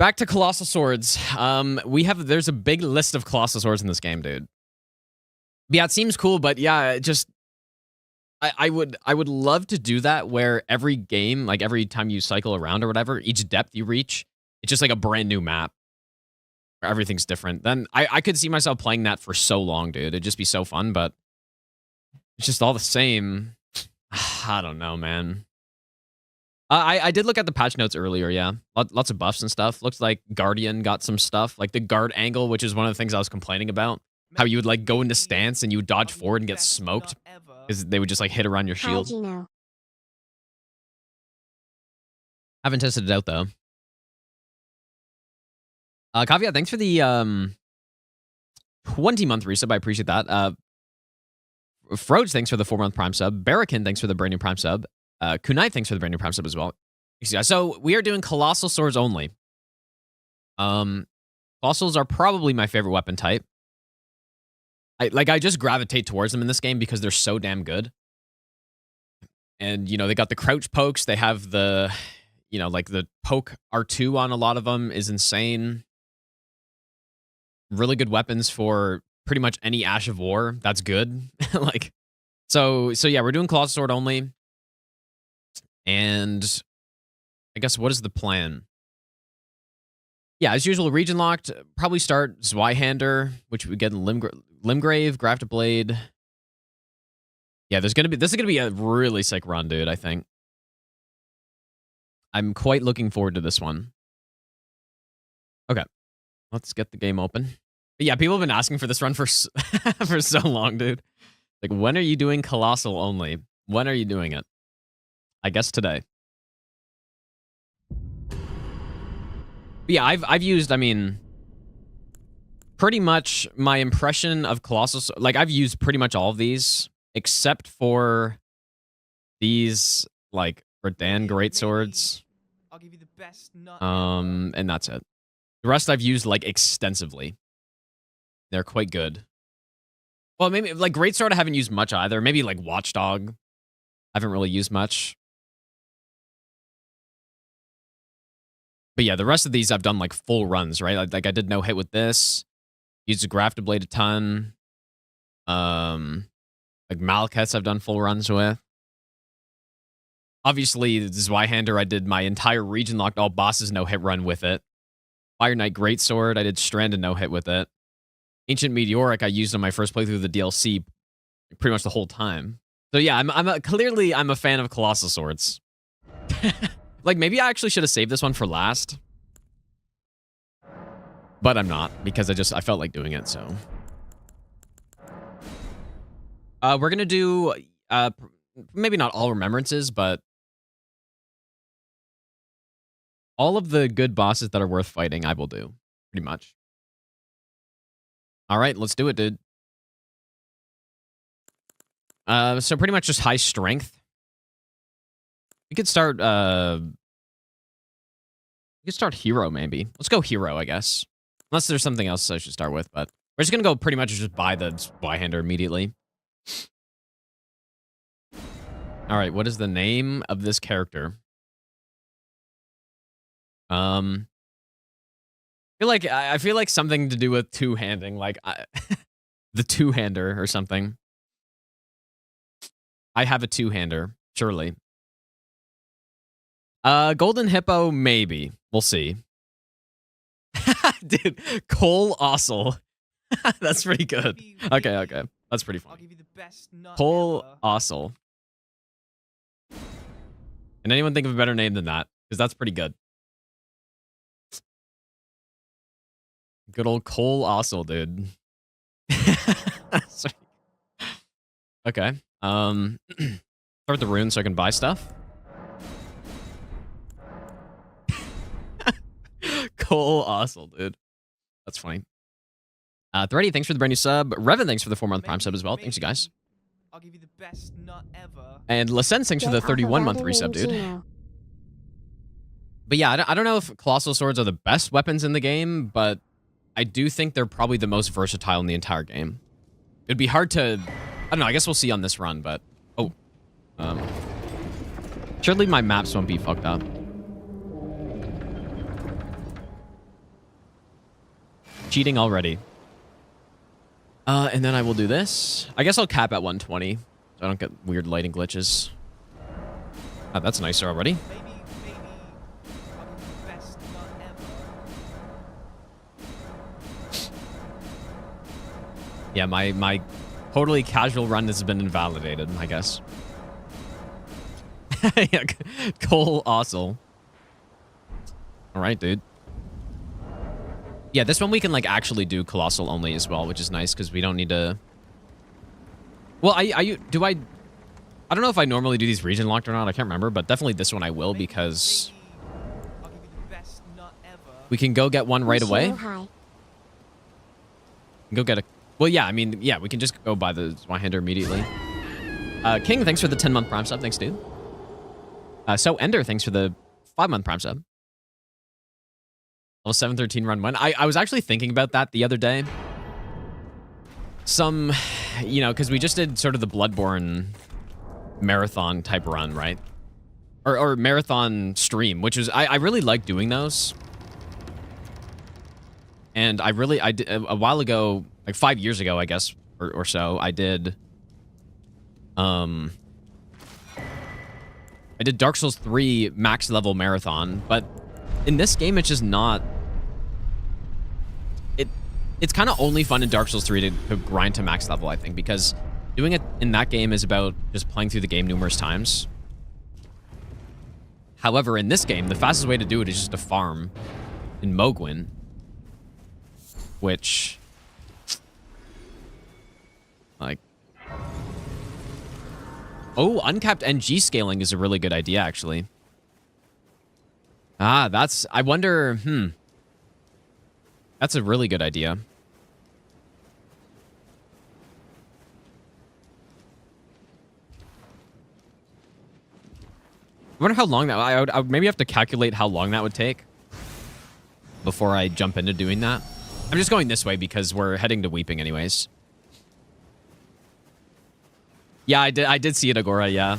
Back to Colossal Swords. There's a big list of Colossal Swords in this game, dude. Yeah, it seems cool, but yeah, I would love to do that where every game, like every time you cycle around or whatever, each depth you reach, it's just like a brand new map. Where everything's different. Then I could see myself playing that for so long, dude. It'd just be so fun, but it's just all the same. I don't know, man. I did look at the patch notes earlier, yeah. Lots of buffs and stuff. Looks like Guardian got some stuff, like the guard angle, which is one of the things I was complaining about. How you would like go into stance and you would dodge forward and get smoked because they would just like hit around your shield. How'd you know? Haven't tested it out though. Kavya, thanks for the 20-month resub. I appreciate that. Froge, thanks for the 4-month Prime sub. Barrakin, thanks for the brand new Prime sub. Kunai, thanks for the brand new Prime sub as well. So we are doing Colossal Swords only. Colossals are probably my favorite weapon type. I just gravitate towards them in this game because they're so damn good. And, you know, they got the crouch pokes. They have the, you know, like the poke R2 on a lot of them is insane. Really good weapons for pretty much any Ash of War. That's good. Like, so yeah, we're doing Colossal Sword only. And I guess what is the plan? Yeah, as usual, region locked. Probably start Zweihander, which we get in Limgrave, Grafted Blade. Yeah, this is gonna be a really sick run, dude, I think. I'm quite looking forward to this one. Okay. Let's get the game open. But yeah, people have been asking for this run for for so long, dude. Like, when are you doing Colossal only? When are you doing it? I guess today. But yeah, I've used, I mean, pretty much my impression of Colossal. Like, I've used pretty much all of these except for these, like, Redan Greatswords. I'll give you the best nut. And that's it. The rest I've used, like, extensively. They're quite good. Well, maybe, like, Greatsword I haven't used much either. Maybe, like, Watchdog I haven't really used much. But yeah, the rest of these I've done, like, full runs, right? Like I did no hit with this. Used the Grafted Blade a ton. Like, Malekiths I've done full runs with. Obviously, Zweihander, I did my entire region locked all bosses no-hit run with it. Fire Knight Greatsword, I did Stranded no-hit with it. Ancient Meteoric, I used on my first playthrough of the DLC pretty much the whole time. So yeah, clearly I'm a fan of Colossal Swords. Like, maybe I actually should have saved this one for last. But I'm not, because I felt like doing it, so. We're gonna do, maybe not all Remembrances, but all of the good bosses that are worth fighting, I will do, pretty much. All right, let's do it, dude. So pretty much just high strength. We could start hero, maybe. Let's go hero, I guess. Unless there's something else I should start with, but we're just gonna go pretty much just buy the Zweihander immediately. All right, what is the name of this character? I feel like something to do with two-handing, like the two-hander or something. I have a two-hander, surely. Golden Hippo, maybe. We'll see. Dude, Colossal. That's pretty good. Okay. That's pretty funny. Colossal. Can anyone think of a better name than that? Because that's pretty good. Good old Colossal, dude. Okay. Start the runes so I can buy stuff. Colossal, dude. That's funny. Thready, thanks for the brand new sub. Revan, thanks for the 4-month Prime sub as well. Thanks, you guys. I'll give you the best nut ever. And Lasen, thanks for the 31-month resub, dude. But yeah, I don't know if Colossal Swords are the best weapons in the game, but I do think they're probably the most versatile in the entire game. It'd be hard to... I don't know, I guess we'll see on this run, but... Oh. Surely my maps won't be fucked up. Cheating already. And then I will do this. I guess I'll cap at 120. So I don't get weird lighting glitches. Oh, that's nicer already. Maybe I'll give you the best nut ever. Yeah, my totally casual run has been invalidated, I guess. Yeah, COLOSSAL. All right, dude. Yeah, this one we can like actually do colossal only as well, which is nice because we don't need to. Well, I don't know if I normally do these region locked or not. I can't remember, but definitely this one I will because I'll give you the best nut ever. we can go get one right away. Hi. Go get a. Well, yeah, I mean, yeah, we can just go buy the Zweihander immediately. King, thanks for the 10-month Prime sub. Thanks, dude. So Ender, thanks for the 5-month Prime sub. Level 713 run one. I was actually thinking about that the other day. Some, you know, because we just did sort of the Bloodborne marathon type run, right? Or marathon stream, which was, I really like doing those. And I did, a while ago, like 5 years ago, I guess, or so, I did Dark Souls 3 max level marathon, but in this game, it's just not. It's kind of only fun in Dark Souls 3 to grind to max level, I think, because doing it in that game is about just playing through the game numerous times. However, in this game, the fastest way to do it is just to farm in Mogwin, which, like, oh, uncapped NG scaling is a really good idea, actually. Ah, that's, I wonder, that's a really good idea. I wonder how long that, I would maybe have to calculate how long that would take before I jump into doing that. I'm just going this way because we're heading to Weeping anyways. Yeah, I did see it, Agora, yeah.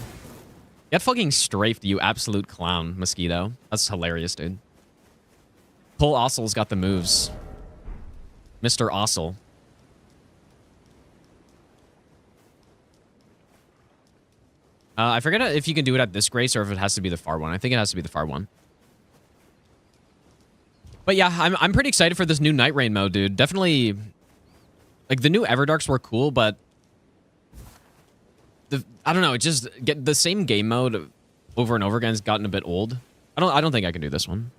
Get fucking strafed, you absolute clown, Mosquito. That's hilarious, dude. COLOSSAL's got the moves. Mr. Ossel. I forget if you can do it at this grace or if it has to be the far one. I think it has to be the far one. But yeah, I'm pretty excited for this new Night Rain mode, dude. Definitely, like, the new Everdarks were cool, but I don't know, it just get the same game mode over and over again has gotten a bit old. I don't think I can do this one.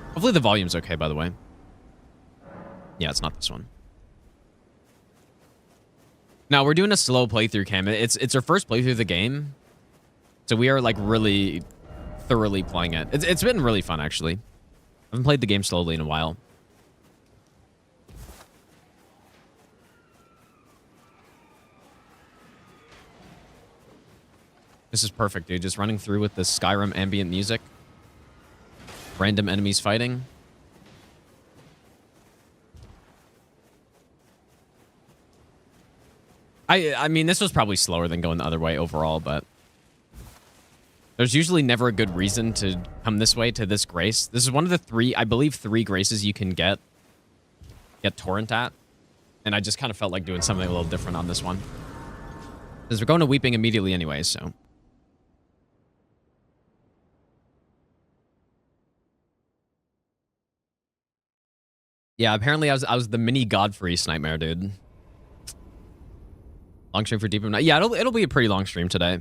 Hopefully the volume's okay, by the way. Yeah, it's not this one. Now, we're doing a slow playthrough, Cam. It's our first playthrough of the game. So we are, like, really thoroughly playing it. It's been really fun, actually. I haven't played the game slowly in a while. This is perfect, dude. Just running through with the Skyrim ambient music. Random enemies fighting. I mean, this was probably slower than going the other way overall, but there's usually never a good reason to come this way to this grace. This is one of the three, I believe, 3 graces you can get torrent at. And I just kind of felt like doing something a little different on this one. Because we're going to Weeping immediately anyway, so. Yeah, apparently I was the mini Godfrey's nightmare, dude. Long stream for Deep Night. Yeah, it'll be a pretty long stream today.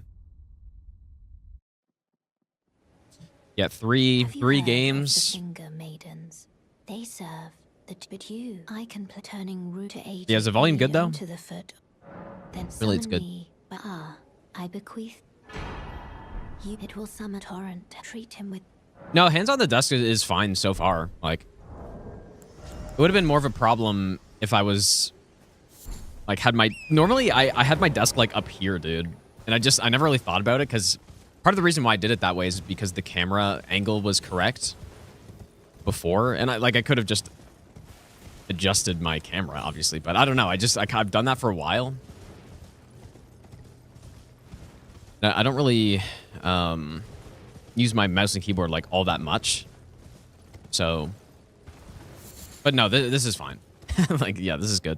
Yeah, three games. The finger maidens. They serve the but you. I can play turning root to 8. Yeah, is the volume good though? To the foot. Then really, it's good. I bequeath you. It will summon torrent. Treat him with. No, hands on the desk is fine so far. Like, it would have been more of a problem if I was. Like, normally I had my desk, like, up here, dude. And I never really thought about it, because part of the reason why I did it that way is because the camera angle was correct before. And I could have just adjusted my camera, obviously. But I don't know. I've done that for a while. I don't really use my mouse and keyboard, like, all that much. So But no, this is fine. Like, yeah, this is good.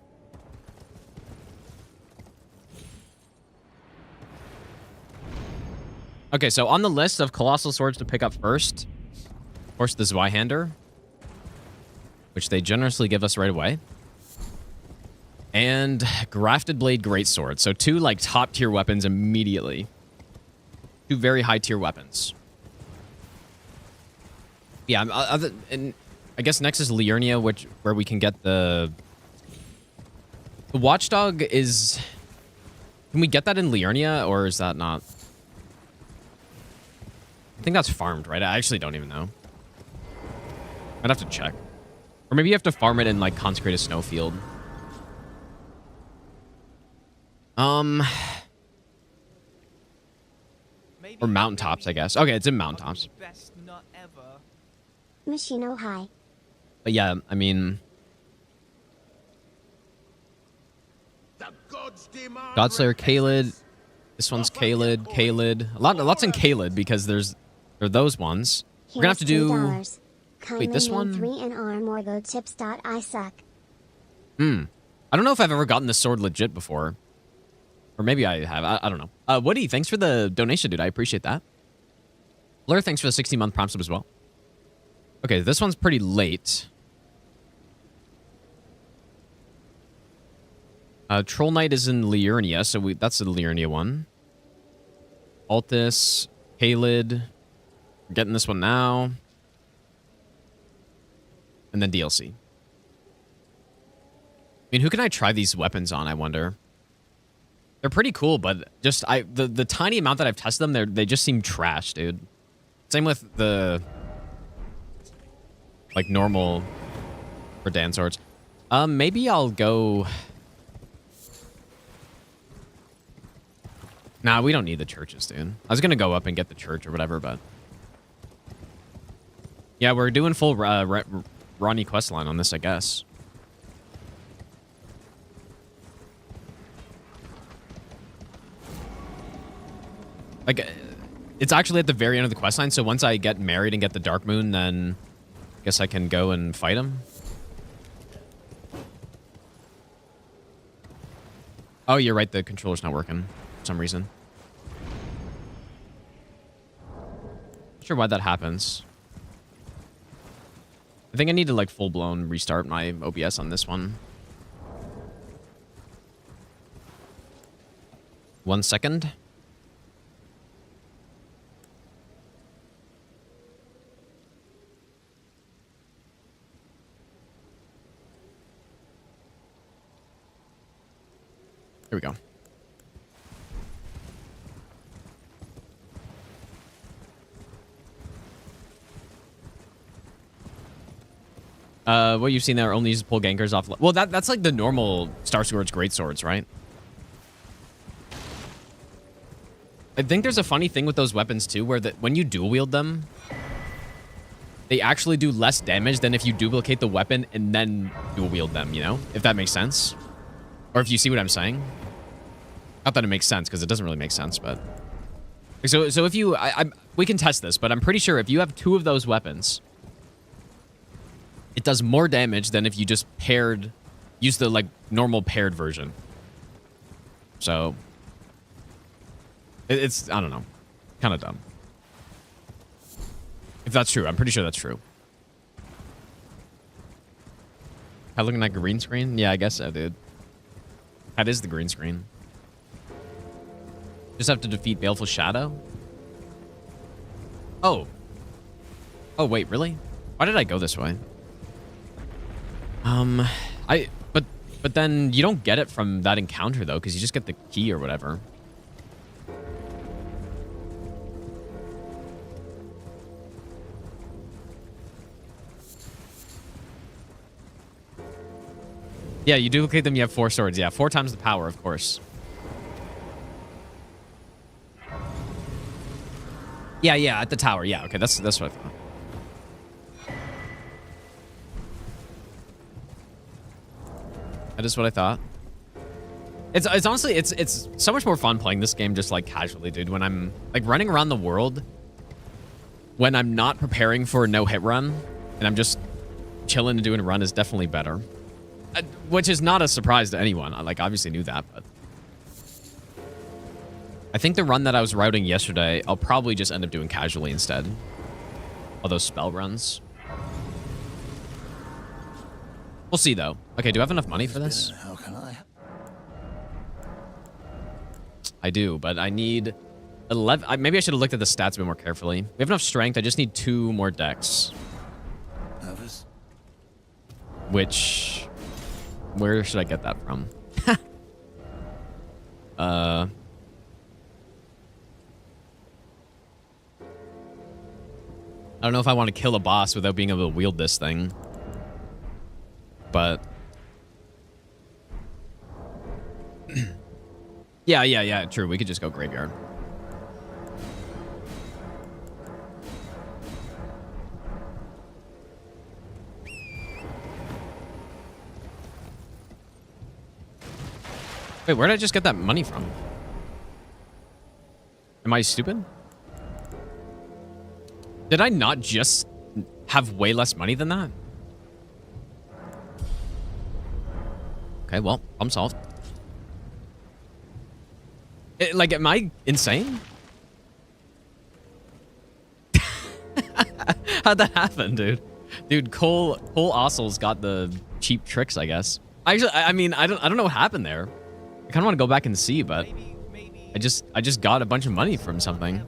Okay, so on the list of colossal swords to pick up first, of course, the Zweihander, which they generously give us right away. And Grafted Blade Greatsword. So 2, like, top-tier weapons immediately. 2 very high-tier weapons. Yeah, and I guess next is Liurnia, where we can get the Watchdog is... Can we get that in Liurnia, or is that not? I think that's farmed, right? I actually don't even know. I'd have to check. Or maybe you have to farm it in, like, Consecrated Snowfield. Or Mountaintops, I guess. Okay, it's in Mountaintops. Best nut ever. Machino High. But yeah, I mean... Godslayer Caelid. This one's Caelid, Caelid. Lots in Caelid because there are those ones. We're gonna have to do... Wait, this one? I don't know if I've ever gotten this sword legit before. Or maybe I have. I don't know. Woody, thanks for the donation, dude. I appreciate that. Blur, thanks for the 60-month Prime sub as well. Okay, this one's pretty late. Troll Knight is in Liurnia, so that's the Liurnia one. Altus, Caelid. We're getting this one now. And then DLC. I mean, who can I try these weapons on, I wonder? They're pretty cool, but just the tiny amount that I've tested them, they just seem trash, dude. Same with the like normal Verdan swords. Maybe I'll go. Nah, we don't need the churches, dude. I was gonna go up and get the church or whatever, but yeah, we're doing full Ronnie questline on this, I guess. Like, it's actually at the very end of the questline, so once I get married and get the Dark Moon, then I guess I can go and fight him. Oh, you're right, the controller's not working for some reason. Not sure why that happens. I think I need to, like, full-blown restart my OBS on this one. 1 second. Here we go. What you've seen there only use pull gankers off. Well, that's like the normal Star Swords great swords, right? I think there's a funny thing with those weapons too, where when you dual wield them, they actually do less damage than if you duplicate the weapon and then dual wield them. You know, if that makes sense, or if you see what I'm saying. Not that it makes sense, because it doesn't really make sense, but... So if you... we can test this, but I'm pretty sure if you have 2 of those weapons, it does more damage than if you just use the, like, normal paired version. So... It's... I don't know. Kind of dumb. If that's true. I'm pretty sure that's true. Am I looking like a green screen? Yeah, I guess so, dude. That is the green screen. Just have to defeat Baleful Shadow? Oh. Oh, wait, really? Why did I go this way? But then you don't get it from that encounter, though, because you just get the key or whatever. Yeah, you duplicate them, you have 4 swords. Yeah, 4 times the power, of course. Yeah, at the tower. Yeah, okay, that's what I thought. That is what I thought. It's honestly, it's so much more fun playing this game just, like, casually, dude. When I'm, like, running around the world, when I'm not preparing for a no-hit run, and I'm just chilling and doing a run is definitely better. Which is not a surprise to anyone. I like obviously knew that, but I think the run that I was routing yesterday, I'll probably just end up doing casually instead. All those spell runs. We'll see though. Okay, do I have enough money for this? How can I? I do, but I need 11. Maybe I should have looked at the stats a bit more carefully. We have enough strength. I just need 2 more decks. Nervous? Which, where should I get that from? I don't know if I want to kill a boss without being able to wield this thing. But yeah, true. We could just go graveyard. Wait, where did I just get that money from? Am I stupid? Did I not just have way less money than that? Okay, well, I'm solved. Like, am I insane? How'd that happen, dude? Dude, COLOSSAL's got the cheap tricks, I guess. Actually, I mean, I don't know what happened there. I kind of want to go back and see, but Maybe I just got a bunch of money from something.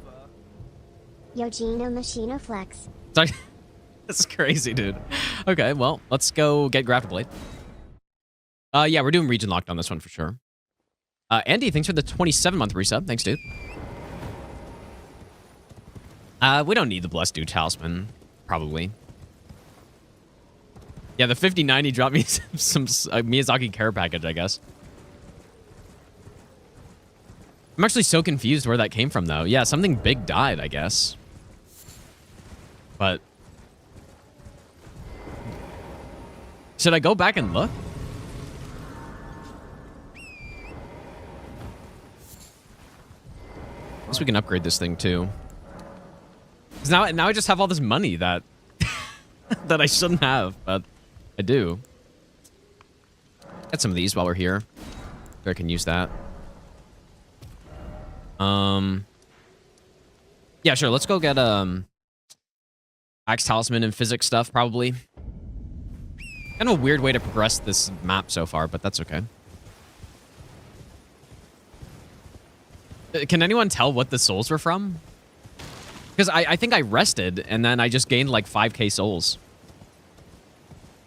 Yojino Machino Flex. Sorry. That's crazy, dude. Okay, well, let's go get Grafted Blade. Yeah, we're doing region locked on this one for sure. Andy, thanks for the 27-month resub. Thanks, dude. We don't need the Blessed Dude Talisman, probably. Yeah, the 5090 dropped me some Miyazaki care package, I guess. I'm actually so confused where that came from, though. Yeah, something big died, I guess. But should I go back and look? I guess we can upgrade this thing, too. 'Cause now I just have all this money that that I shouldn't have, but I do. Get some of these while we're here. Sure I can use that. Yeah, sure. Let's go get Axe Talisman and physics stuff, probably. Kind of a weird way to progress this map so far, but that's okay. Can anyone tell what the souls were from? Because I think I rested, and then I just gained like 5k souls.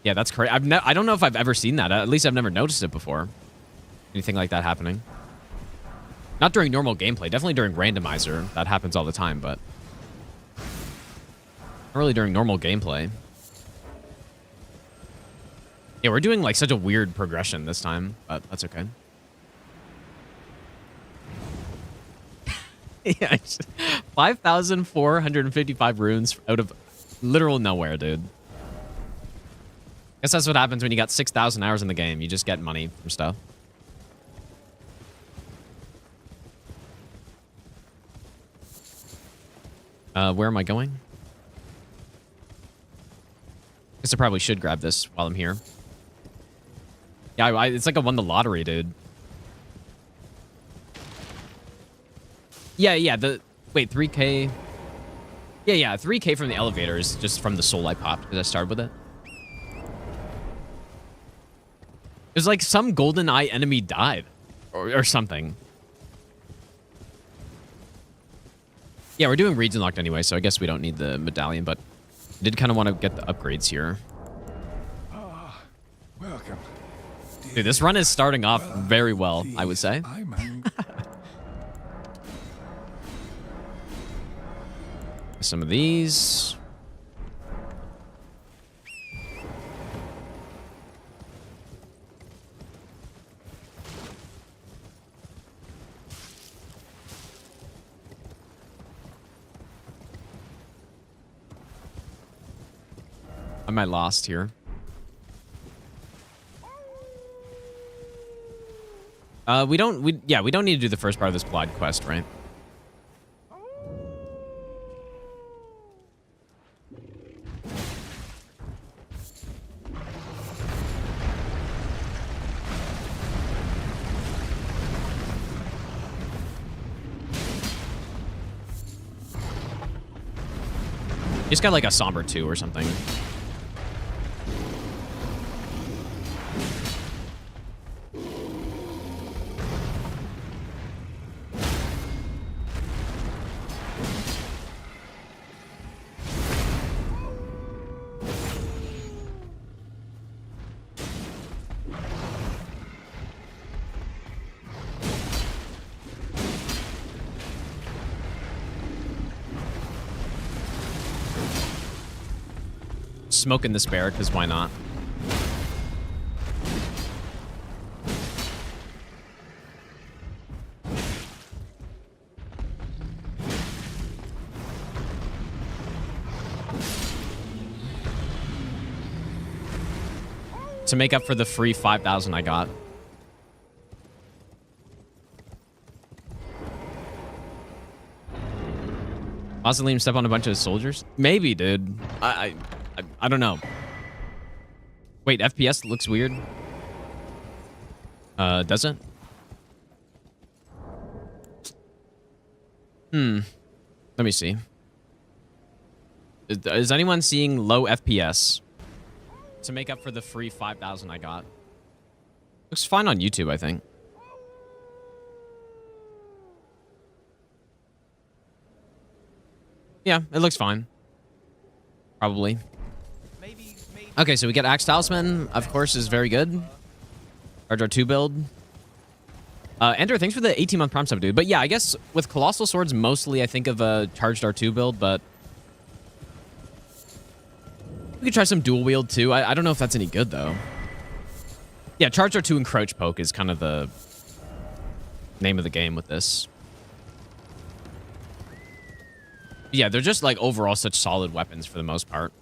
Yeah, that's crazy. I don't know if I've ever seen that. At least I've never noticed it before. Anything like that happening. Not during normal gameplay. Definitely during randomizer. That happens all the time, but not really during normal gameplay. Yeah, we're doing like such a weird progression this time, but that's okay. Yeah, 5,455 runes out of literal nowhere, dude. Guess that's what happens when you got 6,000 hours in the game. You just get money from stuff. Where am I going? Guess I probably should grab this while I'm here. Yeah, it's like I won the lottery, dude. Yeah, wait, 3k. Yeah, 3k from the elevators, just from the soul I popped, because I started with it. It was like some golden eye enemy died, or something. Yeah, we're doing region locked anyway, so I guess we don't need the medallion, but I did kind of want to get the upgrades here. Welcome. Dude, this run is starting off very well, I would say. Some of these. Am I lost here? We don't need to do the first part of this Blood quest, right? He's got like a somber 2 or something. Smoking this bear, because why not? To make up for the free 5,000 I got. Mausoleum step on a bunch of soldiers? Maybe, dude. I don't know. Wait, FPS looks weird. Does it? Let me see. Is anyone seeing low FPS? To make up for the free 5,000 I got. Looks fine on YouTube, I think. Yeah, it looks fine. Probably. Maybe. Okay, so we get Axe Talisman, of course, is very good. Charge our 2 build. Ender, thanks for the 18-month Prime sub, dude. But yeah, I guess with Colossal Swords, mostly I think of a Charged R2 build, but we could try some dual wield too. I don't know if that's any good though. Yeah, Charged R2 and Crouch Poke is kind of the name of the game with this. Yeah, they're just like overall such solid weapons for the most part.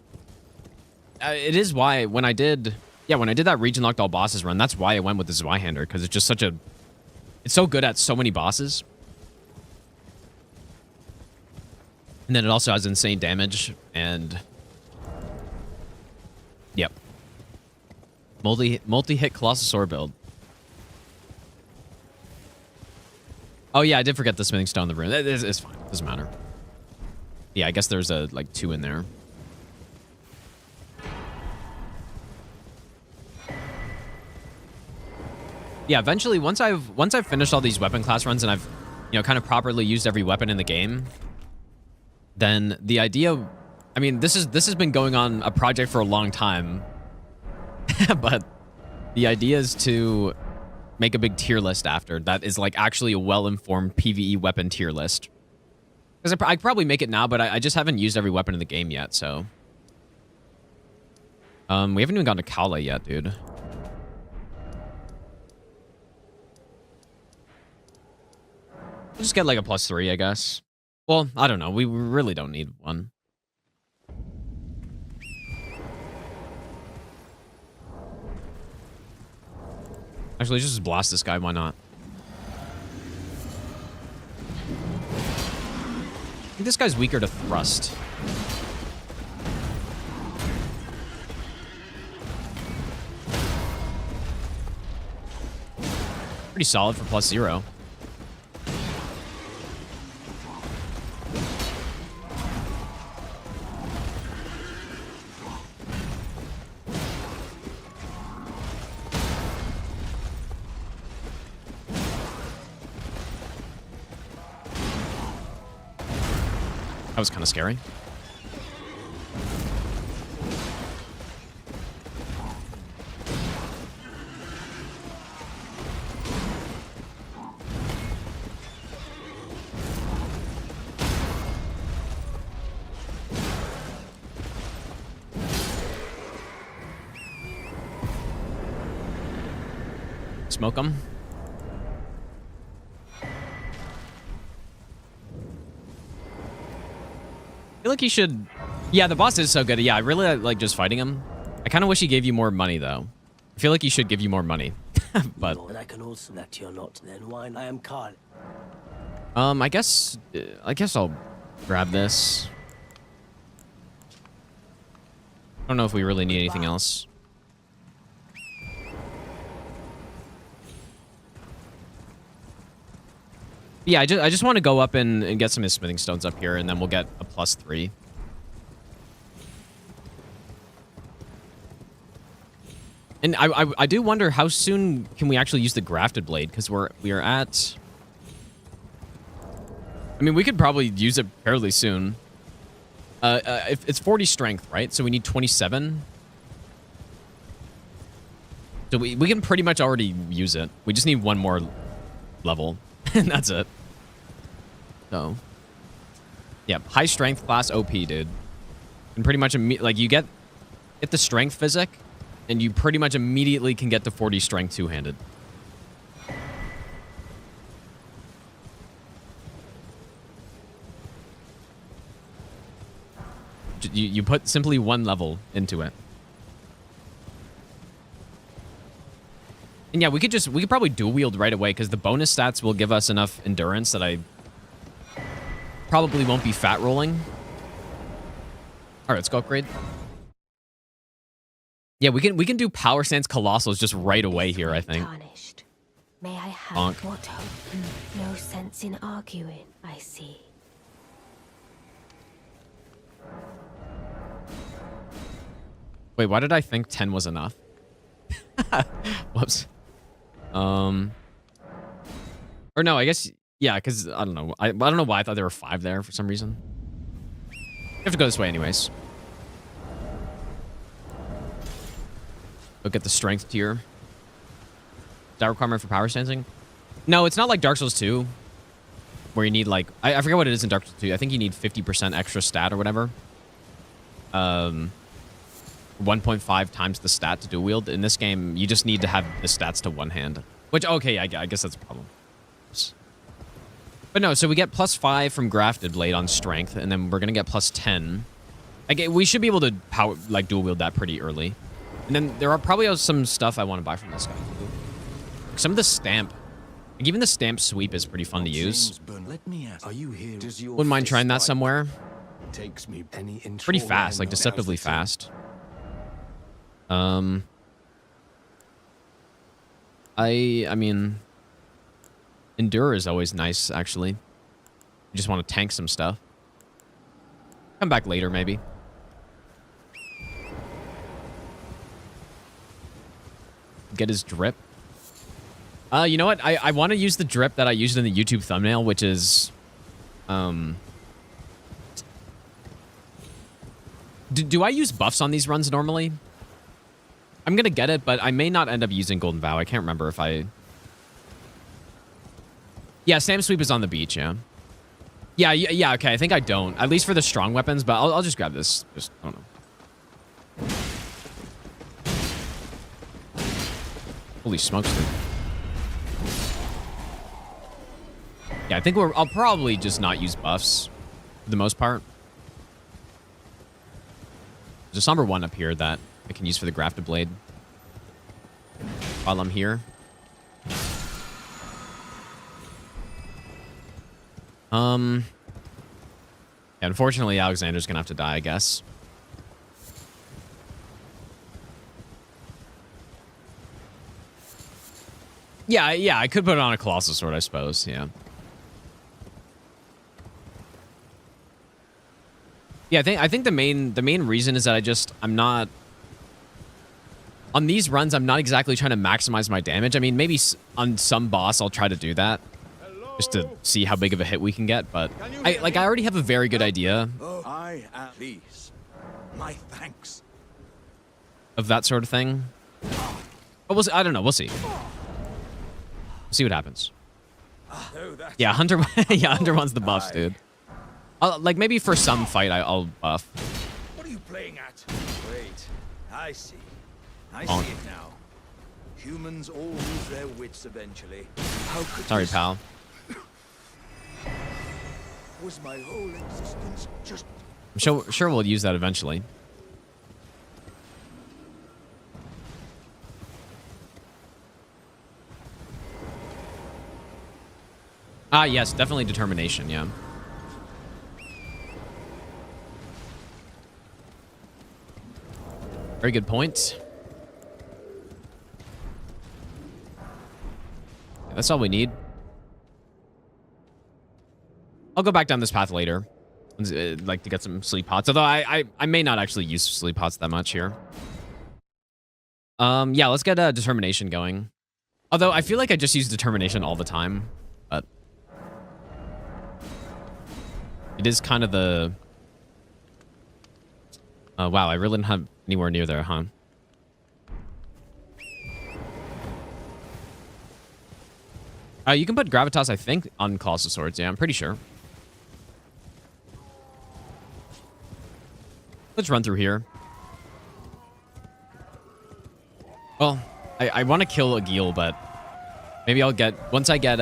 It is why when I did that region locked all bosses run, that's why I went with the Zweihander, because it's just such a, it's so good at so many bosses. And then it also has insane damage and yep. Multi-hit Colossal Sword build. Oh yeah, I did forget the Smithing Stone in the room. It's fine. Doesn't matter. Yeah, I guess there's a like 2 in there. Yeah, eventually once I've finished all these weapon class runs and I've, you know, kind of properly used every weapon in the game, then the idea, I mean, this has been going on a project for a long time. But the idea is to make a big tier list after that is like actually a well-informed PvE weapon tier list. Because I could probably make it now, but I just haven't used every weapon in the game yet, so. We haven't even gotten to Caelid yet, dude. We'll just get like a +3, I guess. Well, I don't know. We really don't need one. Actually, just blast this guy. Why not? I think this guy's weaker to thrust. Pretty solid for +0. That was kind of scary. Smoke him. I feel like he should. Yeah, the boss is so good. Yeah, I really like just fighting him. I kind of wish he gave you more money though. I feel like he should give you more money. But I can also that you're not. Then why I am Caelid. I guess I'll grab this. I don't know if we really need anything else. Yeah, I just want to go up and get some of his smithing stones up here, and then we'll get a +3. And I do wonder how soon can we actually use the grafted blade, because we are at. I mean, we could probably use it fairly soon. If it's 40 strength, right? So we need 27. So we can pretty much already use it. We just need one more level, and that's it. So, yeah, high strength class OP, dude. And pretty much like you get the strength physic, and you pretty much immediately can get to 40 strength two-handed. You put simply one level into it. And yeah, we could probably dual wield right away, because the bonus stats will give us enough endurance that I probably won't be fat rolling. All right, let's go upgrade. Yeah, we can do power stance colossals just right away here, I think. Tarnished. May I have Bonk. what hope? No sense in arguing, I see. Wait, why did I think 10 was enough? Whoops. Or no, I guess, yeah, because I don't know. I don't know why I thought there were 5 there for some reason. You have to go this way anyways. Look at the strength tier. Is that a requirement for power stancing? No, it's not like Dark Souls 2, where you need like, I forget what it is in Dark Souls 2. I think you need 50% extra stat or whatever. 1.5 times the stat to dual wield. In this game, you just need to have the stats to one hand. Which, okay, I guess that's a problem. But no, so we get +5 from Grafted Blade on strength, and then we're going to get +10. Like, we should be able to dual wield that pretty early. And then there are probably some stuff I want to buy from this guy. Some of the stamp. Like, even the stamp sweep is pretty fun to use. Let me ask, are you here? Wouldn't mind trying that somewhere. Takes me any Pretty fast, like deceptively fast. I mean, Endure is always nice, actually. You just want to tank some stuff. Come back later, maybe. Get his drip. You know what? I want to use the drip that I used in the YouTube thumbnail, which is... Do I use buffs on these runs normally? I'm going to get it, but I may not end up using Golden Vow. I can't remember if I... Yeah, Stamp Sweep is on the beach, yeah. Yeah, okay, I think I don't. At least for the strong weapons, but I'll just grab this. Just, I don't know. Holy smokes, dude. Yeah, I think I'll probably just not use buffs for the most part. There's a Somber one up here that I can use for the Grafted Blade while I'm here. Yeah, unfortunately, Alexander's gonna have to die, I guess. Yeah, I could put on a Colossal Sword, I suppose, yeah. Yeah, I think the main reason is that I'm not on these runs. I'm not exactly trying to maximize my damage. I mean, maybe on some boss I'll try to do that just to see how big of a hit we can get. But I already have a very good idea I at least. My thanks. of that sort of thing. But we'll see. I don't know. We'll see. We'll see what happens. Yeah, Hunter. Yeah, Hunter wants the buffs, dude. Like maybe for some fight I'll buff. What are you playing at? Wait, I see. I On. see it now. Humans all lose their wits eventually. How could Sorry, this- pal. Was my whole existence just I'm sure we'll use that eventually. Ah, yes, definitely determination, yeah. Very good point. Yeah, that's all we need. I'll go back down this path later. Like to get some sleep pots. Although I may not actually use sleep pots that much here. Yeah, let's get determination going. Although I feel like I just use determination all the time, but it is kind of the. Wow, I really didn't have anywhere near there, huh? You can put gravitas, I think, on colossal swords. Yeah, I'm pretty sure. Let's run through here. Well, I want to kill a Geel, but maybe I'll get once I get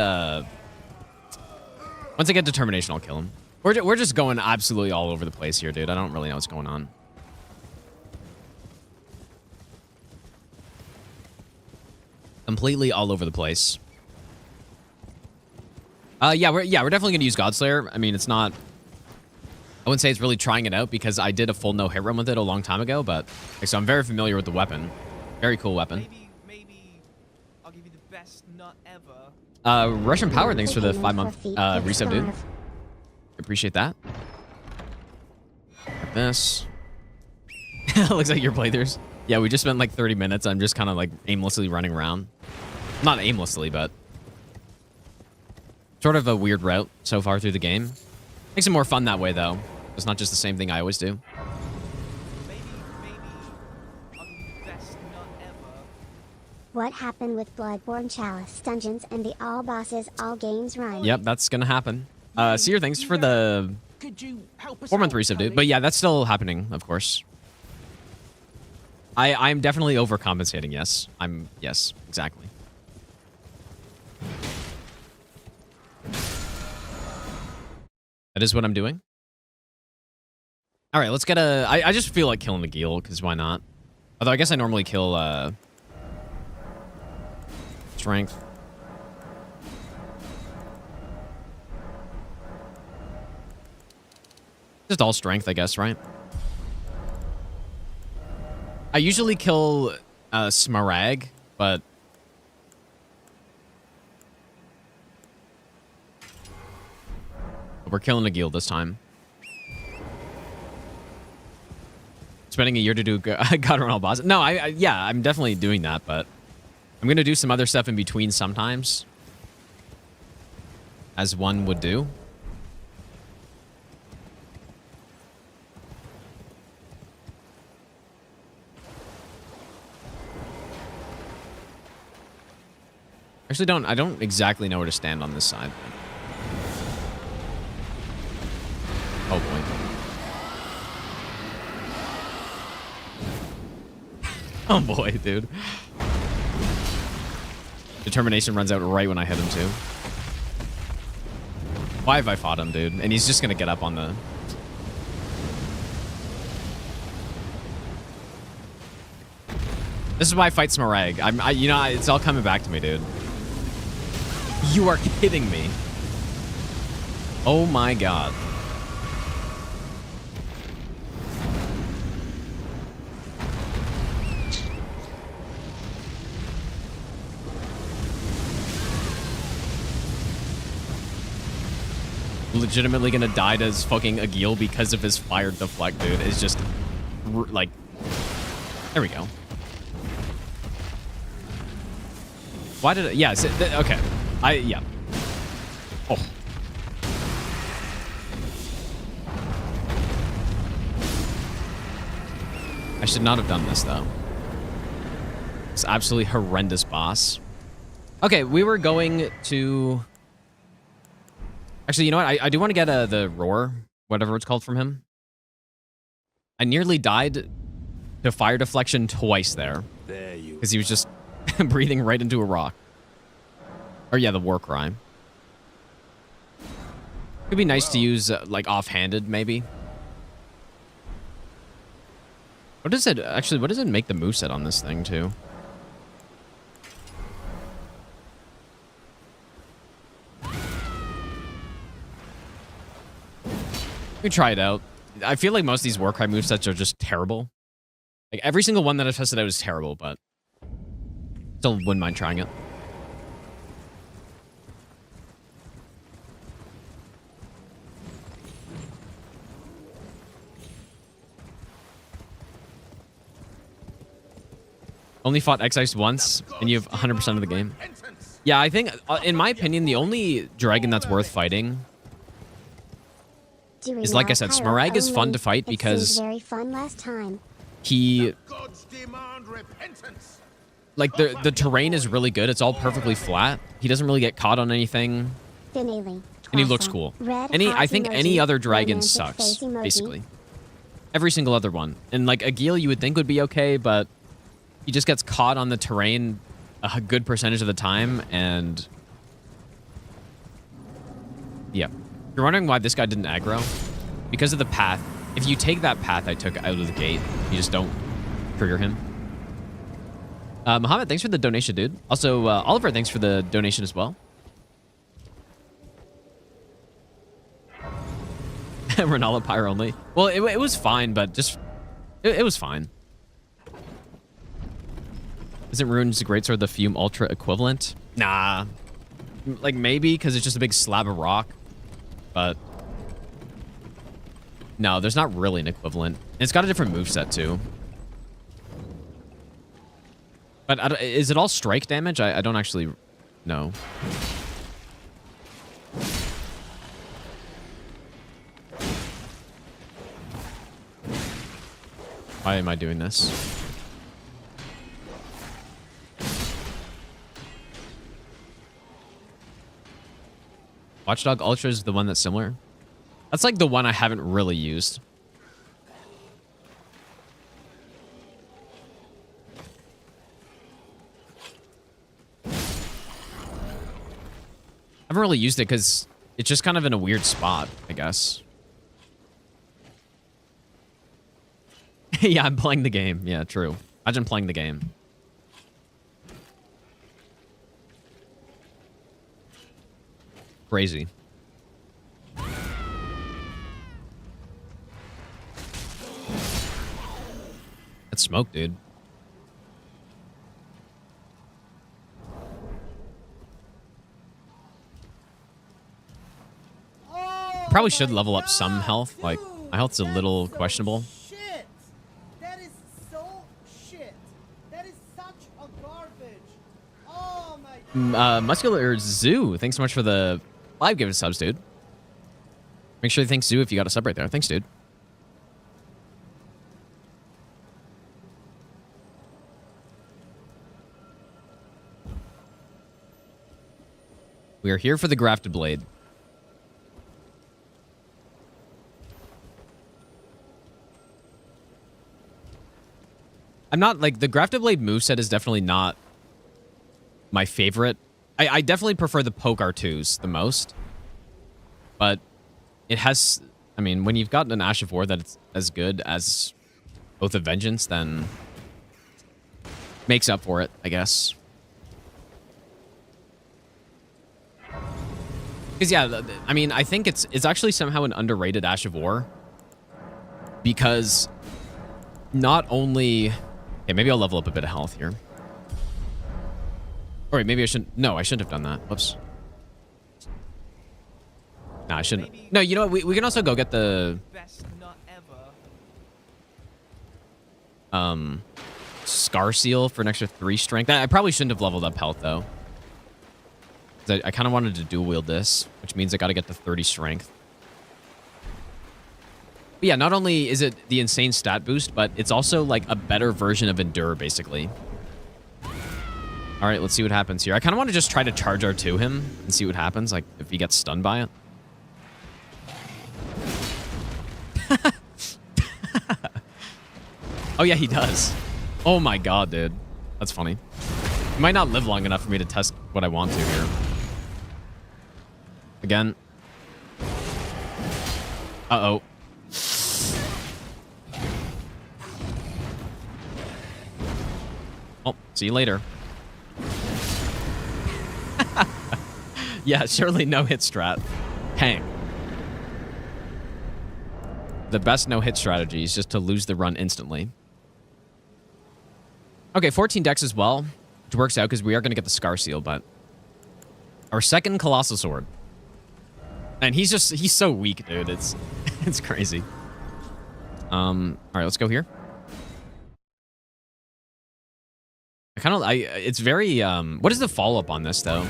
determination, I'll kill him. We're just going absolutely all over the place here, dude. I don't really know what's going on. Completely all over the place. Yeah, we're definitely gonna use Godslayer. I mean, it's not. I wouldn't say it's really trying it out because I did a full no hit run with it a long time ago, but so I'm very familiar with the weapon. Very cool weapon. Maybe I'll give you the best nut ever. Russian Power, thanks for the 5-month resub, dude. Appreciate that. Like this. Looks like your playthroughs. Yeah, we just spent like 30 minutes. I'm just kind of like aimlessly running around. Not aimlessly, but sort of a weird route so far through the game. Makes it more fun that way, though. It's not just the same thing I always do. Maybe I'll give you the best nut ever. What happened with Bloodborne Chalice dungeons and the all bosses all games run? Yep, that's gonna happen. Seer, thanks for the Could you help us 4-month out, resub, dude. Tully? But yeah, that's still happening, of course. I'm definitely overcompensating, yes. Yes, exactly. That is what I'm doing. All right, let's get I just feel like killing the Geel, because why not? Although I guess I normally kill strength. Just all strength, I guess, right? I usually kill Smarag, but we're killing a Geel this time. Spending a year to do God Run all bosses. No, yeah, I'm definitely doing that, but I'm gonna do some other stuff in between sometimes, as one would do. Actually, I don't exactly know where to stand on this side. Oh boy. Oh boy, dude. Determination runs out right when I hit him too. Why have I fought him, dude? And he's just gonna get up on the... This is why I fight Smarag. You know, it's all coming back to me, dude. You are kidding me. Oh my god. Legitimately gonna die to his fucking Agil because of his fire deflect, dude. It's just like, there we go. Why did it? Yeah. Okay. Yeah. Oh. I should not have done this though. It's absolutely horrendous boss. Okay, we were going to. Actually, you know what? I do want to get the roar, whatever it's called, from him. I nearly died to fire deflection twice there. Because he was just breathing right into a rock. Or yeah, the war cry. Could be nice to use like offhanded, maybe. What does it actually? What does it make the moveset on this thing too? We try it out. I feel like most of these Warcry movesets are just terrible. Like every single one that I've tested out is terrible, but still wouldn't mind trying it. Only fought X-Ice once, and you have 100% of the game. Yeah, I think, in my opinion, the only dragon that's worth fighting is, like I said, Smarag is fun to fight because very fun last time. he, like, the terrain is really good. It's all perfectly flat. He doesn't really get caught on anything, Finale. and he looks cool. I think any other dragon sucks, basically. Every single other one. And, like, Agil you would think would be okay, but he just gets caught on the terrain a good percentage of the time, and yeah. You're wondering why this guy didn't aggro? Because of the path. If you take that path I took out of the gate, you just don't trigger him. Mohammed, thanks for the donation, dude. Also, Oliver, thanks for the donation as well. Renala Pyre only. Well, it was fine, but just... It was fine. Isn't Rune's Greatsword the Fume Ultra equivalent? Nah. Like, maybe, because it's just a big slab of rock. But... No, there's not really an equivalent. And it's got a different moveset, too. But is it all strike damage? I don't actually know. Why am I doing this? Watchdog Ultra is the one that's similar. That's like the one I haven't really used. I haven't really used it because it's just kind of in a weird spot, I guess. Yeah, I'm playing the game. Yeah, true. Imagine playing the game. Crazy. That's smoke, dude. Probably should level up some health. Like, my health's a little questionable. Shit! That is so shit. That is such a garbage. Oh my. Muscular Zoo, thanks so much for the 5 gifted subs, dude. Make sure you thank Zoo if you got a sub right there. Thanks, dude. We are here for the grafted blade. I'm not, like, the grafted blade moveset is definitely not my favorite. I definitely prefer the poke R2s the most. But it has, I mean, when you've got an Ash of War that's as good as Oath of Vengeance, then makes up for it, I guess. Because, yeah, I mean, I think it's actually somehow an underrated Ash of War. Because not only... Okay, maybe I'll level up a bit of health here. Or wait, maybe I shouldn't... No, I shouldn't have done that. Whoops. No, I shouldn't. No, you know what? We can also go get the... Best nut ever. Scar Seal for an extra 3 strength. I probably shouldn't have leveled up health, though. I kind of wanted to dual wield this, which means I got to get to 30 strength. But yeah, not only is it the insane stat boost, but it's also like a better version of Endure, basically. All right, let's see what happens here. I kind of want to just try to charge R2 him and see what happens, like if he gets stunned by it. Oh yeah, he does. Oh my god, dude. That's funny. He might not live long enough for me to test what I want to here. Again. Uh-oh. Oh, see you later. Yeah, surely no hit strat. Hang. The best no hit strategy is just to lose the run instantly. Okay, 14 dex as well, which works out because we are going to get the Scar Seal, but our second Colossal Sword. And he's so weak, dude. It's crazy. All right, let's go here. It's very, what is the follow-up on this, though?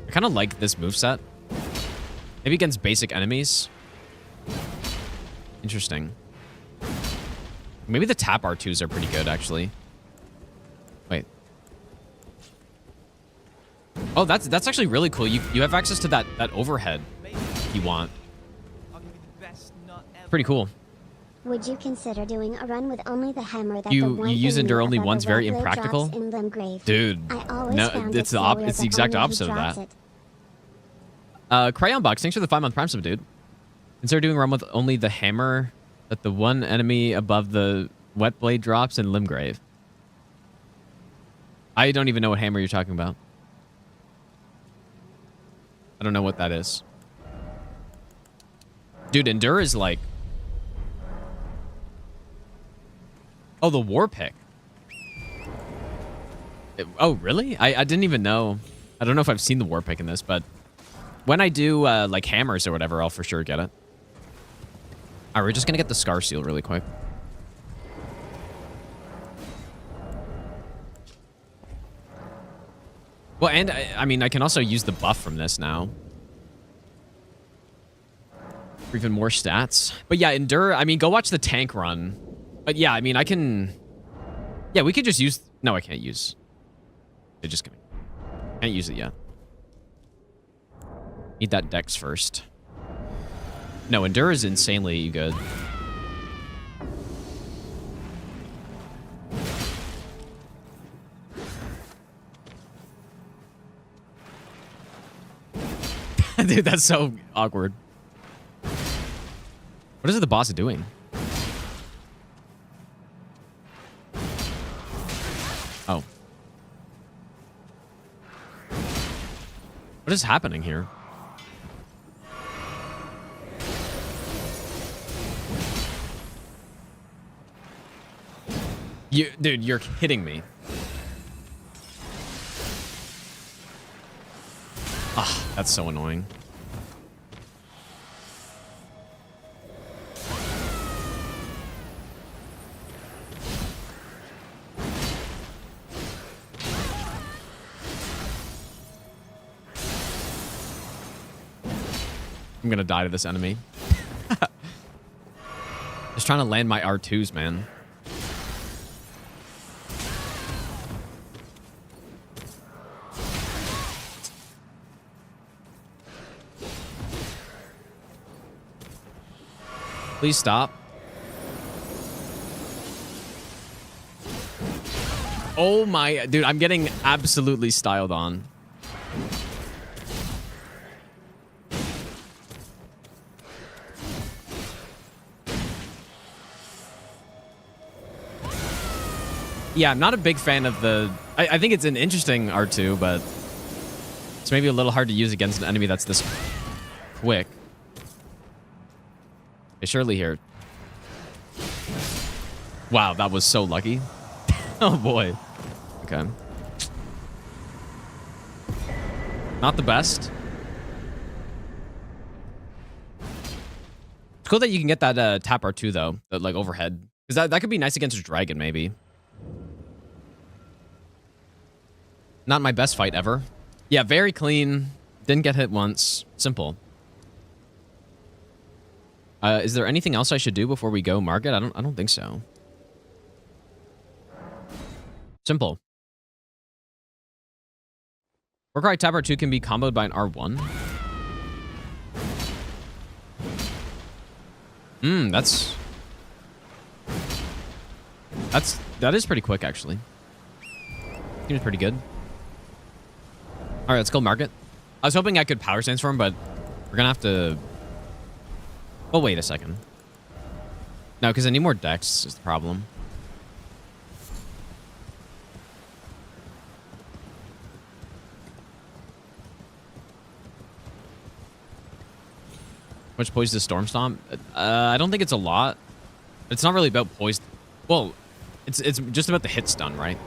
I kind of like this moveset. Maybe against basic enemies. Interesting. Maybe the tap R2s are pretty good, actually. Wait. Oh, that's actually really cool. You have access to that overhead if you want. I'll give you the best nut ever. Pretty cool. Would you consider doing a run with only the hammer that You the one use enemy Endure only above once, the very red blade impractical? drops in Limgrave? Dude. I always No, found it's it the slower it's the exact only he opposite of drops that. it. Crayon Box, thanks for the 5-month Prime sub, dude. Consider doing a run with only the hammer that the one enemy above the wet blade drops in Limgrave. I don't even know what hammer you're talking about. I don't know what that is. Dude, Endure is like... Oh, the War Pick. Oh, really? I didn't even know. I don't know if I've seen the War Pick in this, but... When I do, like, hammers or whatever, I'll for sure get it. Alright, we're just gonna get the Scar Seal really quick. Well, and, I mean, I can also use the buff from this now. For even more stats. But yeah, Endure, I mean, go watch the tank run. But yeah, I mean, I can... Yeah, we could just use... No, I can't use... They're just gonna... Can't use it yet. Need that dex first. No, Endure is insanely good. Dude, that's so awkward. What is it the boss doing? Oh. What is happening here? Dude, you're kidding me. Ah, that's so annoying. I'm gonna die to this enemy. Just trying to land my R2s, man. Please stop. Oh my... Dude, I'm getting absolutely styled on. Yeah, I'm not a big fan of the... I think it's an interesting R2, but... It's maybe a little hard to use against an enemy that's this quick. Okay, surely here. Wow, that was so lucky. Oh boy. Okay. Not the best. It's cool that you can get that tap R2 though, that like overhead. Because that could be nice against a dragon, maybe. Not my best fight ever. Yeah, very clean. Didn't get hit once. Simple. Is there anything else I should do before we go, Margit? I don't think so. Simple. Warcry Tab R2 can be comboed by an R1. That is pretty quick, actually. Seems pretty good. All right, let's go, Margit. I was hoping I could power stance for him, but we're gonna have to... Oh, wait a second. No, because I need more dex is the problem. How much poise does Storm Stomp? I don't think it's a lot. It's not really about poise. Well, it's just about the hit stun, right?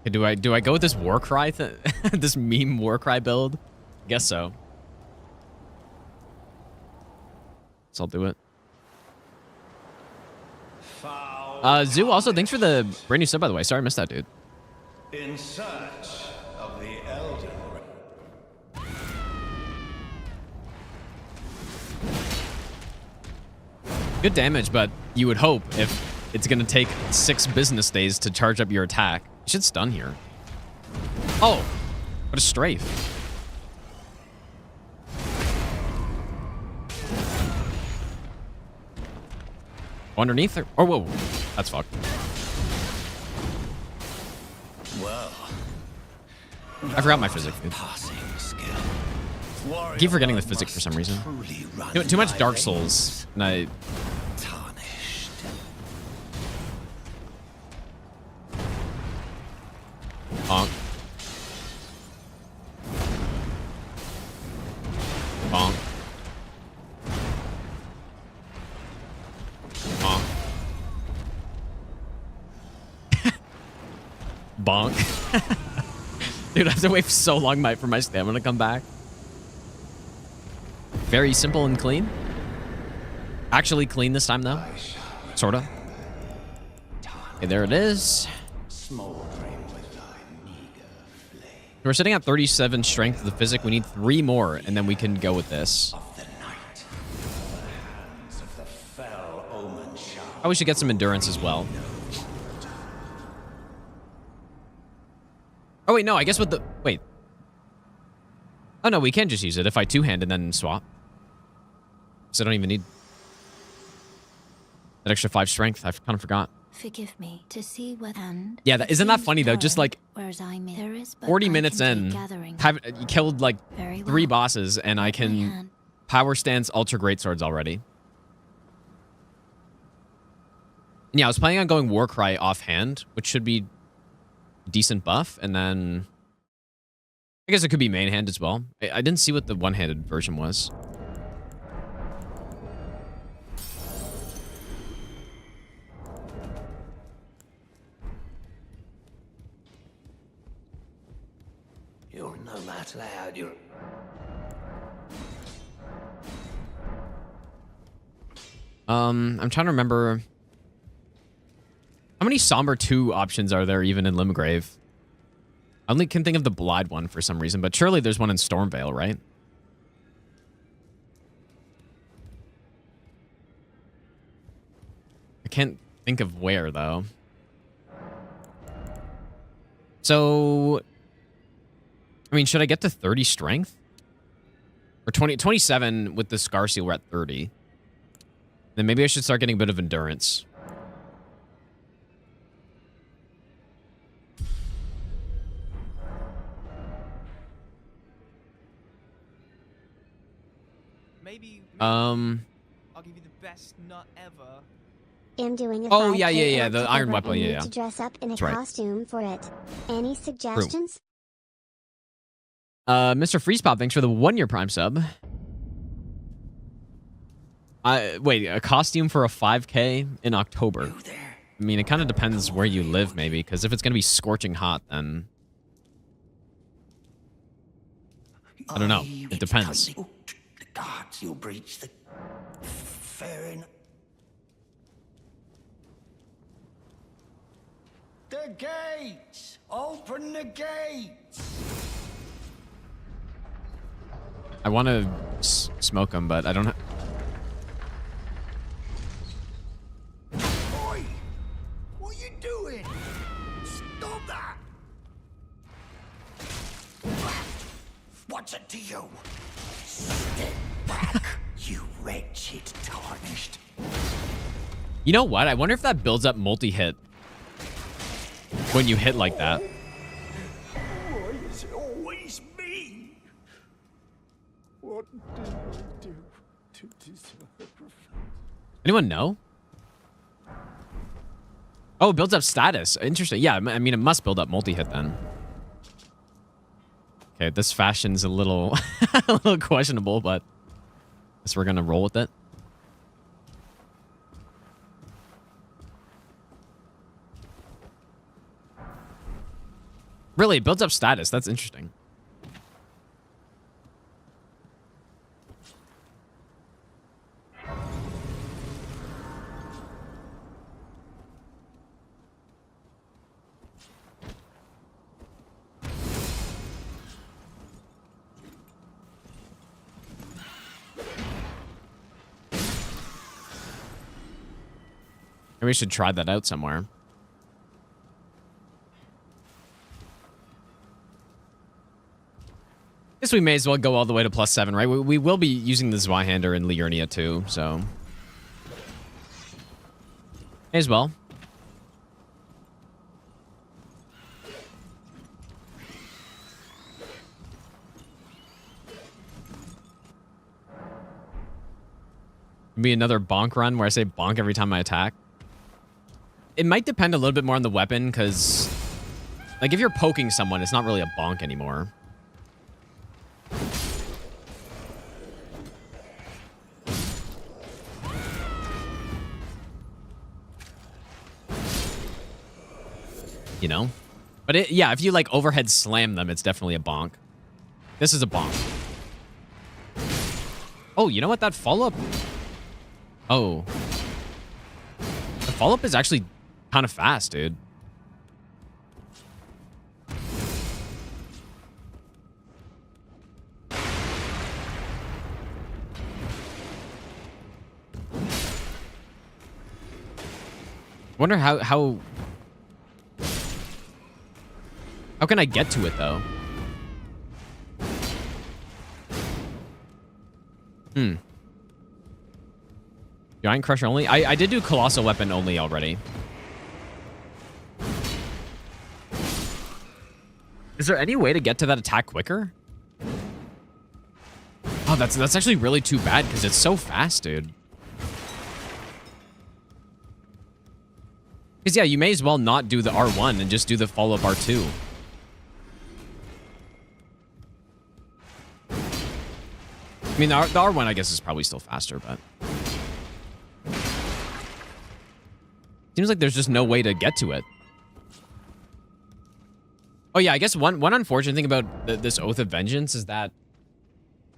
Okay, do I go with this war cry this meme war cry build? Guess so. So I'll do it. Zoo, also thanks for the brand new sub, by the way. Sorry I missed that, dude. In search of the Elden. Good damage, but you would hope if it's gonna take 6 business days to charge up your attack. You should stun here. Oh, what a strafe. Underneath or oh, whoa, that's fucked. Well, I forgot my physics, dude. passing skill. I keep forgetting the physics for some reason. Too much Dark Souls, and I... Tarnished. Bonk. Bonk. Bonk. Bonk. Dude, I have to wait so long for my stamina to come back. Very simple and clean. Actually clean this time, though. Sorta. Okay, there it is. We're sitting at 37 strength of the physic. We need 3 more, and then we can go with this. Oh, we should get some endurance as well. Oh, wait, no, I guess with the... Wait. Oh, no, we can just use it if I two-hand and then swap. So I don't even need that extra 5 strength. I kind of forgot. Forgive me to see what and Yeah, isn't that funny, though? Just like whereas there is 40 minutes in, you killed like 3 bosses, and I can power stance ultra great swords already. Yeah, I was planning on going Warcry offhand, which should be a decent buff, and then I guess it could be main hand as well. I didn't see what the one-handed version was. You're no matter how you're... I'm trying to remember... How many Somber 2 options are there even in Limgrave? I only can think of the Blood one for some reason, but surely there's one in Stormveil, right? I can't think of where, though. So... I mean, should I get to 30 strength? Or 27 with the Scar Seal, we're at 30. Then maybe I should start getting a bit of endurance. Maybe I'll give you the best nut ever. I'm doing a Oh, 5K yeah, the Iron October Weapon, and yeah, need yeah. to dress up in a That's right. costume for it. Any suggestions? Mr. Freezepop, thanks for the 1-year Prime sub. Wait, a costume for a 5K in October? I mean, it kind of depends where you live, maybe, because if it's going to be scorching hot, then... I don't know. It depends. The guards, you'll breach the... Fair enough. The gates! Open the gates! I want to smoke them, but I don't have... Oi! What are you doing? Stop that! What's it to you? Step back, you wretched tarnished. You know what? I wonder if that builds up multi-hit when you hit like that. Why is it always me? What did I do to deserve? Anyone know? Oh, it builds up status. Interesting. Yeah, I mean, it must build up multi-hit then. Okay, this fashion's a little, a little questionable, but I guess we're gonna roll with it. Really, it builds up status. That's interesting. Maybe we should try that out somewhere. Guess we may as well go all the way to +7, right? We will be using the Zweihander in Liurnia too, so may as well. Be another bonk run where I say bonk every time I attack. It might depend a little bit more on the weapon, because like if you're poking someone, it's not really a bonk anymore. You know? But yeah, if you like overhead slam them, it's definitely a bonk. This is a bonk. Oh, you know what? That follow-up... Oh. The follow-up is actually kind of fast, dude. Wonder how can I get to it though? Giant Crusher only? I did do Colossal Weapon only already. Is there any way to get to that attack quicker? Oh, that's actually really too bad because it's so fast, dude. Because, yeah, you may as well not do the R1 and just do the follow-up R2. I mean, the R1, I guess, is probably still faster, but... Seems like there's just no way to get to it. Oh, yeah, I guess one unfortunate thing about this Oath of Vengeance is that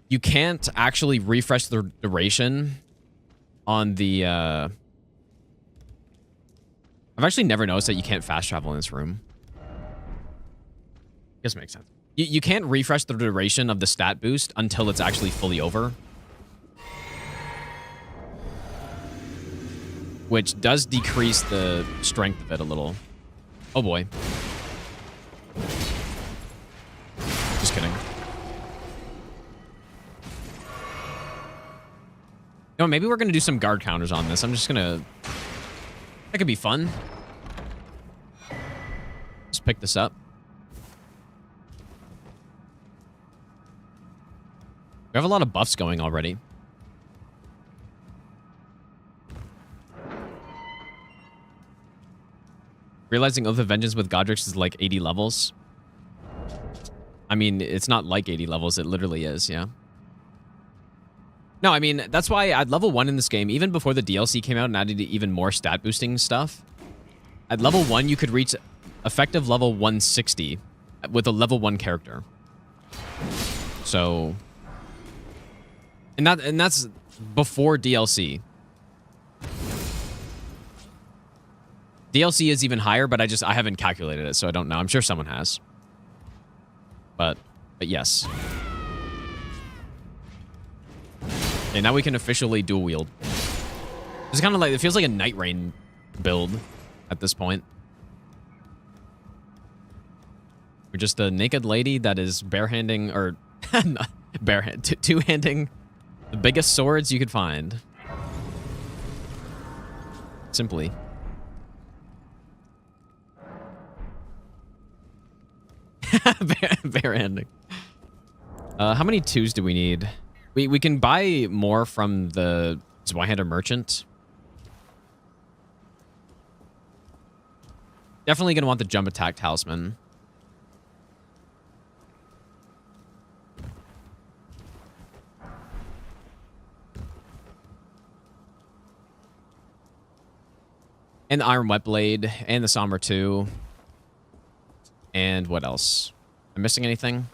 you can't actually refresh the duration on the... I've actually never noticed that you can't fast travel in this room. I guess it makes sense. You can't refresh the duration of the stat boost until it's actually fully over. Which does decrease the strength of it a little. Oh boy. Just kidding. No, maybe we're gonna do some guard counters on this. I'm just gonna... That could be fun. Just pick this up. We have a lot of buffs going already. Realizing Oath of Vengeance with Godric's is like 80 levels. I mean, it's not like 80 levels. It literally is, yeah. No, I mean, that's why at level 1 in this game, even before the DLC came out and added even more stat boosting stuff, at level 1, you could reach effective level 160 with a level 1 character. So... And that's before DLC. DLC is even higher, but I haven't calculated it, so I don't know. I'm sure someone has. But yes. Okay, now we can officially dual wield. It's kind of like, it feels like a Night Rain build at this point. We're just a naked lady that is barehanding, or two-handing the biggest swords you could find. Simply. Barehanding. How many 2s do we need? We can buy more from the Zweihander merchant. Definitely gonna want the jump attack talisman. And the Iron Wet Blade, and the Somber 2. And what else? Am I missing anything?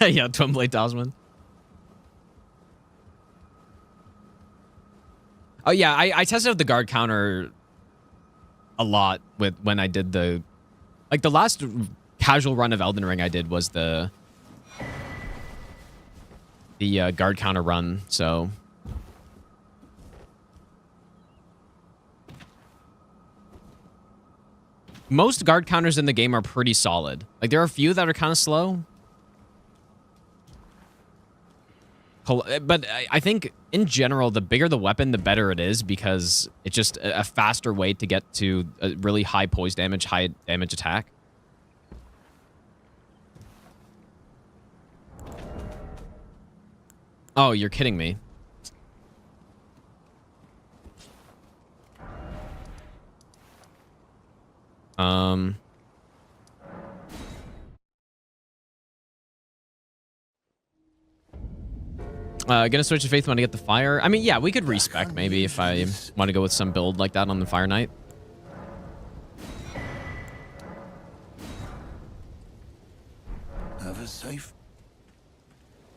Yeah, Twin Blade Talisman. Oh yeah, I tested out the guard counter a lot with when I did the last casual run of Elden Ring I did was the guard counter run, so most guard counters in the game are pretty solid. Like there are a few that are kind of slow. But I think, in general, the bigger the weapon, the better it is, because it's just a faster way to get to a really high poise damage, high damage attack. Oh, you're kidding me. Gonna switch to Faith when I get the fire. I mean, yeah, we could respec maybe if I want to go with some build like that on the Fire Knight. Have a safe.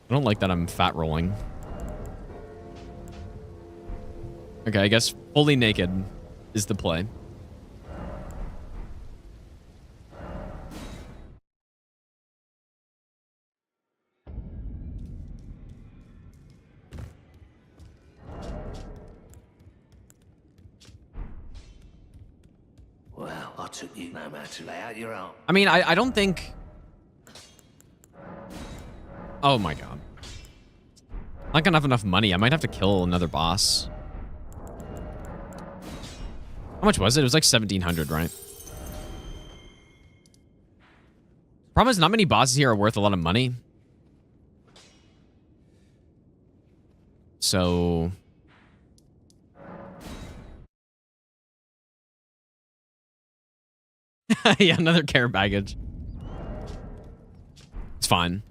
I don't like that I'm fat rolling. Okay, I guess fully naked is the play. Well, I took you no matter to lay out your arm. I mean, I don't think... Oh my god. I'm not gonna have enough money. I might have to kill another boss. How much was it? It was like 1,700, right? Problem is, not many bosses here are worth a lot of money. So... yeah, another care baggage. It's fine.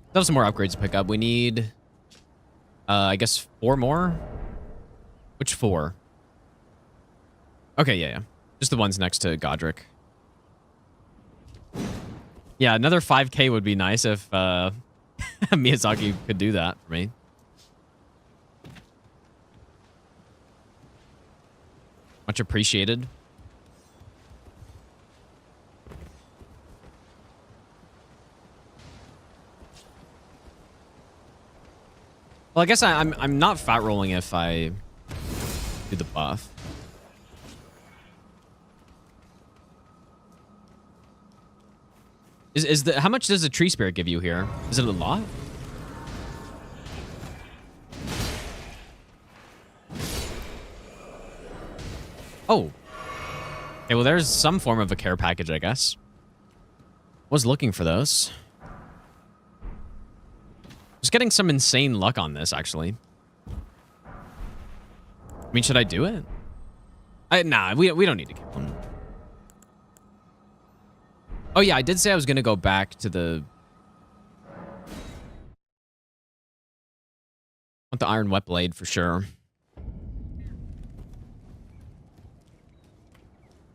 Still have some more upgrades to pick up. We need, I guess 4 more? Which 4? Okay, yeah. Just the ones next to Godric. Yeah, another 5k would be nice if Miyazaki could do that for me. Much appreciated. Well, I guess I'm not fat rolling if I do the buff. Is the how much does the tree spirit give you here? Is it a lot? Oh. Okay, well there's some form of a care package, I guess. Was looking for those. Just getting some insane luck on this, actually. I mean, should I do it? Nah, we don't need to kill him. Oh yeah, I did say I was gonna go back to the... I want the Iron Wet Blade for sure.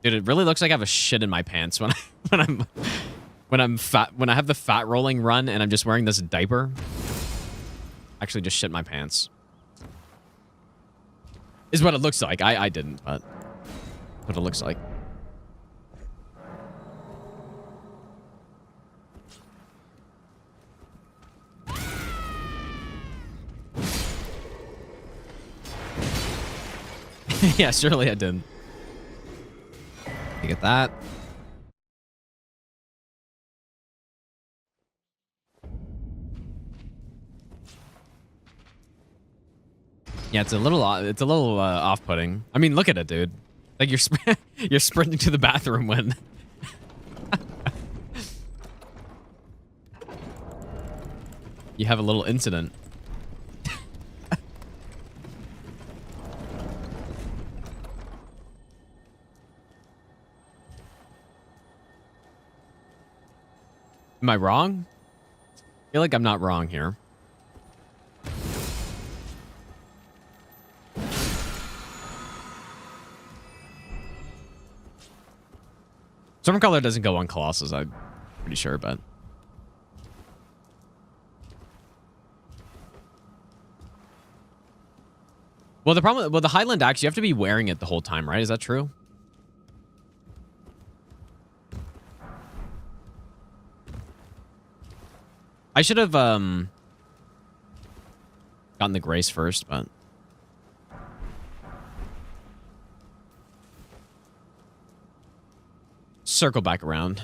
Dude, it really looks like I have a shit in my pants when I have the fat rolling run and I'm just wearing this diaper. Actually just shit my pants. Is what it looks like. I didn't, but what it looks like. Yeah, surely I didn't. You get that. Yeah, it's a little off-putting. I mean, look at it, dude. Like you're sprinting to the bathroom when you have a little incident. Am I wrong? I feel like I'm not wrong here. Stormcolor doesn't go on Colossus, I'm pretty sure, but... Well, the problem with the Highland Axe, you have to be wearing it the whole time, right? Is that true? I should have gotten the Grace first, but... Circle back around.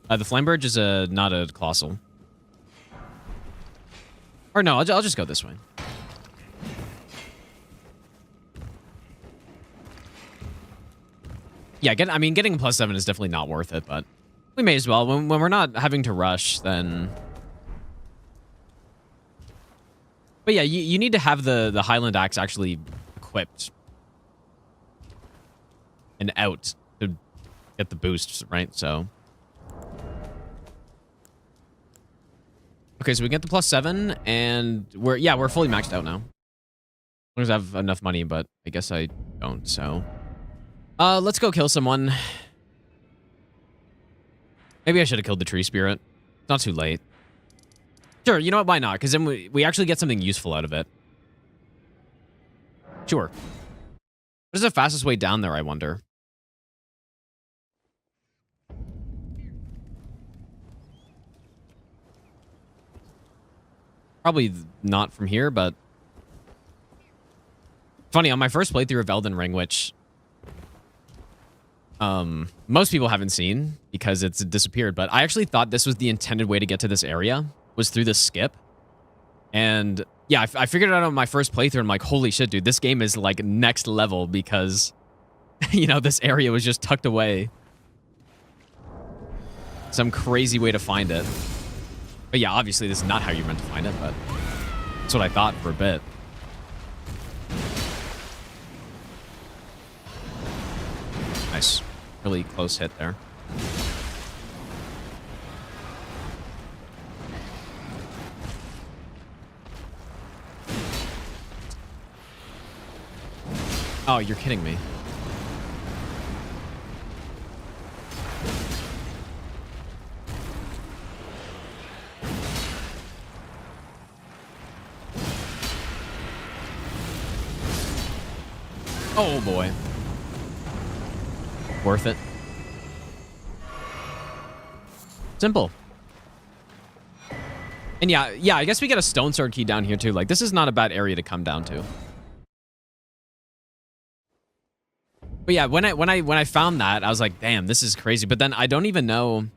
The Flamberge is not a Colossal. Or no, I'll just go this way. Yeah, getting a +7 is definitely not worth it, but we may as well. When we're not having to rush, then... But yeah, you need to have the Highland Axe actually equipped. And out to get the boosts, right? So... Okay, so we get the +7, and we're fully maxed out now. As long as I have enough money, but I guess I don't, so... let's go kill someone. Maybe I should have killed the tree spirit. It's not too late. Sure, you know what? Why not? Because then we actually get something useful out of it. Sure. What is the fastest way down there, I wonder? Probably not from here, but... Funny, on my first playthrough of Elden Ring, which... most people haven't seen because it's disappeared, but I actually thought this was the intended way to get to this area, was through the skip. And yeah, I figured it out on my first playthrough. I'm like, holy shit, dude, this game is like next level because, you know, this area was just tucked away. Some crazy way to find it. But yeah, obviously this is not how you're meant to find it, but that's what I thought for a bit. Nice. Really close hit there. Oh, you're kidding me. Oh boy. Worth it. Simple. And yeah, I guess we get a stone sword key down here too. Like, this is not a bad area to come down to. But yeah, when I found that, I was like, damn, this is crazy. But then I don't even know.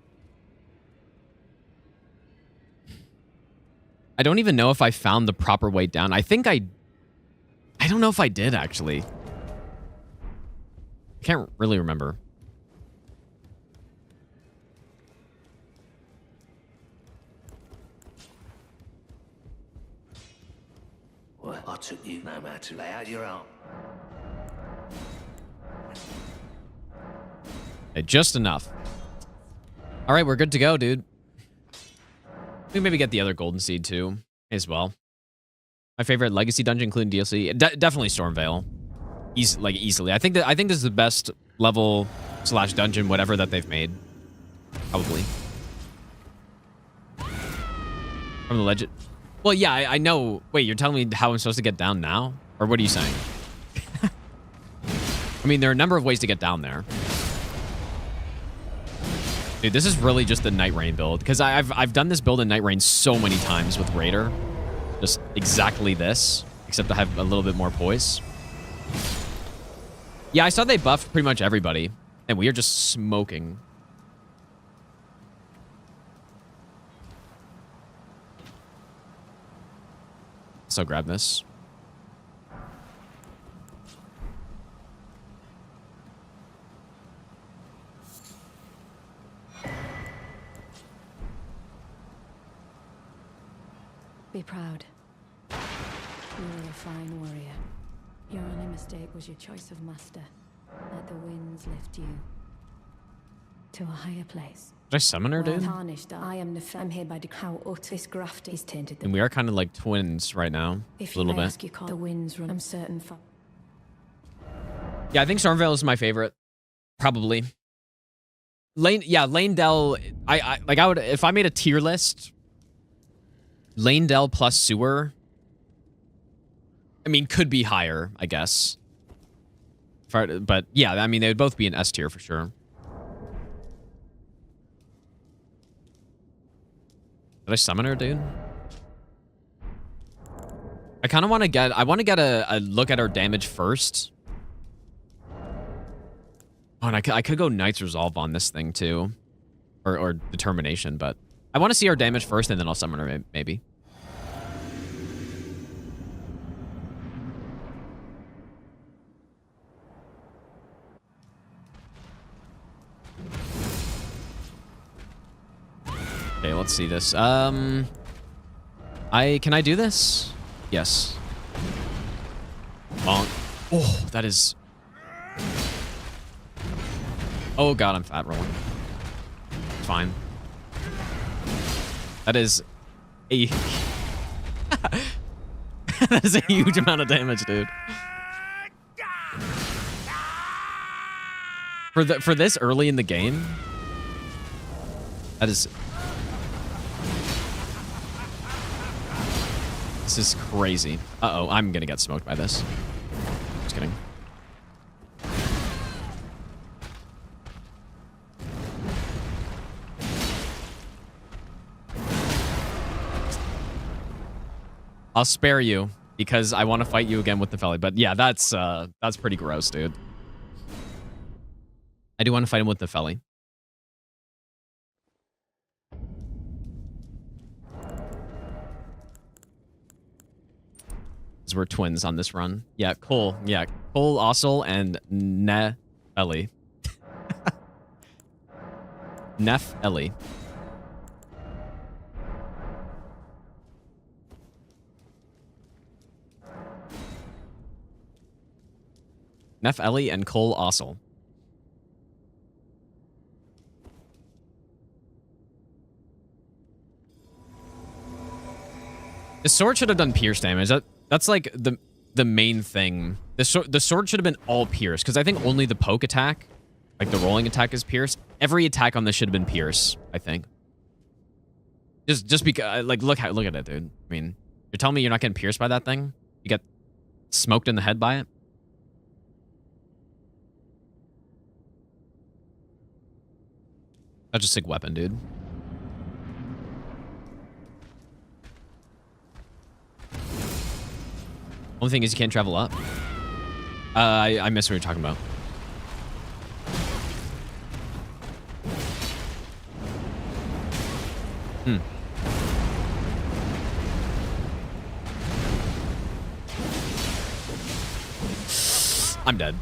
I don't even know if I found the proper way down. I think I don't know if I did, actually. I can't really remember. Well, I took you no matter to lay out your own. Hey, just enough. All right, we're good to go, dude. We maybe get the other golden seed too, as well. My favorite legacy dungeon, including DLC, definitely Stormveil. Easily. I think this is the best level / dungeon, whatever that they've made. Probably. From the legend. Well, yeah, I know. Wait, you're telling me how I'm supposed to get down now? Or what are you saying? I mean, there are a number of ways to get down there. Dude, this is really just the Night Rain build. Because I've done this build in Night Rain so many times with Raider. Just exactly this. Except I have a little bit more poise. Yeah, I saw they buffed pretty much everybody. And we are just smoking. So grab this. Be proud. You are a fine warrior. Your only mistake was your choice of master. Let the winds lift you. to a higher place. Did I summon her, Well dude? tarnished, I am I'm hereby how utter this graft is tainted. And we are kind of like twins right now. If A little you may bit. ask, you call the winds run. I'm certain for. Yeah, I think Stormveil is my favorite. Probably. Lane Dell. I would, if I made a tier list, Lane Dell plus Sewer. I mean, could be higher, I guess. But yeah, I mean, they would both be an S tier for sure. Did I summon her, dude? I kind of want to get... I want to get a look at her damage first. Oh, and I could go Knight's Resolve on this thing, too. Or Determination, but... I want to see her damage first, and then I'll summon her, maybe. Okay, let's see this. Can I do this? Yes. Bonk. Oh, that is... Oh god, I'm fat rolling. Fine. That is a... that is a huge amount of damage, dude. For this early in the game, that is... This is crazy. Uh-oh, I'm gonna get smoked by this. Just kidding. I'll spare you because I want to fight you again with the Felly. But yeah, that's pretty gross, dude. I do want to fight him with the Felly. Because we're twins on this run. Yeah, Cole. Yeah, Colossal and Ellie. Ellie. Ellie and Colossal. The sword should have done pierce damage. That's like the main thing. The sword should have been all pierce, because I think only the poke attack, like the rolling attack, is pierce. Every attack on this should have been pierce, I think. Just because, like, look at it, dude. I mean, you're telling me you're not getting pierced by that thing? You get smoked in the head by it? That's a sick weapon, dude. Only thing is you can't travel up. I missed what you're talking about. I'm dead.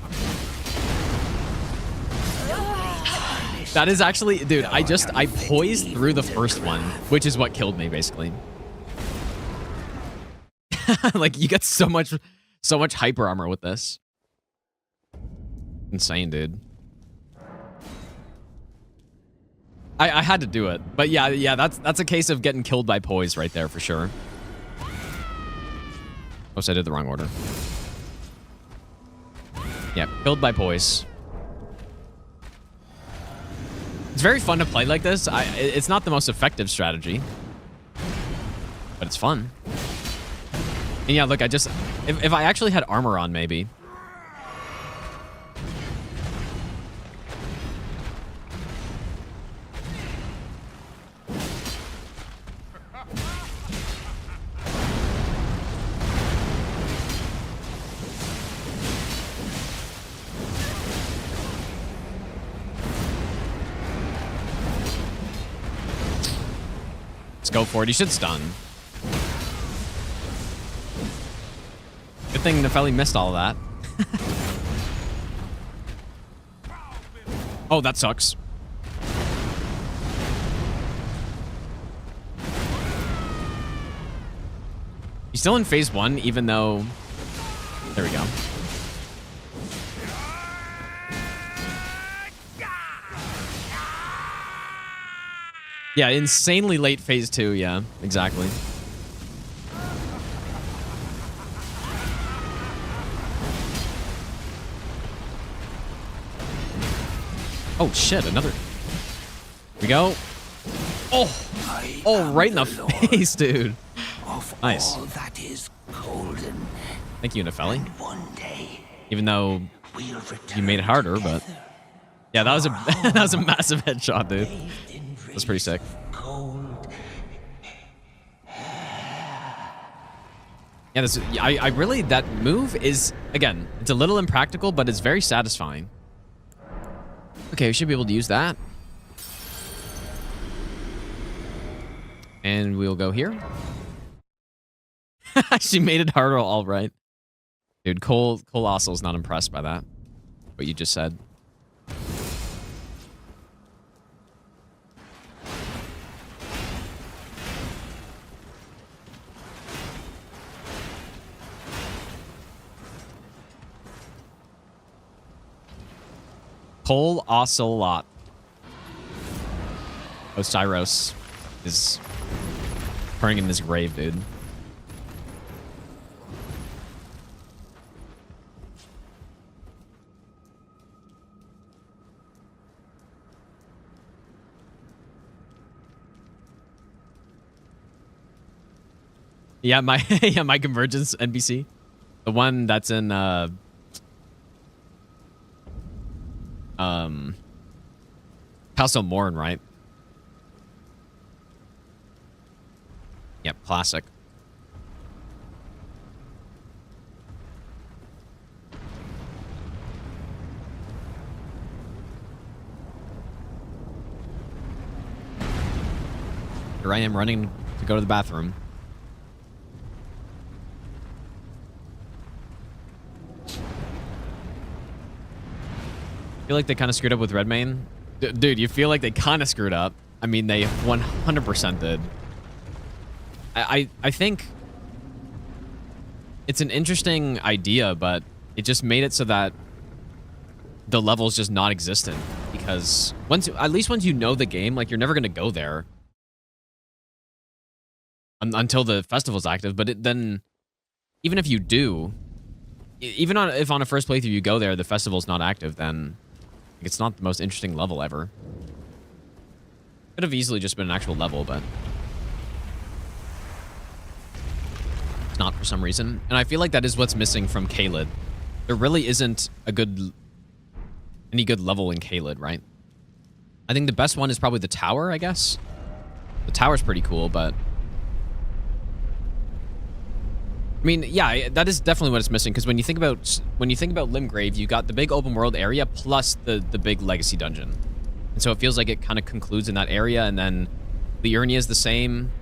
That is actually, dude, I poised through the first one, which is what killed me, basically. Like, you get so much hyper armor with this. Insane, dude. I had to do it. But yeah, that's a case of getting killed by poise right there for sure. Oops, I did the wrong order. Yeah, killed by poise. It's very fun to play like this. It's not the most effective strategy, but it's fun. And yeah, look, if I actually had armor on, maybe. Let's go for it. He should stun. Good thing Nepheli missed all of that. Oh, that sucks. He's still in phase 1, even though... There we go. Yeah, insanely late phase 2. Yeah, exactly. Oh shit! Another. Here we go. Oh, right in the face, dude. Of Nice. all that is golden. Thank you, Nefeli. One day Even though we'll return you made it harder, but together, yeah, that was a that was a massive headshot, dude. bathed in That's pretty sick. gold. Yeah, this I really that move is again, it's a little impractical, but it's very satisfying. Okay, we should be able to use that. And we'll go here. She made it harder, all right. Dude, Colossal is not impressed by that. What you just said. Colossal. Osiris is turning in this grave, dude. Yeah, my my convergence NPC, the one that's in Castle Morn, right? Yep, classic. Here I am running to go to the bathroom. I feel like they kind of screwed up with Redmayne. Dude, you feel like they kind of screwed up. I mean, they 100% did. I think it's an interesting idea, but it just made it so that the level's just non-existent. Because at least once you know the game, like, you're never going to go there until the festival's active. But then, even if you do, even if on a first playthrough you go there, the festival's not active, then it's not the most interesting level ever. Could have easily just been an actual level, but it's not for some reason. And I feel like that is what's missing from Caelid. There really isn't any good level in Caelid, right? I think the best one is probably the tower, I guess. The tower's pretty cool, but I mean, yeah, that is definitely what it's missing. Because when you think about Limgrave, you got the big open world area plus the big legacy dungeon, and so it feels like it kind of concludes in that area. And then Liurnia is the same.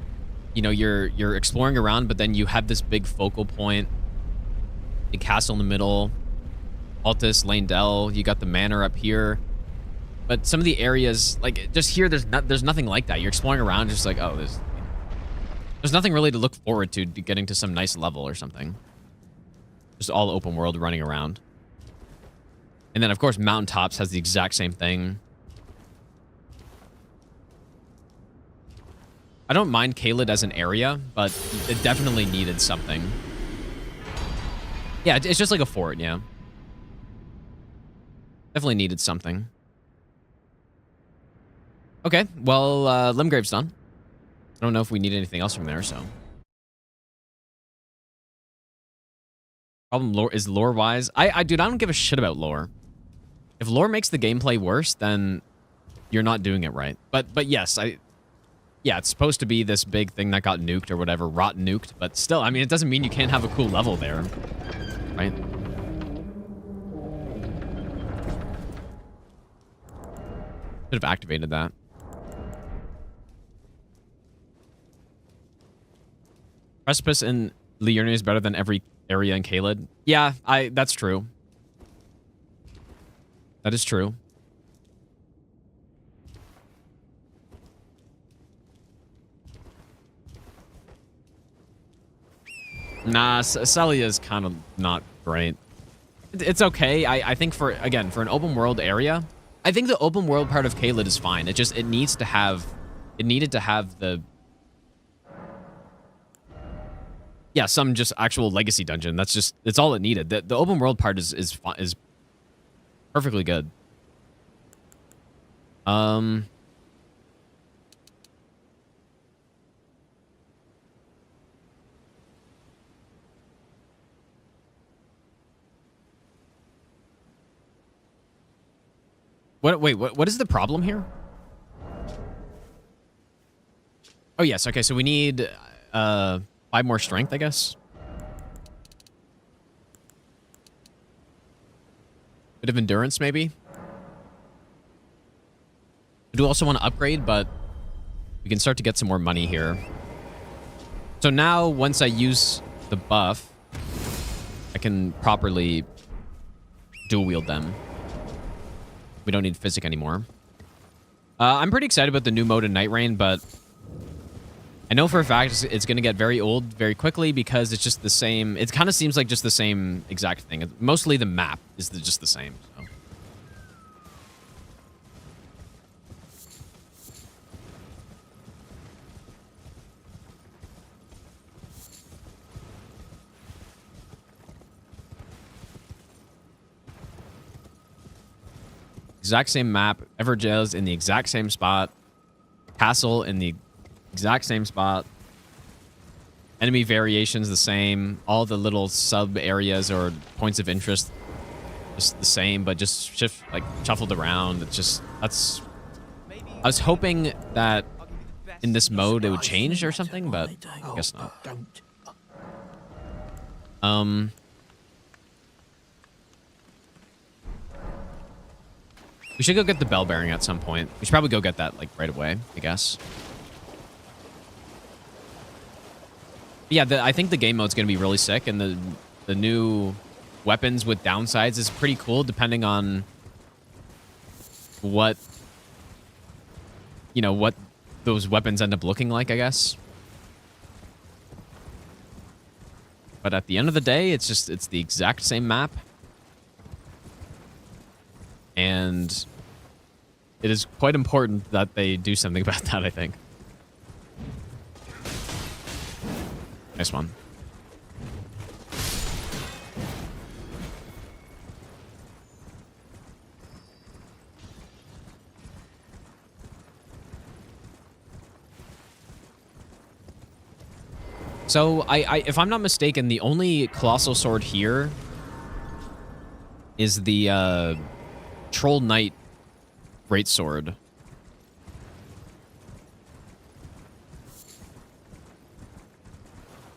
You know, you're exploring around, but then you have this big focal point, the castle in the middle, Altus, Lane-Del. You got the manor up here, but some of the areas, like just here, there's nothing like that. You're exploring around, just like, oh, there's nothing really to look forward to getting to some nice level or something. Just all open world running around. And then, of course, Mountaintops has the exact same thing. I don't mind Caelid as an area, but it definitely needed something. Yeah, it's just like a fort, yeah. Definitely needed something. Okay, well, Limgrave's done. I don't know if we need anything else from there, so. Problem is lore-wise. Dude, I don't give a shit about lore. If lore makes the gameplay worse, then you're not doing it right. But yes, yeah, it's supposed to be this big thing that got nuked or whatever, rot nuked, but still, I mean, it doesn't mean you can't have a cool level there, right? Should have activated that. Precipice in Liurnia is better than every area in Caelid. Yeah, that's true. That is true. Nah, Celia is kind of not great. It's okay. I think for an open world area, I think the open world part of Caelid is fine. It needs to have it needed to have the some just actual legacy dungeon. It's all it needed. The open world part is perfectly good. What is the problem here? Oh yes, okay, so we need 5 more strength, I guess. Bit of endurance, maybe. I do also want to upgrade, but we can start to get some more money here. So now, once I use the buff, I can properly dual wield them. We don't need physic anymore. I'm pretty excited about the new mode in Night Rain, but I know for a fact it's going to get very old very quickly because it's just the same. It kind of seems like just the same exact thing. Mostly the map is just the same. So. Exact same map. Everjail's in the exact same spot. Castle in the exact same spot. Enemy variations the same. All the little sub areas or points of interest just the same, but just shuffled around. It's just I was hoping that in this mode it would change or something, but I guess not. We should go get the bell bearing at some point. We should probably go get that like right away, I guess. Yeah, I think the game mode's going to be really sick, and the new weapons with downsides is pretty cool, depending on what those weapons end up looking like, I guess. But at the end of the day, it's the exact same map. And it is quite important that they do something about that, I think. Nice one. So, if I'm not mistaken, the only colossal sword here is the Troll Knight Greatsword.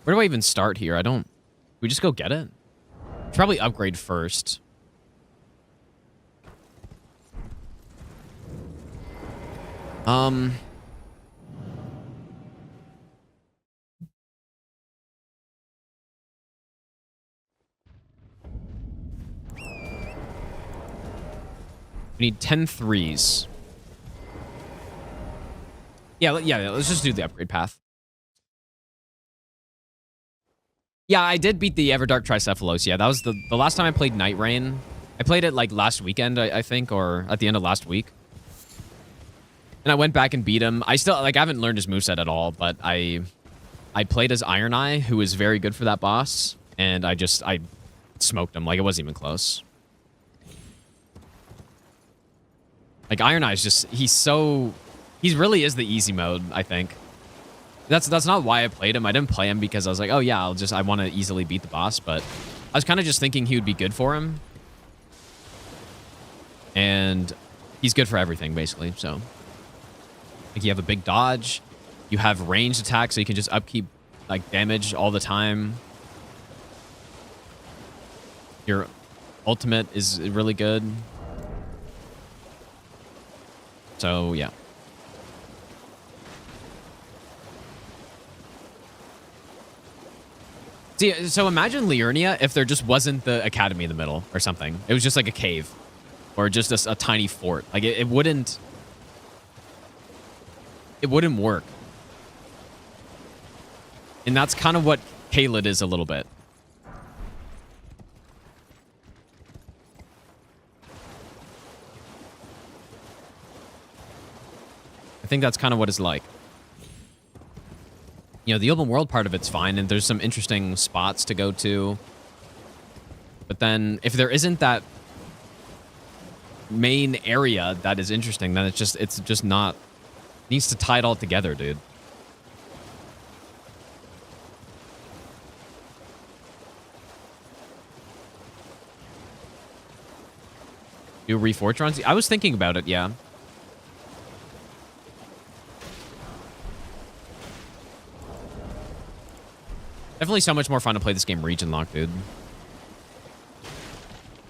Where do I even start here? We just go get it? Should probably upgrade first. We need 10 threes. Yeah, let's just do the upgrade path. Yeah, I did beat the Everdark Tricephalos. Yeah, that was the last time I played Night Rain. I played it like last weekend, I think, or at the end of last week. And I went back and beat him. I still, like, I haven't learned his moveset at all, but I played as Iron Eye, who is very good for that boss, and I smoked him. Like, it wasn't even close. Like, Iron Eye is just, he really is the easy mode, I think. That's not why I played him. I didn't play him because I was like, oh yeah, I want to easily beat the boss, but I was kind of just thinking he would be good for him. And he's good for everything, basically, so. Like, you have a big dodge. You have ranged attack, so you can just upkeep, like, damage all the time. Your ultimate is really good. So, yeah. See, so imagine Liurnia if there just wasn't the academy in the middle or something. It was just like a cave. Or just a tiny fort. Like, it wouldn't... It wouldn't work. And that's kind of what Caelid is a little bit. I think that's kind of what it's like. You know, the open world part of it's fine, and there's some interesting spots to go to. But then, if there isn't that main area that is interesting, then it's just not... It needs to tie it all together, dude. Do Reforge runs? I was thinking about it, yeah. Definitely so much more fun to play this game region lock, dude.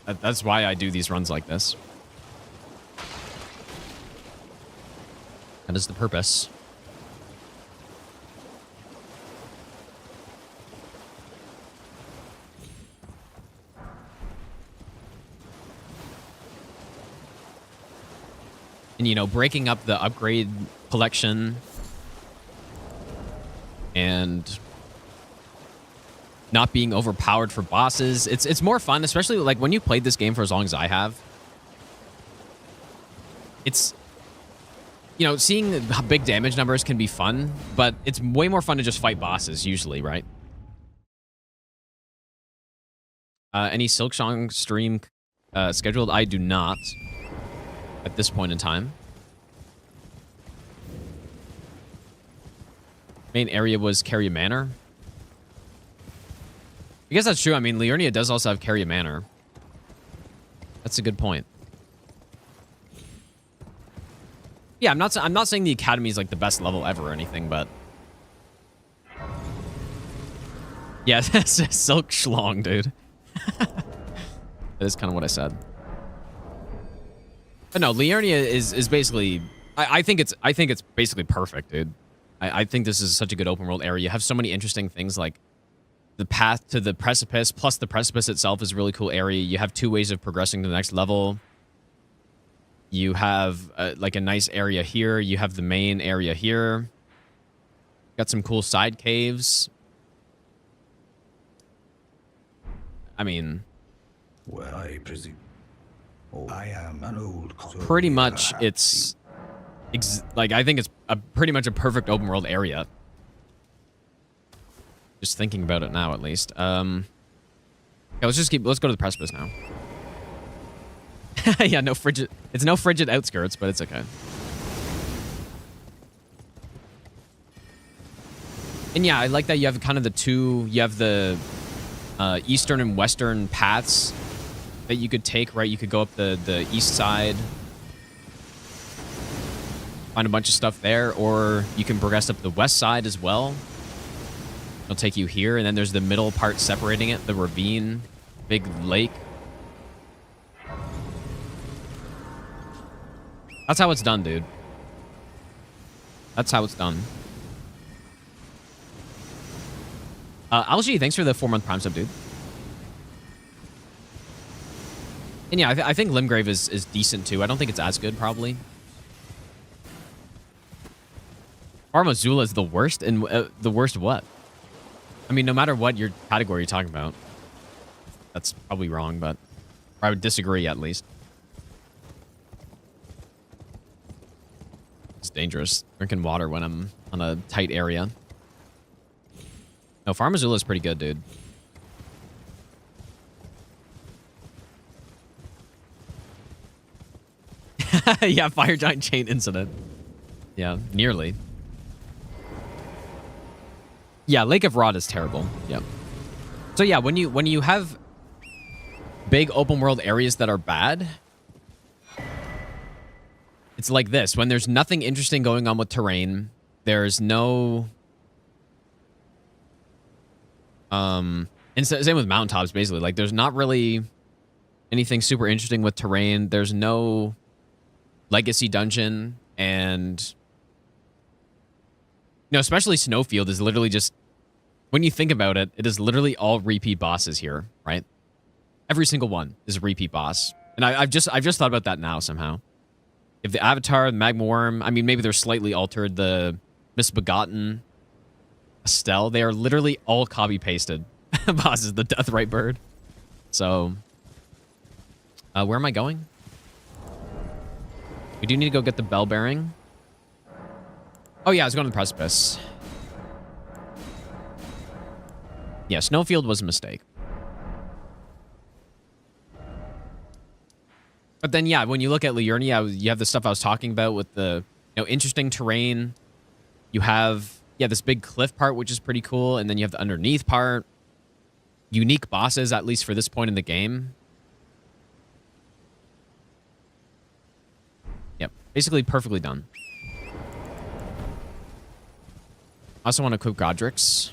That's why I do these runs like this. That is the purpose. And, you know, breaking up the upgrade collection and not being overpowered for bosses. It's more fun, especially like when you played this game for as long as I have. It's, you know, seeing big damage numbers can be fun, but it's way more fun to just fight bosses usually, right? Any Silksong stream scheduled? I do not at this point in time. Main area was Carrier Manor. I guess that's true. I mean, Liurnia does also have Carrier Manor. That's a good point. Yeah, I'm not saying the Academy is like the best level ever or anything, but yeah, that's a Silk Schlong, dude. That is kind of what I said. But no, Liurnia is basically. I think it's basically perfect, dude. I think this is such a good open world area. You have so many interesting things like the path to the precipice, plus the precipice itself is a really cool area. You have 2 ways of progressing to the next level. You have like a nice area here. You have the main area here. Got some cool side caves. I mean, Well, I presume. Oh, I am an old. pretty much it's like I think it's pretty much a perfect open world area. Just thinking about it now, at least. Okay, let's go to the precipice now. Yeah, no frigid. It's no frigid outskirts, but it's okay. And yeah, I like that you have kind of the two. You have the eastern and western paths that you could take. Right, you could go up the east side, find a bunch of stuff there, or you can progress up the west side as well. It'll take you here, and then there's the middle part separating it, the ravine, big lake. That's how it's done, dude. That's how it's done. Algie, thanks for the 4-month Prime sub, dude. And yeah, I think Limgrave is decent, too. I don't think it's as good, probably. Farmazula is the worst, and the worst what? I mean, no matter what your category you're talking about. That's probably wrong, but... Or I would disagree, at least. It's dangerous. Drinking water when I'm on a tight area. No, Farmazula is pretty good, dude. Yeah, Fire Giant Chain Incident. Yeah, nearly. Yeah, Lake of Rot is terrible. Yeah. So yeah, when you have big open world areas that are bad, it's like this. When there's nothing interesting going on with terrain, there's no and same with mountaintops, basically. Like, there's not really anything super interesting with terrain. There's no legacy dungeon, and you know, especially Snowfield is literally just, when you think about it, it is literally all repeat bosses here, right? Every single one is a repeat boss. And I've just thought about that now somehow. If the Avatar, the Magma Worm, I mean, maybe they're slightly altered, the Misbegotten, Estelle, they are literally all copy-pasted bosses, the Deathrite Bird. So, where am I going? We do need to go get the bell bearing. Oh, yeah, I was going to the precipice. Yeah, Snowfield was a mistake. But then, yeah, when you look at Liurnia, you have the stuff I was talking about with the, interesting terrain. You have, this big cliff part, which is pretty cool. And then you have the underneath part. Unique bosses, at least for this point in the game. Yep, basically perfectly done. I also want to equip Godric's.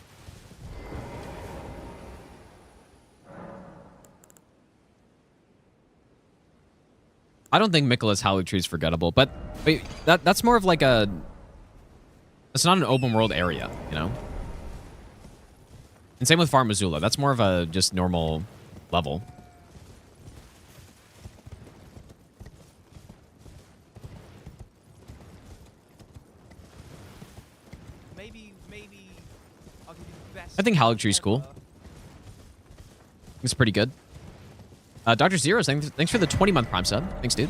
I don't think Michaelis Hallowed Tree is forgettable, but wait, that's more of like a... It's not an open world area, And same with Far Missoula. That's more of a just normal level. Maybe I'll give you the best. I think Hallowed Tree's cool. It's pretty good. Dr. Zero, thanks for the 20-month Prime sub. Thanks, dude.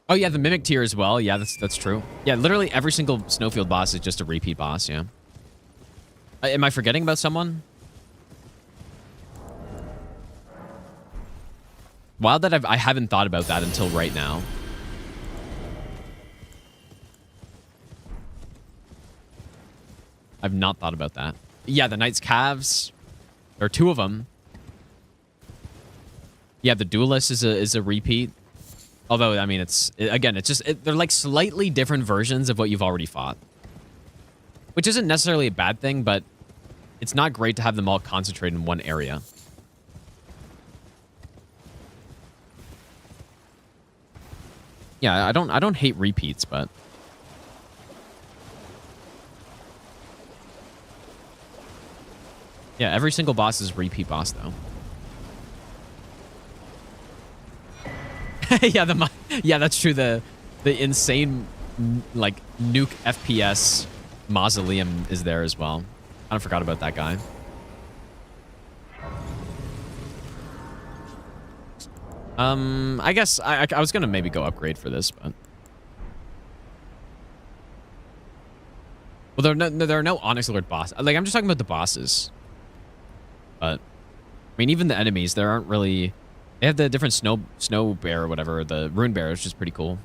Oh, yeah, the Mimic tier as well. Yeah, that's true. Yeah, literally every single Snowfield boss is just a repeat boss, yeah. Am I forgetting about someone? Wild that I haven't thought about that until right now. I've not thought about that. Yeah, the Knight's Calves. There are two of them. Yeah, the Duelist is a repeat. Although, I mean, they're like slightly different versions of what you've already fought. Which isn't necessarily a bad thing, but it's not great to have them all concentrated in one area. Yeah, I don't hate repeats, but... Yeah, every single boss is a repeat boss, though. Yeah, that's true. The insane, like, nuke FPS mausoleum is there as well. I kind of forgot about that guy. I guess I was gonna maybe go upgrade for this, but... Well, there are no Onyx Lord bosses. Like, I'm just talking about the bosses. But, I mean, even the enemies, there aren't really... They have the different snow bear or whatever, the rune bear, which is pretty cool.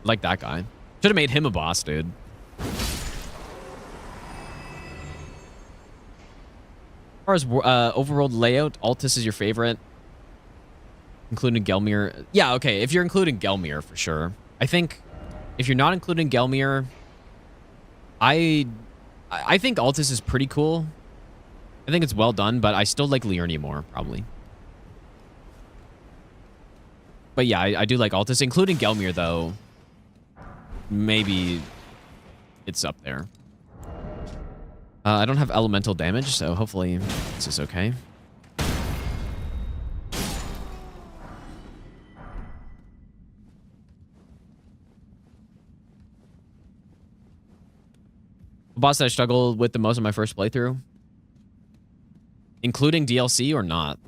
I like that guy. Should have made him a boss, dude. As far as overworld layout, Altus is your favorite. Including Gelmir. Yeah, okay, if you're including Gelmir, for sure. I think if you're not including Gelmir, I think Altus is pretty cool. I think it's well done, but I still like Liurnia more, probably. But yeah, I do like Altus, including Gelmir, though. Maybe it's up there. I don't have elemental damage, so hopefully this is okay. The boss that I struggled with the most in my first playthrough? Including DLC or not?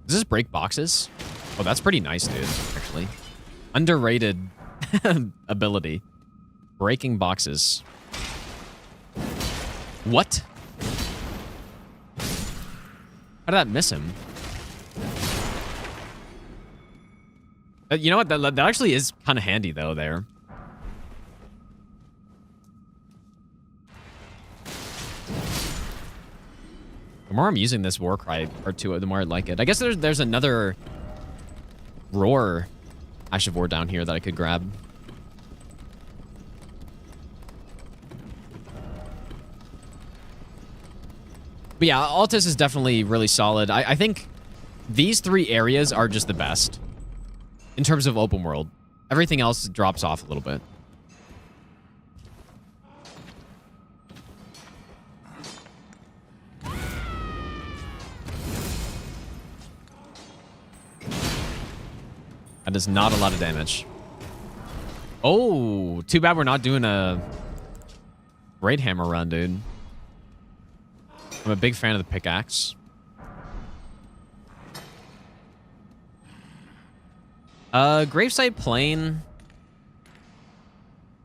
Does this break boxes? Oh, that's pretty nice, dude, actually. Underrated ability. Breaking boxes. What? How did that miss him? You know what? That actually is kind of handy, though, there. The more I'm using this war cry part 2, the more I like it. I guess there's another roar Ash of War down here that I could grab. But yeah, Altus is definitely really solid. I think these 3 areas are just the best in terms of open world. Everything else drops off a little bit. That is not a lot of damage. Oh, too bad we're not doing a Great Hammer run, dude. I'm a big fan of the pickaxe. Gravesite Plain.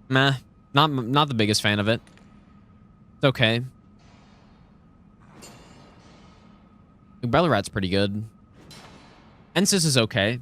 Meh. Not the biggest fan of it. It's okay. Ballarat's pretty good. Ensis is okay.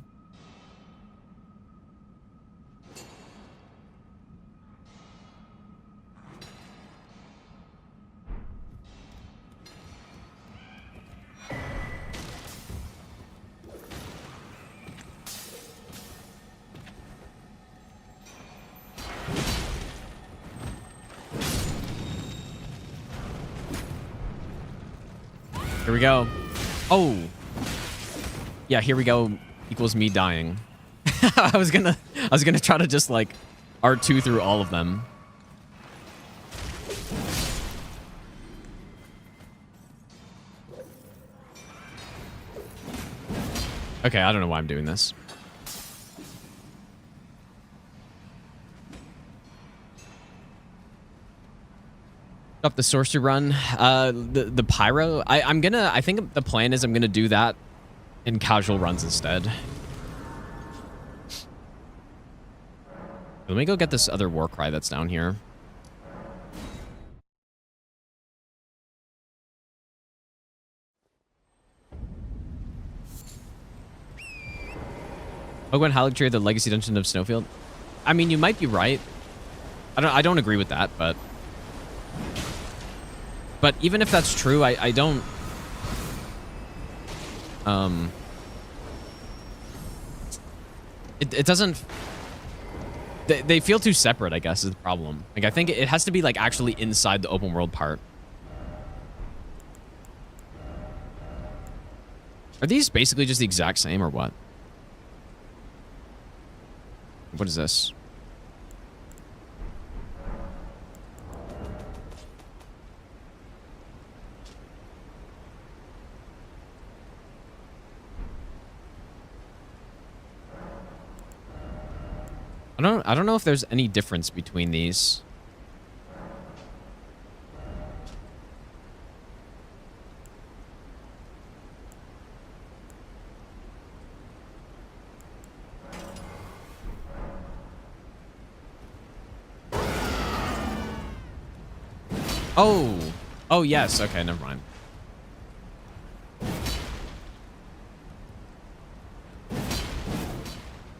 Here we go. Oh. Yeah, here we go. Equals me dying. I was gonna try to just like R2 through all of them. Okay, I don't know why I'm doing this. Up the sorcery run, the pyro. I think the plan is I'm gonna do that in casual runs instead. Let me go get this other war cry that's down here. Ogwen Haligtree, the Legacy Dungeon of Snowfield. I mean, you might be right. I don't agree with that, but even if that's true, I don't it doesn't, they feel too separate, I guess, is the problem. Like, I think it has to be like actually inside the open world part. Are these basically just the exact same or what? What is this? I don't know if there's any difference between these. Oh. Oh, yes. Okay, never mind.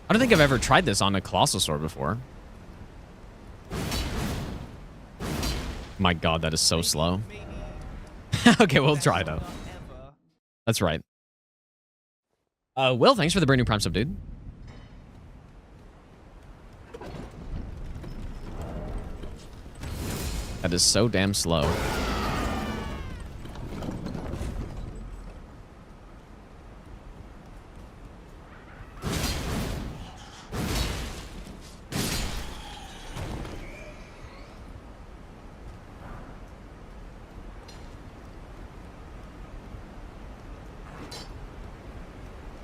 I don't think I've ever tried this on a Colossal Sword before. My god, that is so slow. Okay, we'll try though. That's right. Will, thanks for the brand new Prime sub, dude. That is so damn slow.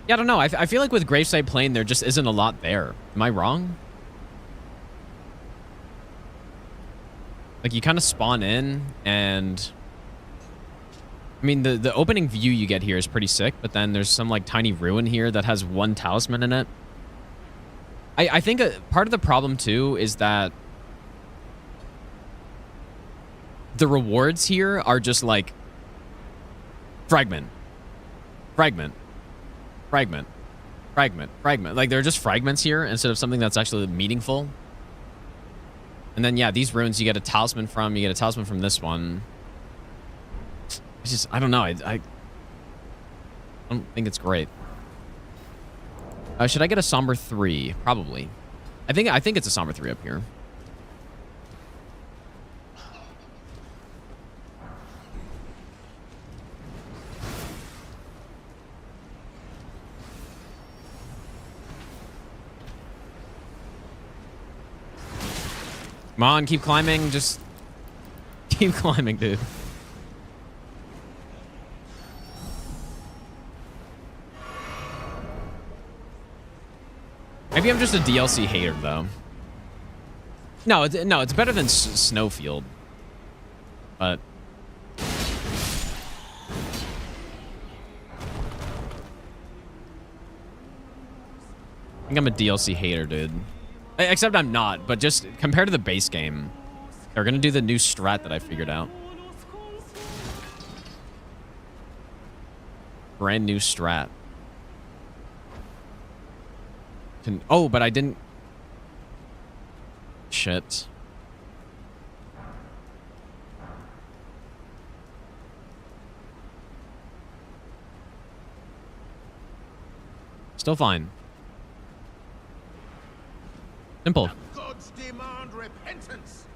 Yeah, I don't know. I feel like with Gravesite Plain, there just isn't a lot there. Am I wrong? Like, you kind of spawn in, and I mean, the opening view you get here is pretty sick, but then there's some, like, tiny ruin here that has one talisman in it. I think part of the problem, too, is that the rewards here are just, like, fragment. Fragment. Fragment. Fragment. Fragment. Like, they're just fragments here instead of something that's actually meaningful. And then, yeah, these runes you get a talisman from. You get a talisman from this one. It's just, I don't know. I don't think it's great. Should I get a Somber 3? Probably. I think it's a Somber 3 up here. Come on, keep climbing. Just keep climbing, dude. Maybe I'm just a DLC hater, though. No, it's better than Snowfield. But think I'm a DLC hater, dude. Except I'm not, but just compared to the base game, they're gonna do the new strat that I figured out. Brand new strat. Oh, but I didn't... Shit. Still fine. Simple. Gods demand repentance.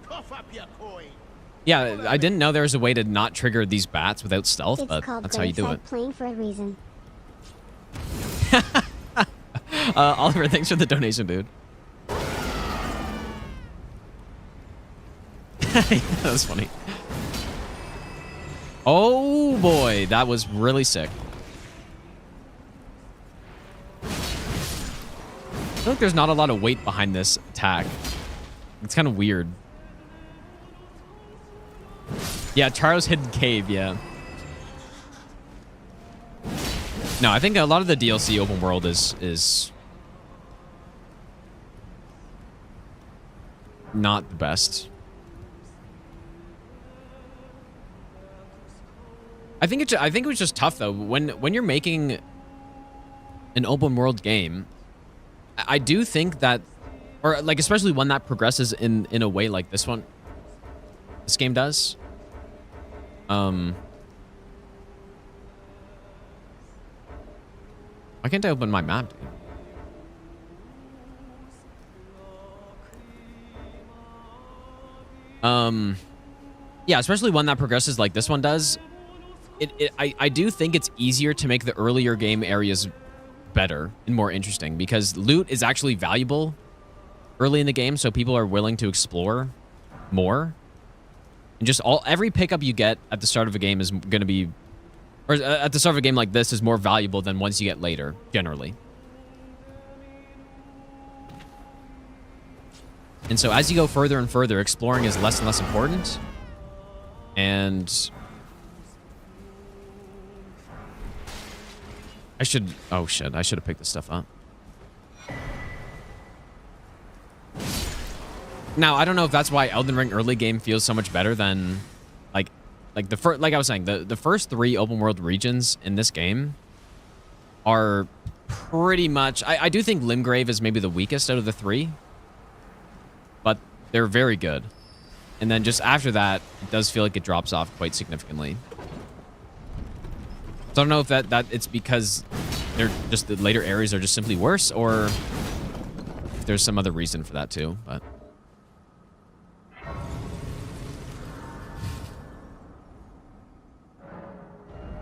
Cough up your coin. Yeah, I didn't know there was a way to not trigger these bats without stealth, It's but called that's how you do it. Graveside Plain for a reason. Oliver, thanks for the donation, dude. That was funny. Oh boy, that was really sick. I feel like there's not a lot of weight behind this attack. It's kind of weird. Yeah, Charo's hidden cave, yeah. No, I think a lot of the DLC open world is not the best. I think it was just tough though. When you're making an open world game, I do think that, or like especially one that progresses in a way like this game does. Why can't I open my map, dude? Yeah, especially one that progresses like this one does. I do think it's easier to make the earlier game areas better and more interesting because loot is actually valuable early in the game, so people are willing to explore more. And just every pickup you get at the start of a game is going to be, or at the start of a game like this is more valuable than ones you get later, generally. And so as you go further and further, exploring is less and less important. And oh shit, I should have picked this stuff up. Now, I don't know if that's why Elden Ring early game feels so much better than like I was saying, the first 3 open world regions in this game are pretty much, I do think Limgrave is maybe the weakest out of the 3, but they're very good. And then just after that, it does feel like it drops off quite significantly. So I don't know if that it's because they're just, the later areas are just simply worse, or if there's some other reason for that too, but.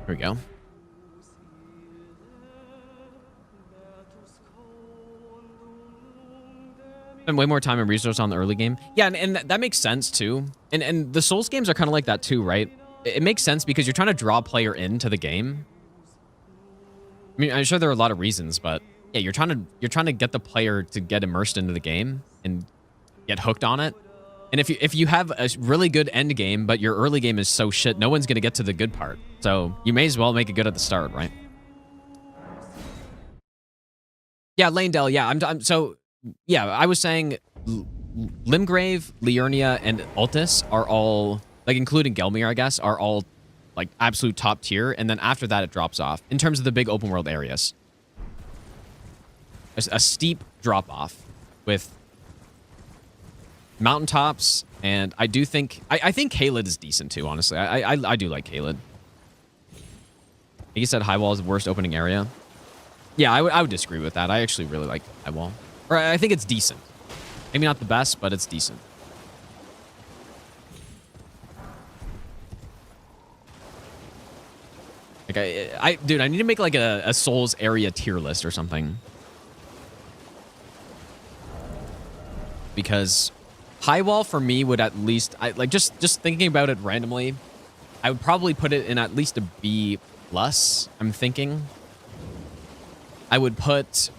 Here we go. Spend way more time and resource on the early game. Yeah, and that makes sense too. And the Souls games are kind of like that too, right? It makes sense because you're trying to draw a player into the game. I mean, I'm sure there are a lot of reasons, but yeah, you're trying to get the player to get immersed into the game and get hooked on it. And if you have a really good end game, but your early game is so shit, no one's gonna get to the good part. So you may as well make it good at the start, right? Yeah, Lanedale. Yeah, so yeah, I was saying Limgrave, Liurnia, and Altus are all, like, including Gelmir, I guess, are all like absolute top tier, and then after that it drops off in terms of the big open world areas. There's a steep drop off with mountaintops, and I do think I think Caelid is decent too, honestly. I do like Caelid. You said Highwall is the worst opening area. Yeah, I would disagree with that. I actually really like Highwall. Or I think it's decent. Maybe not the best, but it's decent. Like dude, I need to make like a Souls area tier list or something. Because Highwall for me would at least, just thinking about it randomly, I would probably put it in at least a B+, I'm thinking. I would put,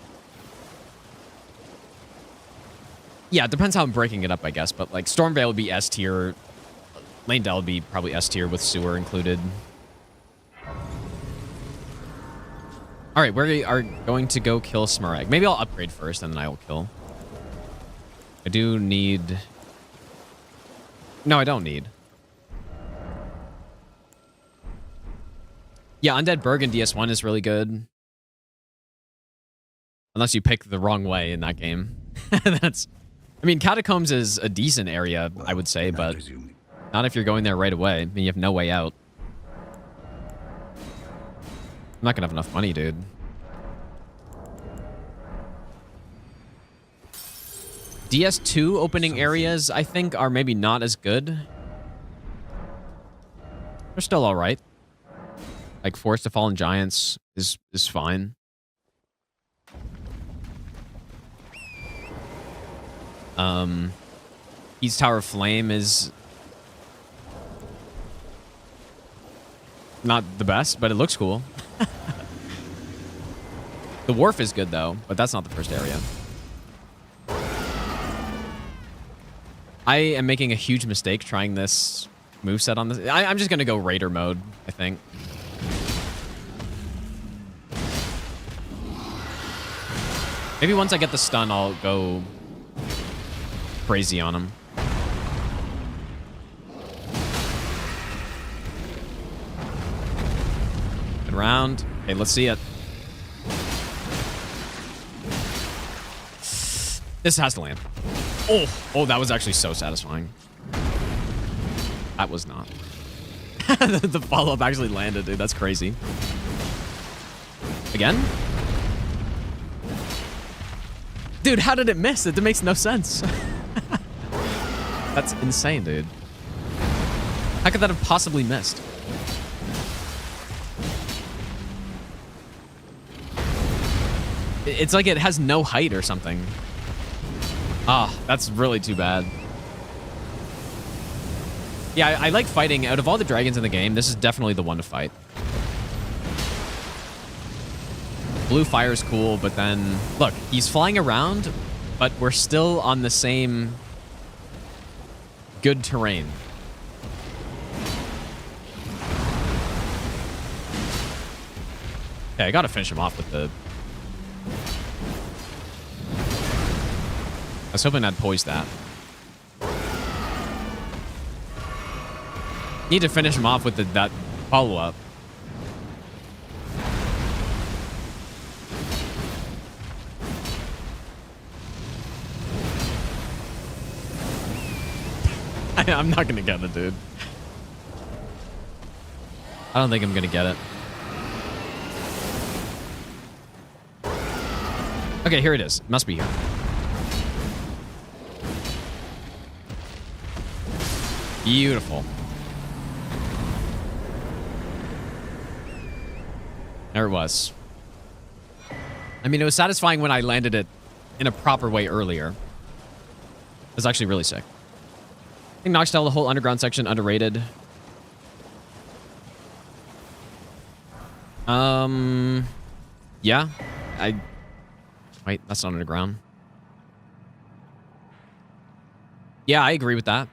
yeah, it depends how I'm breaking it up, I guess, but like Stormveil would be S tier, Lanedale would be probably S tier with sewer included. All right, we are going to go kill Smaragd. Maybe I'll upgrade first, and then I will kill. I do need... No, I don't need. Yeah, Undead Burg in DS1 is really good. Unless you pick the wrong way in that game. That's... I mean, Catacombs is a decent area, I would say, but not if you're going there right away. I mean, you have no way out. I'm not gonna have enough money, dude. DS2 opening areas, I think, are maybe not as good. They're still all right. Like, Forest of Fallen Giants is fine. East Tower of Flame is not the best, but it looks cool. The Wharf is good, though, but that's not the first area. I am making a huge mistake trying this moveset on this. I'm just going to go Raider mode, I think. Maybe once I get the stun, I'll go crazy on him. Good round. Okay, let's see it. This has to land. Oh, that was actually so satisfying. That was not. The follow-up actually landed, dude. That's crazy. Again? Dude, how did it miss? It makes no sense. That's insane, dude. How could that have possibly missed? It's like it has no height or something. Ah, that's really too bad. Yeah, I like fighting. Out of all the dragons in the game, this is definitely the one to fight. Blue fire is cool, but then... Look, he's flying around, but we're still on the same good terrain. Okay, I gotta finish him off with the... I was hoping I'd poise that. Need to finish him off with that follow-up. I'm not gonna get it, dude. I don't think I'm gonna get it. Okay, here it is. Must be here. Beautiful. There it was. I mean, it was satisfying when I landed it in a proper way earlier. It was actually really sick. I think Noxtel, the whole underground section, underrated. Yeah. Wait, that's not underground. Yeah, I agree with that.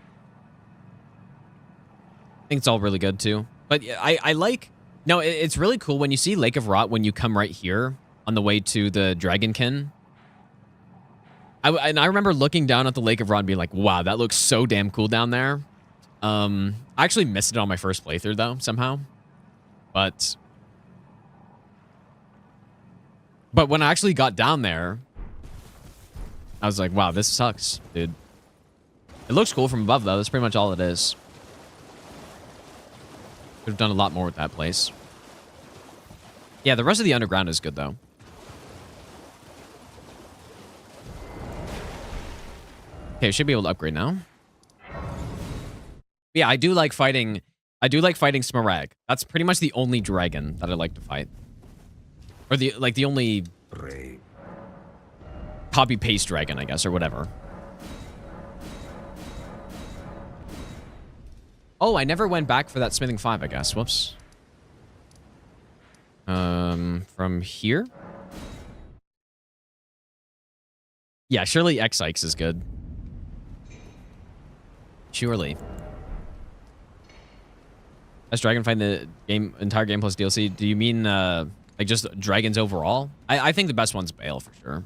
I think it's all really good, too. But I like... No, it's really cool when you see Lake of Rot when you come right here on the way to the Dragonkin. And I remember looking down at the Lake of Rot and being like, wow, that looks so damn cool down there. I actually missed it on my first playthrough, though, somehow. But when I actually got down there, I was like, wow, this sucks, dude. It looks cool from above, though. That's pretty much all it is. Could have done a lot more with that place. Yeah, the rest of the underground is good, though. Okay, I should be able to upgrade now. Yeah, I do like fighting Smaragd. That's pretty much the only dragon that I like to fight. Or the only copy-paste dragon, I guess, or whatever. Oh, I never went back for that Smithing 5, I guess. Whoops. From here? Yeah, surely X-Ikes is good. Surely. Best dragon fight in the game, entire game plus DLC. Do you mean Like, just dragons overall. I think the best one's Bale, for sure.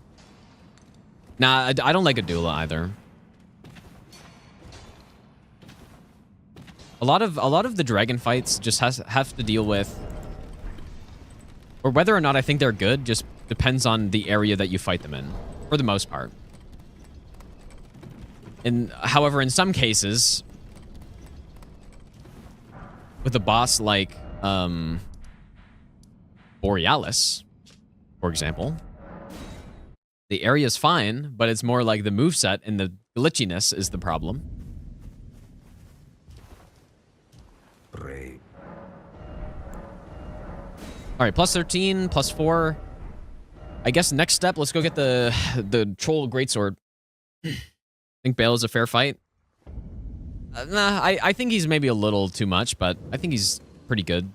Nah, I don't like Adula either. A lot of the dragon fights just have to deal with, or whether or not I think they're good just depends on the area that you fight them in, for the most part. And however, in some cases, with a boss like Borealis, for example, the area's fine, but it's more like the moveset and the glitchiness is the problem. Brave. All right, plus 13, plus 4. I guess next step, let's go get the troll greatsword. I think Bale is a fair fight. Nah, I think he's maybe a little too much, but I think he's pretty good.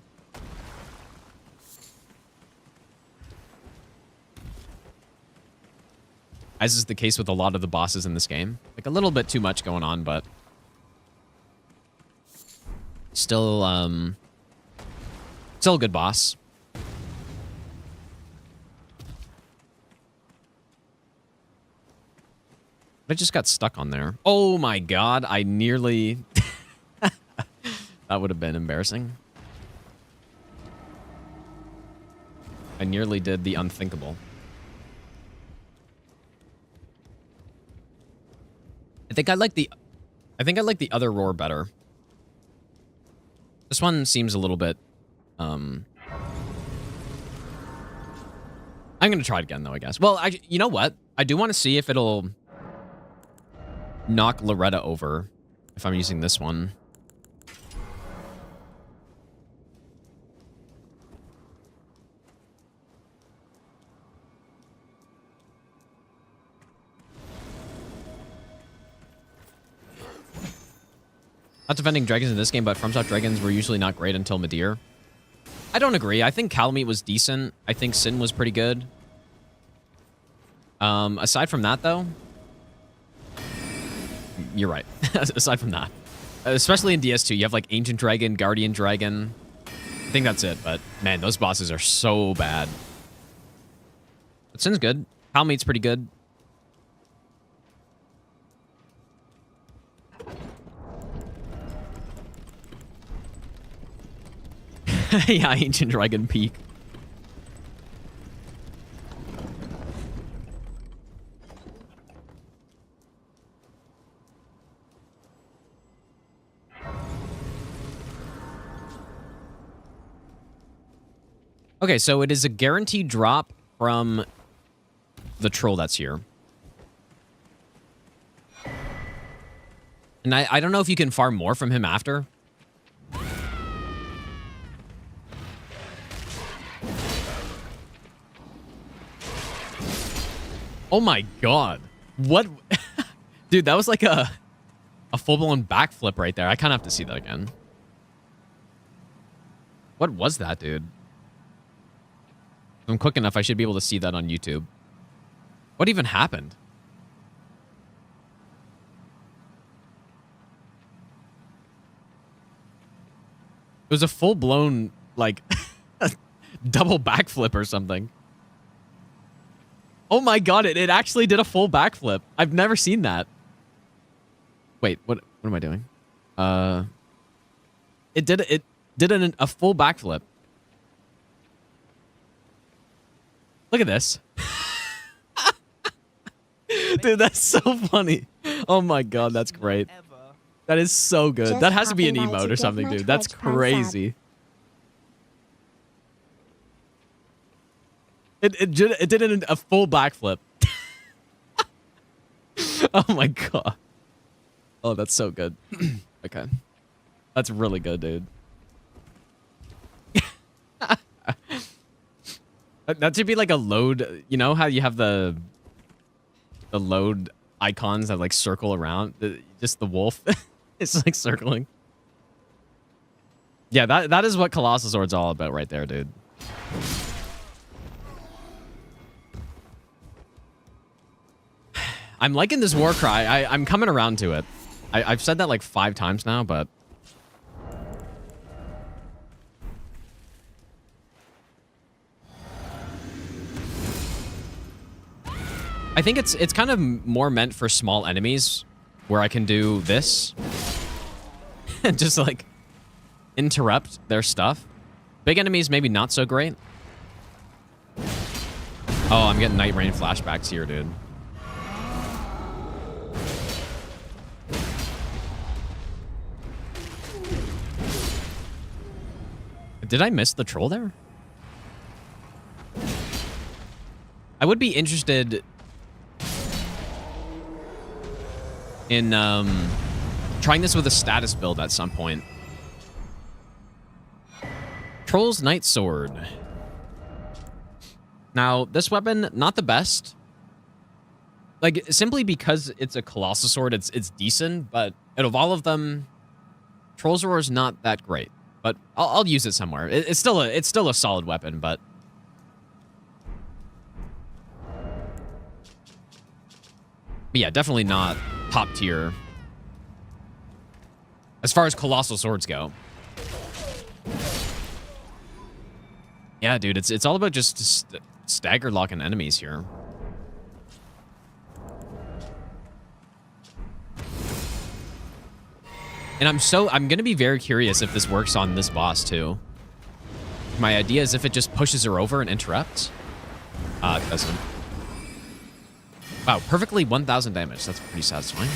As is the case with a lot of the bosses in this game. Like, a little bit too much going on, but still a good boss. I just got stuck on there. Oh my god, I nearly... That would have been embarrassing. I nearly did the unthinkable. I think I like the other roar better. This one seems a little bit I'm gonna try it again though, I guess. Well, you know what? I do want to see if it'll knock Loretta over if I'm using this one. Not defending dragons in this game, but FromSoft dragons were usually not great until Midir. I don't agree. I think Calamite was decent. I think Sin was pretty good. Aside from that, though, you're right. Aside from that, especially in DS2, you have like Ancient Dragon, Guardian Dragon. I think that's it. But man, those bosses are so bad. But Sin's good. Calamite's pretty good. Yeah, Ancient Dragon peak. Okay, so it is a guaranteed drop from the troll that's here. And I don't know if you can farm more from him after. Oh my god. What? Dude, that was like a full-blown backflip right there. I kind of have to see that again. What was that, dude? If I'm quick enough, I should be able to see that on YouTube. What even happened? It was a full-blown, like, double backflip or something. Oh my god, it actually did a full backflip. I've never seen that. Wait, what am I doing? It did a full backflip. Look at this. Dude, that's so funny. Oh my god, that's great. That is so good. Just that has to be an popping by emote to or something, give my dude. That's Twitch prime crazy. It did a full backflip. Oh my god. Oh, that's so good. Okay. That's really good, dude. That should be like a load. You know how you have the load icons that like circle around? Just the wolf. It's like circling. Yeah, that is what Colossal Sword's all about right there, dude. I'm liking this war cry. I'm coming around to it. I've said that like 5 times now, but... I think it's kind of more meant for small enemies where I can do this and just like interrupt their stuff. Big enemies, maybe not so great. Oh, I'm getting Night Rain flashbacks here, dude. Did I miss the troll there? I would be interested in trying this with a status build at some point. Troll's Night Sword. Now, this weapon, not the best. Like, simply because it's a Colossal Sword, it's decent, but out of all of them, Troll's Roar is not that great. But I'll use it somewhere. It's still a solid weapon, but yeah, definitely not top tier as far as Colossal Swords go. Yeah, dude, it's all about just stagger locking enemies here. And I'm gonna be very curious if this works on this boss too. My idea is if it just pushes her over and interrupts. It doesn't. Wow, perfectly 1,000 damage. That's pretty satisfying.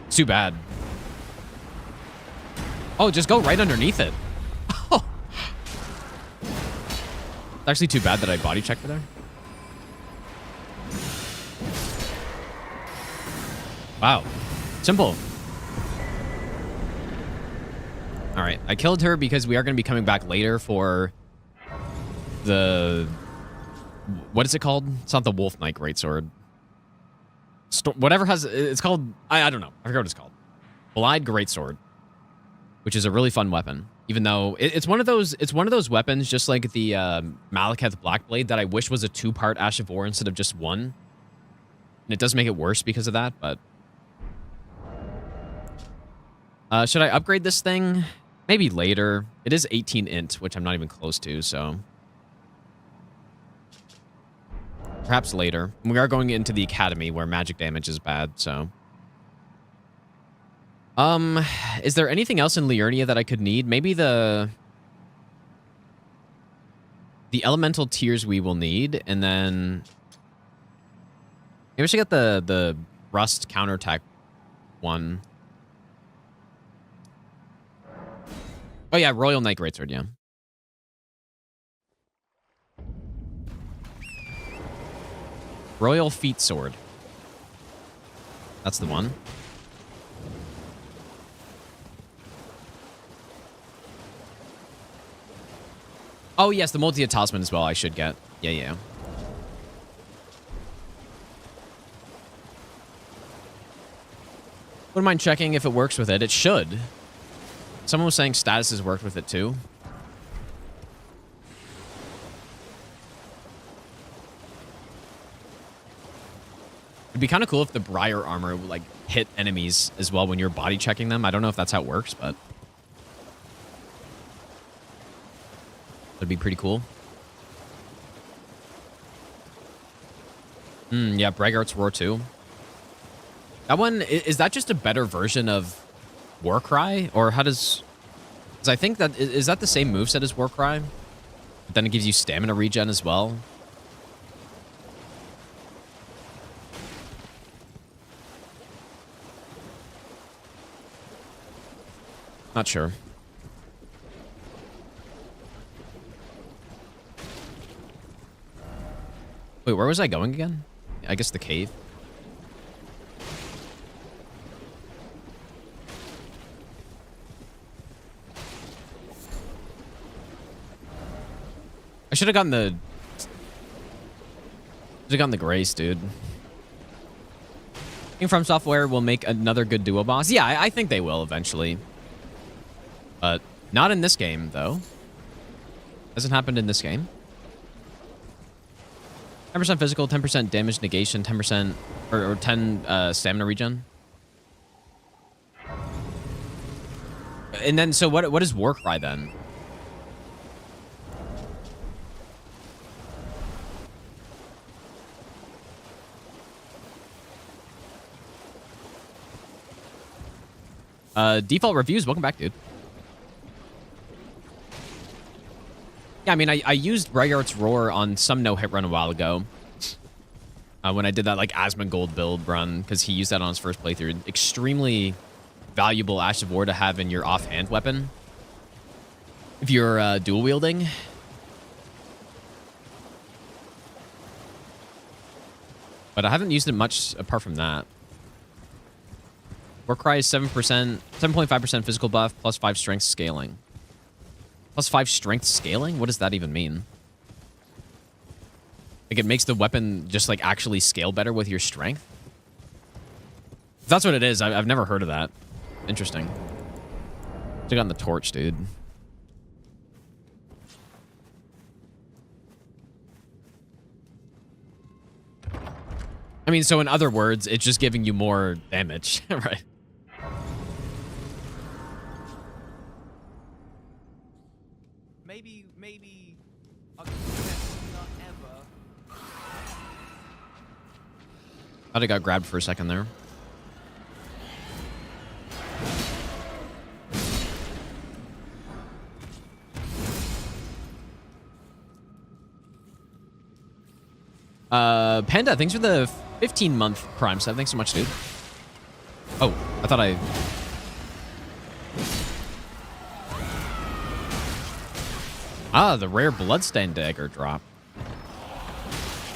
It's too bad. Oh, just go right underneath it. Oh. It's actually too bad that I body checked her there. Wow. Simple. All right. I killed her because we are going to be coming back later for the... What is it called? It's not the Wolf Knight Greatsword. Whatever has... It's called... I don't know. I forgot what it's called. Blide Greatsword. Which is a really fun weapon. Even though it's one of those weapons, just like the Malekith Blackblade, that I wish was a 2-part Ash of War instead of just one. And it does make it worse because of that, but... should I upgrade this thing? Maybe later. It is 18 int, which I'm not even close to, so... Perhaps later. We are going into the academy where magic damage is bad, so... Is there anything else in Liurnia that I could need? Maybe the elemental tiers we will need, and then... Maybe I should get the rust counterattack one. Oh yeah, Royal Knight Greatsword, yeah. Royal Feet Sword. That's the one. Oh yes, the multi-talisman as well I should get. Yeah. Wouldn't mind checking if it works with it. It should. Someone was saying statuses worked with it too. It'd be kind of cool if the Briar armor would, like, hit enemies as well when you're body checking them. I don't know if that's how it works, but... That'd be pretty cool. Yeah, Braggart's Roar 2. That one, is that just a better version of Warcry? Or how does... Because I think that... Is that the same moveset as Warcry? But then it gives you stamina regen as well. Not sure. Wait, where was I going again? I guess the cave. I should have gotten the... Grace, dude. I think From Software will make another good duo boss. Yeah, I think they will eventually. But not in this game, though. Hasn't happened in this game. 10% physical, 10% damage negation, 10% or 10 stamina regen. And then, so what is Warcry then? Default reviews, welcome back, dude. Yeah, I mean, I used Reigart's Roar on some no-hit run a while ago. When I did that, like, Asmongold build run, because he used that on his first playthrough. Extremely valuable Ash of War to have in your offhand weapon. If you're dual wielding. But I haven't used it much apart from that. Warcry is 7%, 7.5% physical buff, plus 5 strength scaling. Plus 5 strength scaling? What does that even mean? Like, it makes the weapon just, like, actually scale better with your strength? If that's what it is, I've never heard of that. Interesting. Check on the torch, dude. I mean, so in other words, it's just giving you more damage, right? Maybe I'll give you the best nut ever. Thought I got grabbed for a second there. Panda, thanks for the 15-month Prime sub. Thanks so much, dude. Oh, I thought I... Ah, the rare Bloodstained Dagger drop.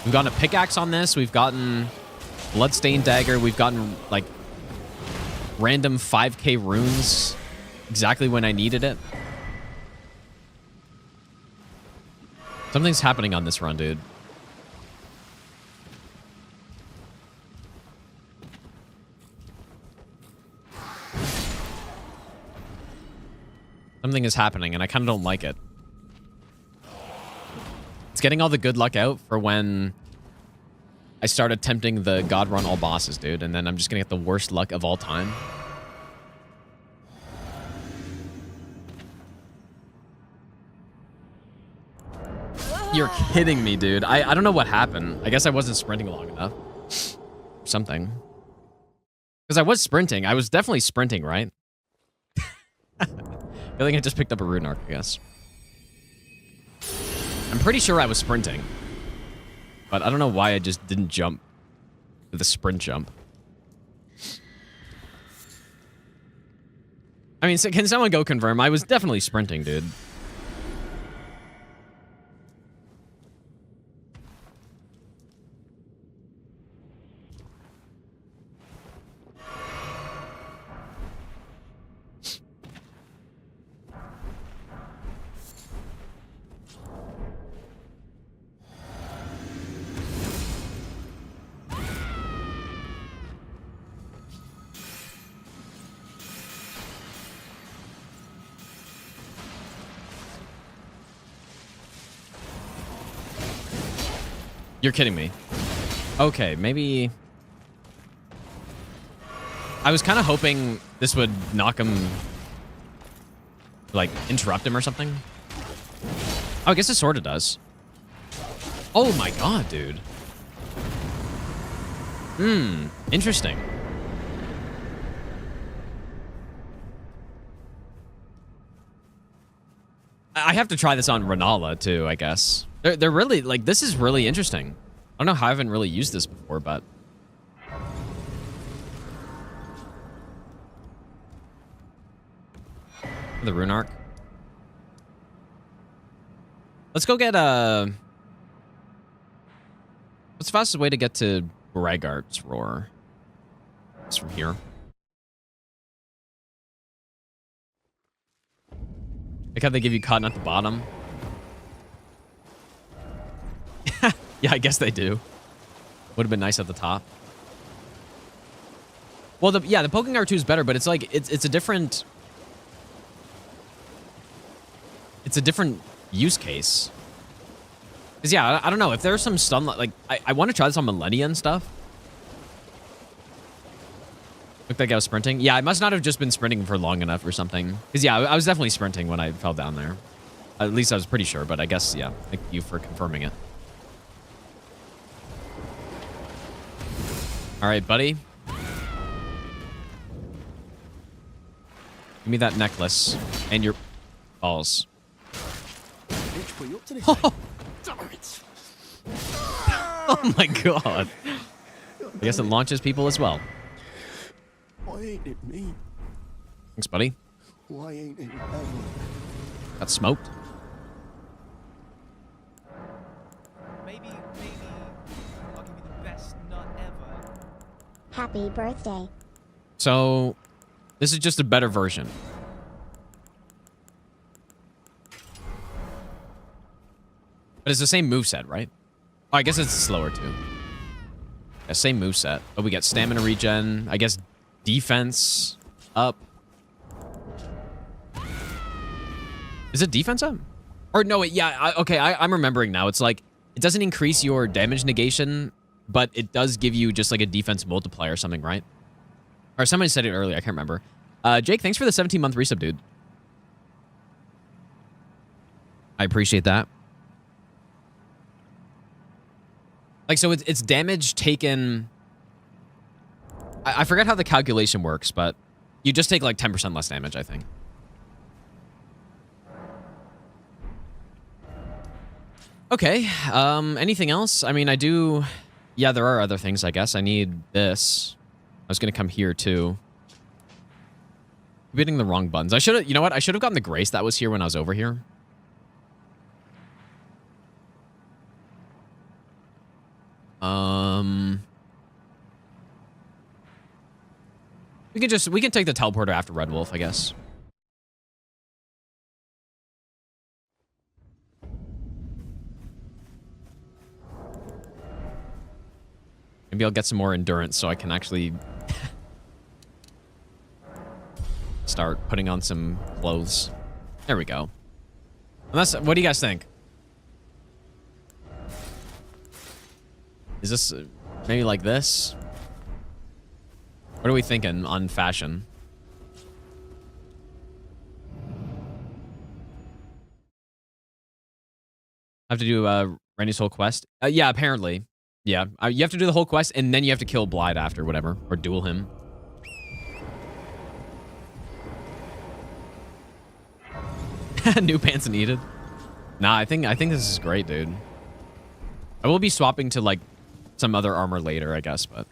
We've gotten a pickaxe on this. We've gotten Bloodstained Dagger. We've gotten, like, random 5k runes exactly when I needed it. Something's happening on this run, dude. Something is happening, and I kind of don't like it. It's getting all the good luck out for when I start attempting the God run all bosses, dude, and then I'm just gonna get the worst luck of all time. You're kidding me, dude. I don't know what happened. I guess I wasn't sprinting long enough. Something. Because I was sprinting. I was definitely sprinting, right? I think I just picked up a rune arc, I guess. I'm pretty sure I was sprinting. But I don't know why I just didn't jump with a sprint jump. I mean, can someone go confirm? I was definitely sprinting, dude. You're kidding me. Okay, maybe... I was kind of hoping this would knock him... Like, interrupt him or something. Oh, I guess it sort of does. Oh my god, dude. Interesting. I have to try this on Renala, too, I guess. They're really, like, this is really interesting. I don't know how I haven't really used this before, but... The rune arc. Let's go get, What's the fastest way to get to Reigart's Roar? It's from here. Like how they give you cotton at the bottom. Yeah, I guess they do. Would have been nice at the top. Well, the poking R2 is better, but it's like it's a different use case. Cause yeah, I don't know if there's some stun like I want to try this on Millennia and stuff. Looked like I was sprinting. Yeah, I must not have just been sprinting for long enough or something. Cause yeah, I was definitely sprinting when I fell down there. At least I was pretty sure, but I guess yeah. Thank you for confirming it. All right, buddy. Give me that necklace and your balls. Bitch, put you up to this. Oh my god. I guess it launches people as well. Why ain't it me? Thanks, buddy. Why ain't it Elden? Got smoked. Maybe I'll give you the best nut ever. Happy birthday. So, this is just a better version. But it's the same moveset, right? Oh, I guess it's slower too. Yeah, same moveset. But we get stamina regen. I guess defense up. Is it defense up? Or no, wait, yeah, okay, I'm remembering now. It's like, it doesn't increase your damage negation, but it does give you just like a defense multiplier or something, right? Or somebody said it earlier, I can't remember. Jake, thanks for the 17-month resub, dude. I appreciate that. Like, so it's damage taken... I forget how the calculation works, but you just take like 10% less damage, I think. Okay, anything else? I mean, I do... Yeah, there are other things, I guess. I need this. I was gonna come here, too. I'm hitting the wrong buttons. I should have... You know what? I should have gotten the grace that was here when I was over here. We can take the teleporter after Red Wolf, I guess. Maybe I'll get some more endurance so I can actually start putting on some clothes. There we go. Unless, what do you guys think? Is this maybe like this? What are we thinking on fashion? I have to do Randy's whole quest? Yeah, apparently. Yeah, you have to do the whole quest, and then you have to kill Blythe after, whatever. Or duel him. New pants needed. Nah, I think this is great, dude. I will be swapping to, like, some other armor later, I guess, but...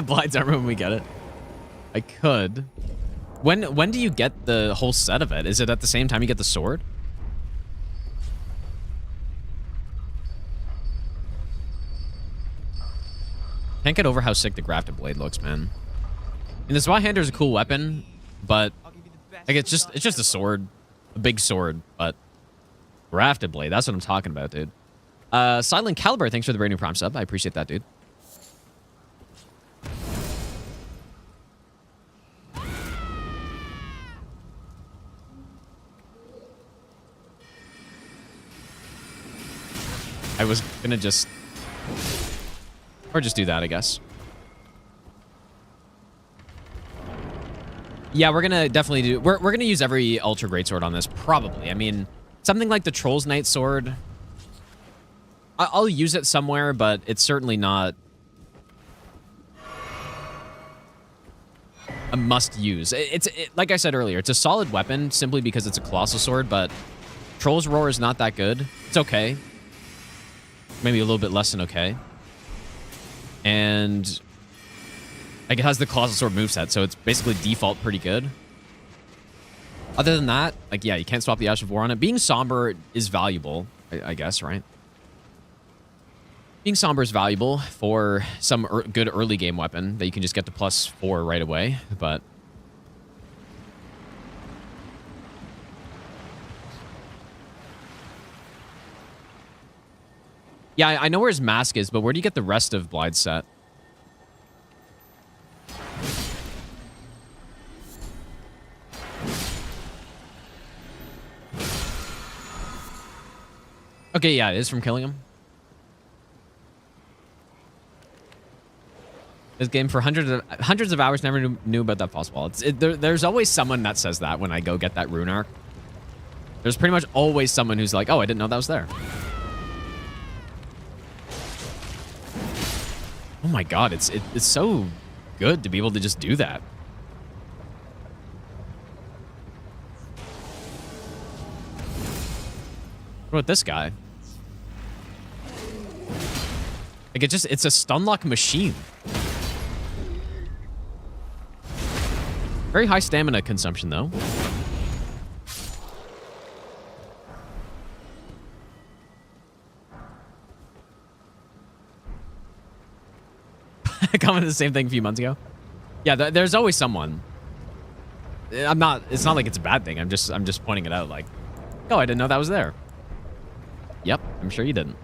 Blights armor when we get it. I could. When do you get the whole set of it? Is it at the same time you get the sword? Can't get over how sick the grafted blade looks, man. And the Swahander is a cool weapon, but like it's just a sword, a big sword, but grafted blade. That's what I'm talking about, dude. Silent Caliber, thanks for the brand new Prime sub. I appreciate that, dude. I was gonna just... Or just do that, I guess. Yeah, we're gonna definitely do... We're gonna use every Ultra Greatsword on this, probably. I mean, something like the Troll's Knight Sword... I'll use it somewhere, but it's certainly not... a must-use. Like I said earlier, it's a solid weapon, simply because it's a Colossal Sword, but... Troll's Roar is not that good. It's okay. Maybe a little bit less than okay. And like it has the Colossal Sword moveset, so it's basically default pretty good. Other than that, like, yeah, you can't swap the Ash of War on it. Being somber is valuable, I guess, right? Being somber is valuable for some good early game weapon that you can just get to +4 right away, but... Yeah, I know where his mask is, but where do you get the rest of Blythe's set? Okay, yeah, it is from killing him. This game for hundreds of hours, never knew about that boss wall. There's always someone that says that when I go get that rune arc. There's pretty much always someone who's like, oh, I didn't know that was there. Oh my god, it's so good to be able to just do that. What about this guy? Like it's a stun lock machine. Very high stamina consumption though. I commented the same thing a few months ago. Yeah, there's always someone. It's not like it's a bad thing. I'm just pointing it out like, oh, I didn't know that was there. Yep, I'm sure you didn't.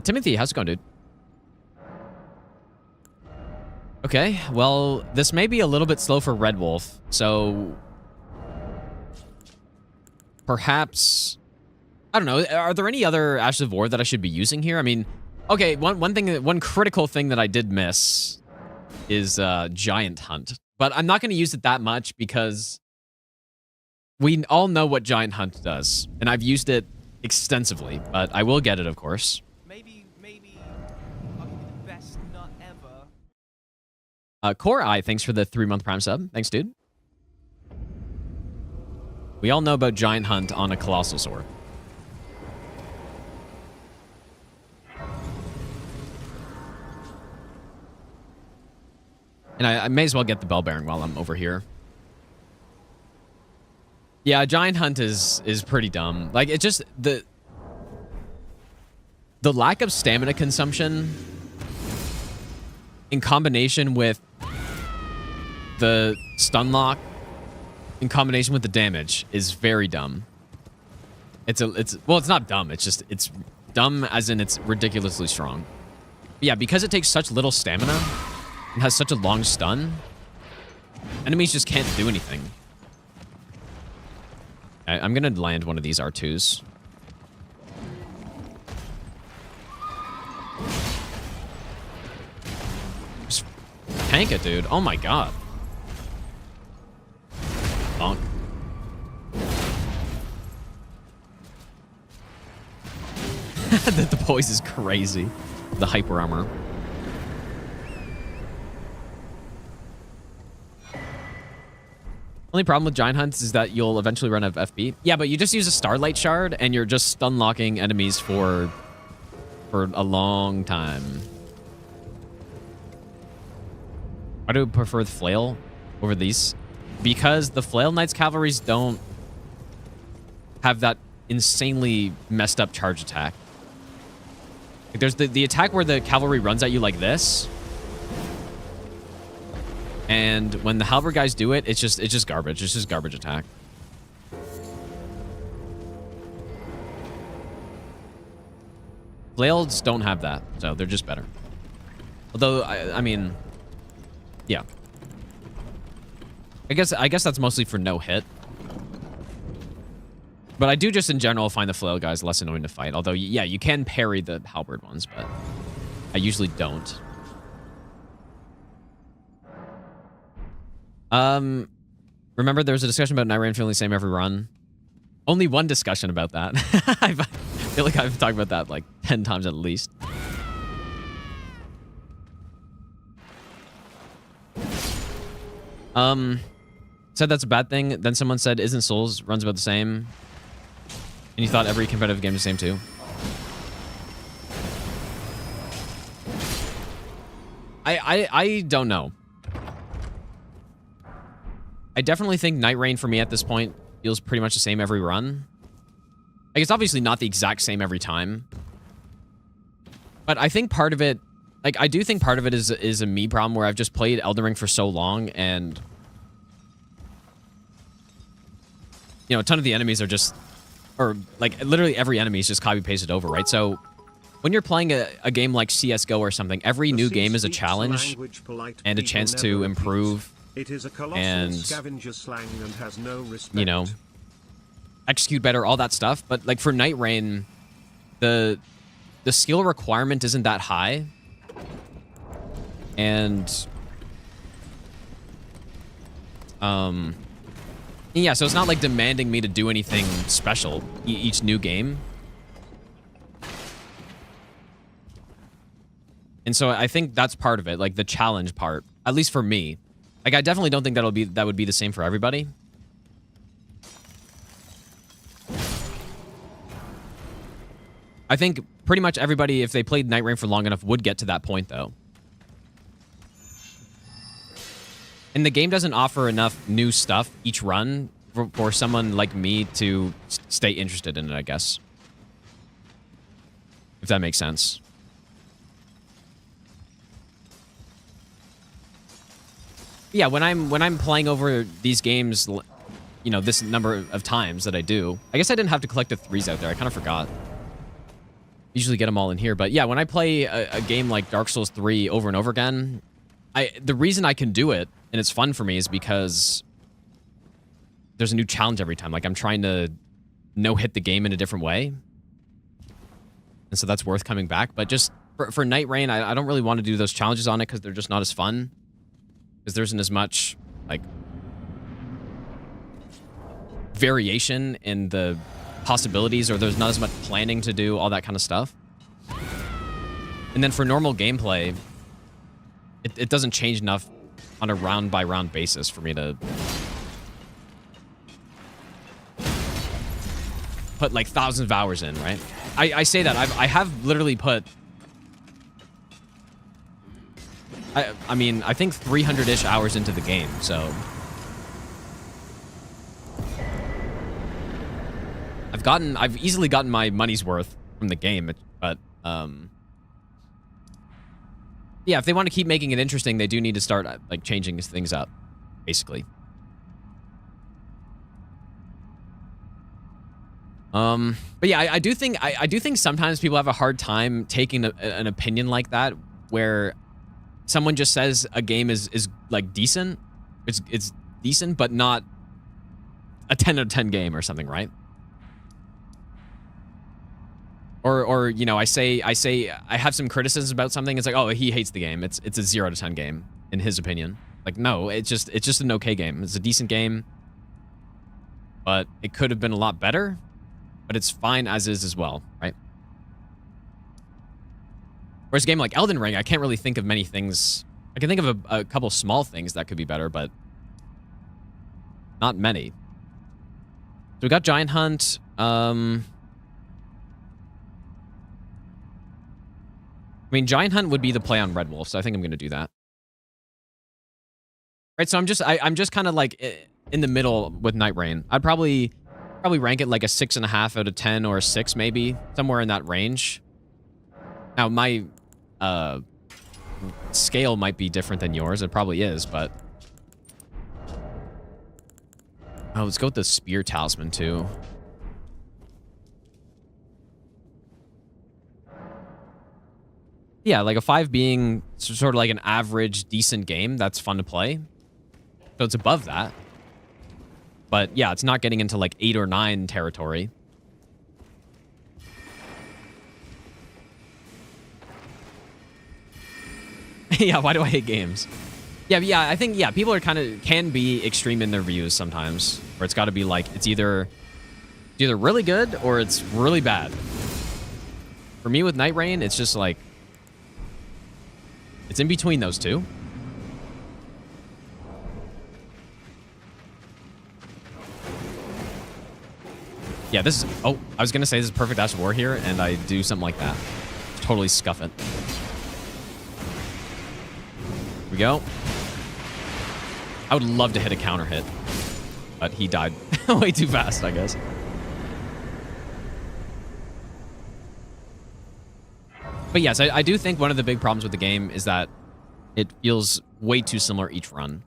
Timothy, how's it going, dude? Okay, well, this may be a little bit slow for Red Wolf, so perhaps, I don't know, are there any other Ashes of War that I should be using here? I mean, okay, one critical thing that I did miss is Giant Hunt, but I'm not going to use it that much because we all know what Giant Hunt does, and I've used it extensively, but I will get it, of course. Maybe I'll give you the best nut ever. Core Eye, thanks for the 3-month Prime sub. Thanks, dude. We all know about Giant Hunt on a Colossal Sword. And I may as well get the Bell Bearing while I'm over here. Yeah, Giant Hunt is pretty dumb. Like, it just... The lack of stamina consumption in combination with the stun lock in combination with the damage is very dumb. Well, it's not dumb. It's dumb as in it's ridiculously strong. But yeah, because it takes such little stamina and has such a long stun, enemies just can't do anything. I'm gonna land one of these R2s. Just tank it, dude. Oh my god. Bonk. The poise is crazy. The hyper armor. Only problem with Giant Hunts is that you'll eventually run out of FP. Yeah, but you just use a Starlight Shard and you're just stun locking enemies for a long time. Why do I prefer the Flail over these? Because the Flail Knights Cavalries don't have that insanely messed up charge attack. Like there's the attack where the cavalry runs at you like this. And when the halberd guys do it, it's just garbage. It's just garbage attack. Flails don't have that, so they're just better. Although I mean, yeah. I guess that's mostly for no hit. But I do just in general find the flail guys less annoying to fight. Although, yeah, you can parry the halberd ones, but I usually don't. Remember there was a discussion about Night Rain feeling the same every run? Only one discussion about that. I feel like I've talked about that like 10 times at least. Said that's a bad thing. Then someone said, isn't Souls runs about the same? And you thought every competitive game is the same too? I don't know. I definitely think Night Rain for me at this point feels pretty much the same every run. Like, it's obviously not the exact same every time. But I think part of it, like, I do think part of it is a me problem where I've just played Elden Ring for so long and, you know, a ton of the enemies are just, or like literally every enemy is just copy pasted over, right? So when you're playing a game like CSGO or something, every new game is a challenge and a chance to improve It is a colossal and, scavenger slang and has no respect. you know, execute better, all that stuff. But like for Night Rain, the skill requirement isn't that high. And yeah, so it's not like demanding me to do anything special each new game. And so I think that's part of it, like the challenge part, at least for me. Like I definitely don't think that would be the same for everybody. I think pretty much everybody, if they played Night Rain for long enough, would get to that point though. And the game doesn't offer enough new stuff each run for someone like me to stay interested in it, I guess. If that makes sense. Yeah, when I'm playing over these games, you know, this number of times that I do, I guess I didn't have to collect the 3s out there. I kind of forgot. Usually get them all in here. But yeah, when I play a game like Dark Souls 3 over and over again, the reason I can do it, and it's fun for me, is because there's a new challenge every time. Like, I'm trying to no-hit the game in a different way. And so that's worth coming back. But just for Night Rain, I don't really want to do those challenges on it because they're just not as fun. Because there isn't as much, like, variation in the possibilities, or there's not as much planning to do, all that kind of stuff. And then for normal gameplay, it doesn't change enough on a round-by-round basis for me to put, like, thousands of hours in, right? I say that. I have literally put... I mean, I think 300-ish hours into the game, so... I've easily gotten my money's worth from the game, but, yeah, if they want to keep making it interesting, they do need to start, like, changing things up, basically. But yeah, I do think sometimes people have a hard time taking an opinion like that, where someone just says a game is like decent. It's decent, but not a 10 out of 10 game or something, right? Or you know, I say I have some criticisms about something. It's like, oh, he hates the game. It's a 0 out of 10 game in his opinion. Like, no, it's just an okay game. It's a decent game, but it could have been a lot better. But it's fine as is as well, right? Whereas a game like Elden Ring, I can't really think of many things. I can think of a couple small things that could be better, but not many. So we got Giant Hunt. I mean, Giant Hunt would be the play on Red Wolf, so I think I'm going to do that. Right, so I'm just kind of like in the middle with Night Rain. I'd probably rank it like a 6.5 out of 10 or a 6 maybe, somewhere in that range. Now, my scale might be different than yours. It probably is, but... Oh, let's go with the Spear Talisman, too. Yeah, like a 5 being sort of like an average, decent game. That's fun to play. So it's above that. But yeah, it's not getting into like 8 or 9 territory. Yeah, why do I hate games? Yeah, I think, yeah, people are can be extreme in their views sometimes. Where it's got to be like, it's either really good or it's really bad. For me with Night Rain, it's just like, it's in between those two. Yeah, this is... Oh, I was going to say this is perfect Ash of War here, and I do something like that. Totally scuff it. Here we go. I would love to hit a counter hit, but he died way too fast, I guess. But yes, I do think one of the big problems with the game is that it feels way too similar each run.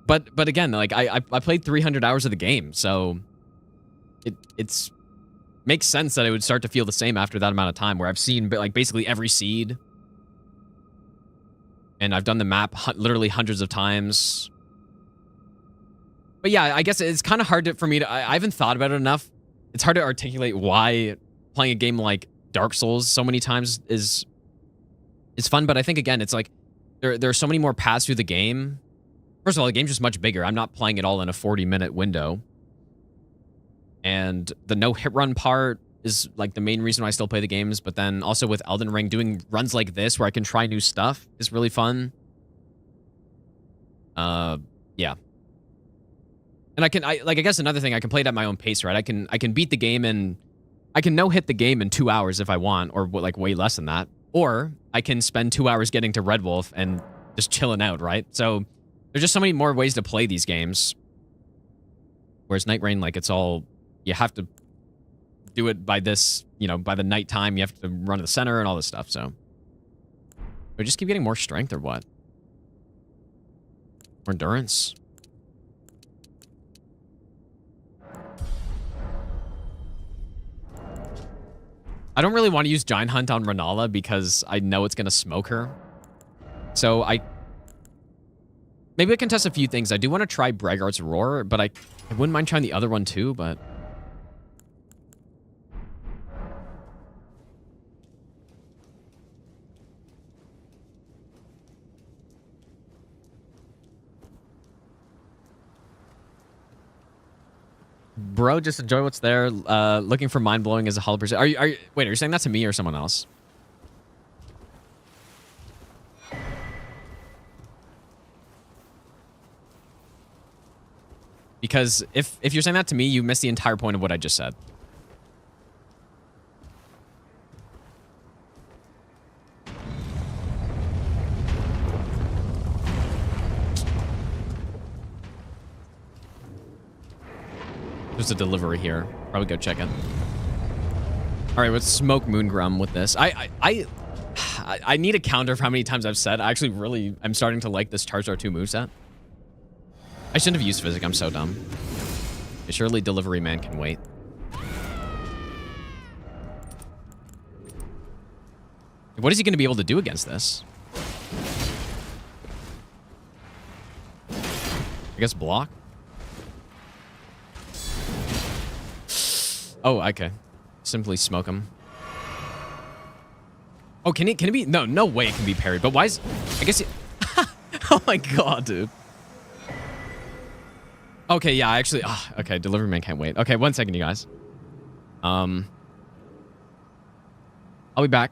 But again, like I played 300 hours of the game, so it's makes sense that it would start to feel the same after that amount of time, where I've seen like basically every seed, and I've done the map literally hundreds of times. But yeah, I guess it's kind of hard for me to. I haven't thought about it enough. It's hard to articulate why playing a game like Dark Souls so many times is fun. But I think again, it's like there are so many more paths through the game. First of all, the game's just much bigger. I'm not playing it all in a 40-minute window. And the no hit run part is like the main reason why I still play the games. But then also with Elden Ring, doing runs like this where I can try new stuff is really fun. Yeah. And I guess another thing, I can play it at my own pace, right? I can beat the game and I can no hit the game in 2 hours if I want, or like way less than that. Or I can spend 2 hours getting to Red Wolf and just chilling out, right? So there's just so many more ways to play these games. Whereas Night Rain, like, it's all, you have to do it by this, you know, by the night time. You have to run to the center and all this stuff, so. We just keep getting more strength or what? More endurance? I don't really want to use Giant Hunt on Renala because I know it's going to smoke her. So maybe I can test a few things. I do want to try Braggart's Roar, but I wouldn't mind trying the other one too, but... Bro, just enjoy what's there. Looking for mind-blowing as a hollow person. Wait, are you saying that to me or someone else? Because if you're saying that to me, you missed the entire point of what I just said. There's a delivery here. Probably go check it. All right, let's smoke Moongrum with this. I need a counter for how many times I've said. I'm starting to like this Charizard 2 moveset. I shouldn't have used Physic. I'm so dumb. Surely Delivery Man can wait. What is he going to be able to do against this? I guess block? Oh, okay. Simply smoke him. Oh, can it be? No way it can be parried. But why is... I guess it... Oh my god, dude. Okay, yeah, actually... okay, Delivery Man can't wait. Okay, 1 second, you guys. I'll be back.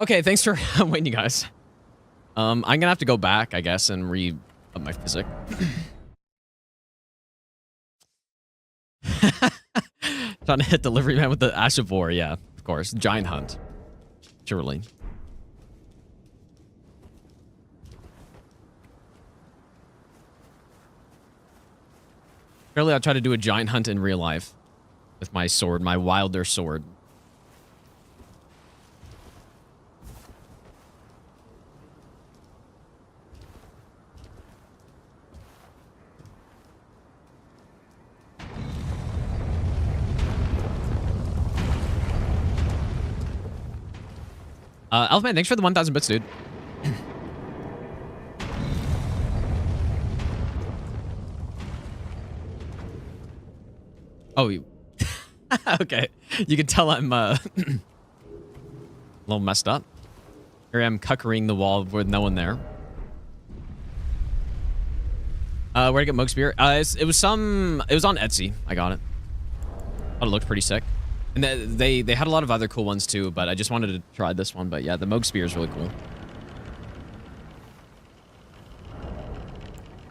Okay, thanks for waiting, you guys. I'm gonna have to go back, I guess, and re-up my physics. Trying to hit delivery man with the Ash of War, yeah, of course. Giant hunt. Surely. Surely I'll try to do a giant hunt in real life. With my sword, my wilder sword. Elfman, thanks for the 1,000 bits, dude. Oh, you... okay. You can tell I'm a little messed up. Here I am cuckering the wall with no one there. Where'd I get Moog Spear? It was on Etsy. I got it. Thought it looked pretty sick. And they had a lot of other cool ones too, but I just wanted to try this one. But yeah, the Moog Spear is really cool.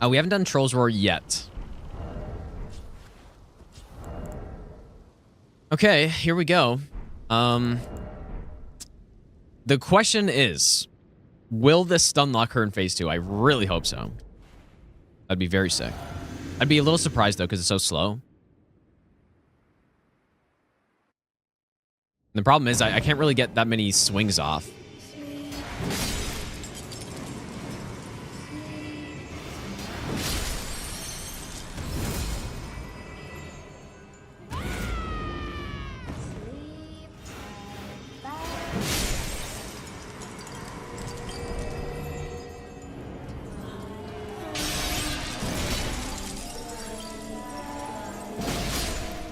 We haven't done Troll's Roar yet. Okay, here we go. The question is, will this stun lock her in phase 2? I really hope so. That'd be very sick. I'd be a little surprised though, because it's so slow. And the problem is I can't really get that many swings off.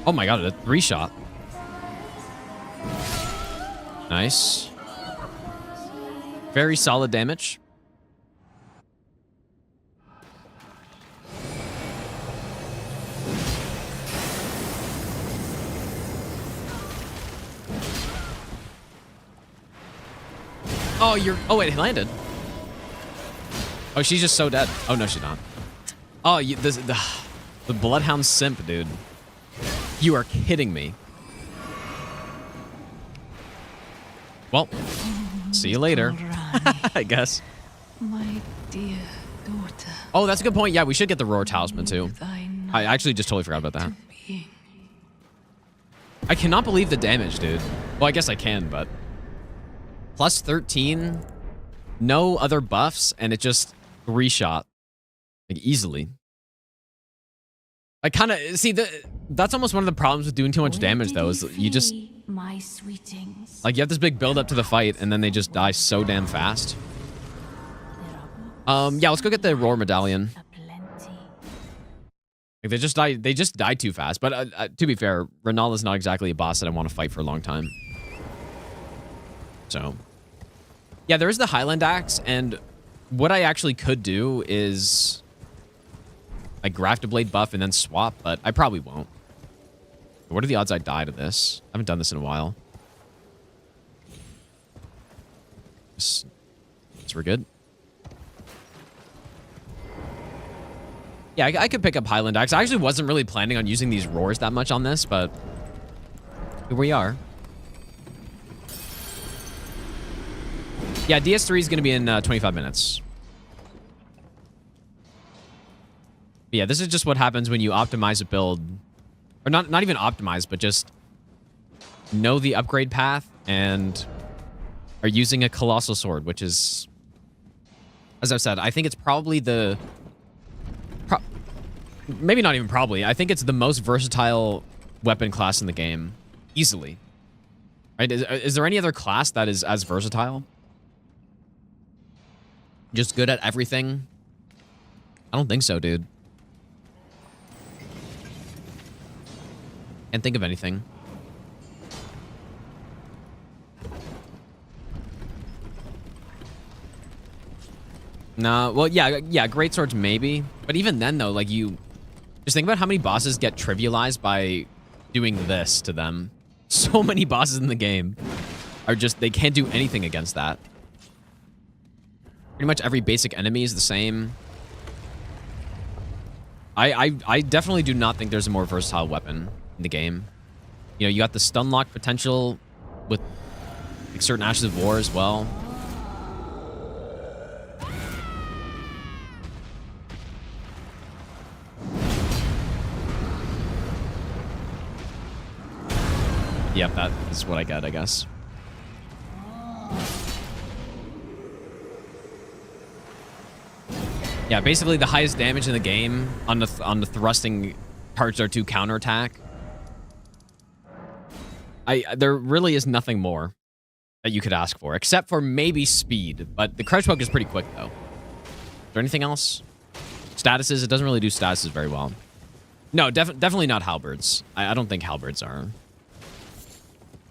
Oh my god, a 3-shot. Nice. Very solid damage. Oh, oh wait, it landed. Oh, she's just so dead. Oh no, she's not. Oh, the Bloodhound simp, dude. You are kidding me. Well, see you later, I guess. My dear daughter. Oh, that's a good point. Yeah, we should get the Roar Talisman too. I actually just totally forgot about that. I cannot believe the damage, dude. Well, I guess I can, but... Plus 13, no other buffs, and it just 3-shot. Like, easily. I kind of... See, that's almost one of the problems with doing too much damage, though, is you just... My sweetings. Like, you have this big build up to the fight, and then they just die so damn fast. Yeah, let's go get the Roar Medallion. Like, they just die too fast. But to be fair, Renala's not exactly a boss that I want to fight for a long time. So, yeah, there is the Highland Axe, and what I actually could do is like graft a blade buff and then swap, but I probably won't. What are the odds I die to this? I haven't done this in a while. So we're good. Yeah, I could pick up Highland Axe. I actually wasn't really planning on using these roars that much on this, but here we are. Yeah, DS3 is going to be in 25 minutes. But yeah, this is just what happens when you optimize a build. Or not even optimize, but just know the upgrade path and are using a Colossal Sword, which is, as I've said, I think it's probably the... maybe not even probably. I think it's the most versatile weapon class in the game. Easily. Right? Is there any other class that is as versatile? Just good at everything? I don't think so, dude. Can't think of anything. Nah, well, yeah, great swords maybe. But even then, though, like, you... Just think about how many bosses get trivialized by doing this to them. So many bosses in the game. are just, they can't do anything against that. Pretty much every basic enemy is the same. I definitely do not think there's a more versatile weapon in the game. You know, you got the stun lock potential with like, certain Ashes of War as well. Yep, that is what I get, I guess. Yeah, basically the highest damage in the game on the thrusting charged R2 counterattack. There really is nothing more that you could ask for, except for maybe speed. But the crouch poke is pretty quick, though. Is there anything else? Statuses? It doesn't really do statuses very well. No, definitely not halberds. I don't think halberds are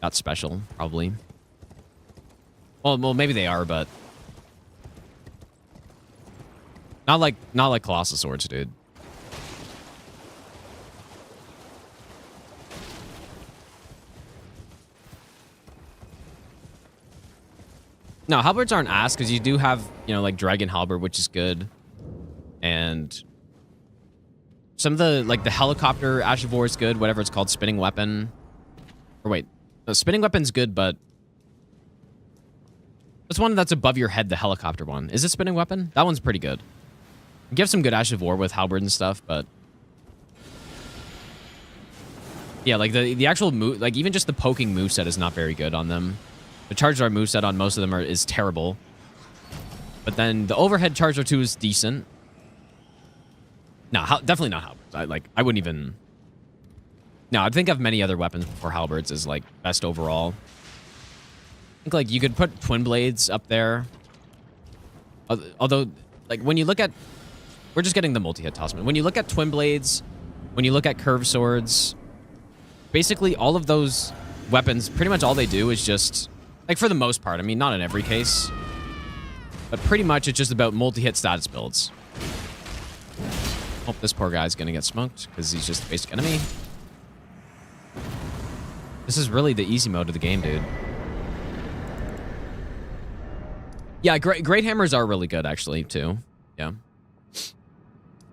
that special, probably. Well, maybe they are, but not like colossal swords, dude. No, halberds aren't ass because you do have, you know, like dragon halberd, which is good, and some of the like the helicopter Ash of War is good. Whatever it's called, spinning weapon. Or wait, the spinning weapon's good, but what's one that's above your head? The helicopter one. Is it spinning weapon? That one's pretty good. You give some good Ash of War with halberd and stuff, but yeah, like the actual move, like even just the poking moveset is not very good on them. The charged R moveset on most of them is terrible. But then the overhead charged R2 is decent. No, definitely not halberds. I wouldn't even. No, I'd think of many other weapons before halberds as like best overall. I think like you could put twin blades up there. Although, like when you look at, we're just getting the multi-hit tossman. When you look at twin blades, when you look at curved swords, basically all of those weapons, pretty much all they do is just, like for the most part, I mean not in every case, but pretty much it's just about multi-hit status builds. Hope this poor guy's gonna get smoked because he's just a basic enemy. This is really the easy mode of the game, dude. Yeah, great hammers are really good actually too. Yeah.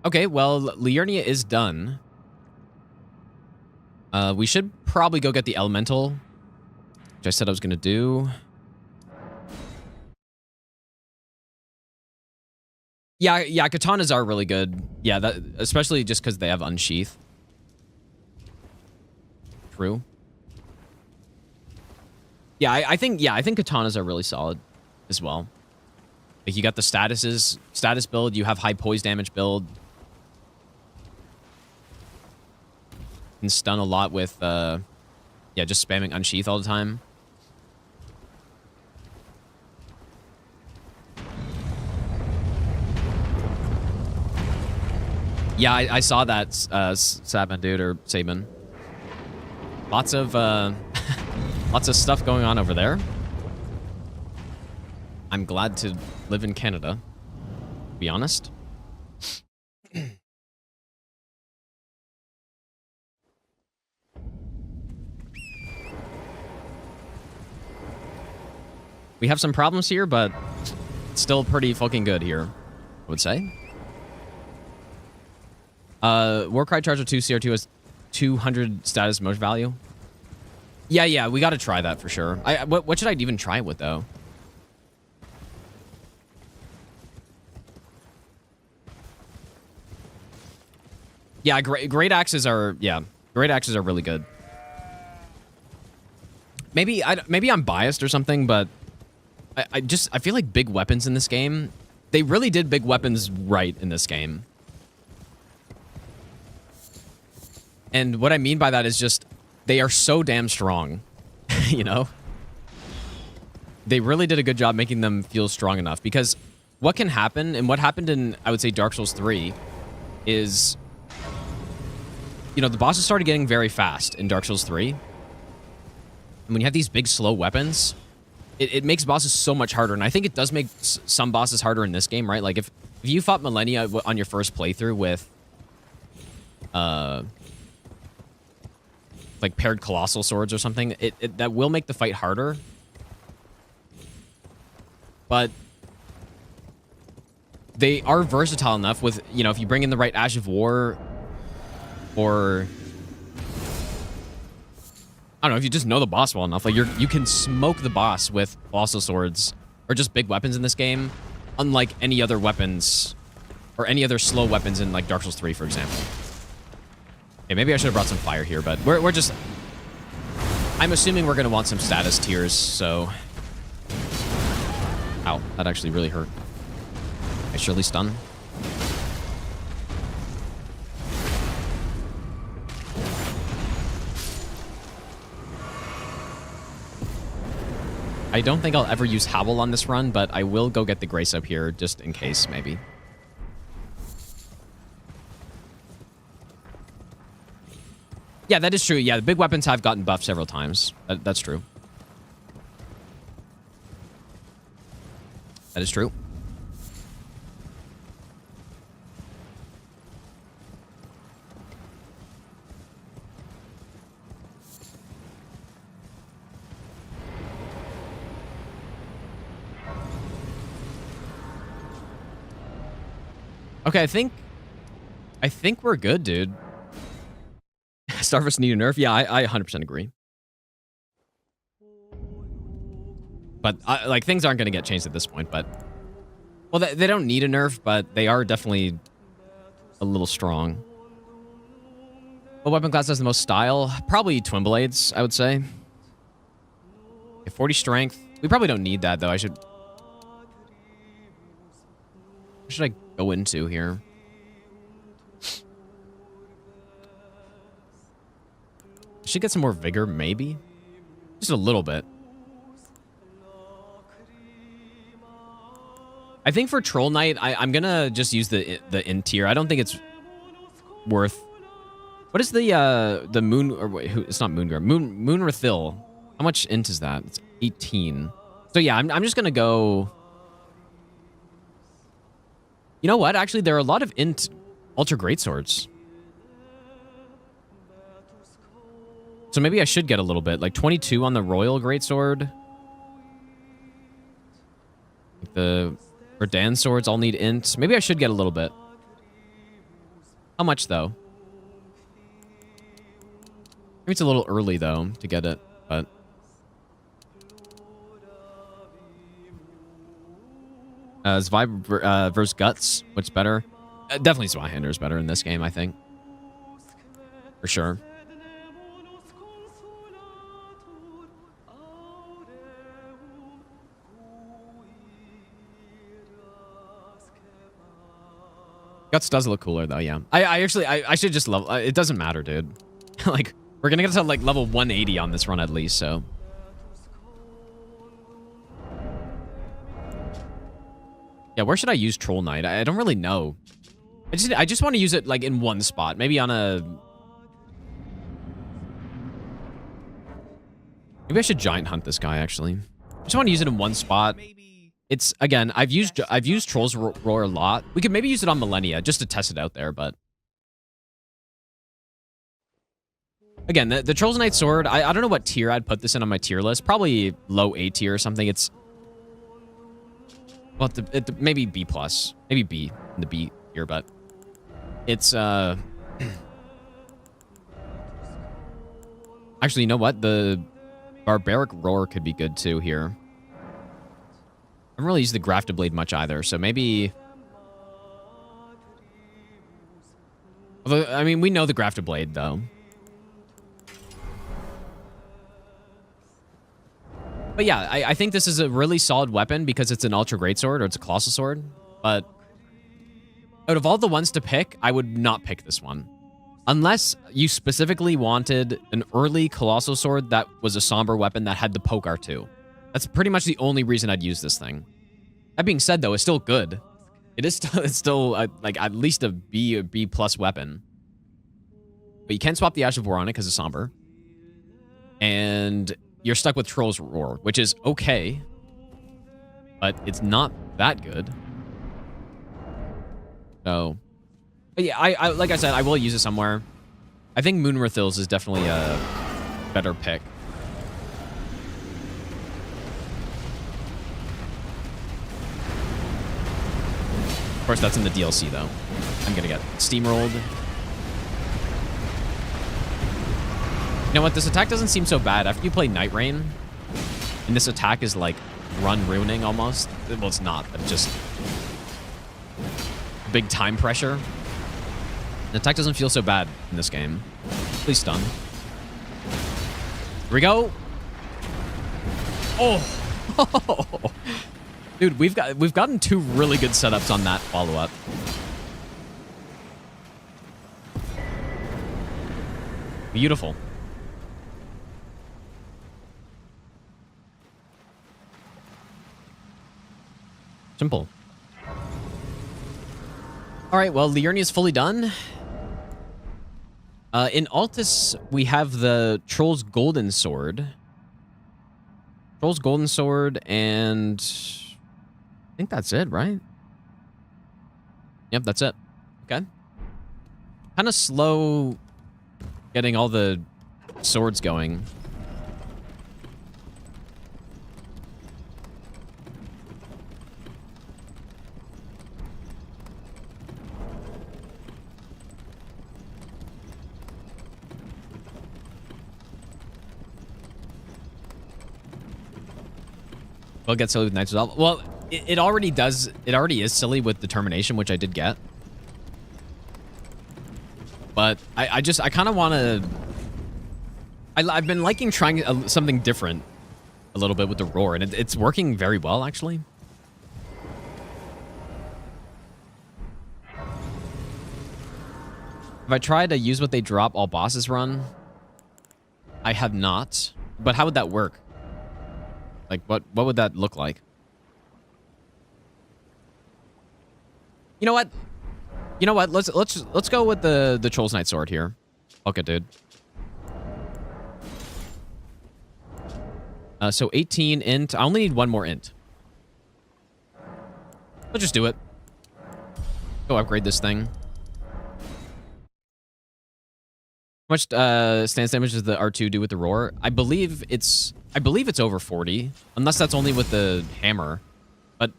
Okay, well, Liurnia is done. We should probably go get the elemental, which I said I was gonna do. Yeah, katanas are really good. Yeah, that especially just because they have unsheath. True. Yeah, I think katanas are really solid as well. Like you got the status build, you have high poise damage build. You can stun a lot with yeah, just spamming unsheath all the time. Yeah, I saw that, Sabin, dude, or Sabin. Lots of stuff going on over there. I'm glad to live in Canada, to be honest. We have some problems here, but it's still pretty fucking good here, I would say. Warcry Charger 2 CR2 has 200 status motion value. Yeah, we gotta try that for sure. What should I even try it with, though? Yeah, great axes are really good. Maybe I'm biased or something, but I feel like big weapons in this game, they really did big weapons right in this game. And what I mean by that is just, they are so damn strong, you know? They really did a good job making them feel strong enough, because what can happen, and what happened in, I would say, Dark Souls 3, is, you know, the bosses started getting very fast in Dark Souls 3. And when you have these big, slow weapons, it makes bosses so much harder, and I think it does make some bosses harder in this game, right? Like, if you fought Millennia on your first playthrough with, like paired colossal swords or something, that will make the fight harder. but they are versatile enough with, you know, if you bring in the right Ash of War, or I don't know, if you just know the boss well enough, like you can smoke the boss with colossal swords or just big weapons in this game, unlike any other weapons or any other slow weapons in like Dark Souls 3, for example. Okay, maybe I should have brought some fire here, but we're just, I'm assuming we're gonna want some status tiers, so. Ow, that actually really hurt. I surely stun. I don't think I'll ever use Howl on this run, but I will go get the Grace up here just in case, maybe. Yeah, that is true. Yeah, the big weapons have gotten buffed several times. That's true. That is true. Okay, I think we're good, dude. Starfish need a nerf? Yeah, I 100% agree. But like things aren't going to get changed at this point, but well, they don't need a nerf, but they are definitely a little strong. What weapon class has the most style? Probably Twin Blades, I would say. Okay, 40 strength. We probably don't need that though. What should I go into here? Should get some more vigor, maybe? Just a little bit. I think for Troll Knight, I'm gonna just use the int tier. I don't think it's worth. What is the moon, or wait, it's not Moongrove, Moonrathil. How much int is that? It's 18. So yeah, I'm just gonna go. You know what? Actually, there are a lot of int ultra greatswords. So maybe I should get a little bit, like 22 on the Royal Greatsword. The Verdan swords all need int. Maybe I should get a little bit. How much though? Maybe it's a little early though to get it, but Zvi versus Guts, what's better? Definitely Zweihander is better in this game, I think. For sure. Guts does look cooler though, yeah. I should just level. It doesn't matter, dude. Like we're gonna get to like level 180 on this run at least, so. Yeah, where should I use Troll Knight? I don't really know. I just want to use it like in one spot, maybe on a. Maybe I should giant hunt this guy actually. I just want to use it in one spot. It's, again, I've used Troll's Roar a lot. We could maybe use it on Millennia just to test it out there, but... Again, the Troll's Knight Sword, I don't know what tier I'd put this in on my tier list. Probably low A tier or something. It's... Well, maybe B+. Maybe B in the B tier, but... It's, Actually, you know what? The Barbaric Roar could be good, too, here. I haven't really used the Grafted Blade much either, so maybe... Although, I mean, we know the Grafted Blade, though. But yeah, I think this is a really solid weapon because it's an Ultra Greatsword, or it's a Colossal Sword. But out of all the ones to pick, I would not pick this one. Unless you specifically wanted an early Colossal Sword that was a somber weapon that had the Poke R2. That's pretty much the only reason I'd use this thing. That being said, though, it's still good. It's still like at least a B or B+ weapon. But you can swap the Ash of War on it because it's somber. And you're stuck with Troll's Roar, which is okay. But it's not that good. So, but yeah, I like I said, I will use it somewhere. I think Moonrathil's is definitely a better pick. Of course, that's in the DLC, though. I'm gonna get steamrolled. You know what? This attack doesn't seem so bad. After you play Night Rain, and this attack is like run ruining almost. Well, it's not, but just big time pressure. The attack doesn't feel so bad in this game. Please stun. Here we go. Oh. Dude, we've gotten 2 really good setups on that follow-up. Beautiful. Simple. All right, well, Liurnia is fully done. In Altus, we have the Troll's Golden Sword. Troll's Golden Sword, and I think that's it, right? Yep, that's it. Okay. Kind of slow getting all the swords going. Well, it gets silly with Knight's Resolve. Well, it already does. It already is silly with Determination, which I did get. But I kind of want to... I've been liking trying something different a little bit with the Roar, and it's working very well, actually. Have I tried to use what they drop all bosses run? I have not. But how would that work? Like, what would that look like? You know what? You know what? Let's go with the Troll's Knight Sword here. Okay, dude. So 18 int. I only need 1 more int. Let's just do it. Go upgrade this thing. How much stance damage does the R2 do with the Roar? I believe it's over 40, unless that's only with the hammer. But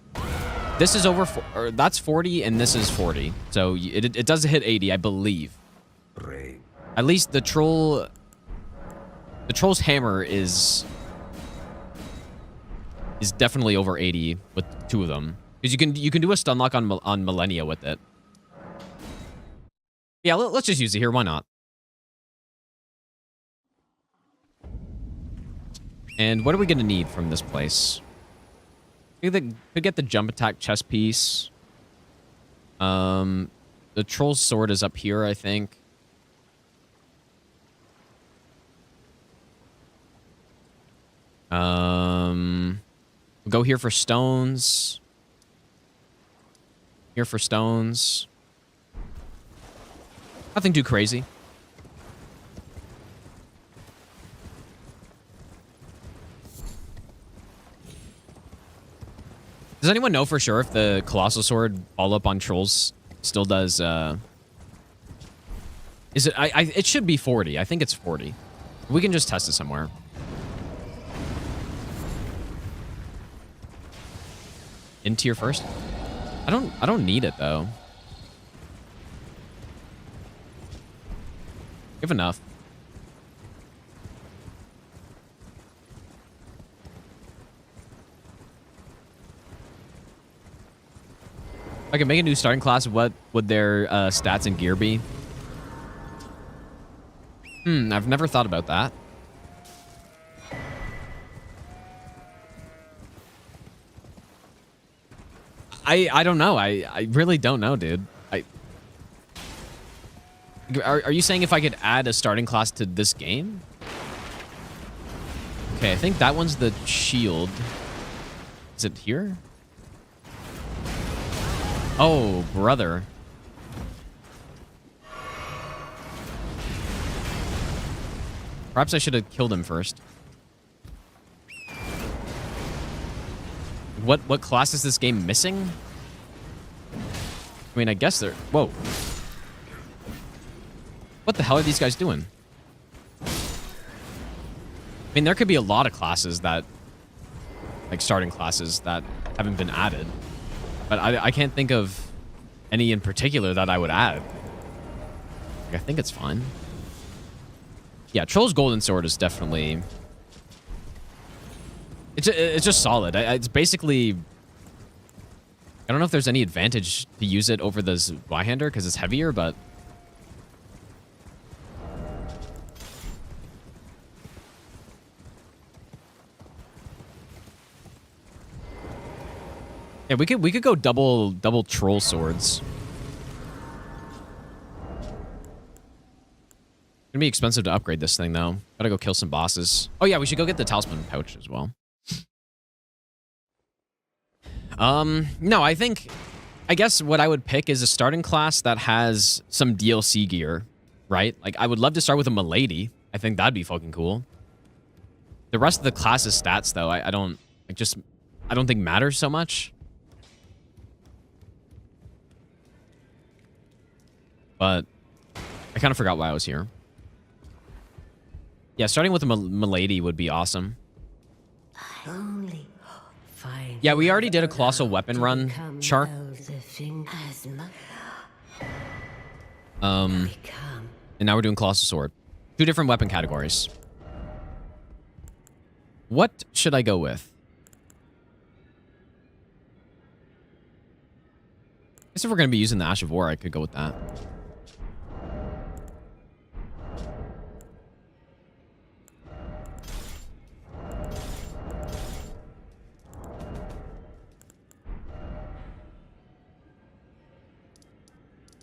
this is over, or that's 40, and this is 40. So it does hit 80, I believe. At least the troll's hammer is definitely over 80 with 2 of them, because you can do a stun lock on Millennia with it. Yeah, let's just use it here. Why not? And what are we going to need from this place? Could get the jump attack chest piece. The Troll's Sword is up here, I think. We'll go here for stones. Here for stones. Nothing too crazy. Does anyone know for sure if the Colossal Sword follow-up on Trolls still does, is it, it should be 40. I think it's 40. We can just test it somewhere. In tier first? I don't need it, though. We have enough. If I could make a new starting class, what would their stats and gear be? I've never thought about that. I don't know. I really don't know, dude. Are you saying if I could add a starting class to this game? Okay, I think that one's the shield. Is it here? Oh, brother. Perhaps I should have killed him first. What class is this game missing? I mean, I guess they're... Whoa. What the hell are these guys doing? I mean, there could be a lot of classes that... Like, starting classes that haven't been added. But I can't think of any in particular that I would add. Like, I think it's fine. Yeah, Troll's Golden Sword is definitely... It's just solid. It's basically... I don't know if there's any advantage to use it over the Zweihander because it's heavier, but... Yeah, we could go double troll swords. It's gonna be expensive to upgrade this thing though. Gotta go kill some bosses. Oh yeah, we should go get the talisman pouch as well. No, I guess what I would pick is a starting class that has some DLC gear, right? Like I would love to start with a Milady. I think that'd be fucking cool. The rest of the class's stats though, I don't think matters so much. But I kind of forgot why I was here. Yeah, starting with a Milady would be awesome. Yeah, we already did a colossal weapon run, Shark. And now we're doing colossal sword. 2 different weapon categories. What should I go with? I guess if we're going to be using the Ash of War, I could go with that.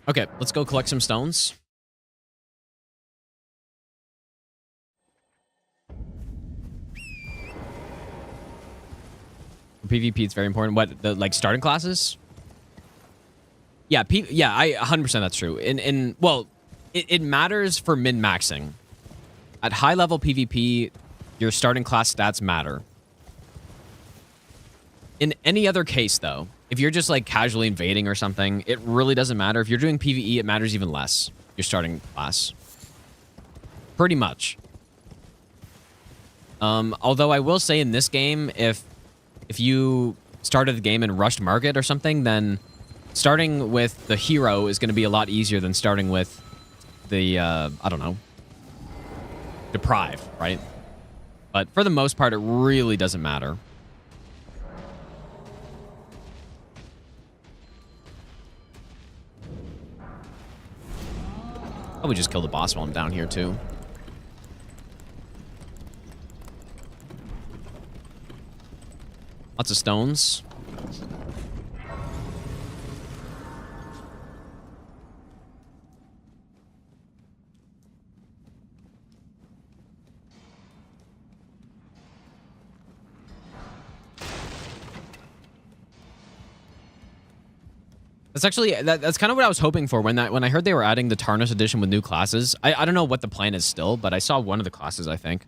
Okay, let's go collect some stones. For PvP, it's very important. What, the like starting classes? Yeah, I 100% that's true. Well, it matters for min-maxing. At high level PvP, your starting class stats matter. In any other case, though, if you're just like casually invading or something, it really doesn't matter. If you're doing PvE, it matters even less. Your starting class. Pretty much. Although I will say in this game, if you started the game and rushed Margit or something, then starting with the hero is going to be a lot easier than starting with the, I don't know, Deprive, right? But for the most part, it really doesn't matter. I'll just kill the boss while I'm down here, too. Lots of stones. That's actually, that's kind of what I was hoping for when I heard they were adding the Tarnished edition with new classes. I don't know what the plan is still, but I saw one of the classes, I think.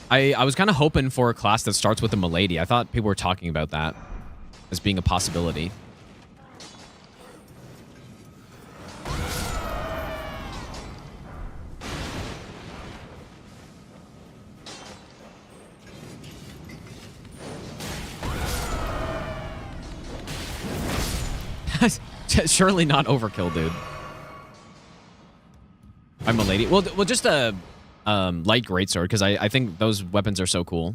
I was kind of hoping for a class that starts with a Milady. I thought people were talking about that as being a possibility. Surely not overkill, dude. I'm a lady. Well, just a light greatsword, because I think those weapons are so cool.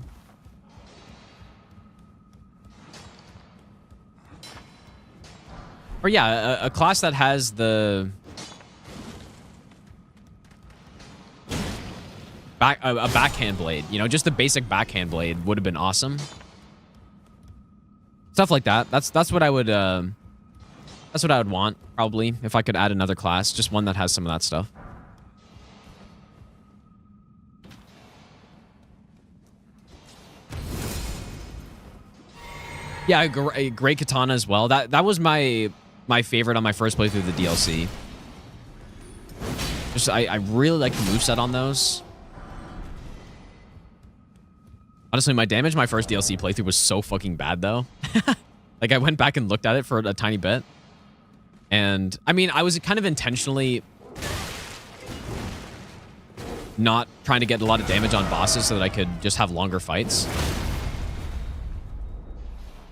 Or yeah, a class that has the a backhand blade. You know, just the basic backhand blade would have been awesome. Stuff like that. That's what I would. That's what I would want, probably, if I could add another class. Just one that has some of that stuff. Yeah, a great katana as well. That was my favorite on my first playthrough of the DLC. Just I really like the moveset on those. Honestly, my damage my first DLC playthrough was so fucking bad, though. Like, I went back and looked at it for a tiny bit. And, I mean, I was kind of intentionally not trying to get a lot of damage on bosses so that I could just have longer fights.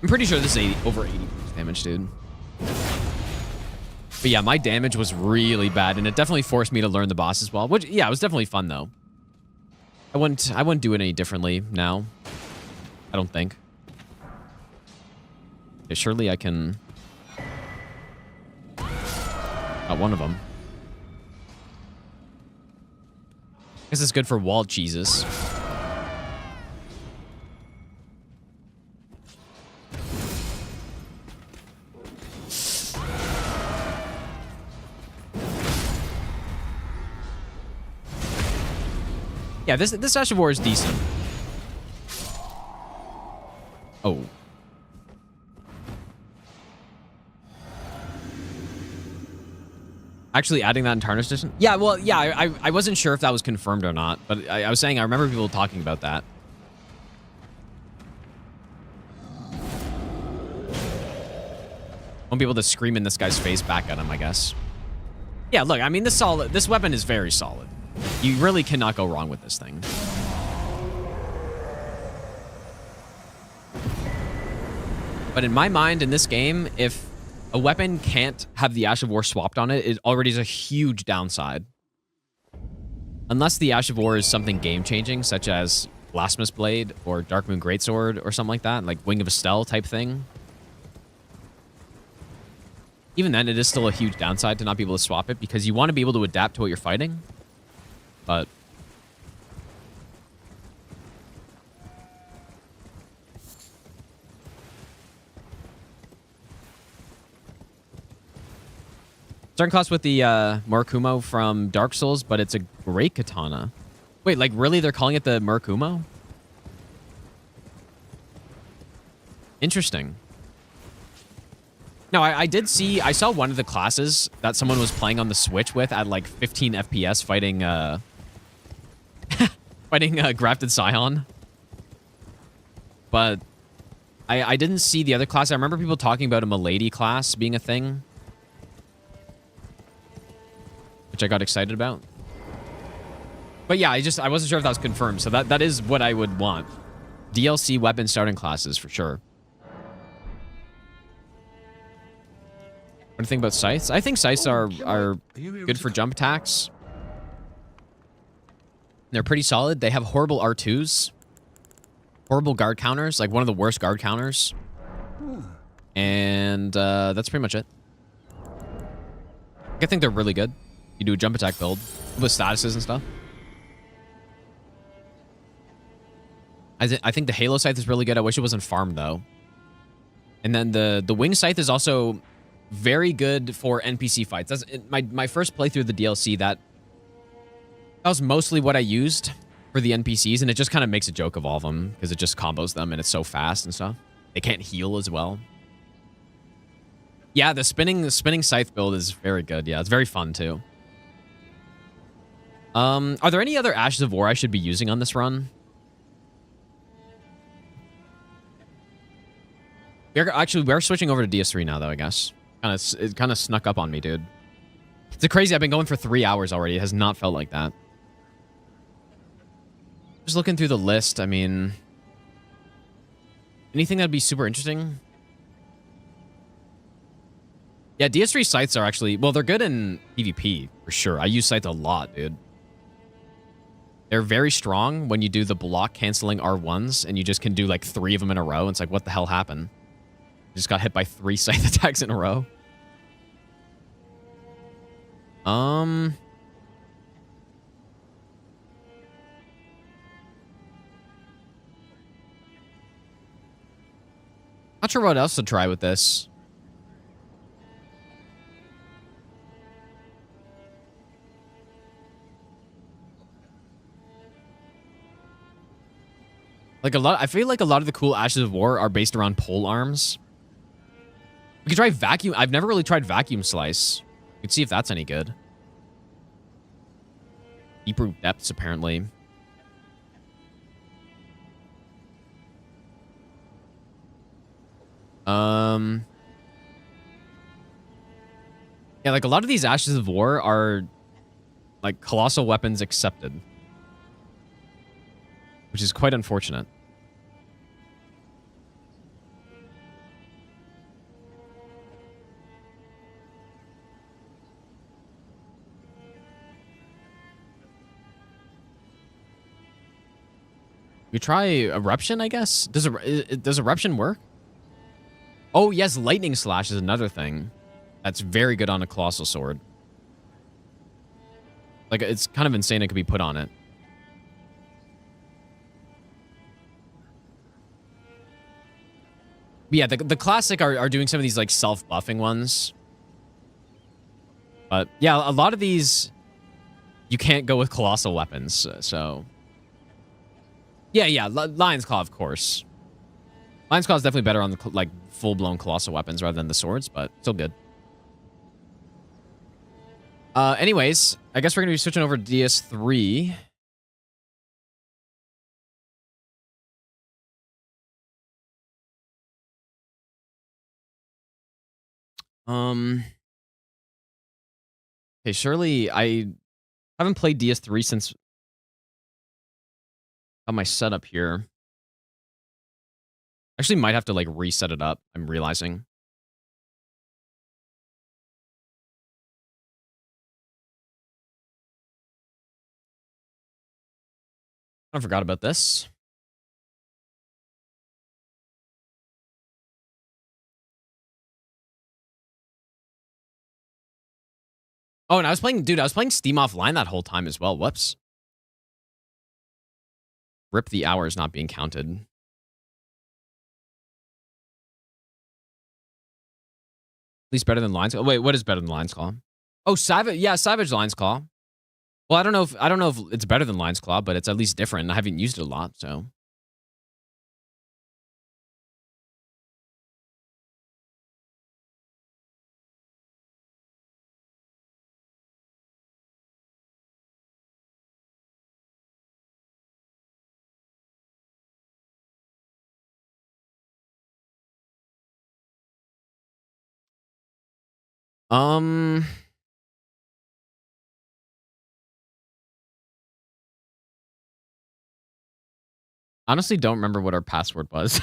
I'm pretty sure this is over 80 damage, dude. But yeah, my damage was really bad, and it definitely forced me to learn the boss as well. Which, yeah, it was definitely fun though. I wouldn't do it any differently now. I don't think. Yeah, surely I can. Not one of them. I guess it's good for wall cheeses. Yeah, this Ash of War is decent. Oh. Actually adding that in Tarnished Edition? Yeah, well, yeah, I wasn't sure if that was confirmed or not, but I was saying I remember people talking about that. Won't be able to scream in this guy's face back at him, I guess. Yeah, look, I mean, this weapon is very solid. You really cannot go wrong with this thing. But in my mind, in this game, if a weapon can't have the Ash of War swapped on it, it already is a huge downside. Unless the Ash of War is something game-changing, such as Blasphemous Blade or Dark Moon Greatsword or something like that, like Wing of Estelle type thing. Even then, it is still a huge downside to not be able to swap it, because you want to be able to adapt to what you're fighting. But starting class with the Murakumo from Dark Souls, but it's a great katana. Wait, like really? They're calling it the Murakumo? Interesting. No, I saw one of the classes that someone was playing on the Switch with at like 15 FPS fighting fighting Grafted Scion. But I didn't see the other class. I remember people talking about a Milady class being a thing, which I got excited about. But yeah, I wasn't sure if that was confirmed. So that is what I would want. DLC weapon starting classes for sure. What do you think about scythes? I think scythes are good for jump attacks. They're pretty solid. They have horrible R2s. Horrible guard counters. Like one of the worst guard counters. And that's pretty much it. I think they're really good. You do a jump attack build with statuses and stuff. I think the Halo Scythe is really good. I wish it wasn't farmed though. And then the Wing Scythe is also very good for NPC fights. That's my first playthrough of the DLC. That was mostly what I used for the NPCs, and it just kind of makes a joke of all of them because it just combos them and it's so fast and stuff. They can't heal as well. Yeah, the spinning scythe build is very good. Yeah, it's very fun too. Are there any other Ashes of War I should be using on this run? We're switching over to DS3 now, though, I guess. It kind of snuck up on me, dude. It's crazy. I've been going for 3 hours already. It has not felt like that. Just looking through the list, I mean, anything that'd be super interesting? Yeah, DS3 scythes are actually, well, they're good in PvP, for sure. I use scythe a lot, dude. They're very strong when you do the block canceling R1s, and you just can do like 3 of them in a row. It's like, what the hell happened? Just got hit by 3 scythe attacks in a row. Not sure what else to try with this. Like I feel like a lot of the cool Ashes of War are based around pole arms. We could try vacuum. I've never really tried vacuum slice. We could see if that's any good. Deep root depths, apparently. Yeah, like a lot of these Ashes of War are like colossal weapons accepted, which is quite unfortunate. could try Eruption, I guess. Does Eruption work? Oh, yes, Lightning Slash is another thing. That's very good on a Colossal Sword. Like, it's kind of insane it could be put on it. But yeah, the classic are doing some of these, like, self-buffing ones. But, yeah, a lot of these, you can't go with Colossal weapons, so... Yeah, Lion's Claw, of course. Lion's Claw is definitely better on the, like, full-blown Colossal weapons rather than the swords, but still good. Anyways, I guess we're going to be switching over to DS3. Okay, surely I haven't played DS3 since I got my setup here. Actually might have to like reset it up, I'm realizing. I forgot about this. Oh, and I was playing Steam offline that whole time as well. Whoops. Rip the hours not being counted. At least better than Lion's Claw. Wait, what is better than Lion's Claw? Oh, Savage. Yeah, Savage Lion's Claw. Well, I don't know if it's better than Lion's Claw, but it's at least different. I haven't used it a lot, so. Honestly, don't remember what our password was.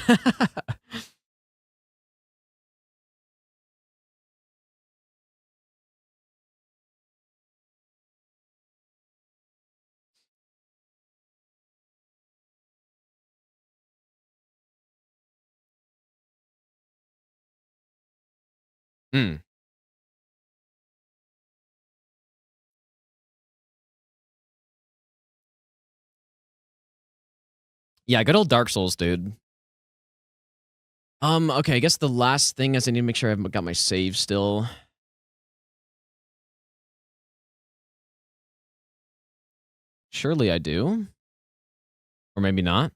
Yeah, good old Dark Souls, dude. Okay, I guess the last thing is I need to make sure I've got my save still. Surely I do. Or maybe not.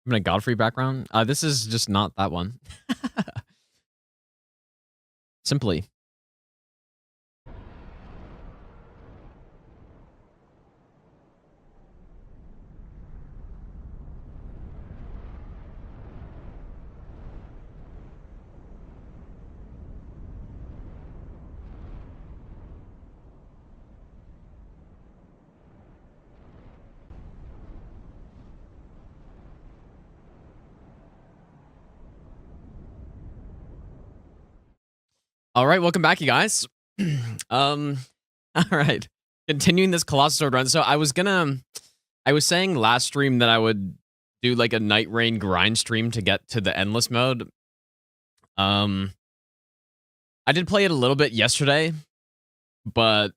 I'm in a Godfrey background. This is just not that one. Simply. All right, welcome back, you guys. All right, continuing this Colossal Sword run. So I was saying last stream that I would do like a Night Rain grind stream to get to the endless mode. I did play it a little bit yesterday, but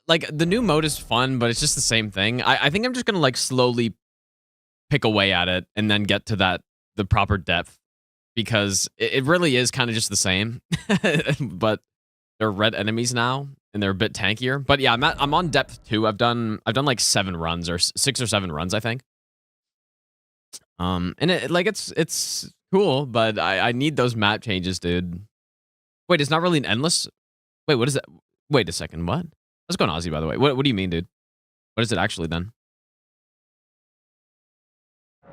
like the new mode is fun, but it's just the same thing. I think I'm just gonna like slowly pick away at it and then get to the proper depth. Because it really is kind of just the same, but they're red enemies now and they're a bit tankier. But yeah, I'm on depth 2. I've done like 7 runs or 6 or 7 runs, I think. And it's cool, but I need those map changes, dude. Wait, it's not really an endless. Wait, what is that? Wait a second, what? Let's go on Aussie, by the way. What do you mean, dude? What is it actually then?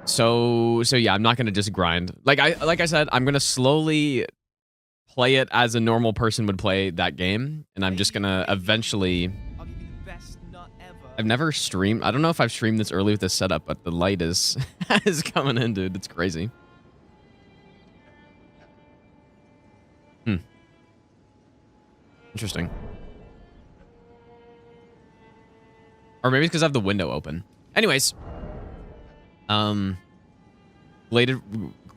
So yeah, I'm not gonna just grind. Like I said, I'm gonna slowly play it as a normal person would play that game, and I'm just gonna eventually ever. I've never streamed. I don't know if I've streamed this early with this setup, but the light is is coming in, dude. It's crazy. Interesting. Or maybe it's because I have the window open. Anyways. Glad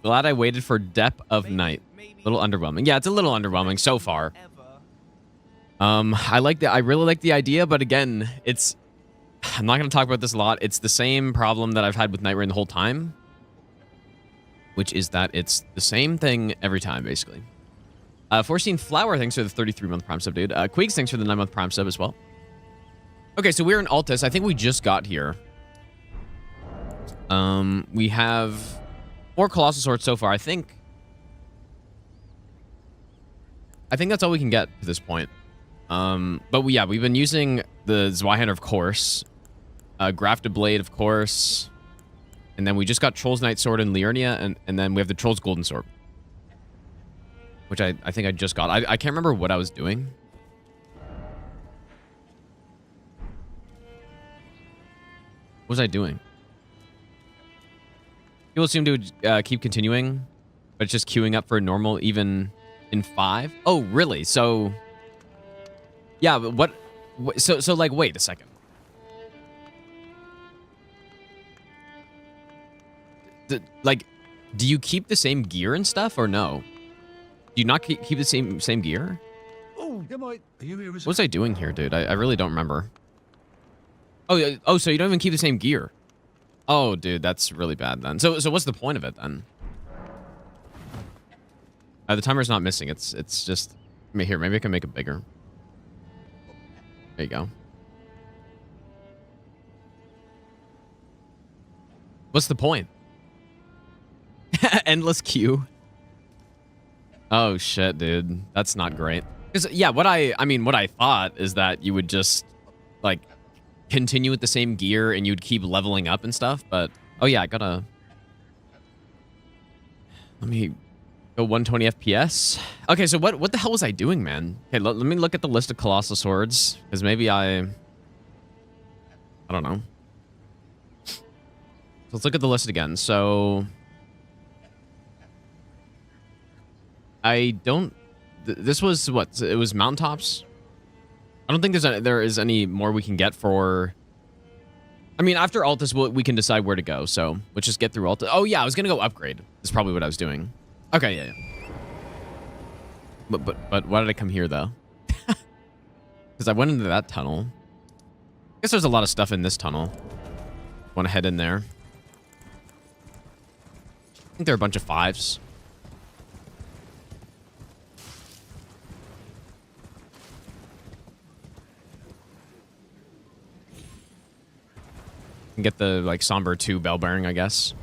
I waited for Depth of Night. A little underwhelming. Yeah, it's a little underwhelming so far. I really like the idea, but again, I'm not going to talk about this a lot. It's the same problem that I've had with Night Rain the whole time, which is that it's the same thing every time, basically. 14 Flower, thanks for the 33-month Prime sub, dude. Queeks, thanks for the 9-month Prime sub as well. Okay, so we're in Altus. I think we just got here. We have 4 Colossal Swords so far. I think that's all we can get to this point. But we've been using the Zweihander, of course. Grafted Blade, of course. And then we just got Troll's Knight Sword and Liurnia, and then we have the Troll's Golden Sword. Which I think I just got. I can't remember what I was doing. What was I doing? People seem to keep continuing, but it's just queuing up for normal even in 5. Oh, really? So, yeah, but so like, wait a second. Do you keep the same gear and stuff, or no? Do you not keep the same gear? Oh, are you here? What was I doing here, dude? I really don't remember. Oh, so you don't even keep the same gear? Oh, dude, that's really bad then. So what's the point of it then? The timer's not missing. It's just here. Maybe I can make it bigger. There you go. What's the point? Endless queue. Oh shit, dude, that's not great. Because yeah, what I thought is that you would just like continue with the same gear and you'd keep leveling up and stuff. But oh yeah, let me go 120 FPS. Okay, so what the hell was I doing, man? Okay, let me look at the list of Colossal Swords, because maybe I don't know. So let's look at the list again. So this was what? It was mountaintops? I don't think there is any more we can get for... I mean, after Altus, we can decide where to go, so let's just get through Altus. Oh, yeah, I was going to go upgrade. That's probably what I was doing. Okay, yeah. But why did I come here, though? Because I went into that tunnel. I guess there's a lot of stuff in this tunnel. Want to head in there. I think there are a bunch of 5s. And get the like Somber 2 bell bearing, I guess.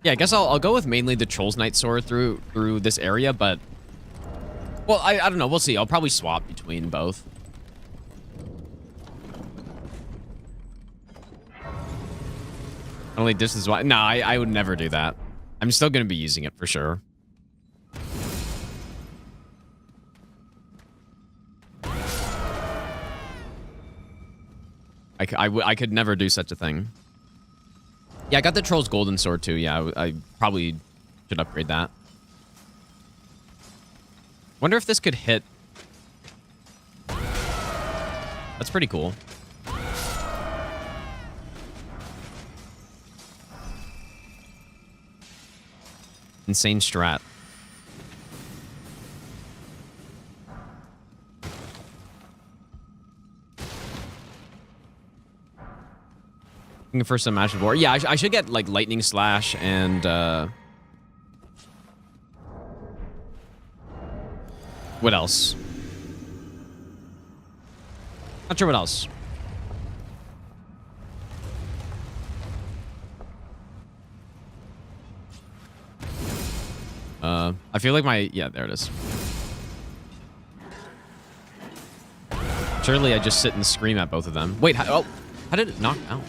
Yeah, I guess I'll go with mainly the Troll's Knight Sword through this area, but well, I don't know. We'll see. I'll probably swap between both. Only distance wise. No, I would never do that. I'm still going to be using it for sure. I could never do such a thing. Yeah, I got the Troll's Golden Sword too. Yeah, I probably should upgrade that. Wonder if this could hit. That's pretty cool. Insane strat. Looking for some Magic War. Yeah, I should get like Lightning Slash and what else? Not sure what else. I feel like yeah, there it is. Surely I just sit and scream at both of them. Wait, how did it knock out?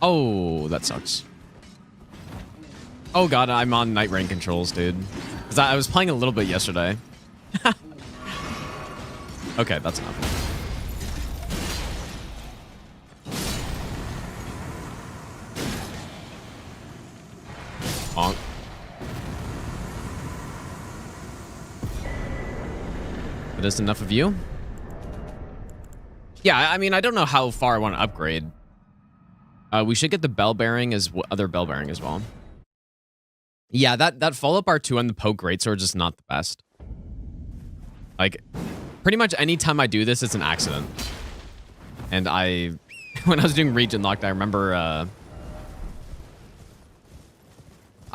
Oh, that sucks. Oh god, I'm on night rain controls, dude. Because I was playing a little bit yesterday. Okay, that's enough. Bonk. That is enough of you? Yeah, I mean, I don't know how far I want to upgrade. We should get the bell bearing as other bell bearing as well. Yeah, that follow-up R2 on the poke greatsword is just not the best. Like, pretty much any time I do this, it's an accident. And when I was doing region locked, I remember, I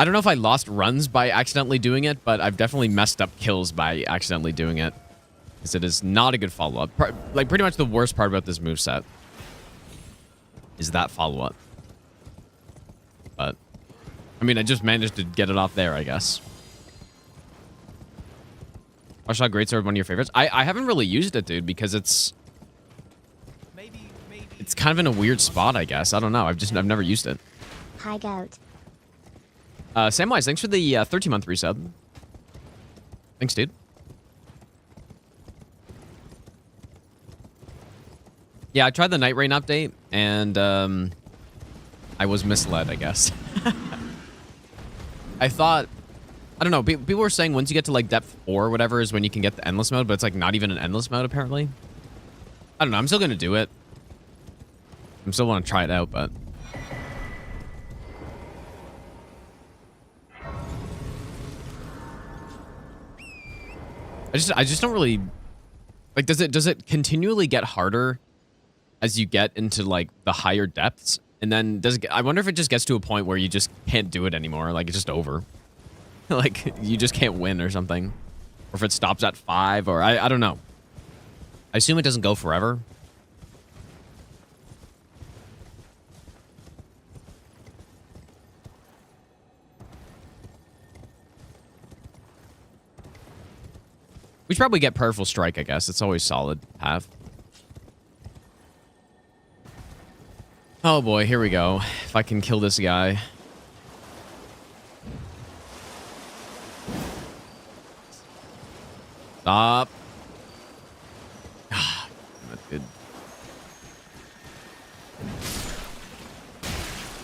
don't know if I lost runs by accidentally doing it, but I've definitely messed up kills by accidentally doing it. Because it is not a good follow-up. Like, pretty much the worst part about this moveset is that follow-up. But, I mean, I just managed to get it off there, I guess. Watchshot Greatsword, one of your favorites? I haven't really used it, dude, because it's kind of in a weird spot, I guess. I don't know. I've never used it. Hi, Goat. Samwise, thanks for the 13-month resub. Thanks, dude. Yeah, I tried the Night Rain update, and I was misled, I guess. I thought, I don't know, people were saying once you get to like depth 4 or whatever is when you can get the endless mode, but it's like not even an endless mode apparently. I don't know, I'm still gonna do it. I still want to try it out, but I just don't really like, does it continually get harder as you get into like the higher depths? And then I wonder if it just gets to a point where you just can't do it anymore. Like, it's just over. Like, you just can't win or something. Or if it stops at 5, or I don't know. I assume it doesn't go forever. We should probably get Prayerful Strike, I guess. It's always solid to have. Oh boy, here we go. If I can kill this guy. Stop. Ah, that's good.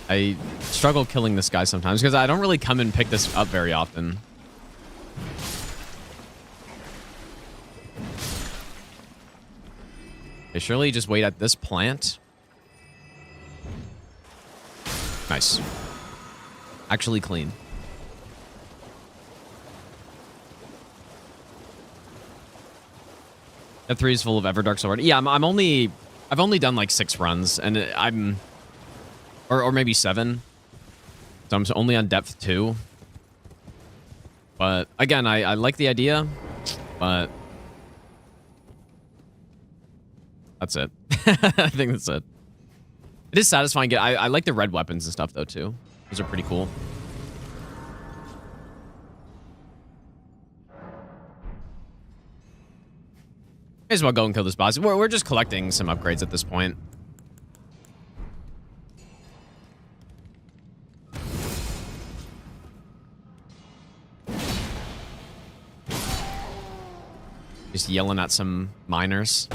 I struggle killing this guy sometimes because I don't really come and pick this up very often. Okay, surely just wait at this plant. Nice. Actually clean. That 3 is full of Everdarks already. Yeah, I've only done like 6 runs, and or maybe 7. So I'm only on depth 2. But again, I like the idea, but that's it. I think that's it. It is satisfying. I like the red weapons and stuff, though, too. Those are pretty cool. May as well go and kill this boss. We're just collecting some upgrades at this point. Just yelling at some miners.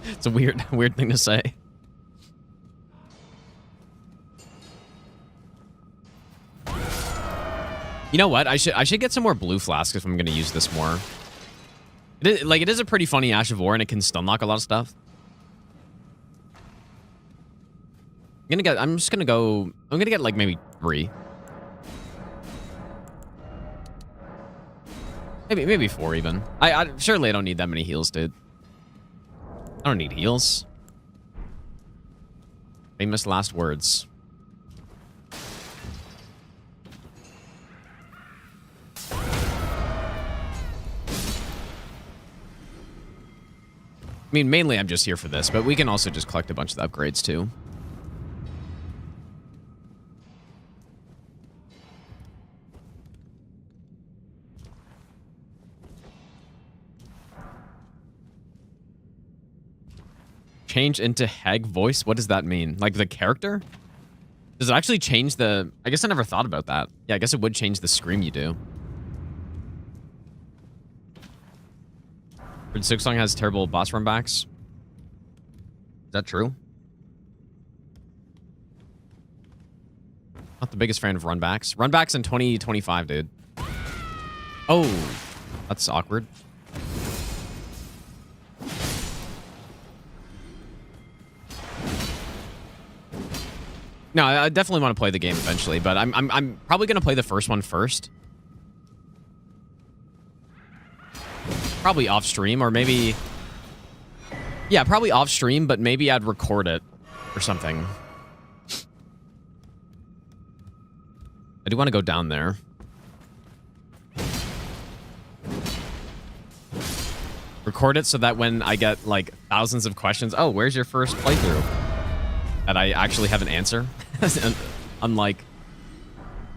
It's a weird thing to say. You know what? I should get some more blue flasks if I'm going to use this more. It is a pretty funny Ash of War, and it can stun lock a lot of stuff. I'm gonna get like maybe 3. Maybe 4 even. Surely I don't need that many heals, dude. I don't need heals. Famous last words. I mean, mainly I'm just here for this, but we can also just collect a bunch of the upgrades too. Change into Hag voice? What does that mean? Like the character? Does it actually change the... I guess I never thought about that. Yeah, I guess it would change the scream you do. Silksong has terrible boss run backs. Is that true? Not the biggest fan of run backs. Run backs in 2025, dude. Oh, that's awkward. No, I definitely want to play the game eventually, but I'm probably gonna play the first one first. Probably off stream, or maybe... Yeah, probably off stream, but maybe I'd record it or something. I do want to go down there. Record it so that when I get, like, thousands of questions, oh, where's your first playthrough? That I actually have an answer. Unlike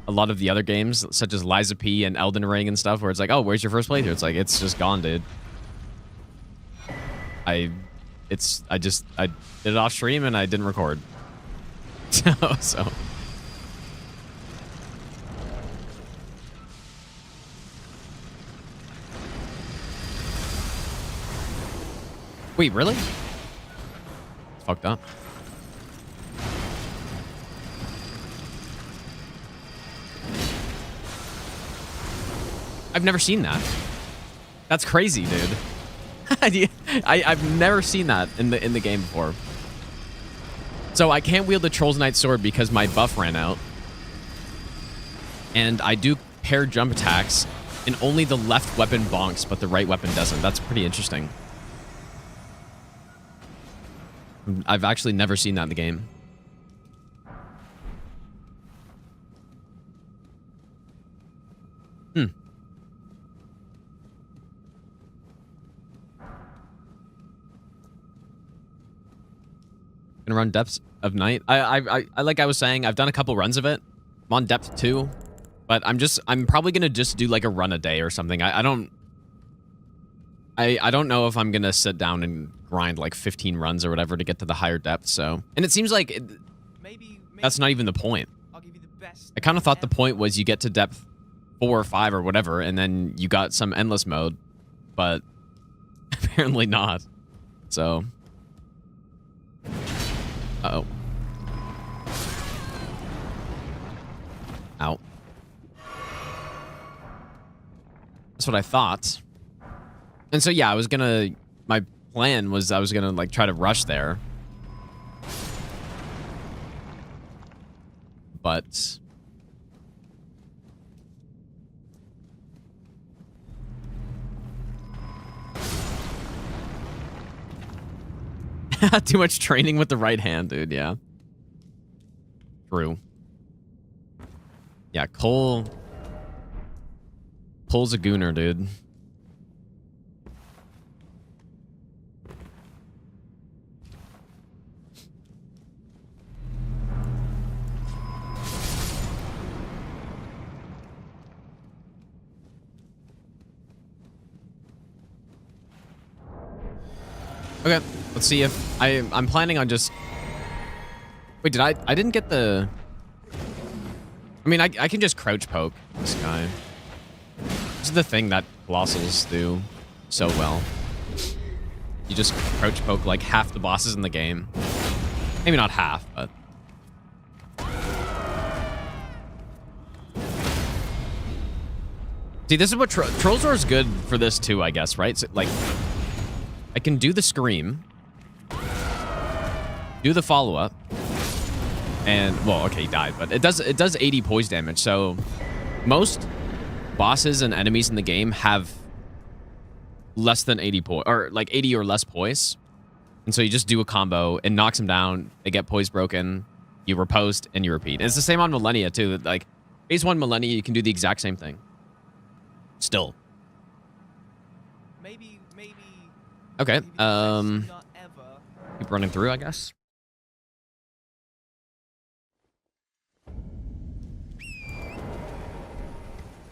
a lot of the other games, such as Liza P and Elden Ring and stuff, where it's like, oh, where's your first playthrough? It's like, it's just gone, dude. I did it off stream and I didn't record. So. Wait, really? It's fucked up. I've never seen that. That's crazy, dude. I've never seen that in the game before. So I can't wield the Troll's Knight sword because my buff ran out. And I do pair jump attacks, and only the left weapon bonks, but the right weapon doesn't. That's pretty interesting. I've actually never seen that in the game. Gonna run Depths of Night. I like I was saying, I've done a couple runs of it. I'm on Depth 2, but I'm probably gonna just do like a run a day or something. I don't know if I'm gonna sit down and grind like 15 runs or whatever to get to the higher depth. So, and it seems like Maybe that's not even the point. I'll give you the best. I kind of thought the point was you get to depth 4 or 5 or whatever, and then you got some endless mode, but apparently not. So, uh-oh. Ow. That's what I thought. And so, yeah, my plan was I was gonna, like, try to rush there. But... too much training with the right hand, dude, yeah. True. Yeah, Cole's a gooner, dude. Okay, let's see if I'm planning on just... Wait, I didn't get the... I mean, I can just crouch poke this guy. This is the thing that Colossals do so well. You just crouch poke like half the bosses in the game. Maybe not half, but... See, this is what Trollzor is good for this too, I guess, right? So, like, I can do the scream, do the follow-up, and, well, okay, he died, but it does 80 poise damage, so most bosses and enemies in the game have less than 80 poise, or like 80 or less poise, and so you just do a combo, it knocks them down, they get poise broken, you riposte, and you repeat. And it's the same on Millennia, too. Like, phase 1 Millennia, you can do the exact same thing. Still. Maybe. Okay, Not ever. keep running through, I guess.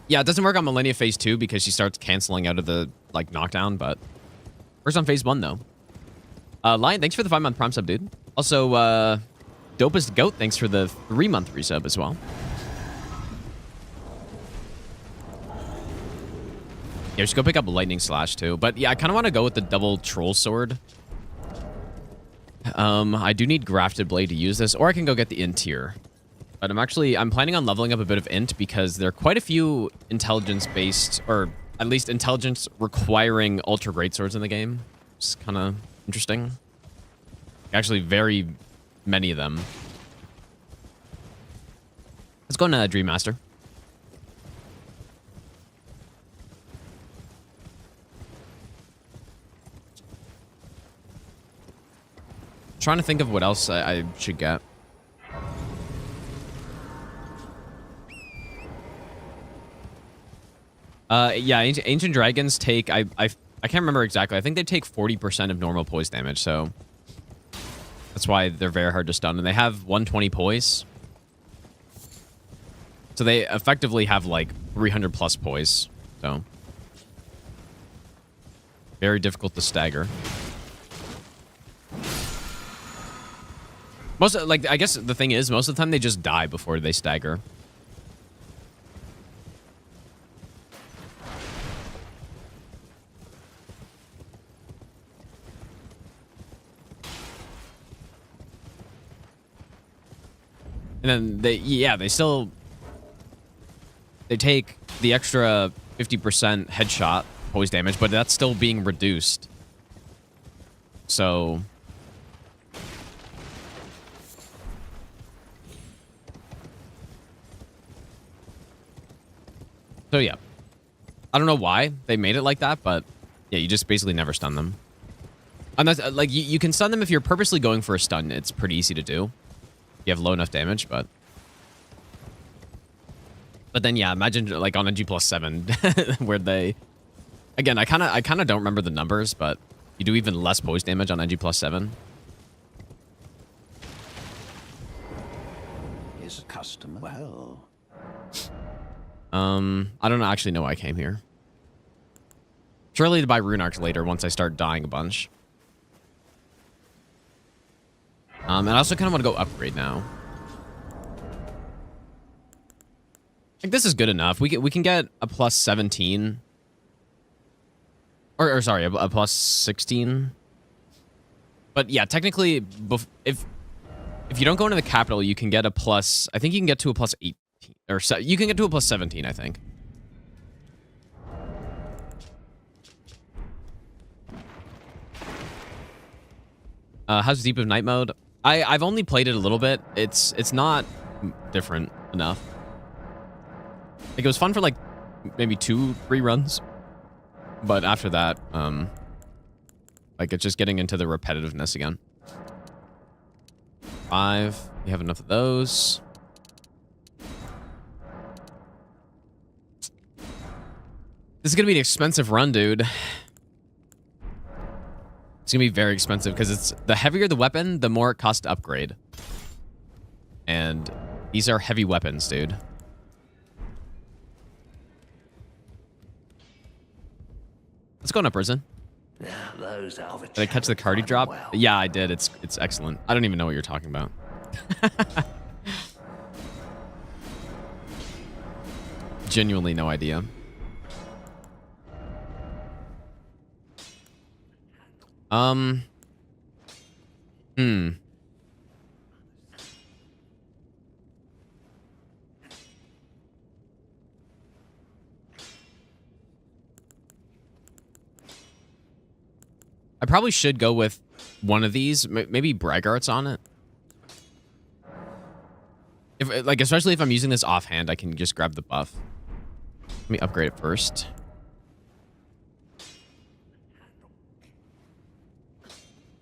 Yeah, it doesn't work on Millennia Phase 2 because she starts canceling out of the, like, knockdown, but works on Phase 1, though. Lion, thanks for the 5-month Prime sub, dude. Also, Dopest Goat, thanks for the 3-month resub as well. Yeah, just go pick up Lightning Slash too. But yeah, I kind of want to go with the double Troll Sword. I do need Grafted Blade to use this, or I can go get the Int tier. But I'm planning on leveling up a bit of Int because there are quite a few intelligence-based, or at least intelligence requiring Ultra Greatswords in the game. It's kind of interesting. Actually, very many of them. Let's go into Dream Master. Trying to think of what else I should get. Yeah, Ancient Dragons take... I can't remember exactly. I think they take 40% of normal poise damage, so... That's why they're very hard to stun. And they have 120 poise. So they effectively have, like, 300 plus poise. So... Very difficult to stagger. I guess the thing is, most of the time they just die before they stagger. And then they take the extra 50% headshot poise damage, but that's still being reduced. So... So yeah, I don't know why they made it like that, but yeah, you just basically never stun them. And that's like you can stun them if you're purposely going for a stun. It's pretty easy to do. You have low enough damage, but then yeah, imagine like on a G+7 where they again, I kind of don't remember the numbers, but you do even less poise damage on a G+7. Is a customer well? I don't actually know why I came here. Surely to buy rune arcs later once I start dying a bunch. And I also kind of want to go upgrade now. Like this is good enough. We can get a plus 17. Or sorry, a plus 16. But yeah, technically, if you don't go into the capital, you can get a plus... I think you can get to a plus 18. Or you can get to a plus 17, I think. How's Deep of Night mode? I've only played it a little bit. It's not different enough. Like it was fun for like maybe 2-3 runs, but after that, like it's just getting into the repetitiveness again. 5. You have enough of those. This is gonna be an expensive run, dude. It's gonna be very expensive because it's the heavier the weapon, the more it costs to upgrade. And these are heavy weapons, dude. Let's go into prison. Those are Did I catch the cardi drop? Well. Yeah, I did. It's excellent. I don't even know what you're talking about. Genuinely no idea. I probably should go with one of these. Maybe Braggart's on it. If like, especially if I'm using this offhand, I can just grab the buff. Let me upgrade it first.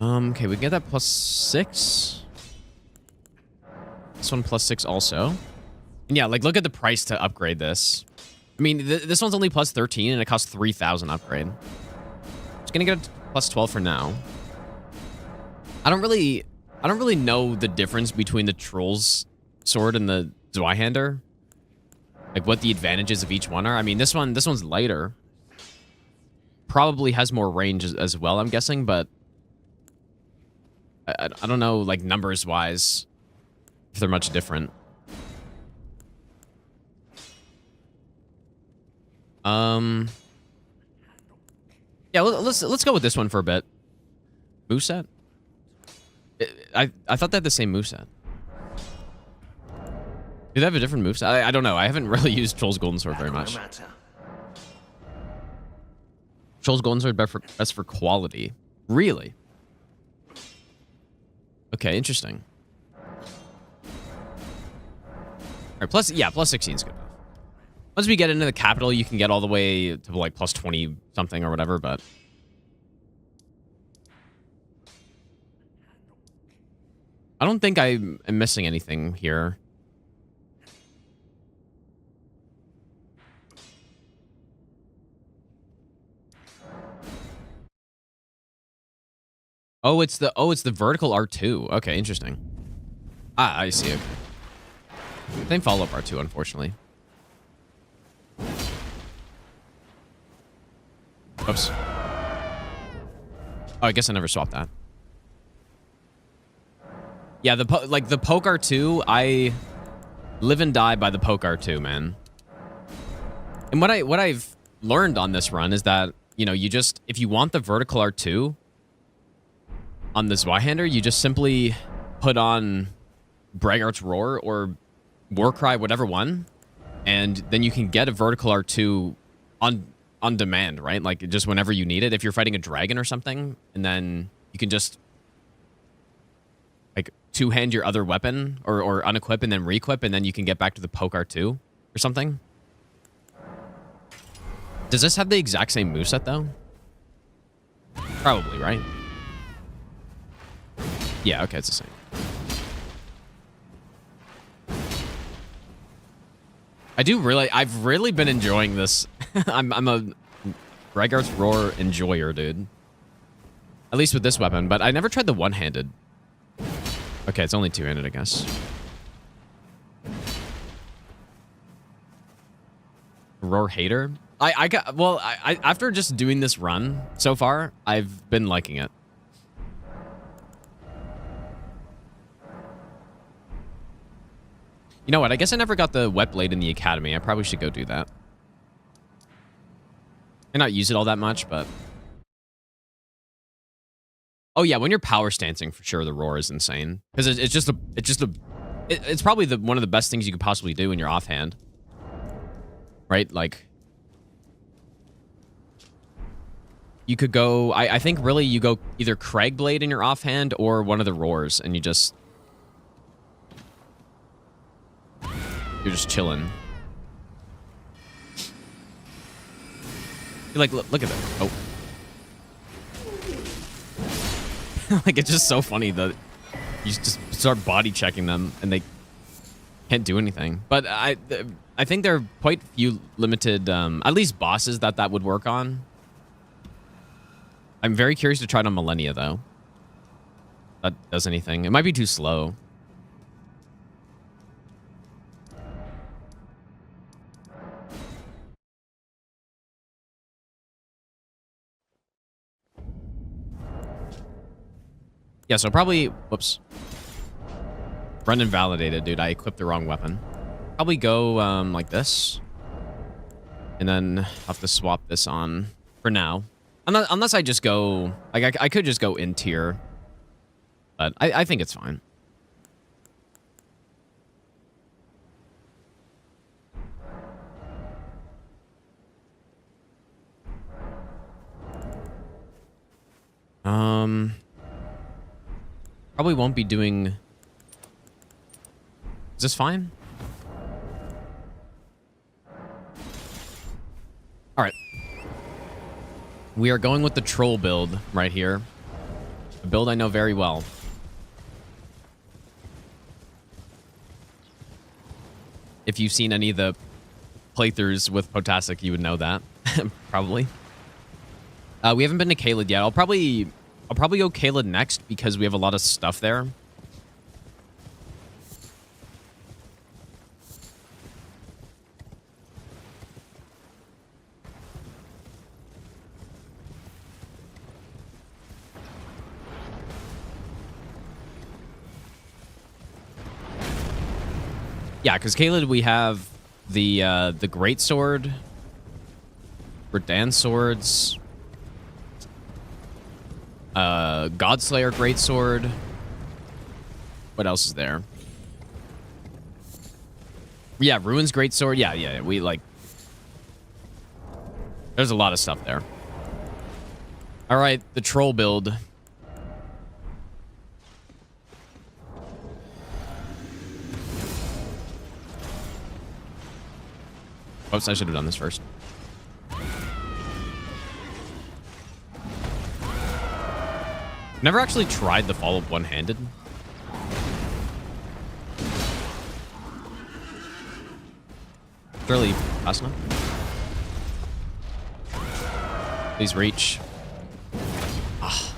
Okay, we can get that plus 6. This one plus 6 also. And yeah, like look at the price to upgrade this. I mean, this one's only plus 13 and it costs 3,000 upgrade. Just gonna get a plus 12 for now. I don't really know the difference between the Troll's sword and the Zweihander. Like what the advantages of each one are. I mean, this one's lighter. Probably has more range as well, I'm guessing, but I don't know, like, numbers-wise. if they're much different. Yeah, let's go with this one for a bit. Moveset? I thought they had the same moveset. Do they have a different moveset? I don't know. I haven't really used Troll's Golden Sword very much. Troll's Golden Sword best for quality. Really? Okay, interesting. Alright, plus 16 is good enough. Once we get into the capital, you can get all the way to like plus 20 something or whatever, but I don't think I am missing anything here. Oh, it's the vertical R2. Okay, interesting. Ah, I see. Okay. Same follow-up R2, unfortunately. Oops. Oh, I guess I never swapped that. Yeah, the poke R2, I live and die by the poke R2, man. And what I've learned on this run is that, you know, you just, if you want the vertical R2 on the Zweihander, you just simply put on Braggart's Roar or Warcry, whatever one, and then you can get a vertical R2 on demand, right? Like just whenever you need it. If you're fighting a dragon or something, and then you can just like two-hand your other weapon or unequip and then re-equip, and then you can get back to the poke R2 or something. Does this have the exact same moveset though? Probably, right? Yeah, okay, it's the same. I've really been enjoying this. I'm a Braggart's Roar enjoyer, dude. At least with this weapon, but I never tried the one-handed. Okay, it's only two-handed, I guess. Roar hater? I after just doing this run so far, I've been liking it. You know what? I guess I never got the wet blade in the academy. I probably should go do that. I not use it all that much, but oh yeah, when you're power stancing, for sure, the roar is insane because it's probably one of the best things you could possibly do in your offhand, right? Like you could go. I think really you go either Craigblade in your offhand or one of the roars, and you're just chilling. You're like, look at that. Oh. Like, it's just so funny that you just start body checking them and they can't do anything. But I think there are quite few limited, at least bosses that would work on. I'm very curious to try it on Millennia, though. That does anything. It might be too slow. Yeah, so probably... Whoops. Run invalidated, dude. I equipped the wrong weapon. Probably go like this. And then have to swap this on for now. Unless I just go... Like, I could just go in tier. But I think it's fine. Probably won't be doing... Is this fine? Alright. We are going with the troll build right here. A build I know very well. If you've seen any of the playthroughs with Potasic, you would know that. Probably. We haven't been to Caelid yet. I'll probably go Caelid next because we have a lot of stuff there. Yeah, because Caelid, we have the great sword, Verdansk swords, Godslayer great sword. What else is there? Yeah, Ruin's great sword. Yeah. We like. There's a lot of stuff there. All right, the troll build. Oops, I should have done this first. Never actually tried the follow-up one-handed. Surely fast enough. Please reach. Ah.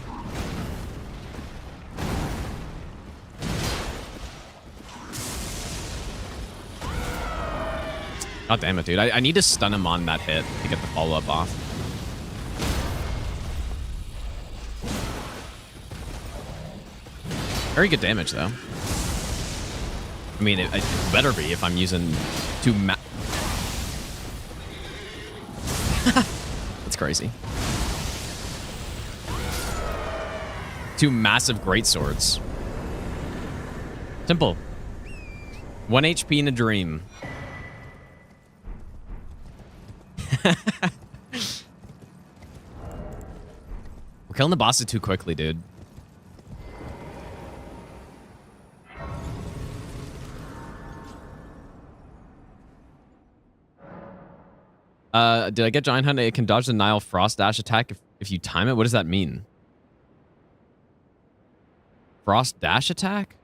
God damn it, dude. I need to stun him on that hit to get the follow-up off. Very good damage, though. I mean, it better be if I'm using two That's crazy. Two massive greatswords. Simple. 1 HP in a dream. We're killing the bosses too quickly, dude. Did I get Giant Hunt? It can dodge the Nile Frost Dash attack if you time it. What does that mean? Frost Dash attack?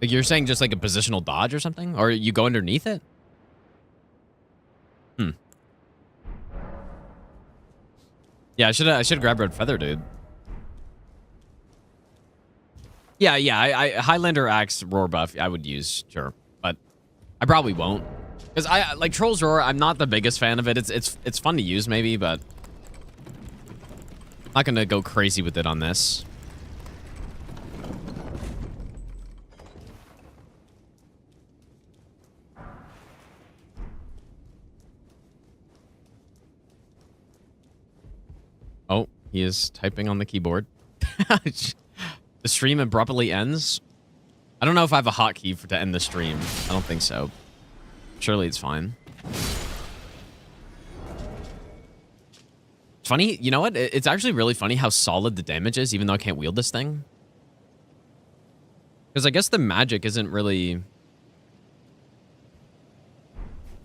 Like you're saying just like a positional dodge or something? Or you go underneath it? Yeah, I should have grabbed Red Feather, dude. Yeah, I Highlander Axe Roar buff I would use, sure. But I probably won't. Because I like Troll's Roar, I'm not the biggest fan of it. It's fun to use maybe, but I'm not gonna go crazy with it on this. Oh, he is typing on the keyboard. The stream abruptly ends. I don't know if I have a hotkey to end the stream. I don't think so. Surely it's fine. It's funny, you know what? It's actually really funny how solid the damage is, even though I can't wield this thing. Because I guess the magic isn't really...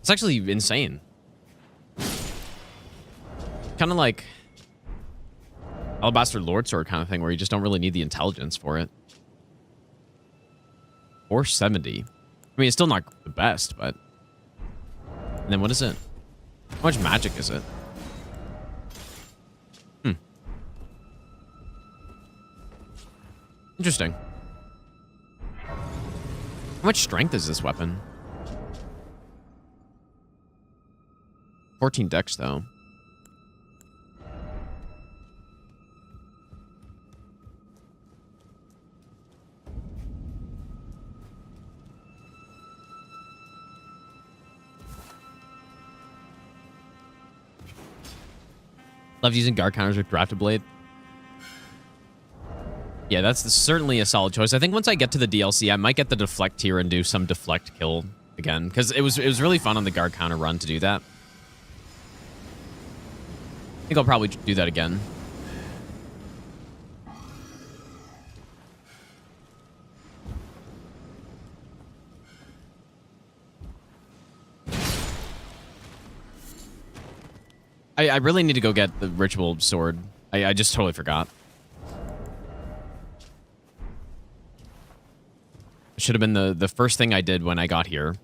It's actually insane. Kind of like Alabaster Lord Sword kind of thing, where you just don't really need the intelligence for it. 470. I mean, it's still not the best, but... And then what is it? How much magic is it? Interesting. How much strength is this weapon? 14 dex, though. Love using guard counters with Drafted Blade. Yeah, that's certainly a solid choice. I think once I get to the DLC, I might get the deflect tier and do some deflect kill again, because it was really fun on the guard counter run to do that. I think I'll probably do that again. I really need to go get the ritual sword. I just totally forgot. It should have been the first thing I did when I got here.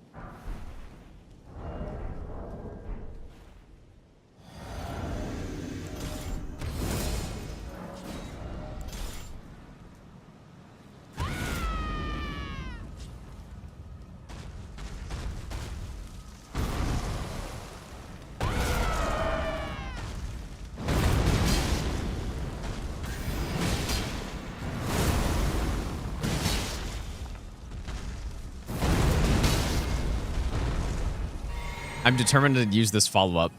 I'm determined to use this follow-up.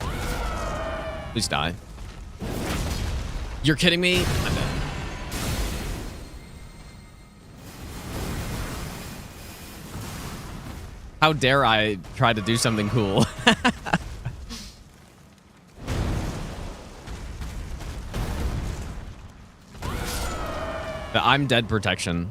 Please die. You're kidding me? I'm dead. How dare I try to do something cool? The I'm dead protection.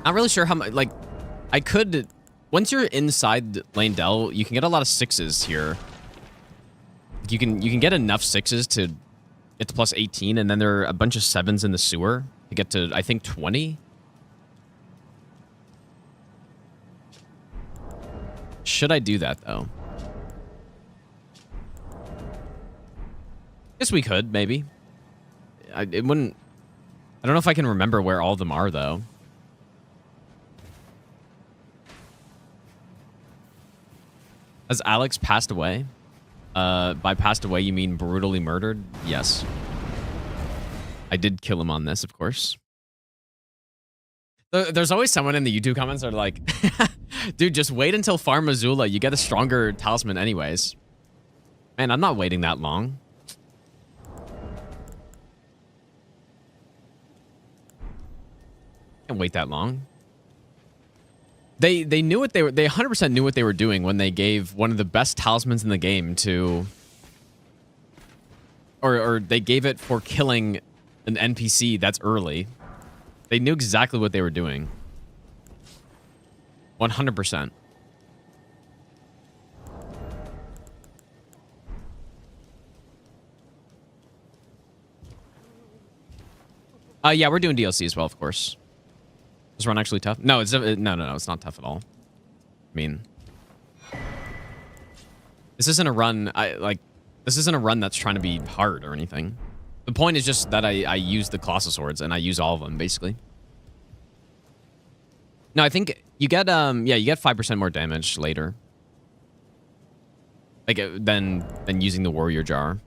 Not really sure how much, like, I could, once you're inside Lane Dell, you can get a lot of 6s here. You can get enough 6s to get to plus 18, and then there are a bunch of 7s in the sewer to get to, I think, 20. Should I do that, though? Guess we could, maybe. It wouldn't, I don't know if I can remember where all of them are, though. Has Alex passed away? By passed away, you mean brutally murdered? Yes. I did kill him on this, of course. There's always someone in the YouTube comments that are like, dude, just wait until Farm Azula. You get a stronger talisman anyways. Man, I'm not waiting that long. Can't wait that long. They knew what they were, they 100% knew what they were doing when they gave one of the best talismans in the game to, or they gave it for killing an NPC that's early. They knew exactly what they were doing. 100%. Yeah, we're doing DLC as well, of course. Is run actually tough? No, it's no, it's not tough at all. I mean, this isn't a run. This isn't a run that's trying to be hard or anything. The point is just that I use the Colossal Swords and I use all of them basically. No, I think you get yeah, you get 5% more damage later. Like than using the Warrior Jar.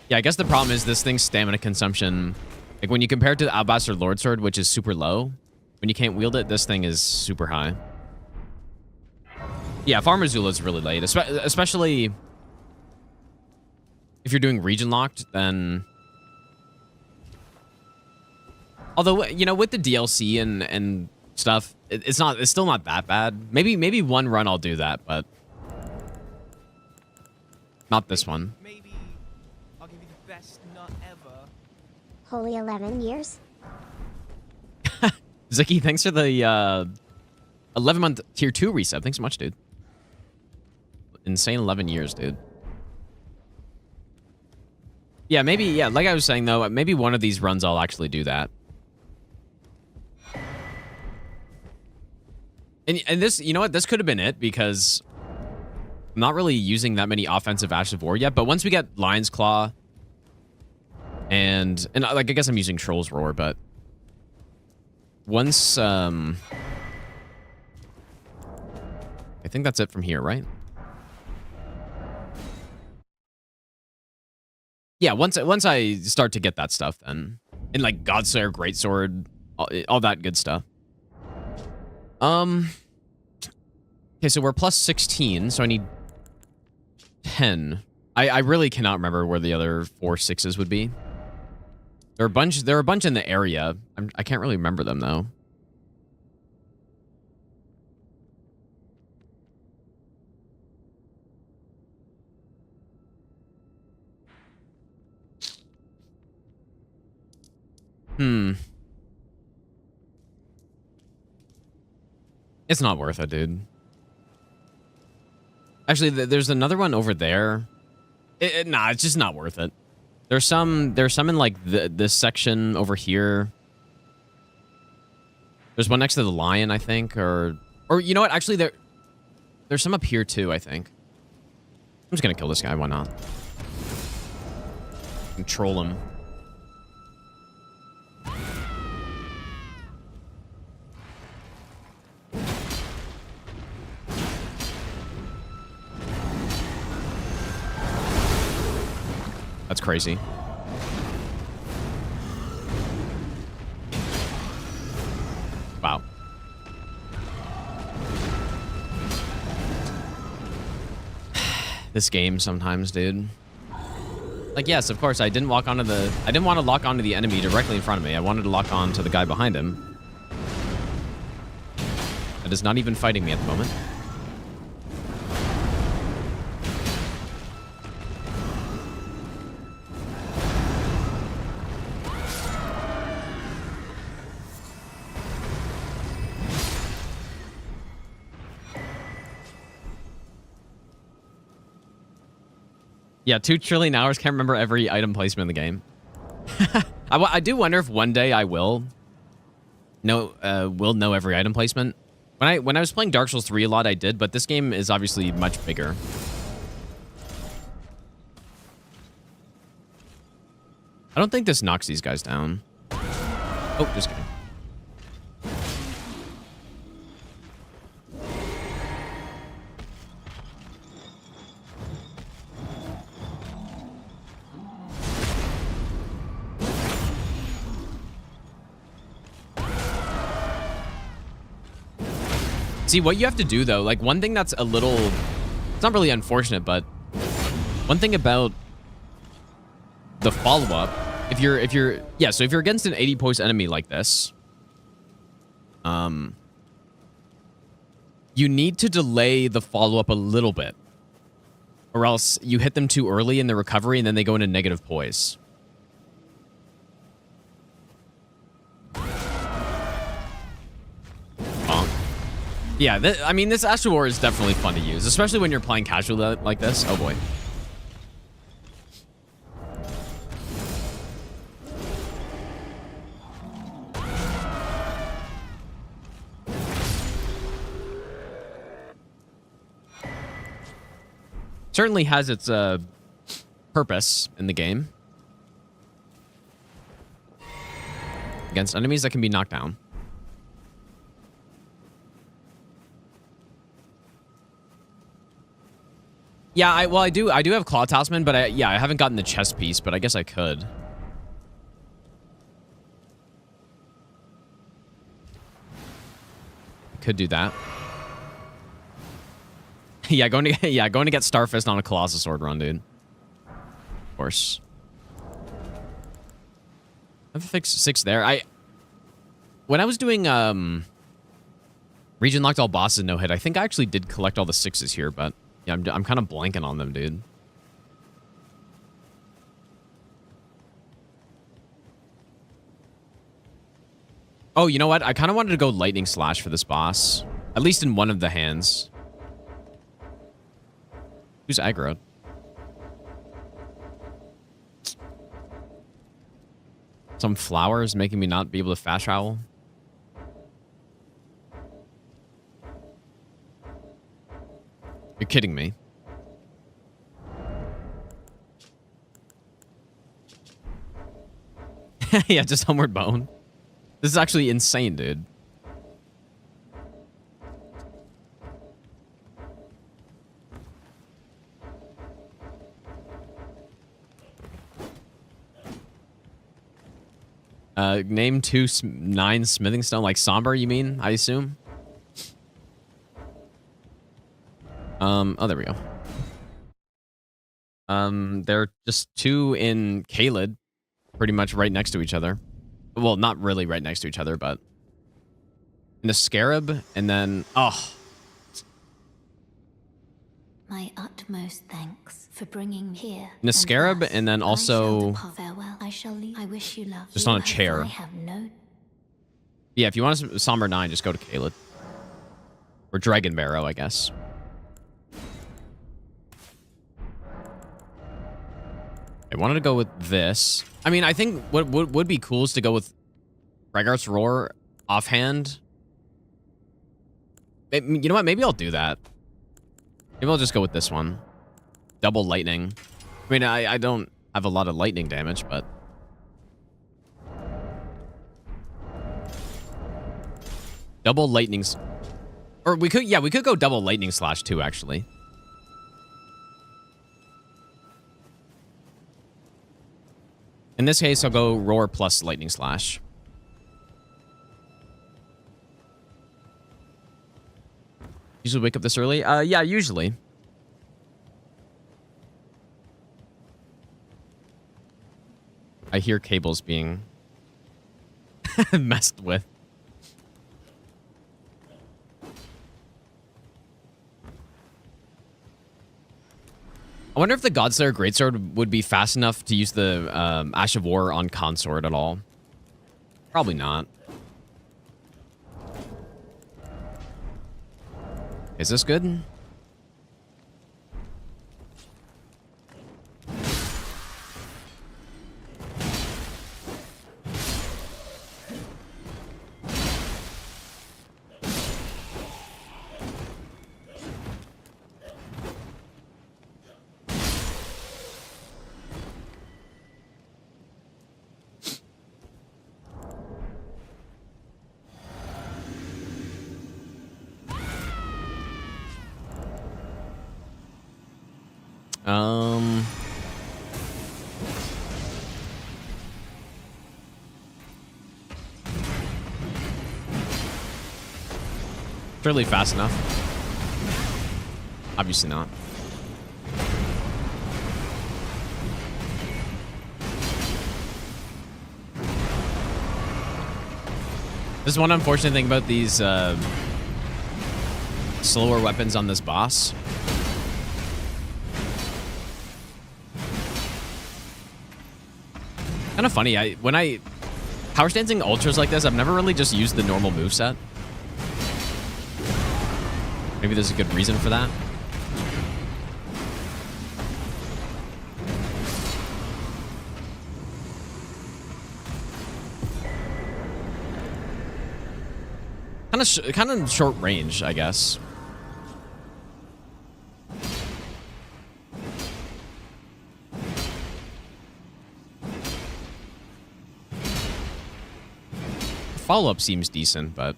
Yeah, I guess the problem is this thing's stamina consumption. Like when you compare it to the Alabaster Lord Sword, which is super low, when you can't wield it, this thing is super high. Yeah, Farm Azula is really late, especially if you're doing region locked, then... Although, you know, with the DLC and stuff, it's still not that bad. Maybe one run I'll do that, but not this one. Maybe I'll give you the best nut ever. Holy 11 years? Ziki, thanks for the 11-month tier 2 resub. Thanks so much, dude. Insane 11 years, dude. Yeah, maybe, yeah, like I was saying, though, maybe one of these runs I'll actually do that. And this, you know what? This could have been it, because I'm not really using that many offensive Ashes of War yet, but once we get Lion's Claw, and like, I guess I'm using Troll's Roar, but once, I think that's it from here, right? Yeah, once I start to get that stuff, then, and like Godslayer, Greatsword, all that good stuff. Okay, so we're plus 16, so I need 10. I really cannot remember where the other 4 6s would be. There are a bunch in the area. I can't really remember them though. It's not worth it, dude. Actually, there's another one over there. Nah, it's just not worth it. There's some in like this section over here. There's one next to the lion, I think, or you know what? Actually, there's some up here too, I think. I'm just gonna kill this guy. Why not? Control him. That's crazy. Wow. This game sometimes, dude. Like, yes, of course, I didn't want to lock onto the enemy directly in front of me. I wanted to lock on to the guy behind him. That is not even fighting me at the moment. Yeah, 2 trillion hours. Can't remember every item placement in the game. I do wonder if one day I will know every item placement. When I was playing Dark Souls 3 a lot, I did, but this game is obviously much bigger. I don't think this knocks these guys down. Oh, just kidding. See, what you have to do, though, like, one thing that's a little... It's not really unfortunate, but... One thing about the follow-up... If you're against an 80-post enemy like this... You need to delay the follow-up a little bit. Or else you hit them too early in the recovery, and then they go into negative poise. Yeah, I mean, this Astral War is definitely fun to use, especially when you're playing casually like this. Oh, boy. Certainly has its purpose in the game. Against enemies that can be knocked down. Yeah, I do have Claw Talisman, but I haven't gotten the chest piece, but I guess I could. Could do that. Yeah, going to get Starfist on a Colossal Sword run, dude. Of course. I've fixed 6 there. When I was doing region locked all bosses no hit, I think I actually did collect all the 6s here, but yeah, I'm kind of blanking on them, dude. Oh, you know what? I kind of wanted to go Lightning Slash for this boss. At least in one of the hands. Who's aggroed? Some flowers making me not be able to fast travel. You're kidding me. Yeah, just Homeward Bone. This is actually insane, dude. Name 9 smithing stone, like somber, you mean? I assume. Oh, there we go. There are just 2 in Caelid, pretty much right next to each other. Well, not really right next to each other, but in the Scarab, and then My utmost thanks for bringing me here. in the Scarab, and then also Farewell. I shall leave. I wish you luck. just on a chair. I have no. Yeah, if you want a somber 9, just go to Caelid or Dragon Barrow, I guess. I wanted to go with this. I mean, I think what would be cool is to go with Regarth's Roar offhand. You know what? Maybe I'll do that. Maybe I'll just go with this one. Double lightning. I mean, I don't have a lot of lightning damage, but... Double lightnings... Or we could go double lightning slash too, actually. In this case, I'll go Roar plus Lightning Slash. Usually wake up this early? Yeah, usually. I hear cables being messed with. I wonder if the Godslayer Greatsword would be fast enough to use the Ash of War on Consort at all. Probably not. Is this good? Surely fast enough. Obviously not. This is one unfortunate thing about these slower weapons on this boss. Kind of funny. When I power stancing ultras like this, I've never really just used the normal moveset. Maybe there's a good reason for that. Kind of short range, I guess. Follow-up seems decent, but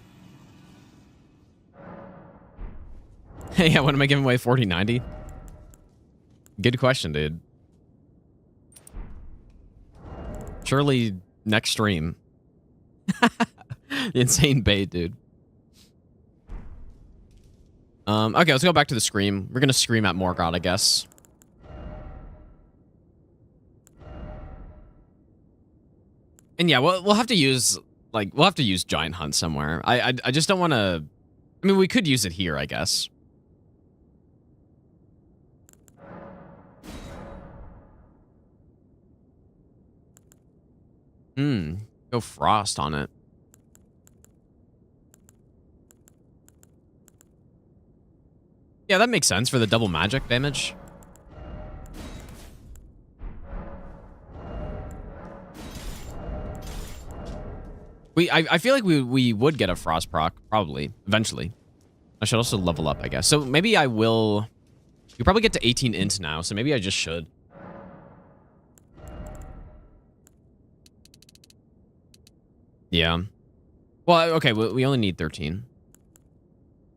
yeah, when am I giving away 4090? Good question, dude. Surely next stream. Insane bait, dude. Okay, let's go back to the scream. We're gonna scream at Morgott, I guess. And yeah, we'll have to use Giant Hunt somewhere. I just don't want to. I mean, we could use it here, I guess. Go Frost on it. Yeah, that makes sense for the double magic damage. I feel like we would get a Frost proc, probably, eventually. I should also level up, I guess. So maybe I will. You probably get to 18 int now, so maybe I just should. Yeah. Well, okay, we only need 13.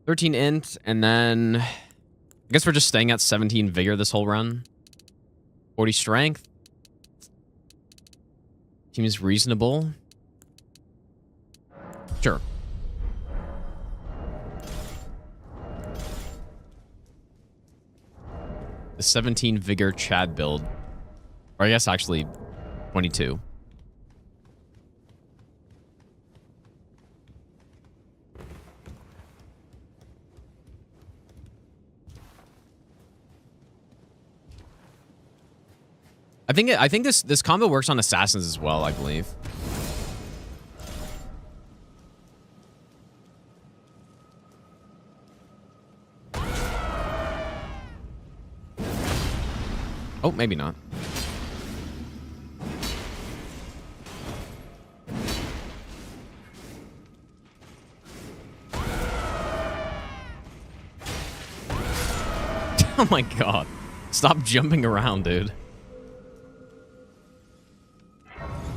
13 int, and then I guess we're just staying at 17 vigor this whole run. 40 strength. Seems reasonable. Sure. The 17 vigor Chad build. Or I guess actually 22. I think this combo works on assassins as well, I believe. Oh, maybe not. Oh my god. Stop jumping around, dude.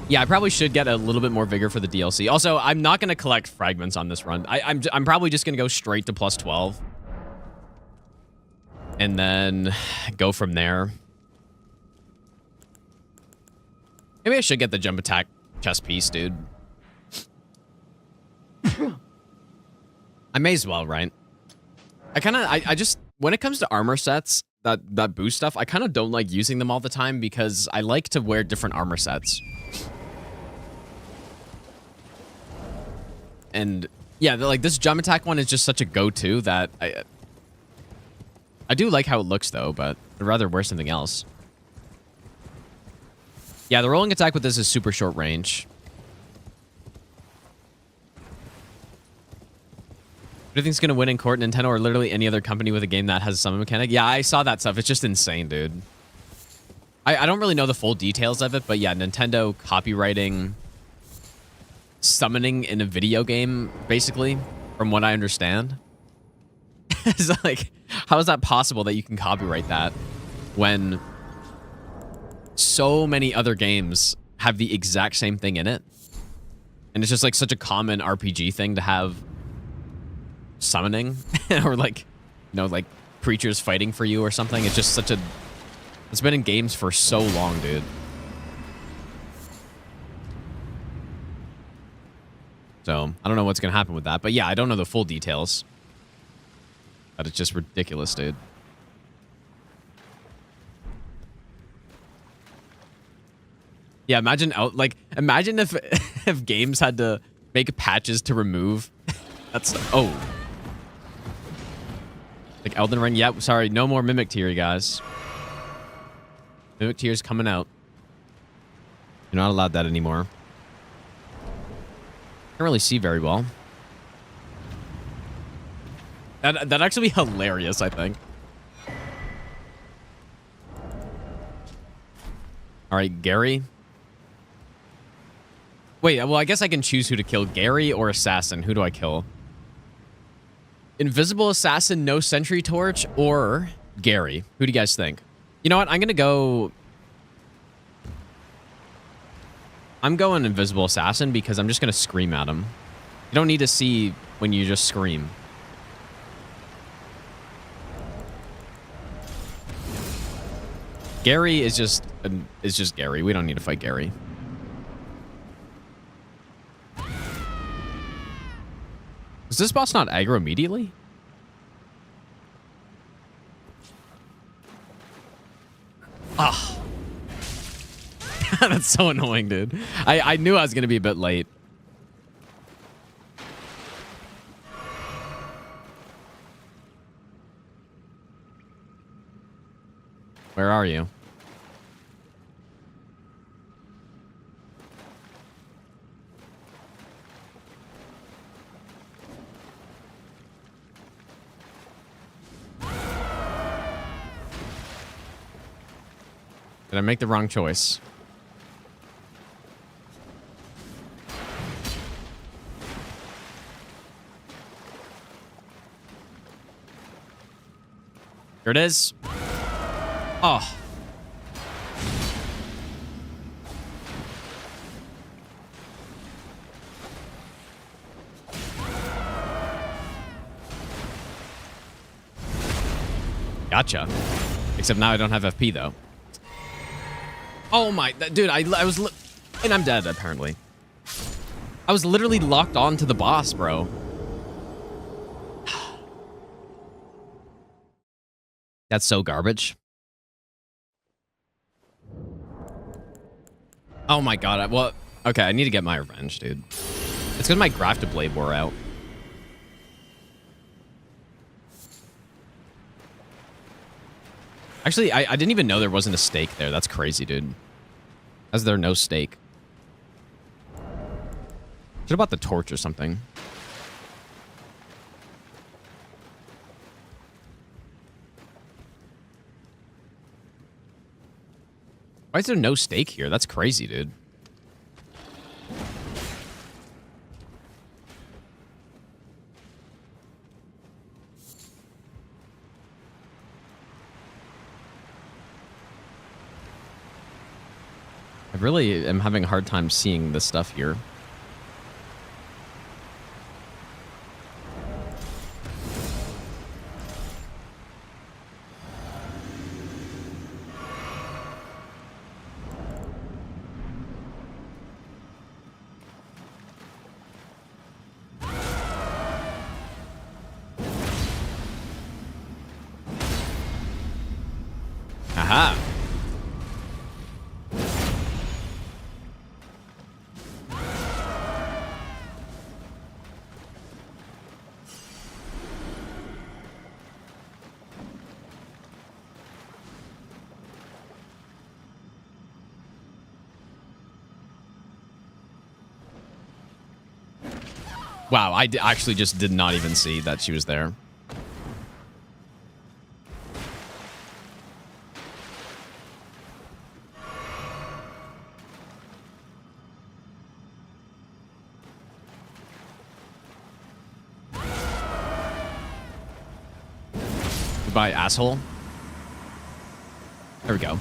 Yeah, I probably should get a little bit more vigor for the DLC. Also, I'm not going to collect fragments on this run. I'm probably just going to go straight to plus 12. And then go from there. Maybe I should get the jump attack chest piece, dude. I may as well, right? I just, when it comes to armor sets, that boost stuff, I kind of don't like using them all the time because I like to wear different armor sets. And yeah, like this jump attack one is just such a go-to that I do like how it looks though, but I'd rather wear something else. Yeah, the rolling attack with this is super short range. Who do you think's gonna win in court, Nintendo or literally any other company with a game that has a summon mechanic? Yeah, I saw that stuff. It's just insane, dude. I don't really know the full details of it, but yeah, Nintendo copywriting summoning in a video game, basically, from what I understand. It's like, how is that possible that you can copyright that when so many other games have the exact same thing in it? And it's just like such a common RPG thing to have summoning or like, you know, like creatures fighting for you or something. It's just such a, it's been in games for so long, dude. So I don't know what's going to happen with that, but yeah, I don't know the full details, but it's just ridiculous, dude. Yeah, imagine imagine if if games had to make patches to remove. That's like Elden Ring. Yep, sorry, no more Mimic Tier, you guys. Mimic Tier's coming out. You're not allowed that anymore. Can't really see very well. That'd actually be hilarious, I think. All right, Gary. Wait, well, I guess I can choose who to kill, Gary or Assassin. Who do I kill? Invisible Assassin, no Sentry Torch, or Gary? Who do you guys think? You know what? I'm going Invisible Assassin because I'm just going to scream at him. You don't need to see when you just scream. Gary is just Gary. We don't need to fight Gary. Is this boss not aggro immediately? Ah. That's so annoying, dude. I knew I was going to be a bit late. Where are you? Did I make the wrong choice? Here it is. Oh. Gotcha. Except now I don't have FP though. Oh my, dude, I was, and I'm dead apparently. I was literally locked on to the boss, bro. That's so garbage. Oh my god, well, okay, I need to get my revenge, dude. It's because my grafted blade wore out. Actually, I didn't even know there wasn't a stake there. That's crazy, dude. Is there no stake? Should have bought the torch or something. Why is there no stake here? That's crazy, dude. I really am having a hard time seeing this stuff here. Wow, I actually just did not even see that she was there. Goodbye, asshole. There we go.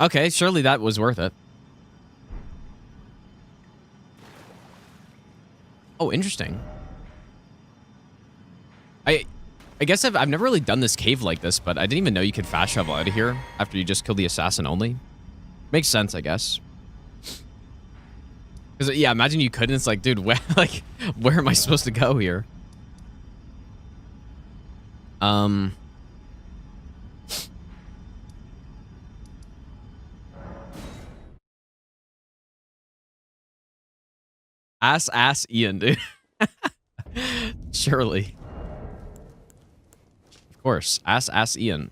Okay, surely that was worth it. Oh, interesting. I guess I've never really done this cave like this, but I didn't even know you could fast travel out of here after you just killed the assassin only. Makes sense, I guess. Because, yeah, imagine you couldn't. It's like, dude, where am I supposed to go here? Ass Ian, dude. Surely. Of course. Ass Ian.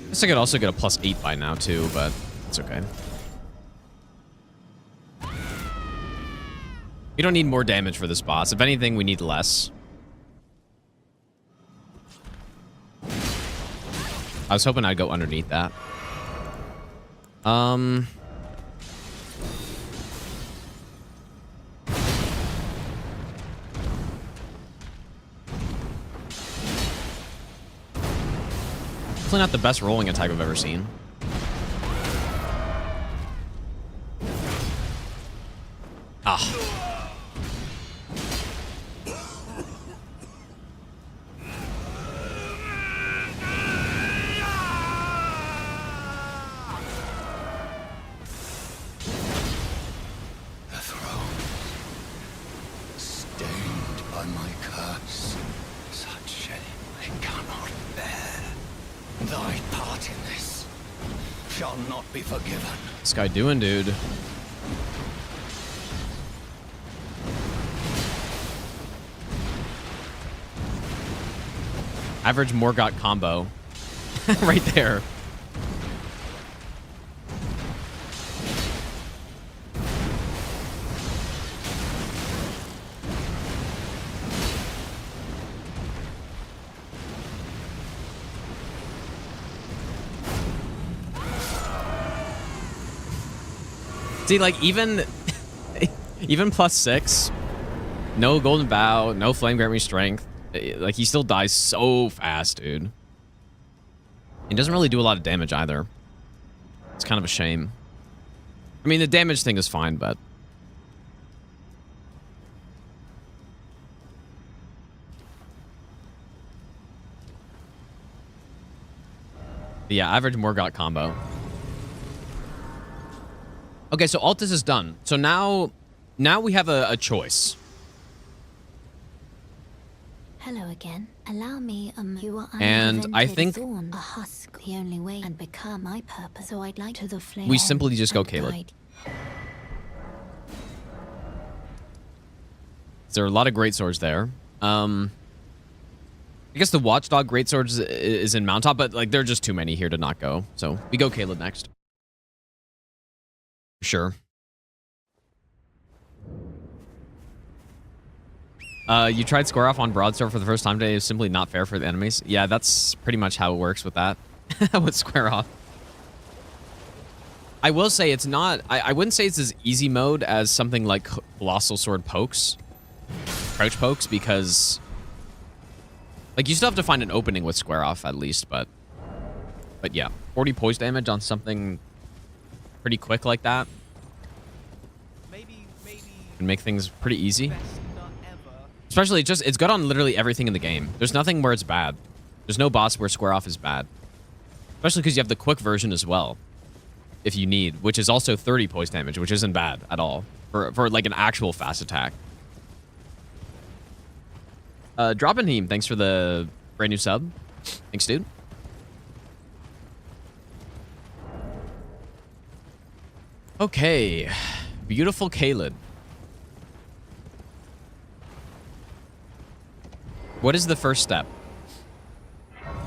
I guess I could also get a +8 by now too, but it's okay. We don't need more damage for this boss. If anything, we need less. I was hoping I'd go underneath that. Definitely not the best rolling attack I've ever seen. Ah. What's this guy doing, dude? Average Morgott combo. Right there. See, like, even +6, no golden bow, no flame grant me strength. Like, he still dies so fast, dude. He doesn't really do a lot of damage either. It's kind of a shame. I mean, the damage thing is fine, but... yeah, average Morgott combo. Okay, so Altus is done. So now we have a choice. Hello again. Allow me, you are and I think thorn, a husk, the only way and become my purpose. So I'd like to the flame. We simply just go Caelid. There are a lot of great swords there. I guess the Watchdog greatswords is in Mountaintop, but like there are just too many here to not go. So we go Caelid next. Sure. You tried square off on broadsword for the first time today is simply not fair for the enemies. Yeah, that's pretty much how it works with that. With square off. I will say it's not... I wouldn't say it's as easy mode as something like Colossal Sword pokes. Crouch pokes, because... like, you still have to find an opening with square off, at least, but... but yeah, 40 poise damage on something pretty quick like that. Maybe can make things pretty easy. Especially, it's good on literally everything in the game. There's nothing where it's bad. There's no boss where square off is bad. Especially because you have the quick version as well, if you need, which is also 30 poise damage, which isn't bad at all for like an actual fast attack. Droppenheim, thanks for the brand new sub. Thanks, dude. Okay. Beautiful Caelid. What is the first step?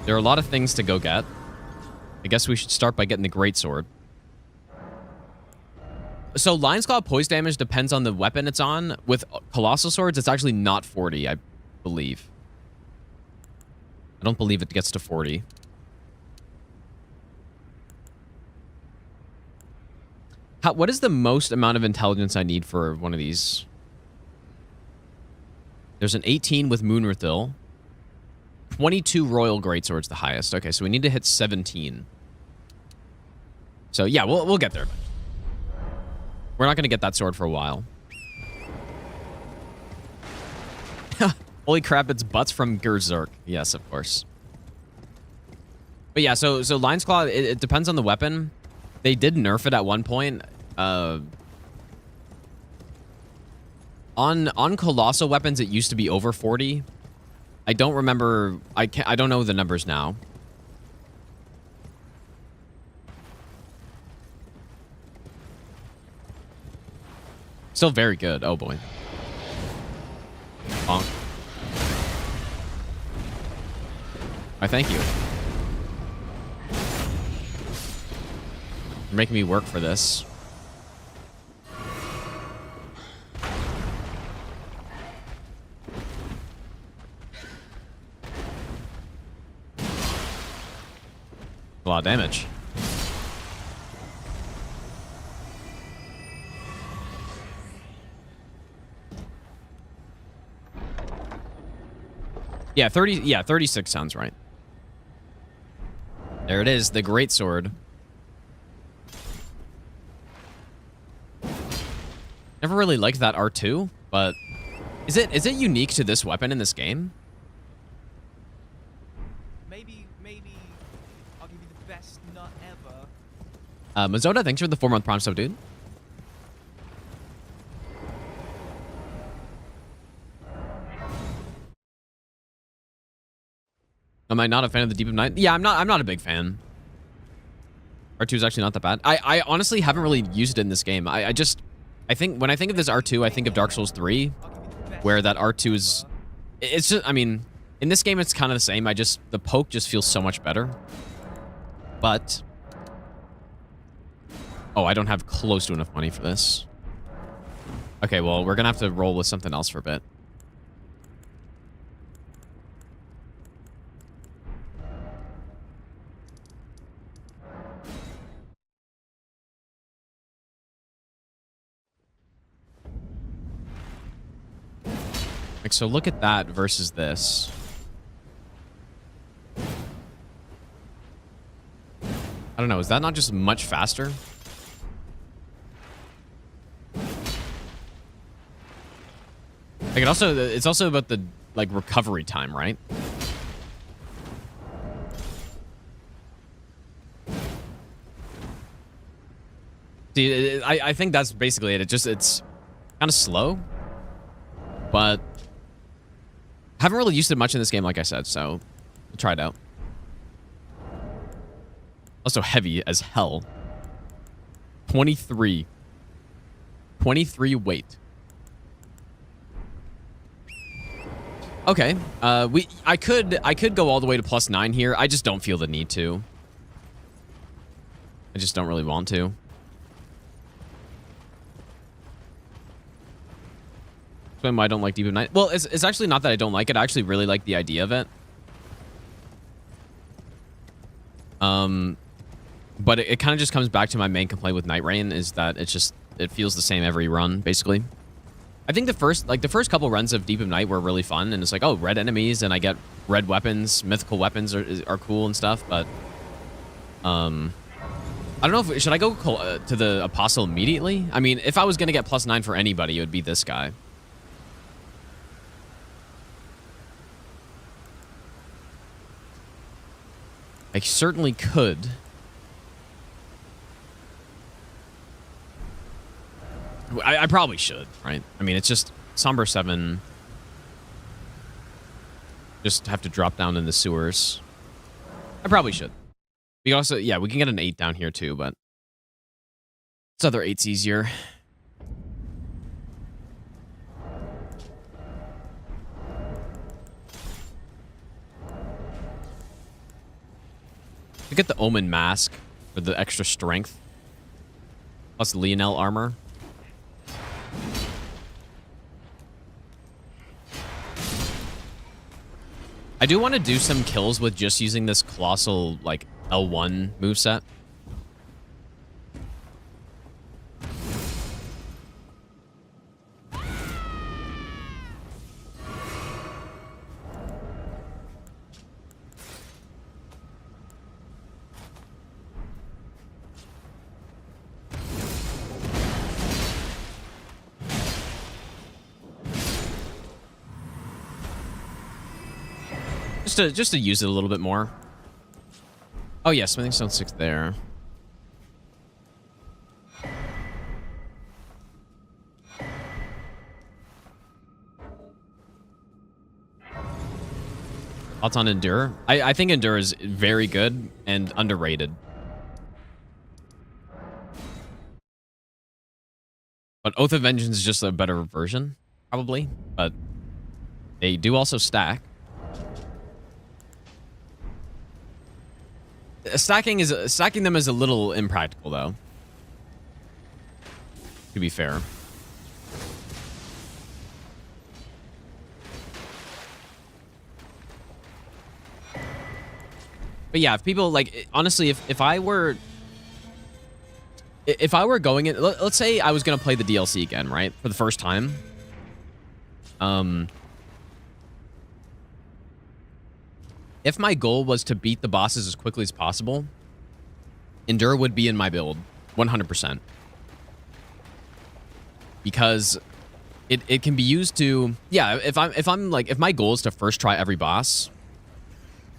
There are a lot of things to go get. I guess we should start by getting the greatsword. So Lion's Claw poise damage depends on the weapon it's on. With Colossal Swords, it's actually not 40, I believe. I don't believe it gets to 40. What is the most amount of intelligence I need for one of these? There's an 18 with Moonrathil. 22 Royal Greatswords, the highest. Okay, so we need to hit 17. So yeah, we'll get there. We're not going to get that sword for a while. Holy crap, it's butts from Gerzerk. Yes, of course. But yeah, so Lion's Claw, it depends on the weapon. They did nerf it at one point. On colossal weapons, it used to be over 40. I don't remember. I don't know the numbers now. Still very good. Oh boy. Bonk. I thank you. You're making me work for this. A lot of damage. Yeah, 36 sounds right. There it is, the greatsword. Never really liked that R2, but is it unique to this weapon in this game? Maybe I'll give you the best nut ever. Mazoda, thanks for the 4-month Prime sub, dude. Am I not a fan of the Deep of Night? Yeah, I'm not a big fan. R2 is actually not that bad. I honestly haven't really used it in this game. I think when I think of this R2, I think of Dark Souls 3, where that R2 is... It's just, I mean, in this game, it's kind of the same. The poke just feels so much better. But... Oh, I don't have close to enough money for this. Okay, well, we're gonna have to roll with something else for a bit. Like, so look at that versus this. I don't know. Is that not just much faster? Like, it's also about the, like, recovery time, right? See, I think that's basically it. It's kind of slow, but haven't really used it much in this game, like I said, so we'll try it out. Also heavy as hell. 23 weight. Okay, I could go all the way to +9 here. I just don't feel the need to. I just don't really want to. That's why I don't like Deep of Night. Well, it's actually not that I don't like it. I actually really like the idea of it. But it kind of just comes back to my main complaint with Night Rain is that it feels the same every run, basically. I think the first couple runs of Deep of Night were really fun, and it's like, oh, red enemies, and I get red weapons, mythical weapons are cool and stuff, but I don't know if should I go to the Apostle immediately? I mean, if I was gonna get +9 for anybody, it would be this guy. I certainly could. I probably should, right? I mean, it's just Somber 7. Just have to drop down in the sewers. I probably should. We also, yeah, we can get an 8 down here too, but This other 8's easier. You get the Omen Mask for the extra strength. Plus Lionel armor. I do want to do some kills with just using this Colossal, like, L1 moveset. Just to use it a little bit more. Oh yeah, Smithing Stone 6 there. Thoughts on Endure? I think Endure is very good and underrated. But Oath of Vengeance is just a better version, probably. But they do also stack. Stacking them is a little impractical, though. To be fair. But yeah, if people like, honestly, if I were going in, let's say I was gonna play the DLC again, right, for the first time. If my goal was to beat the bosses as quickly as possible, Endure would be in my build, 100%. Because it can be used to, yeah, if my goal is to first try every boss,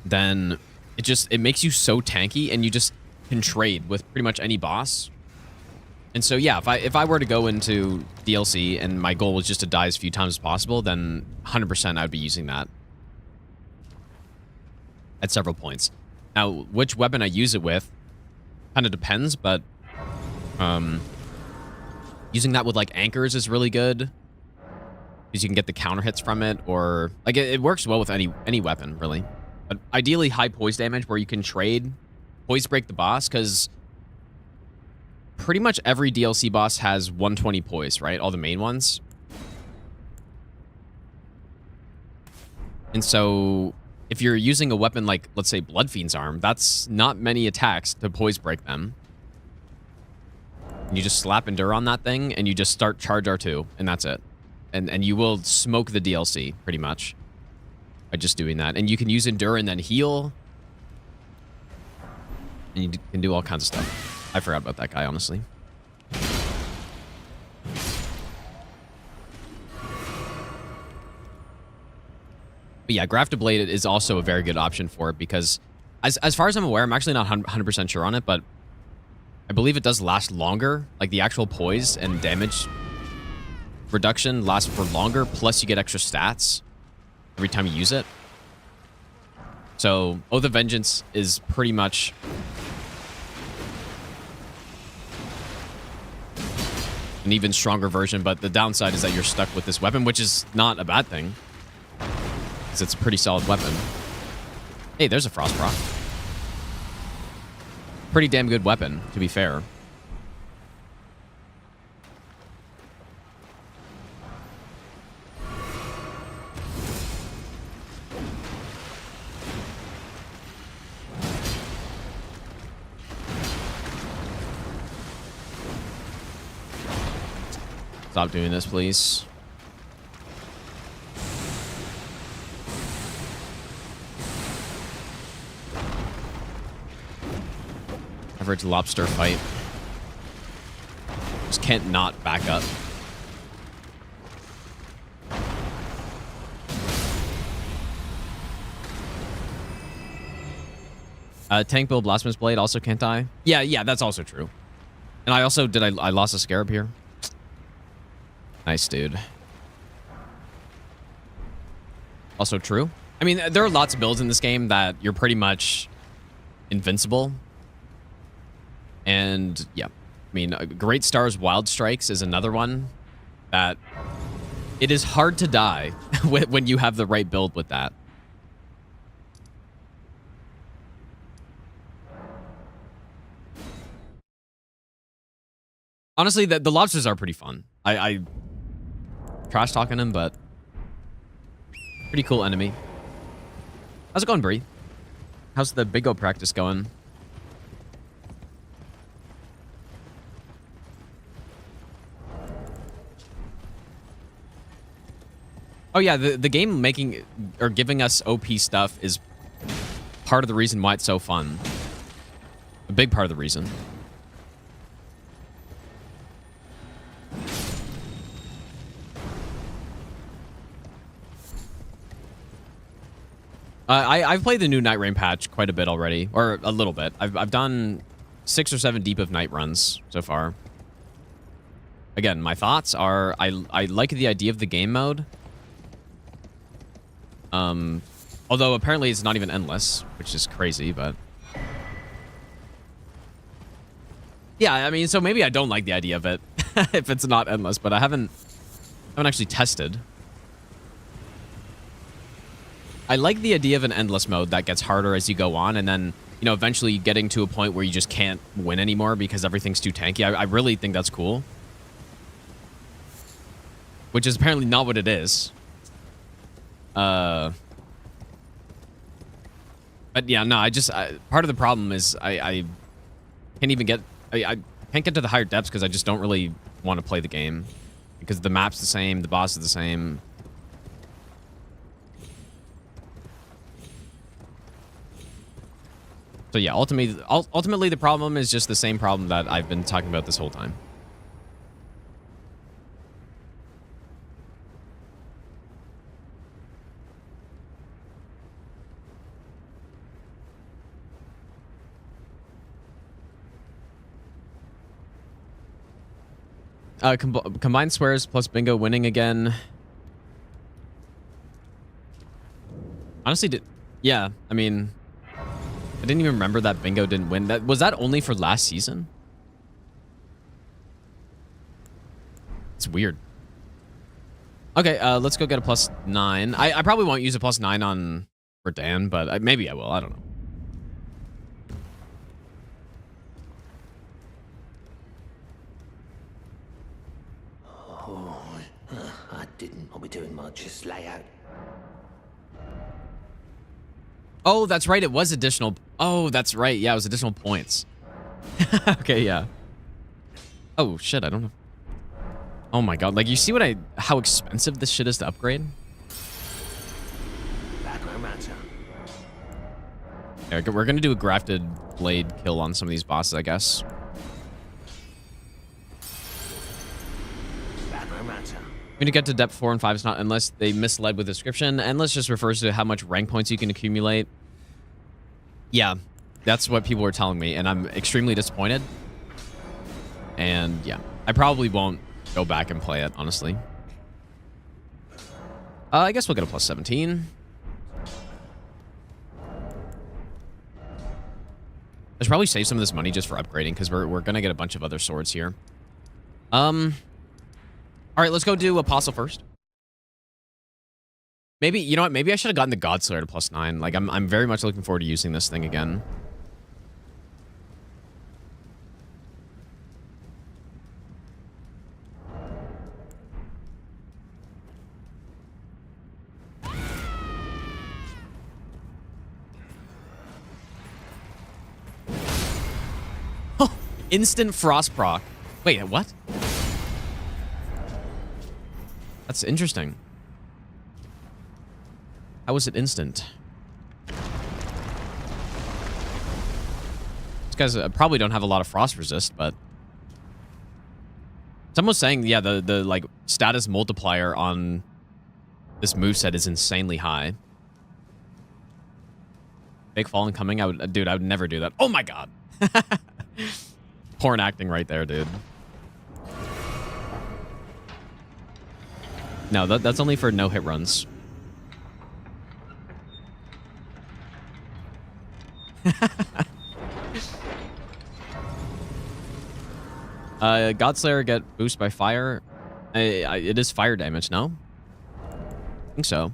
then it makes you so tanky and you just can trade with pretty much any boss. And so yeah, if I were to go into DLC and my goal was just to die as few times as possible, then 100% I would be using that. At several points. Now, which weapon I use it with kind of depends, but using that with like anchors is really good because you can get the counter hits from it, or like it works well with any weapon really. But ideally high poise damage where you can trade poise break the boss, because pretty much every DLC boss has 120 poise, right? All the main ones. And so if you're using a weapon like, let's say, Bloodfiend's Arm, that's not many attacks to poise break them. You just slap Endure on that thing, and you just start charge R2, and that's it. And you will smoke the DLC, pretty much, by just doing that. And you can use Endure and then heal. And you can do all kinds of stuff. I forgot about that guy, honestly. But yeah, Grafted Blade is also a very good option for it because, as far as I'm aware, I'm actually not 100% sure on it, but I believe it does last longer. Like, the actual poise and damage reduction lasts for longer, plus you get extra stats every time you use it. So, Oath of Vengeance is pretty much an even stronger version, but the downside is that you're stuck with this weapon, which is not a bad thing. It's a pretty solid weapon. Hey, there's a Frost Proc. Pretty damn good weapon, to be fair. Stop doing this, please. Average lobster fight. Just can't not back up. Tank build Blasphemous Blade also can't die. Yeah, that's also true. And I also I lost a Scarab here. Nice, dude. Also true. I mean, there are lots of builds in this game that you're pretty much invincible. And yeah, mean, Great Star's Wild Strikes is another one that it is hard to die when you have the right build with that. Honestly, the lobsters are pretty fun. I trash talking them, but pretty cool enemy. How's it going, Bree? How's the bingo practice going? Oh yeah, the game making or giving us OP stuff is part of the reason why it's so fun. A big part of the reason. I've played the new Night Rain patch quite a bit already, or a little bit. I've done 6 or 7 deep of night runs so far. Again, my thoughts are I like the idea of the game mode. Although apparently it's not even endless, which is crazy, but yeah, I mean, so maybe I don't like the idea of it if it's not endless, but I haven't actually tested. I like the idea of an endless mode that gets harder as you go on, and then, you know, eventually getting to a point where you just can't win anymore because everything's too tanky. I really think that's cool. Which is apparently not what it is. But yeah, no, part of the problem is I can't even get, I can't get to the higher depths because I just don't really want to play the game. Because the map's the same, the boss is the same. So yeah, ultimately the problem is just the same problem that I've been talking about this whole time. Combined swears plus bingo winning again. Honestly, yeah, I mean, I didn't even remember that bingo didn't win. Was that only for last season? It's weird. Okay, let's go get a +9. I probably won't use a +9 on for Dan, but maybe I will. I don't know. I didn't want me doing much, just lay out. Oh, that's right. It was additional. Oh, that's right. Yeah, it was additional points. Okay, yeah. Oh, shit. I don't know. Oh, my God. Like, you see how expensive this shit is to upgrade? Yeah, we're going to do a grafted blade kill on some of these bosses, I guess. When you get to depth 4 and 5, it's not unless they misled with description. Endless just refers to how much rank points you can accumulate. Yeah, that's what people were telling me, and I'm extremely disappointed. And yeah, I probably won't go back and play it, honestly. I guess we'll get a +17. I should probably save some of this money just for upgrading, because we're gonna get a bunch of other swords here. All right, let's go do Apostle first. Maybe, you know what? Maybe I should have gotten the Godslayer to +9. Like, I'm very much looking forward to using this thing again. Oh, instant frost proc. Wait, what? That's interesting. How was it instant? These guys probably don't have a lot of frost resist, but someone's saying, yeah, the like status multiplier on this moveset is insanely high. Fake fallen coming. Dude, I would never do that. Oh my God. Porn acting right there, dude. No, that's only for no-hit runs. Godslayer get boost by fire. It is fire damage, no? I think so.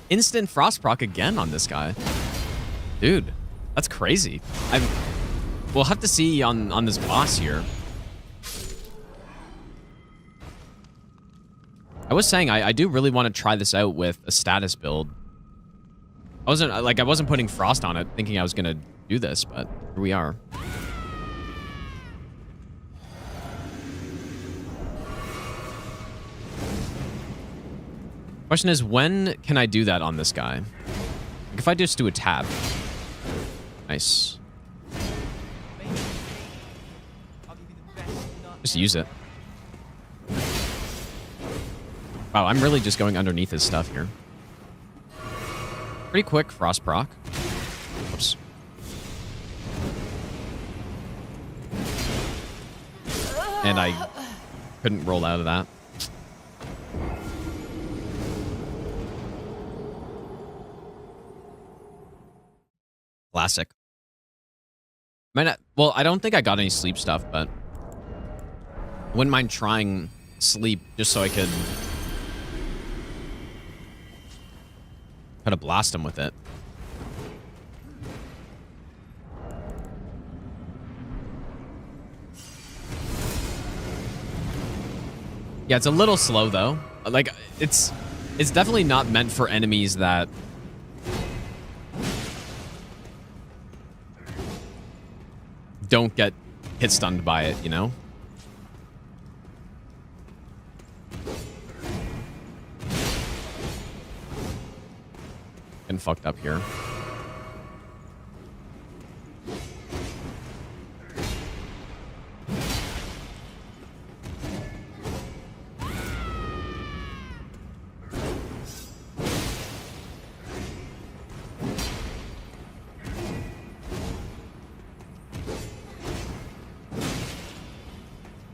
Instant frost proc again on this guy. Dude, that's crazy. We'll have to see on this boss here. I was saying I do really want to try this out with a status build. I wasn't putting frost on it thinking I was gonna do this, but here we are. Question is, when can I do that on this guy? Like if I just do a tab. Nice. Just use it. Wow, I'm really just going underneath his stuff here. Pretty quick frost proc. Oops. And I couldn't roll out of that. Classic. Well, I don't think I got any sleep stuff, but I wouldn't mind trying sleep just so I could kind of blast him with it. Yeah, it's a little slow though. Like it's definitely not meant for enemies that don't get hit stunned by it, you know? Getting fucked up here.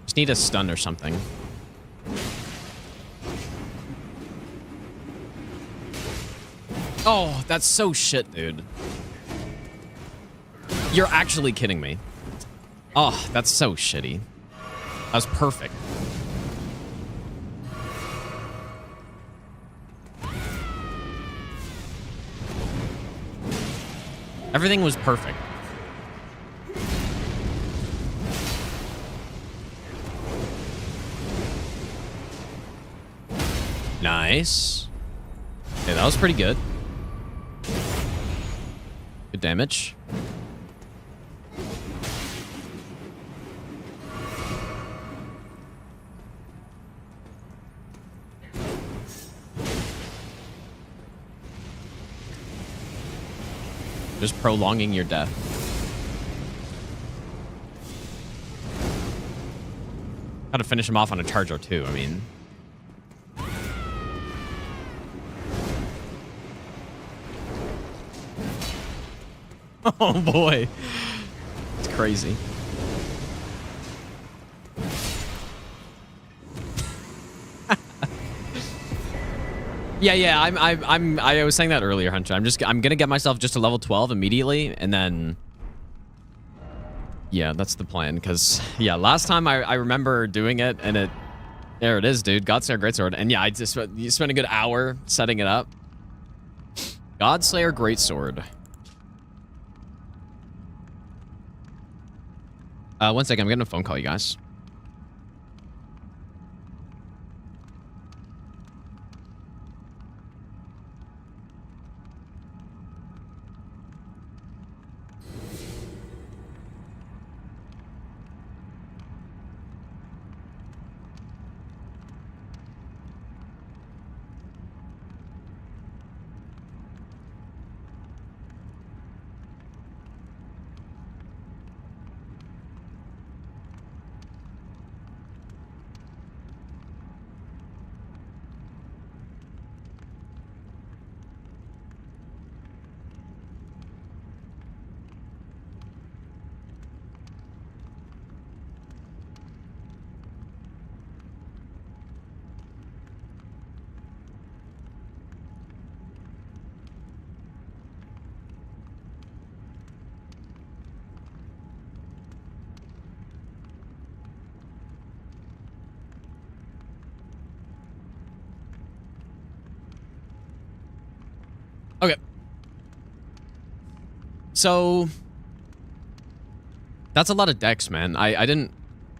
Just need a stun or something. Oh, that's so shit, dude. You're actually kidding me. Oh, that's so shitty. That was perfect. Everything was perfect. Nice. Yeah, that was pretty good. Good damage. Just prolonging your death. Gotta finish him off on a charge or two, I mean. Oh boy. It's crazy. Yeah, I was saying that earlier, Hunter. I'm gonna get myself just to level 12 immediately, and then yeah, that's the plan. Cause yeah, last time I remember doing it, and there it is, dude. Godslayer Greatsword, and yeah, you spent a good hour setting it up. Godslayer Greatsword. 1 second, I'm getting a phone call, you guys. So that's a lot of dex, man. I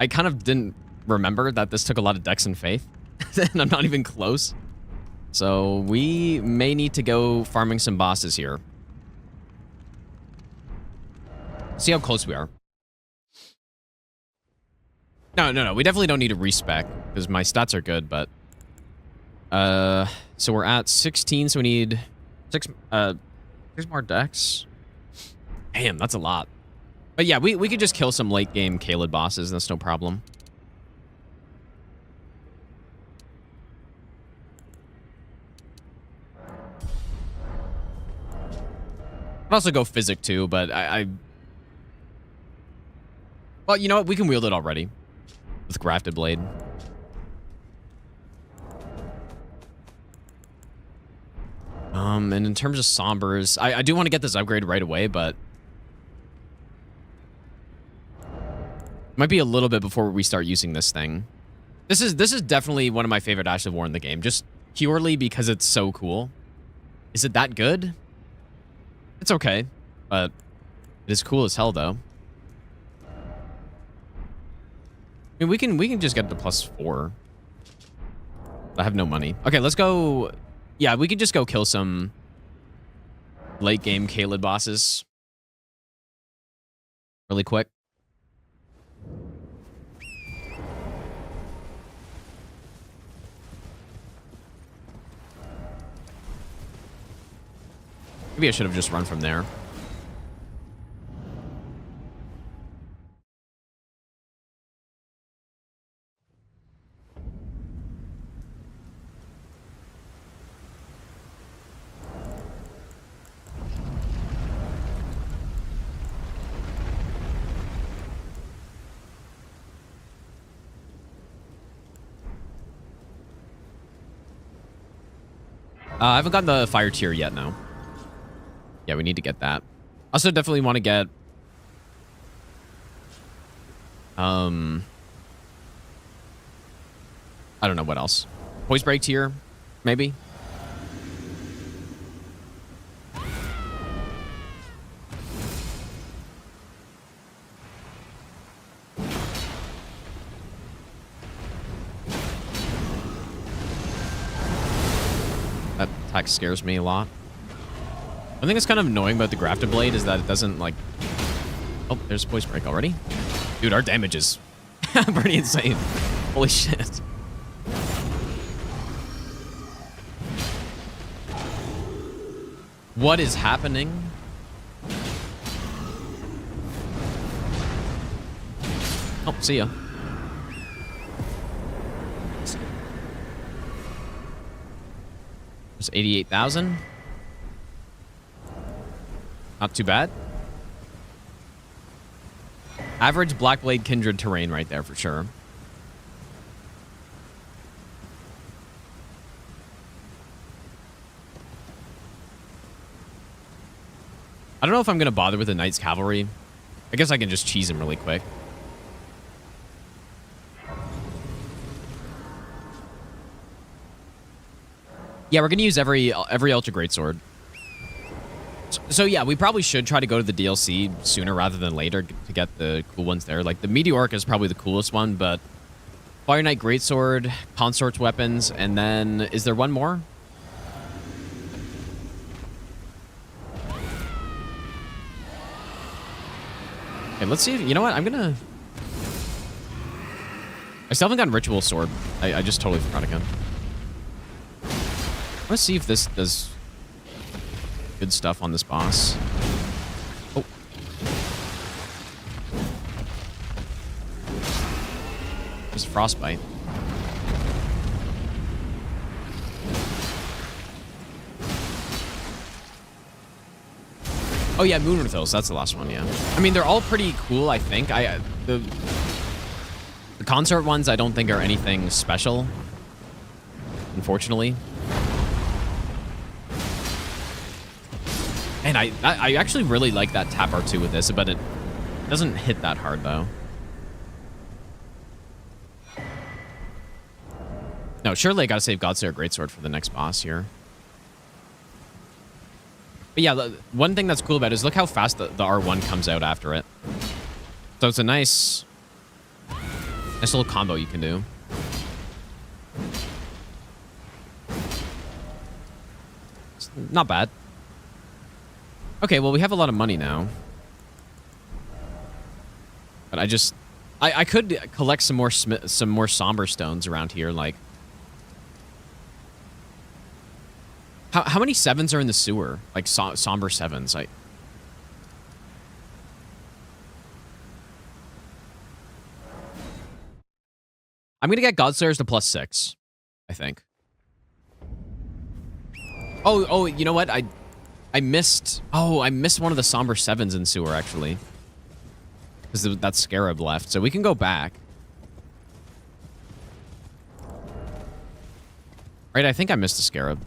kind of didn't remember that this took a lot of dex and faith. And I'm not even close. So we may need to go farming some bosses here. See how close we are. No. We definitely don't need to respec because my stats are good, but so we're at 16, so we need 6 more dex. Damn, that's a lot. But yeah, we could just kill some late game Caelid bosses, that's no problem. I'd also go Physic too, but well, you know what? We can wield it already with Grafted Blade. And in terms of Sombers, I do want to get this upgrade right away, but might be a little bit before we start using this thing. This is definitely one of my favorite Ash of War in the game, just purely because it's so cool. Is it that good? It's okay, but it is cool as hell, though. I mean, we can just get to +4. I have no money. Okay, let's go. Yeah, we could just go kill some late game Caelid bosses really quick. Maybe I should have just run from there. I haven't gotten the fire tier yet, no. Yeah, we need to get that. Also, definitely want to get... I don't know what else. Poise break tier, maybe? That attack scares me a lot. I think it's kind of annoying about the Grafted Blade is that it doesn't, like... Oh, there's Poise Break already. Dude, our damage is pretty insane. Holy shit. What is happening? Oh, see ya. There's 88,000. Not too bad. Average Blackblade Kindred terrain right there for sure. I don't know if I'm going to bother with the Knight's Cavalry. I guess I can just cheese him really quick. Yeah, we're going to use every Ultra Greatsword. So yeah, we probably should try to go to the DLC sooner rather than later to get the cool ones there. Like the Meteoric is probably the coolest one, but Fire Knight Greatsword, Consort's weapons, and then is there one more? Okay, let's see. You know what? I still haven't gotten Ritual Sword. I just totally forgot again. Let's see if this does good stuff on this boss. Oh. There's Frostbite. Oh yeah, Moonwrath Hills. That's the last one, yeah. I mean, they're all pretty cool, I think. The Consort ones I don't think are anything special, unfortunately. And I actually really like that tap R2 with this, but it doesn't hit that hard, though. No, surely I gotta save Godslayer Greatsword for the next boss here. But yeah, one thing that's cool about it is look how fast the R1 comes out after it. So it's a nice little combo you can do. It's not bad. Okay, well, we have a lot of money now. But I could collect some more somber stones around here, like. How many 7s are in the sewer? Like somber 7s. I'm gonna get Godslayers to +6, I think. Oh, you know what? I missed one of the somber 7s in sewer, actually. Because that scarab left. So we can go back. Right, I think I missed a scarab.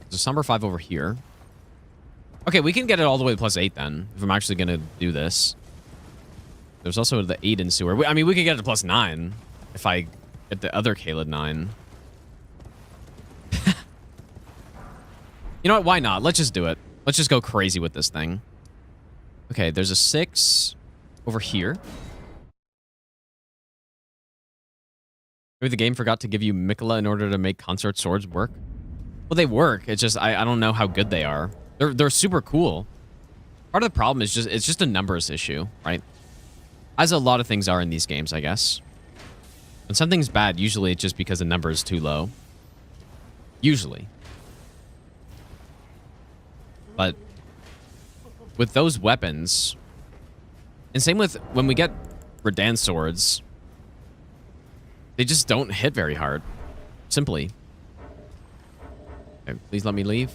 There's a somber 5 over here. Okay, we can get it all the way to +8 then, if I'm actually going to do this. There's also the 8 in sewer. I mean, we could get it to +9 if I get the other Caelid 9. You know what? Why not? Let's just do it. Let's just go crazy with this thing. Okay, there's a 6 over here. Maybe the game forgot to give you Mikola in order to make consort swords work. Well, they work. It's just I don't know how good they are. They're super cool. Part of the problem is it's just a numbers issue, right? As a lot of things are in these games, I guess. When something's bad, usually it's just because the number is too low. Usually. But with those weapons, and same with when we get Redan swords, they just don't hit very hard. Simply. Okay, please let me leave.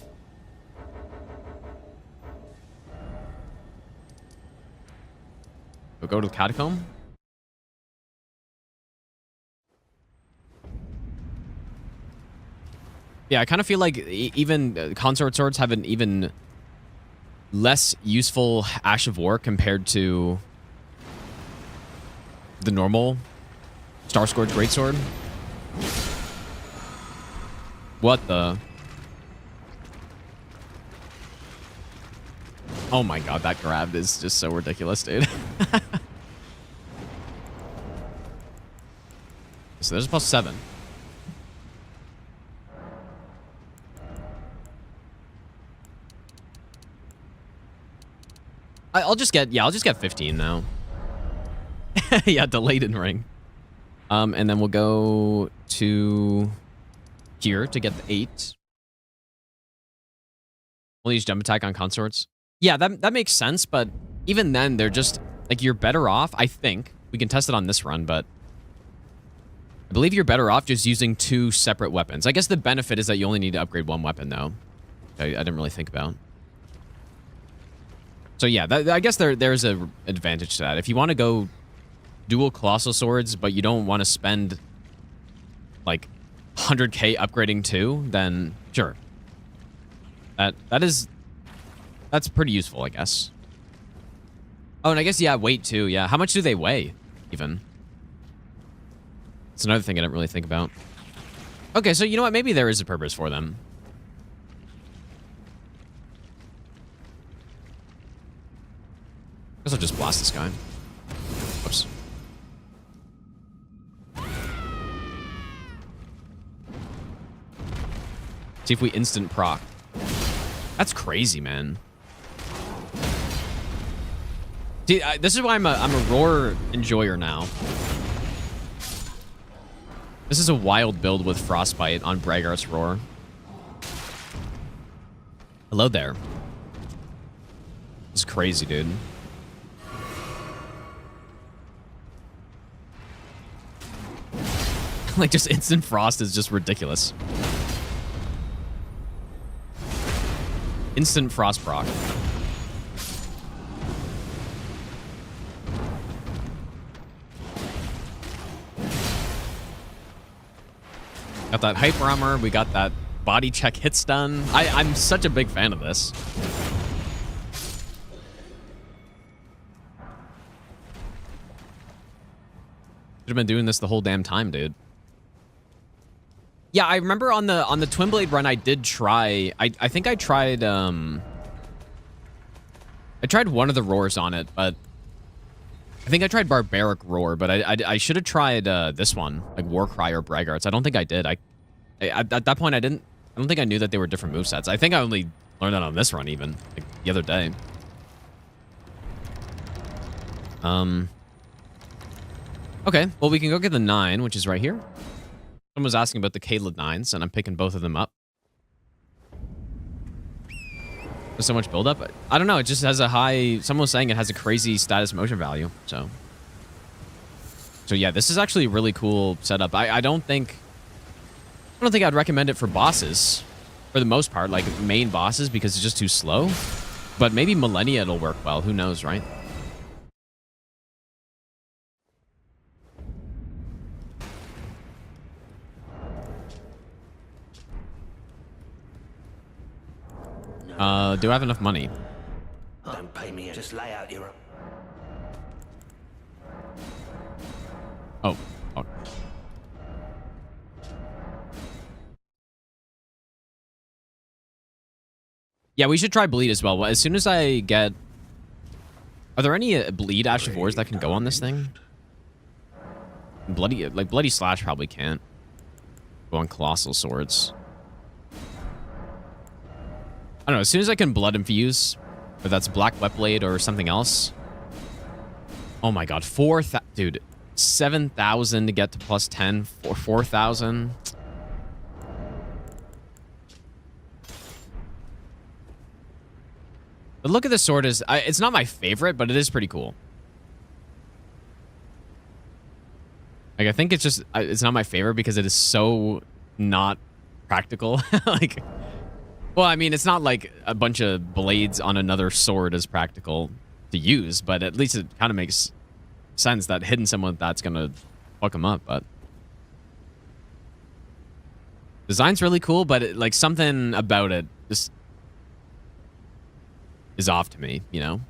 We'll go to the catacomb. Yeah, I kind of feel like even consort swords have an even less useful Ash of War compared to the normal Star Scourge Greatsword. What the? Oh my god, that grab is just so ridiculous, dude. So there's a +7. I'll just get 15 now. Yeah, delayed in ring. And then we'll go to here to get the 8. We'll use jump attack on consorts. Yeah, that makes sense, but even then, they're just, like, you're better off, I think. We can test it on this run, but I believe you're better off just using 2 separate weapons. I guess the benefit is that you only need to upgrade 1 weapon, though. I didn't really think about. So yeah, I guess there's an advantage to that. If you want to go dual colossal swords, but you don't want to spend, like, 100k upgrading 2, then sure. That's pretty useful, I guess. Oh, and I guess, yeah, weight too, yeah. How much do they weigh, even? It's another thing I didn't really think about. Okay, so you know what? Maybe there is a purpose for them. I guess I'll just blast this guy. Whoops. See if we instant proc. That's crazy, man. See, this is why I'm a roar enjoyer now. This is a wild build with Frostbite on Braggart's Roar. Hello there. This is crazy, dude. Like, just instant frost is just ridiculous. Instant frost proc. Got that hyper armor. We got that body check hit stun. I'm such a big fan of this. have been doing this the whole damn time, dude. Yeah, I remember on the Twin Blade run, I did try. I think I tried one of the roars on it, but I think I tried Barbaric Roar, but I should have tried this one, like Warcry or Braggarts. I don't think I did. At that point, I don't think I knew that they were different movesets. I think I only learned that on this run, even like the other day. Okay, well, we can go get the 9, which is right here. Someone was asking about the Caelid 9s, and I'm picking both of them up. There's so much buildup. I don't know. It just has a high... Someone was saying it has a crazy status motion value. So yeah, this is actually a really cool setup. I don't think I'd recommend it for bosses, for the most part, like main bosses, because it's just too slow. But maybe Millennia it'll work well. Who knows, right? Do I have enough money? Don't pay me, just lay out your... Oh. Yeah, we should try Bleed as well. As soon as I get... Are there any Bleed Ash of Wars that can go on this thing? Bloody Slash probably can't go on Colossal Swords. I don't know, as soon as I can Blood Infuse, whether that's Black Wetblade or something else. Oh my god, 4,000... Dude, 7,000 to get to plus 10, or 4,000. The look of the sword is... it's not my favorite, but it is pretty cool. Like, I think it's just... it's not my favorite because it is so not practical. Like... Well, I mean, it's not like a bunch of blades on another sword is practical to use, but at least it kind of makes sense that hitting someone with that's going to fuck them up, but... Design's really cool, but like something about it just is off to me, you know?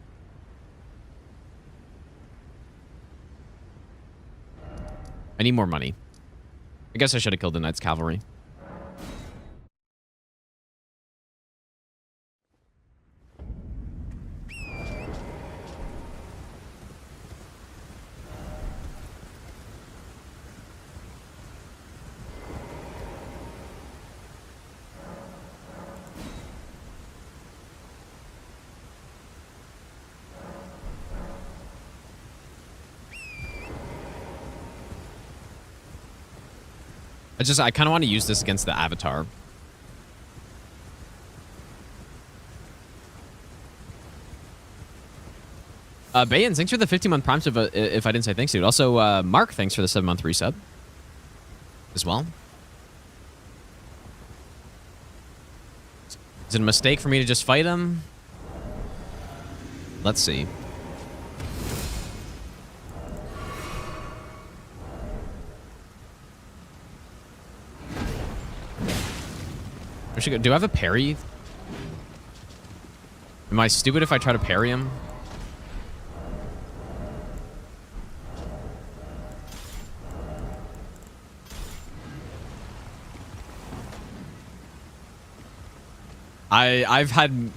I need more money. I guess I should have killed the Knights Cavalry. I kind of want to use this against the Avatar. Bayan, thanks for the 15-month Prime sub, if I didn't say thanks, dude. Also, Mark, thanks for the 7-month resub as well. Is it a mistake for me to just fight him? Let's see. Do I have a parry? Am I stupid if I try to parry him? I've had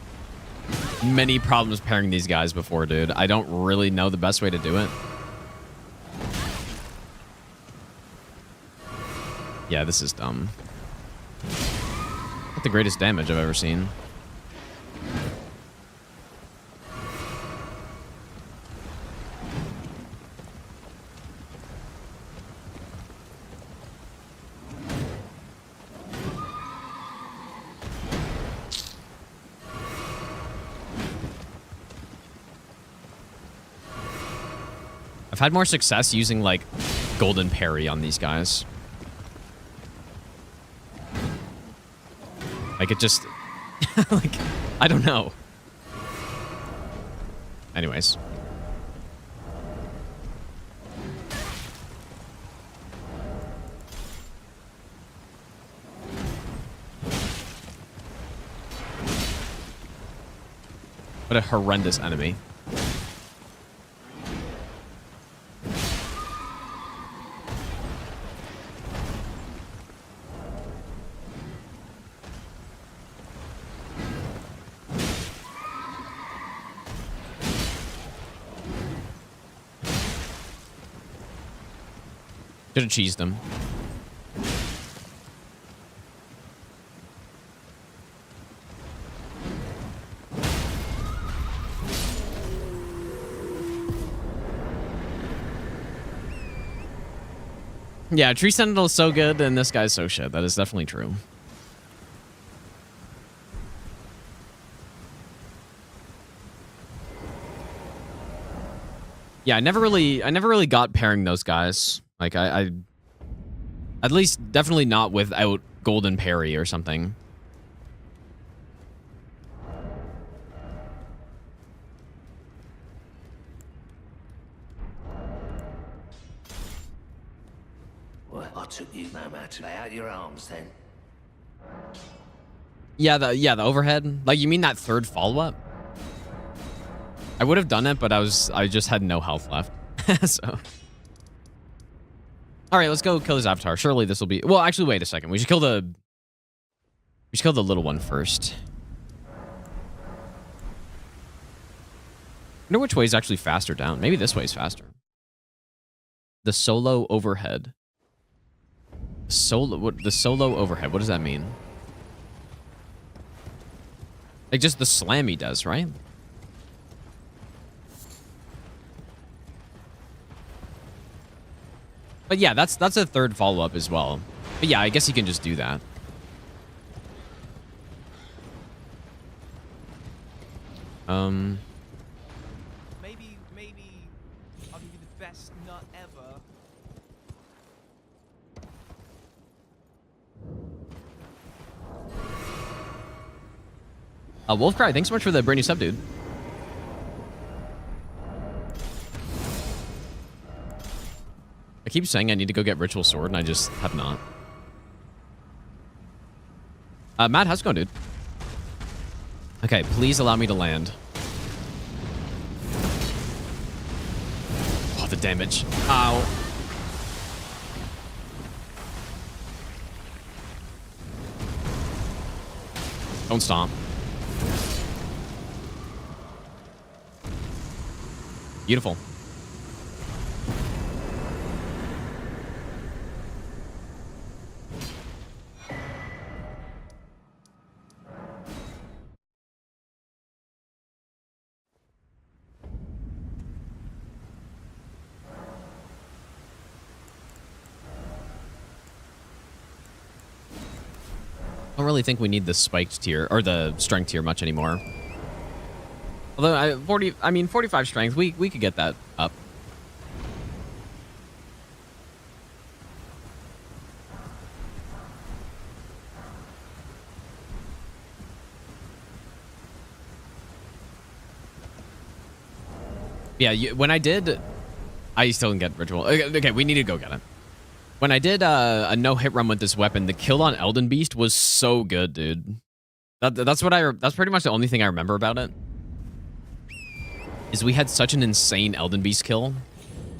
many problems parrying these guys before, dude. I don't really know the best way to do it. Yeah, this is dumb. Not the greatest damage I've ever seen. I've had more success using, like, golden parry on these guys. Like, it just... like, I don't know. Anyways. What a horrendous enemy. Should have cheesed him. Yeah, Tree Sentinel is so good, and this guy's so shit. That is definitely true. Yeah, I never really got pairing those guys. Like I at least definitely not without Golden Parry or something. Well, I took you no matter. Lay out your arms then. Yeah, the overhead. Like, you mean that third follow-up? I would have done it, but I just had no health left. So. All right, let's go kill his avatar. Surely this will be. Well, actually, wait a second. We should kill the little one first. I wonder which way is actually faster down. Maybe this way is faster. The solo overhead. The solo overhead. What does that mean? Like just the slam he does, right? But yeah, that's a third follow-up as well. But yeah, I guess you can just do that. Maybe I'll give you the best nut ever. Wolfcry, thanks so much for the brand new sub, dude. I keep saying I need to go get Ritual Sword, and I just have not. Matt, how's it going, dude? Okay, please allow me to land. Oh, the damage. Ow. Don't stomp. Beautiful. I don't really think we need the spiked tier or the strength tier much anymore. Although 45 strength, we could get that up. Yeah, when I did, I still didn't get ritual. Okay, we need to go get it. When I did a no-hit run with this weapon, the kill on Elden Beast was so good, dude. That's pretty much the only thing I remember about it. Is we had such an insane Elden Beast kill.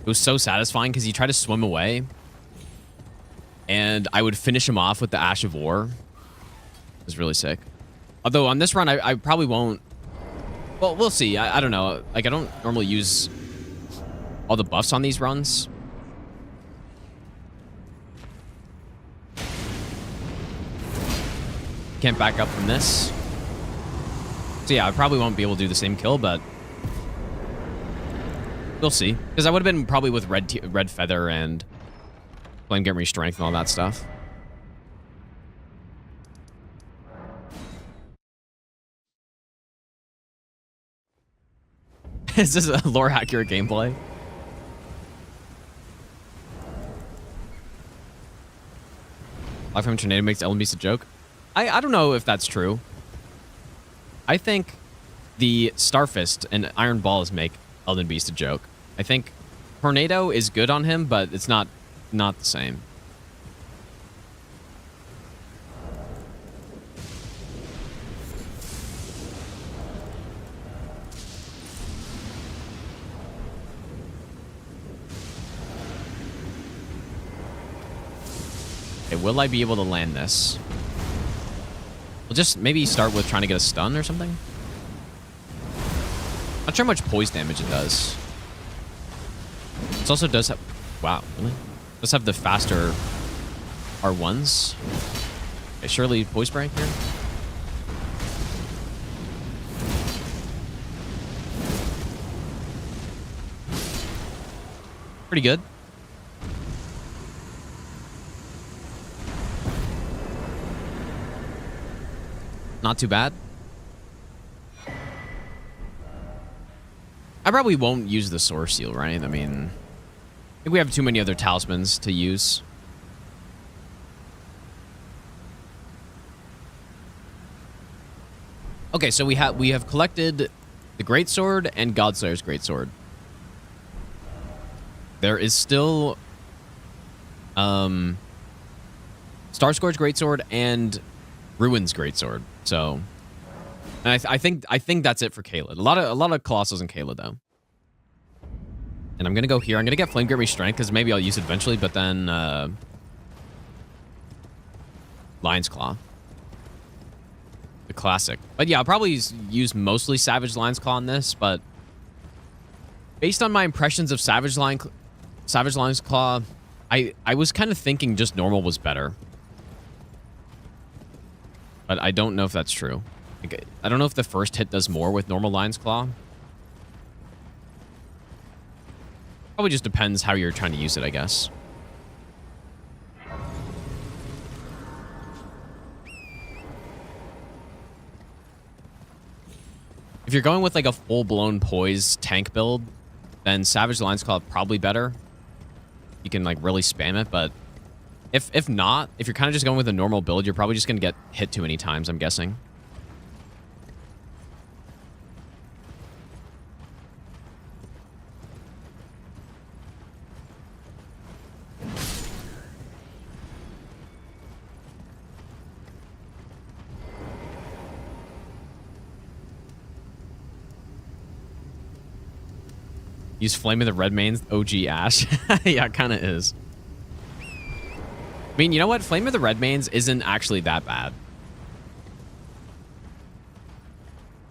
It was so satisfying because he tried to swim away. And I would finish him off with the Ash of War. It was really sick. Although on this run, I probably won't. Well, we'll see. I don't know. Like, I don't normally use all the buffs on these runs. Can't back up from this. So yeah, I probably won't be able to do the same kill, but we'll see. Because I would have been probably with red feather and Flame Gamery strength and all that stuff. Is this a lore accurate gameplay? Lifetime Tornado makes Elden Beast a joke. I don't know if that's true. I think the Starfist and Iron Balls make Elden Beast a joke. I think Tornado is good on him, but it's not the same. Okay, will I be able to land this? We'll just maybe start with trying to get a stun or something. Not sure how much poise damage it does. This also does have... Wow, really? Let's have the faster R1s. Okay, surely voice break here. Pretty good. Not too bad. I probably won't use the Source Seal, right? I mean, I think we have too many other talismans to use. Okay, so we have collected the Greatsword and Godslayer's Greatsword. There is still Starscourge Greatsword and Ruin's Greatsword. So, and I think that's it for Caelid. A lot of Colossals in Caelid though. And I'm gonna go here. I'm gonna get Flame Grip Strength because maybe I'll use it eventually. But then Lion's Claw, the classic. But yeah, I'll probably use mostly Savage Lion's Claw in this. But based on my impressions of Savage Lion's Claw, I was kind of thinking just normal was better. But I don't know if that's true. Like, I don't know if the first hit does more with normal Lion's Claw. Probably just depends how you're trying to use it, I guess. If you're going with like a full-blown poise tank build, then Savage Lion's Claw probably better. You can like really spam it, but if not, if you're kind of just going with a normal build, you're probably just going to get hit too many times, I'm guessing. Use Flame of the Redmane's OG Ash. Yeah, it kind of is. I mean, you know what? Flame of the Redmane's isn't actually that bad.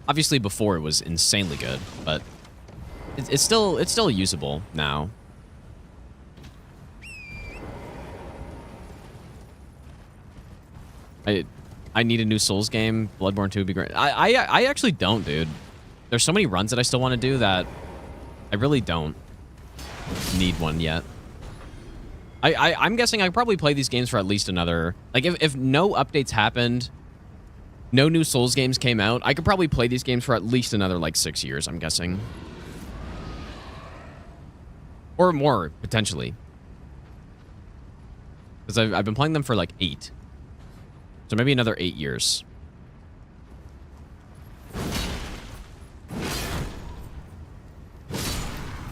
Obviously, before it was insanely good, but it's still usable now. I need a new Souls game. Bloodborne 2 would be great. I actually don't, dude. There's so many runs that I still want to do that I really don't need one yet. I'm guessing I could probably play these games for at least another... Like, if no updates happened, no new Souls games came out, I could probably play these games for at least another, like, 6 years, I'm guessing. Or more, potentially. Because I've been playing them for, like, 8. So maybe another 8 years.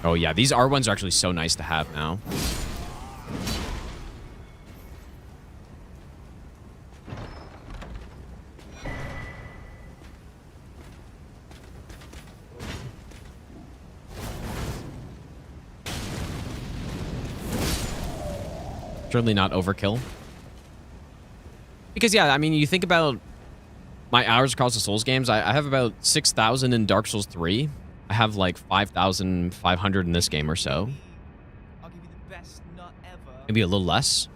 Oh, yeah. These R1s are actually so nice to have now. Certainly not overkill. Because, yeah, I mean, you think about my hours across the Souls games, I have about 6,000 in Dark Souls 3. I have like 5,500 in this game or so. I'll give you the best nut ever. Maybe a little less.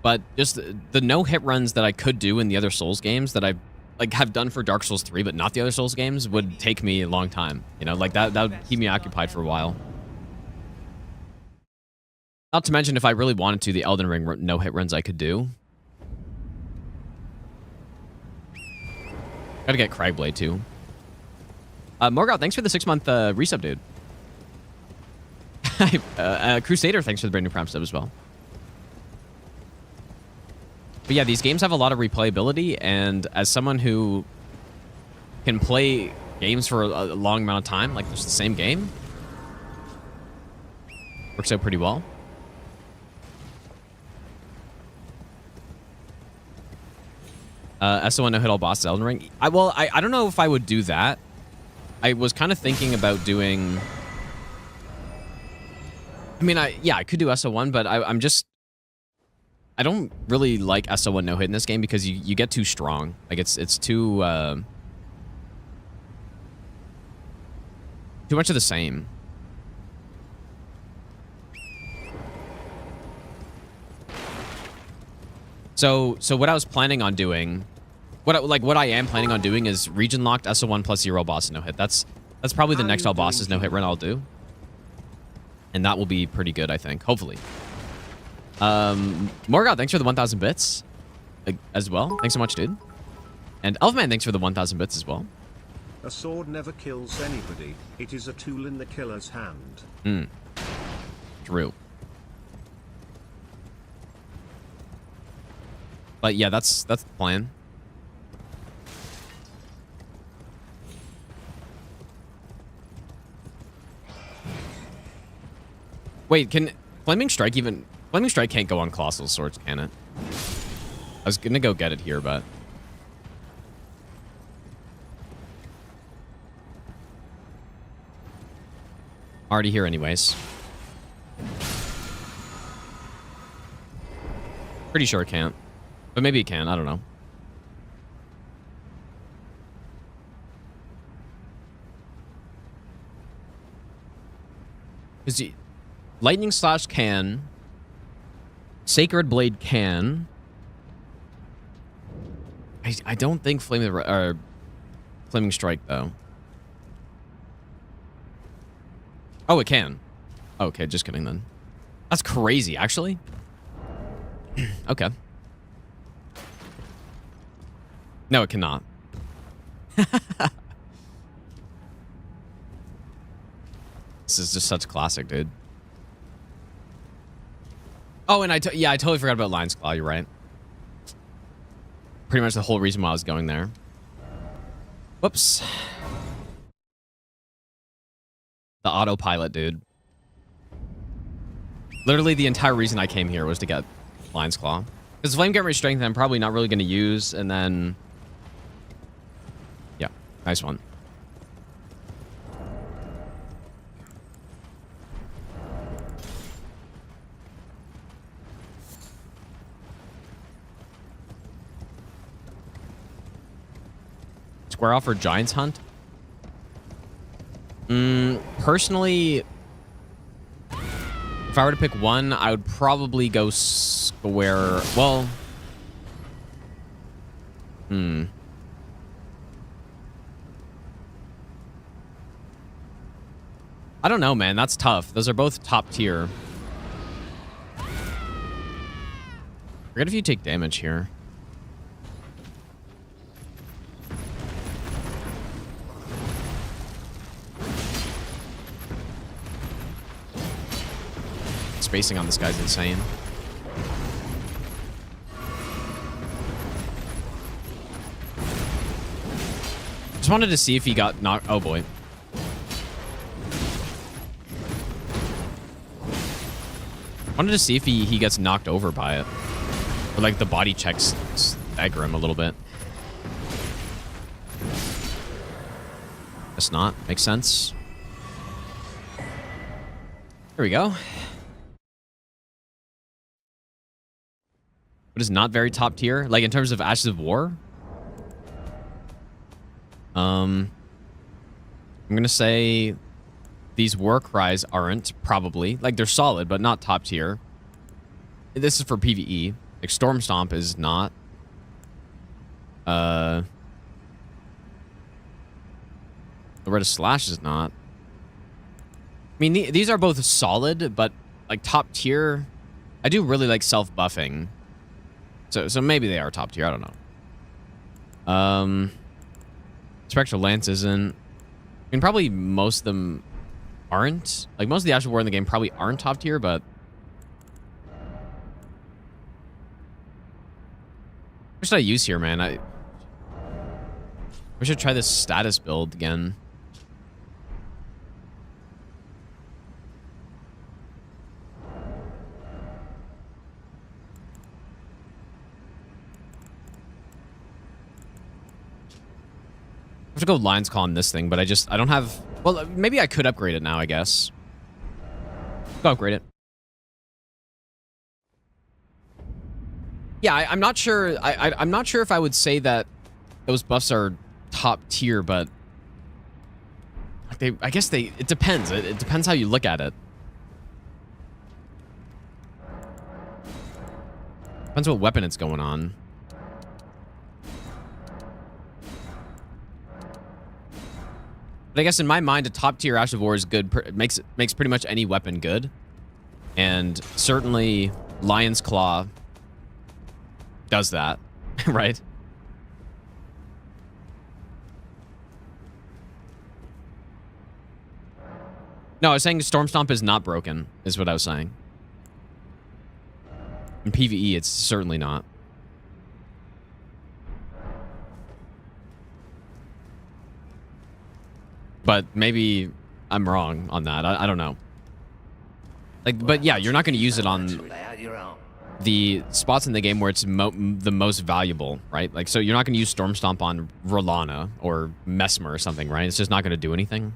But just the no-hit runs that I could do in the other Souls games that I like have done for Dark Souls 3, but not the other Souls games, would take me a long time. You know, like that would keep me occupied for a while. Not to mention, if I really wanted to, the Elden Ring no-hit runs I could do. Gotta get Cragblade, too. Morgoth, thanks for the 6-month resub, dude. Crusader, thanks for the brand new Prime sub as well. But yeah, these games have a lot of replayability, and as someone who can play games for a long amount of time, like just the same game, works out pretty well. SO1 no hit all bosses Elden Ring. I don't know if I would do that. I was kind of thinking about doing... I mean, yeah, I could do SO1, but I'm just... I don't really like SO1 no hit in this game because you get too strong. Like, it's too... too much of the same. So what I was planning on doing, what I am planning on doing is region locked SO1 plus 0 boss no hit. That's probably the next all bosses no hit run I'll do. And that will be pretty good, I think. Hopefully. Morgoth, thanks for the 1,000 bits as well. Thanks so much, dude. And Elfman, thanks for the 1,000 bits as well. A sword never kills anybody. It is a tool in the killer's hand. True. But yeah, that's the plan. Wait, can Flaming Strike even... Flaming Strike can't go on Colossal Swords, can it? I was gonna go get it here, but... Already here anyways. Pretty sure it can't. But maybe it can, I don't know. Because Lightning Slash can. Sacred Blade can. I don't think Flaming Strike, though. Oh, it can. Okay, just kidding then. That's crazy, actually. Okay. No, it cannot. This is just such classic, dude. Oh, and I totally forgot about Lion's Claw. You're right. Pretty much the whole reason why I was going there. Whoops. The autopilot, dude. Literally the entire reason I came here was to get Lion's Claw. Because Flame Get Strength I'm probably not really going to use, and then... Yeah, nice one. Square off for Giant's Hunt? Personally, if I were to pick one, I would probably go square. Well, I don't know, man. That's tough. Those are both top tier. Forget if you take damage here. Spacing on this guy's insane. Just wanted to see if he got knocked. Oh boy. Wanted to see if he gets knocked over by it. Or like the body checks stagger him a little bit. Guess not. Makes sense. There we go. But it's not very top tier, like in terms of Ashes of War. I'm gonna say these War Cries aren't, probably. Like, they're solid, but not top tier. This is for PvE. Like, Storm Stomp is not. The Red Slash is not. I mean, these are both solid, but, like, top tier. I do really like self-buffing. So maybe they are top tier. I don't know. Spectral Lance isn't. I mean, probably most of them aren't. Like, most of the Ash of War in the game probably aren't top tier, but... What should I use here, man? We should try this status build again. I have to go Lion's Claw on this thing, but I don't have... Well, maybe I could upgrade it now, I guess. Go upgrade it. Yeah, I'm not sure... I'm not sure if I would say that those buffs are top tier, but... I guess it depends. It depends how you look at it. Depends what weapon it's going on. But I guess in my mind, a top tier Ash of War is good. Makes pretty much any weapon good. And certainly Lion's Claw does that, right? No, I was saying Storm Stomp is not broken, is what I was saying. In PvE, it's certainly not. But maybe I'm wrong on that. I don't know. Like, but yeah, you're not going to use it on the spots in the game where it's the most valuable, right? Like, so you're not going to use Storm Stomp on Rolana or Mesmer or something, right? It's just not going to do anything.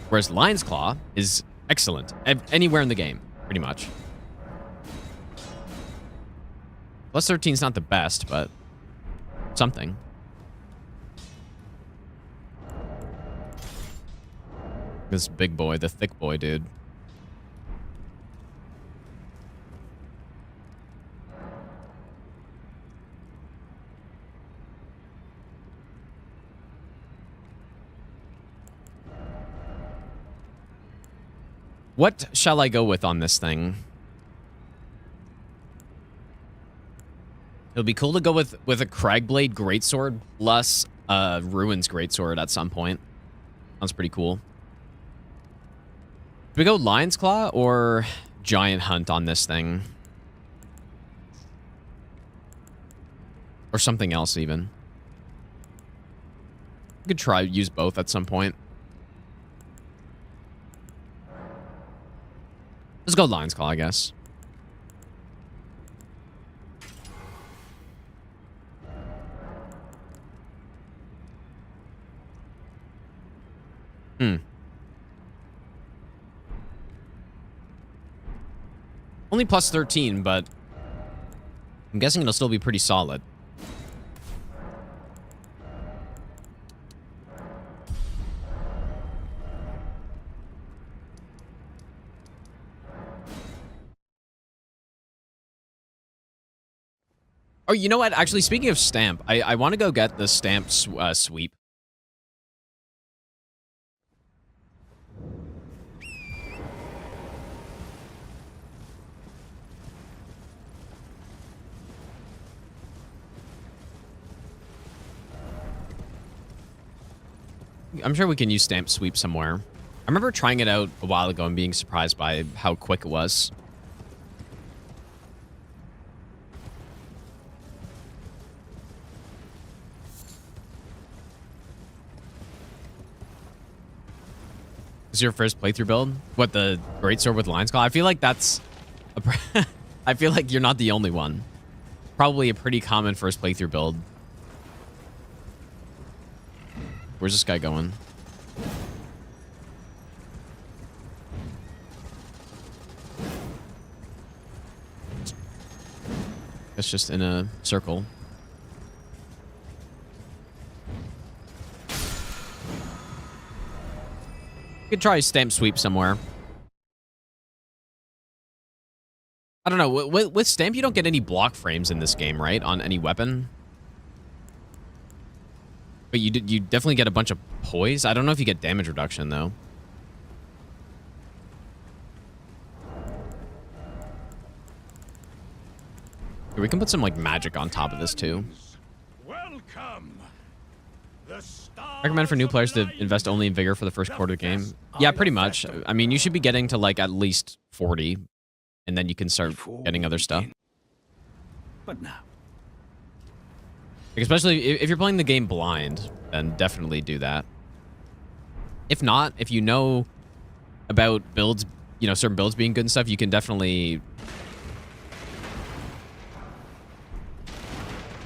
Whereas Lion's Claw is excellent anywhere in the game, pretty much. Plus 13 is not the best, but something. This big boy, the thick boy, dude. What shall I go with on this thing? It'll be cool to go with a Cragblade Greatsword plus Ruins Greatsword at some point. Sounds pretty cool. Do we go Lion's Claw or Giant Hunt on this thing? Or something else even. We could try use both at some point. Let's go Lion's Claw, I guess. Only plus 13, but I'm guessing it'll still be pretty solid. Oh, you know what? Actually, speaking of stamp, I want to go get the stamp sweep. I'm sure we can use stamp sweep somewhere. I remember trying it out a while ago and being surprised by how quick it was. Is your first playthrough build? What, the Greatsword with Lion's Claw? I feel like that's... I feel like you're not the only one. Probably a pretty common first playthrough build. Where's this guy going? It's just in a circle. You could try stamp sweep somewhere. I don't know. With stamp, you don't get any block frames in this game, right? On any weapon. But you definitely get a bunch of poise. I don't know if you get damage reduction, though. Here, we can put some, like, magic on top of this, too. Welcome. I recommend for new players to invest only in Vigor for the first quarter of the game. Yeah, pretty much. I mean, you should be getting to, like, at least 40. And then you can start getting other stuff. But now. Like, especially if you're playing the game blind, then definitely do that. If not, if you know about builds, you know, certain builds being good and stuff, you can definitely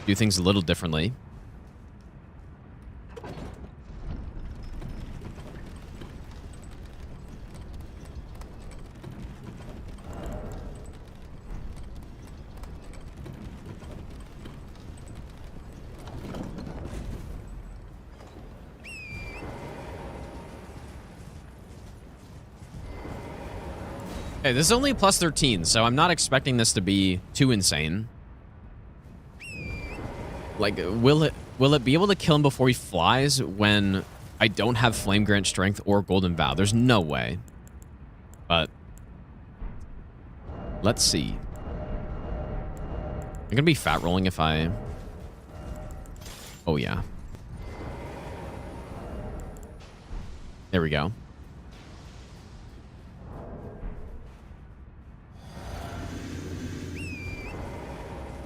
do things a little differently. Okay, this is only plus 13, so I'm not expecting this to be too insane. Like, will it be able to kill him before he flies when I don't have Flame Grant Strength or Golden Vow? There's no way. But let's see. I'm gonna be fat rolling if I... Oh, yeah. There we go.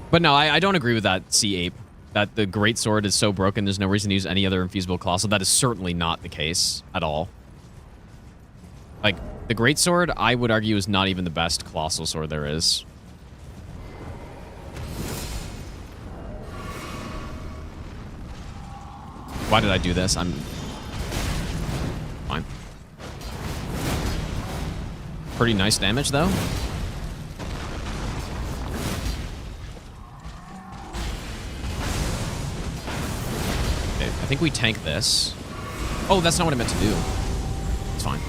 But no, I don't agree with that, Sea Ape. That the Great Sword is so broken, there's no reason to use any other infeasible colossal. That is certainly not the case at all. Like, the Great Sword, I would argue, is not even the best colossal sword there is. Why did I do this? I'm... Fine. Pretty nice damage, though. I think we tank this. Oh, that's not what I meant to do. It's fine.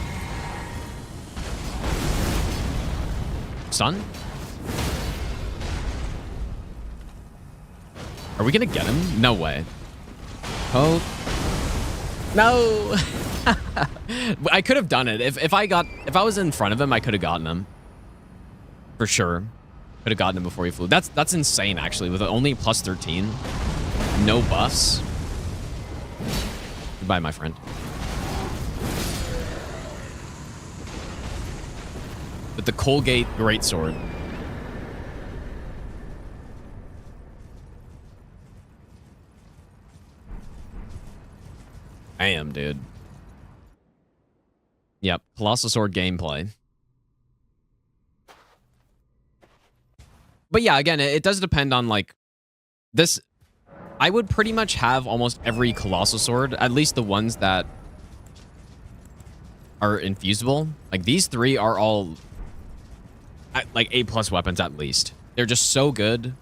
Stun? Are we gonna get him? No way. Oh. No! I could have done it. If I was in front of him, I could have gotten him. For sure. Could have gotten him before he flew. That's insane, actually. With only plus 13. No buffs. Goodbye, my friend. With the Colgate Greatsword. Damn, dude. Yep, Colossal Sword gameplay. But yeah, again, it does depend on, like, this... I would pretty much have almost every Colossal Sword, at least the ones that are infusable. Like, these three are all, like, A+ weapons at least. They're just so good,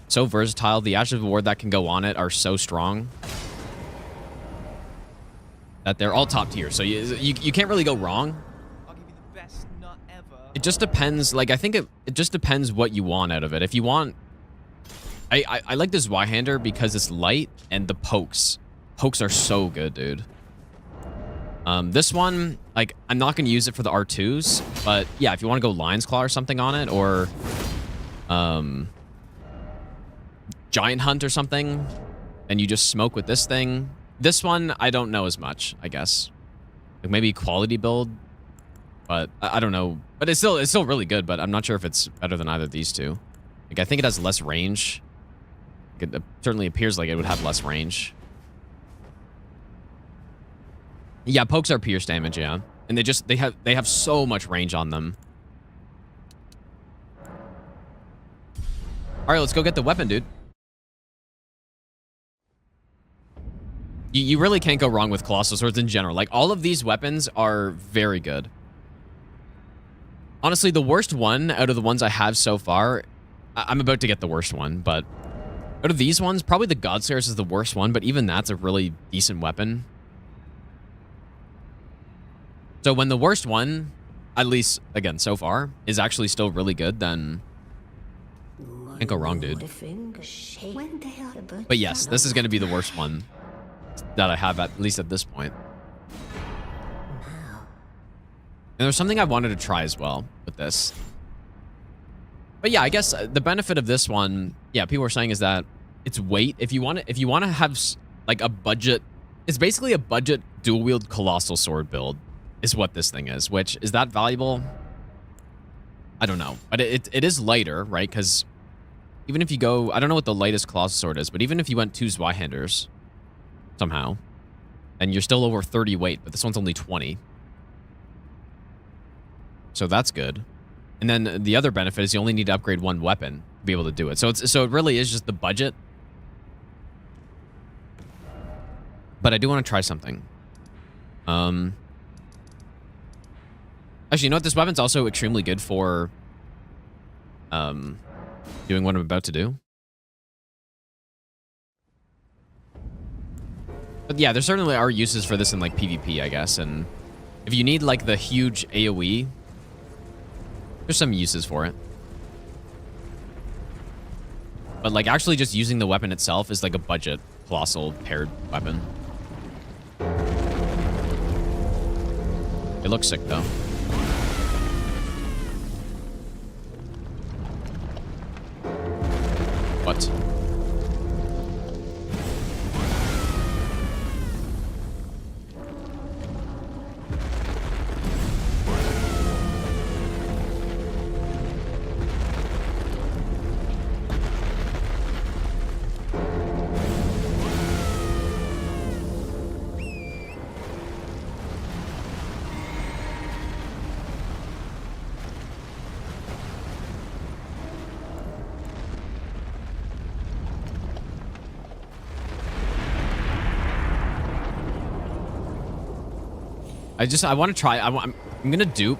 so versatile. The Ashes of War that can go on it are so strong that they're all top tier. So you can't really go wrong. I'll give you the best nut ever. It just depends. Like, I think it just depends what you want out of it. If you want... I like this Y-hander because it's light and the pokes. Pokes are so good, dude. This one, like, I'm not going to use it for the R2s, but yeah, if you want to go Lion's Claw or something on it, or Giant Hunt or something, and you just smoke with this thing. This one, I don't know as much, I guess. Like, maybe quality build, but I don't know. But it's still really good, but I'm not sure if it's better than either of these two. Like, I think it has less range. It certainly appears like it would have less range. Yeah, pokes are pierce damage, yeah. And they have so much range on them. Alright, let's go get the weapon, dude. You really can't go wrong with Colossal Swords in general. Like, all of these weapons are very good. Honestly, the worst one out of the ones I have so far... I'm about to get the worst one, but... out of these ones, probably the Godslayer is the worst one, but even that's a really decent weapon. So when the worst one, at least, again, so far, is actually still really good, then... can't go wrong, dude. But yes, this is going to be the worst one that I have, at least at this point. And there's something I wanted to try as well with this. But yeah, I guess the benefit of this one, yeah, people were saying is that it's weight. If you want to have like a budget, it's basically a budget dual wield Colossal Sword build is what this thing is, which is that valuable? I don't know, but it is lighter, right? Because even if you go, I don't know what the lightest Colossal Sword is, but even if you went 2 Zweihanders somehow, and you're still over 30 weight, but this one's only 20. So that's good. And then the other benefit is you only need to upgrade 1 weapon to be able to do it. So it really is just the budget. But I do want to try something. Actually, you know what? This weapon's also extremely good for doing what I'm about to do. But yeah, there certainly are uses for this in like PvP, I guess. And if you need like the huge AoE, There's some uses for it. But like actually just using the weapon itself is like a budget colossal paired weapon. It looks sick though. What? I want to try. I'm gonna dupe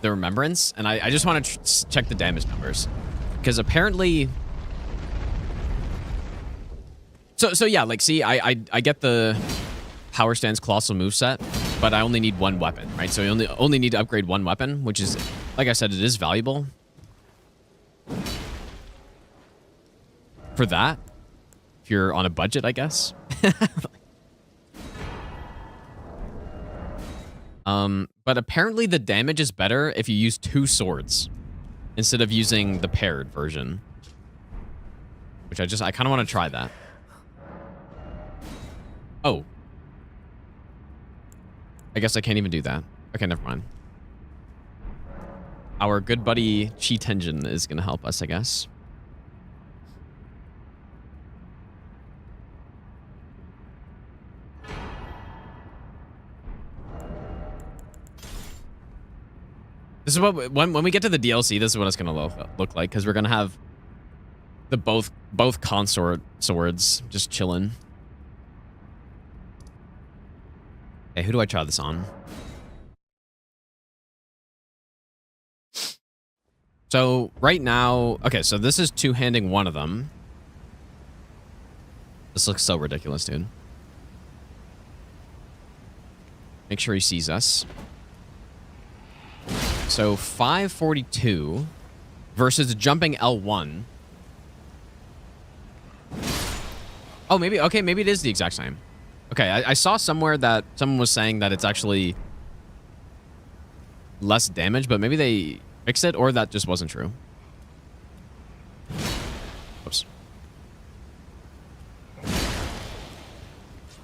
the remembrance, and I just want to check the damage numbers, because apparently. So yeah, like see, I get the power stance colossal moveset, but I only need one weapon, right? So you only need to upgrade one weapon, which is, like I said, it is valuable for that. If you're on a budget, I guess. But apparently the damage is better if you use 2 swords instead of using the paired version. Which I kind of want to try that. Oh. I guess I can't even do that. Okay, never mind. Our good buddy Cheat Engine is going to help us, I guess. This is what when we get to the DLC, this is what it's gonna look like, because we're gonna have the both consort swords just chilling. Okay, who do I try this on? So right now, okay, so this is two-handing one of them. This looks so ridiculous, dude. Make sure he sees us. So 542 versus jumping L1. Oh, maybe, okay, maybe it is the exact same. Okay, I saw somewhere that someone was saying that it's actually less damage, but maybe they fixed it, or that just wasn't true. Oops.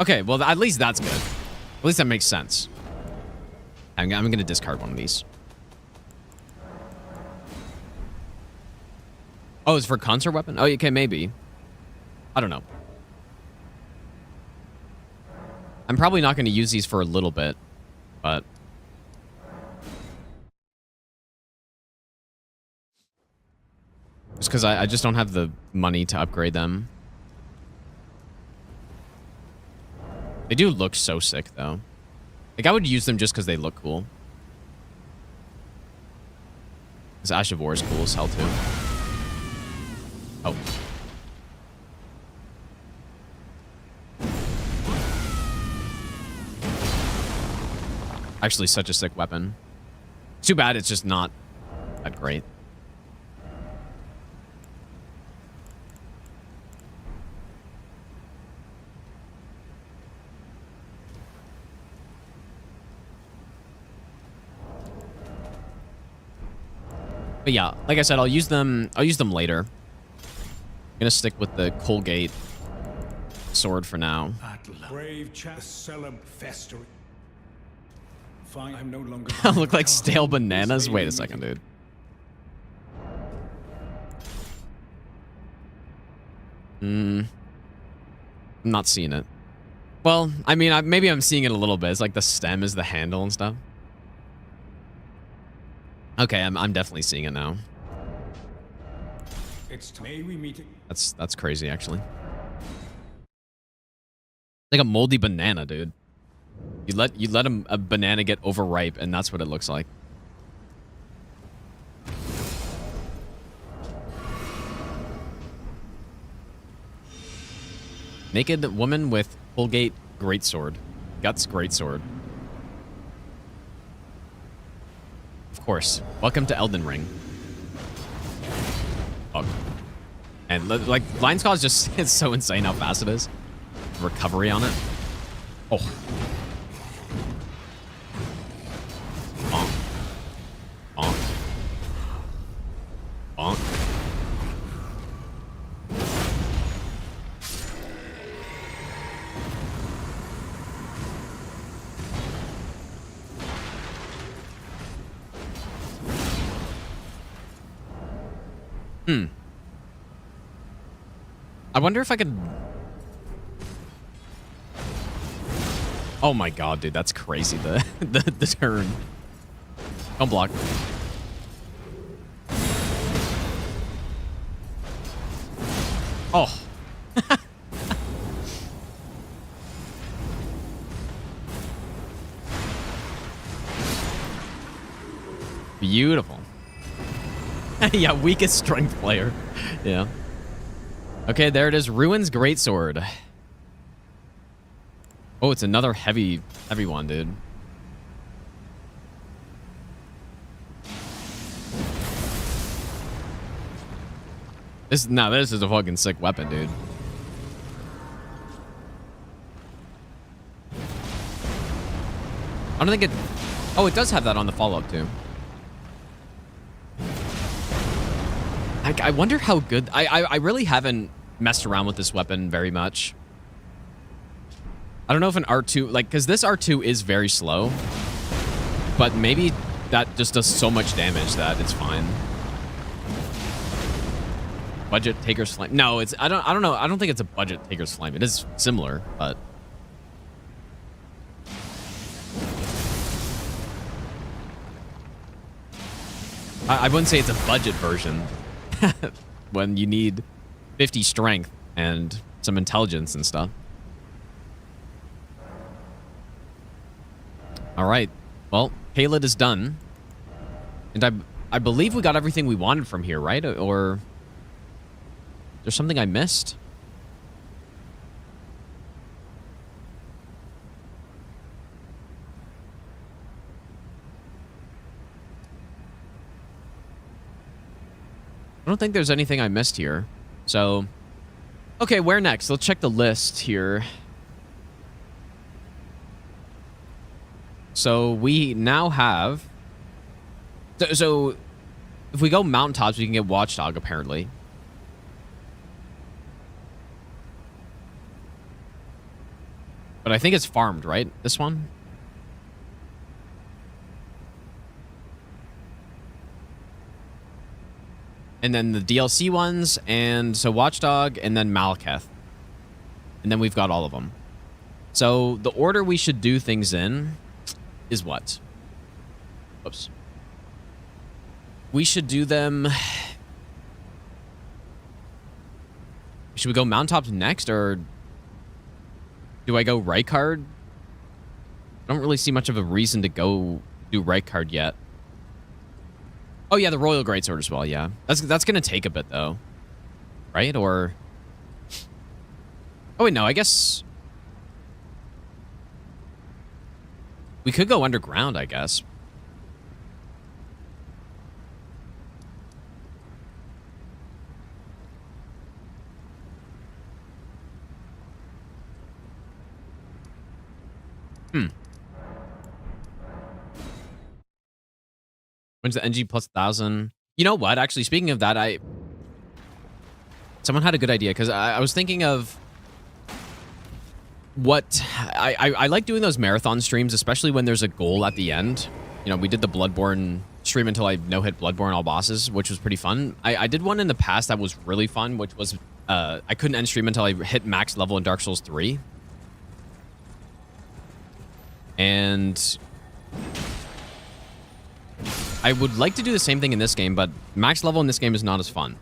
Okay, well, at least that's good. At least that makes sense. I'm going to discard one of these. Oh, it's for concert weapon? Oh, okay, maybe. I don't know. I'm probably not going to use these for a little bit, but... Just because I just don't have the money to upgrade them. They do look so sick, though. Like, I would use them just because they look cool. This Ash of War is cool as hell, too. Oh. Actually, such a sick weapon. Too bad it's just not that great. But yeah, like I said, I'll use them later. I'm gonna stick with the Colgate sword for now. Brave Caelid festering. Fine, I'm no longer. I look like stale bananas. Wait a second, dude. I'm not seeing it. Well, I mean, maybe I'm seeing it a little bit. It's like the stem is the handle and stuff. Okay, I'm definitely seeing it now. May we meet? That's crazy, actually. Like a moldy banana, dude. You let a banana get overripe, and that's what it looks like. Naked woman with Colgate greatsword. Guts greatsword. Of course. Welcome to Elden Ring. Fuck. And like Lion's Claw is just it's so insane how fast it is. Recovery on it. Oh. Bonk. Bonk. Bonk. I wonder if I could... Oh my god, dude, that's crazy, the turn. Don't block. Oh. Beautiful. Yeah, weakest strength player. Yeah. Okay, there it is. Ruin's Greatsword. Oh, it's another heavy one, dude. This is a fucking sick weapon, dude. I don't think it... Oh, it does have that on the follow-up, too. I wonder how good... I really haven't messed around with this weapon very much. I don't know if an R2... Like, because this R2 is very slow. But maybe that just does so much damage that it's fine. Budget Taker's Flame. No, it's... I don't know. I don't think it's a Budget Taker's Flame. It is similar, but... I wouldn't say it's a budget version. When you need 50 strength and some intelligence and stuff. All right. Well, Caelid is done. And I believe we got everything we wanted from here, right? Or there's something I missed? I don't think there's anything I missed here. So, okay, where next? Let's check the list here. So we now have... So if we go mountaintops, we can get Watchdog, apparently. But I think it's farmed, right? This one? And then the DLC ones, and so Watchdog, and then Malekith. And then we've got all of them. So the order we should do things in is what? Oops. We should do them... Should we go mountaintops next, or do I go Rykard? I don't really see much of a reason to go do Rykard yet. Oh yeah, the Royal Greatsword as well, yeah. That's gonna take a bit though. Right? Or... Oh wait, no, I guess... We could go underground, I guess. When's the NG plus 1,000? You know what? Actually, speaking of that, someone had a good idea, because I was thinking of what... I like doing those marathon streams, especially when there's a goal at the end. You know, we did the Bloodborne stream until I no-hit Bloodborne all bosses, which was pretty fun. I did one in the past that was really fun, which was... I couldn't end stream until I hit max level in Dark Souls 3. And... I would like to do the same thing in this game, but max level in this game is not as fun.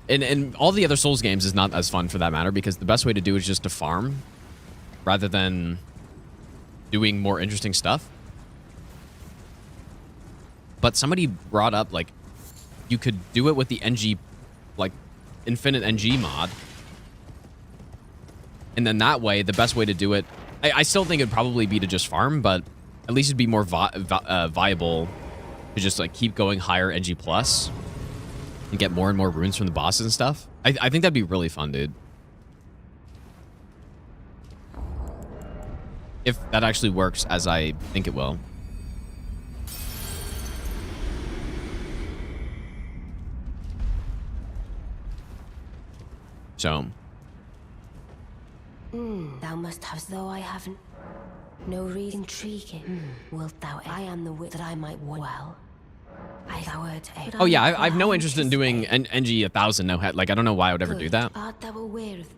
And all the other Souls games is not as fun for that matter, because the best way to do it is just to farm rather than doing more interesting stuff. But somebody brought up, like, you could do it with the NG, like, infinite NG mod. And then that way, the best way to do it... I still think it'd probably be to just farm, but at least it'd be more viable to just, like, keep going higher NG+. You and get more and more runes from the bosses and stuff. I think that'd be really fun, dude. If that actually works as I think it will. So. Thou must have, though I haven't. No reason intriguing. Wilt thou? I am the wit that I might well. I thought. Oh yeah, I've no interest in doing NG 1000 no head. Like, I don't know why I would ever do that. Art thou aware of?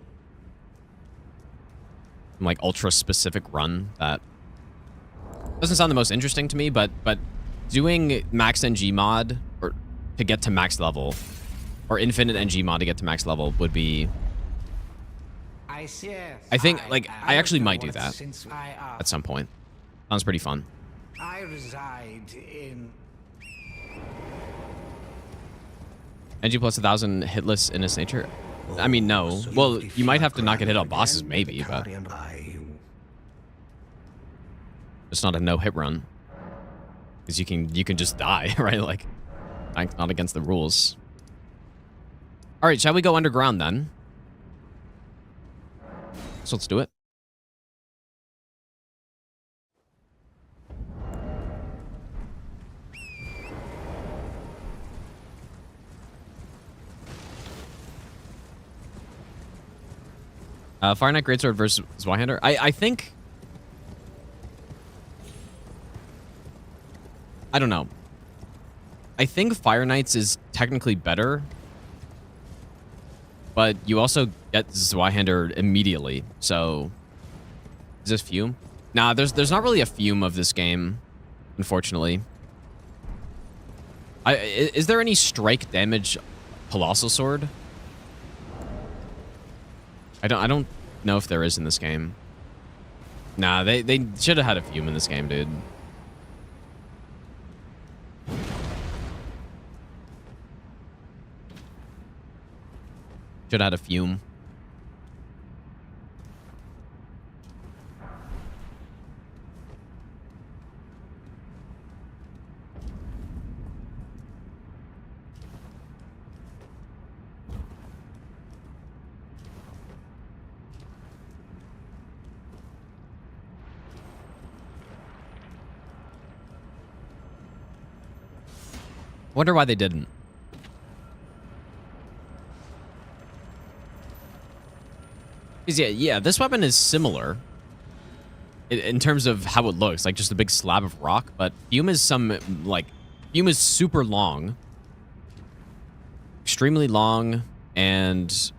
Like ultra specific run that doesn't sound the most interesting to me, but doing max NG mod or to get to max level, or infinite NG mod to get to max level would be. I think like I actually might do that at some point. Sounds pretty fun. I reside in. NG plus 1000 hitless in its nature. I mean, no. Well, you might have to not get hit on bosses, maybe, but it's not a no-hit run because you can just die, right? Like, not against the rules. All right, shall we go underground then? So let's do it. Fire Knight Greatsword versus Zweihander. I think. I don't know. I think Fire Knights is technically better, but you also get Zweihander immediately. So, is this Fume? Nah, there's not really a Fume of this game, unfortunately. Is there any strike damage Colossal Sword? I don't know if there is in this game. Nah, they should have had a Fume in this game, dude. Should have had a Fume. Wonder why they didn't. Because yeah, this weapon is similar in terms of how it looks, like just a big slab of rock. But Fume is Fume is super long, extremely long, and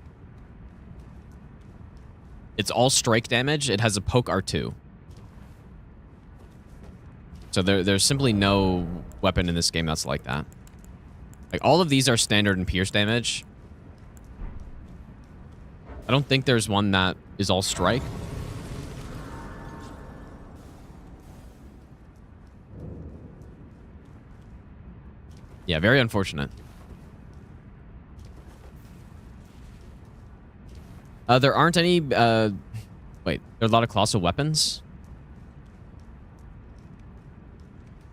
it's all strike damage. It has a poke R2. So there's simply no weapon in this game that's like that. Like, all of these are standard and pierce damage. I don't think there's one that is all strike. Yeah, very unfortunate. There aren't any... wait, there are a lot of colossal weapons?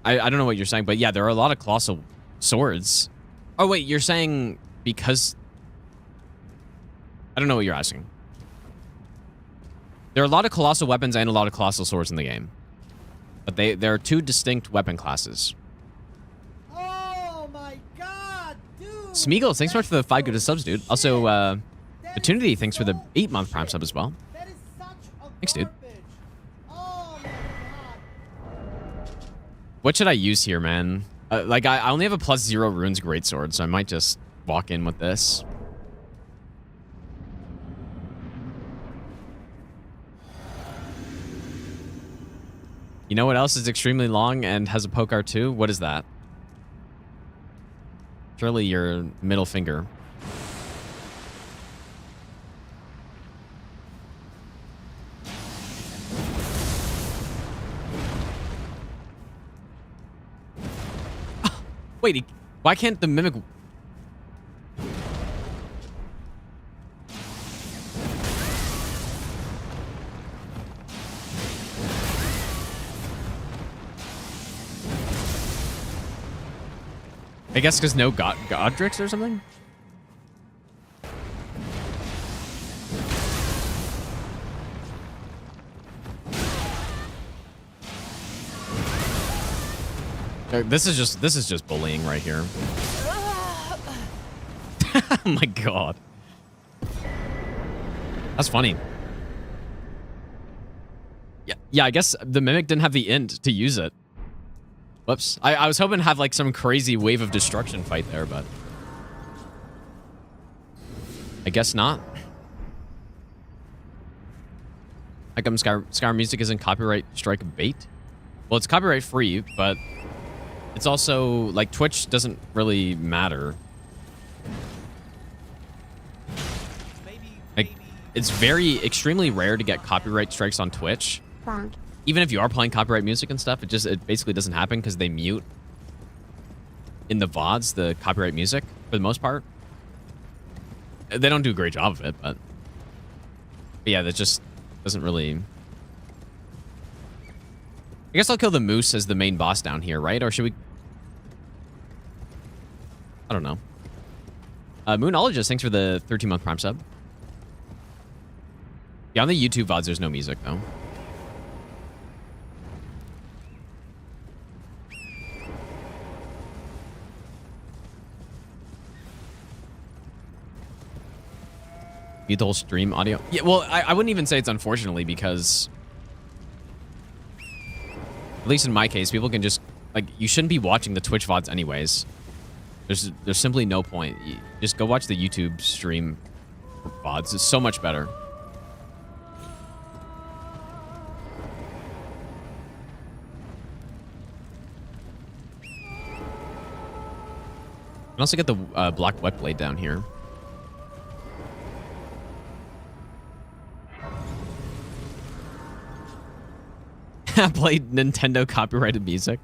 I don't know what you're saying, but yeah, there are a lot of colossal swords. Oh, wait, you're saying because... I don't know what you're asking. There are a lot of colossal weapons and a lot of colossal swords in the game. But there are two distinct weapon classes. Oh my god, dude! Smeagol, thanks so much for the 5 good subs, dude. Also, Opportunity, thanks for the 8-month Prime sub as well. That is such a Thanks, dude. garbage. Oh my god. What should I use here, man? Like, I only have a +0 runes greatsword, so I might just walk in with this. You know what else is extremely long and has a poke R2? What is that? Surely your middle finger. Wait, why can't the mimic... I guess because no Godric's or something? This is just bullying right here. Oh my god. That's funny. Yeah, I guess the Mimic didn't have the int to use it. Whoops. I was hoping to have like some crazy wave of destruction fight there, but I guess not. How come Skyrim music isn't copyright strike bait? Well, it's copyright free, but it's also like Twitch doesn't really matter. Like, it's extremely rare to get copyright strikes on Twitch. Bonk. Even if you are playing copyright music and stuff, it basically doesn't happen because they mute in the VODs the copyright music for the most part. They don't do a great job of it, but yeah, that just doesn't really. I guess I'll kill the moose as the main boss down here, right? Or should we? I don't know. Moonologist, thanks for the 13-month Prime sub. Yeah, on the YouTube VODs, there's no music though. Mute the whole stream audio. Yeah, well, I wouldn't even say it's unfortunately because, at least in my case, people can just like you shouldn't be watching the Twitch VODs anyways. There's simply no point. You just go watch the YouTube stream VODs. It's so much better. I can also get the Black Wet Blade down here. Played Nintendo copyrighted music.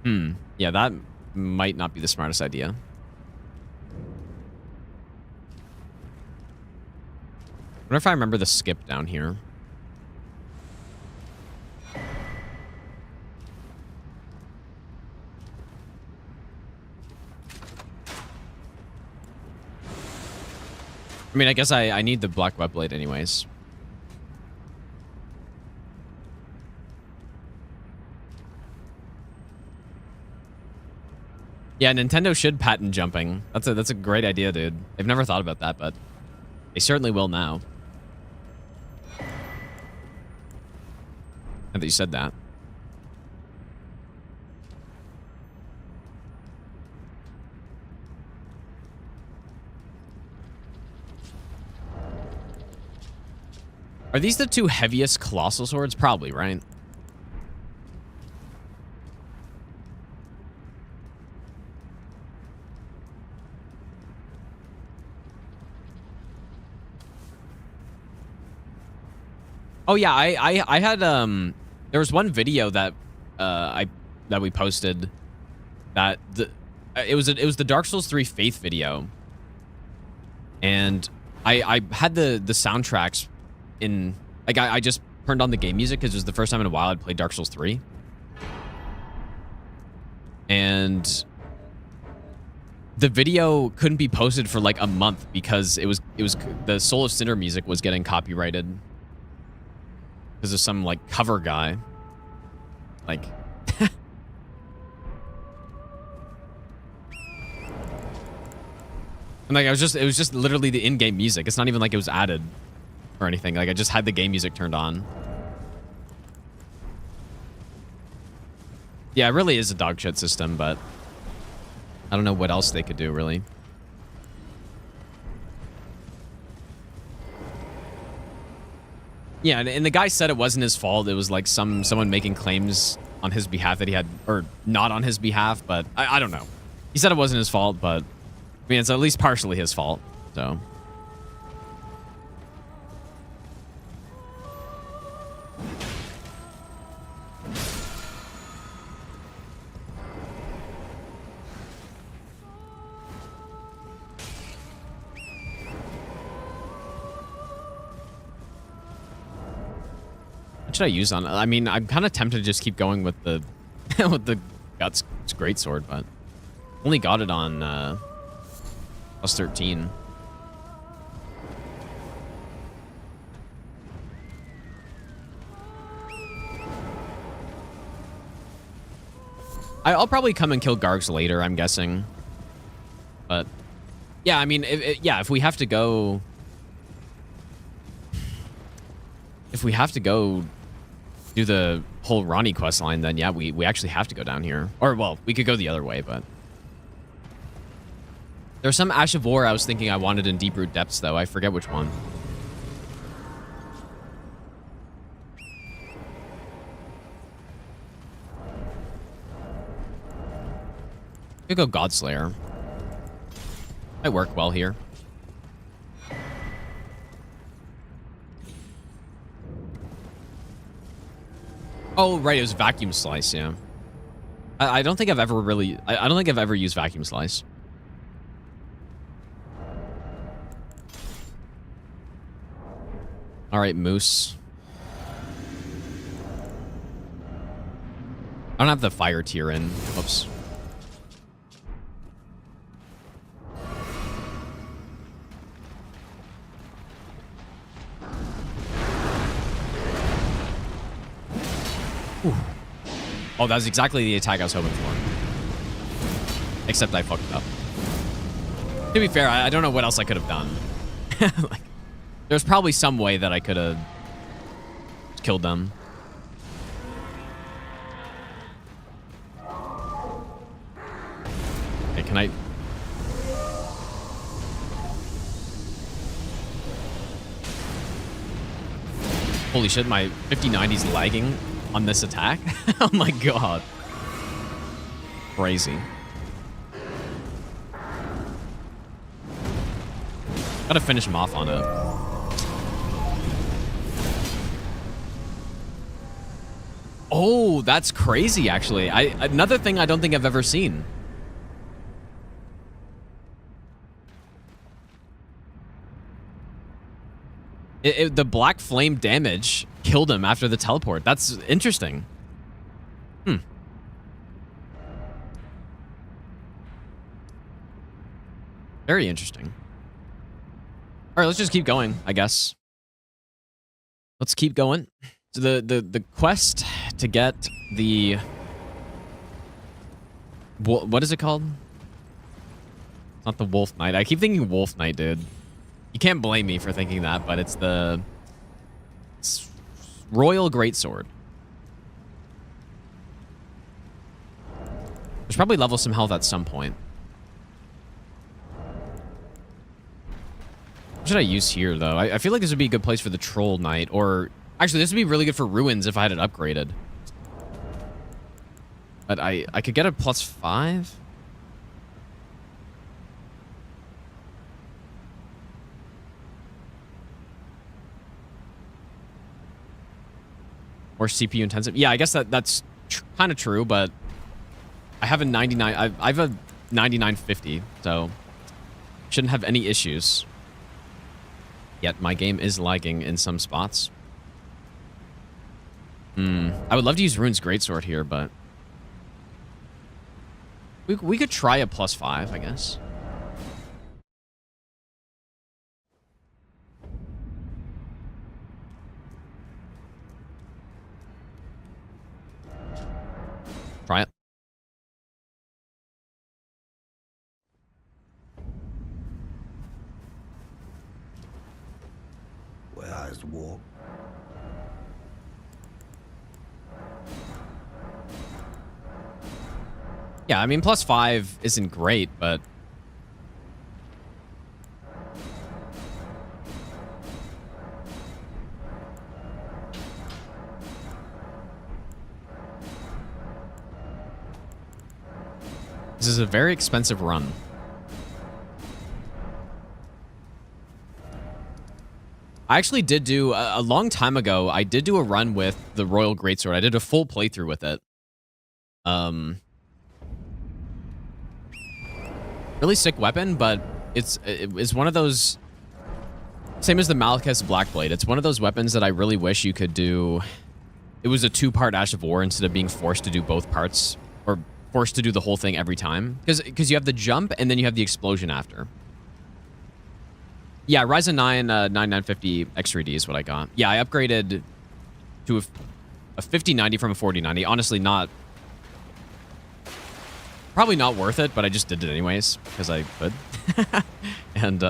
Yeah, that might not be the smartest idea. I wonder if I remember the skip down here. I mean, I guess I need the Black Web Blade anyways. Yeah, Nintendo should patent jumping. That's a great idea, dude. They've never thought about that, but they certainly will now. Now that you said that. Are these the two heaviest colossal swords? Probably, right? Oh yeah, I had there was one video that that we posted that it was the Dark Souls 3 Faith video, and I had the soundtracks in like I just turned on the game music because it was the first time in a while I'd played Dark Souls 3, and the video couldn't be posted for like a month because it was the Soul of Cinder music was getting copyrighted. Because of some like cover guy, like, and like it was just literally the in-game music. It's not even like it was added or anything. Like I just had the game music turned on. Yeah, it really is a dog shit system, but I don't know what else they could do really. Yeah, and the guy said it wasn't his fault. It was like someone making claims on his behalf that he had, or not on his behalf, but I don't know. He said it wasn't his fault, but I mean, it's at least partially his fault, so. What should I use on? I mean, I'm kind of tempted to just keep going with the with the Guts greatsword, but Only got it on plus 13. I'll probably come and kill Gargs later, I'm guessing. But yeah, I mean, if we have to go, do the whole Ronnie quest line, then yeah, we actually have to go down here. Or well, we could go the other way, but there's some Ash of War I was thinking I wanted in Deep Root Depths, though. I forget which one. Could go Godslayer. Might work well here. Oh, right, it was Vacuum Slice, yeah. I don't think I've ever really... I don't think I've ever used Vacuum Slice. Alright, Moose. I don't have the fire tier in. Whoops. Ooh. Oh, that was exactly the attack I was hoping for. Except I fucked up. To be fair, I don't know what else I could have done. Like, there's probably some way that I could have killed them. Okay, can I... Holy shit, my 5090's lagging on this attack? Oh my god. Crazy. Gotta finish him off on it. Oh, that's crazy, actually. Another thing I don't think I've ever seen. The black flame damage killed him after the teleport. That's interesting. Very interesting. All right, let's just keep going, I guess. Let's keep going. So the quest to get the... What is it called? It's not the Wolf Knight. I keep thinking Wolf Knight, dude. You can't blame me for thinking that, but it's the Royal Greatsword. There's probably level some health at some point. What should I use here, though? I feel like this would be a good place for the Troll Knight, or... Actually, this would be really good for Ruins if I had it upgraded. But I could get a +5? Or CPU intensive. Yeah, I guess that's kind of true, but I have a 99... I have a 9950, so shouldn't have any issues. Yet my game is lagging in some spots. I would love to use Rune's Greatsword here, but... We could try a +5, I guess. Try it. Where is the war? Yeah, I mean, +5 isn't great, but... This is a very expensive run. I actually did do, a long time ago, I did do a run with the Royal Greatsword. I did a full playthrough with it. Really sick weapon, but it's one of those... Same as the Malekith's Blackblade. It's one of those weapons that I really wish you could do... It was a 2-part Ash of War instead of being forced to do both parts. Or forced to do the whole thing every time. Because you have the jump, and then you have the explosion after. Yeah, Ryzen 9 9950 X3D is what I got. Yeah, I upgraded to a 5090 from a 4090. Honestly, probably not worth it, but I just did it anyways because I could. And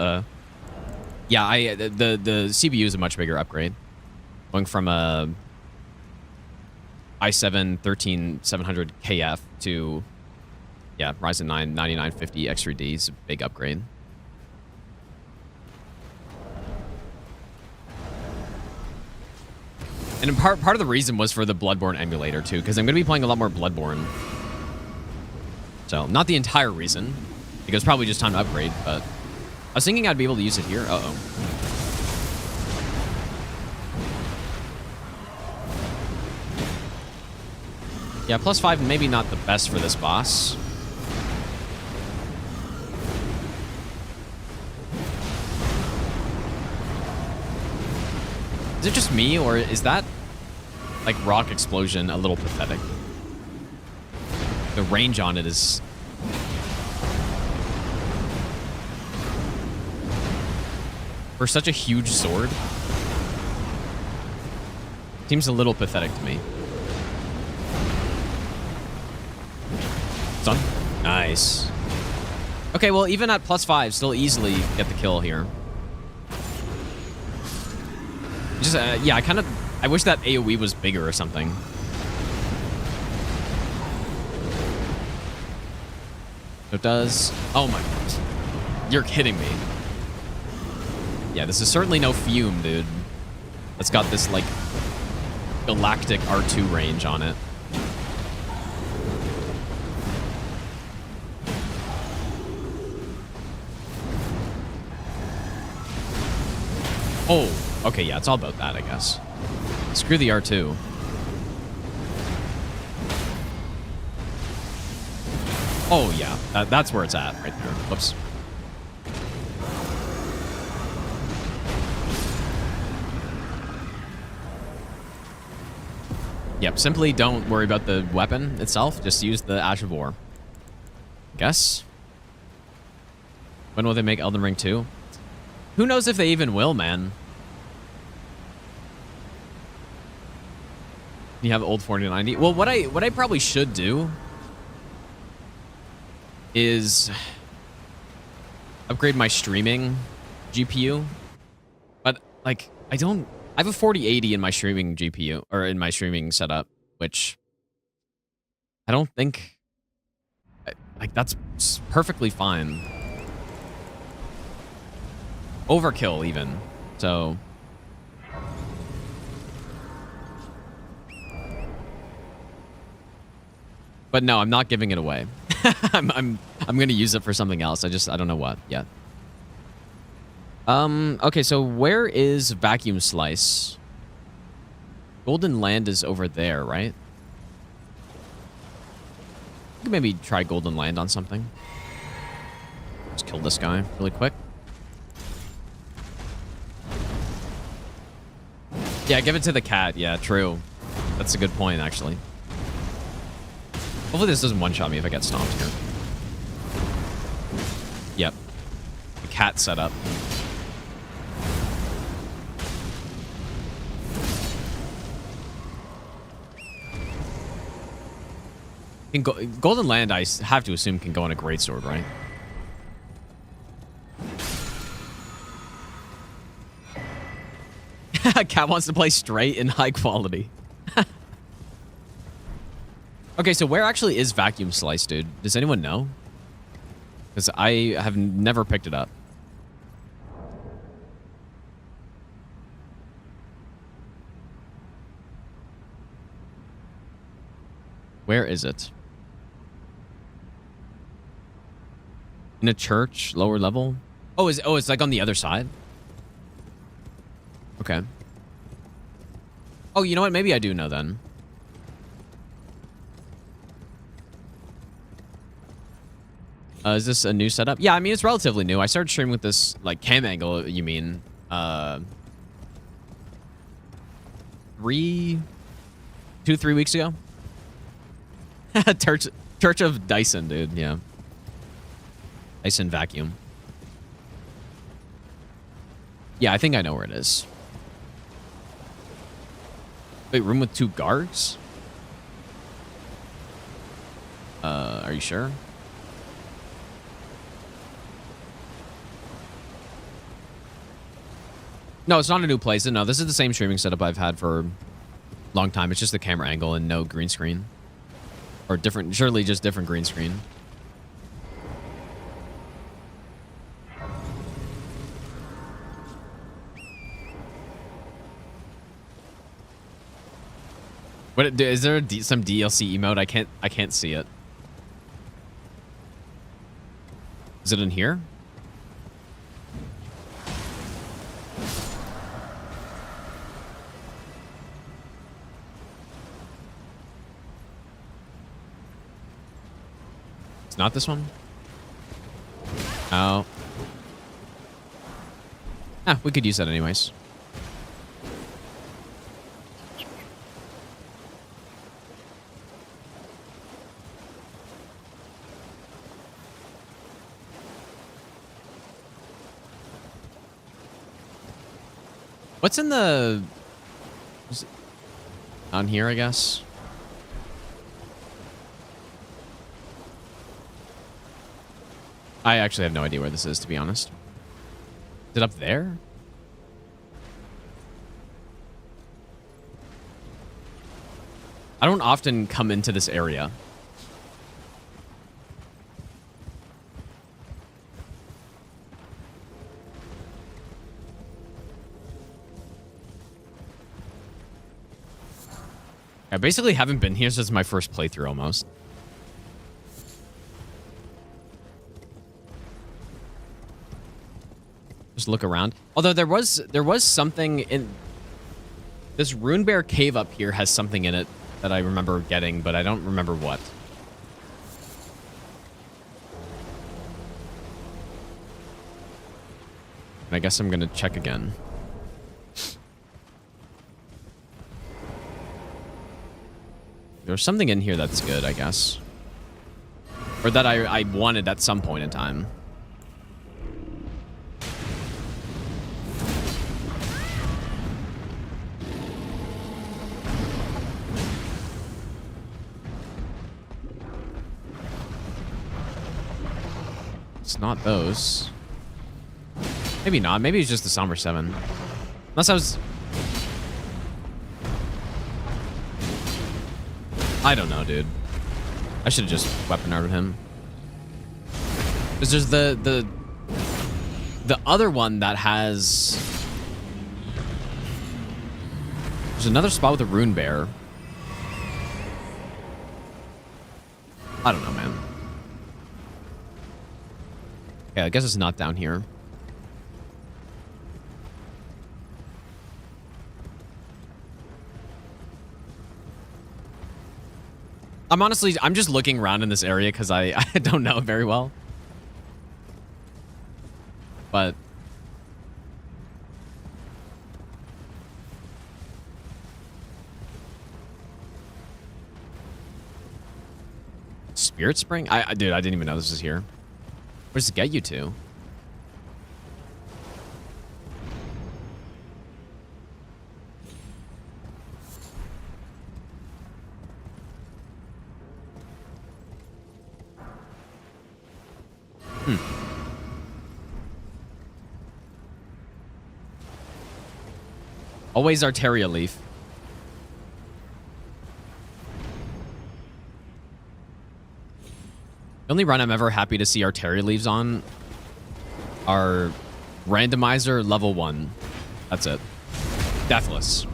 yeah, the CPU is a much bigger upgrade, going from a i7 13700KF to Ryzen 9 9950 X3D is a big upgrade. And part of the reason was for the Bloodborne emulator too, because I'm going to be playing a lot more Bloodborne. So, not the entire reason, because it's probably just time to upgrade, but I was thinking I'd be able to use it here. Uh-oh. Yeah, +5 maybe not the best for this boss. Is it just me, or is that, like, rock explosion a little pathetic? The range on it is... For such a huge sword, seems a little pathetic to me. Stun. Nice. Okay, well, even at +5, still easily get the kill here. Just, yeah, I wish that AoE was bigger or something. It does. Oh my God. You're kidding me. Yeah, this is certainly no Fume, dude. It's got this, like, galactic R2 range on it. Oh, okay, yeah, it's all about that, I guess. Screw the R2. Oh, yeah, that's where it's at right there. Whoops. Yep, simply don't worry about the weapon itself. Just use the Ash of War. Guess. When will they make Elden Ring 2? Who knows if they even will, man. You have old 4090. Well, what I probably should do is upgrade my streaming GPU. But like I have a 4080 in my streaming GPU, or in my streaming setup, which I don't think like that's perfectly fine. Overkill even. So but no, I'm not giving it away. I'm going to use it for something else. I don't know what yet. Okay, so where is Vacuum Slice? Golden Land is over there, right? I could maybe try Golden Land on something. Just kill this guy really quick. Yeah, give it to the cat. Yeah, true. That's a good point, actually. Hopefully this doesn't one-shot me if I get stomped here. Yep. The cat setup. Golden Land, I have to assume, can go on a greatsword, right? Cat wants to play straight in high quality. Okay, so where actually is Vacuum Slice, dude? Does anyone know? Because I have never picked it up. Where is it? In a church, lower level? Oh, it's like on the other side? Okay. Oh, you know what? Maybe I do know then. Is this a new setup? Yeah, I mean, it's relatively new. I started streaming with this, like, cam angle, you mean. 2-3 weeks ago? Church of Dyson, dude. Yeah. Dyson vacuum. Yeah, I think I know where it is. Wait, room with 2 guards? Are you sure? No, it's not a new place. No, this is the same streaming setup I've had for a long time. It's just the camera angle and no green screen. Or different, surely just different green screen. What is there some DLC emote? I can't see it. Is it in here? It's not this one? Oh. Ah, we could use that anyways. What's in the... Is it on here, I guess? I actually have no idea where this is, to be honest. Is it up there? I don't often come into this area. I basically haven't been here since my first playthrough, almost. Just look around. Although there was something in this Rune Bear cave up here has something in it that I remember getting, but I don't remember what. And I guess I'm gonna check again. There's something in here that's good, I guess. Or that I wanted at some point in time. It's not those. Maybe not. Maybe it's just the Somber 7. Unless I was... I don't know, dude. I should have just weapon armored him. Because there's the other one that has... There's another spot with a Rune Bear. I don't know, man. Yeah, I guess it's not down here. I'm just looking around in this area because I don't know it very well. But... Spirit Spring? Dude, I didn't even know this was here. Where does it get you to? Always Arteria Leaf. The only run I'm ever happy to see Arteria Leaves on are Randomizer level 1. That's it. Deathless.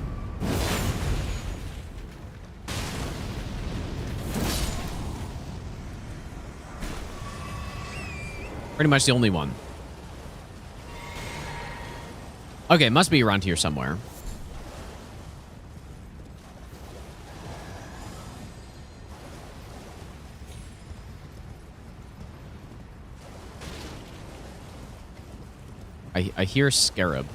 Pretty much the only one. Okay, must be around here somewhere. I hear Scarab.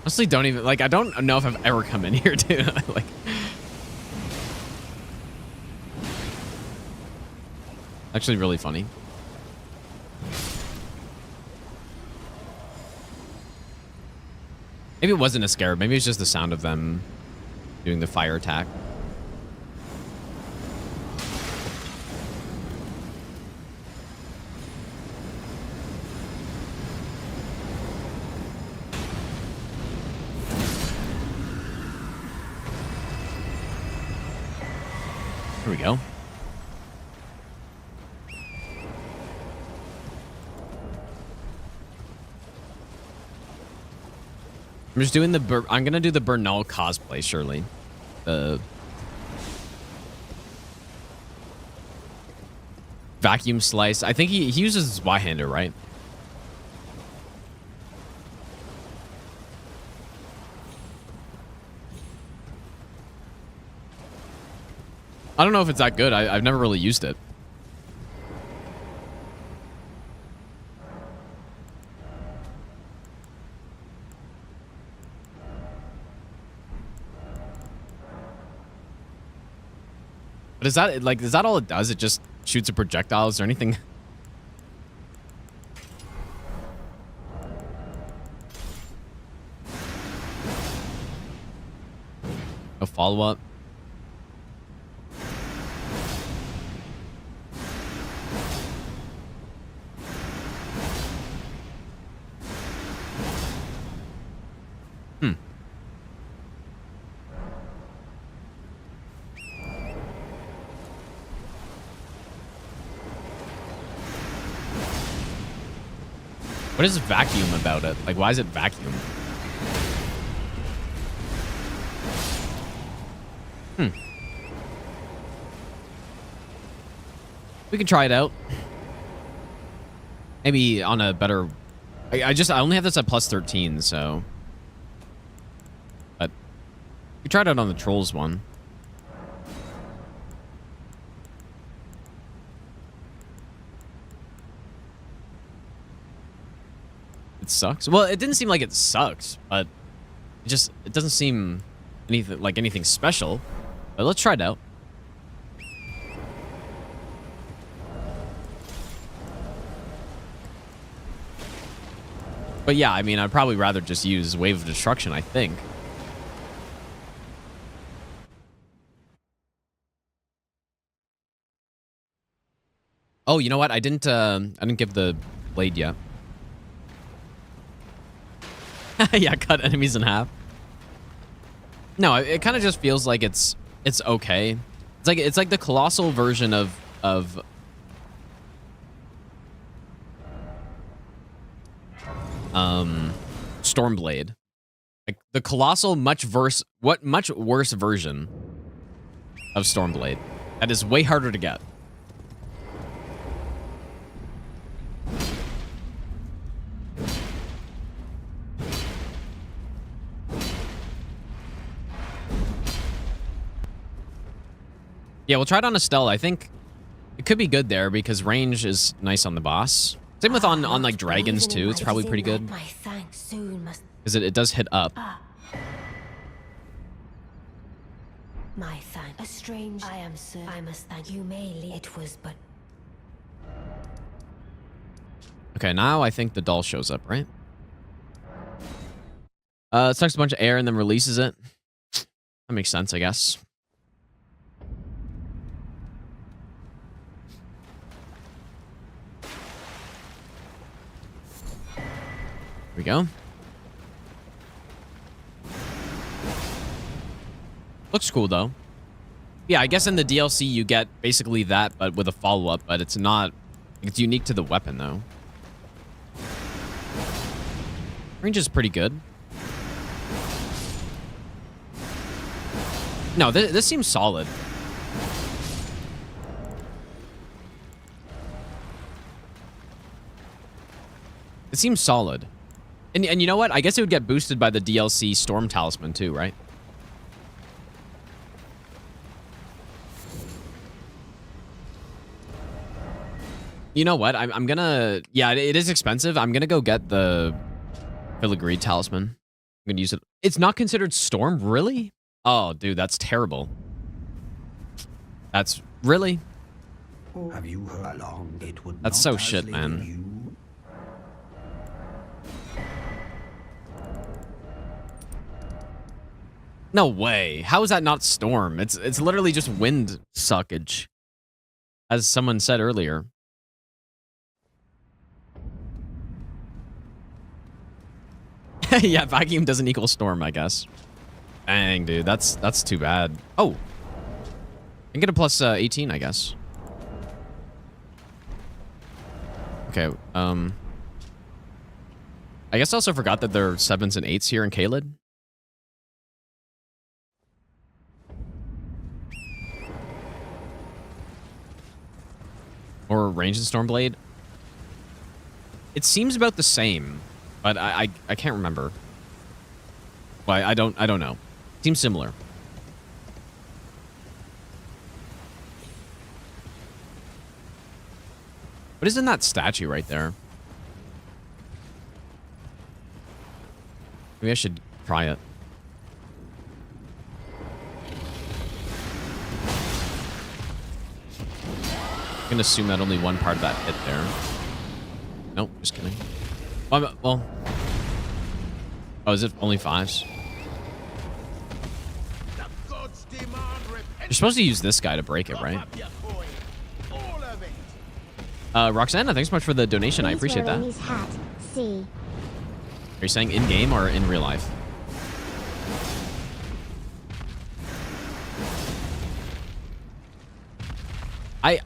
Honestly, don't even like. I don't know if I've ever come in here, dude. Like, actually, really funny. Maybe it wasn't a scare. Maybe it's just the sound of them doing the fire attack. Here we go. I'm just doing I'm gonna do the Bernal cosplay, surely. Vacuum slice. I think he uses his Y-hander, right? I don't know if it's that good. I've never really used it. But is that all it does? It just shoots a projectile? Is there anything? A follow-up? What is vacuum about it? Like, why is it vacuum? We can try it out. Maybe on a better... I only have this at plus 13, so... But... We tried it on the Trolls one. It sucks. Well, it didn't seem like it sucks, but it doesn't seem anything special. But let's try it out. But yeah, I mean, I'd probably rather just use Wave of Destruction, I think. Oh, you know what? I didn't give the blade yet. Yeah, cut enemies in half. No, it kind of just feels like it's okay. It's like the colossal version of Stormblade. Like the colossal much worse version of Stormblade. That is way harder to get. Yeah, we'll try it on Estelle. I think it could be good there because range is nice on the boss. Same with on like dragons too. It's probably pretty good because it does hit up. My thanks. A strange. I am sir. I must thank you. Mainly, it was but. Okay, now I think the doll shows up, right? It sucks a bunch of air and then releases it. That makes sense, I guess. Here we go. Looks cool, though. Yeah, I guess in the DLC you get basically that, but with a follow-up, but it's not... It's unique to the weapon, though. Range is pretty good. No, this seems solid. It seems solid. And you know what? I guess it would get boosted by the DLC Storm Talisman too, right? You know what? I'm gonna... Yeah, it is expensive. I'm gonna go get the Filigree Talisman. I'm gonna use it. It's not considered storm, really? Oh, dude, that's terrible. That's really. Have you heard how long it would That's not so shit, as man. you? No way. How is that not storm? It's literally just wind suckage, as someone said earlier. Yeah, vacuum doesn't equal storm, I guess. Dang, dude, that's too bad. Oh, I can get a plus 18, I guess. Okay. I guess I also forgot that there are 7s and 8s here in Caelid. Or ranged Stormblade. It seems about the same, but I can't remember. Well, I don't know. Seems similar. What is in that statue right there? Maybe I should try it. I'm gonna assume that only one part of that hit there. Nope, just kidding. Well, oh, is it only 5s? You're supposed to use this guy to break it, right? Roxana, thanks so much for the donation. I appreciate that. Hat. See. Are you saying in-game or in real life?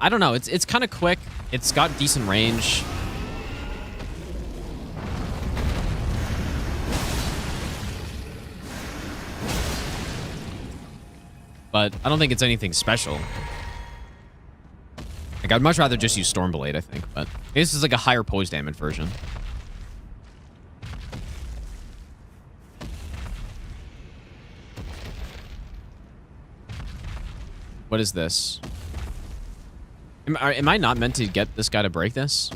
I don't know. It's kind of quick. It's got decent range. But I don't think it's anything special. Like, I'd much rather just use Stormblade, I think. But this is like a higher pose damage version. What is this? Am I not meant to get this guy to break this?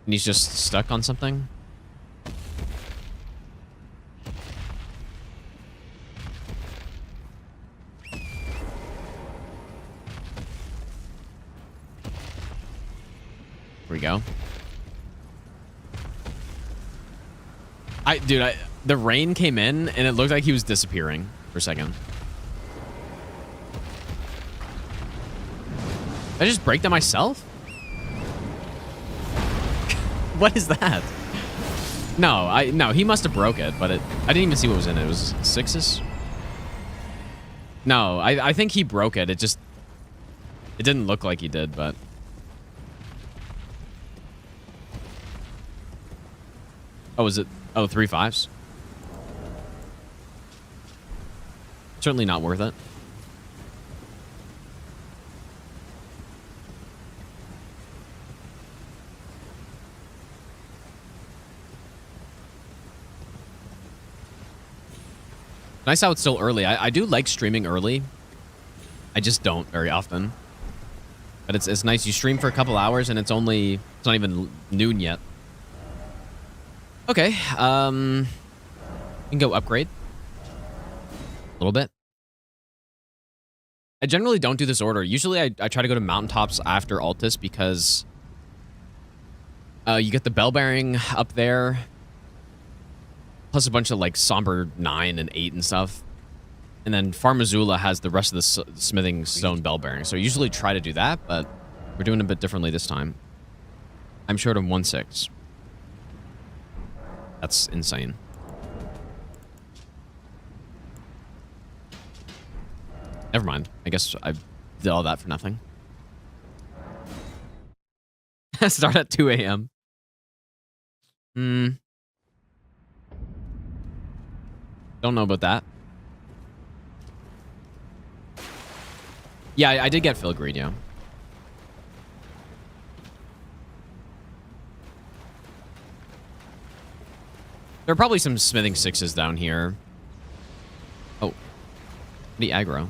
And he's just stuck on something? Here we go. Dude, the rain came in and it looked like he was disappearing for a second. Did I just break that myself? What is that? No, he must have broke it, but I didn't even see what was in it. It was 6s? No, I think he broke it. It didn't look like he did, but... Oh, is it? Oh, 3 5s? Certainly not worth it. Nice how it's still early. I do like streaming early. I just don't very often. But it's nice. You stream for a couple hours and it's not even noon yet. Okay. You can go upgrade. A little bit. I generally don't do this order. Usually I try to go to mountaintops after Altus because you get the bell bearing up there. Plus a bunch of like Somber 9 and 8 and stuff. And then Farmazula has the rest of the smithing stone bell bearing. So I usually try to do that, but we're doing it a bit differently this time. I'm short of 1/6. That's insane. Never mind. I guess I did all that for nothing. Start at 2 a.m. Don't know about that. Yeah, I did get Filigree, yeah. There are probably some smithing 6s down here. Oh. The aggro.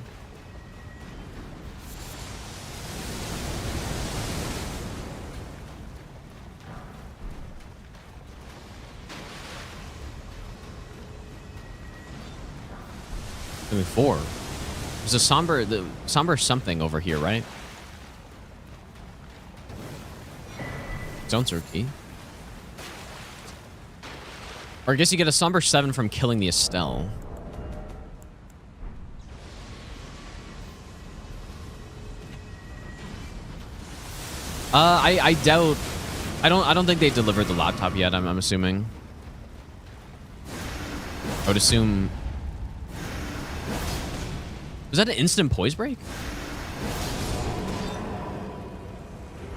Only 4. There's a somber something over here, right? Zone search key. Or I guess you get a somber 7 from killing the Estelle. I doubt. I don't think they delivered the laptop yet. I'm assuming. I would assume. Was that an instant poise break?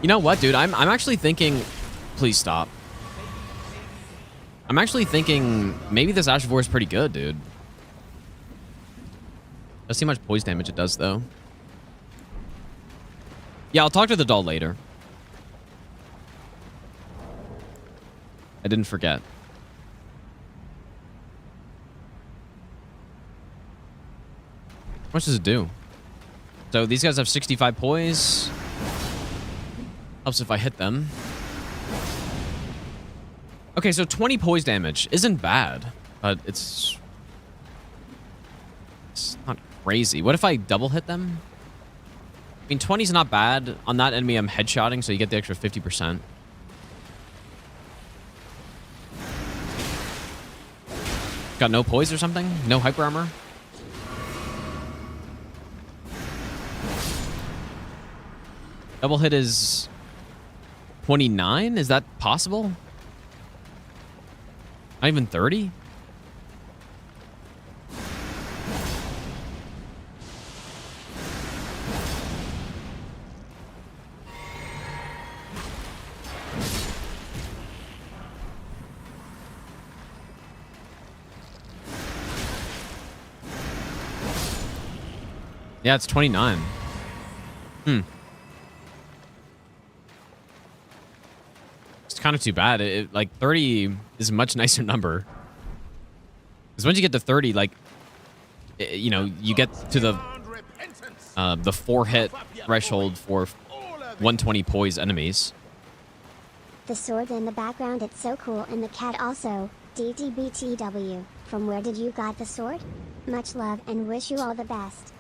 You know what, dude? I'm actually thinking. Please stop. I'm actually thinking maybe this Ashvor is pretty good, dude. Let's see how much poise damage it does, though. Yeah, I'll talk to the doll later. I didn't forget. How much does it do? So these guys have 65 poise. Helps if I hit them. Okay, so 20 poise damage isn't bad, but it's not crazy. What if I double hit them? I mean, 20 is not bad. On that enemy, I'm headshotting, so you get the extra 50%. Got no poise or something? No hyper armor? Double hit is 29? Is that possible? Not even 30? Yeah, it's 29. It's kind of too bad. Like 30 is a much nicer number. Because once you get to 30, like, you know, you get to the 4-hit threshold for 120 poise enemies. The sword in the background, it's so cool, and the cat also. DDBTW. From where did you got the sword? Much love and wish you all the best.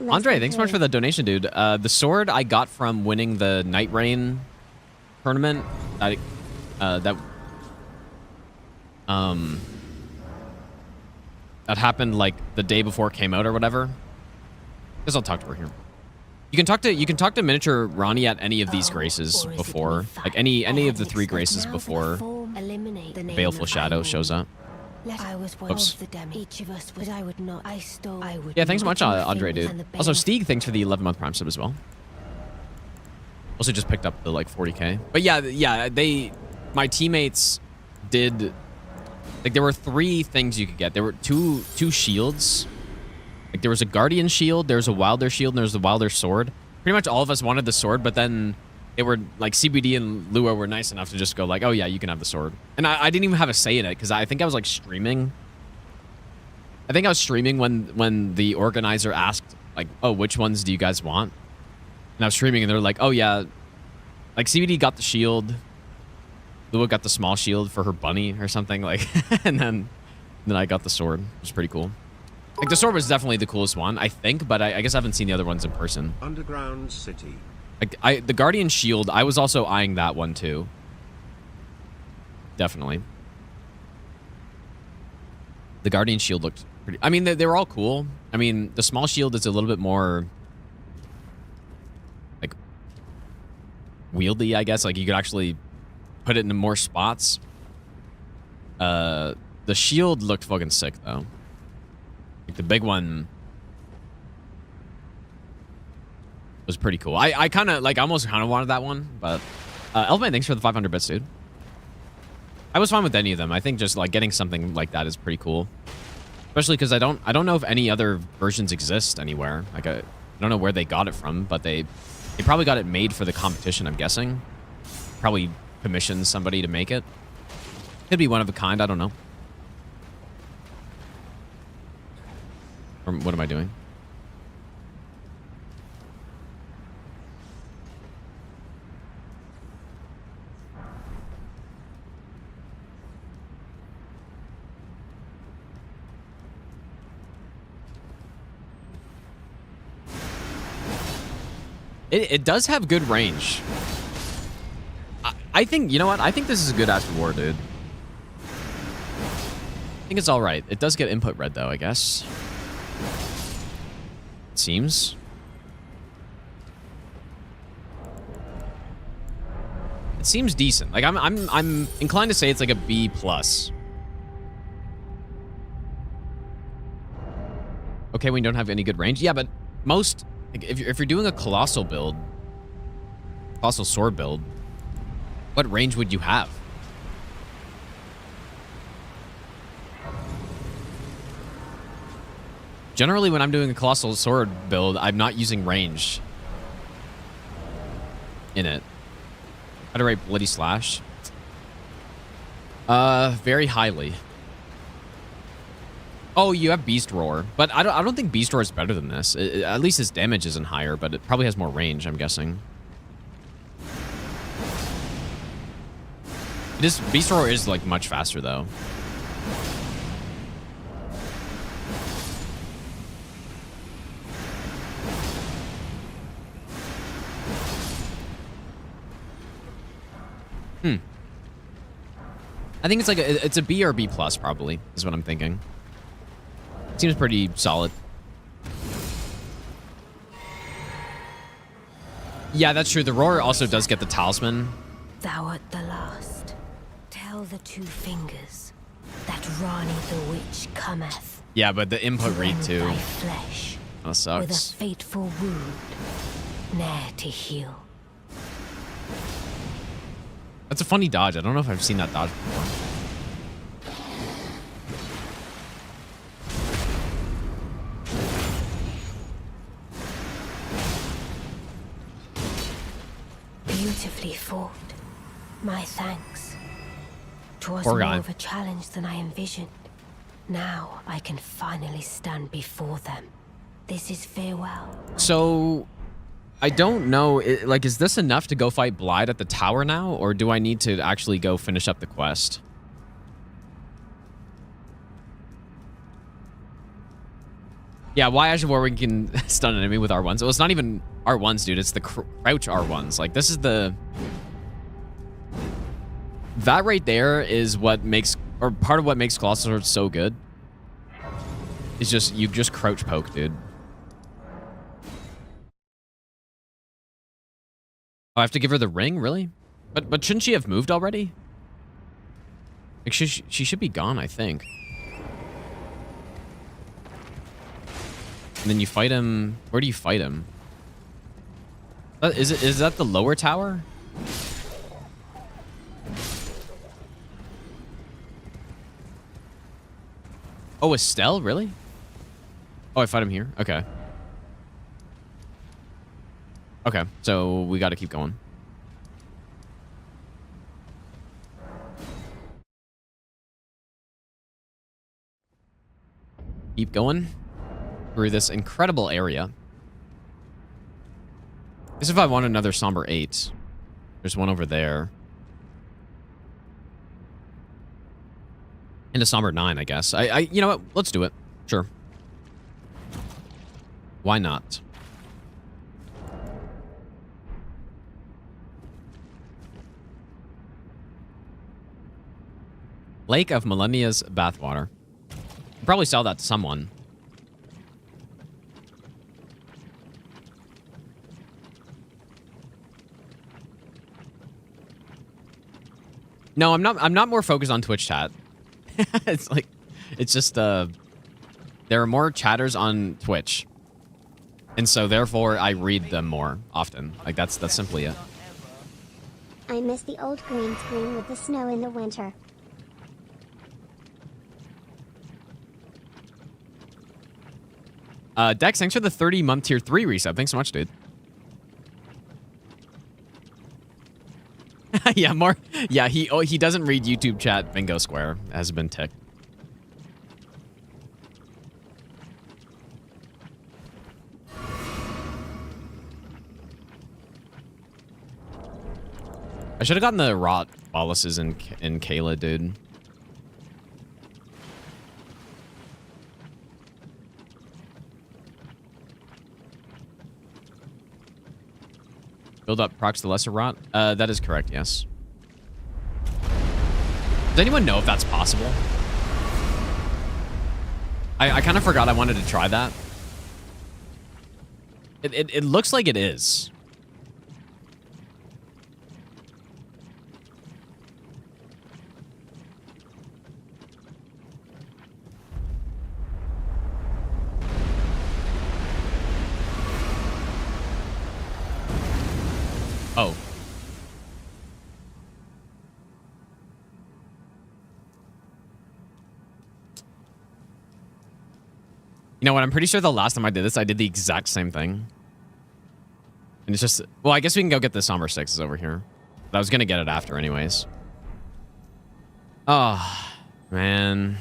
Andre, thanks so much for the donation, dude. The sword I got from winning the Night Rain tournament. That happened like the day before it came out or whatever. Guess I'll talk to her here. You can talk to miniature Ronnie at any of these graces before, like any of the 3 graces before Baleful Shadow shows up. Oops. Yeah, thanks so much, Andre, dude. Also, Steeg, thanks for the 11-month Prime sub as well. Also just picked up the like 40k. But yeah, my teammates did, like, there were 3 things you could get. There were two shields. Like, there was a Guardian shield, there was a Wilder shield, and there was the Wilder sword. Pretty much all of us wanted the sword, but then they were like, CBD and Lua were nice enough to just go like, oh yeah, you can have the sword. And I didn't even have a say in it because I think I was like streaming. I think I was streaming when the organizer asked like, oh, which ones do you guys want? And I was streaming and they were like, oh yeah, like CBD got the shield, Lua got the small shield for her bunny or something, like, and then I got the sword, which was pretty cool. Like, the sword was definitely the coolest one, I think, but I guess I haven't seen the other ones in person. Underground City. Like, the Guardian shield, I was also eyeing that one too. Definitely. The Guardian shield looked pretty... I mean, they were all cool. I mean, the small shield is a little bit more, like, wieldy, I guess. Like, you could actually put it into more spots. The shield looked fucking sick, though. Like, the big one was pretty cool. I kind of, like, almost kind of wanted that one, but... Elfman, thanks for the 500 bits, dude. I was fine with any of them. I think just, like, getting something like that is pretty cool. Especially because I don't know if any other versions exist anywhere. Like, I don't know where they got it from, but they probably got it made for the competition, I'm guessing. Probably commissioned somebody to make it. Could be one of a kind, I don't know. Or what am I doing? It does have good range. I think, you know what? I think this is a good ass reward, dude. I think it's all right. It does get input red, though, I guess. It seems. It seems decent. Like, I'm inclined to say it's like a B+. Okay, we don't have any good range. Yeah, but most... Like, if you're doing a colossal build, colossal sword build, what range would you have? Generally, when I'm doing a colossal sword build, I'm not using range in it. How to rate Bloody Slash? Very highly. Oh, you have Beast Roar, but I don't think Beast Roar is better than this. At least its damage isn't higher, but it probably has more range, I'm guessing. Beast Roar is like much faster though. I think it's like it's a B or B plus probably is what I'm thinking. Seems pretty solid. Yeah, that's true. The roar also does get the talisman. Thou art the last. Tell the two fingers that Rani the witch cometh. Yeah, but the input read rend too. Thy flesh That sucks. with a fateful wound, ne'er to heal. That's a funny dodge. I don't know if I've seen that dodge before. Beautifully fought. My thanks. 'Twas Poor more guy. of a challenge than I envisioned. Now I can finally stand before them. This is farewell. So, I don't know. Like, is this enough to go fight Blythe at the tower now, or do I need to actually go finish up the quest? Yeah, why Ash of War we can stun an enemy with R1s? Well, it's not even R1s, dude. It's the crouch R1s. Like, this is the... That right there is what makes... Or part of what makes Colossal Sword so good. It's just... You just crouch poke, dude. Oh, I have to give her the ring? Really? But shouldn't she have moved already? Like, she should be gone, I think. And then you fight him... Where do you fight him? Is that the lower tower? Oh, Estelle? Really? Oh, I fight him here? Okay. Okay, so we gotta keep going. Keep going through this incredible area. I guess if I want another Somber 8, there's one over there. And a Somber 9, I guess. You know what? Let's do it. Sure. Why not? Lake of Millennia's Bathwater. I'll probably sell that to someone. No, I'm not more focused on Twitch chat. It's like, it's just, there are more chatters on Twitch. And so, therefore, I read them more often. Like, that's simply it. I miss the old green screen with the snow in the winter. Dex, thanks for the 30-month tier 3 reset. Thanks so much, dude. Yeah, more. Yeah, he doesn't read YouTube chat. Bingo square has been ticked. I should have gotten the rot Wallaces in Caelid, dude. Build up procs the lesser rot. That is correct, yes. Does anyone know if that's possible? I kind of forgot I wanted to try that. It looks like it is. Oh. You know what? I'm pretty sure the last time I did this, I did the exact same thing. And it's just... Well, I guess we can go get the Somber Sixes over here. But I was going to get it after anyways. Oh, man.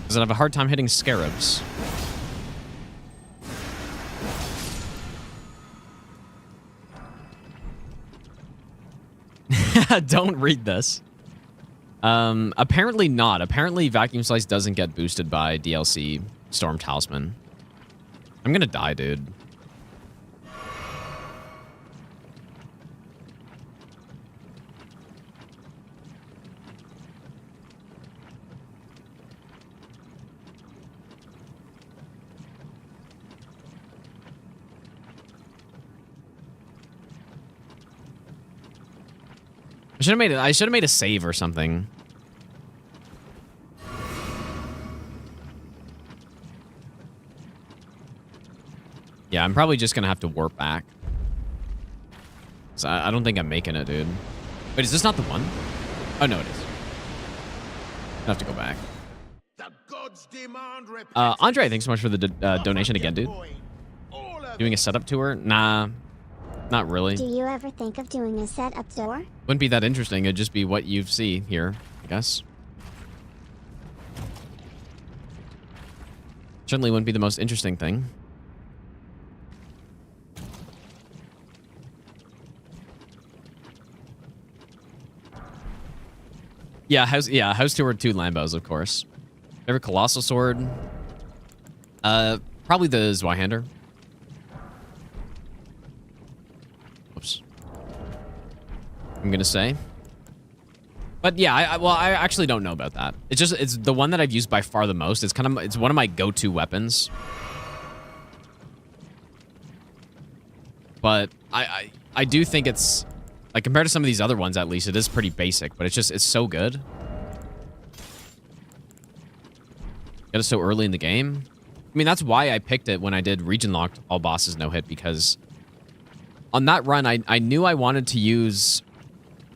Because I have a hard time hitting scarabs. Don't read this. Apparently not. Apparently Vacuum Slice doesn't get boosted by DLC Storm Talisman. I'm gonna die, dude. I should have made a save or something. Yeah, I'm probably just gonna have to warp back. So I don't think I'm making it, dude. Wait, is this not the one? Oh no, it is. I have to go back. Andre, thanks so much for the donation again, dude. Doing a setup tour? Nah. Not really. Do you ever think of doing a setup tour? Wouldn't be that interesting. It'd just be what you see here, I guess. Certainly wouldn't be the most interesting thing. Yeah, house tour 2 Lambos, of course. Favorite Colossal Sword? Probably the Zweihander. Oops. I'm gonna say. But yeah, I actually don't know about that. It's the one that I've used by far the most. It's one of my go-to weapons. But I do think it's, like, compared to some of these other ones, at least, it is pretty basic, but it's so good. Get it so early in the game. I mean, that's why I picked it when I did region locked all bosses no hit, because on that run, I knew I wanted to use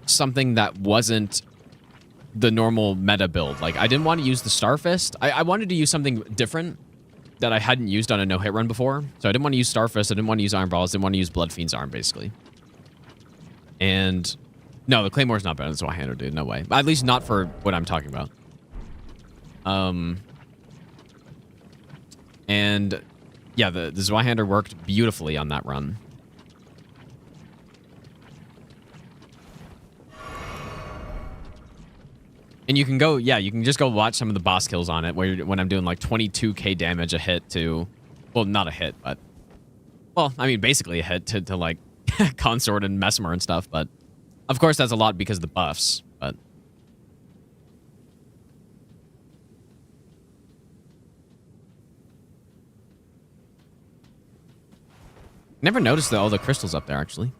something that wasn't the normal meta build. Like, I didn't want to use the Starfist. I wanted to use something different that I hadn't used on a no-hit run before. So I didn't want to use Starfist. I didn't want to use Iron Balls. I didn't want to use Blood Fiend's Arm, basically. And no, the Claymore's not better than Zweihander, dude. No way. At least not for what I'm talking about. And yeah, the Zweihander worked beautifully on that run. And you can go, yeah, you can just go watch some of the boss kills on it when I'm doing like 22k damage a hit to, well, not a hit, but, well, I mean, basically a hit to like Consort and Mesmer and stuff, but of course that's a lot because of the buffs, but. Never noticed all the crystals up there, actually.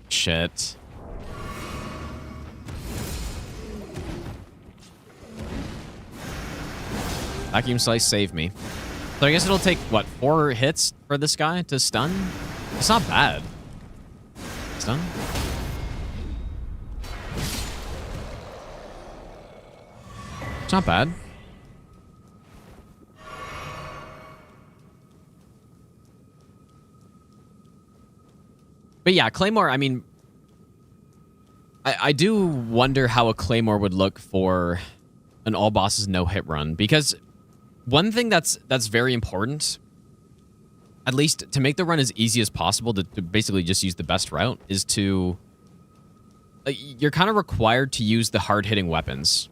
Shit. Vacuum Slice saved me. So I guess it'll take, what, 4 hits for this guy to stun? It's not bad. Stun? It's not bad. But yeah, Claymore, I mean, I do wonder how a Claymore would look for an all bosses no hit run, because one thing that's very important, at least to make the run as easy as possible, to basically just use the best route, is to you're kind of required to use the hard hitting weapons.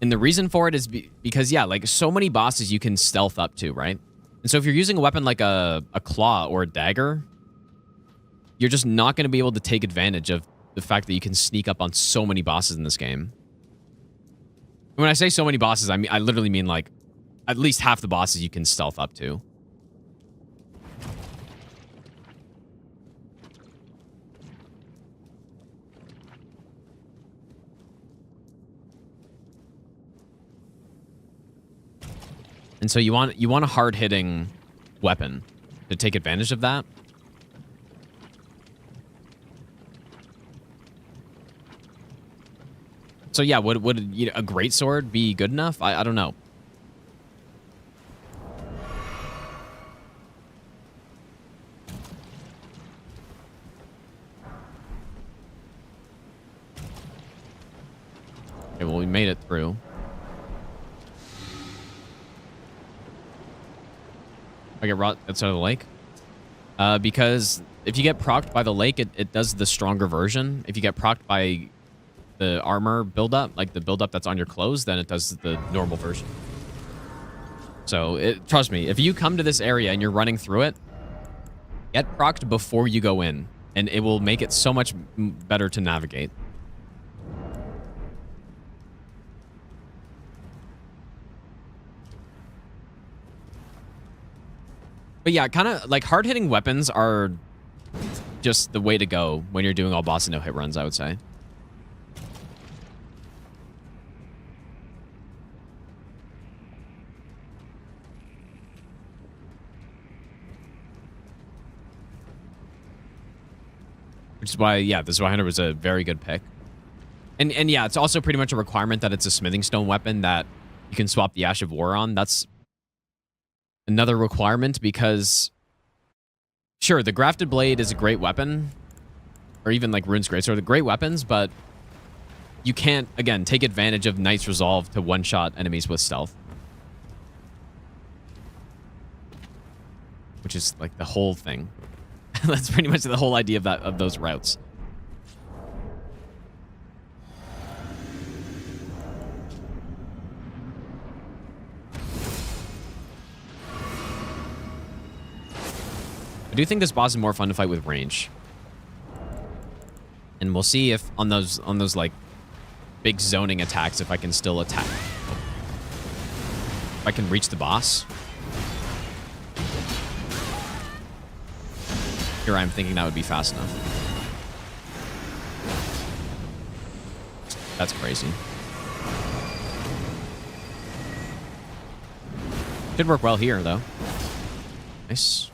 And the reason for it is because, yeah, like so many bosses you can stealth up to, right? And so if you're using a weapon like a claw or a dagger, you're just not going to be able to take advantage of the fact that you can sneak up on so many bosses in this game. When I say so many bosses, I literally mean like at least half the bosses you can stealth up to. And so you want a hard-hitting weapon to take advantage of that. So yeah, would a great sword be good enough? I don't know. Okay, well, we made it through. I get rot outside of the lake. Because if you get procced by the lake, it does the stronger version. If you get procced by the armor buildup, like the buildup that's on your clothes, then it does the normal version. So trust me, if you come to this area and you're running through it, get procced before you go in, and it will make it so much better to navigate. But yeah, kind of like hard-hitting weapons are just the way to go when you're doing all boss and no-hit runs, I would say. Which is why, yeah, this Hunter was a very good pick. And yeah, it's also pretty much a requirement that it's a smithing stone weapon that you can swap the Ash of War on. That's another requirement because, sure, the Grafted Blade is a great weapon, or even like Rune's Greatsword, are great weapons, but you can't, again, take advantage of Knight's Resolve to one-shot enemies with stealth. Which is like the whole thing. That's pretty much the whole idea of those routes. I do think this boss is more fun to fight with range. And we'll see if on those like big zoning attacks, if I can still attack. If I can reach the boss. Here I'm thinking that would be fast enough. That's crazy. Should work well here, though. Nice.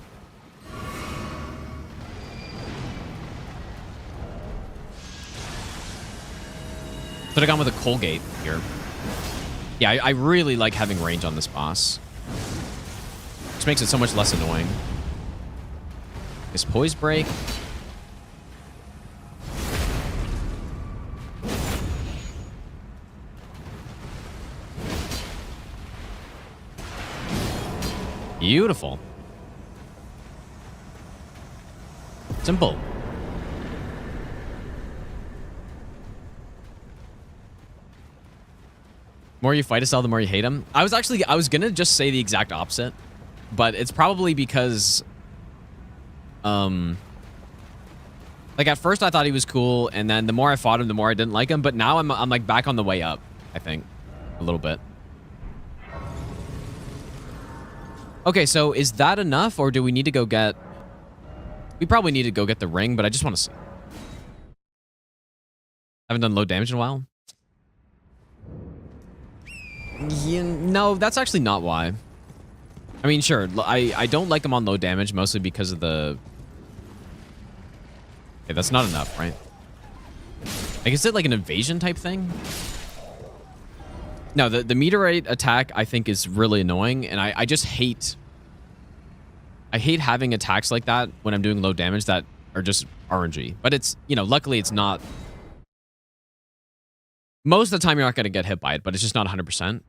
Should have gone with a Colgate here. Yeah, I really like having range on this boss. Which makes it so much less annoying. This poise break. Beautiful. Simple. The more you fight a cell, the more you hate him. I was gonna just say the exact opposite, but it's probably because like at first I thought he was cool, and then the more I fought him, the more I didn't like him, but now I'm like back on the way up, I think. A little bit. Okay, so is that enough, or do we need to go get... We probably need to go get the ring, but I just want to see. Haven't done low damage in a while. Yeah, no, that's actually not why. I mean, sure, I don't like him on low damage, mostly because of the... Okay, that's not enough, right? Like, is it like an evasion type thing? No, the meteorite attack, I think, is really annoying, and I just hate... I hate having attacks like that when I'm doing low damage that are just RNG. But it's, you know, luckily it's not Most of the time, you're not going to get hit by it, but it's just not 100%.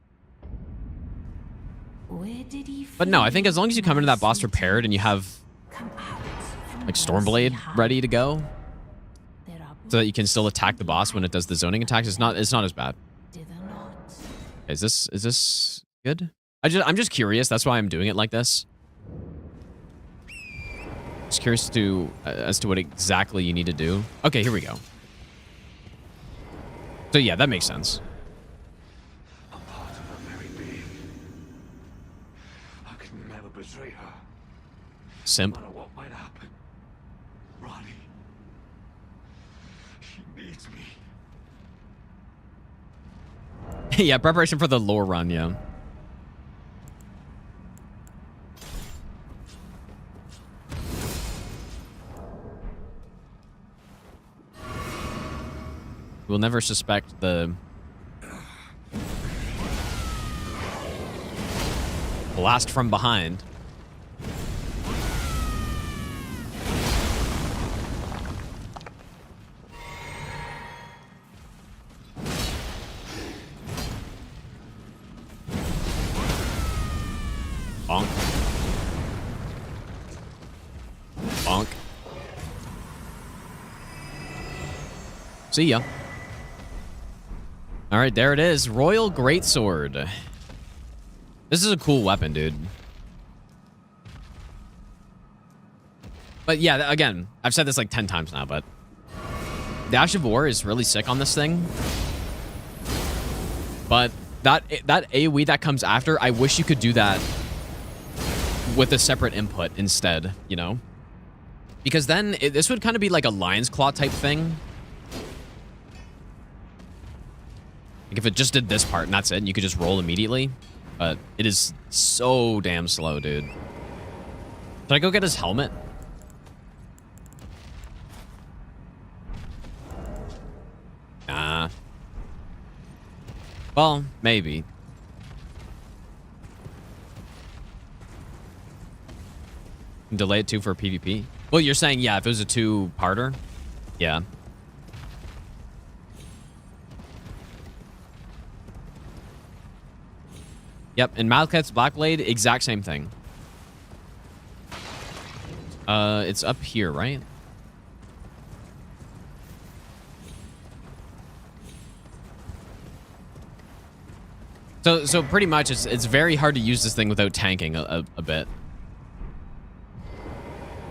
Where did he But no, I think as long as you come into that boss prepared and you have like Stormblade ready to go, so that you can still attack the boss when it does the zoning attacks, it's not as bad. Is this good? I'm just curious. That's why I'm doing it like this. Just curious as to what exactly you need to do. Okay, here we go. So yeah, that makes sense. A part of her very being. I could never betray her. Simp. No matter what might happen. Ronnie. She needs me. Yeah, preparation for the lore run, yeah. We'll never suspect the blast from behind. Bonk. Bonk. See ya. All right, there it is. Royal Greatsword. This is a cool weapon, dude. But yeah, again, I've said this like 10 times now, but the Ash of War is really sick on this thing. But that AoE that comes after, I wish you could do that with a separate input instead, you know? Because then this would kind of be like a Lion's Claw type thing. Like if it just did this part and that's it, and you could just roll immediately. But it is so damn slow, dude. Should I go get his helmet? Nah. Well, maybe. Delay it too for PvP? Well, you're saying, yeah, if it was a two-parter? Yeah. Yep, and Malekith's Blackblade, exact same thing. It's up here, right? So pretty much, it's very hard to use this thing without tanking a bit.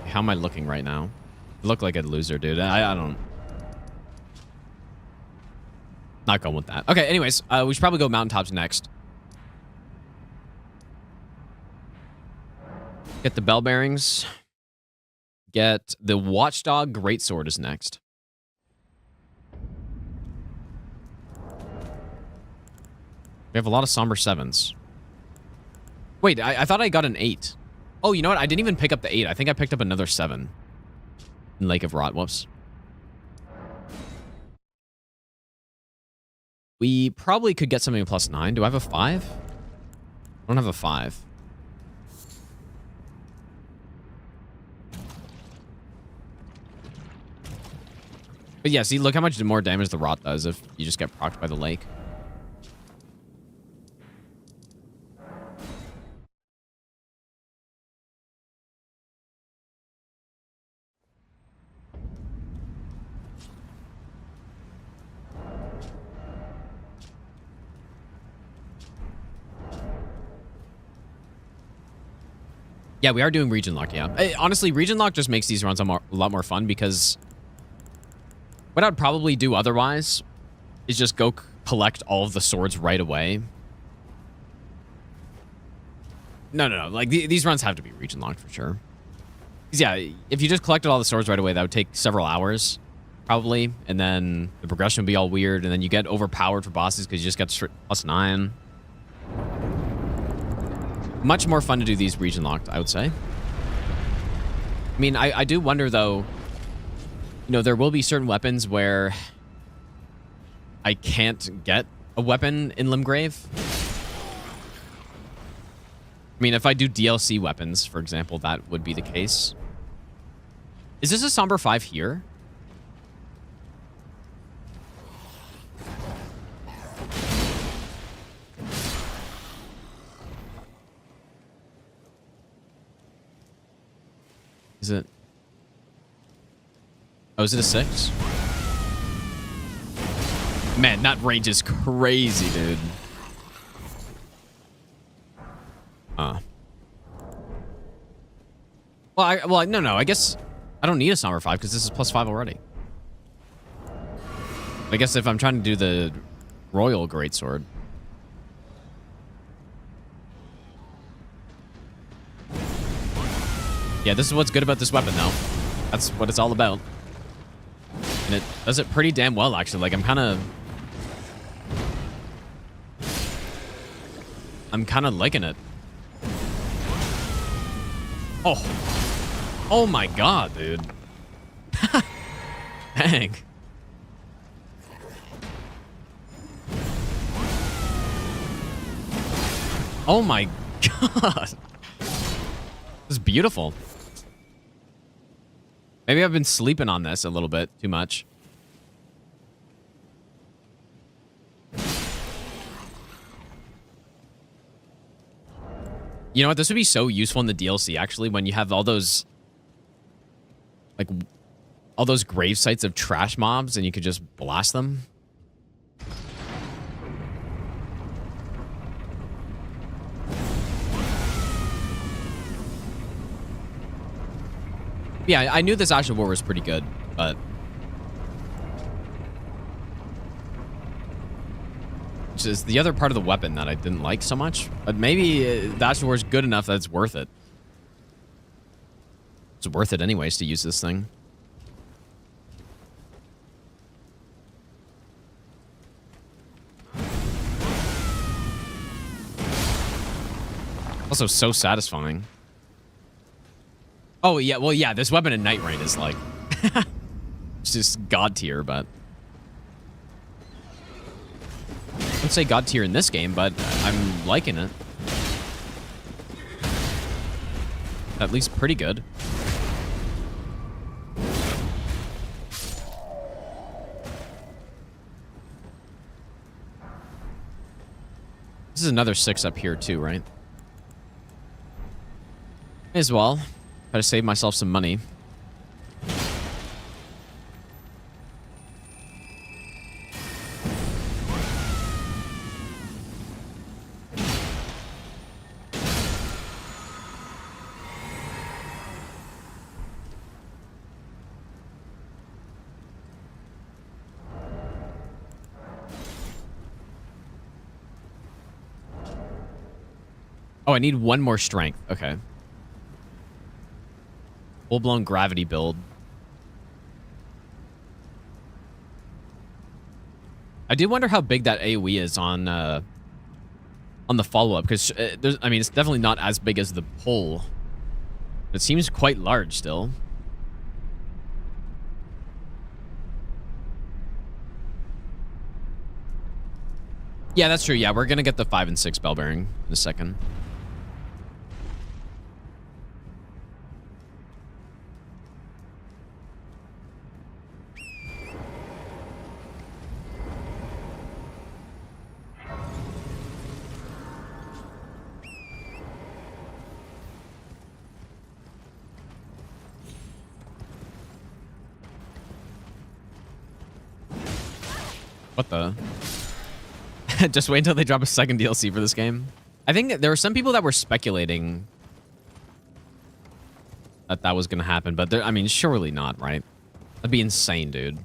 How am I looking right now? I look like a loser, dude. I don't... Not going with that. Okay, anyways, we should probably go mountaintops next. Get the bell bearings. Get the Watchdog Greatsword is next. We have a lot of Somber 7s. Wait, I thought I got an 8. Oh, you know what? I didn't even pick up the 8. I think I picked up another 7. In Lake of Rot. Whoops. We probably could get something plus 9. Do I have a 5? I don't have a 5. But yeah, see, look how much more damage the Rot does if you just get procced by the lake. Yeah, we are doing region lock, yeah. Honestly, region lock just makes these runs a lot more fun because what I'd probably do otherwise is just go collect all of the swords right away. No. Like, these runs have to be region locked for sure. Because, yeah, if you just collected all the swords right away, that would take several hours, probably. And then the progression would be all weird. And then you get overpowered for bosses because you just got plus 9. Much more fun to do these region locked, I would say. I mean, I do wonder, though, you know, there will be certain weapons where I can't get a weapon in Limgrave. I mean, if I do DLC weapons, for example, that would be the case. Is this a Somber 5 here? Is it? Oh, is it a 6? Man, that range is crazy, dude. Well, no. I guess I don't need a Somber 5 because this is +5 already. I guess if I'm trying to do the Royal Greatsword. Yeah, this is what's good about this weapon, though. That's what it's all about. And it does it pretty damn well, actually. Like, I'm kind of liking it. Oh my god, dude. Dang. Oh my god. This is beautiful. Maybe I've been sleeping on this a little bit too much. You know what? This would be so useful in the DLC, actually, when you have all those... like, all those grave sites of trash mobs and you could just blast them. Yeah, I knew this Ash of War was pretty good, but... it's just the other part of the weapon that I didn't like so much. But maybe the Ash of War is good enough that it's worth it. It's worth it anyways to use this thing. Also so satisfying. Oh, yeah. Well, yeah, this weapon in Night Rain is like... it's just god tier, but... I wouldn't say god tier in this game, but I'm liking it. At least pretty good. This is another 6 up here, too, right? May as well. Try to save myself some money. Oh, I need one more strength. Okay. Full-blown gravity build. I do wonder how big that AoE is on the follow-up, because I mean, it's definitely not as big as the pull. It seems quite large still. Yeah, that's true. Yeah, we're gonna get the 5 and 6 bell bearing in a second. What the? Just wait until they drop a second DLC for this game. I think that there were some people that were speculating that that was going to happen, but I mean, surely not, right? That'd be insane, dude.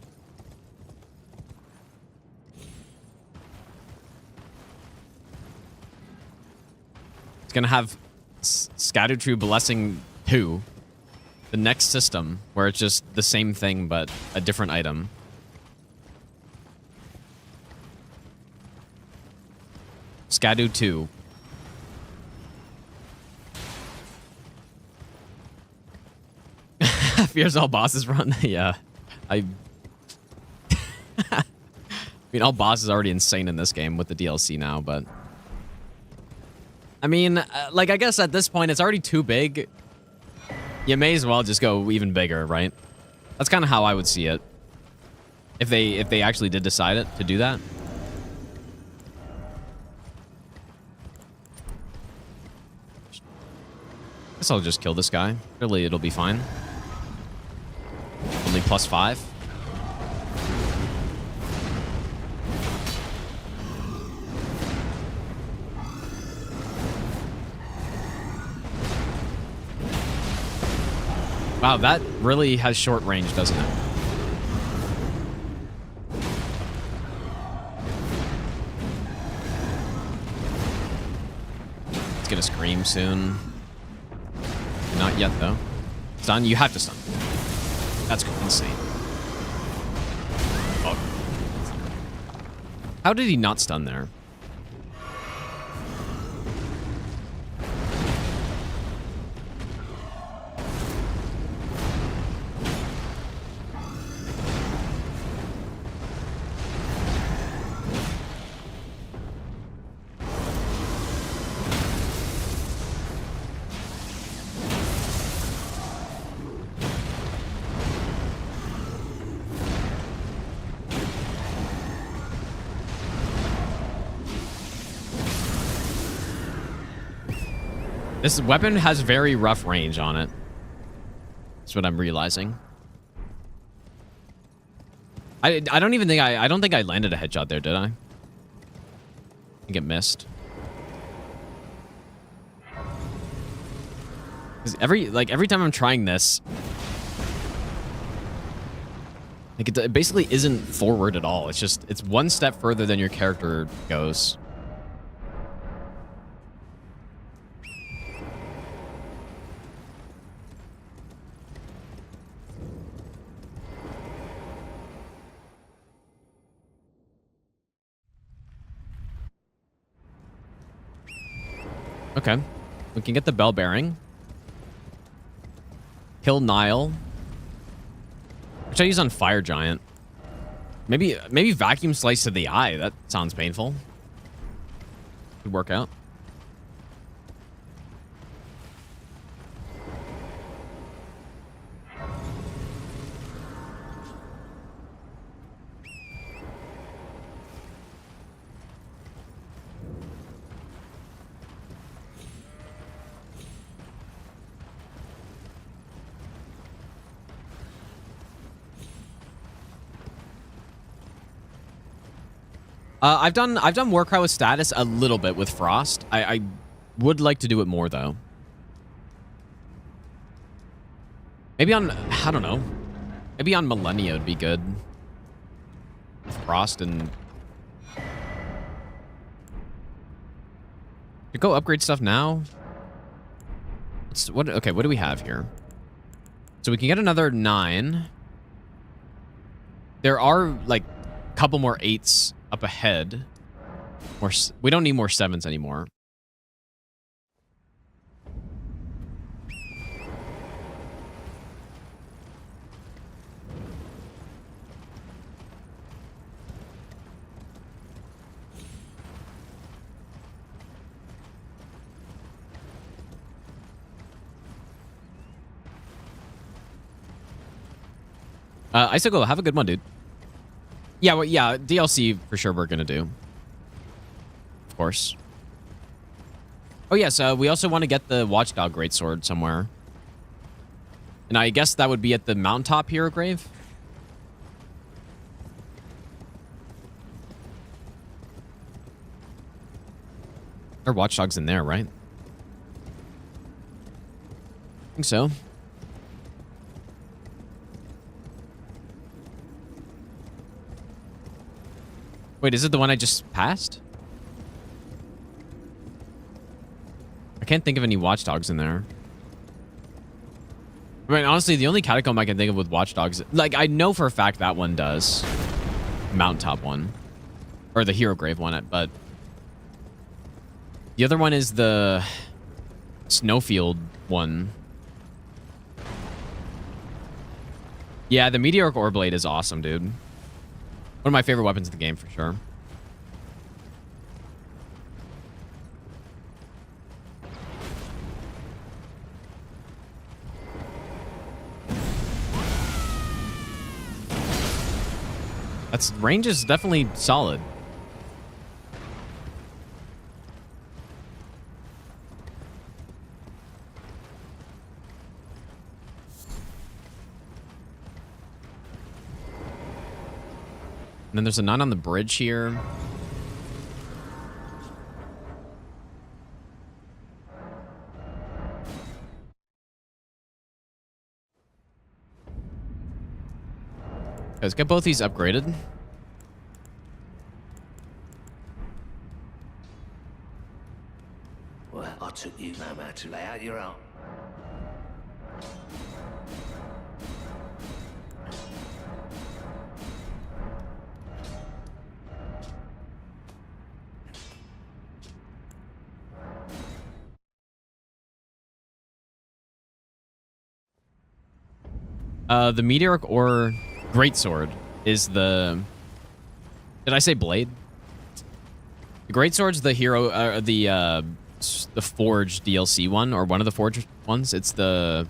It's going to have Scattertrue Blessing 2, the next system, where it's just the same thing, but a different item. Scadu 2. Fears all bosses run. Yeah. I mean, all bosses are already insane in this game with the DLC now, but... I mean, like, I guess at this point, it's already too big. You may as well just go even bigger, right? That's kind of how I would see it. If they actually did decide it to do that. Guess I'll just kill this guy. Surely it'll be fine. Only +5. Wow, that really has short range, doesn't it? It's gonna scream soon. Not yet, though. Stun? You have to stun. That's insane. Oh. How did he not stun there? This weapon has very rough range on it. That's what I'm realizing. I don't even think I don't think I landed a headshot there, did I? I think it missed. Because every time I'm trying this, like it basically isn't forward at all. It's one step further than your character goes. Okay. We can get the bell bearing. Kill Nile. Which I use on Fire Giant. Maybe vacuum slice to the eye. That sounds painful. Could work out. I've done Warcry with status a little bit with Frost. I would like to do it more though. Maybe on, I don't know. Maybe on Millennia would be good. Frost and you go upgrade stuff now. Okay, what do we have here? So we can get another 9. There are like a couple more 8s up ahead. We don't need more 7s anymore. Icicle, have a good one, dude. Yeah, well, yeah, DLC for sure we're gonna do. Of course. Oh, yes, we also want to get the Watchdog Greatsword somewhere. And I guess that would be at the mountaintop Hero Grave. There are Watchdogs in there, right? I think so. Wait, is it the one I just passed? I can't think of any Watchdogs in there. I mean, honestly, the only catacomb I can think of with Watchdogs... Like, I know for a fact that one does. Mountaintop one. Or the Hero Grave one, but... The other one is the... Snowfield one. Yeah, the Meteoric Oreblade is awesome, dude. One of my favorite weapons in the game, for sure. Range is definitely solid. And then there's a nun on the bridge here. Let's get both these upgraded. Well, I took you no matter to lay out your own. The meteoric or greatsword is the... Did I say blade? The greatsword's the hero, the Forge DLC one, or one of the Forge ones. It's the...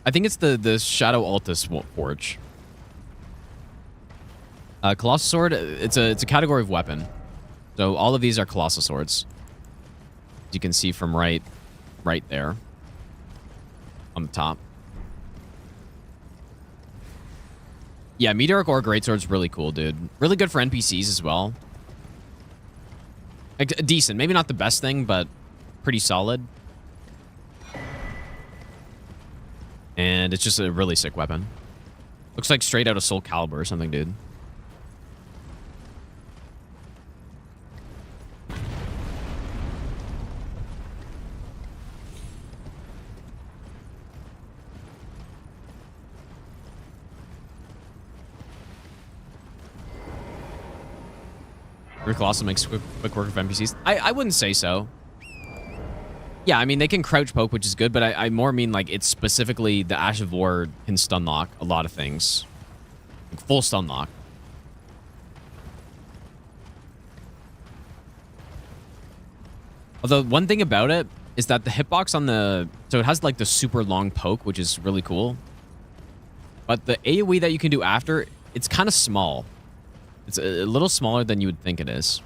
I think it's the Shadow Altus Forge. Colossal Sword, it's a category of weapon. So all of these are Colossal Swords. As you can see from right there. On the top. Yeah, Meteoric or Greatsword's really cool, dude. Really good for NPCs as well. Like, decent. Maybe not the best thing, but pretty solid. And it's just a really sick weapon. Looks like straight out of Soul Calibur or something, dude. Colossal makes quick work of NPCs. I wouldn't say so. Yeah, I mean, they can crouch poke, which is good, but I more mean, like, it's specifically the Ash of War can stun lock a lot of things. Like, full stun lock. Although, one thing about it is that the hitbox on the... So it has, like, the super long poke, which is really cool. But the AoE that you can do after, it's kind of small. It's a little smaller than you would think it is.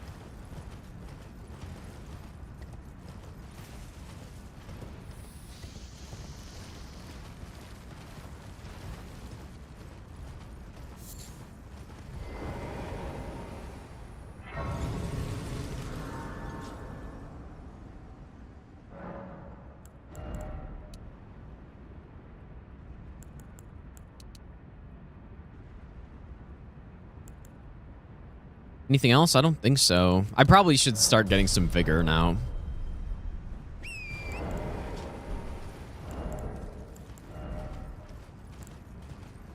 Anything else? I don't think so. I probably should start getting some vigor now.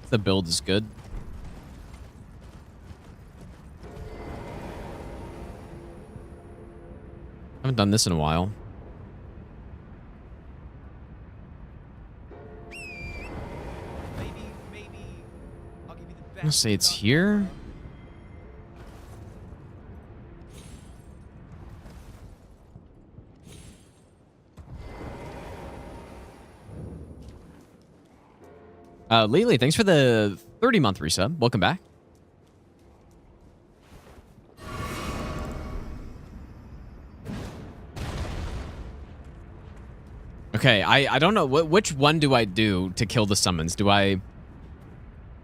The build is good. Haven't done this in a while. Maybe I'll give you the best. I'm gonna say it's here. Lily, thanks for the 30-month resub. Welcome back. Okay, I don't know. Which one do I do to kill the summons? Do I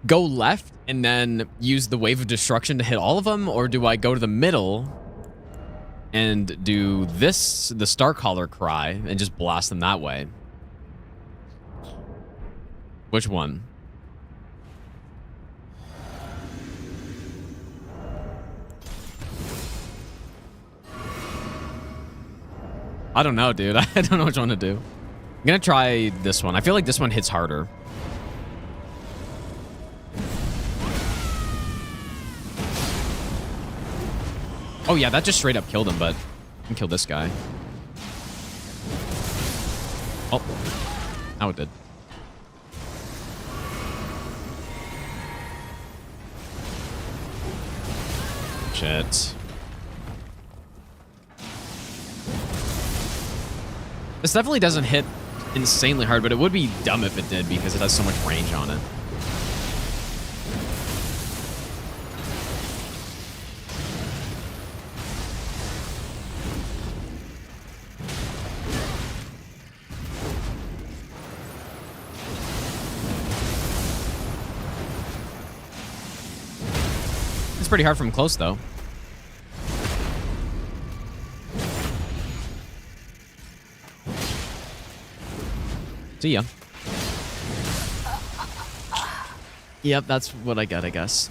go left and then use the Wave of Destruction to hit all of them? Or do I go to the middle and do this, the Starcaller Cry, and just blast them that way? Which one? I don't know, dude. I don't know which one to do. I'm gonna try this one. I feel like this one hits harder. Oh yeah, that just straight up killed him, but I can kill this guy. Oh, now it did. Shit. This definitely doesn't hit insanely hard, but it would be dumb if it did because it has so much range on it. It's pretty hard from close, though. See ya. Yep, that's what I got, I guess.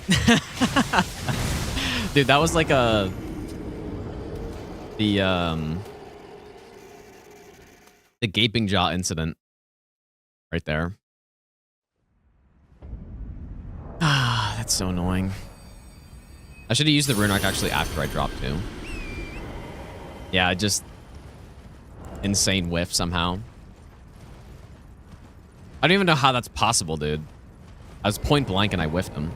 Dude, that was like the gaping jaw incident right there. Ah, that's so annoying. I should have used the rune arc actually after I dropped too. Yeah, just insane whiff somehow. I don't even know how that's possible, dude. I was point blank and I whiffed him.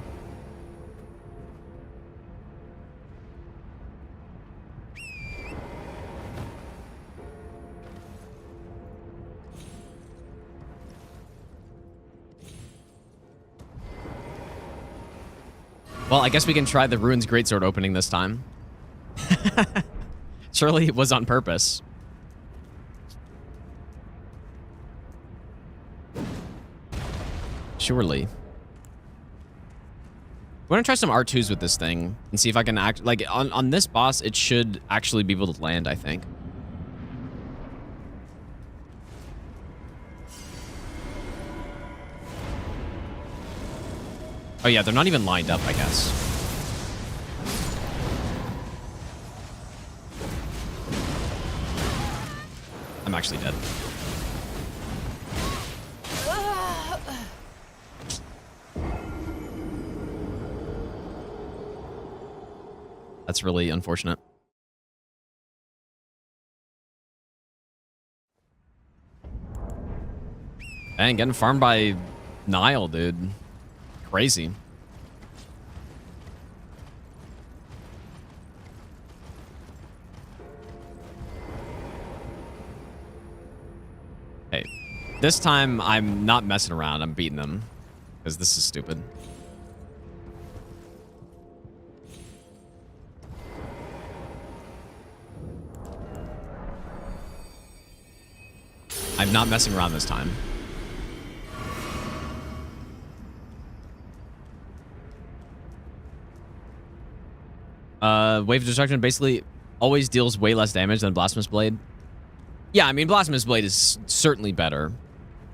Well, I guess we can try the Ruins Greatsword opening this time. Surely it was on purpose. Surely. We're gonna try some R2s with this thing and see if I can act like on this boss. It should actually be able to land, I think. Oh yeah, they're not even lined up, I guess. I'm actually dead. That's really unfortunate. Dang, getting farmed by Nile, dude. Crazy. Hey, this time I'm not messing around. I'm beating them because this is stupid. I'm not messing around this time. Wave of Destruction basically always deals way less damage than Blasphemous Blade. Yeah, I mean, Blasphemous Blade is certainly better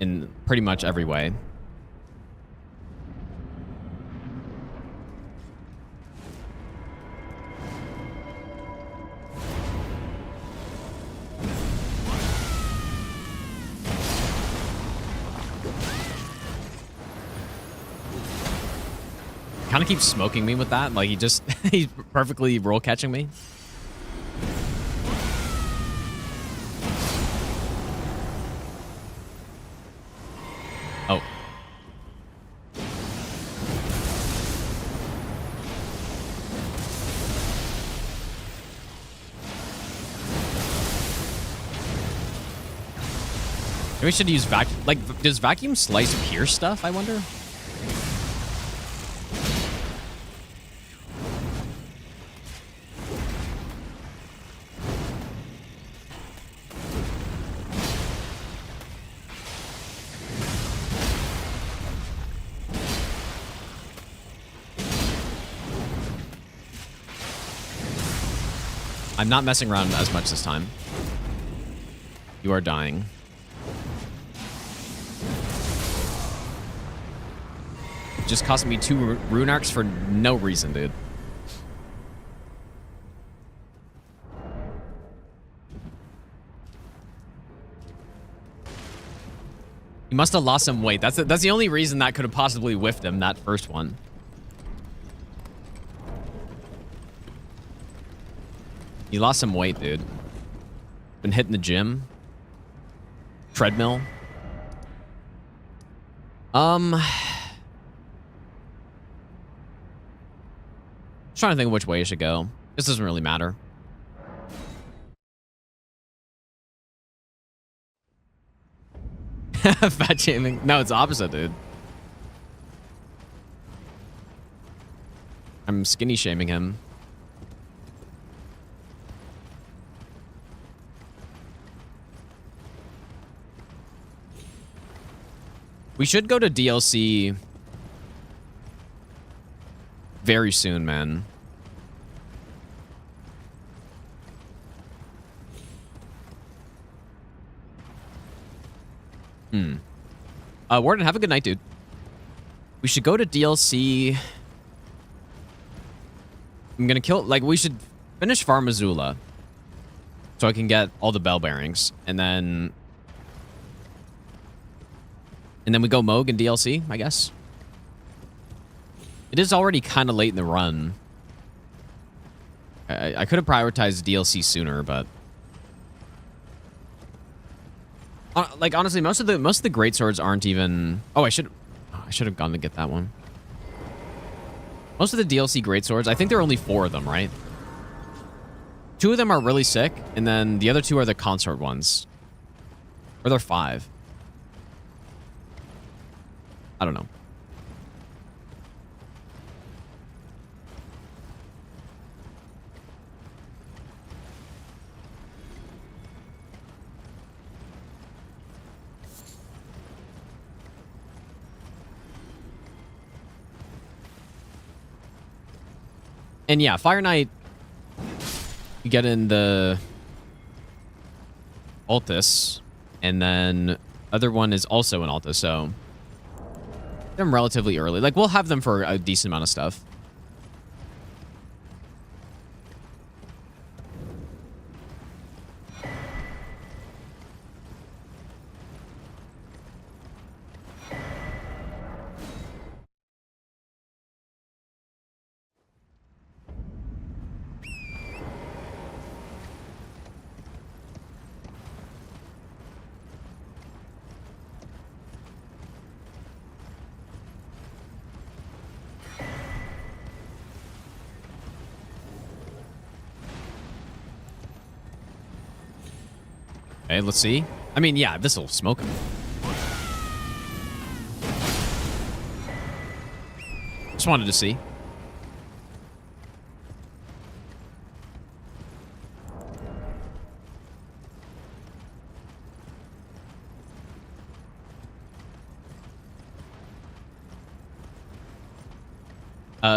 in pretty much every way. Kind of keeps smoking me with that. Like, he's perfectly roll catching me. Oh. Maybe we should use vacuum. Like, does vacuum slice pierce stuff, I wonder? I'm not messing around as much this time. You are dying. Just costing me 2 rune arcs for no reason, dude. He must have lost some weight. That's the only reason that could have possibly whiffed him, that first one. He lost some weight, dude. Been hitting the gym. Treadmill. Trying to think of which way I should go. This doesn't really matter. Fat shaming. No, it's opposite, dude. I'm skinny shaming him. We should go to DLC very soon, man. Warden, have a good night, dude. We should go to DLC. I'm gonna kill, like, we should finish Farm Azula so I can get all the bell bearings, and then we go Moog in DLC, I guess. It is already kind of late in the run. I could have prioritized DLC sooner, but like, honestly, most of the greatswords aren't even. Oh, I should have gone to get that one. Most of the DLC greatswords, I think there are only 4 of them, right? 2 of them are really sick, and then the other 2 are the consort ones. Or they're 5. I don't know. And yeah, Fire Knight, you get in the Altus, and then other one is also an Altus, so them relatively early. Like, we'll have them for a decent amount of stuff. Okay, let's see. I mean, yeah, this will smoke him. Just wanted to see.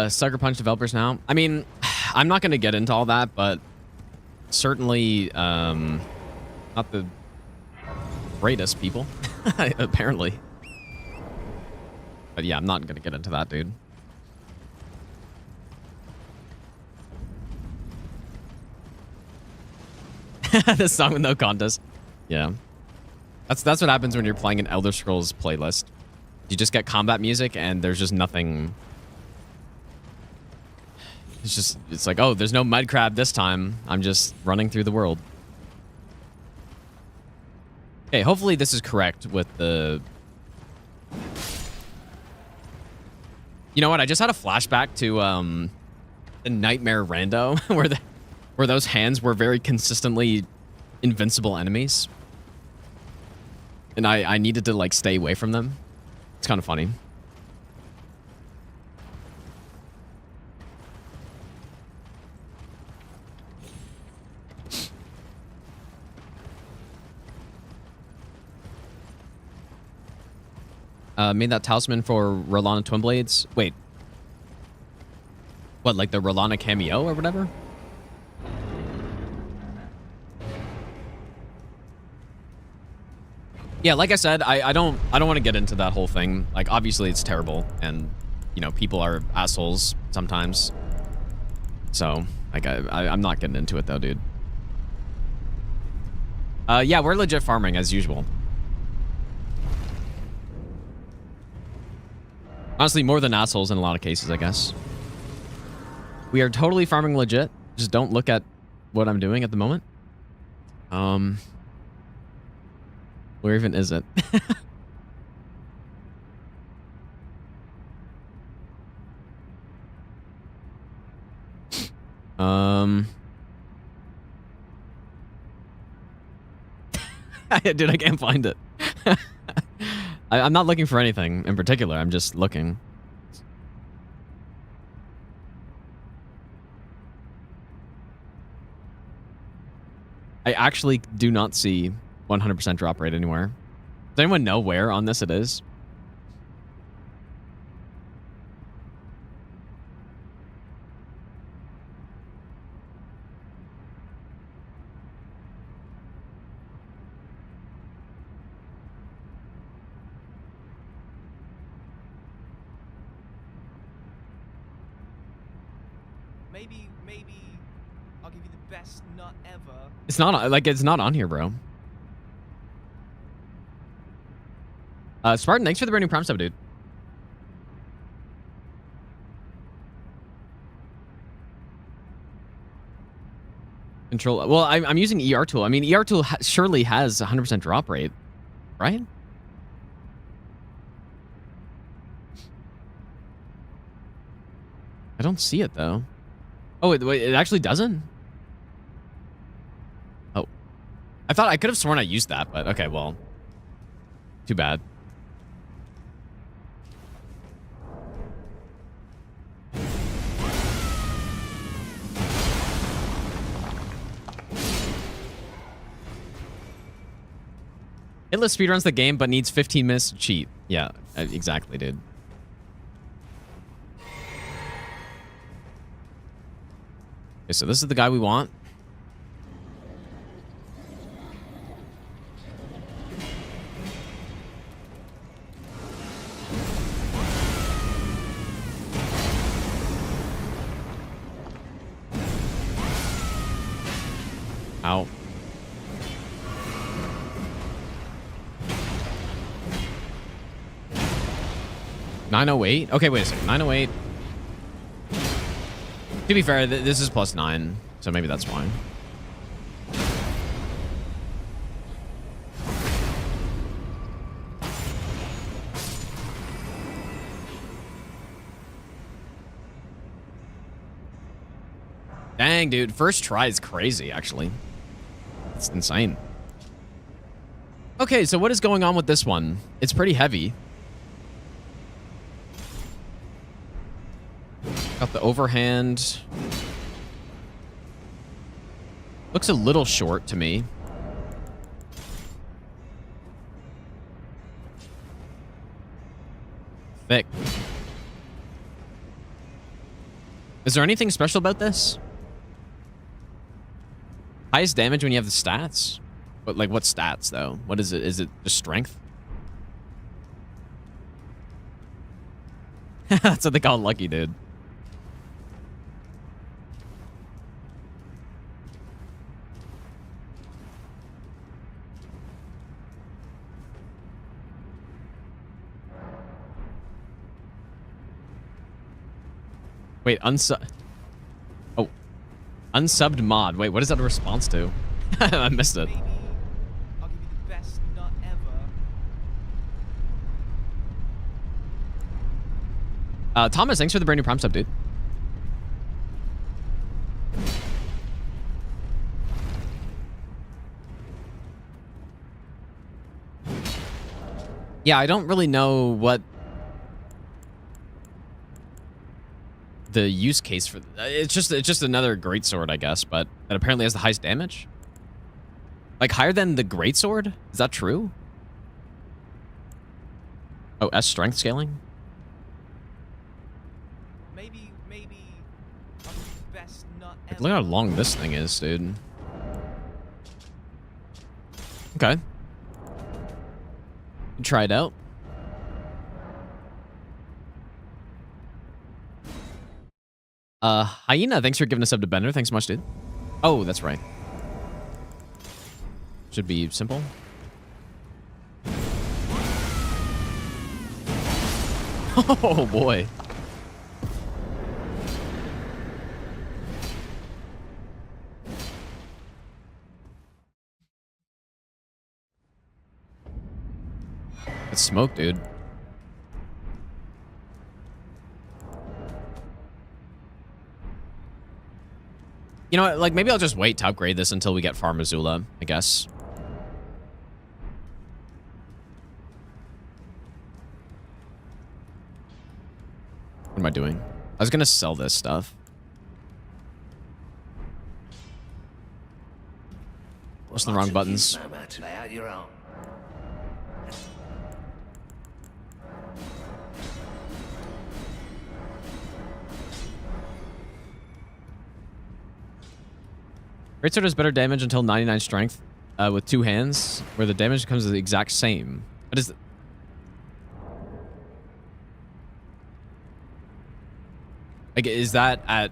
Sucker Punch developers now. I mean, I'm not going to get into all that, but certainly not the greatest people, apparently. But yeah, I'm not going to get into that, dude. This song with no contest. Yeah. That's what happens when you're playing an Elder Scrolls playlist. You just get combat music and there's just nothing. It's like, oh, there's no mud crab this time. I'm just running through the world. Okay, hopefully this is correct with the... You know what? I just had a flashback to the Nightmare Rando, where those hands were very consistently invincible enemies. And I needed to, like, stay away from them. It's kind of funny. Made that talisman for Rolana Twinblades. Wait. What, like the Rolana cameo or whatever? Yeah, like I said, I don't want to get into that whole thing. Like, obviously it's terrible, and you know, people are assholes sometimes. So, like, I'm not getting into it though, dude. Yeah, we're legit farming as usual. Honestly, more than assholes in a lot of cases, I guess. We are totally farming legit. Just don't look at what I'm doing at the moment. Where even is it? Dude, I can't find it. I'm not looking for anything in particular. I'm just looking. I actually do not see 100% drop rate anywhere. Does anyone know where on this it is? Maybe I'll give you the best nut ever. It's not like it's not on here, bro. Spartan, thanks for the brand new prompt sub, dude. Control. Well, I'm using ER tool. I mean, ER tool surely has 100% drop rate, right? I don't see it though. Oh, wait, it actually doesn't? Oh. I thought I could have sworn I used that, but okay, well. Too bad. Hitless speedruns the game, but needs 15 minutes to cheat. Yeah, exactly, dude. Okay, so this is the guy we want. Ow. $908? Okay, wait a second. $908. To be fair, this is +9, so maybe that's why. Dang, dude. First try is crazy, actually. It's insane. Okay, so what is going on with this one? It's pretty heavy. Got the overhand. Looks a little short to me. Thick. Is there anything special about this? Highest damage when you have the stats? But like what stats though? What is it? Is it just strength? That's what they call lucky, dude. Wait, oh. Unsubbed mod. Wait, what is that a response to? I missed it. Maybe I'll give you the best nut ever. Thomas, thanks for the brand new prime sub, dude. Yeah, I don't really know what the use case for it's just another greatsword, I guess, but it apparently has the highest damage. Like higher than the greatsword? Is that true? Oh, S strength scaling? Maybe I'll give you the best nut Like, ever. look how long this thing is, dude. Okay. Try it out. Hyena, thanks for giving us up to Bender. Thanks so much, dude. Oh, that's right. Should be simple. Oh, boy. It's smoke, dude. You know what? Like, maybe I'll just wait to upgrade this until we get Farm Azula, I guess. What am I doing? I was gonna sell this stuff. Pressing the wrong buttons. Lay out your own. Greatsword does better damage until 99 strength with 2 hands, where the damage becomes the exact same. What is it? Like, is that at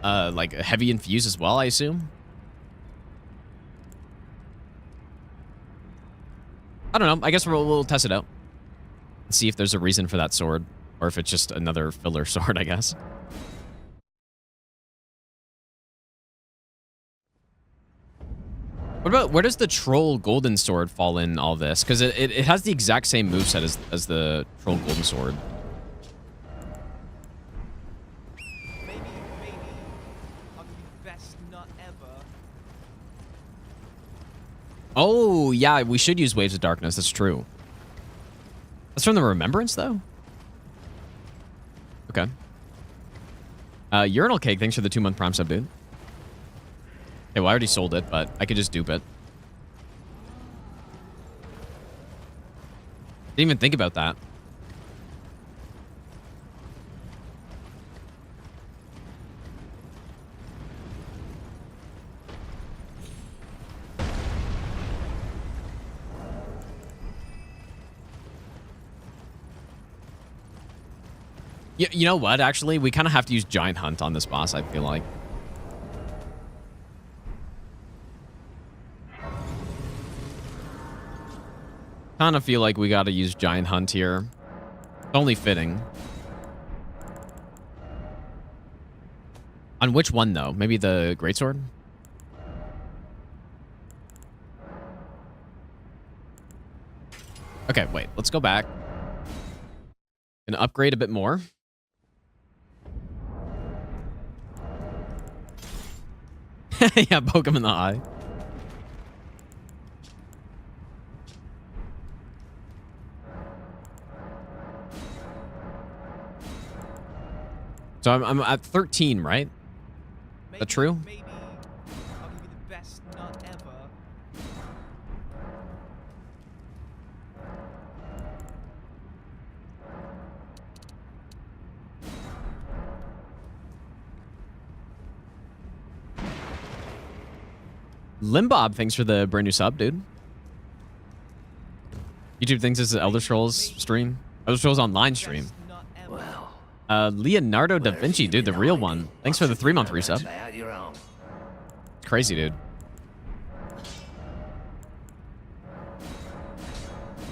like heavy infused as well, I assume. I don't know. I guess we'll test it out and see if there's a reason for that sword, or if it's just another filler sword, I guess. What about, where does the troll golden sword fall in all this? Because it has the exact same moveset as the troll golden sword. Maybe I'll give you the best nut ever. Oh, yeah, we should use Waves of Darkness. That's true. That's from the Remembrance, though? Okay. Urinal Cake, thanks for the 2-month Prime sub, dude. Okay, well, I already sold it, but I could just dupe it. Didn't even think about that. You know what, actually? We kind of have to use Giant Hunt on this boss, I feel like. Kind of feel like we got to use Giant Hunt here. Only fitting. On which one, though? Maybe the Greatsword? Okay, wait. Let's go back. Gonna upgrade a bit more. Yeah, poke him in the eye. So I'm at 13, right? Is that true? Maybe I'll give you the best nut ever. Limbob, thanks for the brand new sub, dude. YouTube thinks this is Elder Scrolls stream. Elder Scrolls Online stream. Leonardo da Vinci, dude, the real one. Thanks for the 3-month resub. Crazy, dude.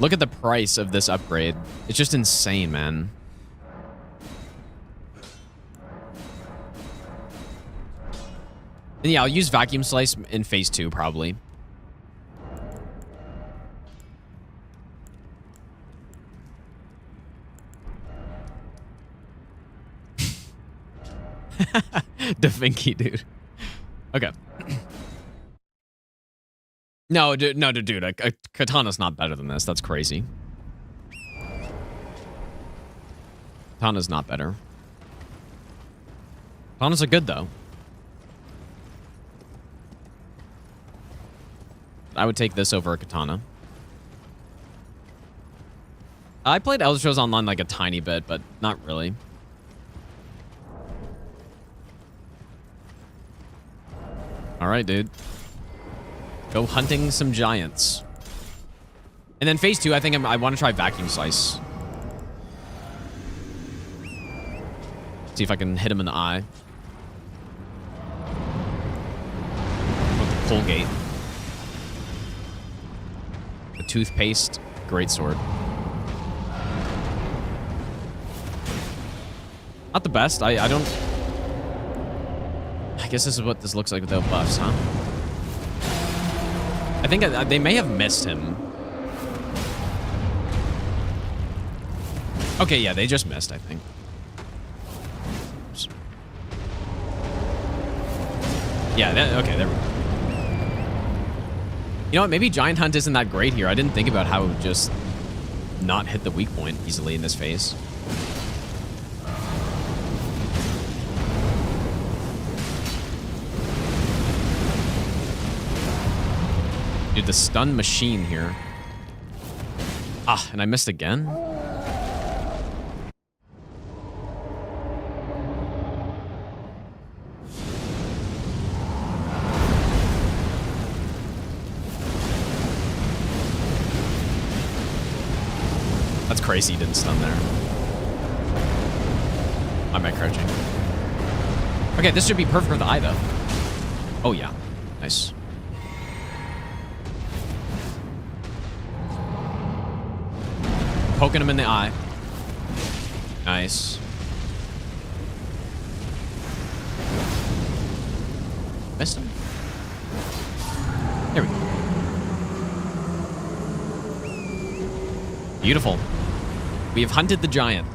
Look at the price of this upgrade. It's just insane, man. And yeah, I'll use Vacuum Slice in phase 2, probably. Da Vinci, dude. Okay. No, dude. A katana's not better than this. That's crazy. Katana's not better. Katanas are good, though. I would take this over a katana. I played Elder Scrolls Online like a tiny bit, but not really. All right, dude. Go hunting some giants. And then phase 2, I think I want to try Vacuum Slice. See if I can hit him in the eye. With the Colgate. The toothpaste. Great sword. Not the best. I don't... I guess this is what this looks like without buffs, huh? I think they may have missed him. Okay, yeah, they just missed, I think. Yeah, okay, there we go. You know what? Maybe Giant Hunt isn't that great here. I didn't think about how it would just not hit the weak point easily in this phase. Dude, the stun machine here. Ah, and I missed again? That's crazy he didn't stun there. I'm at crouching. Okay, this should be perfect for the eye, though. Oh, yeah. Nice. Poking him in the eye. Nice. Missed him. There we go. Beautiful. We have hunted the giant.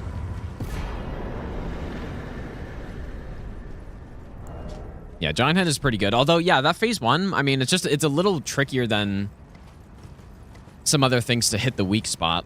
Yeah, Giant Head is pretty good. Although, yeah, that phase 1, I mean, it's a little trickier than some other things to hit the weak spot.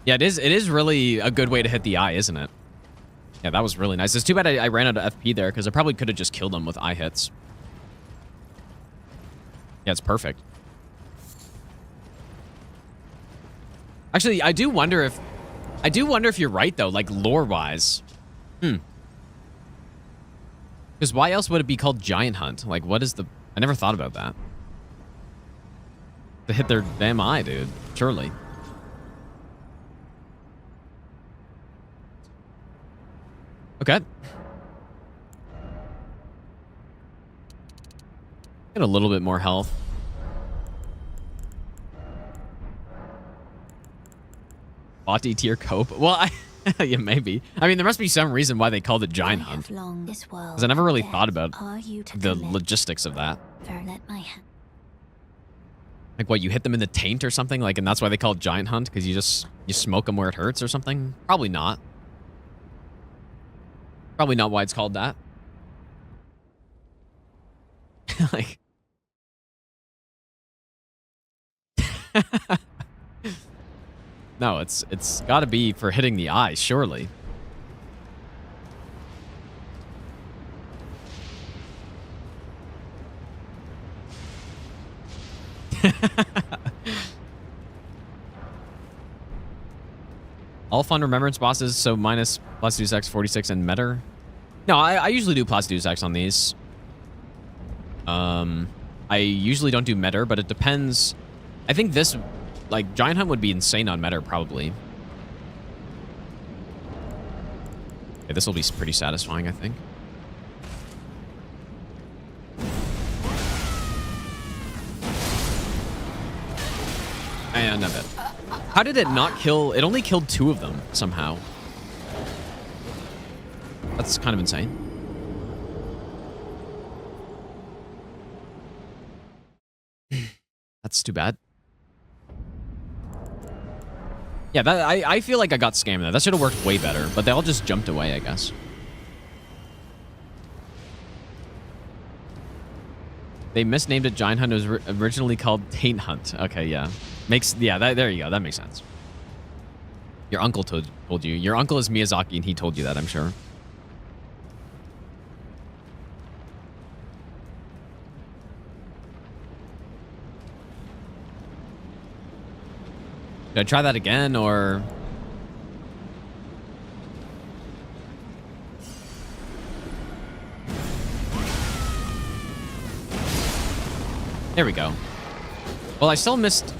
Yeah, it is really a good way to hit the eye, isn't it? Yeah, that was really nice. It's too bad I ran out of FP there, because I probably could have just killed him with eye hits. Yeah, it's perfect. Actually, I do wonder if you're right, though, like, lore-wise. Because why else would it be called Giant Hunt? Like, what is the... I never thought about that. To hit their damn eye, dude. Surely. Okay. Get a little bit more health. Body tier cope. Well, yeah, maybe. I mean, there must be some reason why they called it Giant Hunt. Because I never really thought about the logistics of that. Like, what, you hit them in the taint or something? Like, and that's why they call it Giant Hunt? Because you smoke them where it hurts or something? Probably not. Probably not why it's called that. Like... No, it's got to be for hitting the eye, surely. All fun remembrance bosses, so minus plus Deus Ex 46 and Metter. No, I usually do plus Deus Ex on these. I usually don't do Metter, but it depends. I think this, like, Giant Hunt would be insane on Metter, probably. Okay, this will be pretty satisfying, I think. And a bit. How did it not kill? It only killed 2 of them, somehow. That's kind of insane. That's too bad. Yeah, that I feel like I got scammed there. That should have worked way better, but they all just jumped away, I guess. They misnamed it Giant Hunt. It was originally called Taint Hunt. Okay, yeah. There you go. That makes sense. Your uncle told you. Your uncle is Miyazaki, and he told you that, I'm sure. Should I try that again, or... There we go. Well, I still missed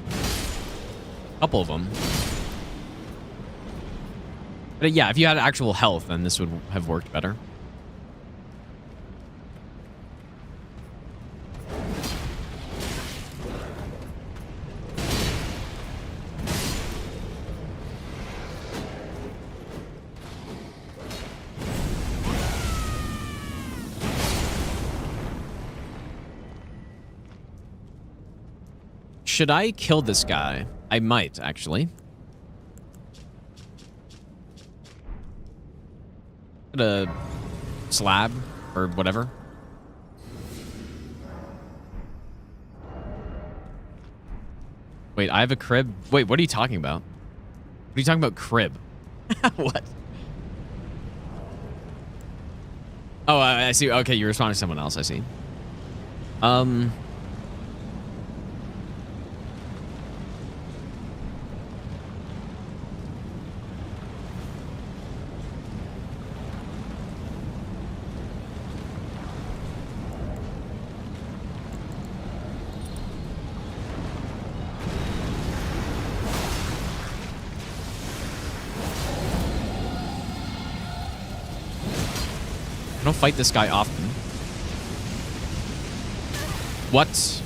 a couple of them. But yeah, if you had actual health, then this would have worked better. Should I kill this guy? I might, actually. Put a slab or whatever. Wait, I have a crib. Wait, what are you talking about? What are you talking about, crib? What? Oh, I see. Okay, you're responding to someone else. I see. don't fight this guy often. What?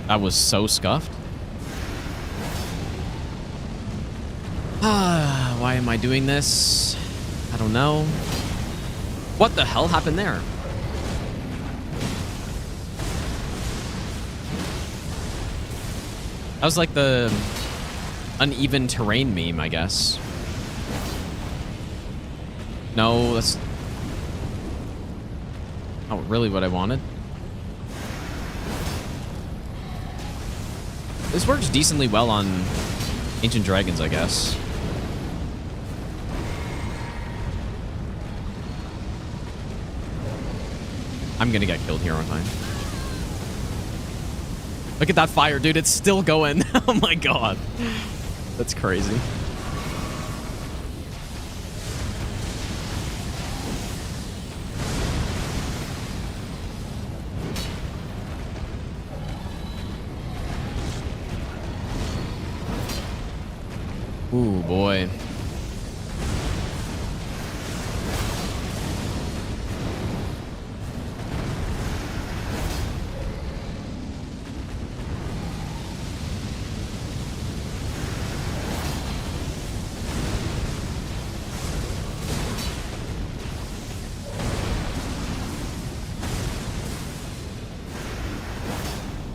That was so scuffed. Why am I doing this? I don't know. What the hell happened there? That was like the uneven terrain meme, I guess. No, that's not really what I wanted. This works decently well on Ancient Dragons, I guess. I'm gonna get killed here, aren't I? Look at that fire, dude. It's still going. Oh my god. That's crazy. Ooh, boy.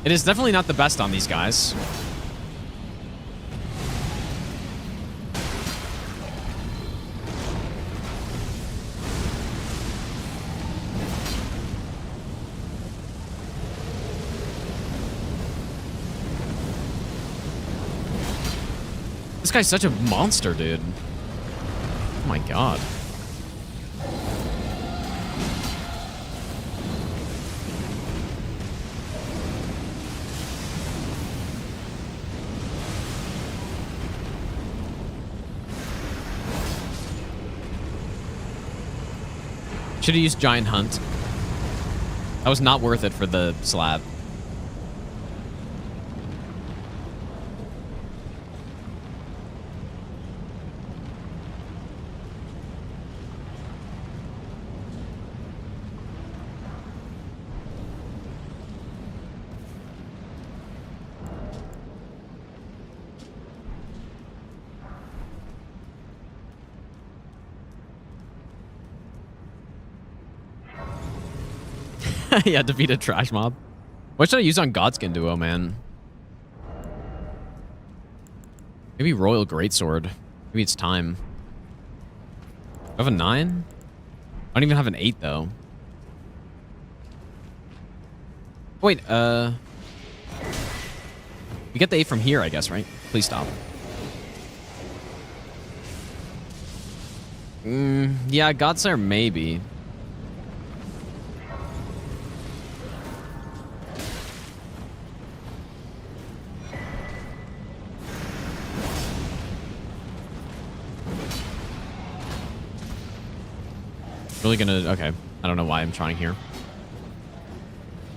It is definitely not the best on these guys. This guy's such a monster, dude. Oh my god. Should have used Giant Hunt. That was not worth it for the slab. Yeah, defeat a trash mob. What should I use on Godskin Duo, man? Maybe Royal Greatsword. Maybe it's time. Do I have a 9? I don't even have an 8, though. Wait, we get the 8 from here, I guess, right? Please stop. Yeah, Godslayer, maybe. Really gonna... Okay. I don't know why I'm trying here.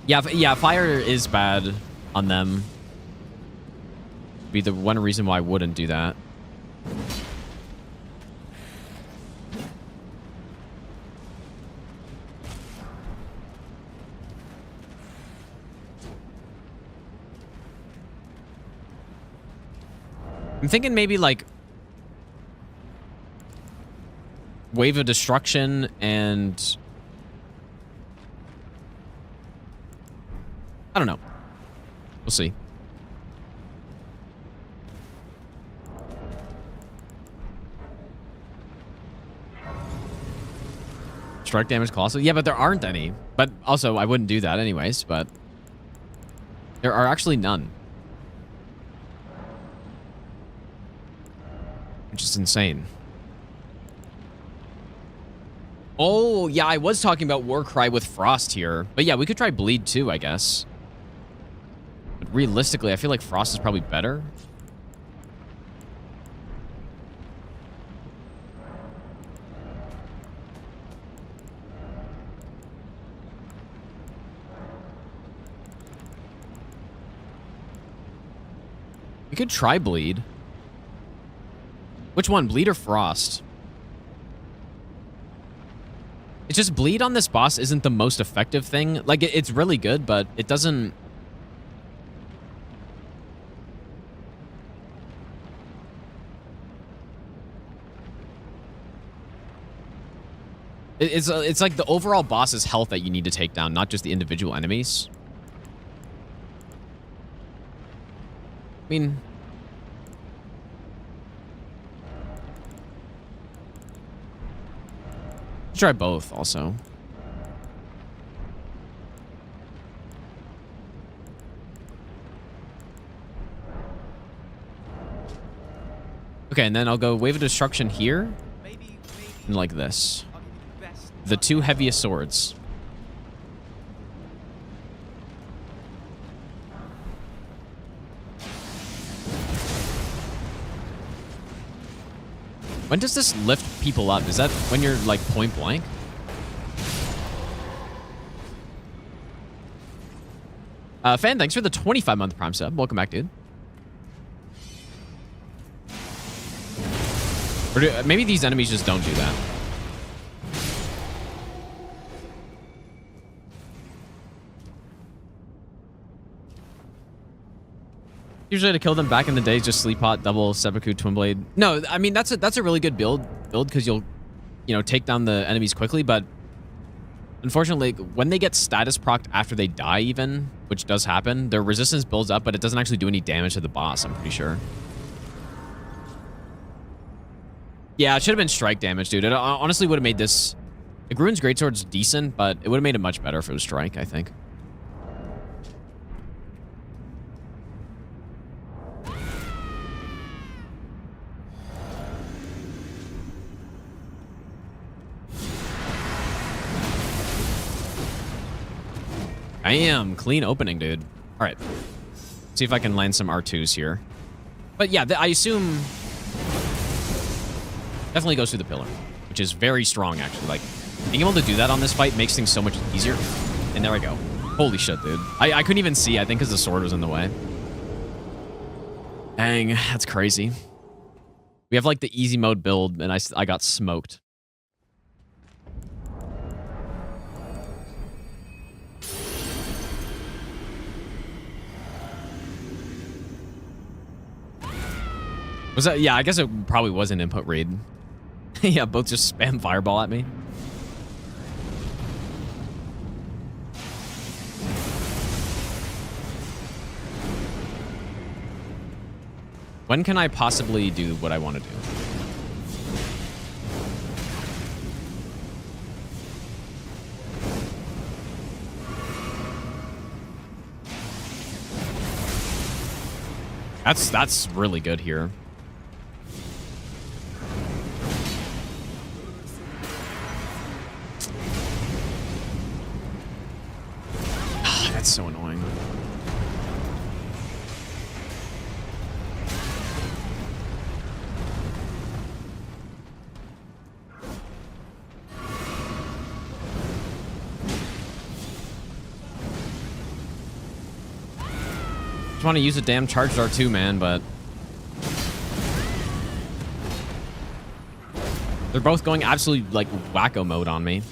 Yeah, yeah, fire is bad on them. Be the one reason why I wouldn't do that. I'm thinking maybe like Wave of Destruction and I don't know. We'll see. strike damage colossal. Yeah, but there aren't any. But also, I wouldn't do that anyways, but there are actually none. Which is insane. Oh, yeah, I was talking about Warcry with Frost here. But yeah, we could try Bleed too, I guess. But realistically, I feel like Frost is probably better. We could try Bleed. Which one, Bleed or Frost? It's just Bleed on this boss isn't the most effective thing. Like, it's really good, but it doesn't... It's like the overall boss's health that you need to take down, not just the individual enemies. I mean... try both, also. Okay, and then I'll go Wave of Destruction here. And like this. The two heaviest swords. When does this lift people up? Is that when you're, like, point blank? Fan, thanks for the 25-month Prime sub. Welcome back, dude. Or maybe these enemies just don't do that. Usually to kill them back in the day, just sleep pot, double seppuku, twin blade. No, I mean that's a really good build because you'll, you know, take down the enemies quickly. But unfortunately, when they get status procced after they die, even, which does happen, their resistance builds up, but it doesn't actually do any damage to the boss. I'm pretty sure. Yeah, it should have been strike damage, dude. It honestly would have made this. The Gruen's greatsword's decent, but it would have made it much better if it was strike, I think. I am. Clean opening, dude. All right. See if I can land some R2s here. But yeah, I assume... definitely goes through the pillar, which is very strong, actually. Like, being able to do that on this fight makes things so much easier. And there I go. Holy shit, dude. I couldn't even see, I think, because the sword was in the way. Dang, that's crazy. We have, like, the easy mode build, and I got smoked. Was that? Yeah, I guess it probably was an input read. Yeah, both just spam fireball at me. When can I possibly do what I want to do? That's really good here. That's so annoying. Just want to use a damn charged R2, man, but they're both going absolutely like wacko mode on me.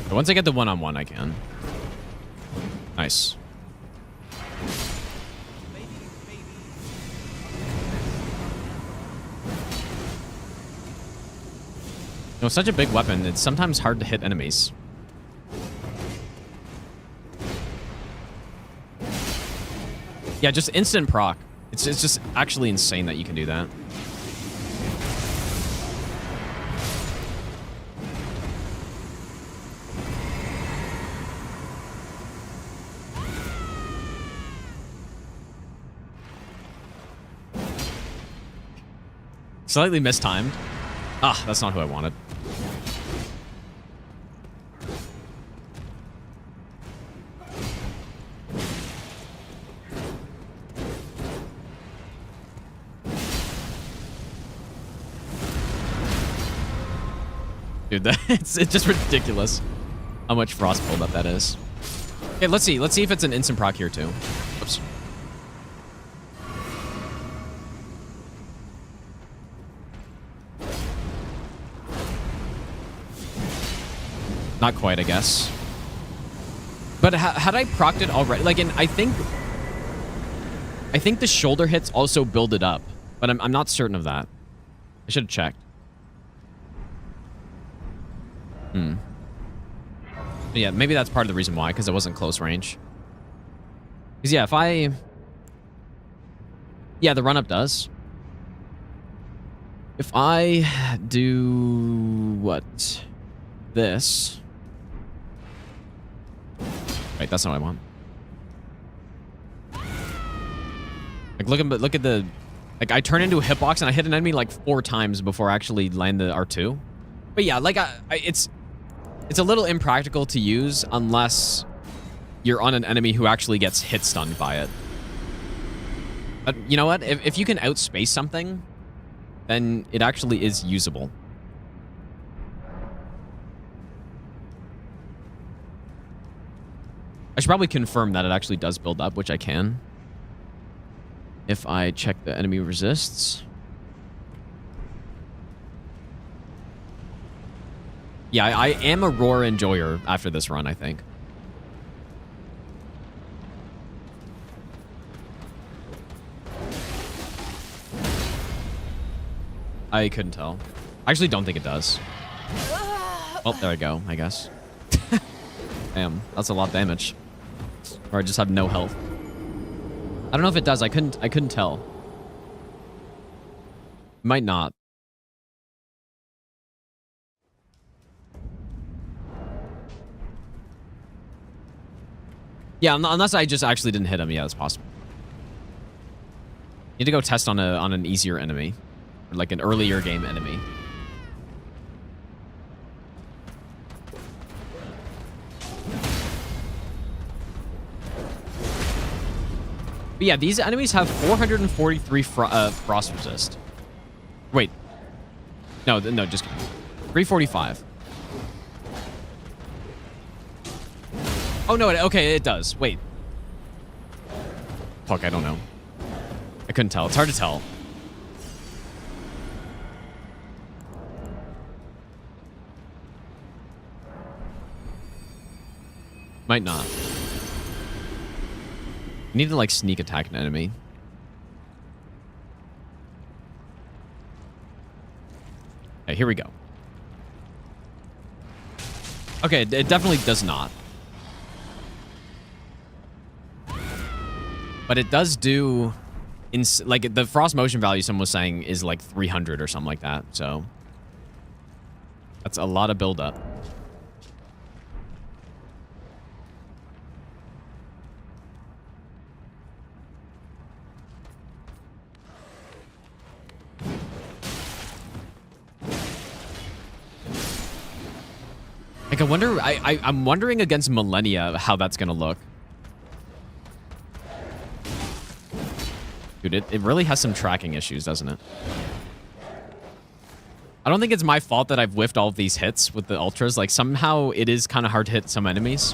But once I get the one-on-one, I can. Nice. You know, such a big weapon, it's sometimes hard to hit enemies. Yeah, just instant proc. It's just actually insane that you can do that. Slightly mistimed. Ah, that's not who I wanted. Dude, it's just ridiculous how much frost buildup that is. Okay, let's see. Let's see if it's an instant proc here too. Oops. Not quite, I guess. But had I procced it already? Like, I think the shoulder hits also build it up, but I'm not certain of that. I should have checked. But yeah, maybe that's part of the reason why, because it wasn't close range. Because yeah, if I... Yeah, the run-up does. If I do... What? This... Wait, that's not what I want. Like, look at the... Like, I turn into a hitbox and I hit an enemy like 4 times before I actually land the R2. But yeah, like, it's a little impractical to use unless you're on an enemy who actually gets hit stunned by it. But you know what? If you can outspace something, then it actually is usable. I should probably confirm that it actually does build up, which I can. If I check the enemy resists. Yeah, I am a roar enjoyer after this run, I think. I couldn't tell. I actually don't think it does. Oh, there I go, I guess. Damn, that's a lot of damage. Or I just have no health. I don't know if it does. I couldn't tell. Might not. Yeah, unless I just actually didn't hit him. Yeah, that's possible. Need to go test on an easier enemy. Or like an earlier game enemy. But yeah, these enemies have 443 frost resist. Wait. No, just kidding. 345. Oh, no, okay, it does. Wait. Fuck, I don't know. I couldn't tell. It's hard to tell. Might not. I need to, like, sneak attack an enemy. Okay, here we go. Okay, it definitely does not. But it does do... like, the frost motion value someone was saying is, like, 300 or something like that, so... That's a lot of buildup. Like, I wonder... I'm wondering against Millennia how that's gonna look. Dude, it really has some tracking issues, doesn't it? I don't think it's my fault that I've whiffed all of these hits with the ultras. Like, somehow it is kind of hard to hit some enemies.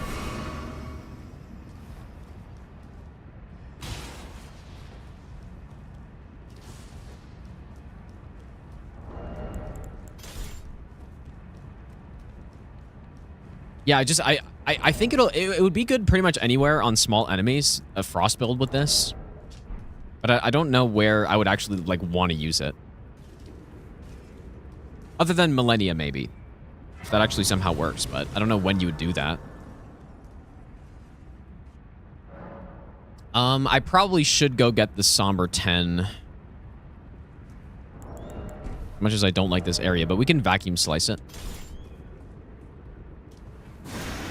Yeah, I think it would be good pretty much anywhere on small enemies, a frost build with this. But I don't know where I would actually, like, want to use it. Other than Millennia, maybe. If that actually somehow works, but I don't know when you would do that. I probably should go get the Somber 10. As much as I don't like this area, but we can vacuum slice it.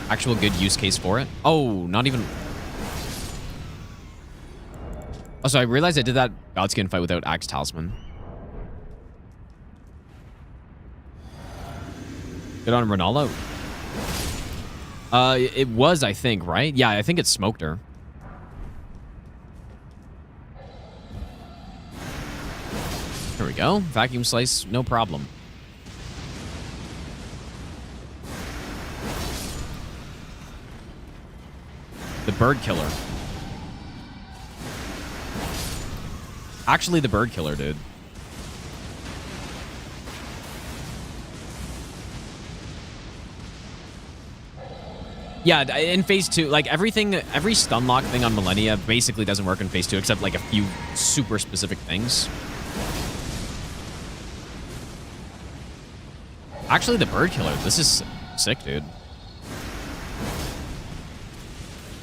Actual good use case for it. Oh, not even... Oh, so I realized I did that Godskin fight without Axe Talisman. Good on Ronaldo. It was, I think, right? Yeah, I think it smoked her. There we go. Vacuum slice, no problem. The bird killer. Actually, the bird killer, dude. Yeah, in phase 2, like everything, every stun lock thing on Millennia basically doesn't work in phase 2 except like a few super specific things. Actually, the bird killer. This is sick, dude.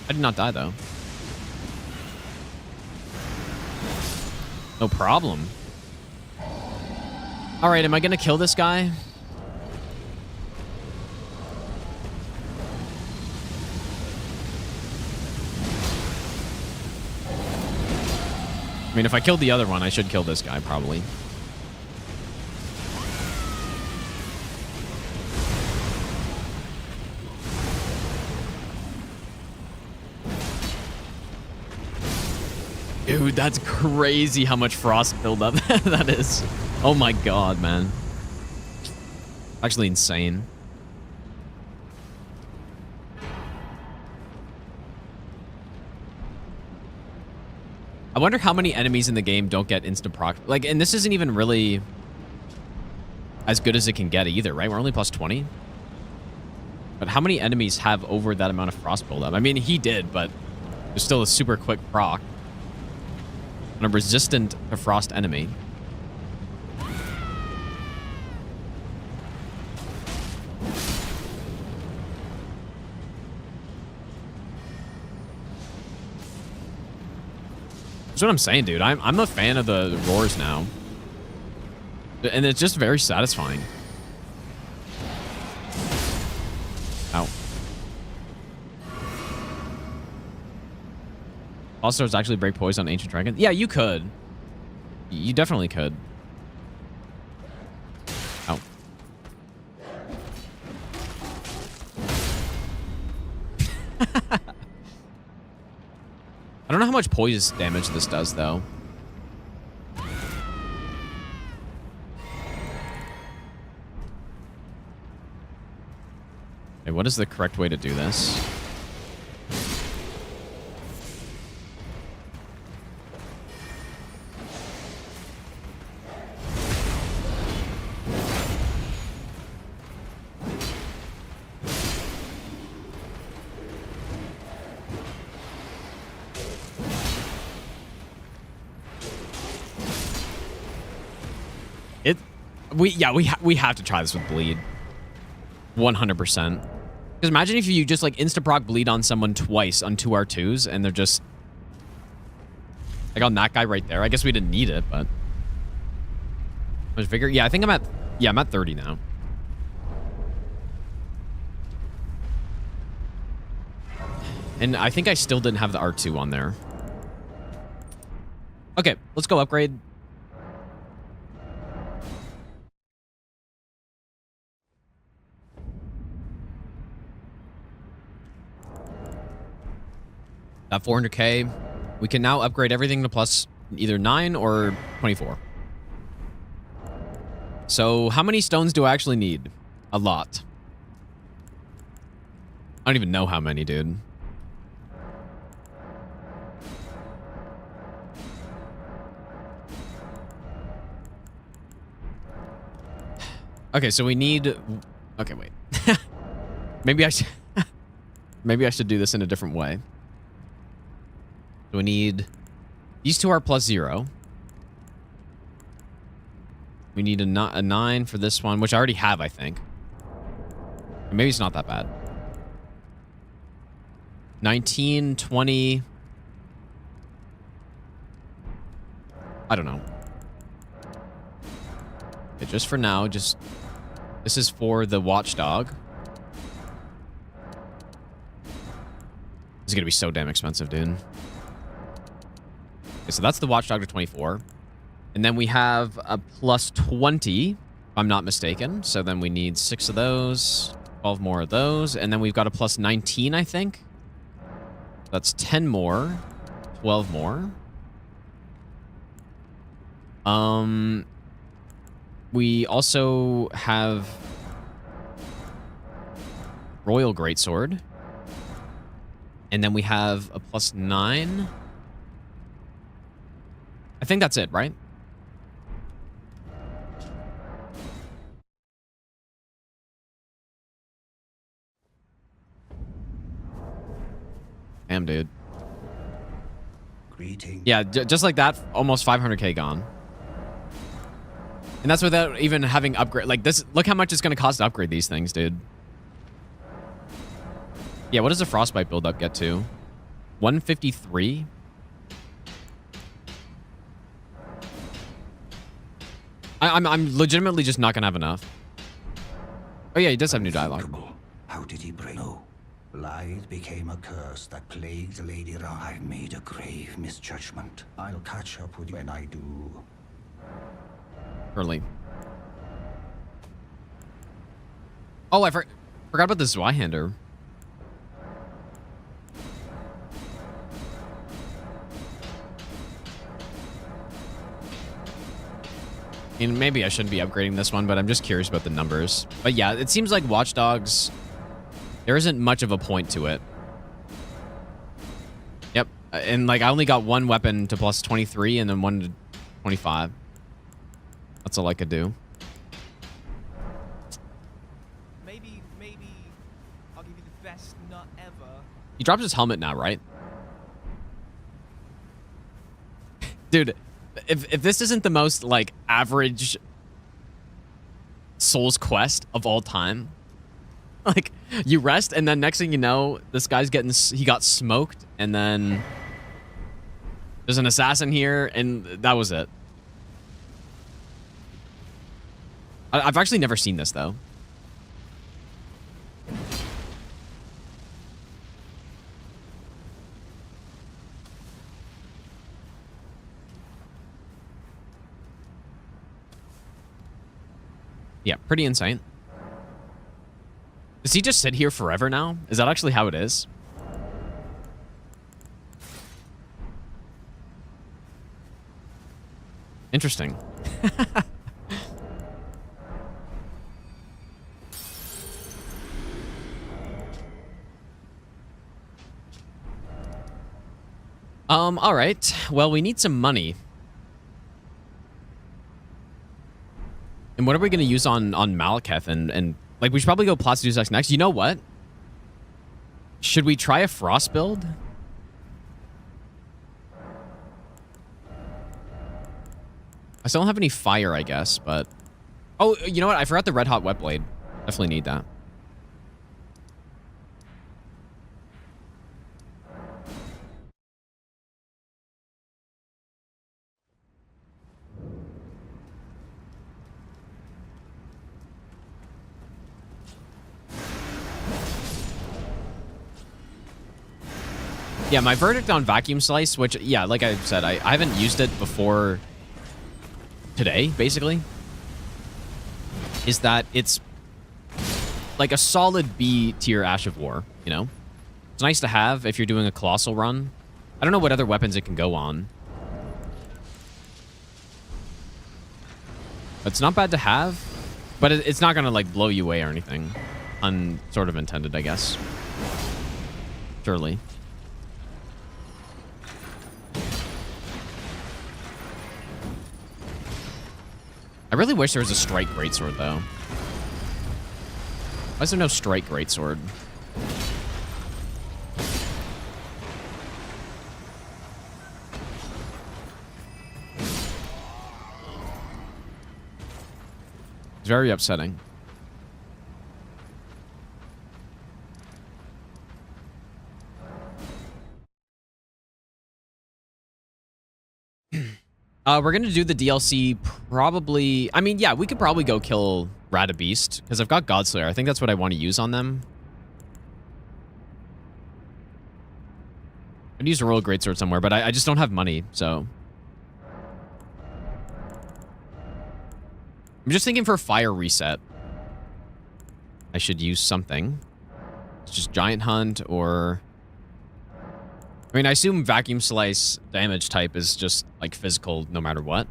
I did not die, though. No problem. All right, am I going to kill this guy? I mean, if I killed the other one, I should kill this guy, probably. Dude, that's crazy how much frost buildup that is. Oh my god, man. Actually insane. I wonder how many enemies in the game don't get instant proc. Like, and this isn't even really as good as it can get either, right? We're only plus 20. But how many enemies have over that amount of frost buildup? I mean, he did, but there's still a super quick proc on a resistant to frost enemy. That's what I'm saying, dude. I'm a fan of the roars now. And it's just very satisfying. Ow. Also, it's actually break poise on Ancient Dragon. Yeah, you could. You definitely could. Ow. I don't know how much poise damage this does, though. Okay, what is the correct way to do this? We have to try this with bleed. 100%. Because imagine if you just like insta-proc bleed on someone twice on 2 R2s and they're just like on that guy right there. I guess we didn't need it, but how much vigor? Yeah, I think I'm at 30 now. And I think I still didn't have the R2 on there. Okay, let's go upgrade. At 400k, we can now upgrade everything to plus either 9 or 24. So how many stones do I actually need? A lot. I don't even know how many, dude. Okay, so we need... Okay, wait. Maybe I should... Maybe I should do this in a different way. So we need... These two are plus 0. We need a 9 for this one, which I already have, I think. Maybe it's not that bad. 19, 20... I don't know. Okay, just for now, this is for the watchdog. This is gonna be so damn expensive, dude. Okay, so that's the watchdog to 24. And then we have a plus 20, if I'm not mistaken. So then we need 6 of those, 12 more of those, and then we've got a plus 19, I think. That's 10 more, 12 more. We also have Royal Greatsword. And then we have a plus 9. I think that's it, right? Damn, dude. Greetings. Yeah, just like that, almost 500k gone. And that's without even having upgrade. Like this, look how much it's going to cost to upgrade these things, dude. Yeah, what does a Frostbite build-up get to? 153? I'm legitimately just not going to have enough. Oh yeah, he does have new dialogue. How did he break? No. Light became a curse that plagued Lady Ra. I've made a grave misjudgment. I'll catch up with you when I do. Early. Oh, I forgot about the Zweihander. I mean, maybe I shouldn't be upgrading this one, but I'm just curious about the numbers. But yeah, it seems like Watch Dogs, there isn't much of a point to it. Yep. And like I only got one weapon to plus 23 and then one to 25. That's all I could do. Maybe I'll give you the best nut ever. He drops his helmet now, right? Dude, if this isn't the most like average Souls quest of all time, like you rest and then next thing you know, this guy's he got smoked and then there's an assassin here and that was it. I've actually never seen this though. Yeah, pretty insane. Does he just sit here forever now? Is that actually how it is? Interesting. All right. Well, we need some money. And what are we going to use on Malekith? And like, we should probably go Placidu's X next. You know what? Should we try a Frost build? I still don't have any fire, I guess, but... Oh, you know what? I forgot the Red Hot Wet Blade. Definitely need that. Yeah, my verdict on Vacuum Slice, which, yeah, like I said, I haven't used it before today, basically, is that it's like a solid B tier Ash of War, you know? It's nice to have if you're doing a Colossal run. I don't know what other weapons it can go on. It's not bad to have, but it's not going to, like, blow you away or anything. Sort of intended, I guess. Surely. I really wish there was a Strike Greatsword, though. Why is there no Strike Greatsword? It's very upsetting. We're gonna do the DLC probably. I mean, yeah, we could probably go kill Radabeast because I've got Godslayer. I think that's what I want to use on them. I'd use a Royal Greatsword somewhere, but I just don't have money, so. I'm just thinking for fire reset. I should use something. It's just Giant Hunt or... I mean, I assume Vacuum Slice damage type is just, like, physical no matter what.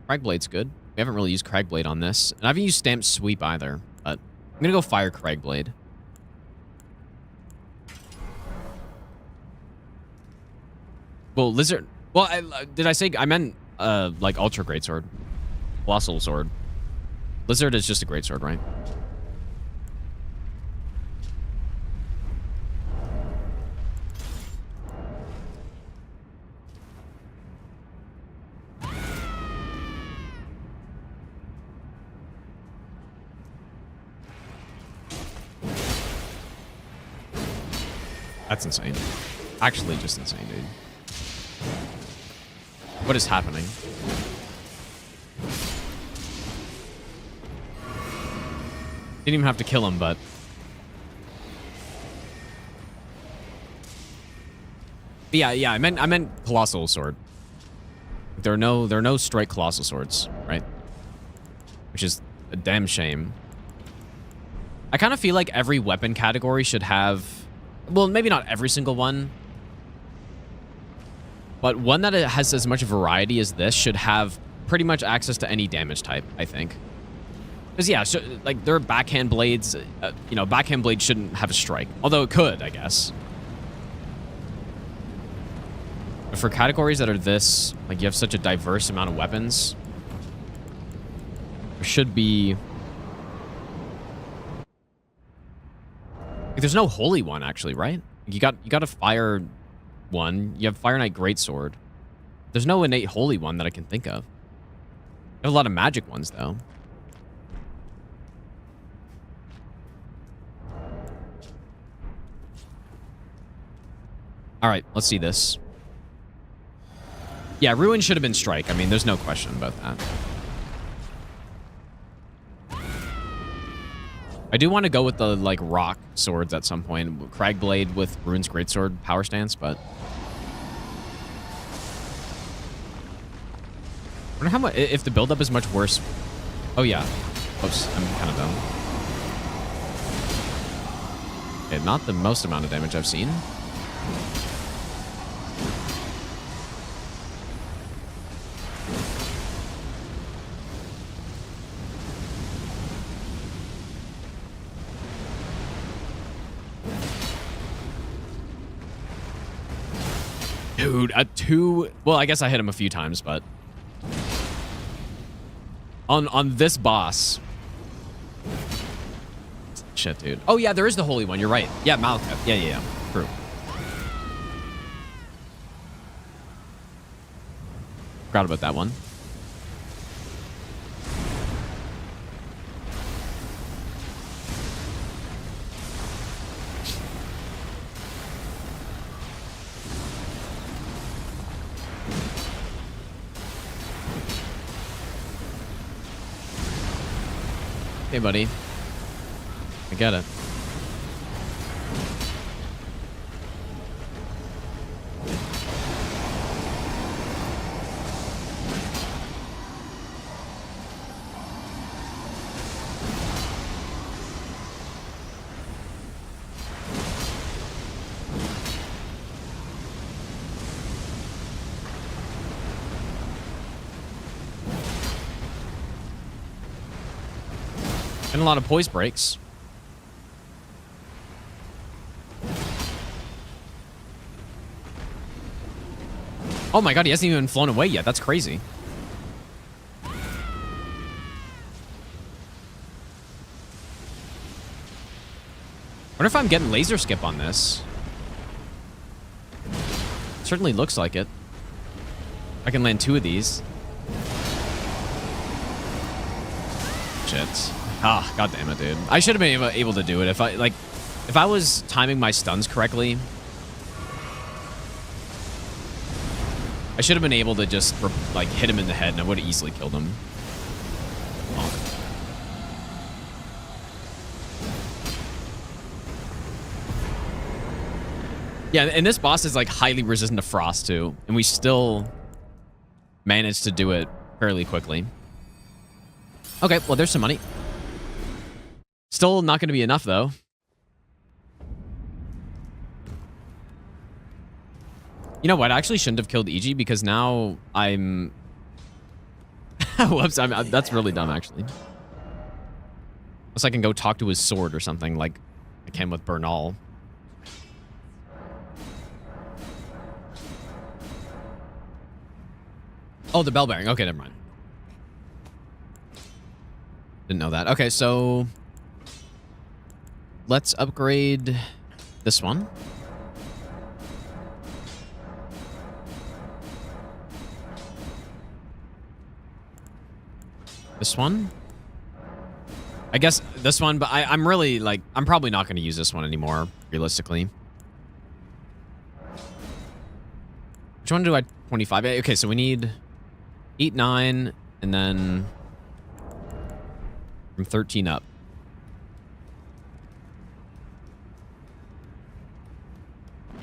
Cragblade's good. We haven't really used Cragblade on this. And I haven't used Stamp Sweep either, but I'm gonna go Fire Cragblade. Well, Lizard... Well, did I say... I meant, like, Ultra Greatsword. Colossal Sword. Lizard is just a greatsword, right? That's insane. Actually, just insane, dude. What is happening? Didn't even have to kill him, but... Yeah, I meant Colossal Sword. There are no straight Colossal Swords, right? Which is a damn shame. I kind of feel like every weapon category should have... Well, maybe not every single one. But one that has as much variety as this should have pretty much access to any damage type, I think. Because, yeah, so, like, there are backhand blades. You know, backhand blade shouldn't have a strike. Although it could, I guess. But for categories that are this, like, you have such a diverse amount of weapons, there should be... Like, there's no holy one, actually, right? You got a fire one. You have Fire Knight Greatsword. There's no innate holy one that I can think of. There's a lot of magic ones, though. All right, let's see this. Yeah, Ruin should have been Strike. I mean, there's no question about that. I do want to go with the, like, rock swords at some point. Cragblade with Ruin's Greatsword power stance, but... I wonder how much... If the buildup is much worse... Oh, yeah. Oops, I'm kind of dumb. Okay, not the most amount of damage I've seen. Dude, a 2... Well, I guess I hit him a few times, but... On this boss... Shit, dude. Oh, yeah, there is the Holy One. You're right. Yeah, Malekith. Yeah. True. Forgot about that one. Hey, buddy. I get it. And a lot of poise breaks. Oh my god, he hasn't even flown away yet. That's crazy. Wonder if I'm getting laser skip on this. Certainly looks like it. I can land 2 of these. Shit. Ah, god damn it, dude. I should have been able to do it if I was timing my stuns correctly. I should have been able to just, like, hit him in the head, and I would have easily killed him. Oh. Yeah, and this boss is, like, highly resistant to frost, too. And we still managed to do it fairly quickly. Okay, well, there's some money. Still not going to be enough, though. You know what? I actually shouldn't have killed EG because now I'm... Whoops, that's really dumb, actually. Unless I can go talk to his sword or something like I can with Bernal. Oh, the bell bearing. Okay, never mind. Didn't know that. Okay, so... let's upgrade this one. This one? I guess this one, but I'm really, like, I'm probably not going to use this one anymore, realistically. Which one do I... 25? Okay, so we need 8, 9, and then from 13 up. I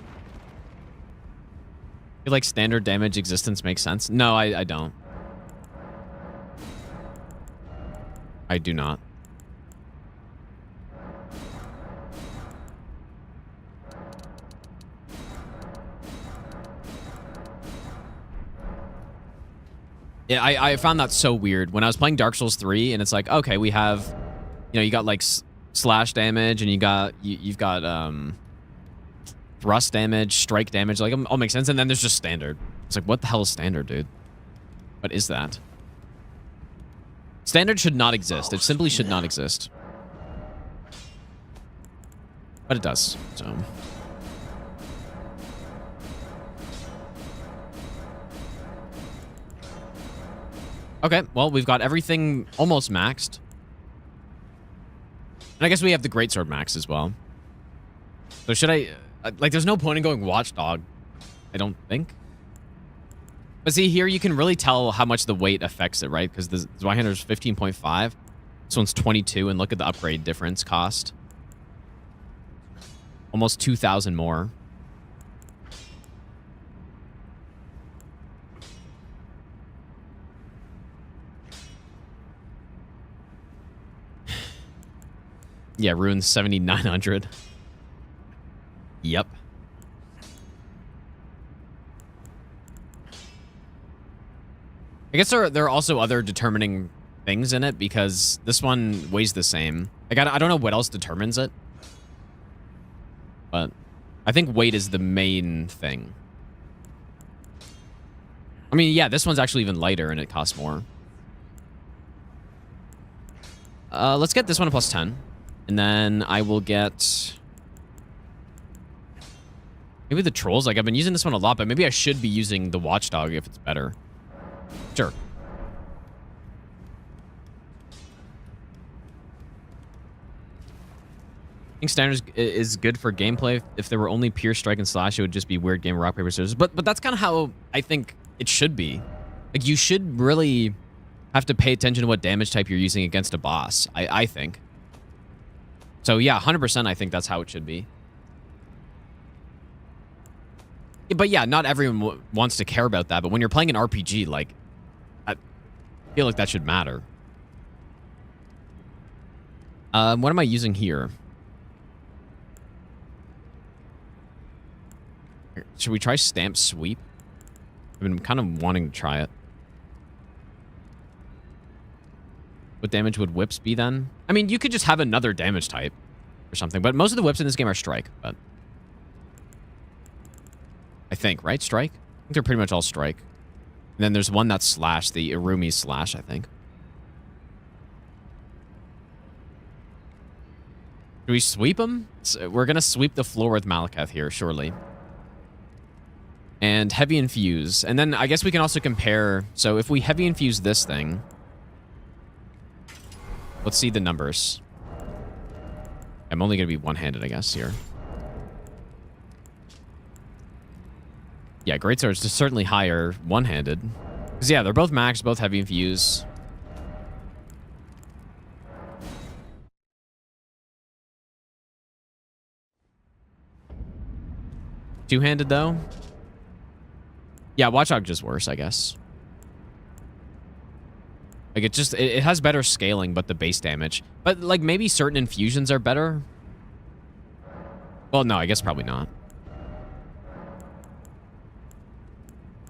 feel like standard damage existence makes sense. No, I don't. I do not. Yeah, I found that so weird. When I was playing Dark Souls 3, and it's like, okay, we have, you know, you got like slash damage, and you've got thrust damage, strike damage, like all makes sense, and then there's just standard. It's like, what the hell is standard, dude? What is that? Standard should not exist. It simply should not exist. But it does, so... Okay, well, we've got everything almost maxed. And I guess we have the greatsword max as well. So should I... like, there's no point in going Watchdog, I don't think. But see, here you can really tell how much the weight affects it, right? Because the Zweihander's 15.5. This one's 22, and look at the upgrade difference cost. Almost 2,000 more. Yeah, runes 7,900. Yep. I guess there are also other determining things in it because this one weighs the same. Like, I don't know what else determines it. But I think weight is the main thing. I mean, yeah, this one's actually even lighter and it costs more. Let's get this one a plus 10. And then I will get... maybe the trolls. Like, I've been using this one a lot, but maybe I should be using the watchdog if it's better. Sure. I think standard is good for gameplay. If there were only pure strike and slash, it would just be weird game of rock, paper, scissors. But that's kind of how I think it should be. Like, you should really have to pay attention to what damage type you're using against a boss, I think. So yeah, 100% I think that's how it should be. But yeah, not everyone wants to care about that. But when you're playing an RPG, like, I feel like that should matter. What am I using here? Should we try Stamp Sweep? I've been kind of wanting to try it. What damage would whips be then? I mean, you could just have another damage type or something. But most of the whips in this game are strike. But I think, right? Strike? I think they're pretty much all strike. And then there's one that's slash, the Irumi slash, I think. Do we sweep them? So we're going to sweep the floor with Malakath here, surely. And heavy infuse. And then I guess we can also compare. So if we heavy infuse this thing, let's see the numbers. I'm only going to be one-handed, I guess, here. Yeah, greatsword's just certainly higher one-handed. Because yeah, they're both max, both heavy infuse. Two-handed though? Yeah, Watchdog just worse, I guess. Like it has better scaling, but the base damage. But like maybe certain infusions are better. Well, no, I guess probably not.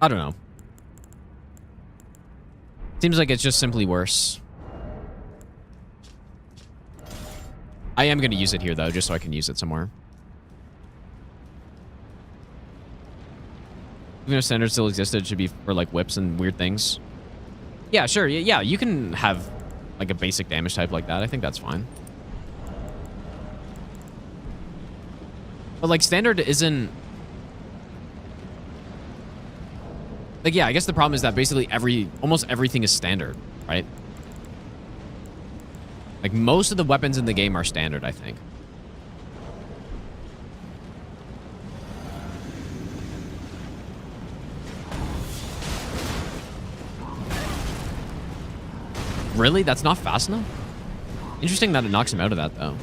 I don't know. Seems like it's just simply worse. I am going to use it here though, just so I can use it somewhere. Even if standard still existed, it should be for like whips and weird things. Yeah, sure. Yeah, you can have like a basic damage type like that. I think that's fine. But like standard isn't... Like, yeah, I guess the problem is that basically almost everything is standard, right? Like most of the weapons in the game are standard, I think. Really? That's not fast enough? Interesting that it knocks him out of that, though.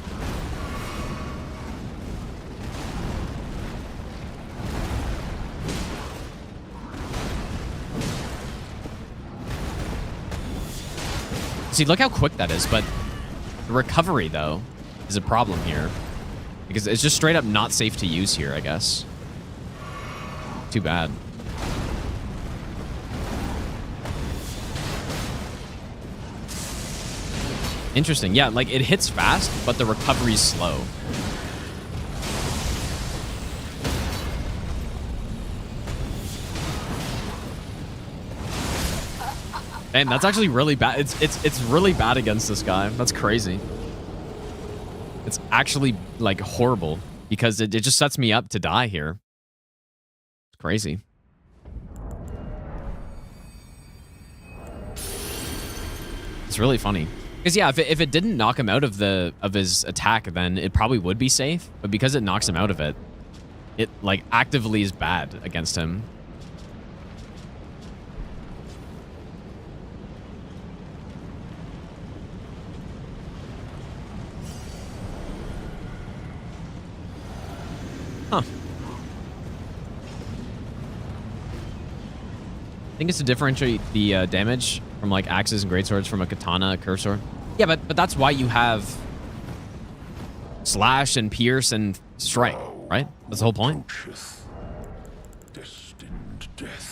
See, look how quick that is, but the recovery, though, is a problem here. Because it's just straight up not safe to use here, I guess. Too bad. Interesting. Yeah, like it hits fast, but the recovery's slow. And that's actually really bad. It's really bad against this guy. That's crazy. It's actually like horrible because it just sets me up to die here. It's crazy. It's really funny. Because yeah, if it didn't knock him out of his attack, then it probably would be safe. But because it knocks him out of it, it like actively is bad against him. Huh. I think it's to differentiate the damage from like axes and greatswords from a katana, a curved sword. Yeah, but that's why you have slash and pierce and strike, right? That's the whole point.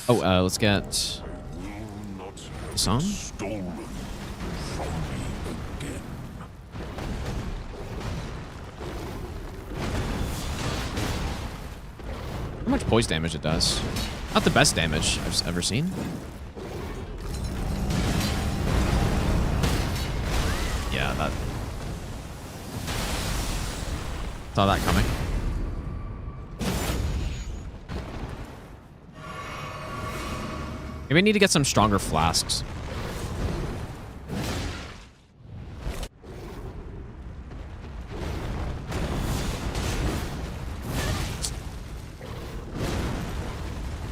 Oh, let's get the song. How much poise damage it does? Not the best damage I've ever seen. Yeah, that... Saw that coming. Maybe I need to get some stronger flasks.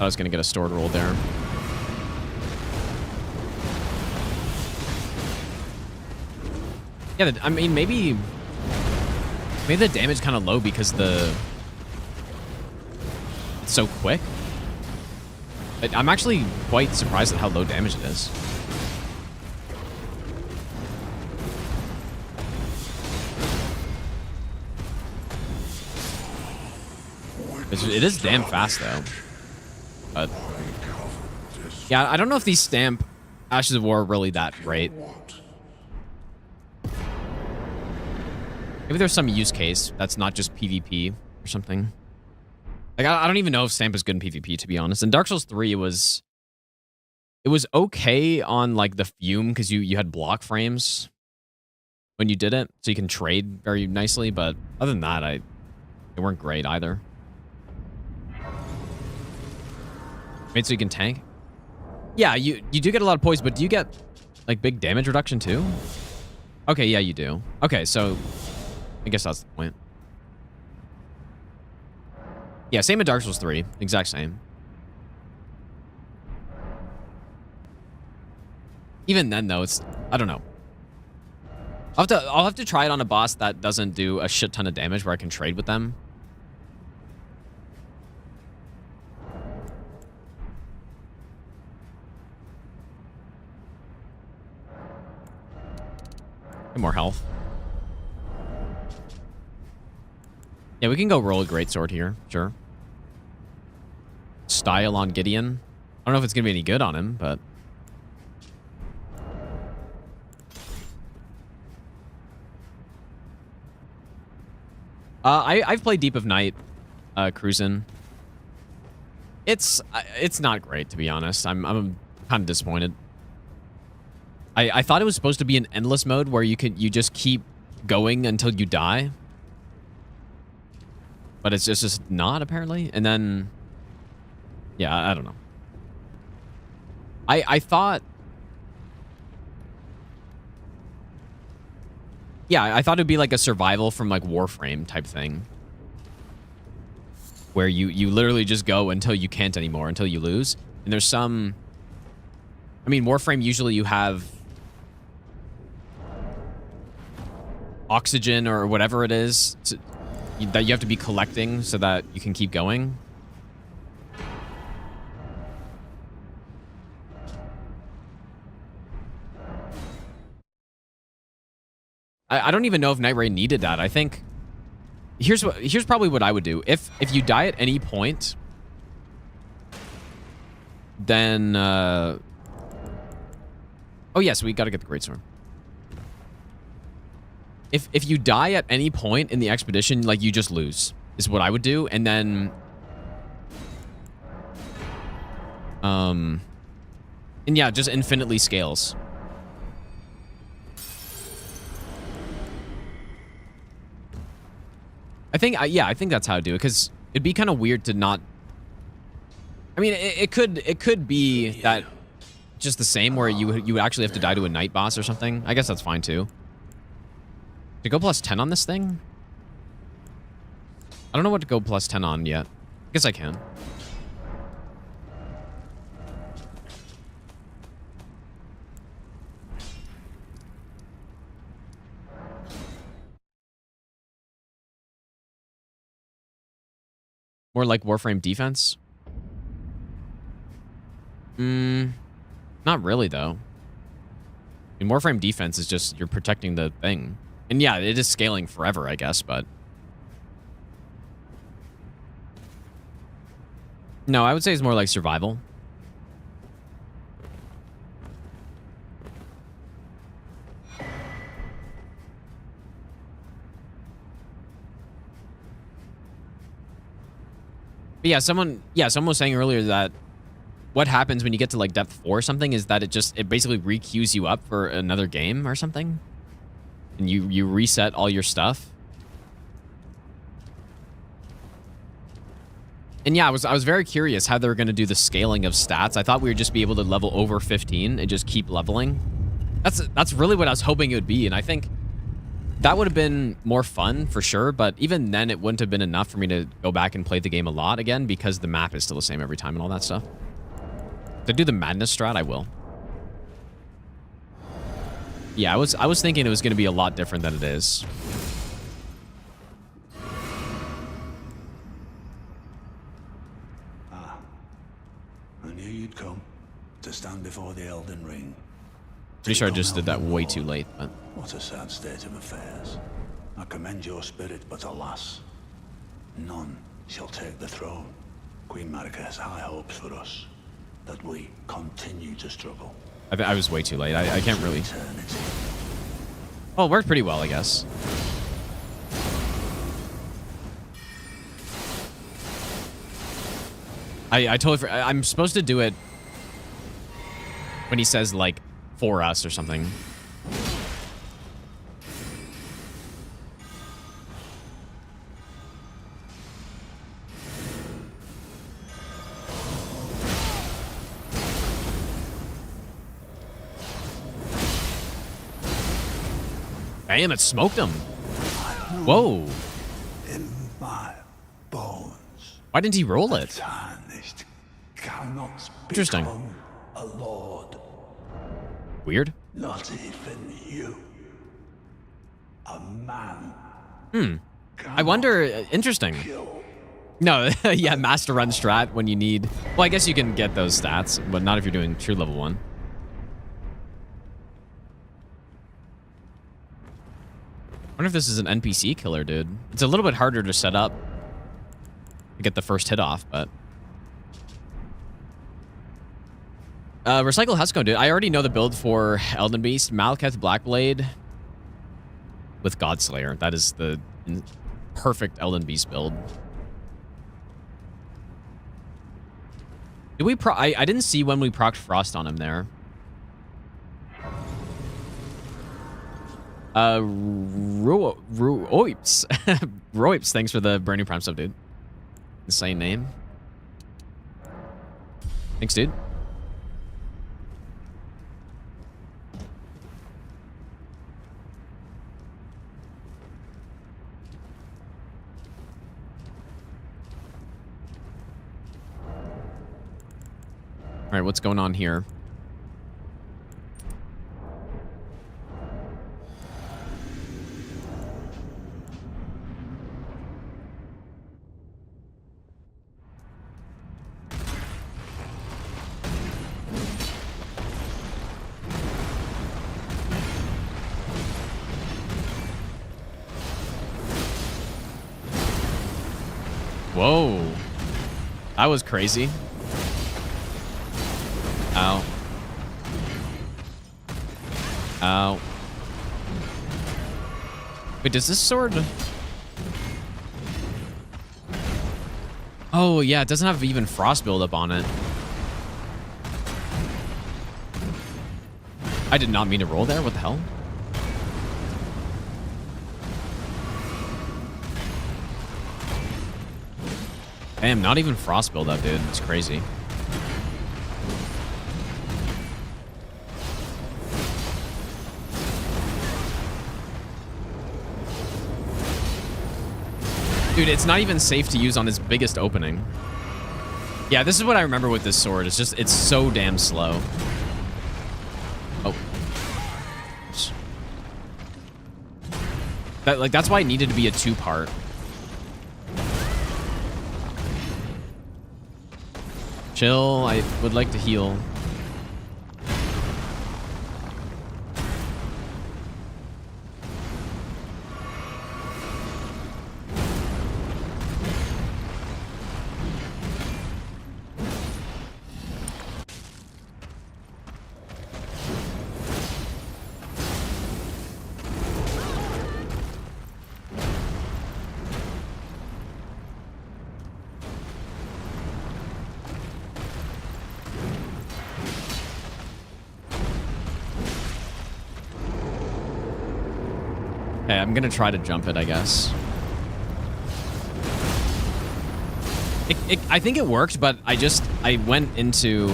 I was gonna get a stored roll there. Yeah, I mean, maybe the damage kind of low because it's so quick. But I'm actually quite surprised at how low damage it is. It is damn fast though. But yeah, I don't know if these stamp Ashes of War are really that great. Maybe there's some use case that's not just PvP or something. Like I don't even know if stamp is good in PvP, to be honest. In Dark Souls 3, it was okay on like the fume because you had block frames when you did it, so you can trade very nicely. But other than that, they weren't great either. Made so you can tank. Yeah, you do get a lot of poise, but do you get like big damage reduction too? Okay, yeah, you do. Okay, so I guess that's the point. Yeah, same in Dark Souls 3. Exact same. Even then, though, it's... I don't know. I'll have to try it on a boss that doesn't do a shit ton of damage where I can trade with them. Get more health. Yeah, we can go roll a greatsword here. Sure. Style on Gideon. I don't know if it's going to be any good on him, but... I've played Deep of Night, cruising. It's not great, to be honest. I'm kind of disappointed. I thought it was supposed to be an endless mode where you just keep going until you die. But it's just not, apparently. And then, yeah, I don't know. I thought... Yeah, I thought it'd be like a survival from like Warframe type thing. Where you literally just go until you can't anymore, until you lose. And there's some... I mean, Warframe, usually you have... oxygen or whatever it is that you have to be collecting so that you can keep going. I don't even know if Night Raid needed that. I think here's probably what I would do. If you die at any point, then oh yes, we got to get the greatsword. If you die at any point in the expedition, like, you just lose, is what I would do. And then and yeah, just infinitely scales. I think that's how I do it, because it'd be kind of weird to not... I mean, it could be that just the same, where you would actually have to die to a night boss or something. I guess that's fine too. To go plus 10 on this thing? I don't know what to go plus 10 on yet. I guess I can. More like Warframe defense? Not really, though. I mean, Warframe defense is just, you're protecting the thing. And yeah, it is scaling forever, I guess, but... No, I would say it's more like survival. But yeah, someone was saying earlier that what happens when you get to like depth 4 or something is that it basically re-queues you up for another game or something. And you reset all your stuff. And yeah, I was very curious how they were going to do the scaling of stats. I thought we would just be able to level over 15 and just keep leveling. That's really what I was hoping it would be, and I think that would have been more fun for sure, but even then it wouldn't have been enough for me to go back and play the game a lot again, because the map is still the same every time and all that stuff. To do the madness strat, I will. Yeah, I was thinking it was going to be a lot different than it is. I knew you'd come to stand before the Elden Ring. Pretty sure I just did that way too late, but... What a sad state of affairs. I commend your spirit, but alas, none shall take the throne. Queen Margit has high hopes for us, that we continue to struggle. I was way too late. I can't really... Oh, it worked pretty well, I guess. I totally... I'm supposed to do it when he says, like, for us or something. Damn, it smoked him. Whoa. In my bones. Why didn't he roll it? Tarnished cannot Interesting. become a lord. Weird. Not even you. A man. I wonder, interesting. No, yeah, master run strat when you need... Well, I guess you can get those stats, but not if you're doing true level 1. I wonder if this is an NPC killer, dude. It's a little bit harder to set up to get the first hit off, but... Recycle Husko, dude. I already know the build for Elden Beast. Malekith Blackblade with Godslayer. That is the perfect Elden Beast build. Did we I didn't see when we procced Frost on him there. Roipes. Roipes, thanks for the Burning Prime sub, dude. Insane name. Thanks, dude. All right, what's going on here? Whoa. That was crazy. Ow. Ow. Wait, does this sword... Oh, yeah, it doesn't have even frost buildup on it. I did not mean to roll there. What the hell? Damn, not even frost buildup, dude. It's crazy. Dude, it's not even safe to use on his biggest opening. Yeah, this is what I remember with this sword. It's just, it's so damn slow. Oh. That's why it needed to be a 2-part. Chill, I would like to heal. Okay, I'm gonna try to jump it, I guess. I think it worked, but I went into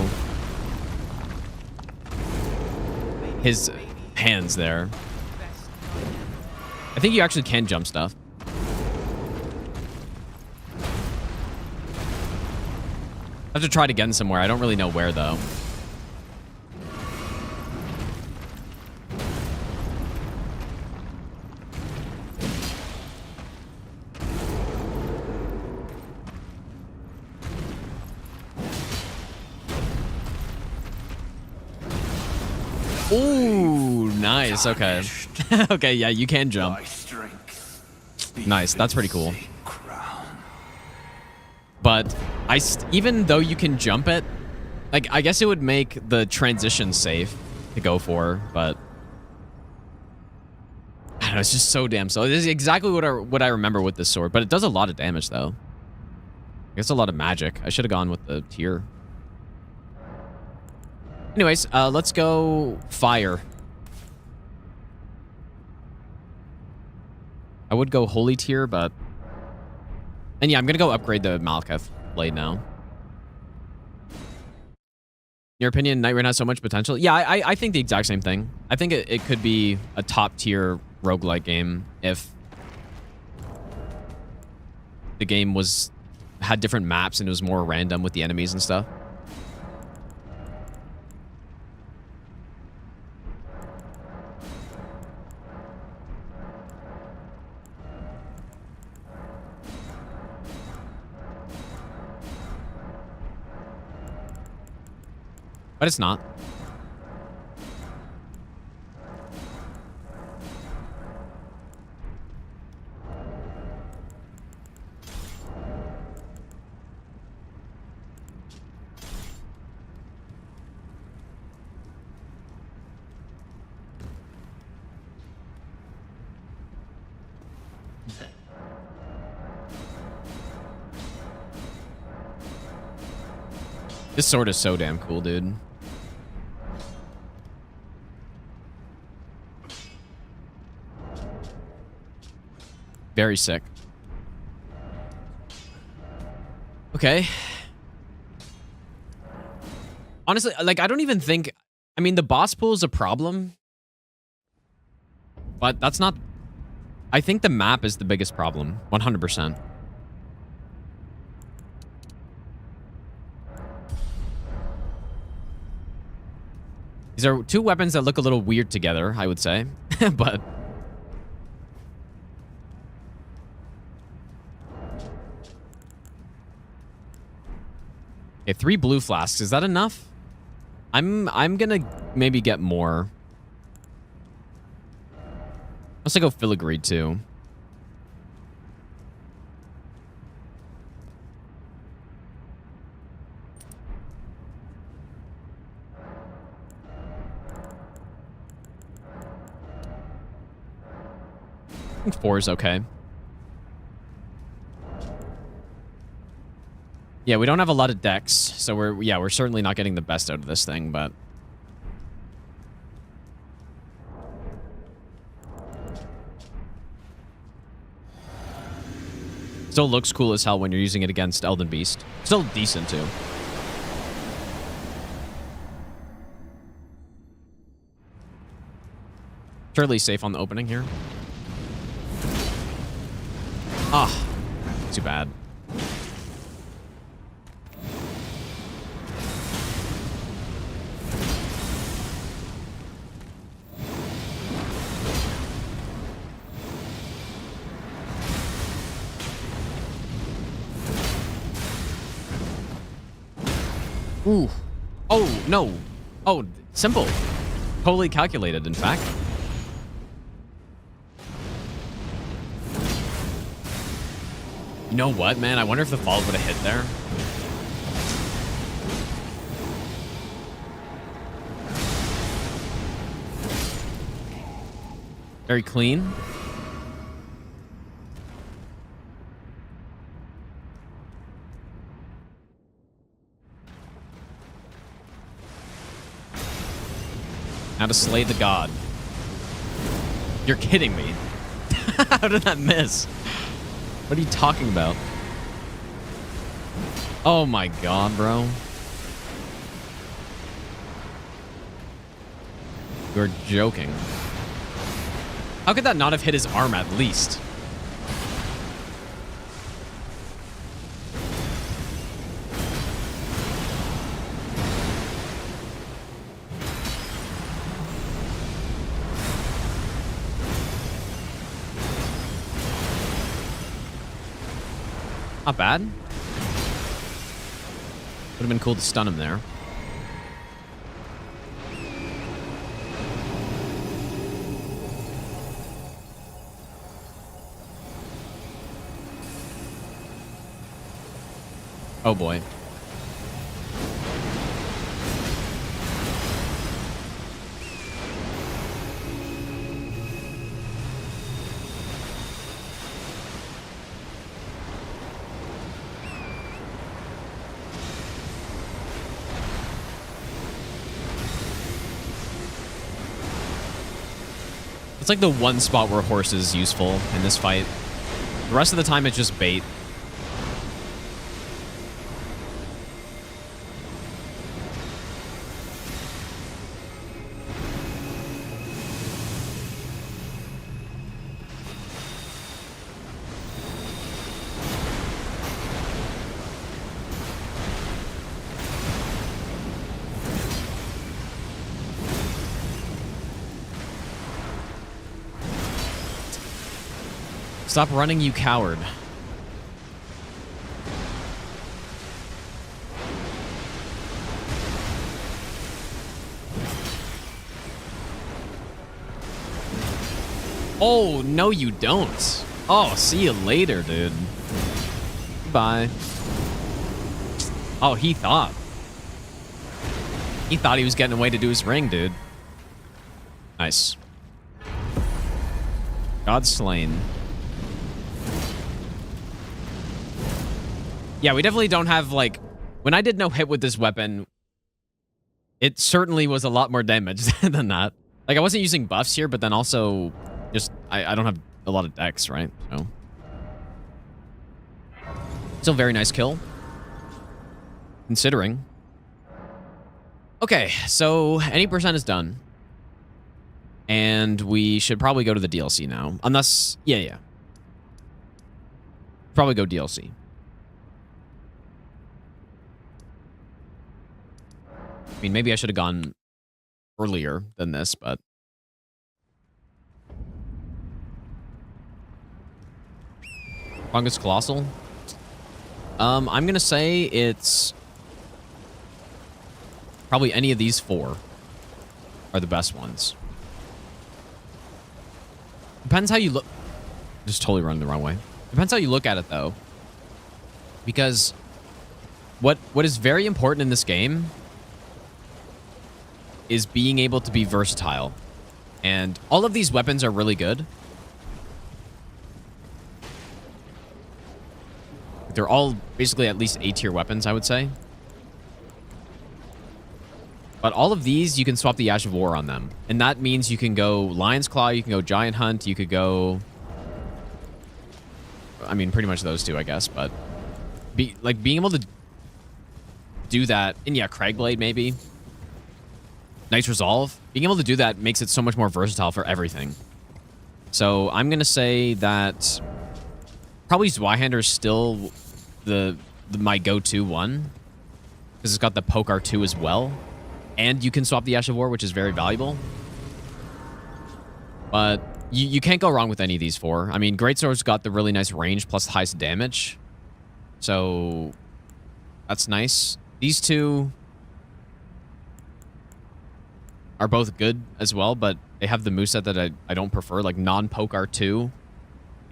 his hands there. I think you actually can jump stuff. I have to try it again somewhere. I don't really know where, though. Ooh, nice. Okay. Okay, yeah, you can jump. Nice. That's pretty cool. But even though you can jump it, like, I guess it would make the transition safe to go for, but I don't know, it's just so damn slow. This is exactly what I remember with this sword, but it does a lot of damage, though. I guess a lot of magic. I should have gone with the tier. Anyways, let's go fire. I would go holy tier, but... And yeah, I'm gonna go upgrade the Malekith blade now. In your opinion, Night Rain has so much potential? Yeah, I think the exact same thing. I think it could be a top tier roguelike game if the game had different maps and it was more random with the enemies and stuff. But it's not. This sword is so damn cool, dude. Very sick. Okay. Honestly, like, I don't even think... I mean, the boss pool is a problem. But that's not... I think the map is the biggest problem. 100%. These are two weapons that look a little weird together, I would say. But... okay, 3 blue flasks. Is that enough? I'm gonna maybe get more. Let's go filigree too. I think 4 is okay. Yeah, we don't have a lot of decks, so we're certainly not getting the best out of this thing, but still looks cool as hell when you're using it against Elden Beast. Still decent too. Surely safe on the opening here. Ah, too bad. Ooh. Oh, no. Oh, simple. Totally calculated, in fact. You know what, man? I wonder if the fall would have hit there. Very clean. How to slay the god. You're kidding me. How did that miss? What are you talking about? Oh my god, bro. You're joking. How could that not have hit his arm at least? Not bad. Would have been cool to stun him there. Oh boy. It's like the one spot where horse is useful in this fight. The rest of the time, it's just bait. Stop running, you coward. Oh, no, you don't. Oh, see you later, dude. Bye. Oh, he thought. He thought he was getting away to do his ring, dude. Nice. God slain. Yeah, we definitely don't have, like... When I did no hit with this weapon, it certainly was a lot more damage than that. Like, I wasn't using buffs here, but then also... Just, I don't have a lot of dex, right? So... Still very nice kill. Considering. Okay, so any percent is done. And we should probably go to the DLC now. Unless... Yeah. Probably go DLC. I mean, maybe I should have gone earlier than this, but... Colossal? I'm gonna say it's... Probably any of these 4 are the best ones. Depends how you look... Just totally running the wrong way. Depends how you look at it, though. Because what is very important in this game is being able to be versatile. And all of these weapons are really good. They're all basically at least A-tier weapons, I would say. But all of these, you can swap the Ash of War on them. And that means you can go Lion's Claw, you can go Giant Hunt, you could go... I mean, pretty much those two, I guess, but... being able to do that... And yeah, Craigblade, maybe. Knight's Resolve. Being able to do that makes it so much more versatile for everything. So I'm going to say that... Probably Zweihander is still my go-to one. Because it's got the Poke R2 as well. And you can swap the Ash of War, which is very valuable. But you can't go wrong with any of these 4. I mean, Greatsword's got the really nice range plus the highest damage. So that's nice. These 2 are both good as well, but they have the moveset that I don't prefer, like non-Poke R2.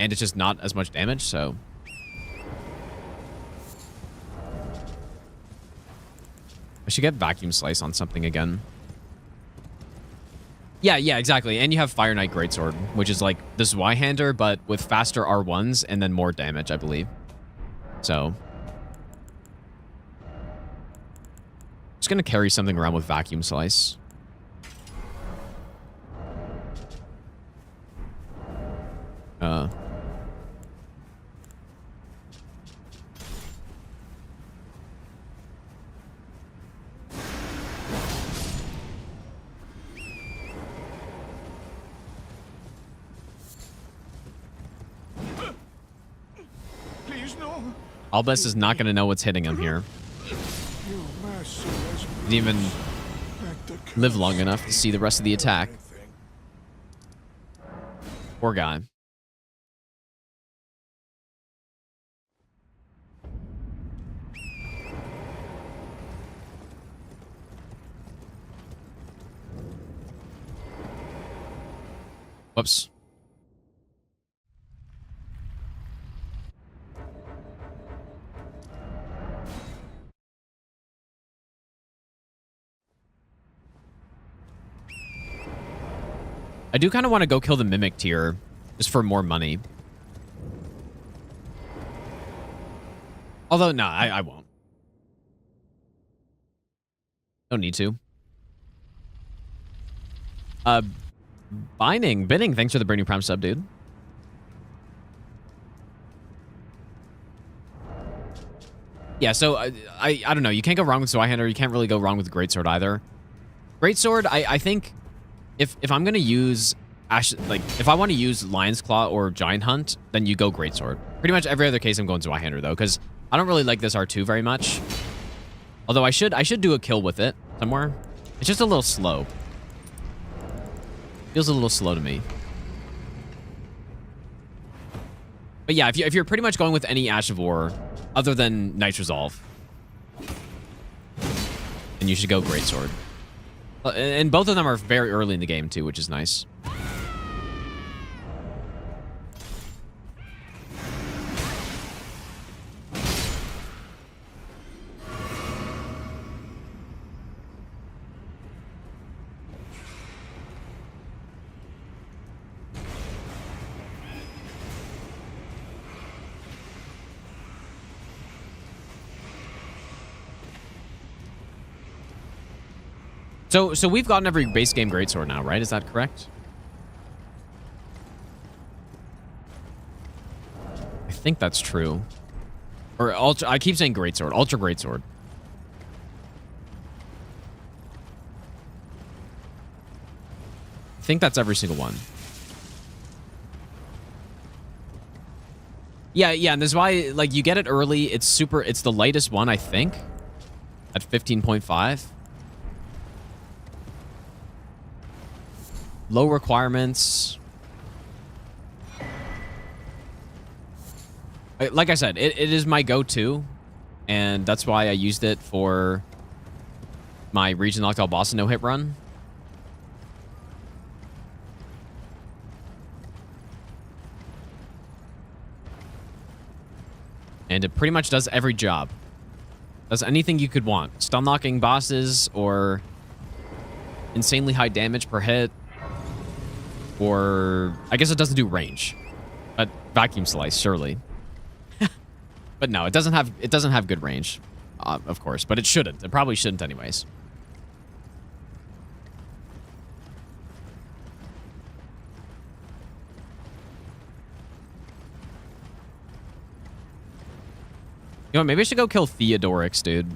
And it's just not as much damage, so... I should get Vacuum Slice on something again. Yeah, exactly. And you have Fire Knight Greatsword, which is like the Zweihander, but with faster R1s and then more damage, I believe. So... Just gonna carry something around with Vacuum Slice. Albus is not going to know what's hitting him here. Didn't even live long enough to see the rest of the attack. Poor guy. Whoops. I do kind of want to go kill the Mimic tier just for more money. Although, no, I won't. Don't need to. Binding, thanks for the Burning Prime sub, dude. Yeah, so I don't know. You can't go wrong with Zweihander. You can't really go wrong with Greatsword either. Greatsword, I think if I'm gonna use if I want to use Lion's Claw or Giant Hunt, then you go Greatsword. Pretty much every other case I'm going Zweihander though, because I don't really like this R2 very much. Although I should do a kill with it somewhere. It's just a little slow. Feels a little slow to me. But yeah, if you're pretty much going with any Ash of War other than Knight's Resolve, then you should go Greatsword. And both of them are very early in the game too, which is nice. So we've gotten every base game greatsword now, right? Is that correct? I think that's true. Or ultra, I keep saying greatsword. Ultra greatsword. I think that's every single one. Yeah, and this is why, like, you get it early. It's the lightest one, I think, at 15.5. Low requirements. Like I said, it is my go-to, and that's why I used it for my region locked all boss no-hit run. And it pretty much does every job. Does anything you could want. Stun locking bosses, or insanely high damage per hit. Or I guess it doesn't do range. But vacuum slice, surely. But no, it doesn't have good range, of course. But it shouldn't. It probably shouldn't anyways. You know what, maybe I should go kill Theodorix, dude.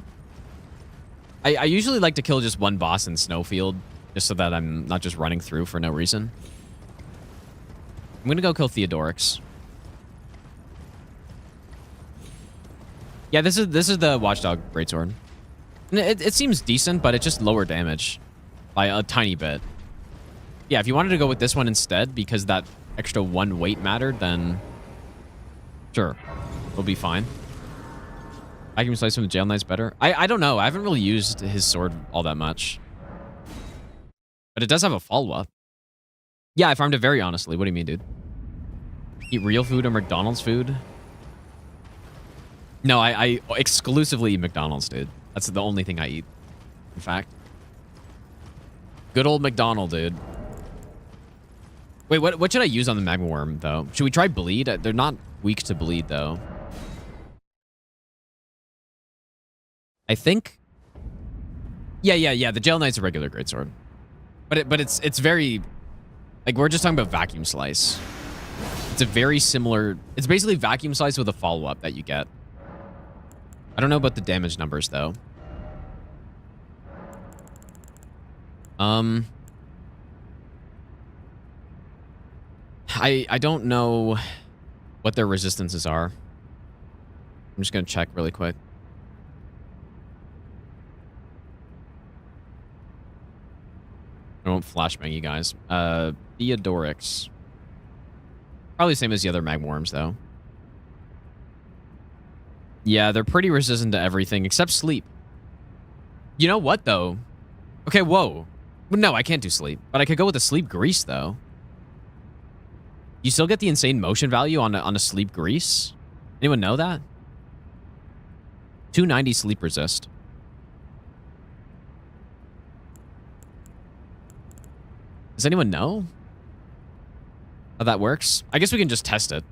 I usually like to kill just one boss in Snowfield, just so that I'm not just running through for no reason. I'm gonna go kill Theodorix. Yeah, this is the Watchdog Greatsword. It seems decent, but it's just lower damage by a tiny bit. Yeah, if you wanted to go with this one instead, because that extra 1 weight mattered, then sure, it'll be fine. Vacuum Slice from the Jail Knight's better. I don't know. I haven't really used his sword all that much. But it does have a follow-up. Yeah, I farmed it very honestly. What do you mean, dude? Eat real food or McDonald's food? No, I exclusively eat McDonald's, dude. That's the only thing I eat, in fact. Good old McDonald, dude. Wait, what should I use on the Magma Worm, though? Should we try Bleed? They're not weak to Bleed, though. I think... Yeah. The Jail Knight's a regular greatsword. But it's very... Like, we're just talking about Vacuum Slice. It's a very similar... It's basically Vacuum Slice with a follow-up that you get. I don't know about the damage numbers, though. I don't know what their resistances are. I'm just going to check really quick. I won't flashbang you guys. Theodorix. Probably the same as the other Magworms, though. Yeah, they're pretty resistant to everything except sleep. You know what, though? Okay, whoa. No, I can't do sleep. But I could go with a sleep grease, though. You still get the insane motion value on a sleep grease? Anyone know that? 290 sleep resist. Does anyone know how that works? I guess we can just test it.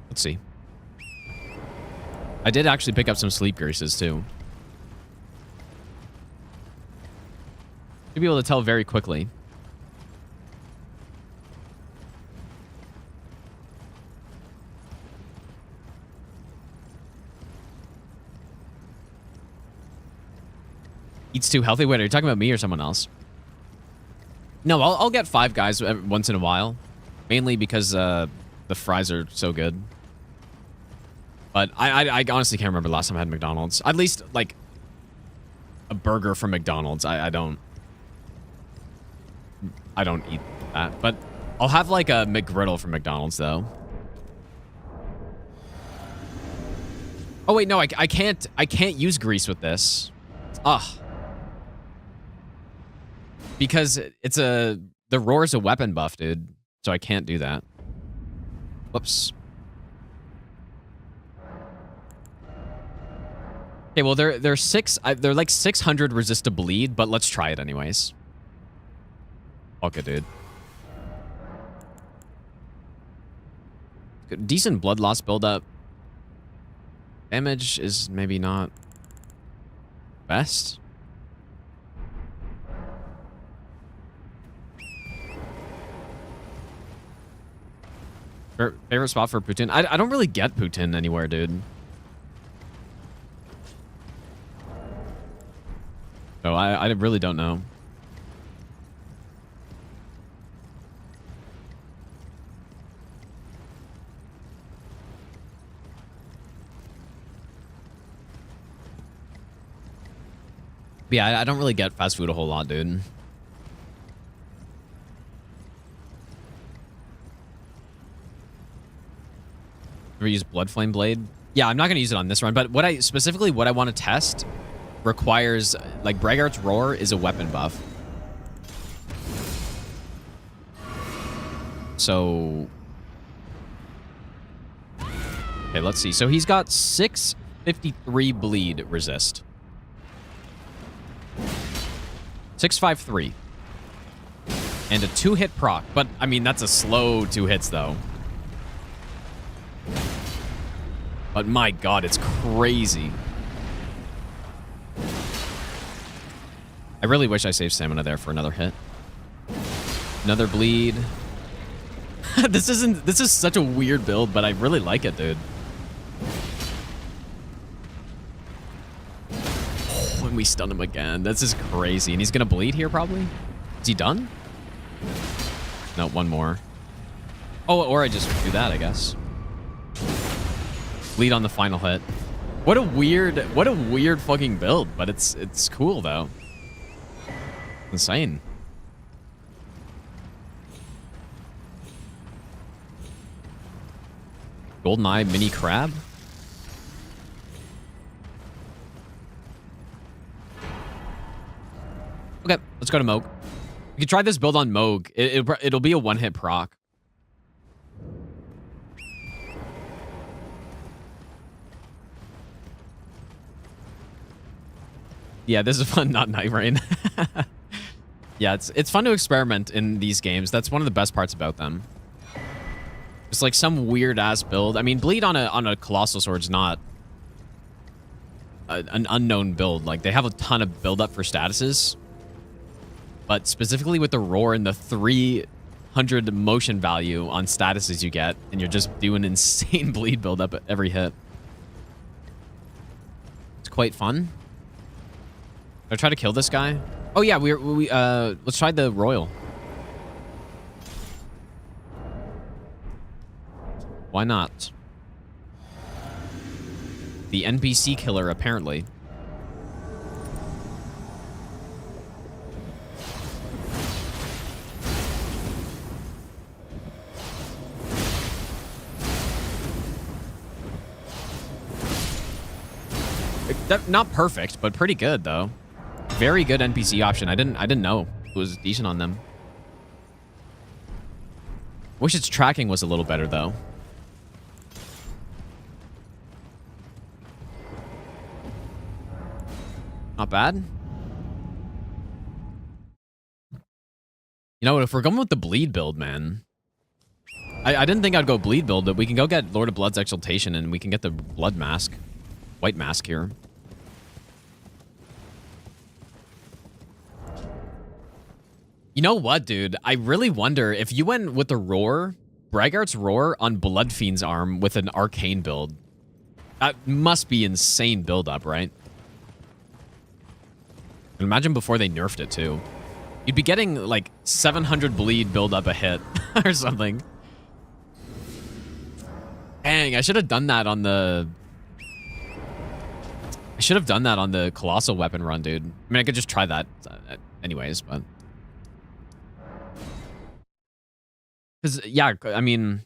Let's see. I did actually pick up some sleep greases, too. You'll be able to tell very quickly. Eats too healthy? Wait, are you talking about me or someone else? No, I'll get 5 guys once in a while. Mainly because the fries are so good. But I honestly can't remember the last time I had McDonald's. At least, like, a burger from McDonald's. I don't eat that. But I'll have, like, a McGriddle from McDonald's, though. Oh, wait, no, I can't use grease with this. Ugh. Because the roar's a weapon buff, dude. So I can't do that. Whoops. Okay, well, they're like 600 resist to bleed, but let's try it anyways. Okay, dude. Good, decent blood loss buildup. Damage is maybe not Best? Favorite spot for Putin? I don't really get Putin anywhere, dude. So I really don't know. But yeah, I don't really get fast food a whole lot, dude. Ever use Blood Flame Blade? Yeah, I'm not gonna use it on this run, but what I want to test requires, like, Braggart's Roar is a weapon buff. So okay, let's see. So he's got 653 bleed resist. 653. And a 2-hit proc. But, I mean, that's a slow 2 hits, though. But my god, it's crazy. I really wish I saved stamina there for another hit. Another bleed. This is such a weird build, but I really like it, dude. Oh, and we stun him again. This is crazy. And he's gonna bleed here, probably? Is he done? No, one more. Oh, or I just do that, I guess. Bleed on the final hit. What a weird fucking build, but it's cool though. Insane. GoldenEye mini crab. Okay, let's go to Moog. You can try this build on Moog. It'll be a 1-hit proc. Yeah, this is fun, not Night Rain. Yeah, it's fun to experiment in these games. That's one of the best parts about them. It's like some weird ass build. I mean, bleed on a colossal sword's not an unknown build. Like, they have a ton of build up for statuses, but specifically with the roar and the 300 motion value on statuses you get, and you're just doing insane bleed build up at every hit. It's quite fun. Should I try to kill this guy? Oh yeah, let's try the royal. Why not? The NPC killer, apparently. Not perfect, but pretty good though. Very good NPC option. I didn't know it was decent on them. Wish its tracking was a little better though. Not bad. You know what? If we're going with the bleed build, man. I didn't think I'd go bleed build, but we can go get Lord of Blood's Exaltation and we can get the blood mask. White mask here. You know what, dude? I really wonder if you went with the Roar, Braggart's Roar on Bloodfiend's arm with an arcane build. That must be insane build up, right? Imagine before they nerfed it too. You'd be getting like 700 bleed build up a hit or something. Dang, I should have done that on the... I should have done that on the Colossal weapon run, dude. I mean, I could just try that anyways, but... Because, yeah, I mean,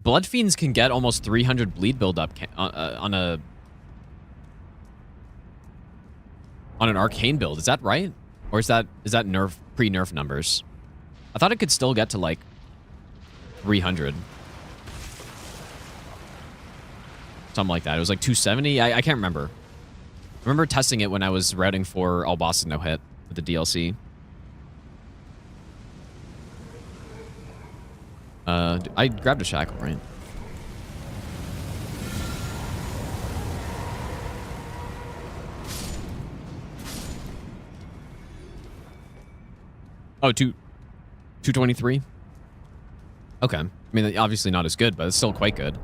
Blood Fiends can get almost 300 bleed buildup on an arcane build. Is that right? Or is that nerf pre-nerf numbers? I thought it could still get to like 300. Something like that. It was like 270. I can't remember. I remember testing it when I was routing for All Bosses No Hit with the DLC. I grabbed a shackle, right? Oh, 223? Okay. I mean, obviously not as good, but it's still quite good.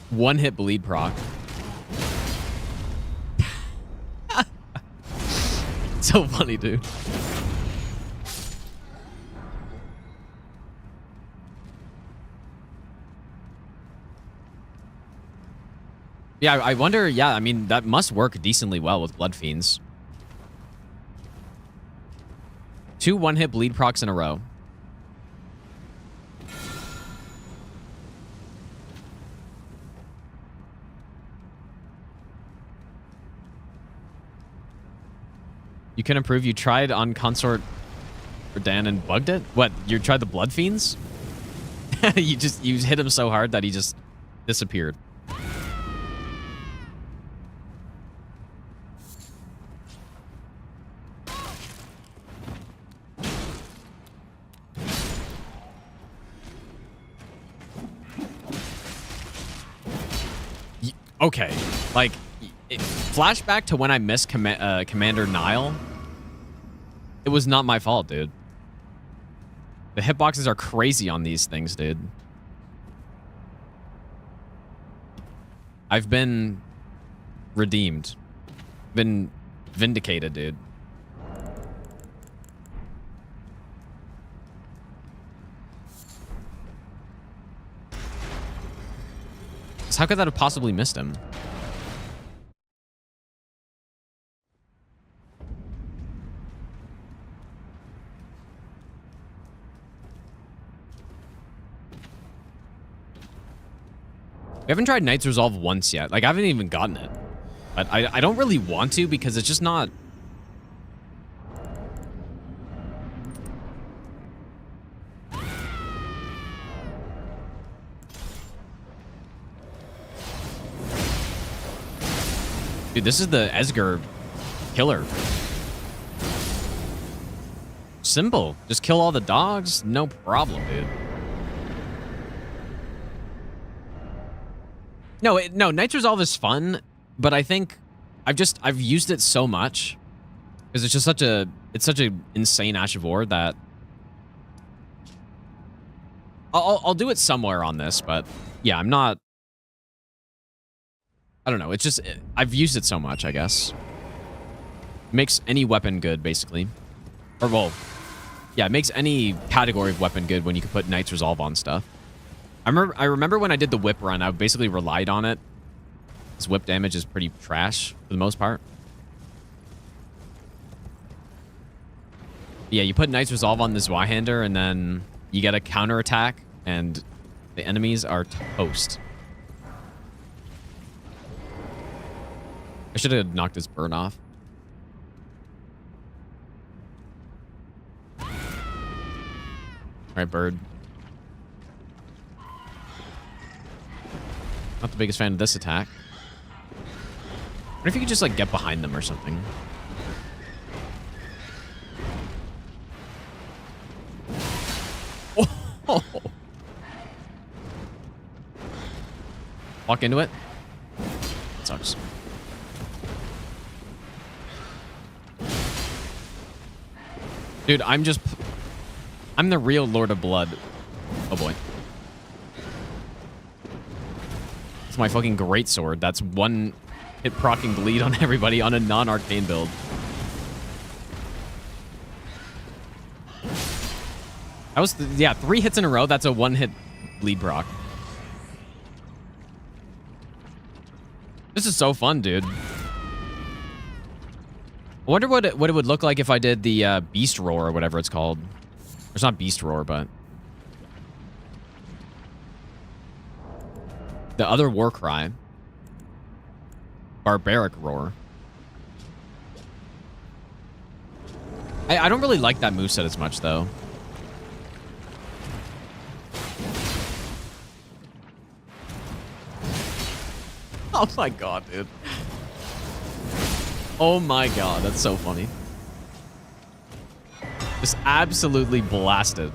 One hit bleed proc. So funny, dude. Yeah, I wonder, yeah, I mean, that must work decently well with Blood Fiends. 2 one-hit bleed procs in a row. You can improve. You tried on Consort for Dan and bugged it? What, you tried the Blood Fiends? you hit him so hard that he just disappeared. Okay, like, flashback to when I missed Commander Nile. It was not my fault, dude. The hitboxes are crazy on these things, dude. I've been redeemed. Been vindicated, dude. So how could that have possibly missed him? We haven't tried Knight's Resolve once yet. Like, I haven't even gotten it. But I don't really want to because it's just not... Dude, this is the Esger killer. Simple. Just kill all the dogs. No problem, dude. No, Knight's Resolve is fun, but I think I've used it so much because it's just such a insane Ash of War that I'll do it somewhere on this, but yeah, I'm not. I don't know. It's just I've used it so much, I guess. Makes any weapon good, basically, or well, yeah, it makes any category of weapon good when you can put Knight's Resolve on stuff. I remember when I did the whip run, I basically relied on it. This whip damage is pretty trash for the most part. Yeah, you put Knight's Resolve on this Zweihander, and then you get a counterattack, and the enemies are toast. I should have knocked his burn off. All right, bird. Not the biggest fan of this attack. What if you could just, like, get behind them or something? Oh. Walk into it. That sucks. Dude, I'm the real Lord of Blood. Oh, boy. It's my fucking greatsword. That's one hit procking bleed on everybody on a non-arcane build. That was, yeah, 3 hits in a row. That's a 1-hit bleed proc. This is so fun, dude. I wonder what it would look like if I did the Beast Roar or whatever it's called. It's not Beast Roar, but... the other war cry. Barbaric Roar. I don't really like that moveset as much, though. Oh my god, dude. Oh my god, that's so funny. Just absolutely blasted.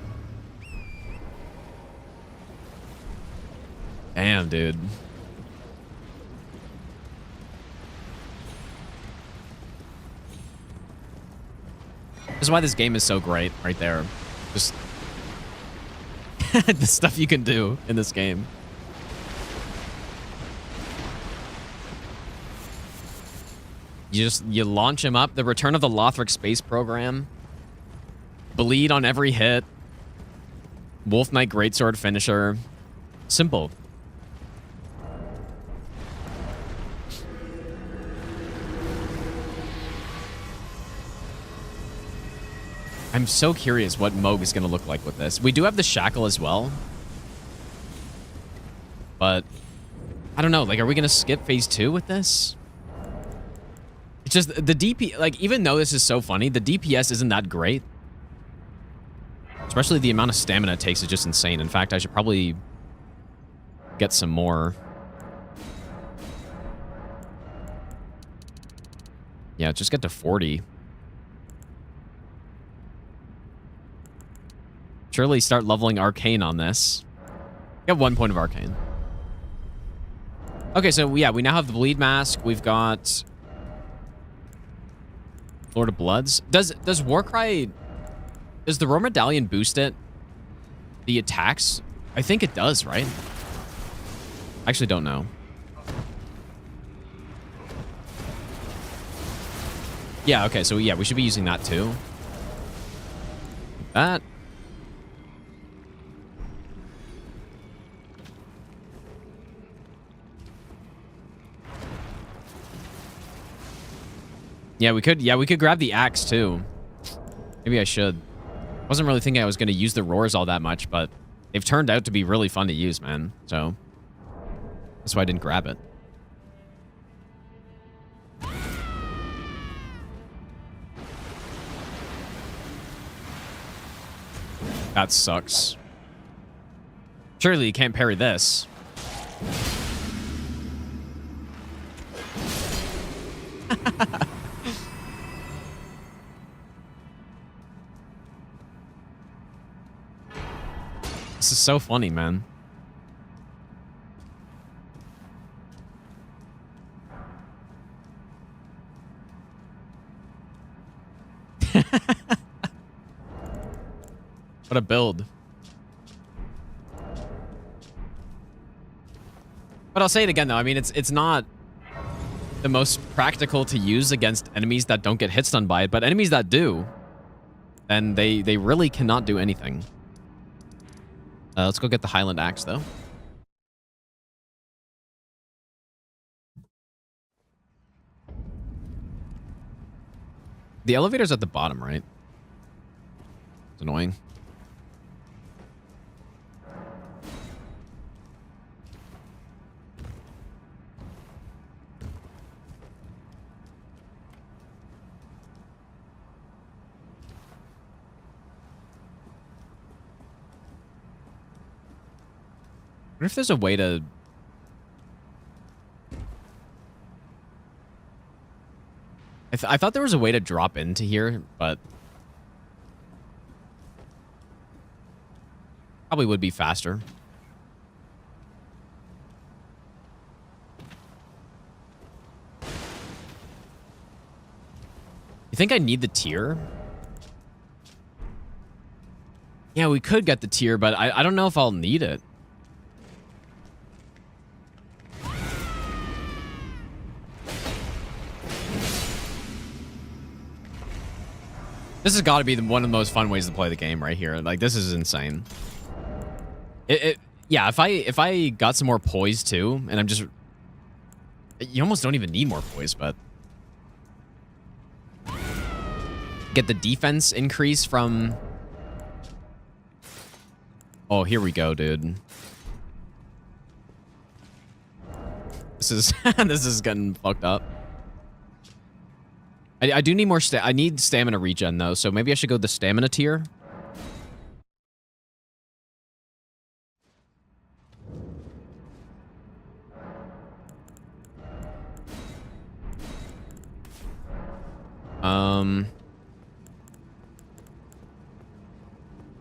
Damn, dude. This is why this game is so great right there. Just the stuff you can do in this game. You launch him up. The Return of the Lothric space program. Bleed on every hit. Wolf Knight Greatsword finisher. Simple. I'm so curious what Moog is going to look like with this. We do have the Shackle as well. But I don't know. Like, are we going to skip phase 2 with this? It's just the DP, like, even though this is so funny, the DPS isn't that great. Especially the amount of stamina it takes is just insane. In fact, I should probably get some more. Yeah, just get to 40. Surely start leveling Arcane on this. Get 1 point of Arcane. Okay, so yeah, we now have the Bleed Mask. We've got Lord of Bloods. Does Warcry... Does the Roar Medallion boost it? The attacks? I think it does, right? I actually don't know. Yeah, okay, so yeah, we should be using that too. That. Yeah, we could grab the axe too. Maybe I should. Wasn't really thinking I was going to use the roars all that much, but they've turned out to be really fun to use, man. So that's why I didn't grab it. That sucks. Surely you can't parry this. This is so funny, man. What a build. But I'll say it again, though. I mean, it's not the most practical to use against enemies that don't get hit stun by it, but enemies that do, then they really cannot do anything. Let's go get the Highland Axe, though. The elevator's at the bottom, right? It's annoying. I wonder if there's a way to... I thought there was a way to drop into here, but... Probably would be faster. You think I need the tier? Yeah, we could get the tier, but I don't know if I'll need it. This has got to be one of the most fun ways to play the game right here. Like, this is insane. Yeah, if I got some more poise too, and I'm just... You almost don't even need more poise, but... Get the defense increase from... Oh, here we go, dude. This is... this is getting fucked up. I do need more I need stamina regen, though, so maybe I should go the stamina tier.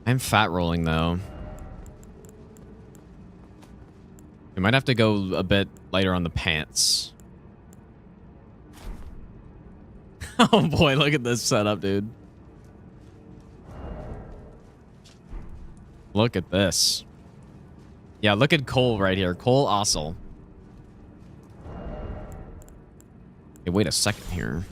I'm fat rolling, though. We might have to go a bit lighter on the pants. Oh boy, look at this setup, dude. Look at this. Yeah, look at Cole right here. COLOSSAL. Hey, wait a second here.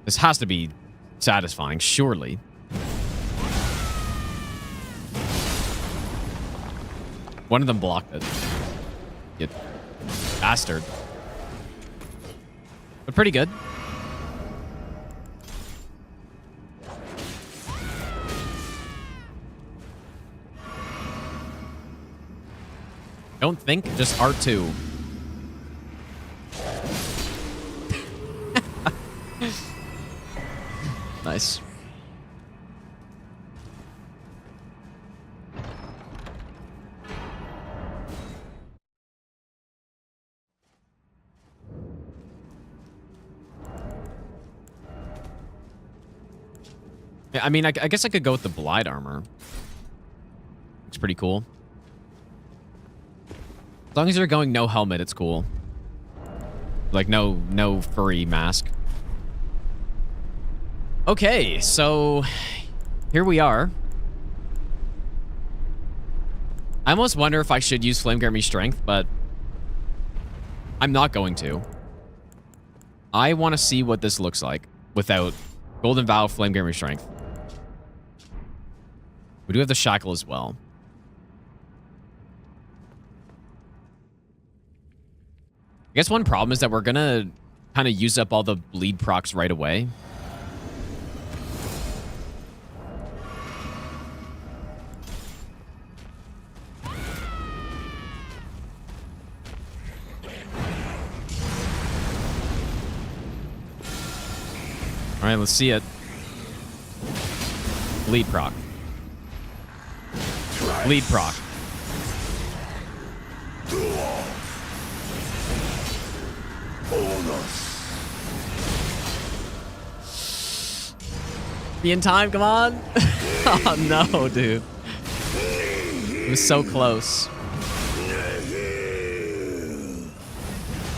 This has to be satisfying, surely. One of them blocked it. You bastard. But pretty good. Don't think, just R2. Nice. Yeah, I mean, I guess I could go with the Blide armor. Looks pretty cool. As long as you're going no helmet, it's cool. Like, no furry mask. Okay, so here we are. I almost wonder if I should use Flame Grammy Strength, but I'm not going to. I want to see what this looks like without Golden Vow, Flame Grammy Strength. We do have the Shackle as well. I guess one problem is that we're gonna kind of use up all the bleed procs right away. All right, let's see it. Bleed proc. Bleed proc. Be in time, come on. Oh no, dude. It was so close.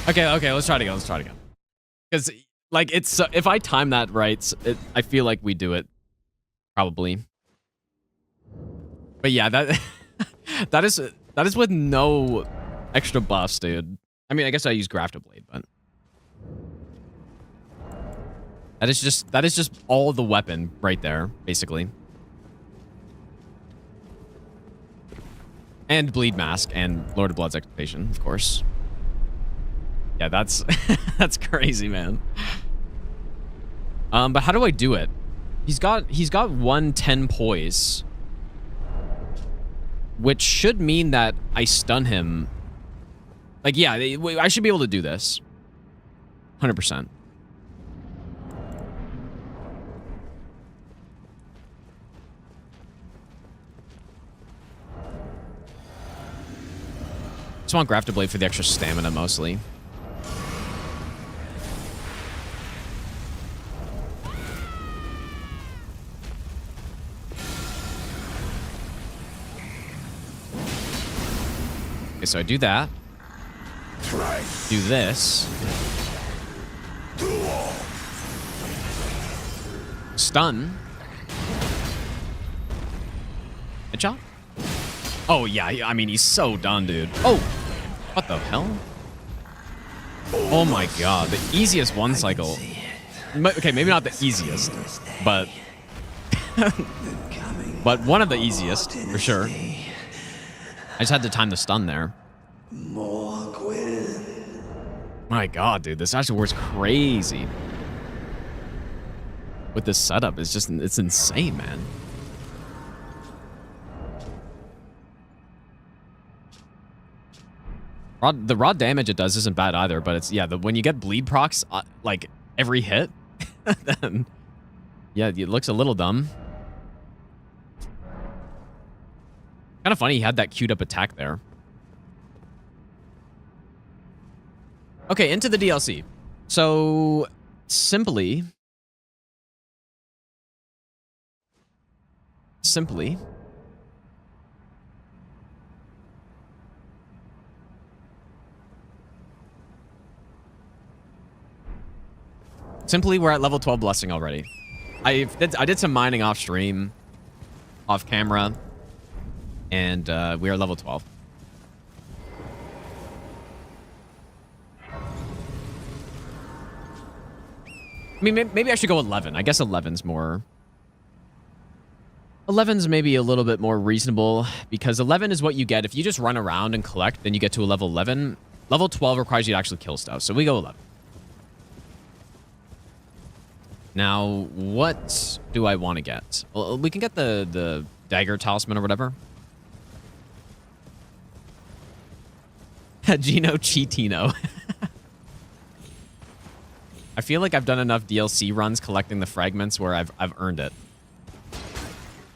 Okay, let's try it again. Because, like, it's if I time that right, I feel like we do it. Probably. But yeah, that is with no extra buffs, dude. I mean, I guess I use Grafted Blade, but that is just all the weapon right there, basically. And Bleed Mask and Lord of Blood's Extirpation, of course. Yeah, that's that's crazy, man. But how do I do it? He's got 110 poise, which should mean that I stun him. Like, yeah, I should be able to do this. 100%. Just want Grafted Blade for the extra stamina, mostly. Okay, so I do that. Do this. Stun. Headshot? Oh, yeah. I mean, he's so done, dude. Oh! What the hell? Oh my god. The easiest one cycle. Okay, maybe not the easiest, but... but one of the easiest, for sure. I just had to time the stun there. My god, dude. This actually works crazy. With this setup, it's insane, man. The raw damage it does isn't bad either, but it's, yeah, when you get bleed procs, like, every hit, then, yeah, it looks a little dumb. Kind of funny he had that queued up attack there. Okay, into the DLC. So, simply... Simply, we're at level 12 blessing already. I did some mining off stream, off camera, and we are level 12. I mean, maybe I should go 11. I guess 11's more... 11's maybe a little bit more reasonable, because 11 is what you get. If you just run around and collect, then you get to a level 11. Level 12 requires you to actually kill stuff, so we go 11. Now, what do I want to get? Well, we can get the dagger talisman or whatever. Gino Cheatino. I feel like I've done enough DLC runs collecting the fragments where I've earned it.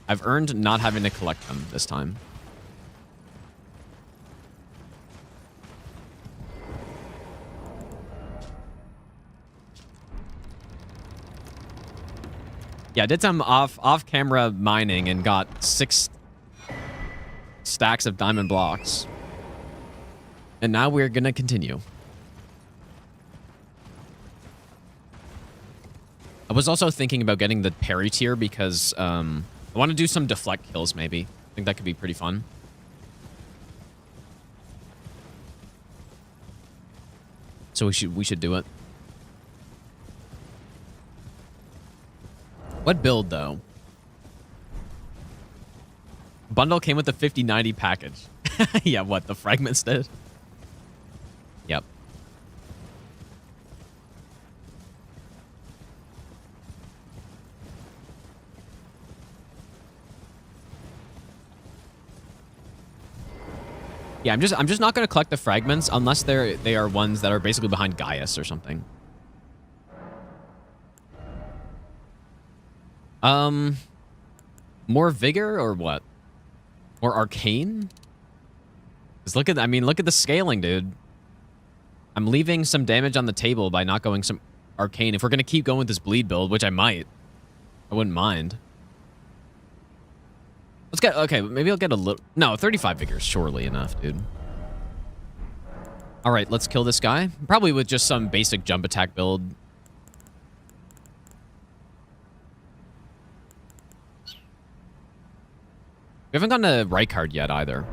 I've earned not having to collect them this time. Yeah, I did some off-camera mining and got 6 stacks of diamond blocks. And now we're gonna continue. I was also thinking about getting the parry tier because I want to do some deflect kills maybe. I think that could be pretty fun. So we should do it. What build though? Bundle came with the 50/90 package. Yeah, what the fragments did? Yep. Yeah, I'm just not gonna collect the fragments unless they are ones that are basically behind Gaius or something. More vigor or what? Or arcane? Just look at the scaling, dude. I'm leaving some damage on the table by not going some arcane. If we're gonna keep going with this bleed build, which I might, I wouldn't mind. Let's get, okay, maybe I'll get a little... No, 35 vigor is surely enough, dude. All right, let's kill this guy. Probably with just some basic jump attack build. We haven't gotten a Rykard yet, either.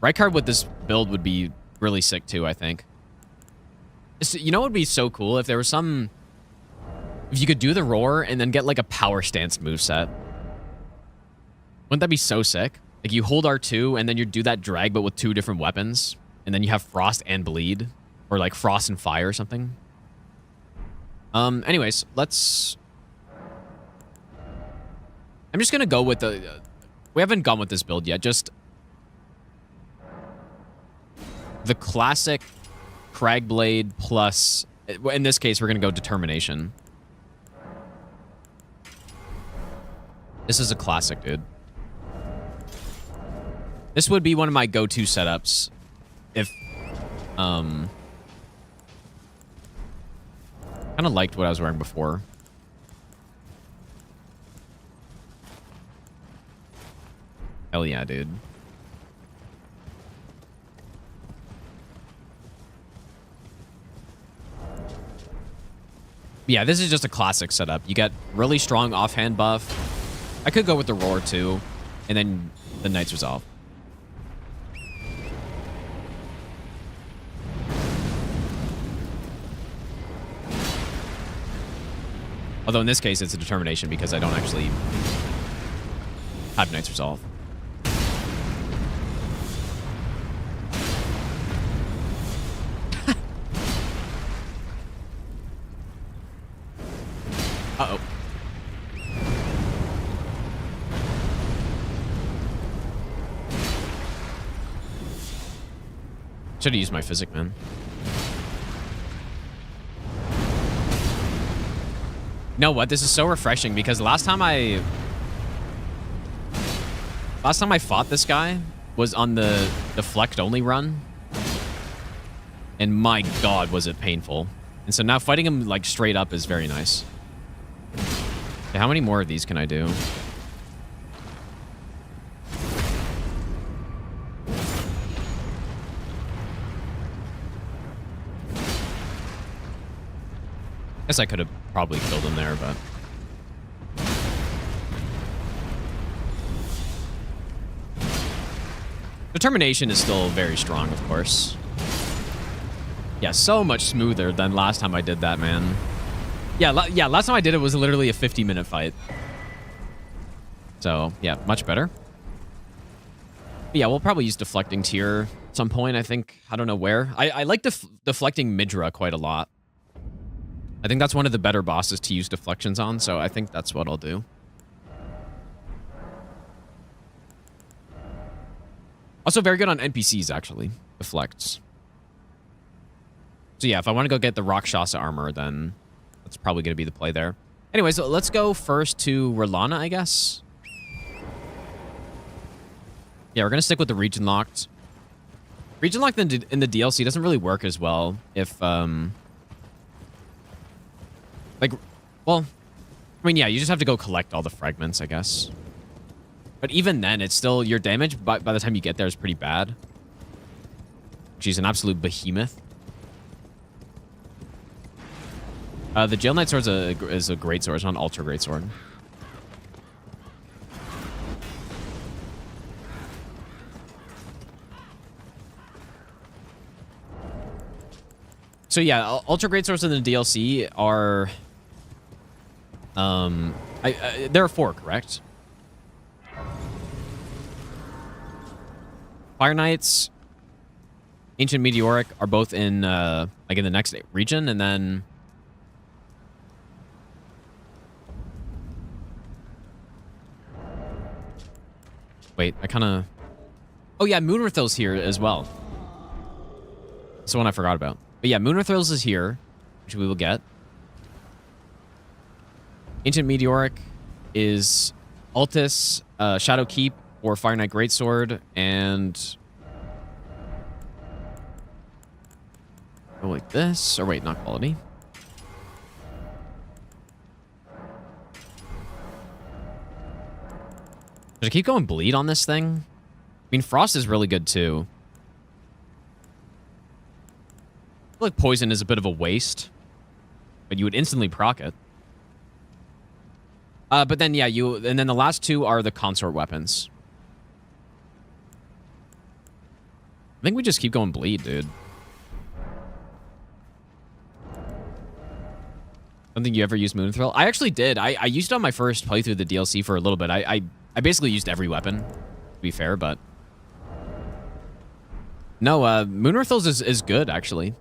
Rykard with this build would be really sick, too, I think. You know what would be so cool? If there was some... If you could do the roar and then get, like, a power stance moveset. Wouldn't that be so sick? Like, you hold R2, and then you do that drag, but with 2 different weapons. And then you have Frost and Bleed. Or, like, Frost and Fire or something. Anyways, let's... I'm just gonna go with the... we haven't gone with this build yet, just... the classic Cragblade plus... In this case, we're gonna go Determination. This is a classic, dude. This would be one of my go-to setups if, kind of liked what I was wearing before. Hell yeah, dude. Yeah, this is just a classic setup. You get really strong offhand buff. I could go with the Roar too, and then the Knight's Resolve. Although in this case, it's a Determination because I don't actually have Knight's Resolve. Uh-oh. Should've used my physic, man. You know what? This is so refreshing because last time I fought this guy was on the deflect only run. And my god, was it painful. And so now fighting him like straight up is very nice. Okay, how many more of these can I do? Guess I could have probably killed him there, but... Determination is still very strong, of course. Yeah, so much smoother than last time I did that, man. Yeah, last time I did it was literally a 50-minute fight. So, yeah, much better. But yeah, we'll probably use Deflecting Tear at some point, I think. I don't know where. I like Deflecting Midra quite a lot. I think that's one of the better bosses to use deflections on, so I think that's what I'll do. Also very good on NPCs, actually. Deflects. So yeah, if I want to go get the Rakshasa armor, then that's probably going to be the play there. Anyways, so let's go first to R'hllana, I guess. Yeah, we're going to stick with the region locked. Region locked in the DLC doesn't really work as well if, like, well, I mean, yeah, you just have to go collect all the fragments, I guess. But even then, it's still, your damage by the time you get there is pretty bad. She's an absolute behemoth. The Jail Knight Sword is a great sword. It's not an ultra great sword. So yeah, ultra great swords in the DLC are, there are 4, correct? Fire Knights, Ancient Meteoric are both in, like in the next region, and then wait, I kind of, oh yeah, Moonrathil's here as well. That's the one I forgot about. But yeah, Moonrathil's is here, which we will get. Ancient Meteoric is Altus, Shadow Keep, or Fire Knight Greatsword, and... oh, like this? Or wait, not quality. Should I keep going bleed on this thing? I mean, Frost is really good, too. I feel like Poison is a bit of a waste, but you would instantly proc it. But then, yeah, and then the last 2 are the consort weapons. I think we just keep going bleed, dude. I don't think you ever used Moonthrill. I actually did. I used it on my first playthrough of the DLC for a little bit. I basically used every weapon, to be fair, but... no, Moonrathil's is good, actually.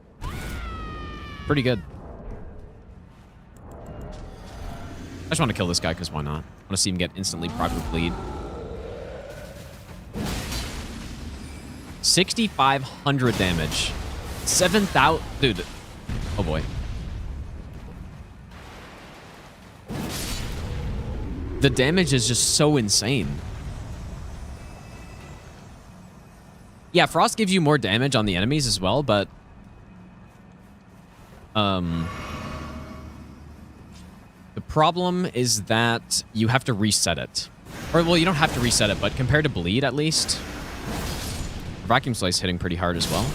Pretty good. I just want to kill this guy, because why not? I want to see him get instantly proc with bleed. 6,500 damage. 7,000... dude. Oh, boy. The damage is just so insane. Yeah, Frost gives you more damage on the enemies as well, but... the problem is that you have to reset it. Or, well, you don't have to reset it, but compared to Bleed, at least... Vacuum Slice hitting pretty hard as well.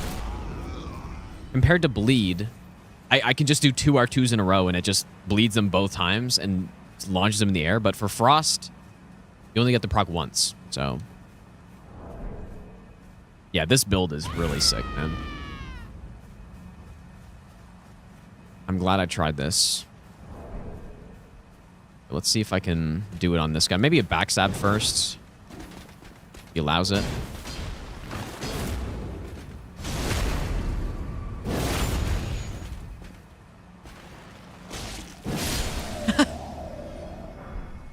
Compared to Bleed, I can just do 2 R2s in a row, and it just bleeds them both times, and launches them in the air. But for Frost, you only get the proc once, so... yeah, this build is really sick, man. I'm glad I tried this. Let's see if I can do it on this guy. Maybe a backstab first. He allows it.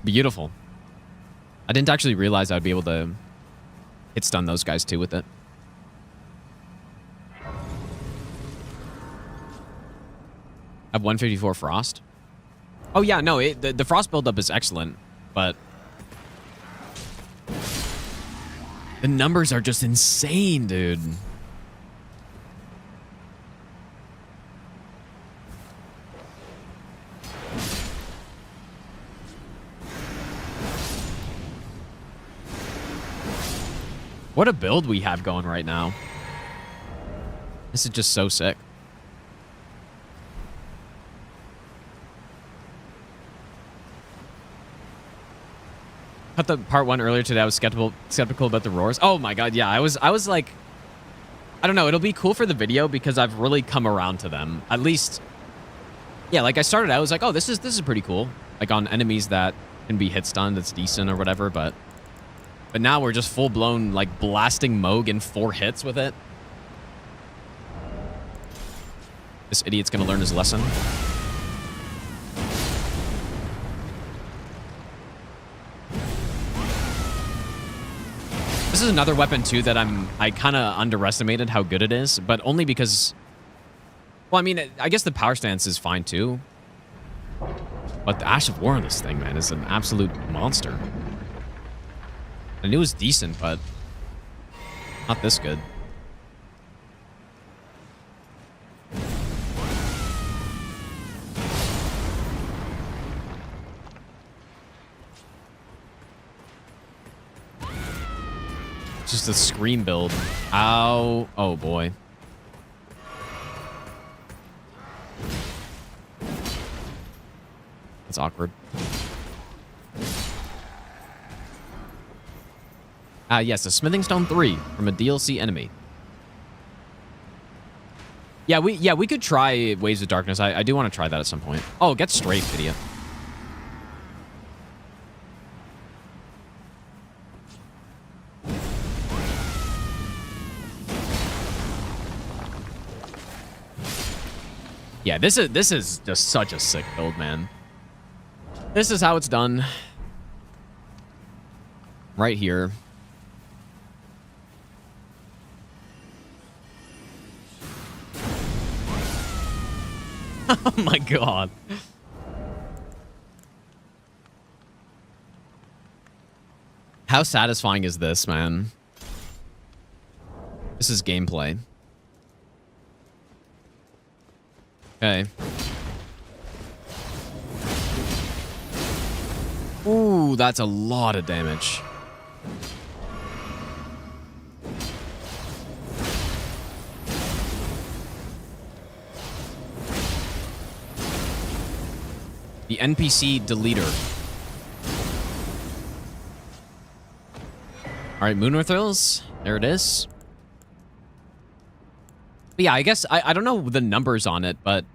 Beautiful. I didn't actually realize I'd be able to hit stun those guys too with it. I have 154 Frost. Oh yeah, no, the Frost buildup is excellent, but the numbers are just insane, dude. What a build we have going right now. This is just so sick. cut the part 1 earlier today. I was skeptical about the roars. Oh my god, yeah. I was like, I don't know. It'll be cool for the video because I've really come around to them. At least, yeah. Like I started out, I was like, oh, this is pretty cool. Like on enemies that can be hit stunned, it's decent or whatever. But now we're just full blown like blasting Moog in 4 hits with it. This idiot's gonna learn his lesson. This is another weapon too that I kind of underestimated how good it is, but only because, well, I mean, I guess the power stance is fine too, but the Ash of War on this thing, man, is an absolute monster. I knew it was decent, but not this good. Just a scream build. Ow. Oh, boy. That's awkward. Yes, a Smithing Stone 3 from a DLC enemy. Yeah, we could try Waves of Darkness. I do want to try that at some point. Oh, get straight, idiot. Yeah, this is just such a sick build, man. This is how it's done. Right here. Oh my god. How satisfying is this, man? This is gameplay. Okay. Ooh, that's a lot of damage. The NPC deleter. All right, Moonworth Hills. There it is. But yeah, I guess I don't know the numbers on it, but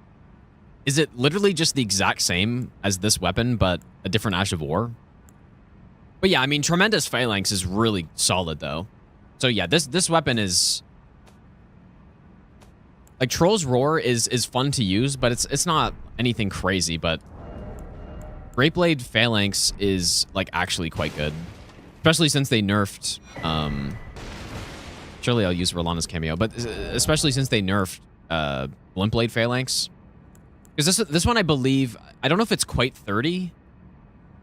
is it literally just the exact same as this weapon, but a different Ash of War? But yeah, I mean, Tremendous Phalanx is really solid, though. So yeah, this weapon is... Like, Troll's Roar is fun to use, but it's not anything crazy, but... Greatblade Phalanx is, like, actually quite good. Especially since they nerfed... Surely I'll use Rolana's cameo, but especially since they nerfed Blimpblade Phalanx. Because this one, I believe... I don't know if it's quite 30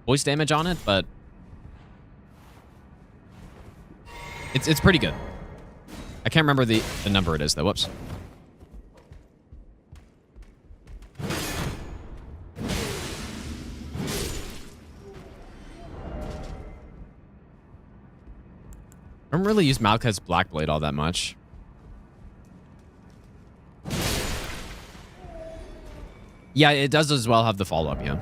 voice damage on it, but... It's pretty good. I can't remember the number it is, though. Whoops. I don't really use Malka's Blackblade all that much. Yeah, it does as well have the follow-up, yeah.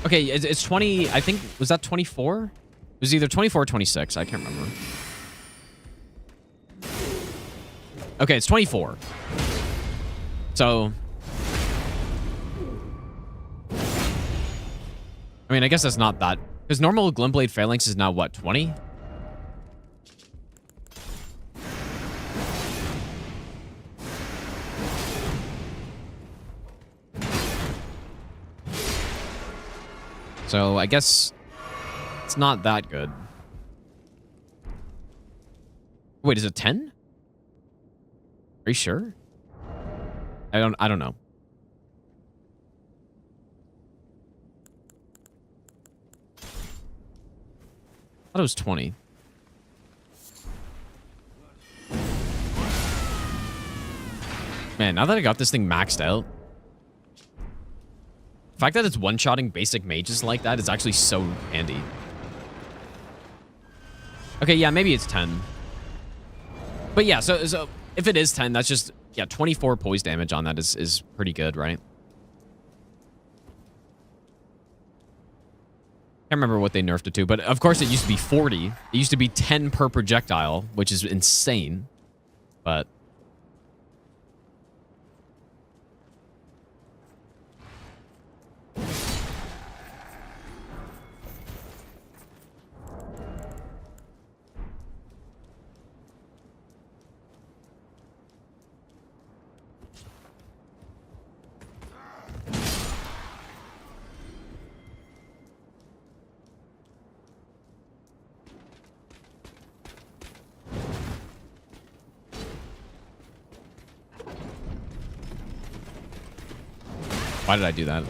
Okay, it's 20, I think, was that 24? It was either 24 or 26, I can't remember. Okay, it's 24. So... I mean, I guess that's not that... Because normal Glintblade Phalanx is now, what, 20? So, I guess... It's not that good. Wait, is it 10? Are you sure? I don't know. I thought it was 20. Man, now that I got this thing maxed out, the fact that it's one-shotting basic mages like that is actually so handy. Okay, yeah, maybe it's 10. But yeah, so if it is 10, that's just, yeah, 24 poise damage on that is pretty good, right? Can't remember what they nerfed it to, but of course it used to be 40. It used to be 10 per projectile, which is insane. But why did I do that?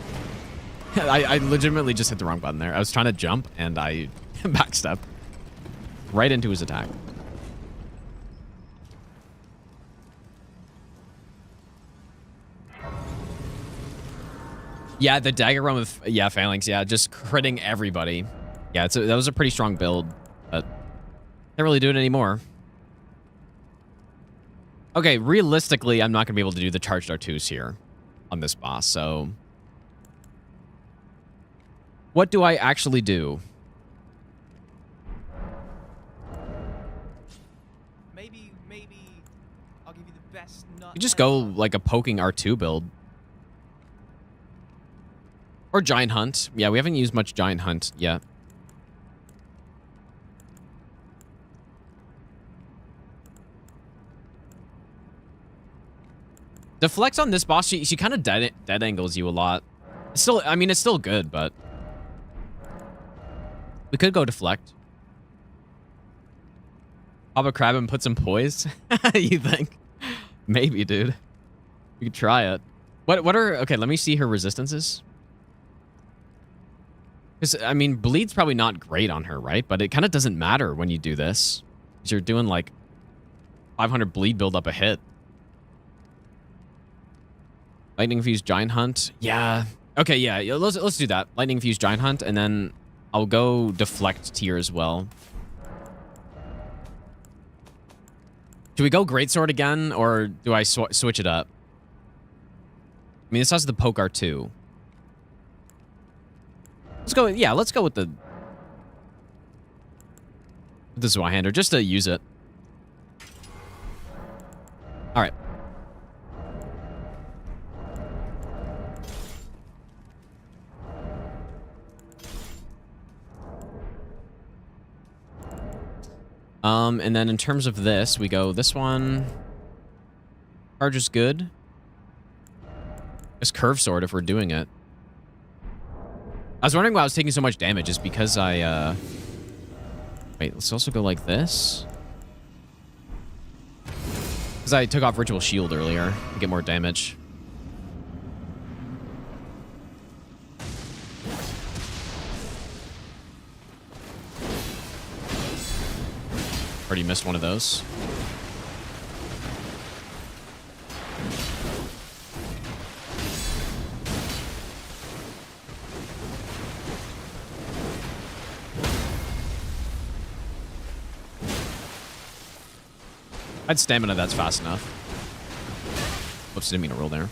I legitimately just hit the wrong button there. I was trying to jump and I backstep right into his attack. Yeah, the dagger run with, yeah, phalanx, yeah, just critting everybody. Yeah, that was a pretty strong build, but can't really do it anymore. Okay, realistically, I'm not going to be able to do the charged R2s here on this boss, so what do I actually do? Maybe I'll give you the best nut. You just go like a poking R2 build. Or Giant Hunt. Yeah, we haven't used much Giant Hunt yet. The flex on this boss, she kind of dead angles you a lot. It's still, I mean, it's still good, but we could go deflect. Pop a crab and put some poise. You think? Maybe, dude. We could try it. What are, okay, let me see her resistances. Because, I mean, bleed's probably not great on her, right? But it kind of doesn't matter when you do this. Because you're doing like 500 bleed build up a hit. Lightning Infused Giant Hunt. Yeah. Okay, yeah. Let's do that. Lightning Infused Giant Hunt, and then I'll go Deflect tier as well. Do we go Greatsword again, or do I switch it up? I mean, this has the Poke R2. Let's go, yeah, let's go with the Zweihander, just to use it. All right. And then in terms of this, we go this one. Charge is good. Just Curve Sword if we're doing it. I was wondering why I was taking so much damage. Is because I, wait, let's also go like this. Because I took off Ritual Shield earlier to get more damage. Already missed one of those. I had stamina, that's fast enough. Whoops, didn't mean to roll there.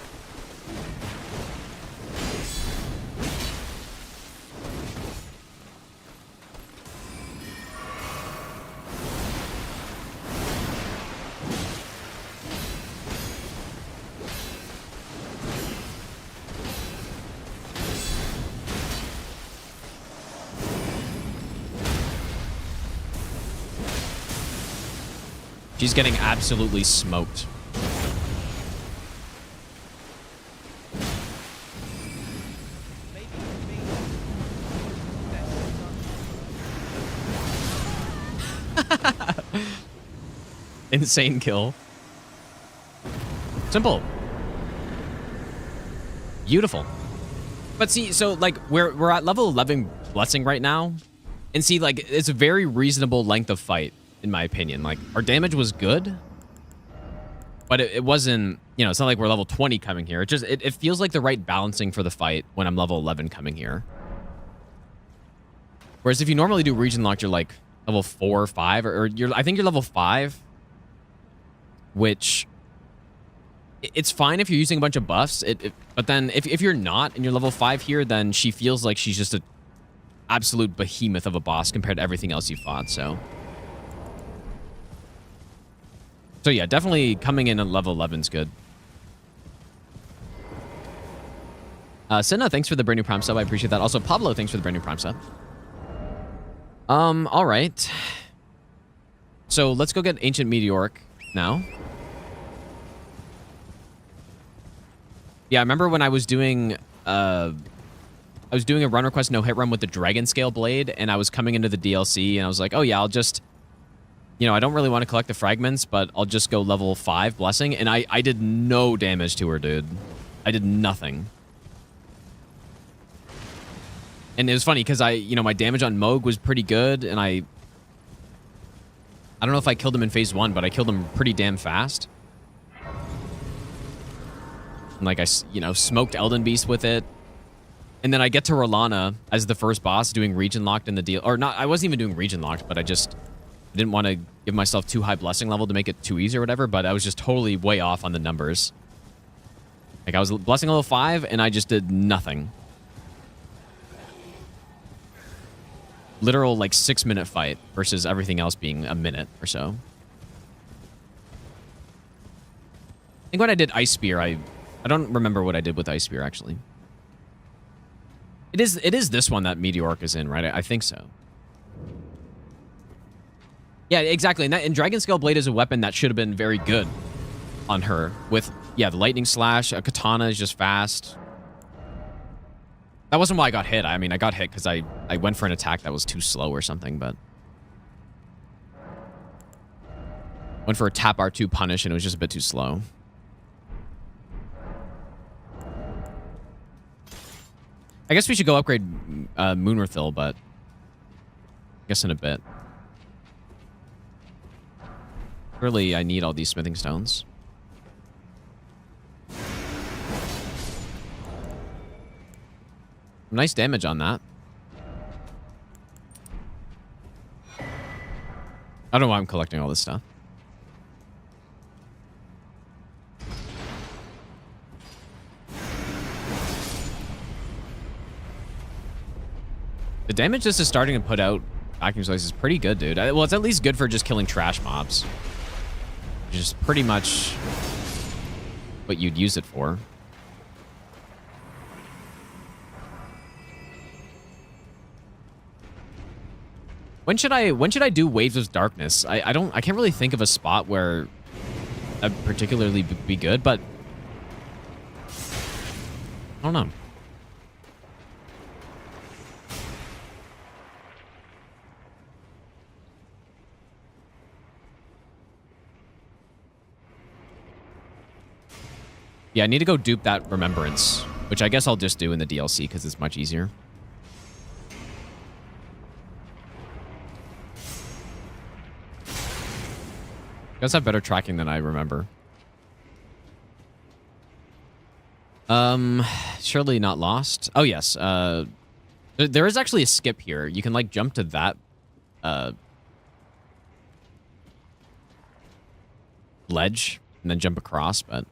She's getting absolutely smoked. Insane kill. Simple. Beautiful. But see, so like we're at level 11 Blessing right now. And see, like, it's a very reasonable length of fight, in my opinion. Like, our damage was good, but it wasn't, you know, it's not like we're level 20 coming here. It just, it feels like the right balancing for the fight when I'm level 11 coming here. Whereas if you normally do region locked, you're like level 4 or 5, or you're, I think you're level 5. which it's fine if you're using a bunch of buffs. But then if you're not and you're level 5 here, then she feels like she's just an absolute behemoth of a boss compared to everything else you fought. So yeah, definitely coming in at level 11 is good. Senna, thanks for the brand new Prime sub. I appreciate that. Also, Pablo, thanks for the brand new Prime sub. All right. So let's go get Ancient Meteoric now. Yeah, I remember when I was doing a run request no hit run with the Dragon Scale Blade, and I was coming into the DLC, and I was like, oh yeah, I'll just, you know, I don't really want to collect the fragments, but I'll just go level 5 Blessing, and I did no damage to her, dude. I did nothing. And it was funny because my damage on Moog was pretty good, and I don't know if I killed him in phase 1, but I killed him pretty damn fast. And like I smoked Elden Beast with it. And then I get to Rolana as the first boss doing region locked in the deal. Or not, I wasn't even doing region locked, but I didn't want to give myself too high blessing level to make it too easy or whatever, but I was just totally way off on the numbers. Like I was blessing level 5 and I just did nothing. Literal like 6-minute fight versus everything else being a minute or so. I think when I did Ice Spear, I don't remember what I did with Ice Spear actually. It is this one that Meteoric is in, right? I think so. Yeah, exactly. And Dragon Scale Blade is a weapon that should have been very good on her with, yeah, the Lightning Slash. A Katana is just fast. That wasn't why I got hit. I mean, I got hit because I went for an attack that was too slow or something, but... Went for a tap R2 punish and it was just a bit too slow. I guess we should go upgrade Moonrathil, but... I guess in a bit. Really, I need all these smithing stones. Nice damage on that. I don't know why I'm collecting all this stuff. The damage this is starting to put out vacuum slice is pretty good, dude. Well, it's at least good for just killing trash mobs. Which is pretty much what you'd use it for. When should I do Waves of Darkness? I can't really think of a spot where that'd particularly be good, but I don't know. Yeah, I need to go dupe that Remembrance, which I guess I'll just do in the DLC because it's much easier. Does have better tracking than I remember. Surely not lost. Oh yes. There is actually a skip here. You can like jump to that ledge and then jump across, but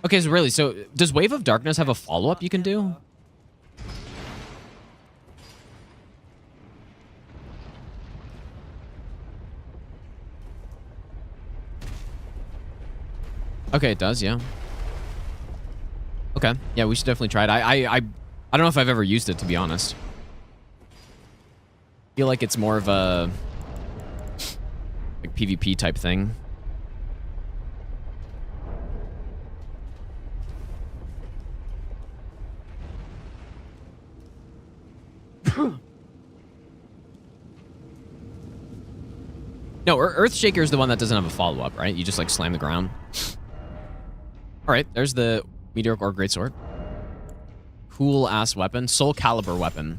okay, so really, so does Wave of Darkness have a follow-up you can do? Okay, it does, yeah. Okay, yeah, we should definitely try it. I don't know if I've ever used it, to be honest. I feel like it's more of a like PvP type thing. No, Earthshaker is the one that doesn't have a follow-up, right? You just like slam the ground. All right, there's the Meteoric Ore Greatsword. Cool ass weapon, Soul Caliber weapon.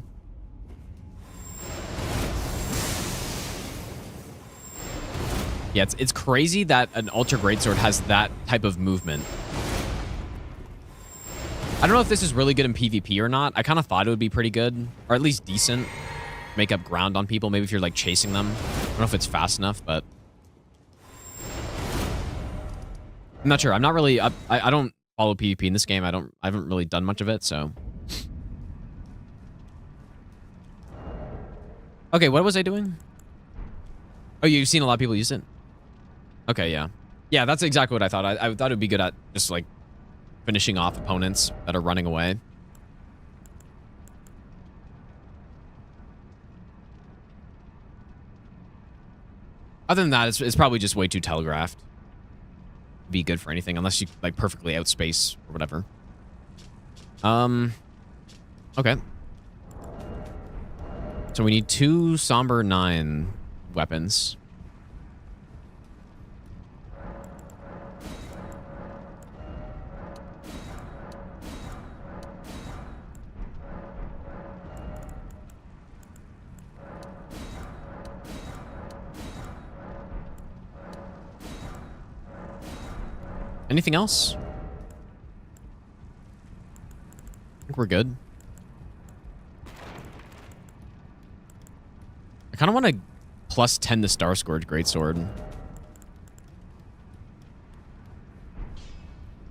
Yeah, it's crazy that an Ultra Greatsword has that type of movement. I don't know if this is really good in PvP or not. I kind of thought it would be pretty good, or at least decent. Make up ground on people, maybe if you're like chasing them know if it's fast enough, but I'm not sure. I'm not really. I don't follow PvP in this game. I haven't really done much of it, so. Okay, what was I doing? Oh, you've seen a lot of people use it? Okay, yeah. Yeah, that's exactly what I thought. I thought it would be good at just, like, finishing off opponents that are running away. Other than that, it's probably just way too telegraphed. Be good for anything, unless you, like, perfectly outspace or whatever. Okay. So we need 2 Somber 9 weapons. Anything else? I think we're good. I kind of want to plus 10 the Star Scourge Greatsword.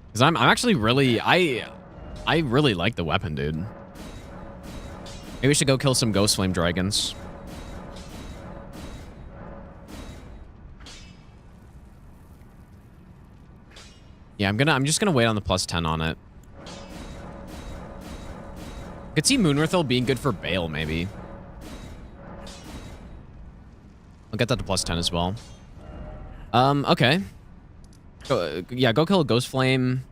Because I'm actually really... I really like the weapon, dude. Maybe we should go kill some Ghost Flame Dragons. Yeah, I'm just gonna wait on the plus 10 on it. I could see Moonrithel being good for Bale, maybe. I'll get that to plus 10 as well. Okay. Yeah, go kill a Ghost Flame.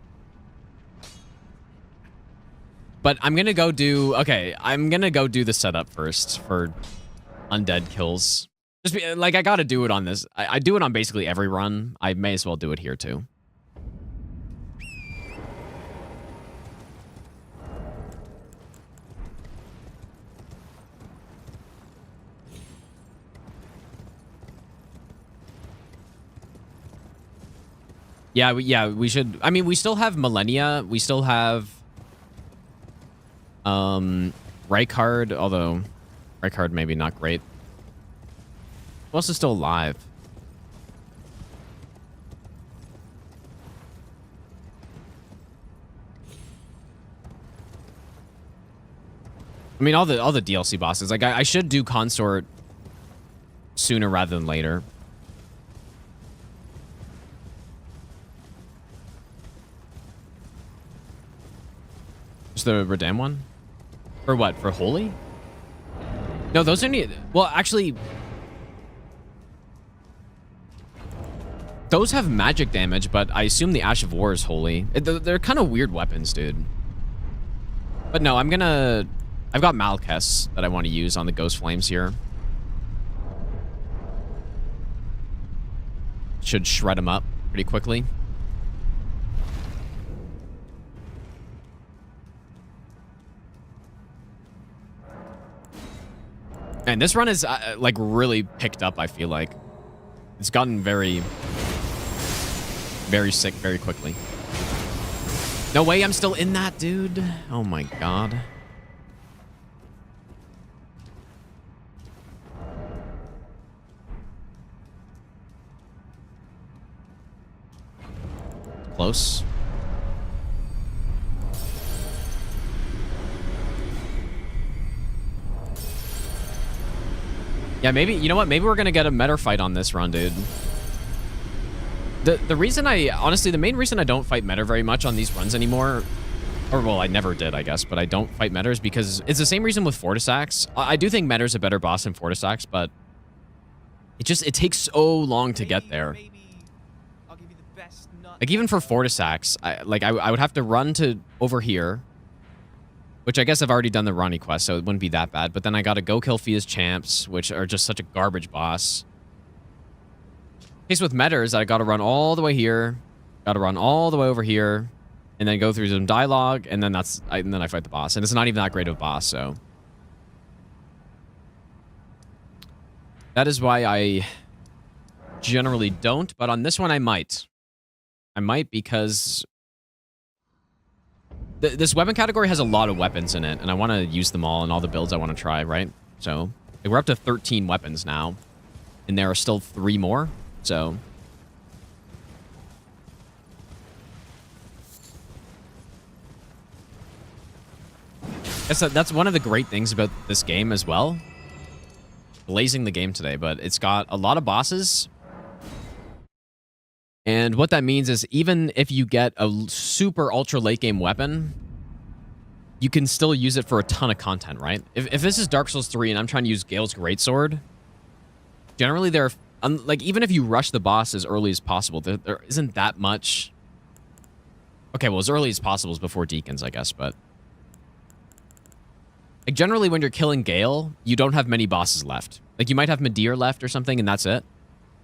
But I'm gonna go do... Okay, I'm gonna go do the setup first for undead kills. Just be, like, I gotta do it on this. I do it on basically every run. I may as well do it here, too. Yeah, we should... I mean, we still have Millennia. We still have... Rykard, although... Rykard maybe not great. Who else is still alive? I mean, all the DLC bosses. Like, I should do Consort sooner rather than later. Just the Radam one? For what? For Holy? No, those are neat. Well, actually... Those have magic damage, but I assume the Ash of War is Holy. They're kind of weird weapons, dude. But no, I'm gonna... I've got Malkes that I want to use on the Ghost Flames here. Should shred them up pretty quickly. And this run is, like, really picked up, I feel like. It's gotten very, very sick very quickly. No way I'm still in that, dude. Oh, my God. Close. Yeah, maybe, you know what? Maybe we're going to get a meta fight on this run, dude. The reason honestly, the main reason I don't fight meta very much on these runs anymore, or, well, I never did, I guess, but I don't fight meta is because it's the same reason with Fortisax. I do think meta's a better boss than Fortisax, but it takes so long to get there. Like, even for Fortisax, I would have to run to over here, which I guess I've already done the Ronnie quest, so it wouldn't be that bad. But then I gotta go kill Fia's champs, which are just such a garbage boss. Case with meta is that I gotta run all the way here, gotta run all the way over here, and then go through some dialogue, and then and then I fight the boss. And it's not even that great of a boss, so. That is why I generally don't, but on this one I might. I might because this weapon category has a lot of weapons in it, and I want to use them all in all the builds I want to try, right? So we're up to 13 weapons now. and there are still 3 more. So that's one of the great things about this game as well. Blazing the game today, but it's got a lot of bosses. And what that means is even if you get a super ultra late game weapon, you can still use it for a ton of content, right? If this is Dark Souls 3 and I'm trying to use Gale's Greatsword, generally there are, like, even if you rush the boss as early as possible, there isn't that much. Okay, well, as early as possible is before Deacons, I guess, but like generally when you're killing Gale, you don't have many bosses left. Like you might have Midir left or something and that's it.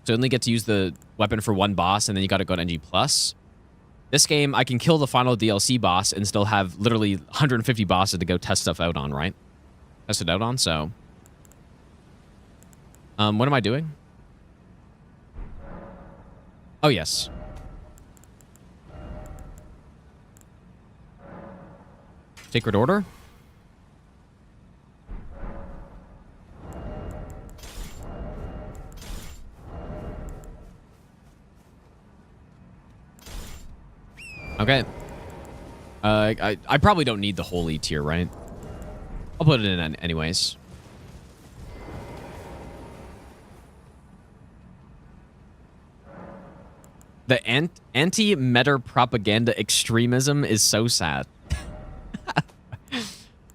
So you only get to use the weapon for 1 boss and then you got to go to NG+. This game, I can kill the final DLC boss and still have literally 150 bosses to go test stuff out on, right? Test it out on, so. What am I doing? Oh, yes. Sacred Order? Okay. I probably don't need the holy tier, right? I'll put it in anyways. The anti-meta propaganda extremism is so sad.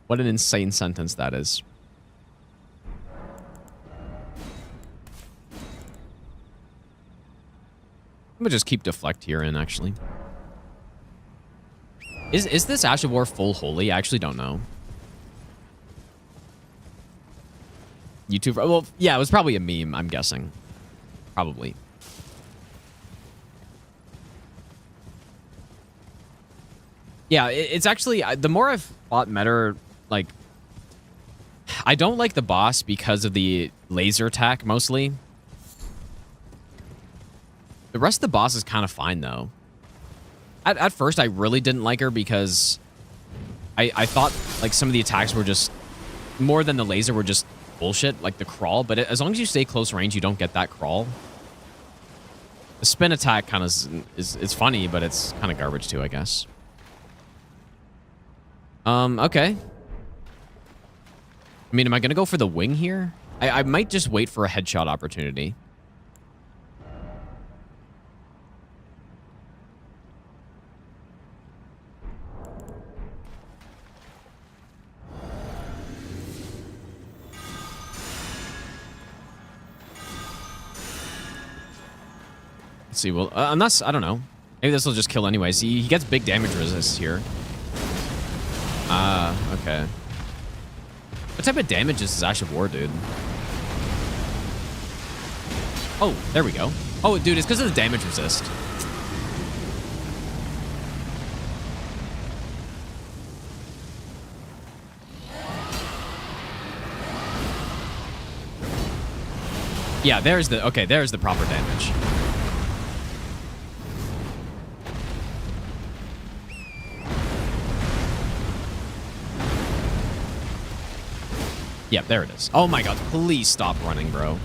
What an insane sentence that is. I'm gonna just keep deflect here in, actually. Is this Ash of War full holy? I actually don't know. YouTube, well, yeah, it was probably a meme, I'm guessing. Probably. Yeah, it's actually, the more I've fought meta, like, I don't like the boss because of the laser attack, mostly. The rest of the boss is kind of fine, though. At first, I really didn't like her because I thought, like, some of the attacks were just, more than the laser, were just bullshit, like the crawl. But as long as you stay close range, you don't get that crawl. The spin attack kind of is funny, but it's kind of garbage, too, I guess. Okay. I mean, am I going to go for the wing here? I might just wait for a headshot opportunity. Let's see, well, unless, I don't know. Maybe this will just kill anyways. He gets big damage resist here. Ah, okay. What type of damage is this Ash of War, dude? Oh, there we go. Oh, dude, it's because of the damage resist. Yeah, there's the, okay, there's the proper damage. Yep, there it is. Oh my god, please stop running, bro.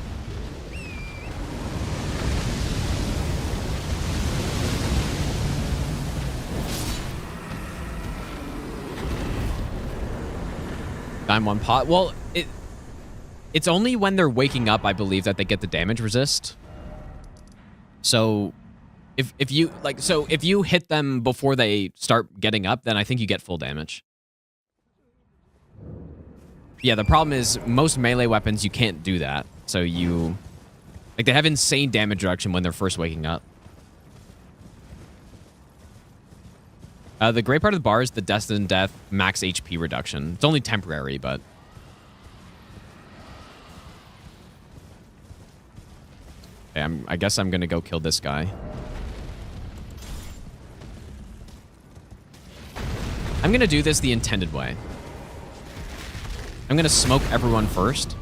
I'm one pot. Well, it's only when they're waking up, I believe, that they get the damage resist. So if you like, so if you hit them before they start getting up, then I think you get full damage. Yeah, the problem is most melee weapons, you can't do that. So you, like, they have insane damage reduction when they're first waking up. The great part of the bar is the Destined Death max HP reduction. It's only temporary, but... Okay, I guess I'm gonna go kill this guy. I'm gonna do this the intended way. I'm gonna smoke everyone first.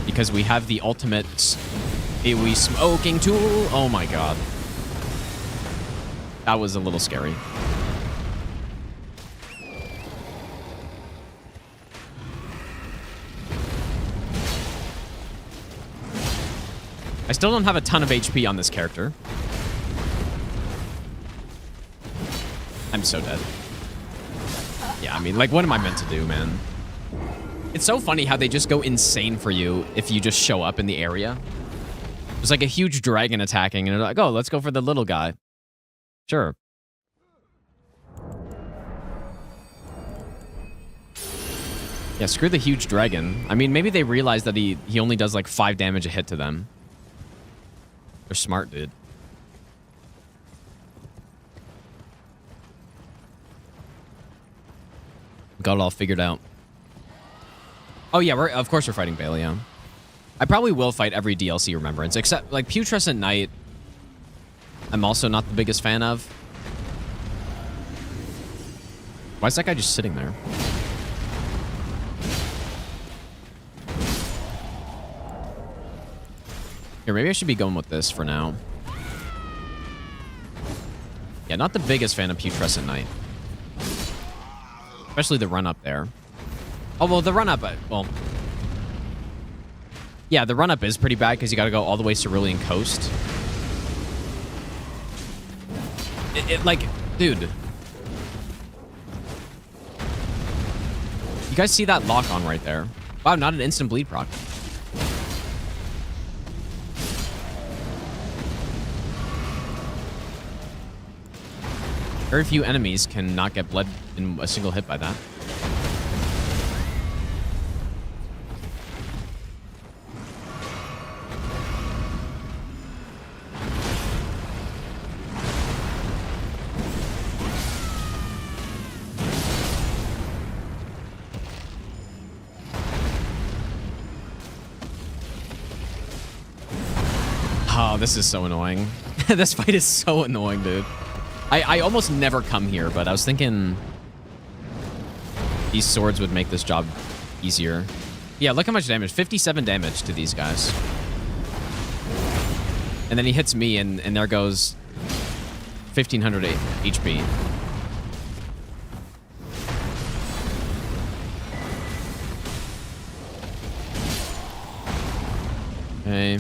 Because we have the ultimate AoE smoking tool. Oh my god. That was a little scary. I still don't have a ton of HP on this character. I'm so dead. Yeah, I mean, like, what am I meant to do, man? It's so funny how they just go insane for you if you just show up in the area. There's like a huge dragon attacking, and they're like, oh, let's go for the little guy. Sure. Yeah, screw the huge dragon. I mean, maybe they realize that he only does like 5 damage a hit to them. They're smart, dude. Got it all figured out. Oh yeah, of course we're fighting Bailey, yeah. I probably will fight every DLC Remembrance, except like Putrescent Knight. I'm also not the biggest fan of. Why is that guy just sitting there? Here, maybe I should be going with this for now. Yeah, not the biggest fan of Putrescent Knight. Especially the run-up there. Oh, well, the run-up, well... Yeah, the run-up is pretty bad because you got to go all the way Cerulean Coast. Like, dude. You guys see that lock-on right there? Wow, not an instant bleed proc. Very few enemies can not get bled in a single hit by that. Oh, this is so annoying. This fight is so annoying, dude. I almost never come here, but I was thinking these swords would make this job easier. Yeah, look how much damage. 57 damage to these guys. And then he hits me, and there goes 1,500 HP. Okay.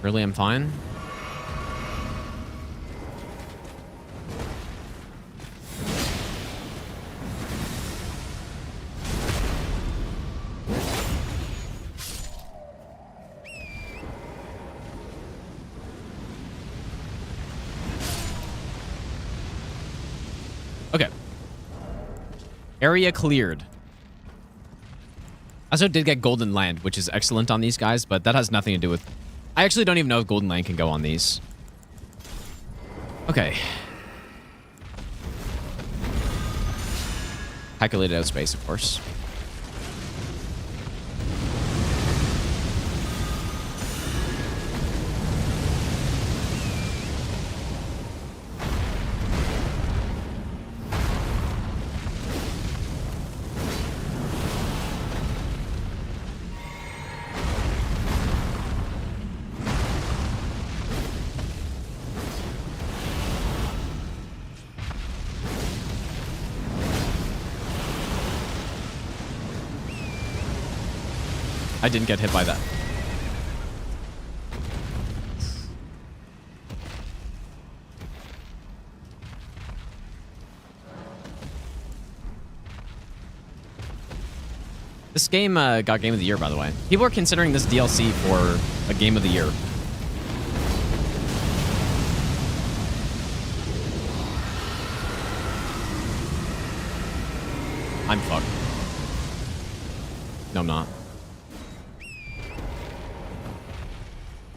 Really, I'm fine? Okay. Area cleared. I also did get Golden Land, which is excellent on these guys, but that has nothing to do with... I actually don't even know if Golden Land can go on these. Okay. Calculated out space, of course. I didn't get hit by that. This game got Game of the Year, by the way. People are considering this DLC for a Game of the Year. I'm fucked. No, I'm not.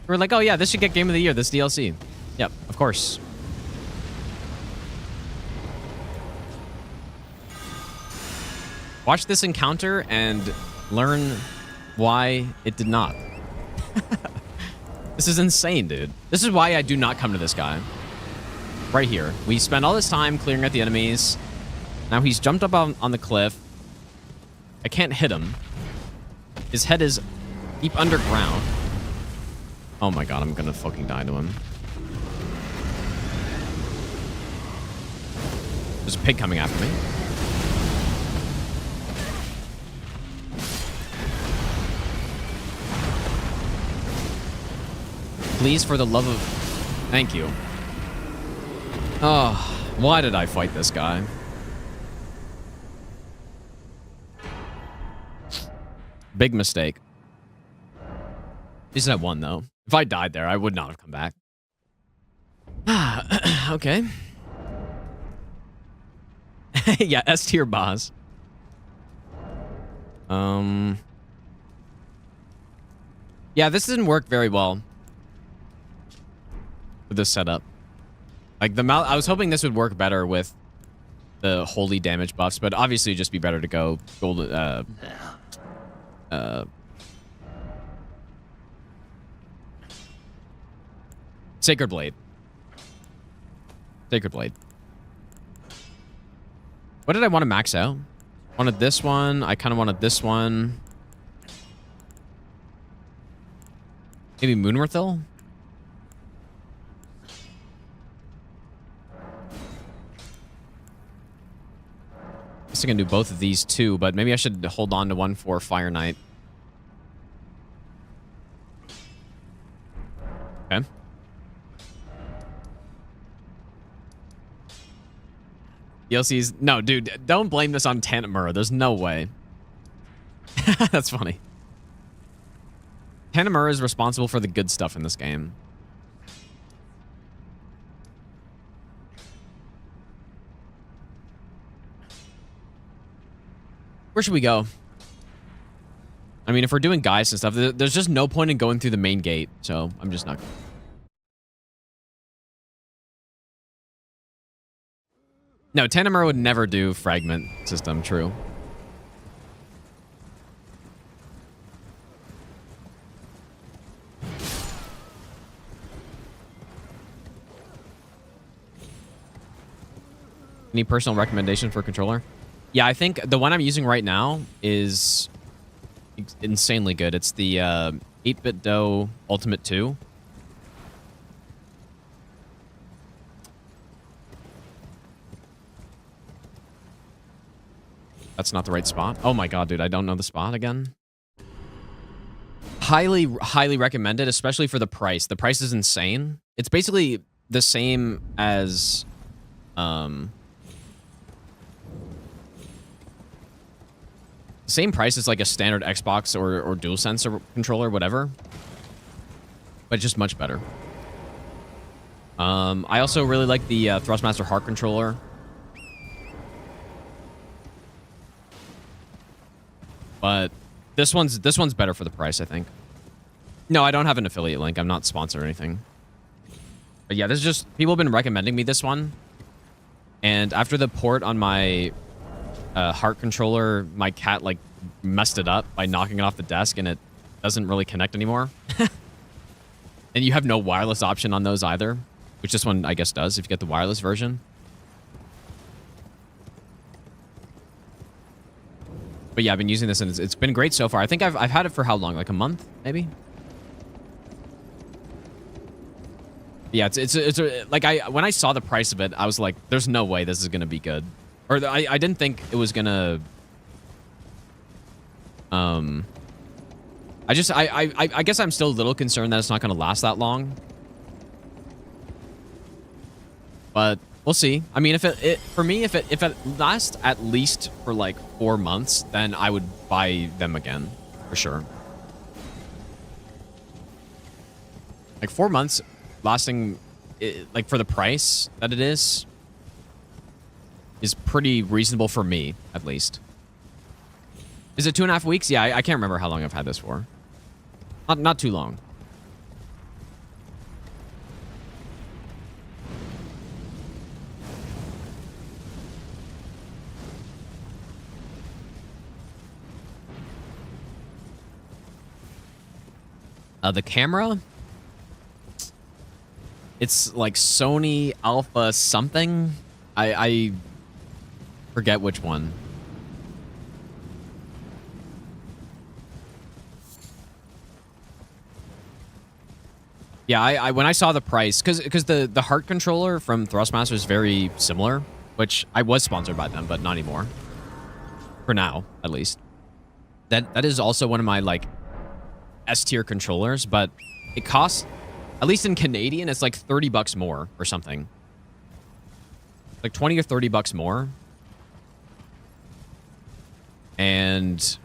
We're like, oh yeah, this should get Game of the Year, this DLC. Yep, of course. Watch this encounter and learn why it did not. This is insane, dude. This is why I do not come to this guy. Right here. We spent all this time clearing out the enemies. Now he's jumped up on the cliff. I can't hit him. His head is deep underground. Oh my god, I'm gonna fucking die to him. There's a pig coming after me. Please, for the love of... Thank you. Oh, why did I fight this guy? Big mistake. At least I won, though. If I died there, I would not have come back. Okay. Yeah, S tier boss. Yeah, this didn't work very well with this setup. Like the I was hoping this would work better with the holy damage buffs, but obviously it'd just be better to go gold. Sacred Blade. Sacred Blade. What did I want to max out? Wanted this one. I kind of wanted this one. Maybe Moonworthil? Guess I can do both of these too, but maybe I should hold on to one for Fire Knight. Okay. DLC's... No, dude, don't blame this on Tanamura. There's no way. That's funny. Tanamura is responsible for the good stuff in this game. Where should we go? I mean, if we're doing guys and stuff, there's just no point in going through the main gate, so I'm just not going. No, Tanamura would never do fragment system, true. Any personal recommendation for controller? Yeah, I think the one I'm using right now is insanely good. It's the 8-bit Do Ultimate 2. That's not the right spot. Oh my god, dude, I don't know the spot again. Highly, highly recommended, especially for the price. The price is insane. It's basically the same as... same price as like a standard Xbox or DualSense controller, whatever. But just much better. I also really like the Thrustmaster Heart controller. But this one's better for the price, I think. No, I don't have an affiliate link. I'm not sponsored or anything. But yeah, this is just... People have been recommending me this one. And after the port on my Heart controller, my cat, like, messed it up by knocking it off the desk, and it doesn't really connect anymore. And you have no wireless option on those either, which this one, I guess, does if you get the wireless version. But yeah, I've been using this, and it's been great so far. I think I've had it for how long? Like a month, maybe? Yeah, it's like when I saw the price of it, I was like, there's no way this is gonna be good. Or I didn't think it was gonna... I guess I'm still a little concerned that it's not gonna last that long. But we'll see. I mean, if it lasts at least for like 4 months, then I would buy them again for sure. Like 4 months lasting, like for the price that it is pretty reasonable for me, at least. Is it 2.5 weeks? Yeah, I can't remember how long I've had this for. Not too long. The camera, it's like Sony Alpha something. I forget which one. Yeah, I when I saw the price, because the heart controller from Thrustmaster is very similar, which I was sponsored by them, but not anymore. For now, at least. That is also one of my like S tier controllers, but it costs, at least in Canadian, it's like $30 more or something. Like 20 or 30 bucks more. And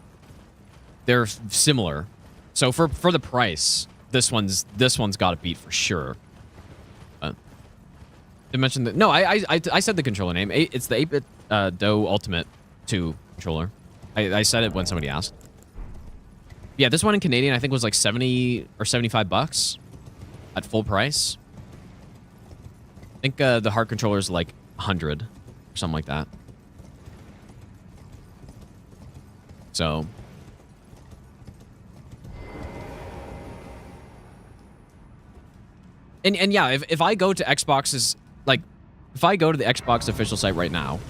they're similar. So for the price, this one's got to beat for sure. To mention that, no, I said the controller name. It's the 8-bit Doe Ultimate 2 controller. I said it when somebody asked. Yeah, this one in Canadian I think was like 70 or 75 bucks at full price. I think the hard controller is like 100 or something like that. So. And yeah, if I go to Xbox's, like, if I go to the Xbox official site right now,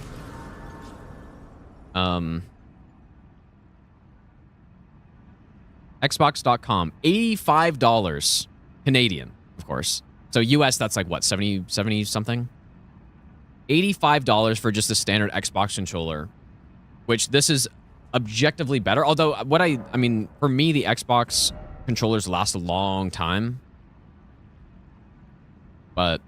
Xbox.com, $85 Canadian, of course. So US, that's like what, 70 something? $85 for just a standard Xbox controller, which this is objectively better. Although what I mean, for me, the Xbox controllers last a long time. But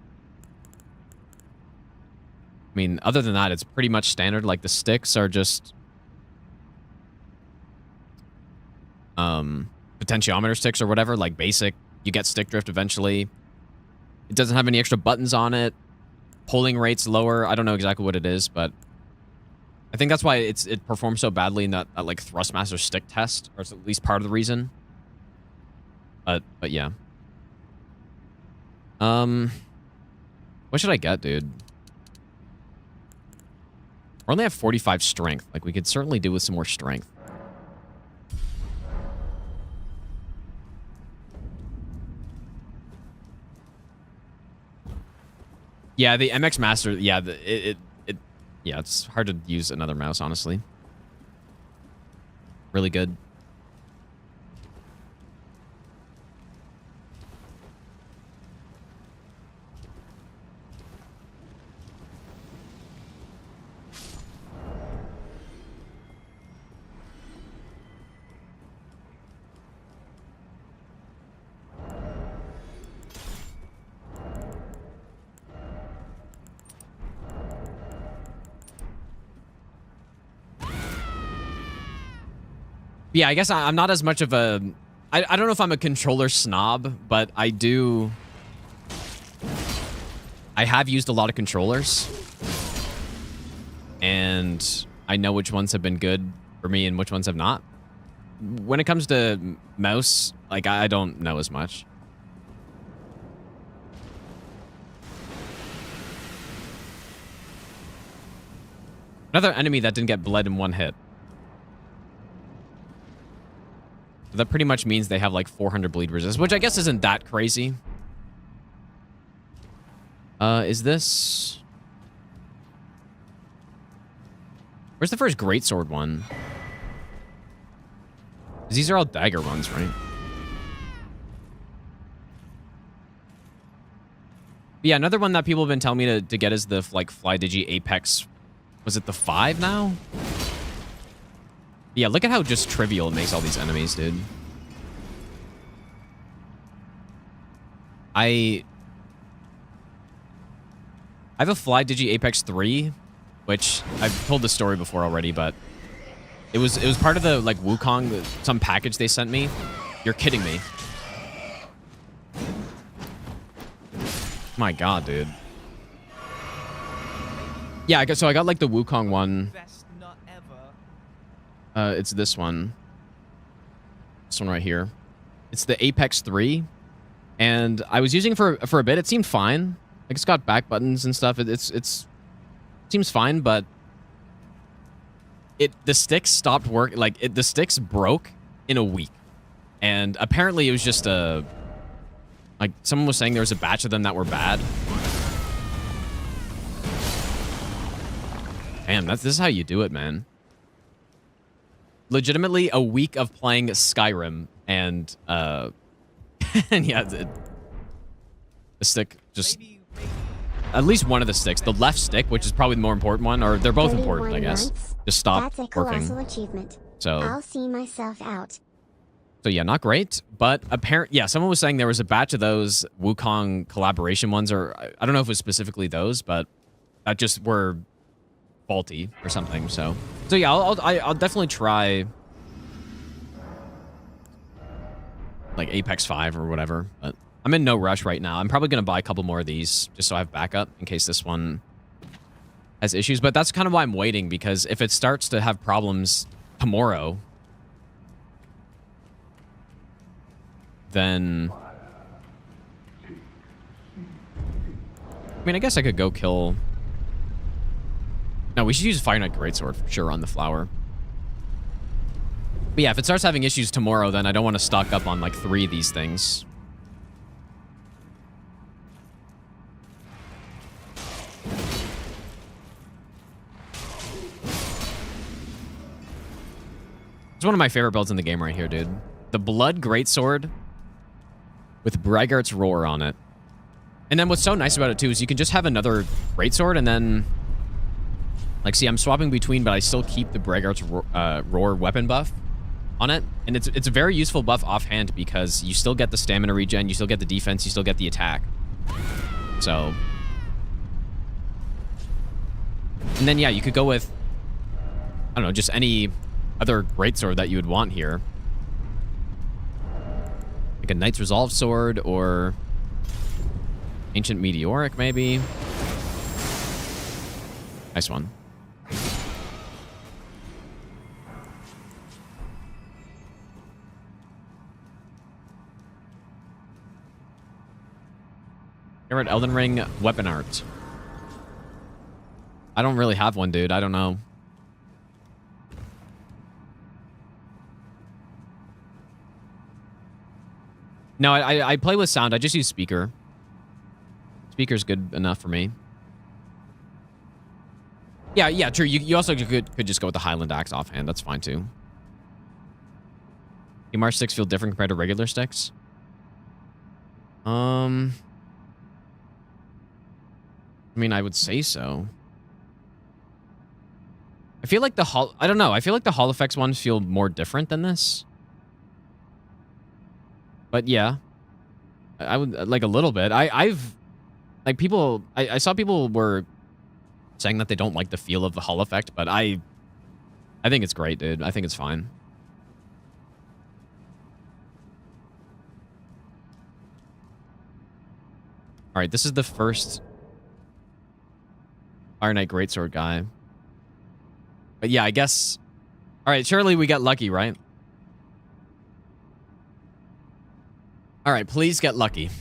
I mean, other than that, it's pretty much standard. Like the sticks are just potentiometer sticks or whatever, like basic. You get stick drift eventually. It doesn't have any extra buttons on it. Polling rate's lower. I don't know exactly what it is, but I think that's why it performs so badly in that like Thrustmaster stick test, or it's at least part of the reason. But yeah. What should I get, dude? We only have 45 strength. Like, we could certainly do with some more strength. Yeah, the MX Master, yeah, yeah, it's hard to use another mouse, honestly. Really good. Yeah, I guess I'm not as much of a... I don't know if I'm a controller snob, but I have used a lot of controllers. And I know which ones have been good for me and which ones have not. When it comes to mouse, like, I don't know as much. Another enemy that didn't get bled in one hit. That pretty much means they have like 400 bleed resist, which I guess isn't that crazy. Is this... Where's the first greatsword one? 'Cause these are all dagger ones, right? But yeah, another one that people have been telling me to get is the like Fly Digi Apex. Was it the 5 now? Yeah, look at how just trivial it makes all these enemies, dude. I have a Fly Digi Apex 3, which I've told the story before already, but it was part of the like Wukong, some package they sent me. You're kidding me. My god, dude. Yeah, I got like the Wukong one. It's this one. This one right here. It's the Apex 3. And I was using it for a bit. It seemed fine. Like, it's got back buttons and stuff. It seems fine, but the sticks stopped working. Like, the sticks broke in a week. And apparently it was just a... Like, someone was saying there was a batch of them that were bad. Damn, this is how you do it, man. Legitimately, a week of playing Skyrim, and, and yeah, the stick just... At least one of the sticks. The left stick, which is probably the more important one, or they're both important, I guess. Just stopped That's a working. colossal achievement. So... I'll see myself out. So yeah, not great, but yeah, someone was saying there was a batch of those Wukong collaboration ones, or I don't know if it was specifically those, but that just were faulty or something. So yeah, I'll definitely try like Apex 5 or whatever, but I'm in no rush right now. I'm probably gonna buy a couple more of these just so I have backup in case this one has issues. But that's kind of why I'm waiting, because if it starts to have problems tomorrow, then... I mean, I guess I could go kill... No, we should use Fire Knight Greatsword for sure on the flower. But yeah, if it starts having issues tomorrow, then I don't want to stock up on like 3 of these things. It's one of my favorite builds in the game right here, dude. The Blood Greatsword with Braggart's Roar on it. And then what's so nice about it, too, is you can just have another Greatsword and then... Like, see, I'm swapping between, but I still keep the Braggart's Roar weapon buff on it. And it's a very useful buff offhand because you still get the stamina regen, you still get the defense, you still get the attack. So... And then, yeah, you could go with... I don't know, just any other Greatsword that you would want here. Like a Knight's Resolve Sword, or Ancient Meteoric, maybe. Nice one. Favorite Elden Ring weapon art? I don't really have one, dude. I don't know. No, I play with sound. I just use speaker. Speaker's good enough for me. Yeah, true. You also could just go with the Highland Axe offhand. That's fine, too. EMR sticks feel different compared to regular sticks? I mean, I would say so. I feel like I don't know. I feel like the Hall Effects ones feel more different than this. But yeah, I would like a little bit. I've like people. I saw people were saying that they don't like the feel of the Hall effect, but I think it's great, dude. I think it's fine. All right, this is the first Fire Knight Greatsword guy. But yeah, I guess. All right, surely we got lucky, right? All right, please get lucky.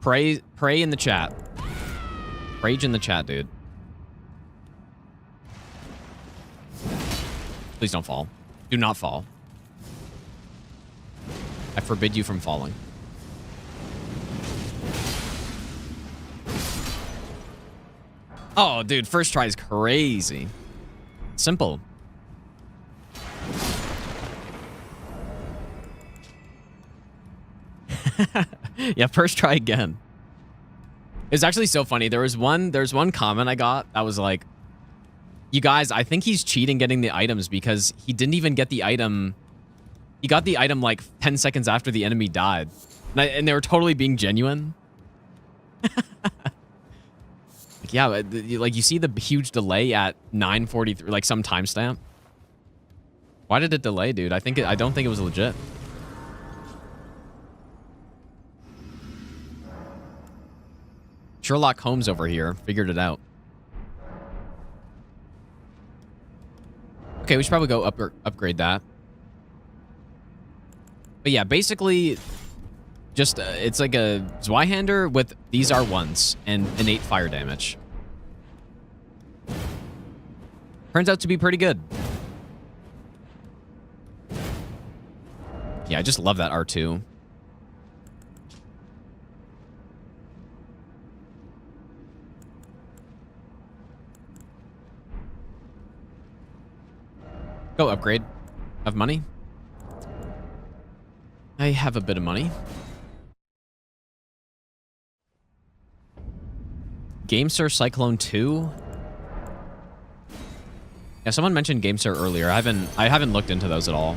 Pray in the chat. Rage in the chat, dude. Please don't fall. Do not fall. I forbid you from falling. Oh, dude, first try is crazy. Simple. Yeah, first try again. It's actually so funny. There's one comment I got that was like, you guys, I think he's cheating getting the items because he didn't even get the item. He got the item like 10 seconds after the enemy died. And they were totally being genuine. Like, yeah, like you see the huge delay at 9:43, like some timestamp. Why did it delay, dude? I don't think it was legit. Sherlock Holmes over here figured it out. Okay, we should probably go upgrade that. But yeah, basically, just it's like a Zweihander with these R1s and innate fire damage. Turns out to be pretty good. Yeah, I just love that R2. Go upgrade. Have money? I have a bit of money. GameSir Cyclone 2? Yeah, someone mentioned GameSir earlier. I haven't looked into those at all.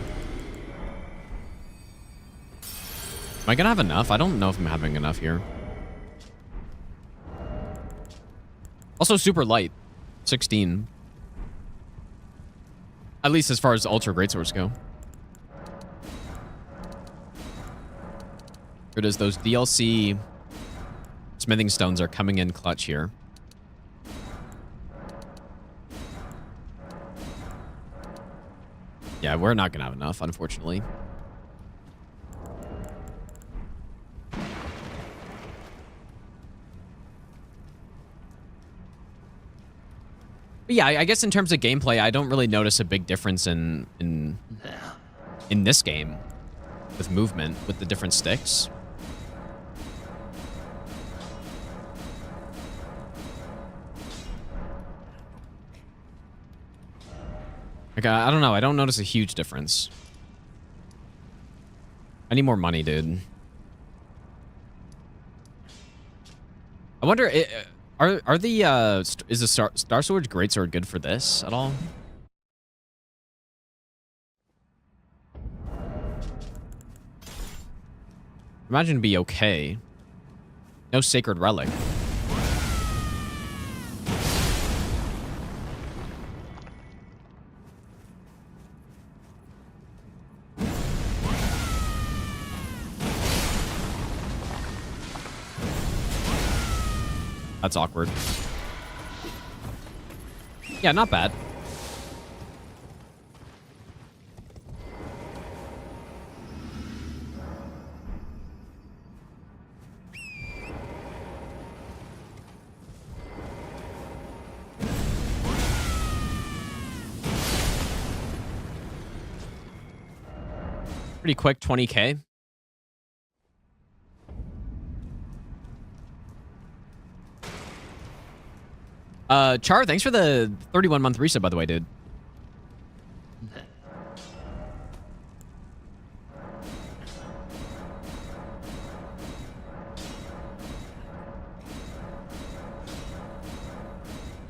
Am I gonna have enough? I don't know if I'm having enough here. Also super light. 16. At least as far as Ultra Greatswords go. Here it is. Those DLC smithing stones are coming in clutch here. Yeah, we're not gonna have enough, unfortunately. But yeah, I guess in terms of gameplay, I don't really notice a big difference in this game with movement, with the different sticks. Like, I don't know. I don't notice a huge difference. I need more money, dude. I wonder, are the is the Star Sword's Greatsword good for this at all? Imagine it'd be okay. No sacred relic. That's awkward. Yeah, not bad. Pretty quick, 20K. Char, thanks for the 31-month reset, by the way, dude.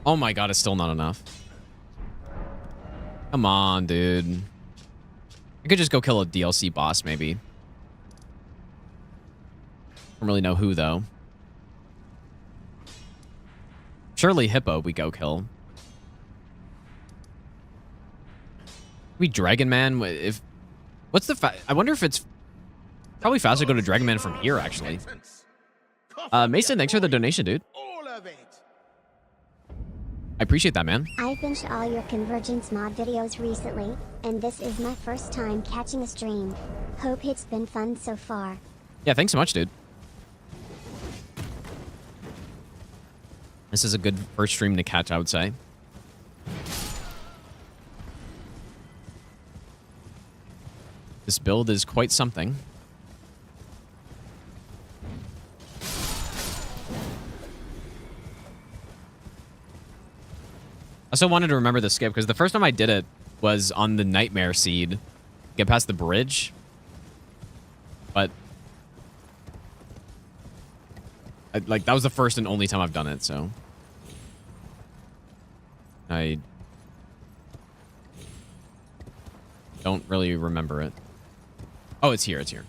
Oh my god, it's still not enough. Come on, dude. I could just go kill a DLC boss, maybe. Don't really know who, though. Surely Hippo we go kill. We Dragon Man if what's the I wonder if it's probably faster to go to Dragon Man from here actually. Mason, thanks for the donation, dude. I appreciate that, man. I've binged all your Convergence mod videos recently, and this is my first time catching a stream. Hope it's been fun so far. Yeah, thanks so much, dude. This is a good first stream to catch, I would say. This build is quite something. I also wanted to remember the skip, because the first time I did it was on the Nightmare Seed. Get past the bridge. But like, that was the first and only time I've done it, so. I don't really remember it. Oh, it's here, it's here.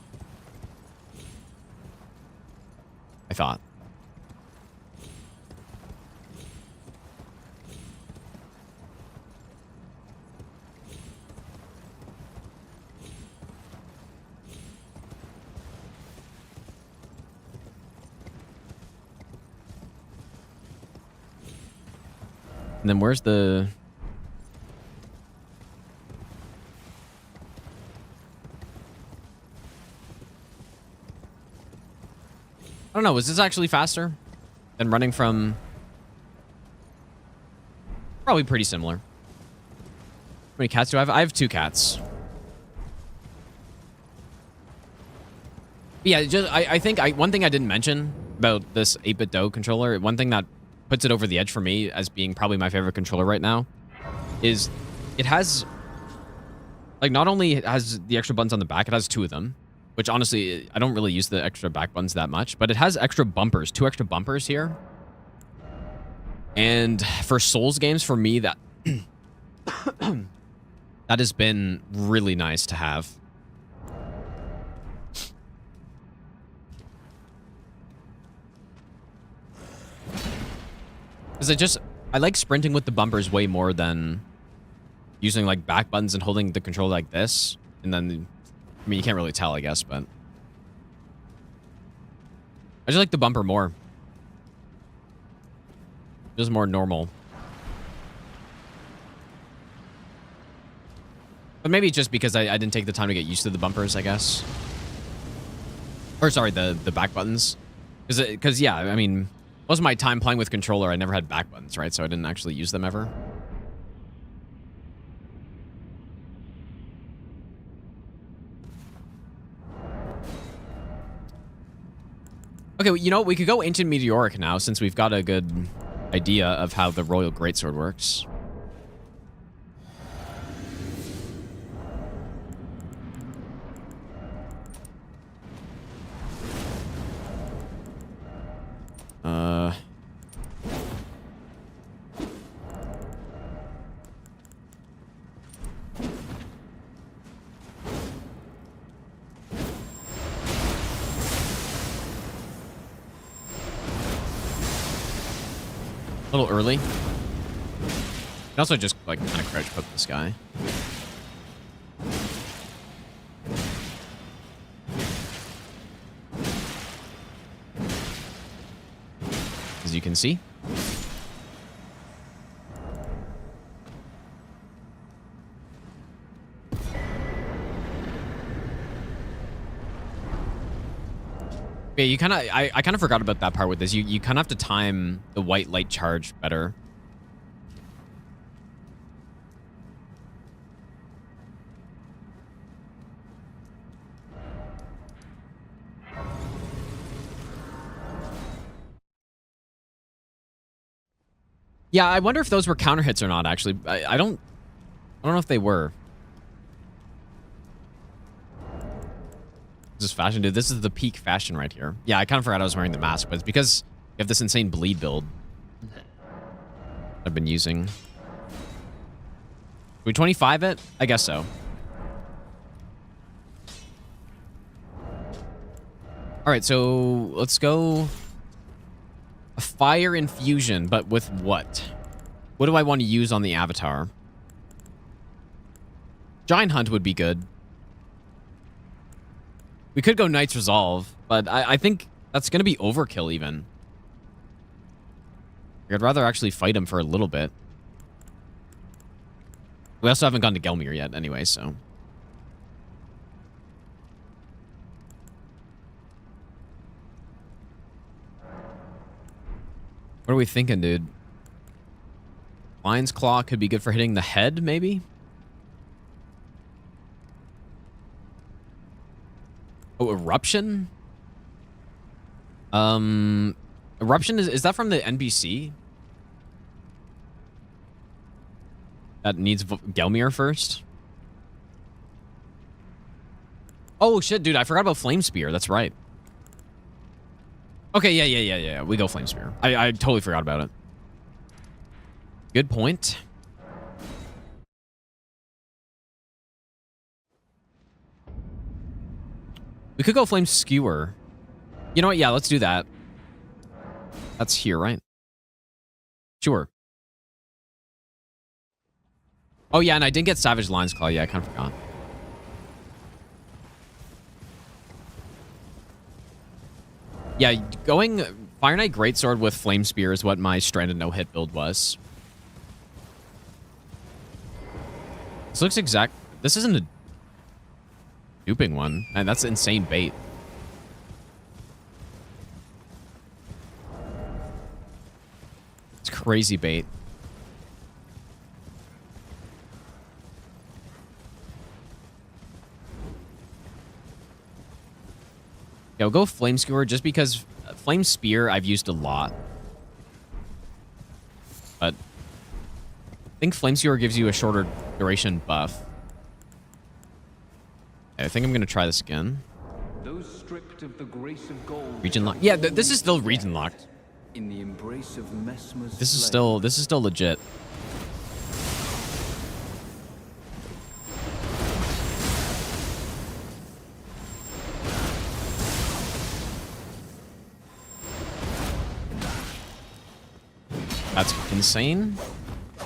I thought. And then where's the... I don't know, was this actually faster than running from... Probably pretty similar. How many cats do I have? I have 2 cats. Yeah, just I think one thing I didn't mention about this 8-bit Do controller, one thing that puts it over the edge for me as being probably my favorite controller right now, is it has, like, not only it has the extra buttons on the back, it has 2 of them, which honestly, I don't really use the extra back buttons that much, but it has extra bumpers, 2 extra bumpers here. And for Souls games, for me, that that has been really nice to have. Because I like sprinting with the bumpers way more than using like back buttons and holding the controller like this. And then, I mean, you can't really tell, I guess, but I just like the bumper more. Just more normal. But maybe just because I didn't take the time to get used to the bumpers, I guess. Or sorry, the back buttons. Because yeah, I mean, most of my time playing with controller, I never had back buttons, right? So I didn't actually use them ever. Okay, you know, we could go into Meteoric now since we've got a good idea of how the Royal Greatsword works. A little early. You can also just, like, kind of crouch poke this guy. As you can see. Yeah, you kind of, I kind of forgot about that part with this. You kind of have to time the white light charge better. Yeah, I wonder if those were counter hits or not, actually. I don't know if they were. This is fashion, dude. This is the peak fashion right here. Yeah, I kind of forgot I was wearing the mask, but it's because you have this insane bleed build I've been using. Can we 25 it? I guess so. All right, so let's go a fire infusion, but with what? What do I want to use on the avatar? Giant Hunt would be good. We could go Knight's Resolve, but I think that's going to be overkill even. I'd rather actually fight him for a little bit. We also haven't gone to Gelmir yet anyway, so. What are we thinking, dude? Lion's Claw could be good for hitting the head, maybe? Oh, Eruption? Eruption, is that from the NPC? That needs Gelmir first? Oh, shit, dude, I forgot about Flame Spear. That's right. Okay, yeah. We go Flame Spear. I totally forgot about it. Good point. We could go Flame Skewer. You know what? Yeah, let's do that. That's here, right? Sure. Oh, yeah, and I didn't get Savage Lion's Claw. Yeah, I kind of forgot. Yeah, going Fire Knight Greatsword with Flame Spear is what my Stranded no-hit build was. This looks exact. This isn't a duping one. And that's insane bait. It's crazy bait. Yeah, I'll go Flame Skewer just because Flame Spear I've used a lot. But I think Flame Skewer gives you a shorter duration buff. Okay, I think I'm going to try this again. Those stripped of the grace of gold. Region locked. Yeah, this is still region locked. In the embrace of Messmer's This is still legit. That's insane. You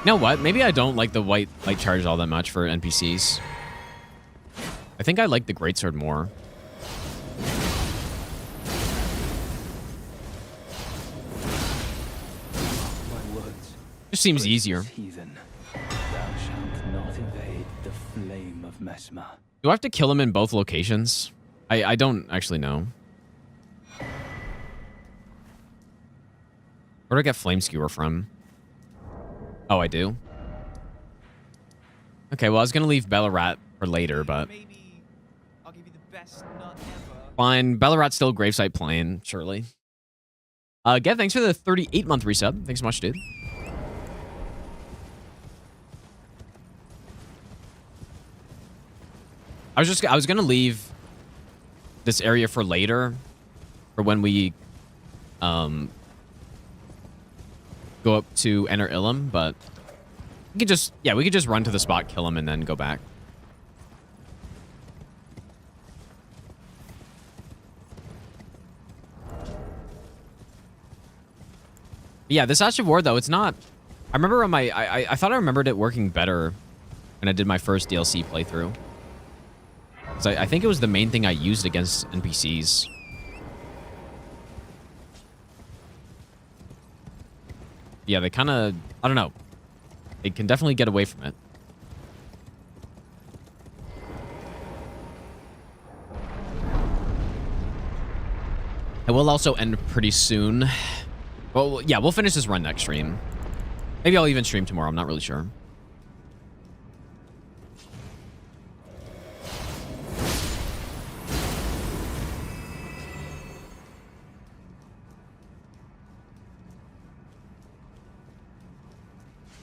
know what? Maybe I don't like the white light charge all that much for NPCs. I think I like the greatsword more. My words. Just seems easier. Heathen, thou shalt not evade the flame of Messmer. Do I have to kill him in both locations? I don't actually know. Where do I get Flame Skewer from? Oh, I do? Okay, well, I was going to leave Ballarat for later, but... Maybe I'll give you the best nut ever. Fine. Ballarat's still gravesite playing, surely. Gev, thanks for the 38-month resub. Thanks so much, dude. I was going to leave this area for later, for when we go up to enter Ilum, but we could just run to the spot, kill him, and then go back. Yeah, this Ash of War, though, it's not... I remember on my... I thought I remembered it working better when I did my first DLC playthrough. Because I think it was the main thing I used against NPCs. Yeah, they kind of... I don't know. They can definitely get away from it. It will also end pretty soon. Well, yeah, we'll finish this run next stream. Maybe I'll even stream tomorrow. I'm not really sure.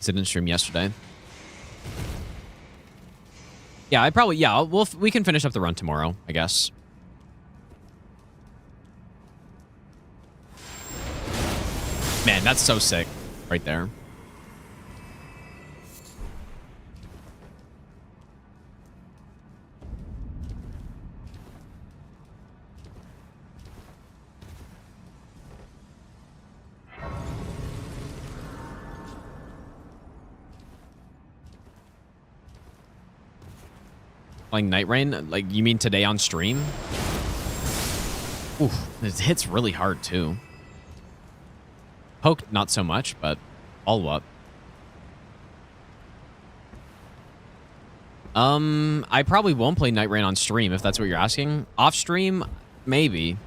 Didn't stream yesterday. Yeah, we can finish up the run tomorrow, I guess. Man, that's so sick right there. Playing Night Rain? Like, you mean today on stream? Oof, it hits really hard, too. Poke, not so much, but all up. I probably won't play Night Rain on stream, if that's what you're asking. Off stream, maybe.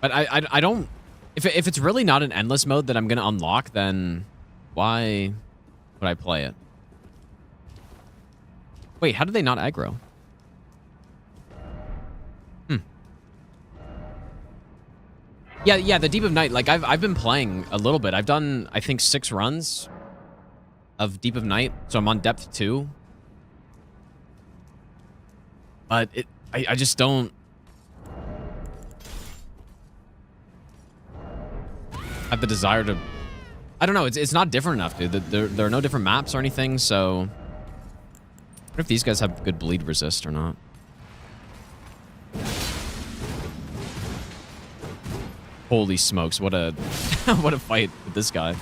But I don't... If it's really not an endless mode that I'm going to unlock, then why would I play it? Wait, how did they not aggro? Yeah, the Deep of Night. Like, I've been playing a little bit. I've done, I think, 6 runs of Deep of Night. So I'm on depth 2. But I just don't have the desire to... I don't know. It's not different enough, dude. There are no different maps or anything, so... What if these guys have good bleed resist or not? Holy smokes, what a what a fight with this guy.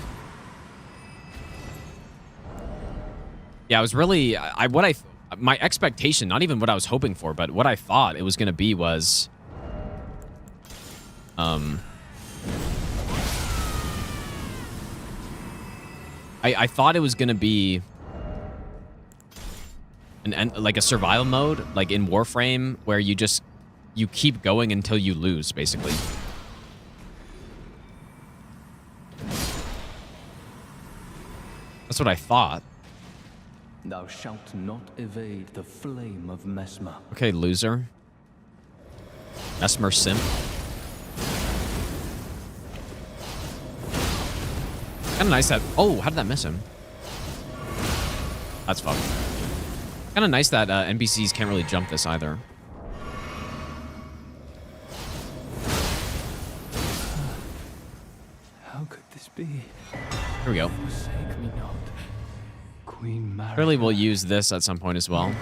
Yeah, I was really my expectation, not even what I was hoping for, but what I thought it was going to be was I thought it was going to be like a survival mode, like in Warframe, where you keep going until you lose, basically. That's what I thought. Thou shalt not evade the flame of Mesmer. Okay, loser. Mesmer simp. Kind of nice that... Oh, how did that miss him? That's fucked. Kind of nice that NPCs can't really jump this either. How could this be? Here we go. Forsake me not, Queen Margit. Surely we'll use this at some point as well.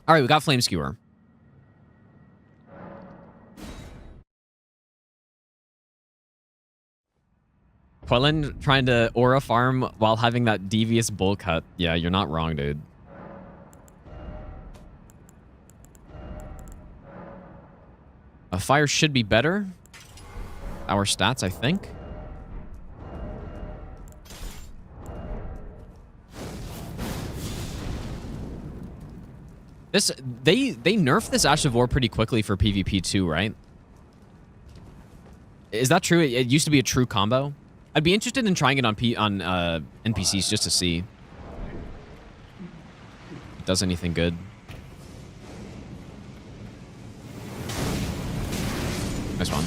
All right, we got Flame Skewer. Quellen trying to aura farm while having that devious bull cut. Yeah, you're not wrong, dude. A fire should be better. Our stats, I think. This they nerfed this Ash of War pretty quickly for PvP too, right? Is that true? It used to be a true combo. I'd be interested in trying it on NPCs just to see if it does anything good. Nice one.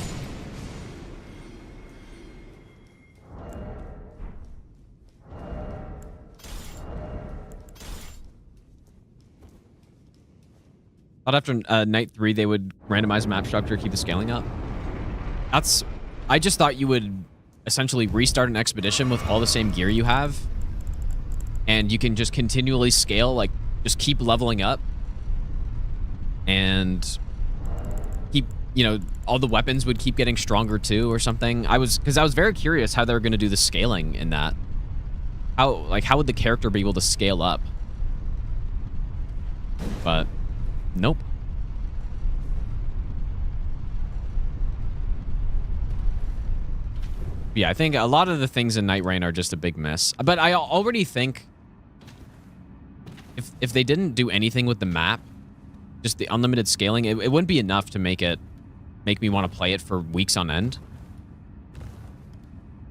Thought after night 3 they would randomize map structure, keep the scaling up. I just thought you would essentially restart an expedition with all the same gear you have, and you can just continually scale, like just keep leveling up and keep, you know, all the weapons would keep getting stronger too or something. Because I was very curious how they were going to do the scaling in that. How would the character be able to scale up? But nope. Yeah, I think a lot of the things in Night Rain are just a big miss. But I already think if they didn't do anything with the map, just the unlimited scaling, it wouldn't be enough to make me want to play it for weeks on end.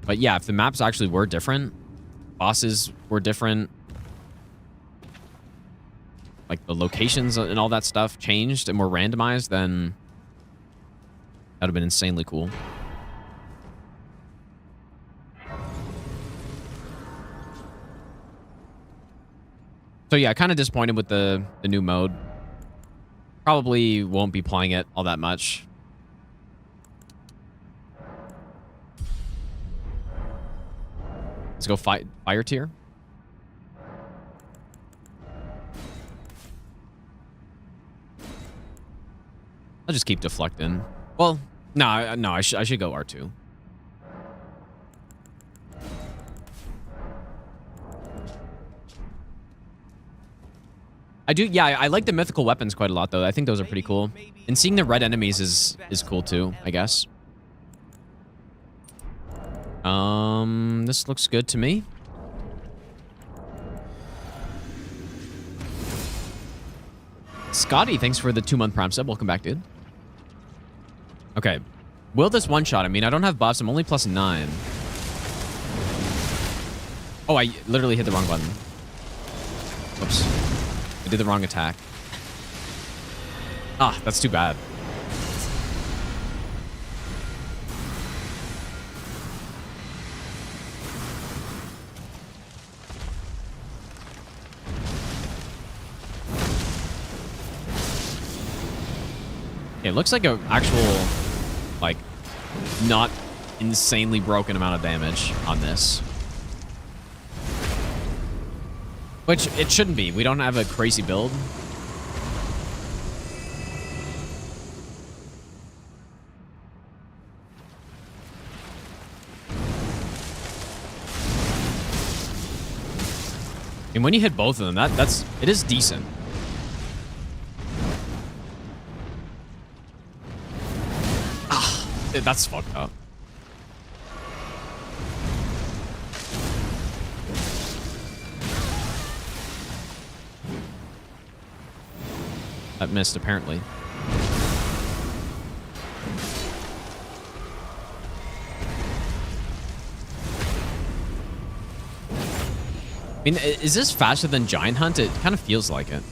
But yeah, if the maps actually were different, bosses were different, like the locations and all that stuff changed and were randomized, then that would have been insanely cool. So yeah, kind of disappointed with the new mode. Probably won't be playing it all that much. Let's go fire tier. I'll just keep deflecting. Well, no, I should go R2. I do, yeah, I like the mythical weapons quite a lot, though. I think those are pretty cool. And seeing the red enemies is cool, too, I guess. This looks good to me. Scotty, thanks for the 2-month Prime sub. Welcome back, dude. Okay. Will this one-shot? I mean, I don't have buffs. I'm only +9. Oh, I literally hit the wrong button. Oops. I did the wrong attack. Ah, that's too bad. It looks like an actual, like, not insanely broken amount of damage on this. Which it shouldn't be. We don't have a crazy build. And when you hit both of them, it is decent. Ah, that's fucked up. That missed, apparently. mean, is this faster than Giant Hunt? It kind of feels like it.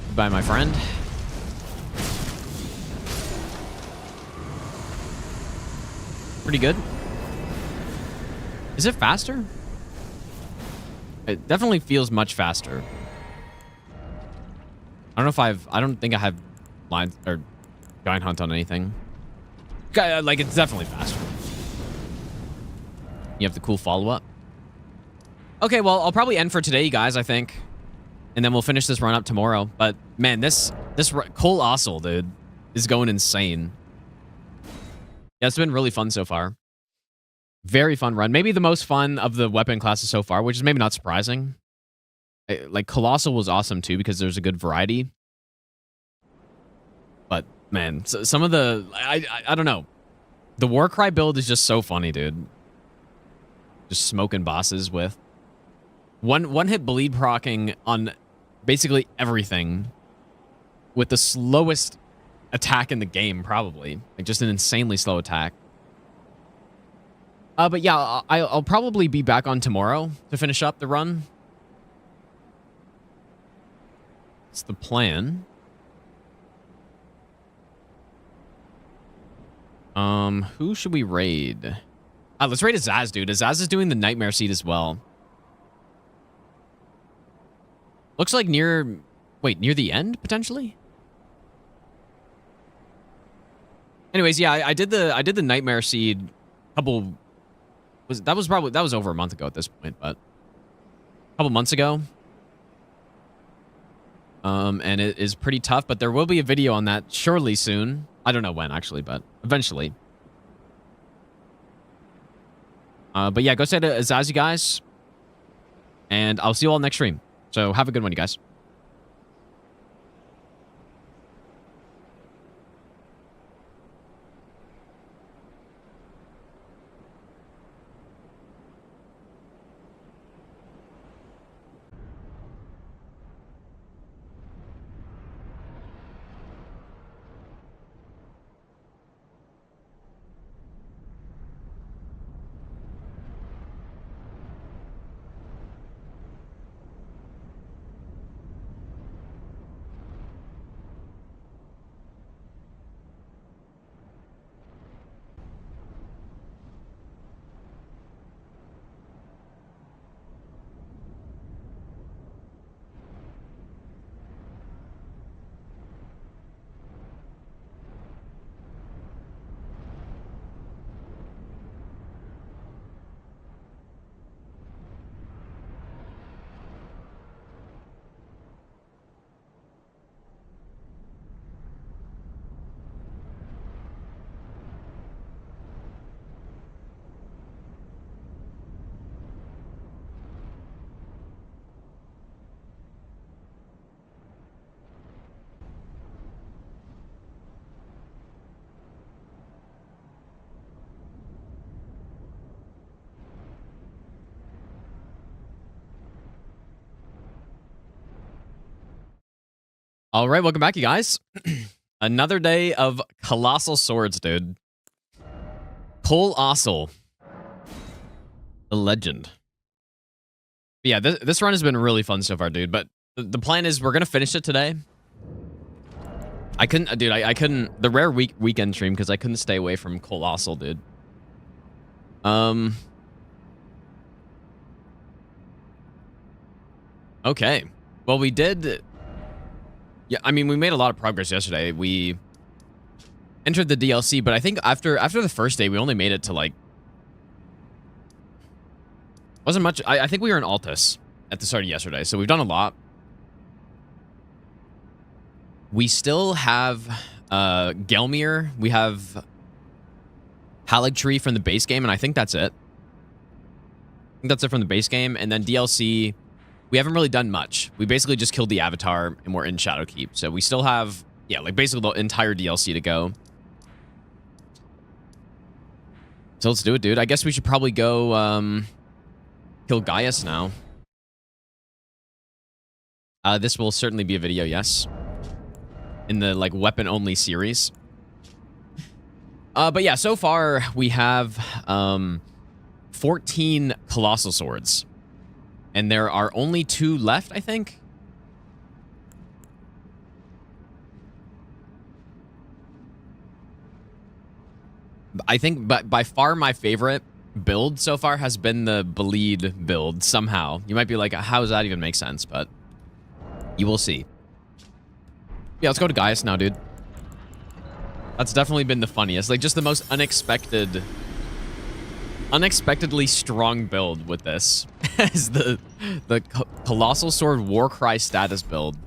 Goodbye, my friend. Pretty good. Is it faster? It definitely feels much faster. I don't think I have lines or Giant Hunt on anything. Like, it's definitely faster. You have the cool follow-up. Okay, well, I'll probably end for today, guys, I think. And then we'll finish this run up tomorrow. But, man, this COLOSSAL, dude, is going insane. Yeah, it's been really fun so far. Very fun run. Maybe the most fun of the weapon classes so far, which is maybe not surprising. Like, COLOSSAL was awesome, too, because there's a good variety. But, man, some of the... I don't know. The Warcry build is just so funny, dude. Just smoking bosses with... One-hit bleed procking on basically everything with the slowest attack in the game, probably. Like, just an insanely slow attack. But yeah, I'll probably be back on tomorrow to finish up the run. It's the plan. Who should we raid? Let's raid Azaz, dude. Azaz is doing the Nightmare Seed as well. Looks like near the end, potentially? Anyways, yeah, I did the Nightmare Seed couple... That was over a month ago at this point, but... A couple months ago. And it is pretty tough, but there will be a video on that surely soon. I don't know when, actually, but eventually. But yeah, go say to Azaz, you guys. And I'll see you all next stream. So have a good one, you guys. All right, welcome back, you guys. Another day of Colossal Swords, dude. COLOSSAL. The legend. But yeah, this run has been really fun so far, dude. But the plan is we're going to finish it today. I couldn't, dude, I couldn't, the rare weekend stream because I couldn't stay away from COLOSSAL, dude. Okay. Well, we did... Yeah, I mean, we made a lot of progress yesterday. We entered the DLC, but I think after the first day, we only made it to, like... Wasn't much... I think we were in Altus at the start of yesterday, so we've done a lot. We still have Gelmir. We have Haligtree from the base game, and I think that's it. I think that's it from the base game, and then DLC... We haven't really done much. We basically just killed the Avatar, and we're in Shadowkeep. So we still have, yeah, like basically the entire DLC to go. So let's do it, dude. I guess we should probably go kill Gaius now. This will certainly be a video, yes. In the, like, weapon-only series. But yeah, so far we have 14 Colossal Swords. And there are only 2 left, I think. I think by far my favorite build so far has been the bleed build somehow. You might be like, how does that even make sense? But you will see. Yeah, let's go to Gaius now, dude. That's definitely been the funniest. Like, just the most unexpectedly strong build with this is the Colossal Sword Warcry status build.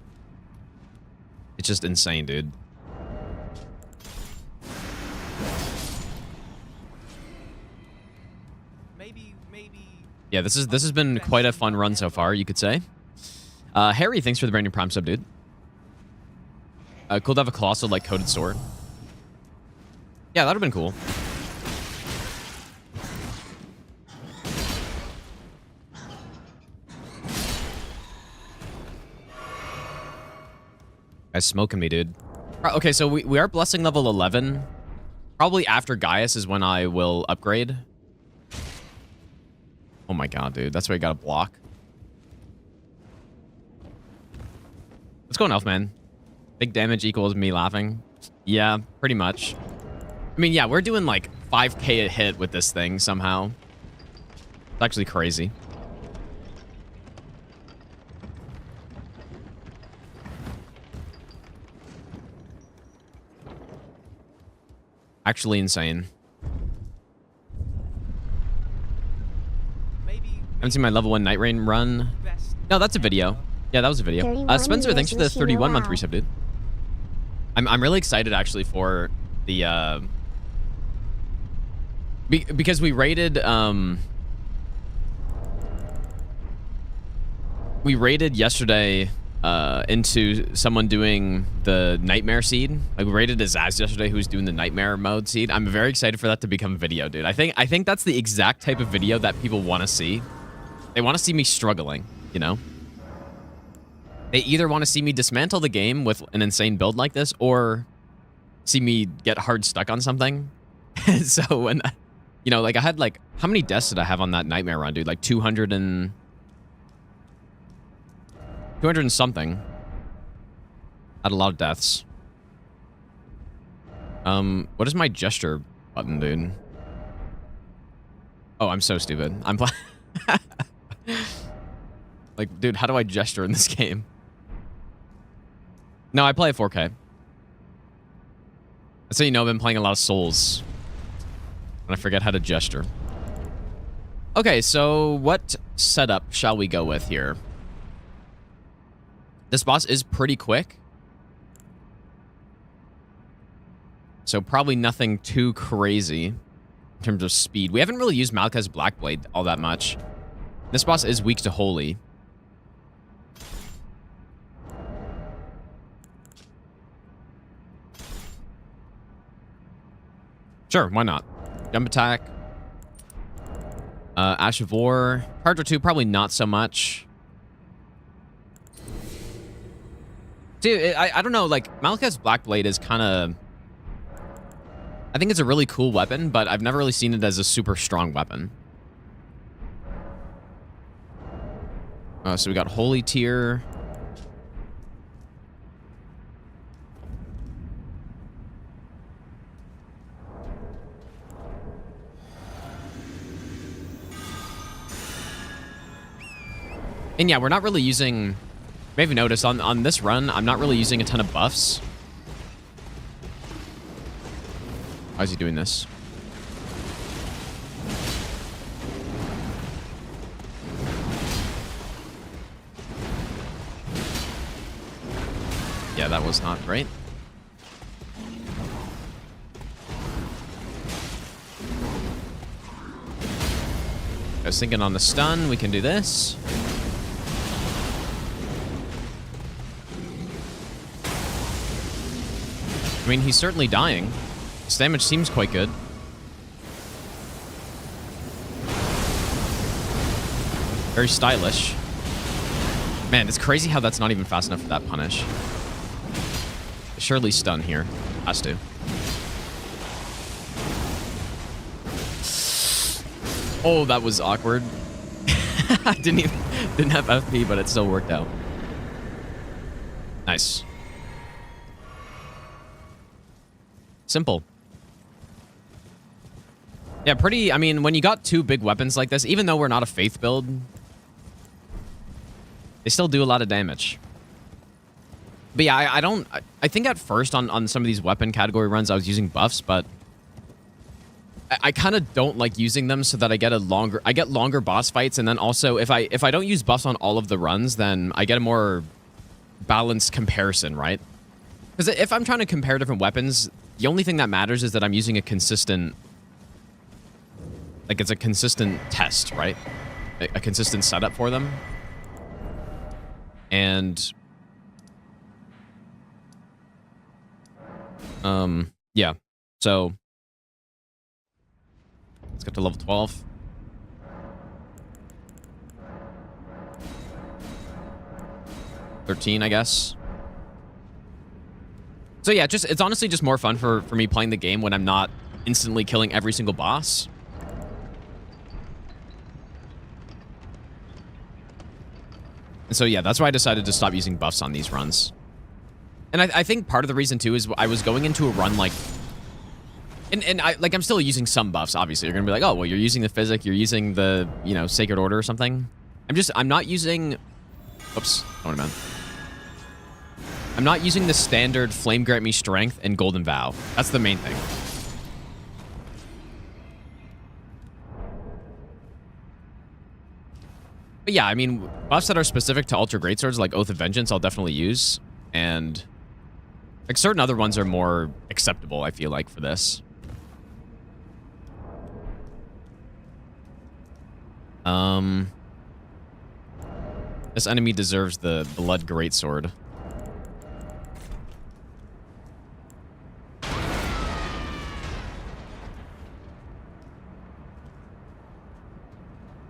It's just insane, dude. Yeah, this has been quite a fun run so far, you could say. Harry, thanks for the brand new Prime sub, dude. Cool to have a Colossal, like, coated sword. Yeah, that would have been cool. Guy's smoking me, dude. Okay, so we are blessing level 11. Probably after Gaius is when I will upgrade. Oh my god, dude. That's why you gotta block. Let's go on Elfman. Big damage equals me laughing. Yeah, pretty much. I mean, yeah, we're doing like 5k a hit with this thing somehow. It's actually crazy. Actually insane. I haven't seen my level 1 Night Rain run. No, that's a video. Yeah, that was a video. Spencer, thanks for the 31-month resub, dude. I'm really excited actually for the because we raided yesterday into someone doing the Nightmare seed. Like, we raided Azaz yesterday, who's doing the Nightmare mode seed. I'm very excited for that to become a video, dude. I think that's the exact type of video that people want to see. They want to see me struggling, you know? They either want to see me dismantle the game with an insane build like this, or see me get hard stuck on something. So when, you know, like, I had, like, how many deaths did I have on that Nightmare run, dude? Like 200 and something. Had a lot of deaths. What is my gesture button, dude? Oh, I'm so stupid. I'm playing. Like, dude, how do I gesture in this game? No, I play at 4K. That's how you know I've been playing a lot of Souls. And I forget how to gesture. Okay, so what setup shall we go with here? This boss is pretty quick. So probably nothing too crazy in terms of speed. We haven't really used Malka's Blackblade all that much. This boss is weak to Holy. Sure, why not? Jump attack. Ash of War. Charger 2, probably not so much. See, I don't know, like, Malka's Blackblade is kind of... I think it's a really cool weapon, but I've never really seen it as a super strong weapon. So we got Holy Tier. And yeah, we're not really using... You may have noticed on this run, I'm not really using a ton of buffs. How is he doing this? Yeah, that was not great. I was thinking on the stun, we can do this. I mean, he's certainly dying. His damage seems quite good. Very stylish. Man, it's crazy how that's not even fast enough for that punish. Surely stun here. Has to. Oh, that was awkward. I didn't have FP, but it still worked out. Nice. Simple. Yeah, pretty, I mean, when you got two big weapons like this, even though we're not a faith build, they still do a lot of damage. But yeah, I think at first on some of these weapon category runs, I was using buffs, but I kind of don't like using them so that I get longer boss fights. And then also if I don't use buffs on all of the runs, then I get a more balanced comparison, right? Because if I'm trying to compare different weapons, the only thing that matters is that I'm using a consistent, like it's a consistent test, right? A consistent setup for them. And yeah, so let's get to level 12. $13, I guess. So yeah, it's honestly just more fun for me playing the game when I'm not instantly killing every single boss. And so yeah, that's why I decided to stop using buffs on these runs. And I think part of the reason too is I was going into a run like, and I'm still using some buffs. Obviously, you're gonna be like, oh well, you're using the physic, you're using the Sacred Order or something. I'm not using. Oops, I want to man. I'm not using the standard Flame Grant Me Strength and Golden Vow. That's the main thing. But yeah, I mean, buffs that are specific to Ultra Greatswords like Oath of Vengeance, I'll definitely use. And like certain other ones are more acceptable, I feel like, for this. This enemy deserves the Blood Greatsword.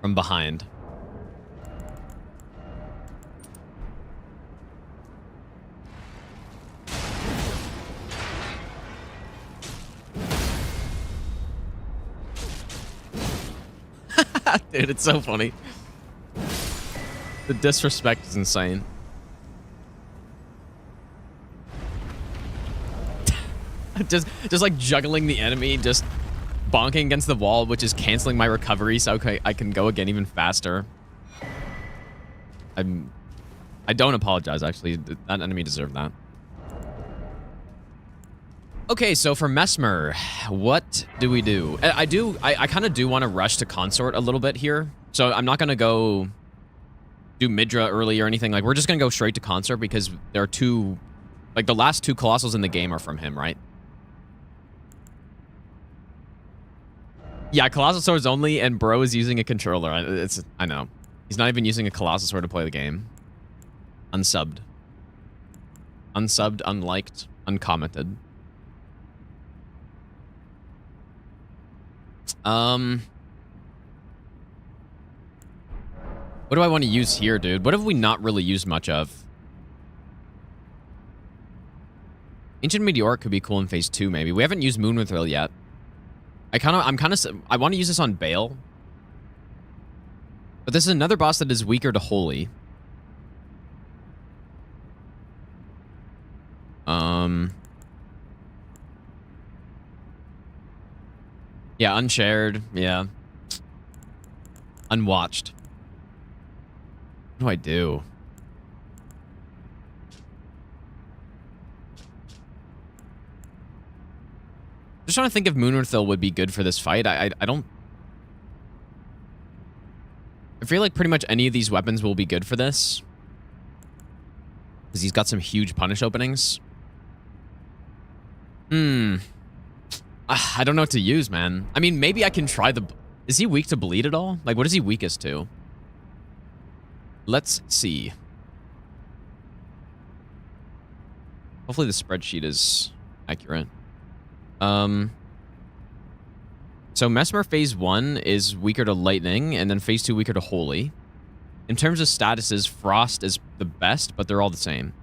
From behind. Dude, it's so funny. The disrespect is insane. just like juggling the enemy, just bonking against the wall, which is canceling my recovery, so I can go again even faster. I don't apologize, actually. That enemy deserved that. Okay, so for Mesmer, what do we do? I kind of do want to rush to Consort a little bit here. So I'm not going to go do Midra early or anything. Like, we're just going to go straight to Consort because there are two... Like, the last two Colossals in the game are from him, right? Yeah, Colossal Swords only, and bro is using a controller. I know. He's not even using a Colossal Sword to play the game. Unsubbed. Unsubbed, unliked, uncommented. What do I want to use here, dude? What have we not really used much of? Ancient Meteoric could be cool in phase 2, maybe. We haven't used Moonwithrill yet. I want to use this on Bale. But this is another boss that is weaker to Holy. Yeah, Unshared. Yeah. Unwatched. What do I do? Just trying to think if Moonwithrill would be good for this fight. I don't... I feel like pretty much any of these weapons will be good for this. Because he's got some huge punish openings. I don't know what to use, man. I mean, maybe I can try the... Is he weak to bleed at all? Like, what is he weakest to? Let's see. Hopefully the spreadsheet is accurate. So Mesmer phase 1 is weaker to lightning, and then phase 2 weaker to holy. In terms of statuses, Frost is the best, but they're all the same.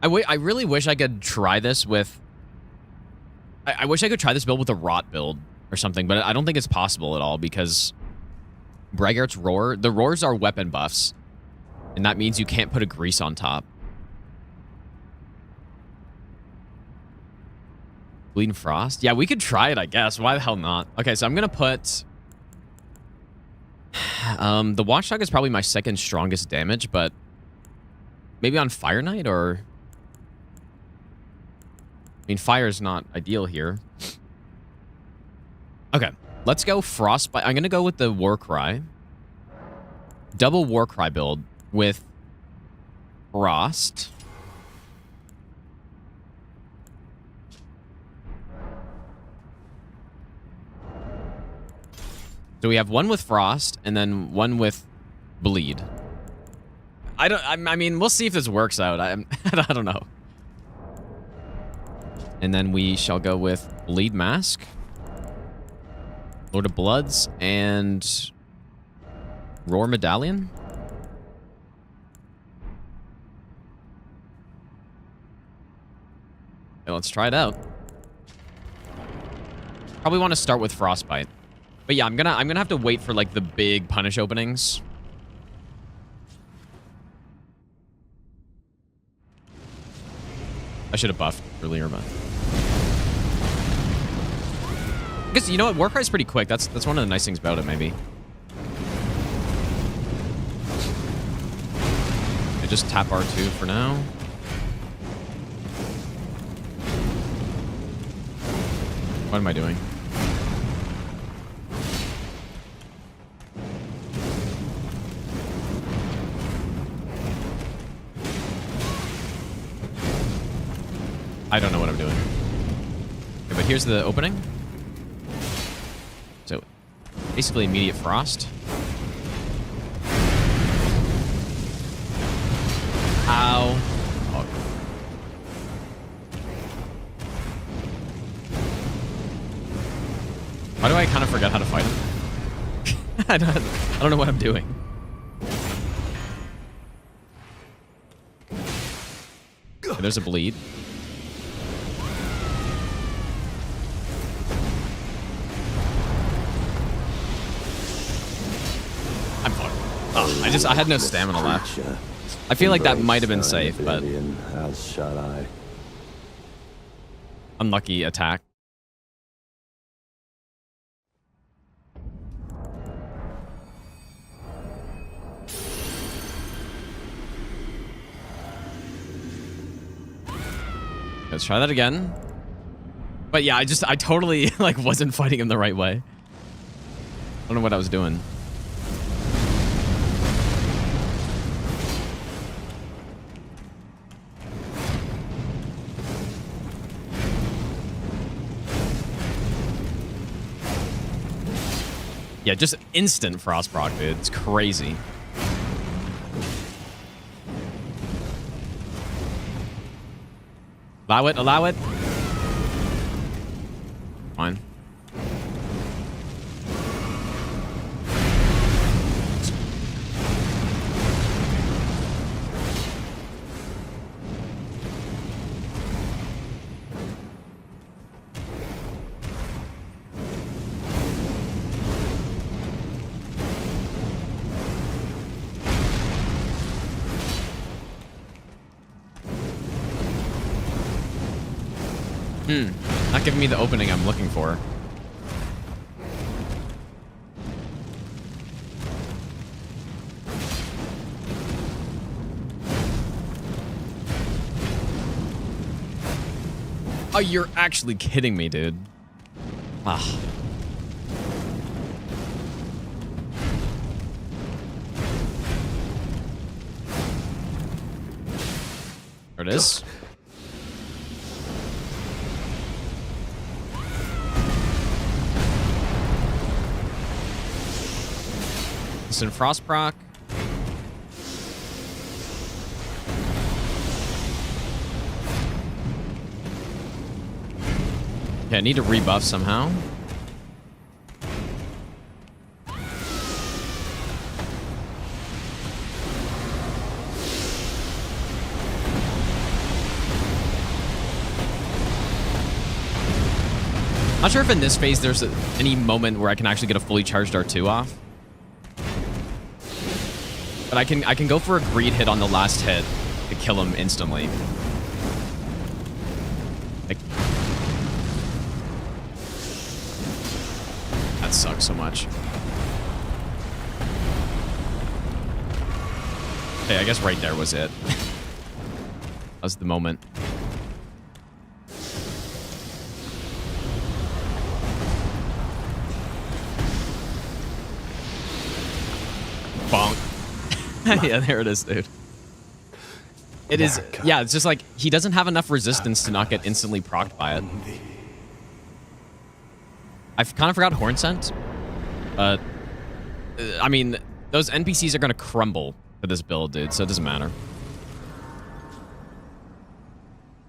I really wish I could try this with... I wish I could try this build with a Rot build or something, but I don't think it's possible at all because Braggart's Roar... The Roars are weapon buffs, and that means you can't put a Grease on top. Bleeding Frost? Yeah, we could try it, I guess. Why the hell not? Okay, so I'm going to put... the Watchdog is probably my second strongest damage, but maybe on Fire Knight or... I mean, fire is not ideal here. Okay, let's go Frostbite. I'm going to go with the Warcry. Double Warcry build with Frost. So we have one with Frost and then one with Bleed. I mean, we'll see if this works out. I don't know. And then we shall go with Bleed Mask, Lord of Bloods, and Roar Medallion. Okay, let's try it out. Probably want to start with Frostbite. But yeah, I'm gonna have to wait for like the big punish openings. I should have buffed earlier, but I guess you know what, Warcry's pretty quick. That's one of the nice things about it, maybe. I just tap R2 for now. What am I doing? I don't know what I'm doing. Okay, but here's the opening. So, basically immediate Frost. Ow. Oh. Why do I kind of forget how to fight him? I don't know what I'm doing. Okay, there's a bleed. I'm fine. Oh, I had no stamina left. I feel like that might have been safe, but unlucky attack. Let's try that again. But yeah, I totally like wasn't fighting him the right way. I don't know what I was doing. Yeah, just instant frost proc, dude. It's crazy. Allow it, allow it. Fine. Not giving me the opening I'm looking for. Oh, you're actually kidding me, dude. Ah. There it is. Instant frost proc. Okay, I need to rebuff somehow. Not sure if in this phase there's any moment where I can actually get a fully charged R2 off. But I can go for a greed hit on the last hit to kill him instantly. Like, that sucks so much. Okay, I guess right there was it. That was the moment. Bonk. Yeah, there it is, dude. It is, yeah, it's just like, he doesn't have enough resistance to not get instantly procced by it. I kind of forgot Horn Scent, but, I mean, those NPCs are going to crumble for this build, dude, so it doesn't matter.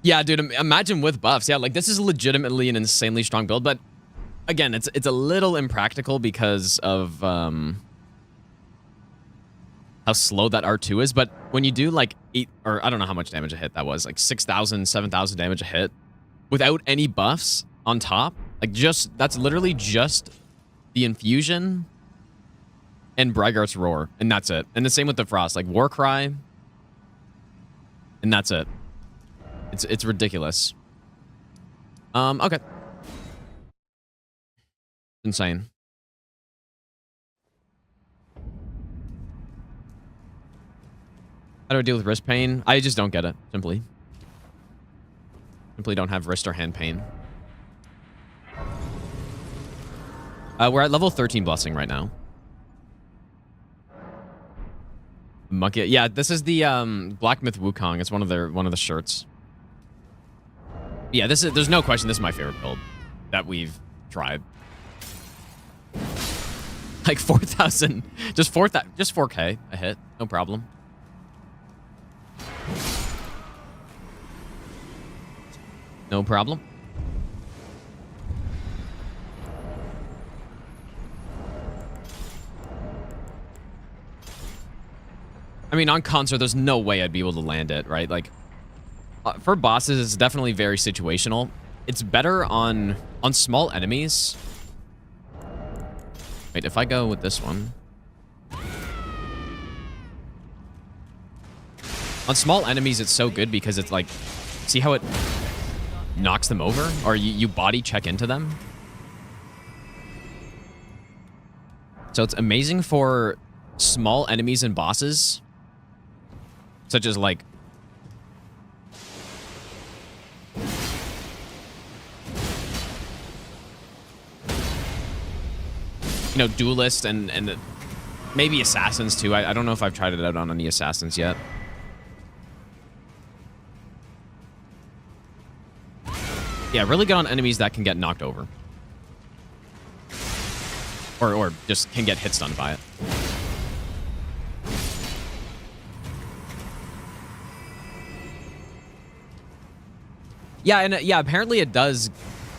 Yeah, dude, imagine with buffs. Yeah, like, this is legitimately an insanely strong build, but, again, it's a little impractical because of, how slow that R2 is, but when you do like 8, or I don't know how much damage a hit that was, like 6,000, 7,000 damage a hit, without any buffs on top, like just, that's literally just the infusion and Brygart's Roar, and that's it. And the same with the Frost, like Warcry, and that's it. It's ridiculous. Okay. Insane. How do I deal with wrist pain? I just don't get it, simply. Simply don't have wrist or hand pain. We're at level 13 Blessing right now. Monkey, yeah, this is the Black Myth Wukong. It's one of the shirts. Yeah, there's no question this is my favorite build that we've tried. Like 4,000, just 4K a hit, no problem. No problem. I mean, on Concert, there's no way I'd be able to land it, right? Like, for bosses, it's definitely very situational. It's better on small enemies. Wait, if I go with this one. On small enemies, it's so good because it's like, see how it knocks them over? Or you body check into them? So it's amazing for small enemies and bosses. Such as like... you know, duelists and maybe assassins too. I don't know if I've tried it out on any assassins yet. Yeah, really good on enemies that can get knocked over. Or just can get hit stunned by it. Yeah, and yeah, apparently it does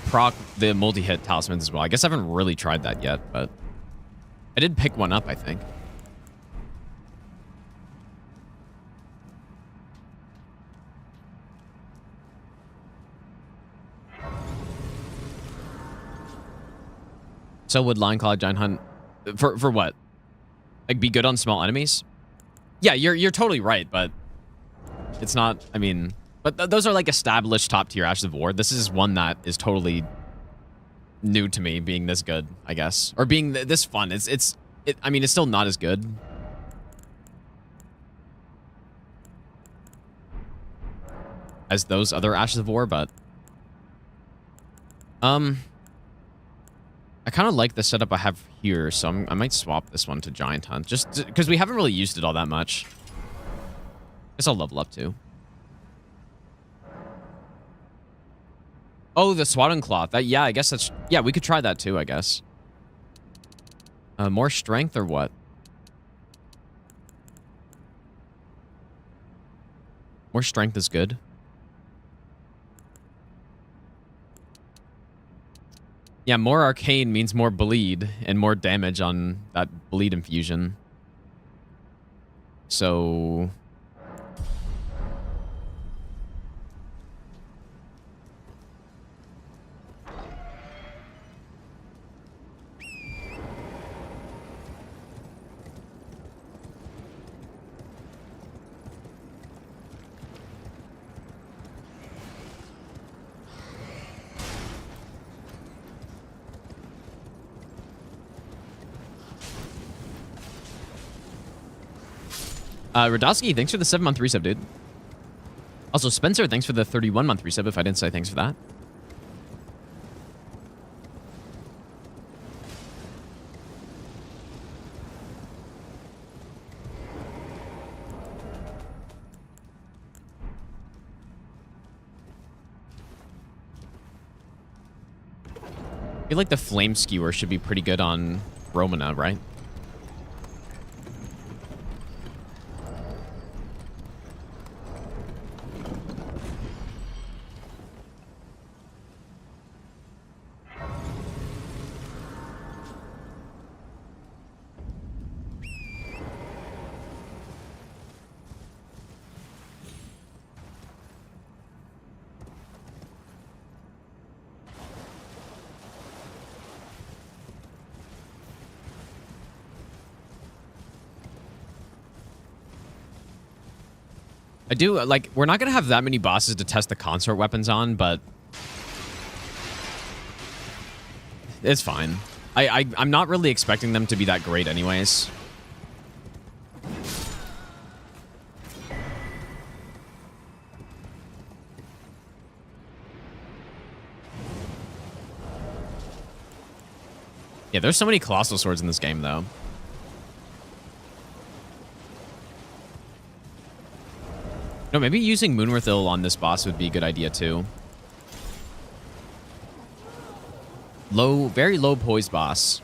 proc the multi-hit talismans as well. I guess I haven't really tried that yet, but I did pick one up, I think. So would Lion Claw Giant Hunt for what? Like be good on small enemies? Yeah, you're totally right, but it's not. I mean, but those are like established top tier Ashes of War. This is one that is totally new to me, being this good, I guess, or being this fun. I mean, it's still not as good. As those other Ashes of War, but I kind of like the setup I have here, so I might swap this one to Giant Hunt, just because we haven't really used it all that much. Guess I'll level up too. Oh, the Swaddling Cloth. Yeah, I guess that's... yeah, we could try that too, I guess. More strength or what? More strength is good. Yeah, more arcane means more bleed and more damage on that bleed infusion. So... Radowski, thanks for the 7-month resub, dude. Also, Spencer, thanks for the 31-month resub, if I didn't say thanks for that. I feel like the flame skewer should be pretty good on Romana, right? I do, like, we're not going to have that many bosses to test the consort weapons on, but it's fine. I'm not really expecting them to be that great anyways. Yeah, there's so many colossal swords in this game, though. No, maybe using Moonworthil on this boss would be a good idea, too. Very low poise boss.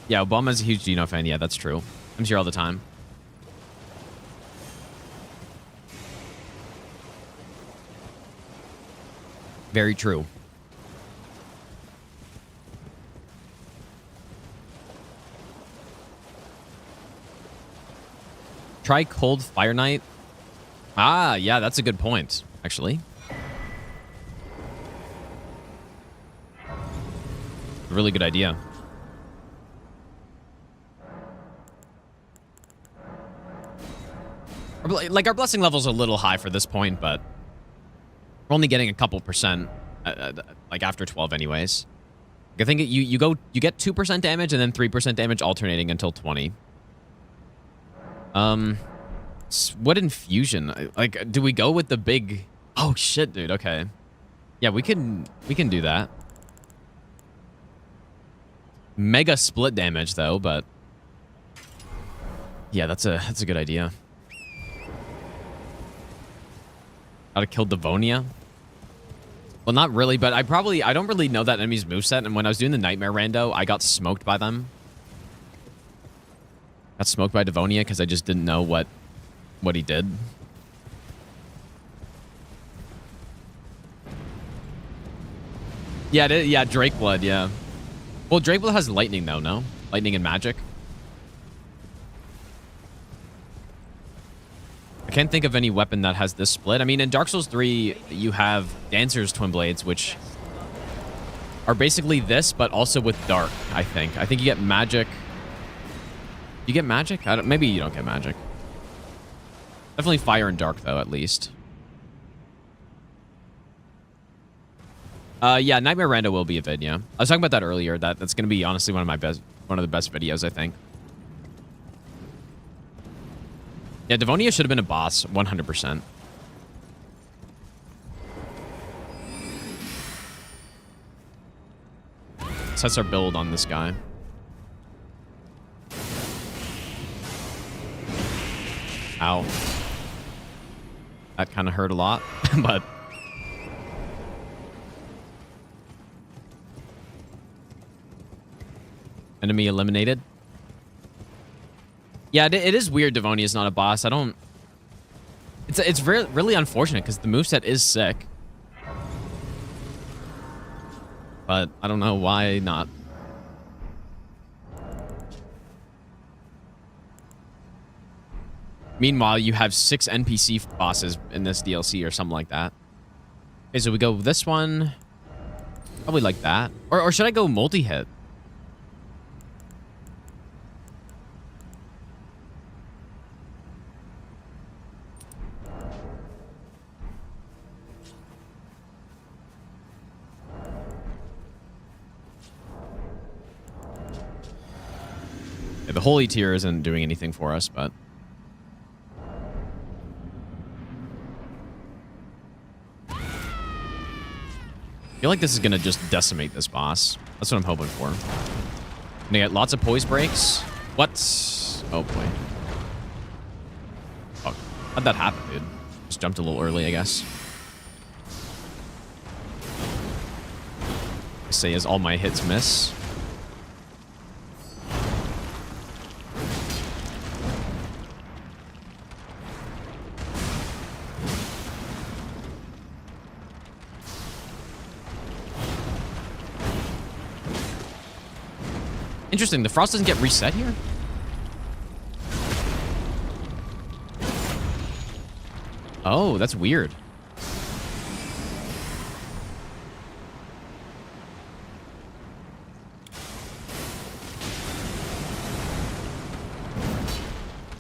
Yeah, Obama's a huge Geno fan. Yeah, that's true. I'm here all the time. Very true. Try Cold Fire Knight. Ah, yeah, that's a good point, actually. A really good idea. Like, our blessing level's a little high for this point, but we're only getting a couple percent, like, after 12 anyways. I think you get 2% damage and then 3% damage alternating until 20. What infusion? Like, do we go with the big... Oh, shit, dude. Okay. Yeah, we can do that. Mega split damage, though, but... Yeah, that's a good idea. Gotta kill Devonia. Well, not really, but I don't really know that enemy's moveset, and when I was doing the Nightmare rando, I got smoked by them. Got smoked by Devonia because I just didn't know what he did. Yeah, Drakeblood, yeah. Well, Drakeblood has lightning, though, no? Lightning and magic. I can't think of any weapon that has this split. I mean, in Dark Souls 3, you have Dancer's Twin Blades, which are basically this, but also with dark, I think. I think you get magic. You get magic? Maybe you don't get magic. Definitely fire and dark, though, at least. Yeah, Nightmare Rando will be a vid, yeah. I was talking about that earlier. That's going to be, honestly, one of the best videos, I think. Yeah, Devonia should have been a boss, 100%. Sets our build on this guy. Ow. That kind of hurt a lot, but... Enemy eliminated. Yeah, it is weird Devonia is not a boss. I don't... It's really unfortunate because the moveset is sick. But I don't know why not. Meanwhile, you have 6 NPC bosses in this DLC or something like that. Okay, so we go this one. Probably like that. Or should I go multi-hit? Yeah, the holy tier isn't doing anything for us, but I feel like this is gonna just decimate this boss. That's what I'm hoping for. Gonna get lots of poise breaks. What? Oh boy. Oh, how'd that happen, dude? Just jumped a little early, I guess. I say as all my hits miss. Interesting, the frost doesn't get reset here? Oh, that's weird.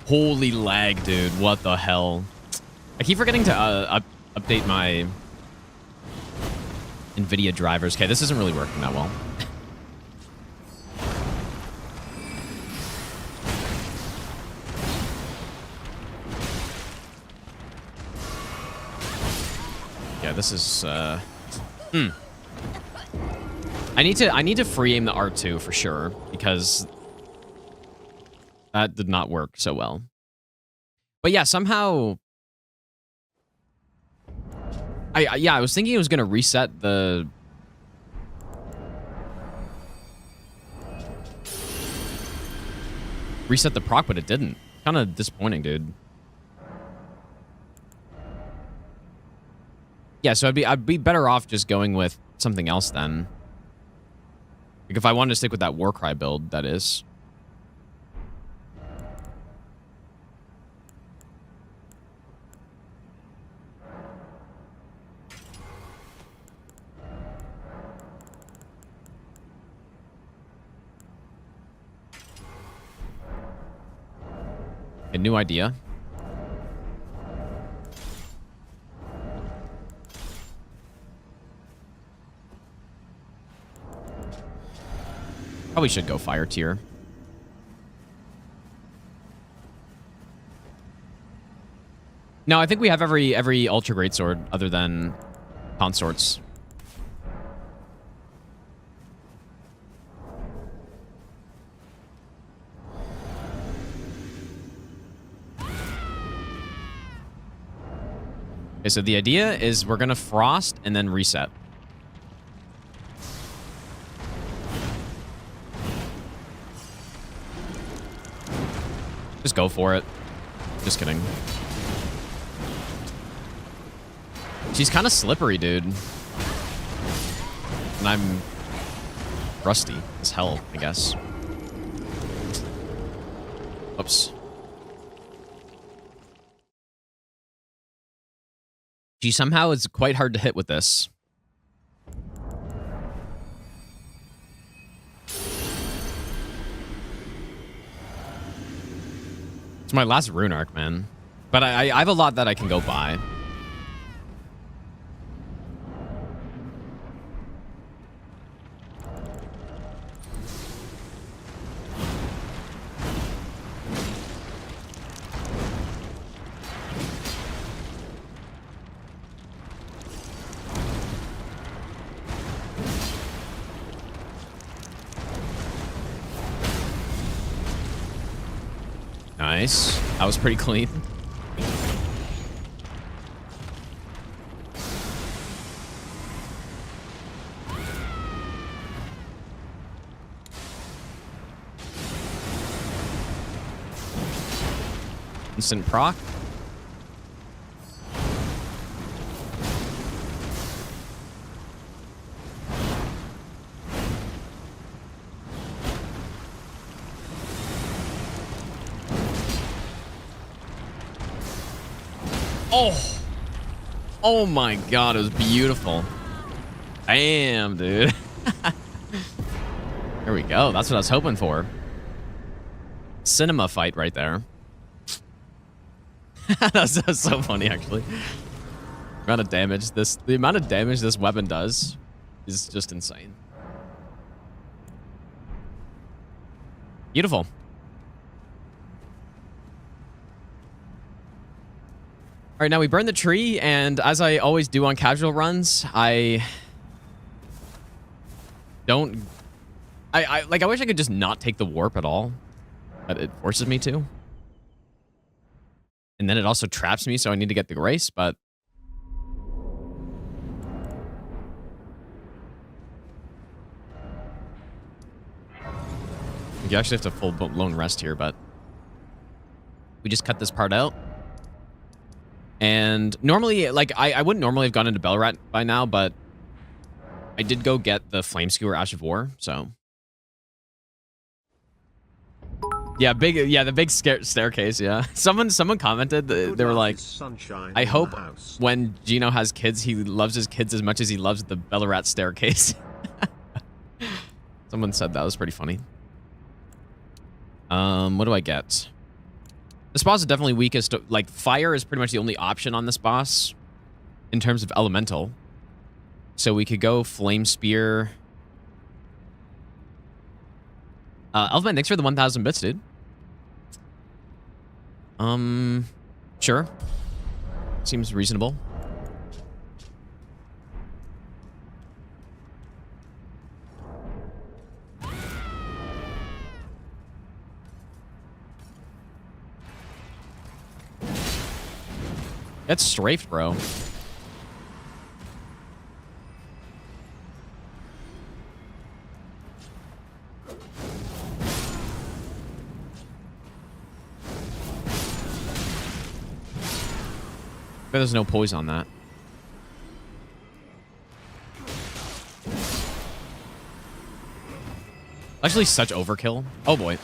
Holy lag, dude. What the hell? I keep forgetting to update my NVIDIA drivers. Okay, this isn't really working that well. Yeah, this is I need to free aim the R2 for sure, because that did not work so well. But yeah, somehow I was thinking it was gonna reset the proc, but it didn't. Kind of disappointing, dude. Yeah, so I'd be better off just going with something else then. Like if I wanted to stick with that Warcry build, that is. A new idea. Probably should go fire tier. No, I think we have every ultra greatsword other than consorts. Okay, so the idea is we're gonna frost and then reset. Just go for it. Just kidding. She's kind of slippery, dude. And I'm rusty as hell, I guess. Oops. She somehow is quite hard to hit with this. It's my last rune arc, man. But I have a lot that I can go buy. Nice. That was pretty clean. Instant proc. Oh! Oh my god, it was beautiful. Damn, dude. There we go. That's what I was hoping for. Cinema fight right there. That's so funny, actually. The amount of damage this weapon does is just insane. Beautiful. right, now we burn the tree, and as I always do on casual runs, I don't... I wish I could just not take the warp at all, but it forces me to. And then it also traps me, so I need to get the grace, but... You actually have to full-blown rest here, but... We just cut this part out. And normally, like, I wouldn't normally have gone into Belrat by now, but... I did go get the Flame Skewer Ash of War, so... Yeah, the big staircase, yeah. Someone commented, they were like, I hope when Gino has kids, he loves his kids as much as he loves the Bellerat staircase. Someone said that was pretty funny. What do I get? This boss is definitely weakest. Like, fire is pretty much the only option on this boss in terms of elemental. So we could go Flame Spear. Elfman, thanks for the 1,000 bits, dude. Sure. Seems reasonable. That's strafed, bro. There's no poise on that. Actually, such overkill. Oh boy.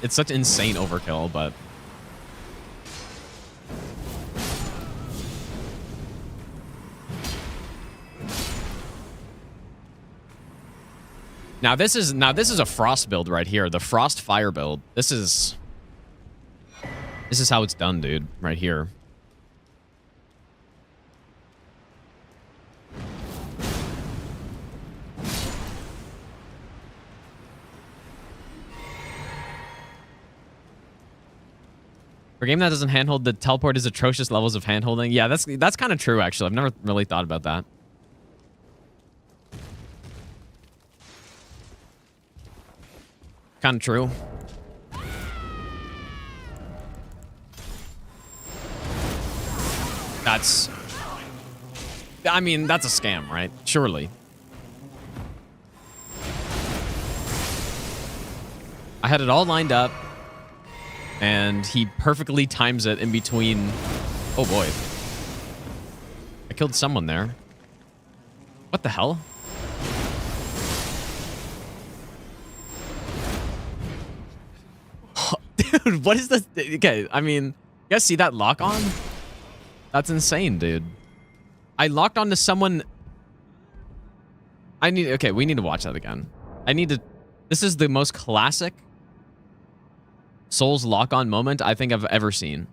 It's such insane overkill, but Now this is a frost build right here. The frost fire build. This is how it's done, dude. Right here. For a game that doesn't handhold, the teleport is atrocious levels of handholding. Yeah, that's kind of true, actually. I've never really thought about that. Kind of true. I mean, that's a scam, right? Surely. I had it all lined up, and he perfectly times it in between. Oh boy. I killed someone there. What the hell? Dude, what is this? Okay, I mean, you guys see that lock on? That's insane, dude. I locked onto someone. Okay, we need to watch that again. This is the most classic Souls lock-on moment I think I've ever seen.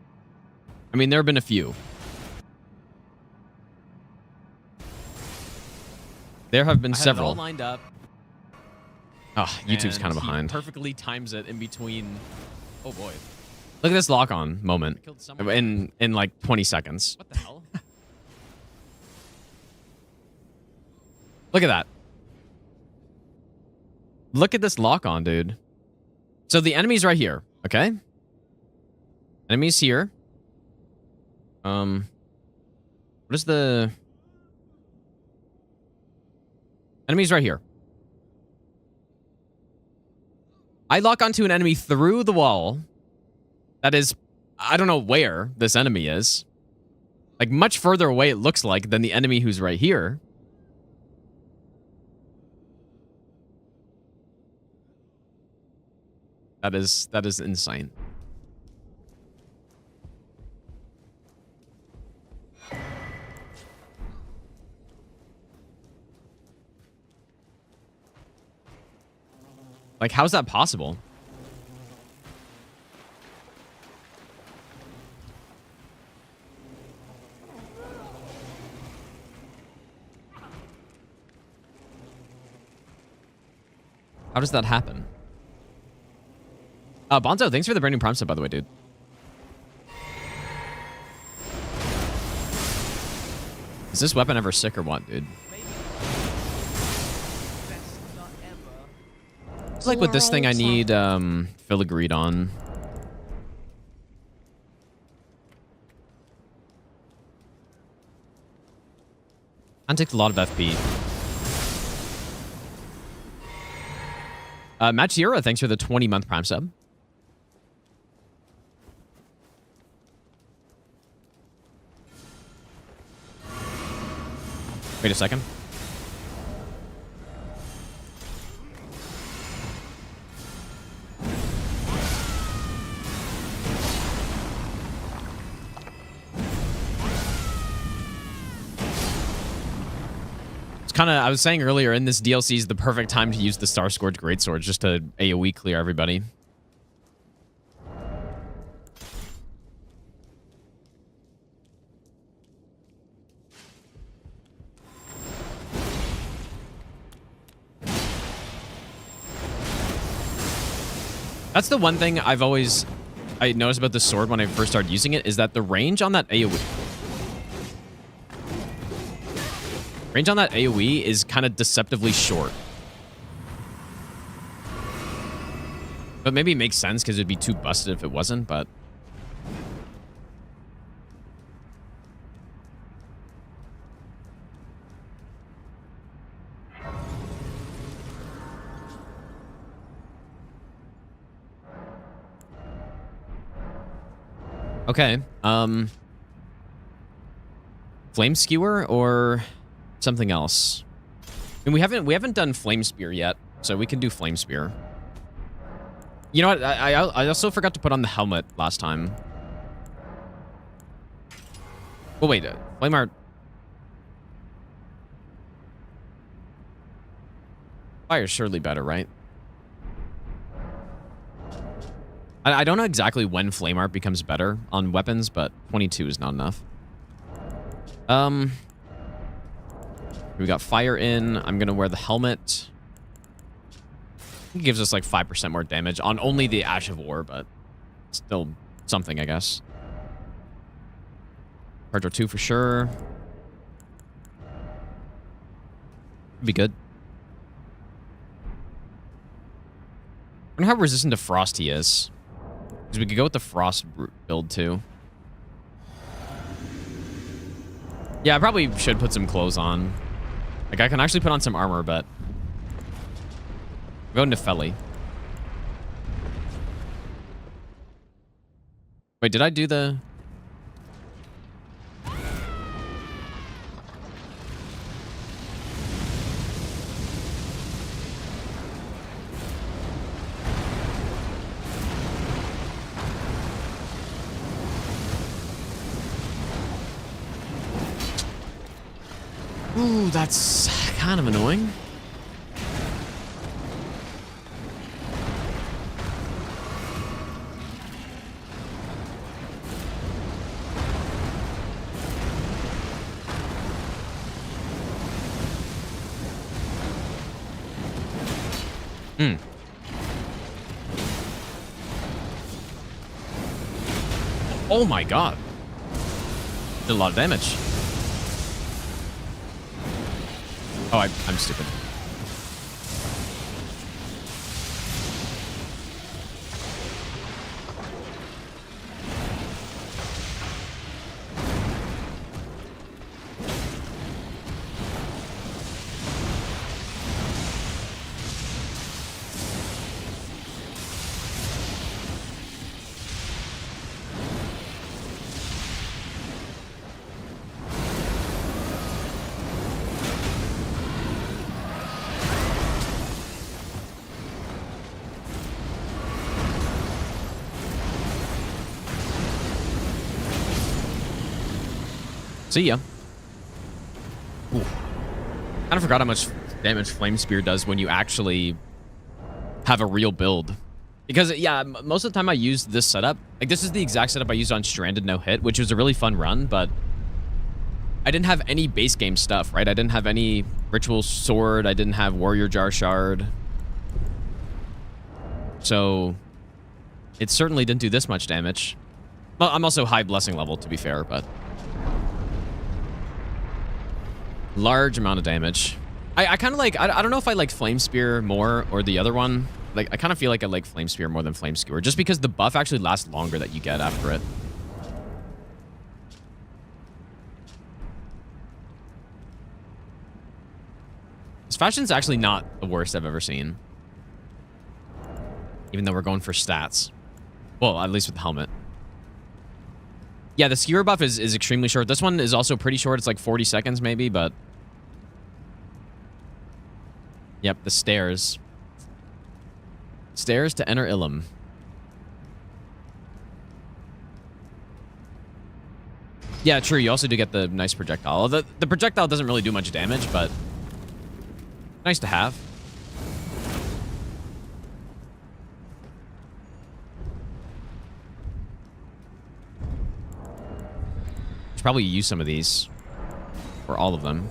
I mean, there have been a few. There have been several. All lined up. Oh, YouTube's kind of behind. Perfectly times it in between. Oh boy. Look at this lock-on moment in like 20 seconds. What the hell? Look at that. Look at this lock-on, dude. So the enemy's right here, okay? Enemy's here. What is the... Enemy's right here. I lock onto an enemy through the wall. That is... I don't know where this enemy is. Like, much further away it looks like than the enemy who's right here. That is insane. Like, how's that possible? How does that happen? Bonzo, thanks for the brand new Prime sub, by the way, dude. Is this weapon ever sick or what, dude? It's like with this thing I need filigreed on. And takes a lot of FP. Matt Sierra, thanks for the 20-month Prime sub. Wait a second. I was saying earlier, in this DLC is the perfect time to use the Star Scourge Greatsword just to AoE clear everybody. That's the one thing I noticed about the sword when I first started using it, is that the range on that AoE... Range on that AoE is kind of deceptively short. But maybe it makes sense because it'd be too busted if it wasn't, but... Okay, Flame Skewer or something else? And we haven't done Flame Spear yet, so we can do Flame Spear. You know what? I also forgot to put on the helmet last time. Oh wait, Flame Art. Fire's surely better, right? I don't know exactly when Flame Art becomes better on weapons, but 22 is not enough. We got fire in. I'm gonna wear the helmet. It gives us like 5% more damage on only the Ash of War, but still something, I guess. Hardware 2 for sure. Be good. I wonder how resistant to frost he is. Because we could go with the frost build too. Yeah, I probably should put some clothes on. Like, I can actually put on some armor, but... I'm going to Felly. Wait, did I do the... Ooh, that's kind of annoying. Oh my god. Did a lot of damage. Oh, I'm stupid. See ya. Ooh. Kind of forgot how much damage Flame Spear does when you actually have a real build. Because, yeah, most of the time I use this setup. Like, this is the exact setup I used on Stranded No Hit, which was a really fun run, but I didn't have any base game stuff, right? I didn't have any Ritual Sword. I didn't have Warrior Jar Shard. So it certainly didn't do this much damage. Well, I'm also high blessing level, to be fair, but large amount of damage. I kind of like, I don't know if I like Flame Spear more or the other one. Like, I kind of feel like I like Flame Spear more than Flame Skewer, just because the buff actually lasts longer that you get after it. This fashion's actually not the worst I've ever seen. Even though we're going for stats. Well, at least with the helmet. Yeah, the skewer buff is extremely short. This one is also pretty short. It's like 40 seconds maybe, but... Yep, the stairs. Stairs to enter Ilum. Yeah, true. You also do get the nice projectile. The projectile doesn't really do much damage, but... nice to have. Should probably use some of these. Or all of them.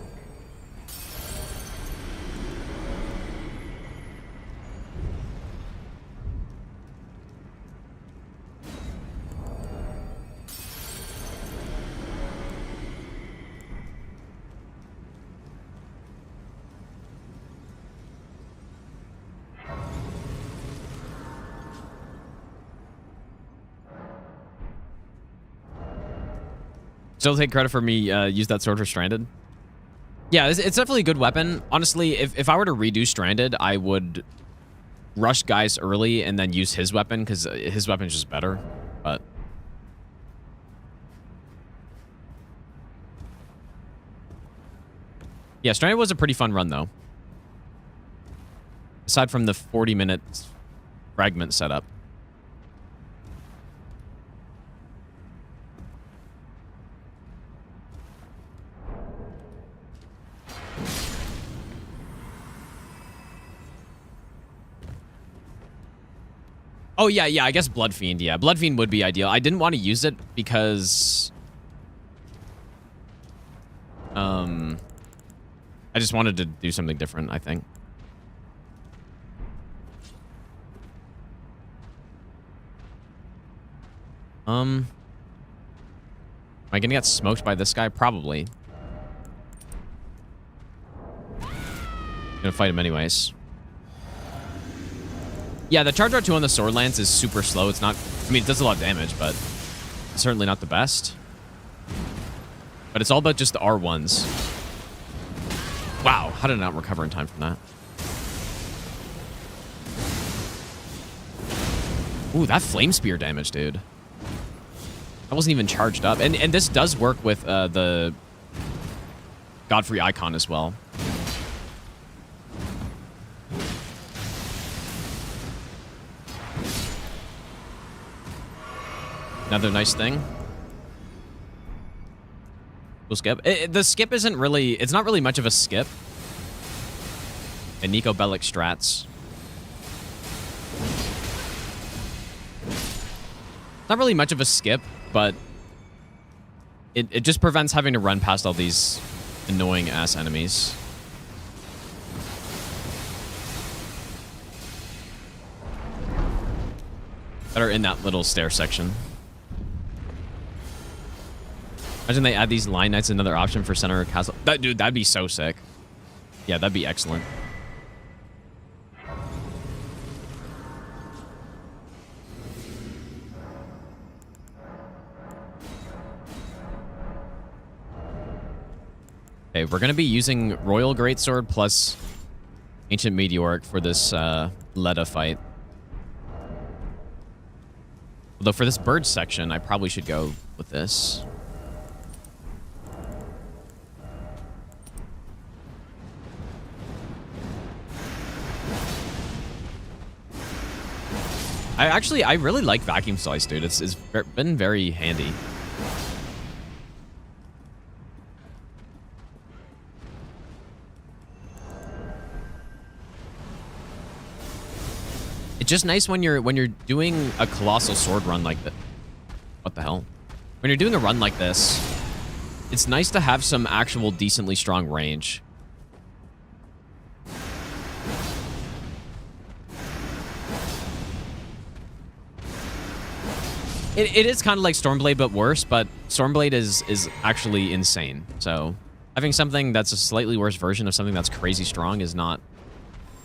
Still take credit for me use that sword for Stranded. Yeah, it's definitely a good weapon. Honestly, if I were to redo Stranded, I would rush guys early and then use his weapon, because his weapon's just better. But yeah, Stranded was a pretty fun run, though. Aside from the 40-minute fragment setup. Oh, yeah, I guess Blood Fiend, yeah. Blood Fiend would be ideal. I didn't want to use it because... I just wanted to do something different, I think. Am I gonna get smoked by this guy? Probably. Gonna fight him anyways. Yeah, the charge R2 on the sword lance is super slow. It's not... I mean, it does a lot of damage, but it's certainly not the best. But it's all about just the R1s. Wow, how did I not recover in time from that? Ooh, that flame spear damage, dude. I wasn't even charged up. And this does work with the Godfrey icon as well. Another nice thing. We'll skip. The skip isn't really... It's not really much of a skip. And Nico Bellic strats. Not really much of a skip, but... It just prevents having to run past all these annoying-ass enemies. That are in that little stair section. Imagine they add these line knights, another option for Stormveil Castle. Dude, that'd be so sick. Yeah, that'd be excellent. Okay, we're going to be using Royal Greatsword plus Ancient Meteoric for this Leda fight. Although for this bird section, I probably should go with this. I really like Vacuum Slice, dude. It's been very handy. It's just nice when you're doing a colossal sword run like that. What the hell? When you're doing a run like this, it's nice to have some actual decently strong range. It is kind of like Stormblade, but worse, but Stormblade is actually insane. So having something that's a slightly worse version of something that's crazy strong is not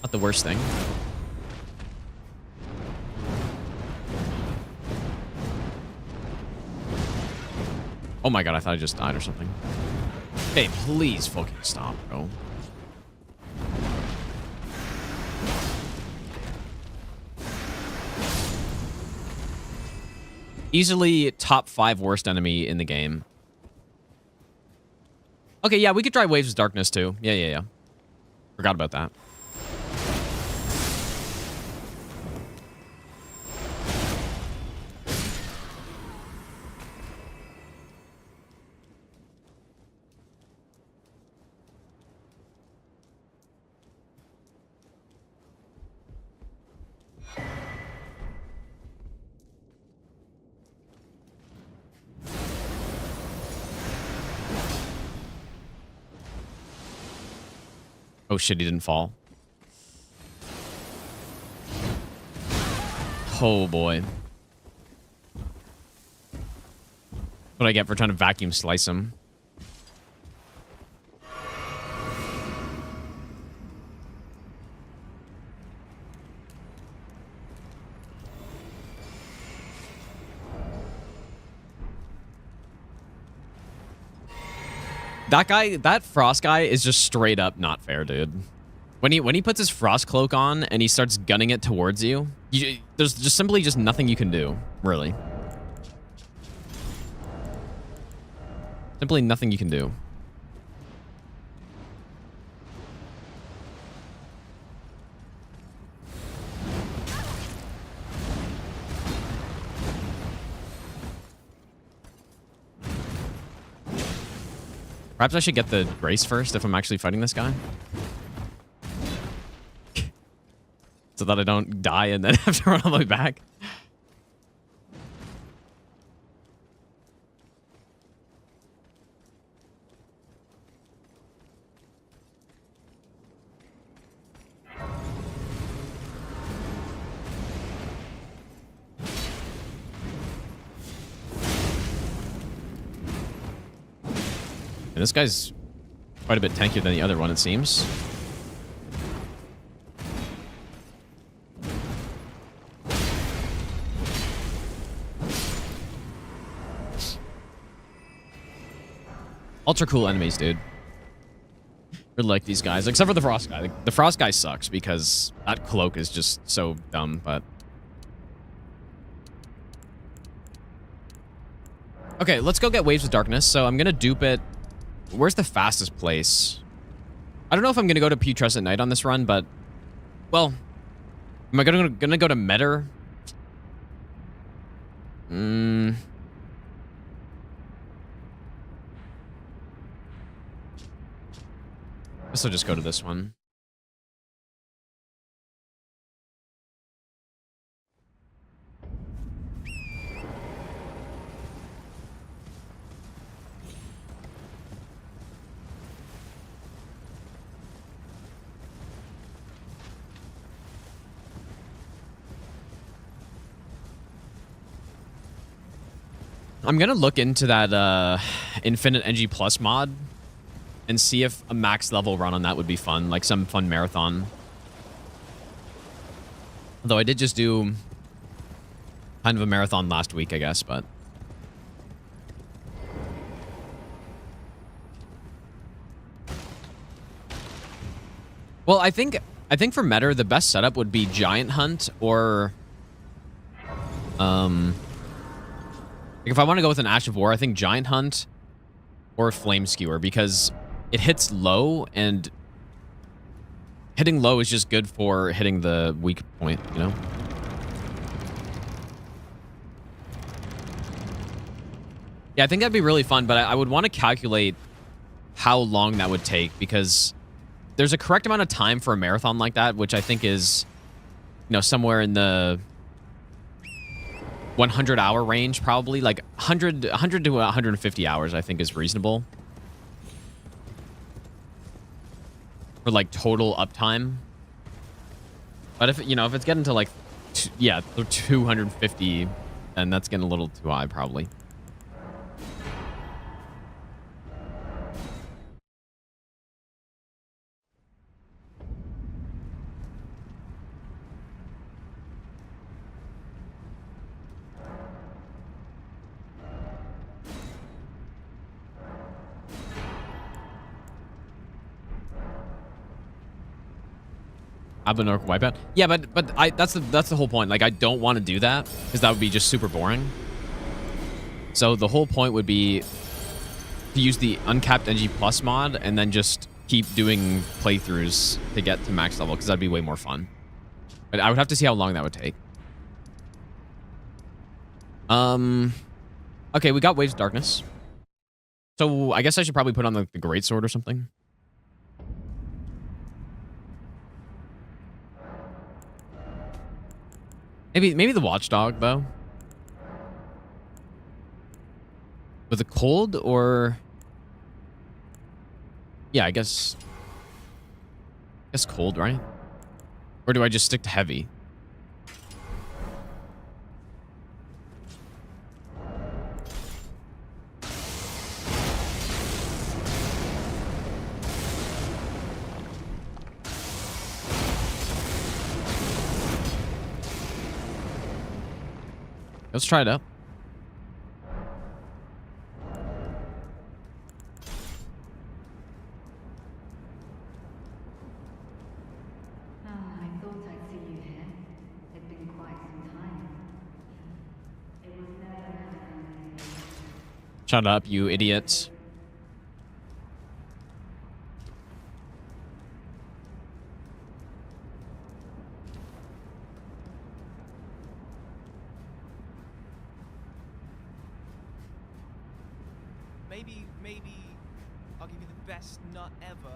the worst thing. Oh my god, I thought I just died or something. Hey, please fucking stop, bro. Easily top 5 worst enemy in the game. Okay, yeah, we could try Waves of Darkness too. Yeah. Forgot about that. Oh shit, he didn't fall. Oh boy. What I get for trying to vacuum slice him. That guy, that Frost guy is just straight up not fair, dude. When he puts his Frost cloak on and he starts gunning it towards you, there's just simply just nothing you can do, really. Simply nothing you can do. Perhaps I should get the Grace first if I'm actually fighting this guy. So that I don't die and then have to run all the way back. And this guy's quite a bit tankier than the other one, it seems. Ultra cool enemies, dude. Really like these guys, except for the Frost guy. The Frost guy sucks because that cloak is just so dumb, but... Okay, let's go get Waves of Darkness. So I'm gonna dupe it. Where's the fastest place? I don't know if I'm gonna go to Putrescent Night on this run, but... Well... Am I gonna go to Metter? Guess I'll just go to this one. I'm gonna look into that Infinite NG Plus mod and see if a max level run on that would be fun, like some fun marathon. Although I did just do kind of a marathon last week, I guess, but... Well, I think for Metter, the best setup would be Giant Hunt or... Like if I want to go with an Ash of War, I think Giant Hunt or Flame Skewer, because it hits low, and hitting low is just good for hitting the weak point, you know? Yeah, I think that'd be really fun, but I would want to calculate how long that would take, because there's a correct amount of time for a marathon like that, which I think is, you know, somewhere in the 100-hour range, probably. Like 100 to 150 hours, I think, is reasonable for like total uptime. But if, you know, if it's getting to like 250 and that's getting a little too high, probably. Abenork wipeout. Yeah, but that's the whole point. Like, I don't want to do that because that would be just super boring. So the whole point would be to use the uncapped NG plus mod and then just keep doing playthroughs to get to max level because that'd be way more fun. But I would have to see how long that would take. Okay, we got Waves of Darkness. So I guess I should probably put on the Greatsword or something. Maybe the Watchdog, though. With a cold, or... Yeah, I guess cold, right? Or do I just stick to heavy? Let's try it out. I thought I'd see you here. It'd been quite some time. It was never. Shut up, you idiots. Maybe I'll give you the best nut ever.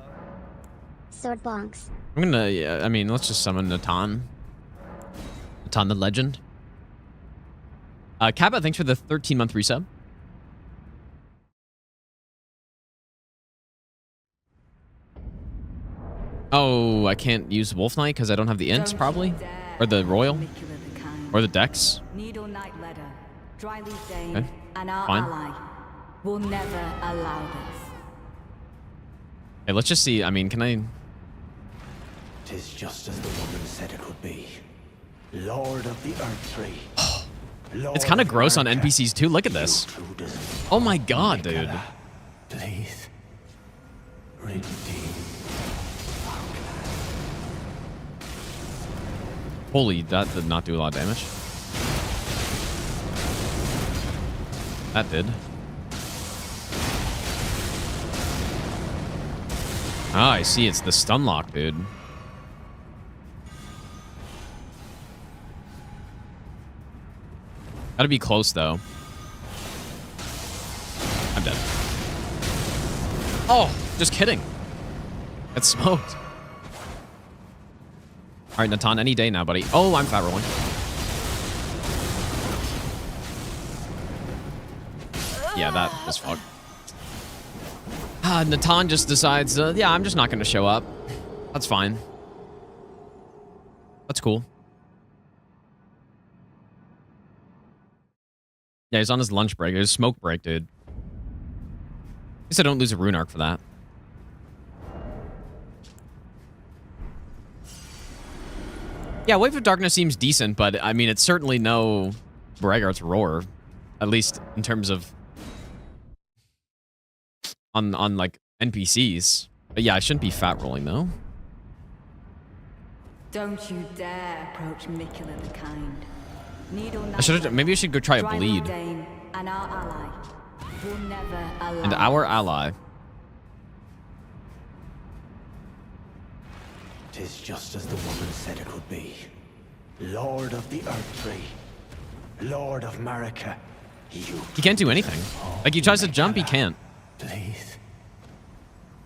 Sword bonks. I'm gonna, yeah, I mean, let's just summon Natan. Natan the Legend. Kappa, thanks for the 13-month resub. Oh, I can't use Wolf Knight because I don't have the ints, probably? Or the Royal? Or the Dex? Needle Knight Ledder, Dryleaf Dane, Okay. and our Fine. ally will never allow this. Hey, let's just see. I mean, can I... Tis just as the woman said it would be. Lord of the Earth Tree. It's kind of gross on NPCs too. Look at this. Oh my god, dude. Please. Redeem. Holy, that did not do a lot of damage. That did. Ah, I see. It's the stun lock, dude. Gotta be close, though. I'm dead. Oh, just kidding. It's smoked. All right, Natan, any day now, buddy. Oh, I'm fat rolling. Yeah, that was fucked. Natan just decides, yeah, I'm just not going to show up. That's fine. That's cool. Yeah, he's on his lunch break. His smoke break, dude. At least I don't lose a rune arc for that. Yeah, Wave of Darkness seems decent, but I mean, it's certainly no Braggart's Roar. At least in terms of... On like, NPCs. But yeah, I shouldn't be fat rolling, though. Don't you dare approach Mikula the Kind. Maybe I should go try a bleed. And our ally will never allow. And our ally. Tis just as the woman said it would be. Lord of the Earth Tree. Lord of Marika. He can't do anything. Like, he tries to jump, he can't. Please.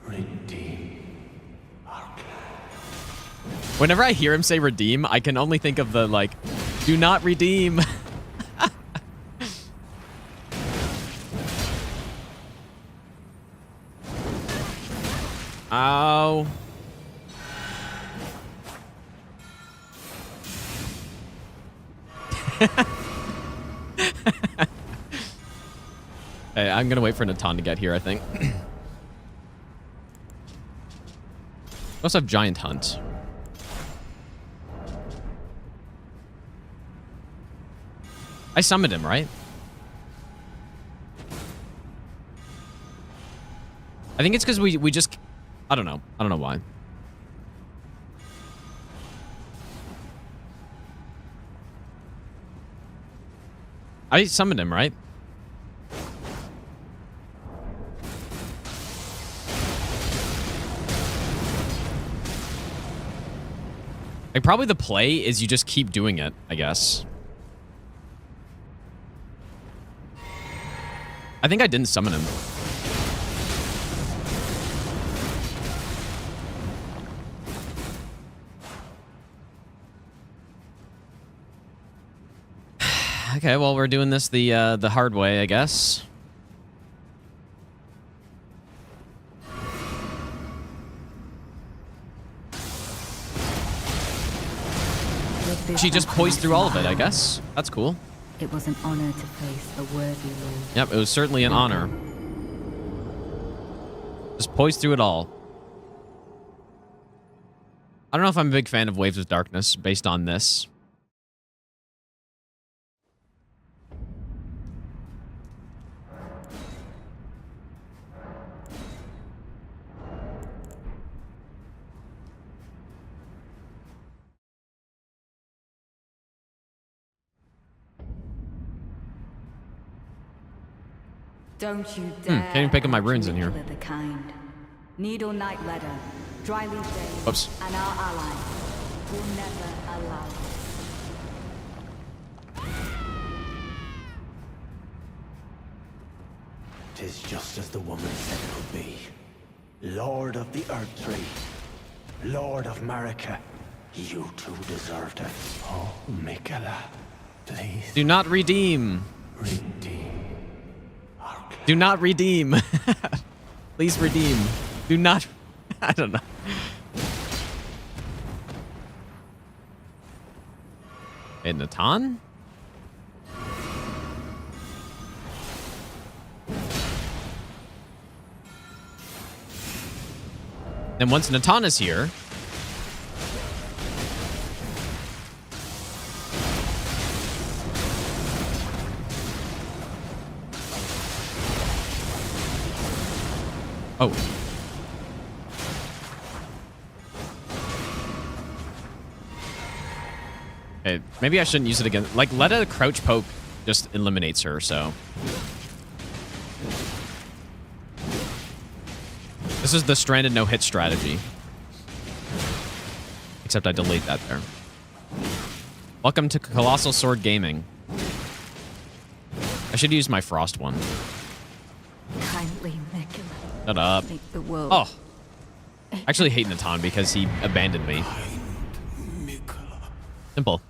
Redeem our clan. Whenever I hear him say redeem, I can only think of the, like, do not redeem. Ow. Hey, I'm gonna wait for Natan to get here, I think. We also have Giant Hunt. I summoned him, right? I think it's because we just... I don't know. I don't know why. I summoned him, right? Like, probably the play is you just keep doing it, I guess. I think I didn't summon him. Okay, well, we're doing this the hard way, I guess. She just poised through all of it, I guess. That's cool. It was an honor to face a worthy lord. Yep, it was certainly an honor. Just poised through it all. I don't know if I'm a big fan of Waves of Darkness based on this. Don't you dare. Can't even pick up my runes in here. The kind. Needle Knight Ledder, Dryleaf Dane, Oops. and our ally will never allow this. 'Tis just as the woman said it would be. Lord of the Earth Tree, Lord of Marika, you two deserved it. Oh, Miquella, please. Do not redeem. Redeem. Do not redeem. Please redeem. Do not... I don't know. Hey, Natan? And once Natan is here... Oh. Okay, maybe I shouldn't use it again. Like, let a crouch poke just eliminates her, so... This is the stranded no-hit strategy. Except I delayed that there. Welcome to Colossal Sword Gaming. I should use my frost one. Kindly, Miquella. Shut up. Make the world. Oh. I actually hate Natan because he abandoned me. Simple.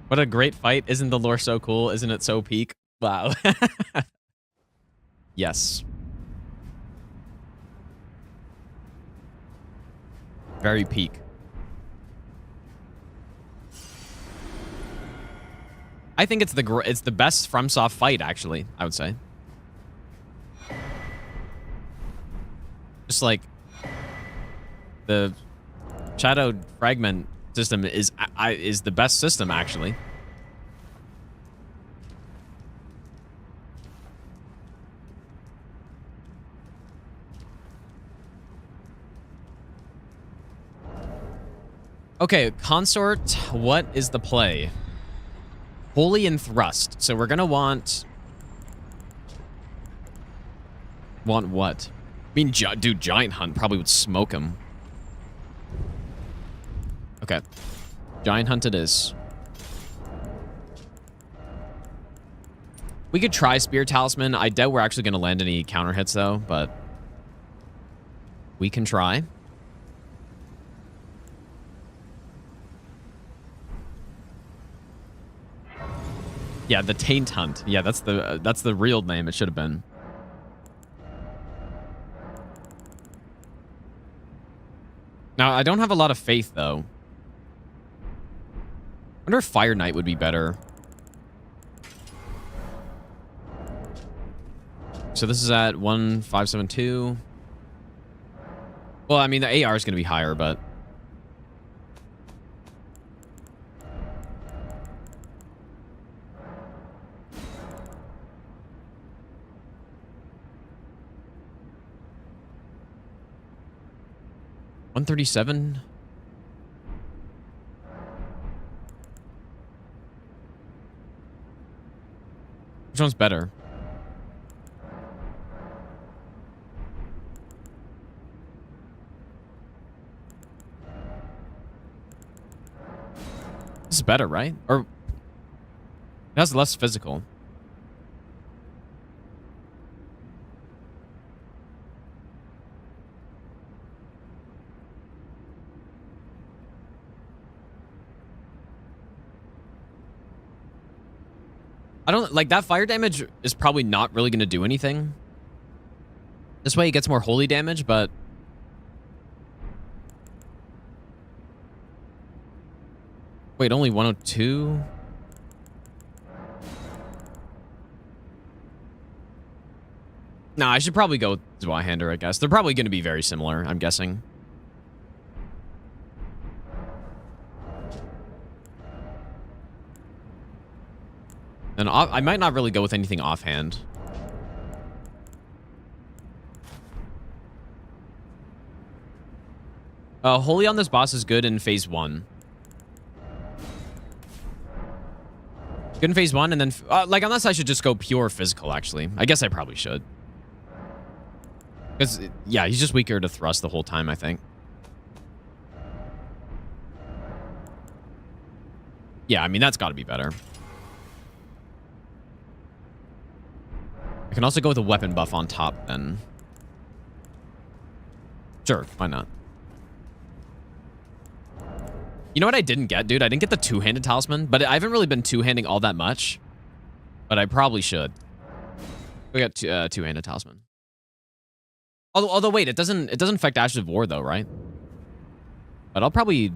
What a great fight. Isn't the lore so cool? Isn't it so peak? Wow. Yes. Very peak. I think it's the best FromSoft fight, actually, I would say. Just like the Shadow Fragment system is the best system, actually. Okay, Consort, what is the play? Holy and Thrust. So we're gonna want what? I mean, dude, Giant Hunt probably would smoke him. Okay. Giant Hunt it is. We could try Spear Talisman. I doubt we're actually going to land any counter hits, though, but we can try. Yeah, the Taint Hunt. Yeah, that's the real name. It should have been. Now, I don't have a lot of faith, though. I wonder if Fire Knight would be better. So this is at 1572. Well, I mean, the AR is going to be higher, but... $137? Which one's better? This is better, right? Or it has less physical. I don't like that fire damage is probably not really going to do anything. This way it gets more holy damage, but wait, only 102? Nah, I should probably go with Zweihander, I guess. They're probably going to be very similar, I'm guessing. And I might not really go with anything offhand. Holy on this boss is good in phase 1. Good in phase 1, and then... like, unless I should just go pure physical, actually. I guess I probably should. Because, yeah, he's just weaker to thrust the whole time, I think. Yeah, I mean, that's got to be better. I can also go with a weapon buff on top, then. Sure, why not? You know what I didn't get, dude? I didn't get the two-handed talisman, but I haven't really been two-handing all that much. But I probably should. We got two-handed talisman. Although, wait, it doesn't affect Ashes of War, though, right? But I'll probably...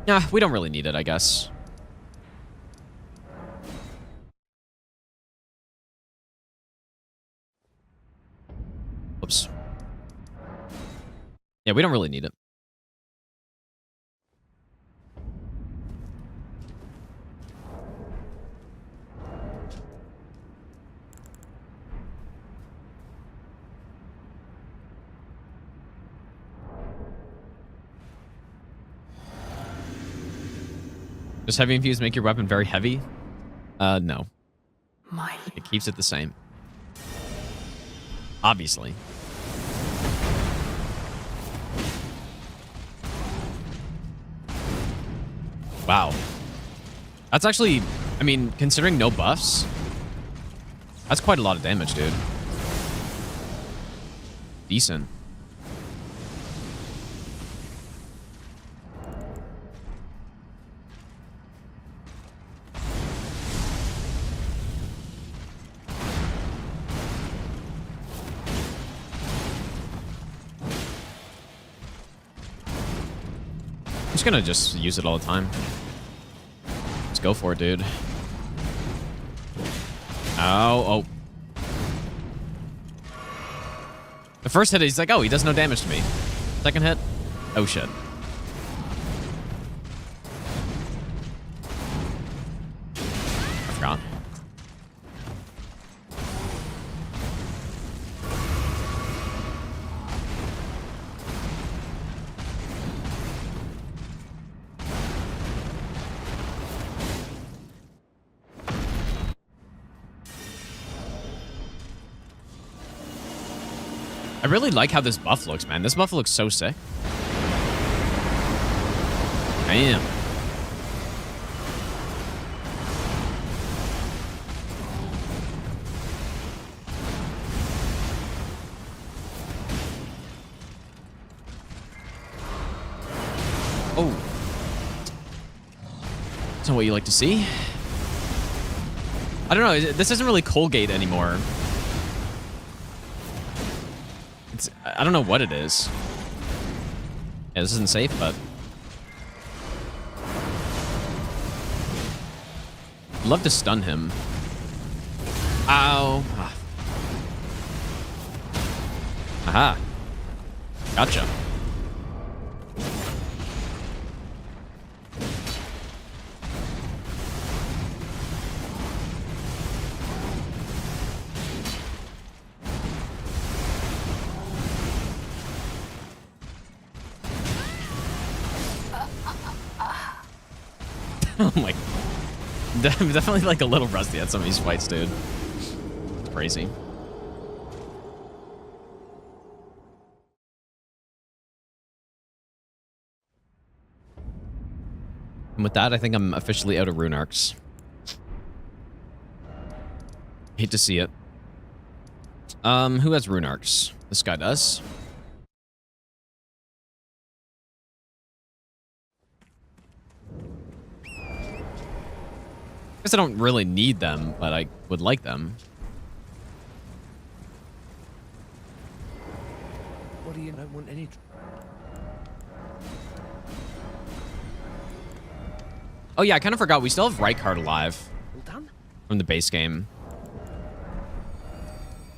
Nah, we don't really need it, I guess. Oops. Yeah, we don't really need it. Does heavy infuse make your weapon very heavy? No. It keeps it the same. Obviously. Wow. That's actually, I mean, considering no buffs, that's quite a lot of damage, dude. Decent. I'm just gonna just use it all the time. Let's go for it, dude. Oh. The first hit, he's like, oh, he does no damage to me. Second hit, oh shit. I forgot. I really like how this buff looks, man. This buff looks so sick. Damn. Oh. That's not what you like to see. I don't know. This isn't really Colgate anymore. I don't know what it is. Yeah, this isn't safe, but... I'd love to stun him. Ow. Ah. Aha. Gotcha. Oh my... I'm definitely like a little rusty at some of these fights, dude. It's crazy. And with that, I think I'm officially out of rune arcs. Hate to see it. Who has rune arcs? This guy does. Guess I don't really need them, but I would like them. What do you not want any? Oh yeah, I kind of forgot. We still have Rykard alive Well done. from the base game.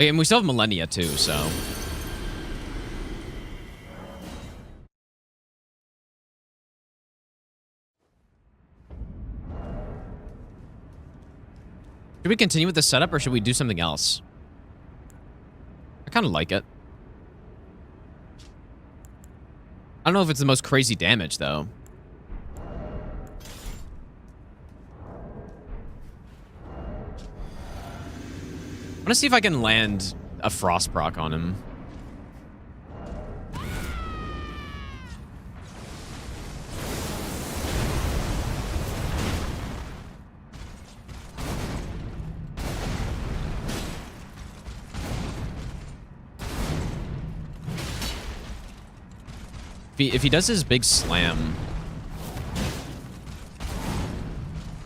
And we still have Millennia too, so... Should we continue with the setup, or should we do something else? I kind of like it. I don't know if it's the most crazy damage, though. I want to see if I can land a frost proc on him. If he does his big slam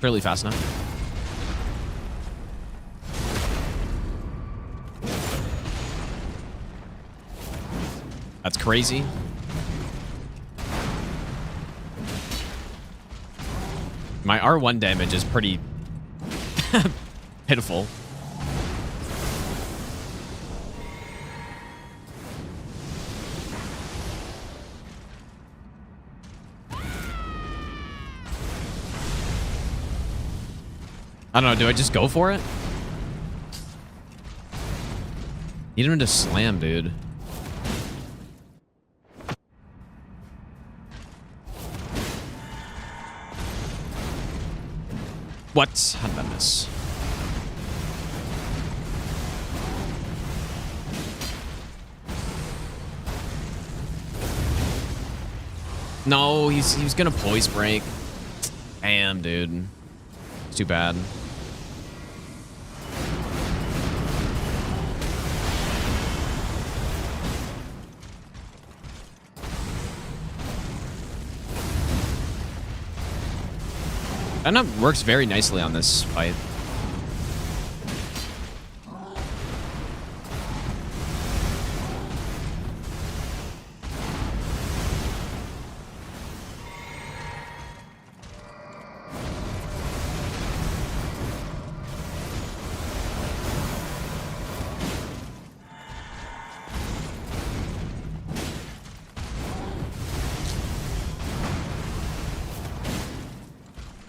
fairly fast enough. That's crazy. My R1 damage is pretty pitiful. I don't know, do I just go for it? Need him to slam, dude. What? How did I miss? No, he was gonna poise break. Damn, dude. It's too bad. And that works very nicely on this fight.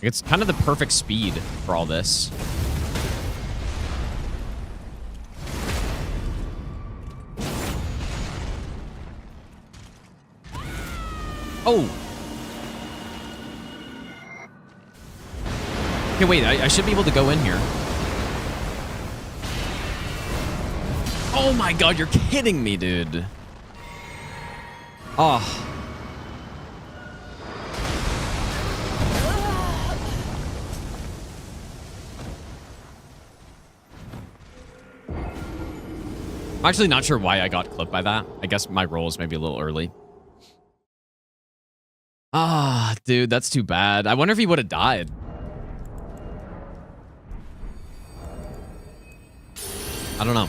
It's kind of the perfect speed for all this. Oh! Okay, wait, I should be able to go in here. Oh my god, you're kidding me, dude. Oh. I'm actually not sure why I got clipped by that. I guess my roll is maybe a little early. Ah, dude, that's too bad. I wonder if he would have died. I don't know.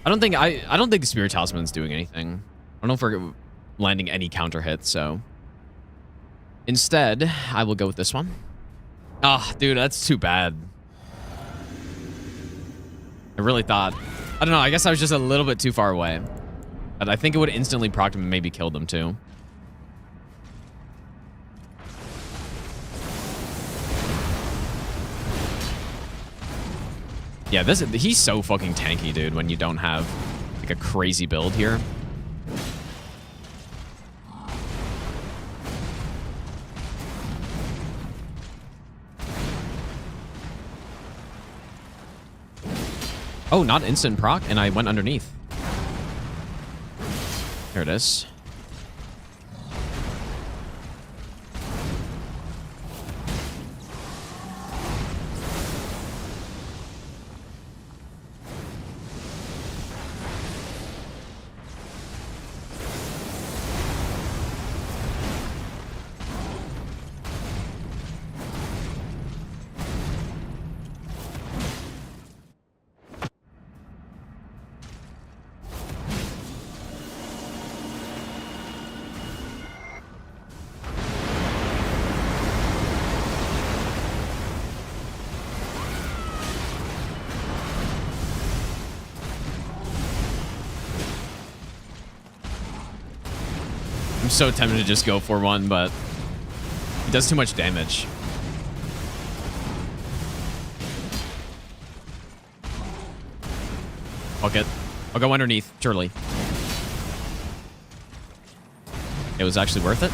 I don't think the Spirit Talisman's doing anything. I don't know if we're landing any counter hits, so instead, I will go with this one. Ah, dude, that's too bad. I really thought, I don't know, I guess I was just a little bit too far away. But I think it would instantly proc him and maybe killed him too. Yeah, he's so fucking tanky, dude, when you don't have like a crazy build here. Oh, not instant proc, and I went underneath. There it is. I'm so tempted to just go for one, but it does too much damage. I'll go underneath, surely. It was actually worth it.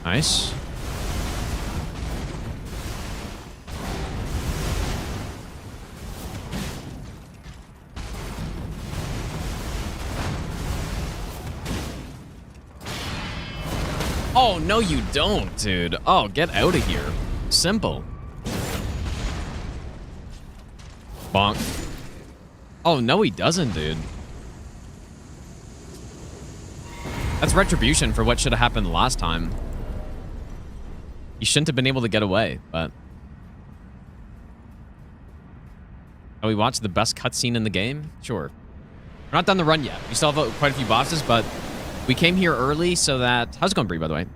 Nice. Oh, no, you don't, dude. Oh, get out of here. Simple. Bonk. Oh, no, he doesn't, dude. That's retribution for what should have happened last time. You shouldn't have been able to get away, but... Oh, we watched the best cutscene in the game? Sure. We're not done the run yet. We still have quite a few bosses, but we came here early so that... How's it going, Bree, by the way?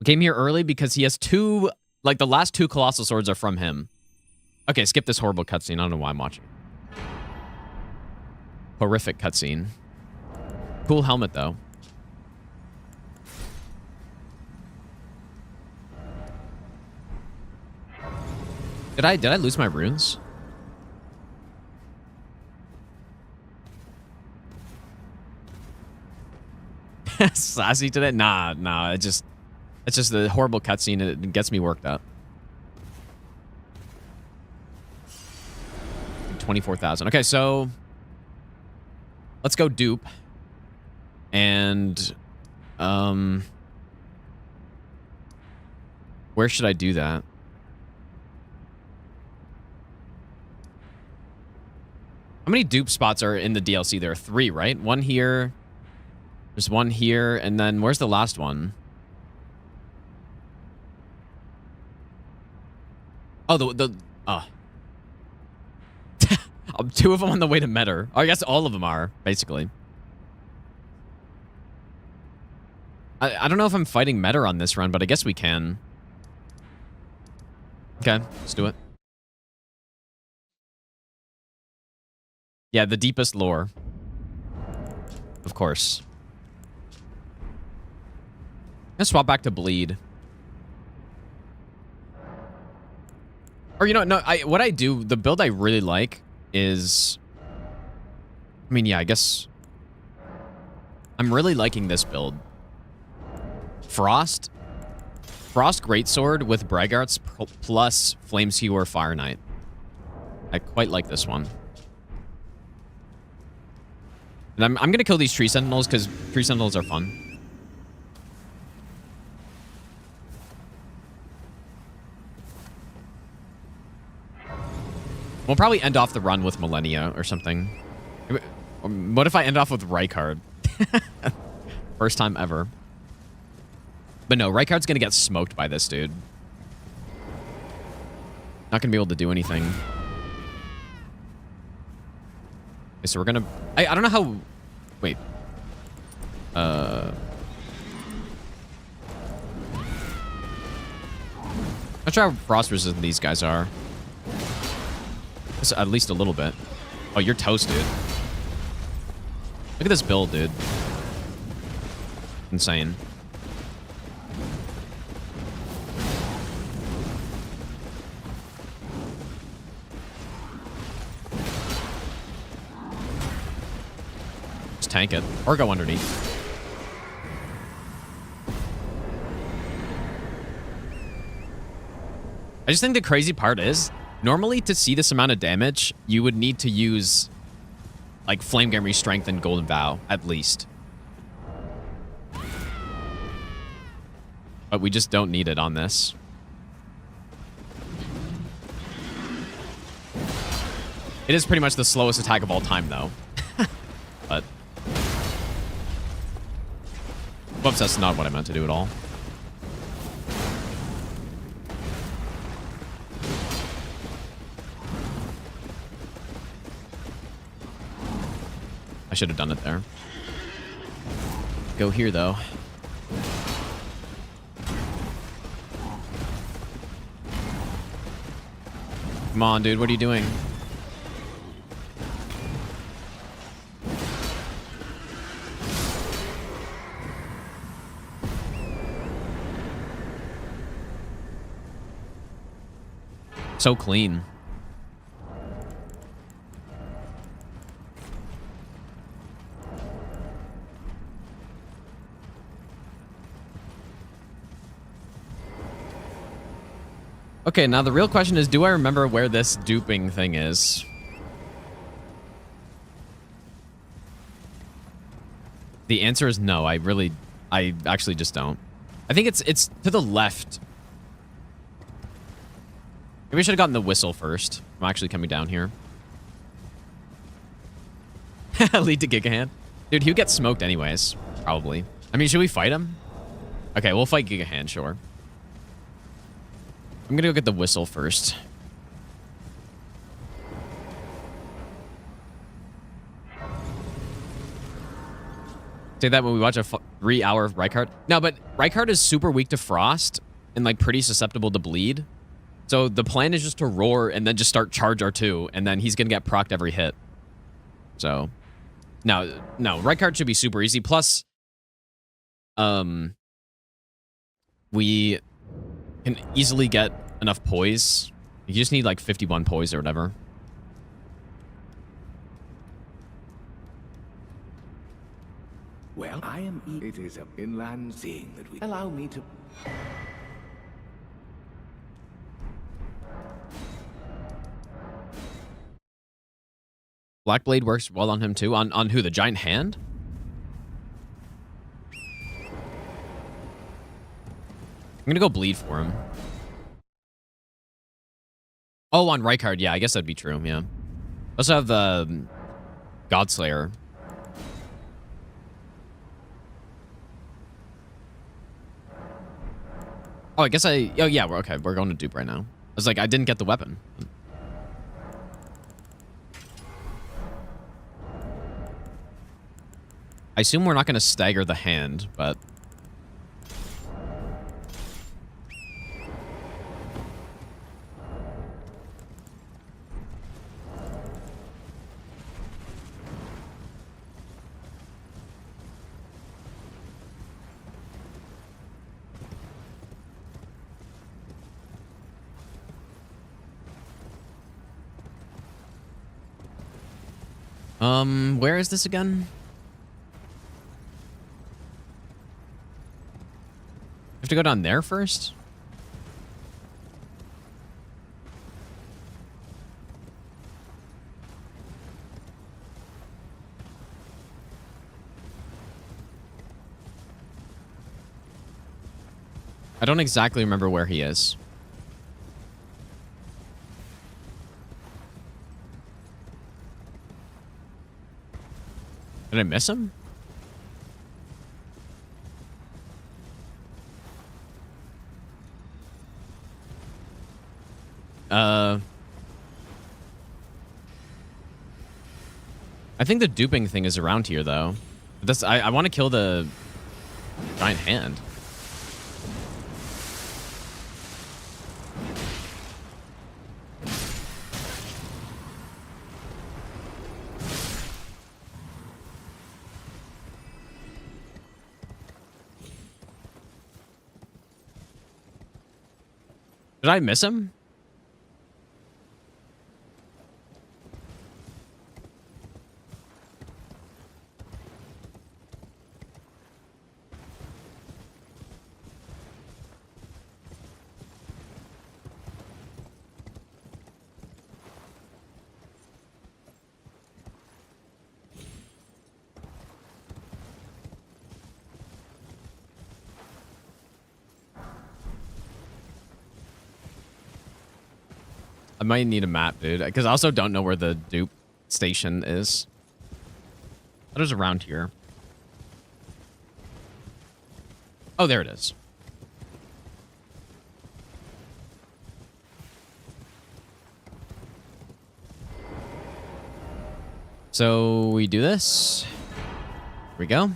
We came here early because he has two... Like, the last two Colossal Swords are from him. Okay, skip this horrible cutscene. I don't know why I'm watching. Horrific cutscene. Cool helmet, though. Did I lose my runes? Sassy today? Nah. It's just the horrible cutscene. It gets me worked up. 24,000. Okay, so let's go dupe. And where should I do that? How many dupe spots are in the DLC? There are 3, right? One here. There's one here, and then where's the last one? Oh, two of them on the way to Metter. Oh, I guess all of them are, basically. I don't know if I'm fighting Metter on this run, but I guess we can. Okay, let's do it. Yeah, the deepest lore. Of course. Let's swap back to bleed. Or, you know, no, what I do, the build I really like is... I mean, yeah, I guess... I'm really liking this build. Frost Greatsword with Braggarts plus Flameskewer Fire Knight. I quite like this one. And I'm gonna kill these Tree Sentinels because Tree Sentinels are fun. We'll probably end off the run with Millennia or something. What if I end off with Rykard? First time ever. But no, Rykard's gonna get smoked by this dude. Not gonna be able to do anything. Okay, so we're gonna... I don't know how... Wait. Not sure how frost resistant these guys are. At least a little bit. Oh, you're toast, dude. Look at this build, dude. Insane. Just tank it. Or go underneath. I just think the crazy part is, normally to see this amount of damage, you would need to use like Flame Gamry Strength and Golden Vow, at least. But we just don't need it on this. It is pretty much the slowest attack of all time, though. But... whoops, that's not what I meant to do at all. I should have done it there. Go here, though. Come on, dude. What are you doing? So clean. Okay, now the real question is, do I remember where this duping thing is? The answer is no. I actually just don't. I think it's to the left. Maybe we should have gotten the whistle first. I'm actually coming down here. Lead to Gigahand. Dude, he would get smoked anyways. Probably. I mean, should we fight him? Okay, we'll fight Gigahand, sure. I'm gonna go get the whistle first. Say that when we watch a 3-hour Rykard. No, but Rykard is super weak to frost and like pretty susceptible to bleed. So the plan is just to roar and then just start charge R2, and then he's gonna get procced every hit. So, no, Rykard should be super easy. Plus, we can easily get enough poise. You just need like 51 poise or whatever. Well, I am. It is an inland seeing that we allow me to. Blackblade works well on him too. On who? The giant hand? I'm gonna go bleed for him. Oh, on Rykard, yeah, I guess that'd be true, yeah. Also have the Godslayer. Oh, I guess oh yeah, we're going to dupe right now. I was like, I didn't get the weapon. I assume we're not going to stagger the hand, but... where is this again? Have to go down there first? I don't exactly remember where he is. Did I miss him? I think the duping thing is around here, though. But I want to kill the giant hand. Did I miss him? I might need a map, dude, because I also don't know where the dupe station is. What is around here? Oh, there it is. So we do this. Here we go.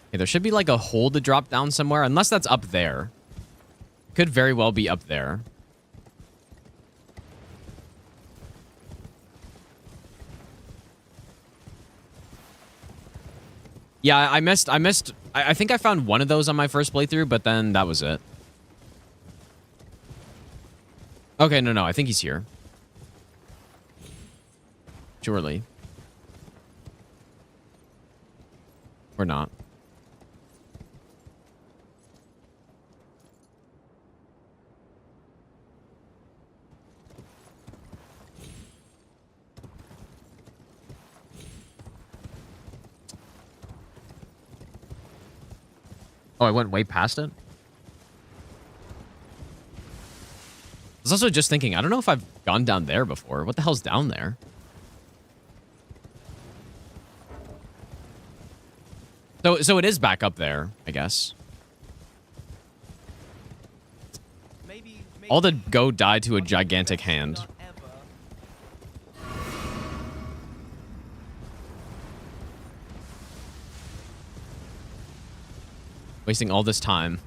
Okay, there should be like a hole to drop down somewhere, unless that's up there. Could very well be up there. Yeah, I missed. I think I found one of those on my first playthrough, but then that was it. Okay, no, I think he's here. Surely. Or not. Oh, I went way past it? I was also just thinking, I don't know if I've gone down there before. What the hell's down there? So it is back up there, I guess. Maybe All the go die to a gigantic hand. Wasting all this time.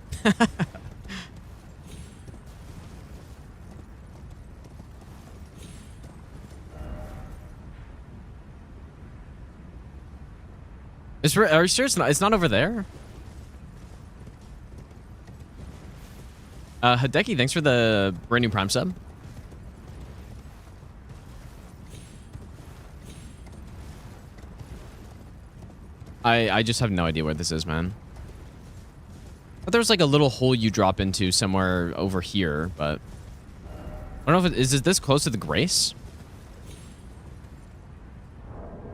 Are you sure it's not over there? Hideki, thanks for the brand new Prime sub. I just have no idea where this is, man. But there's like a little hole you drop into somewhere over here, but I don't know if is this close to the Grace?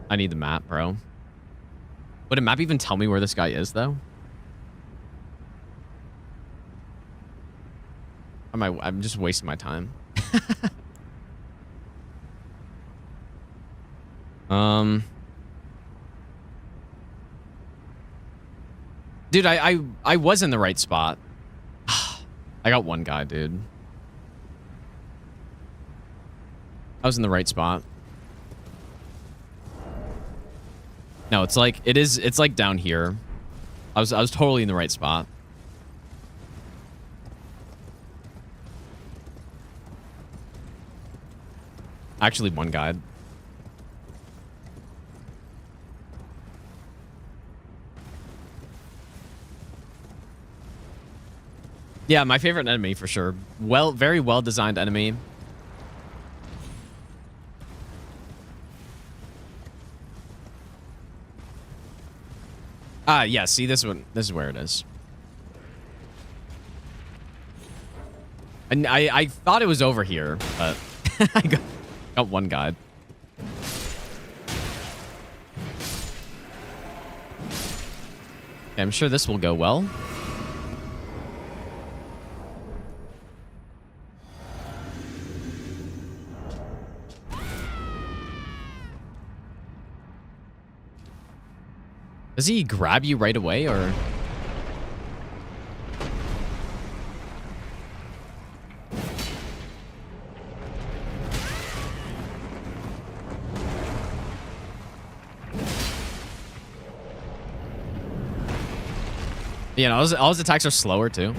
I need the map, bro. Would a map even tell me where this guy is, though? I'm just wasting my time. Dude, I was in the right spot. I got one guy, dude. I was in the right spot. No, it's like it's like down here. I was totally in the right spot. Actually, one guy. Yeah, my favorite enemy for sure. Very well designed enemy. Ah, yeah, see this one. This is where it is. And I thought it was over here, but I got one guy. Okay, I'm sure this will go well. Does he grab you right away, or? Yeah, no, all his attacks are slower too.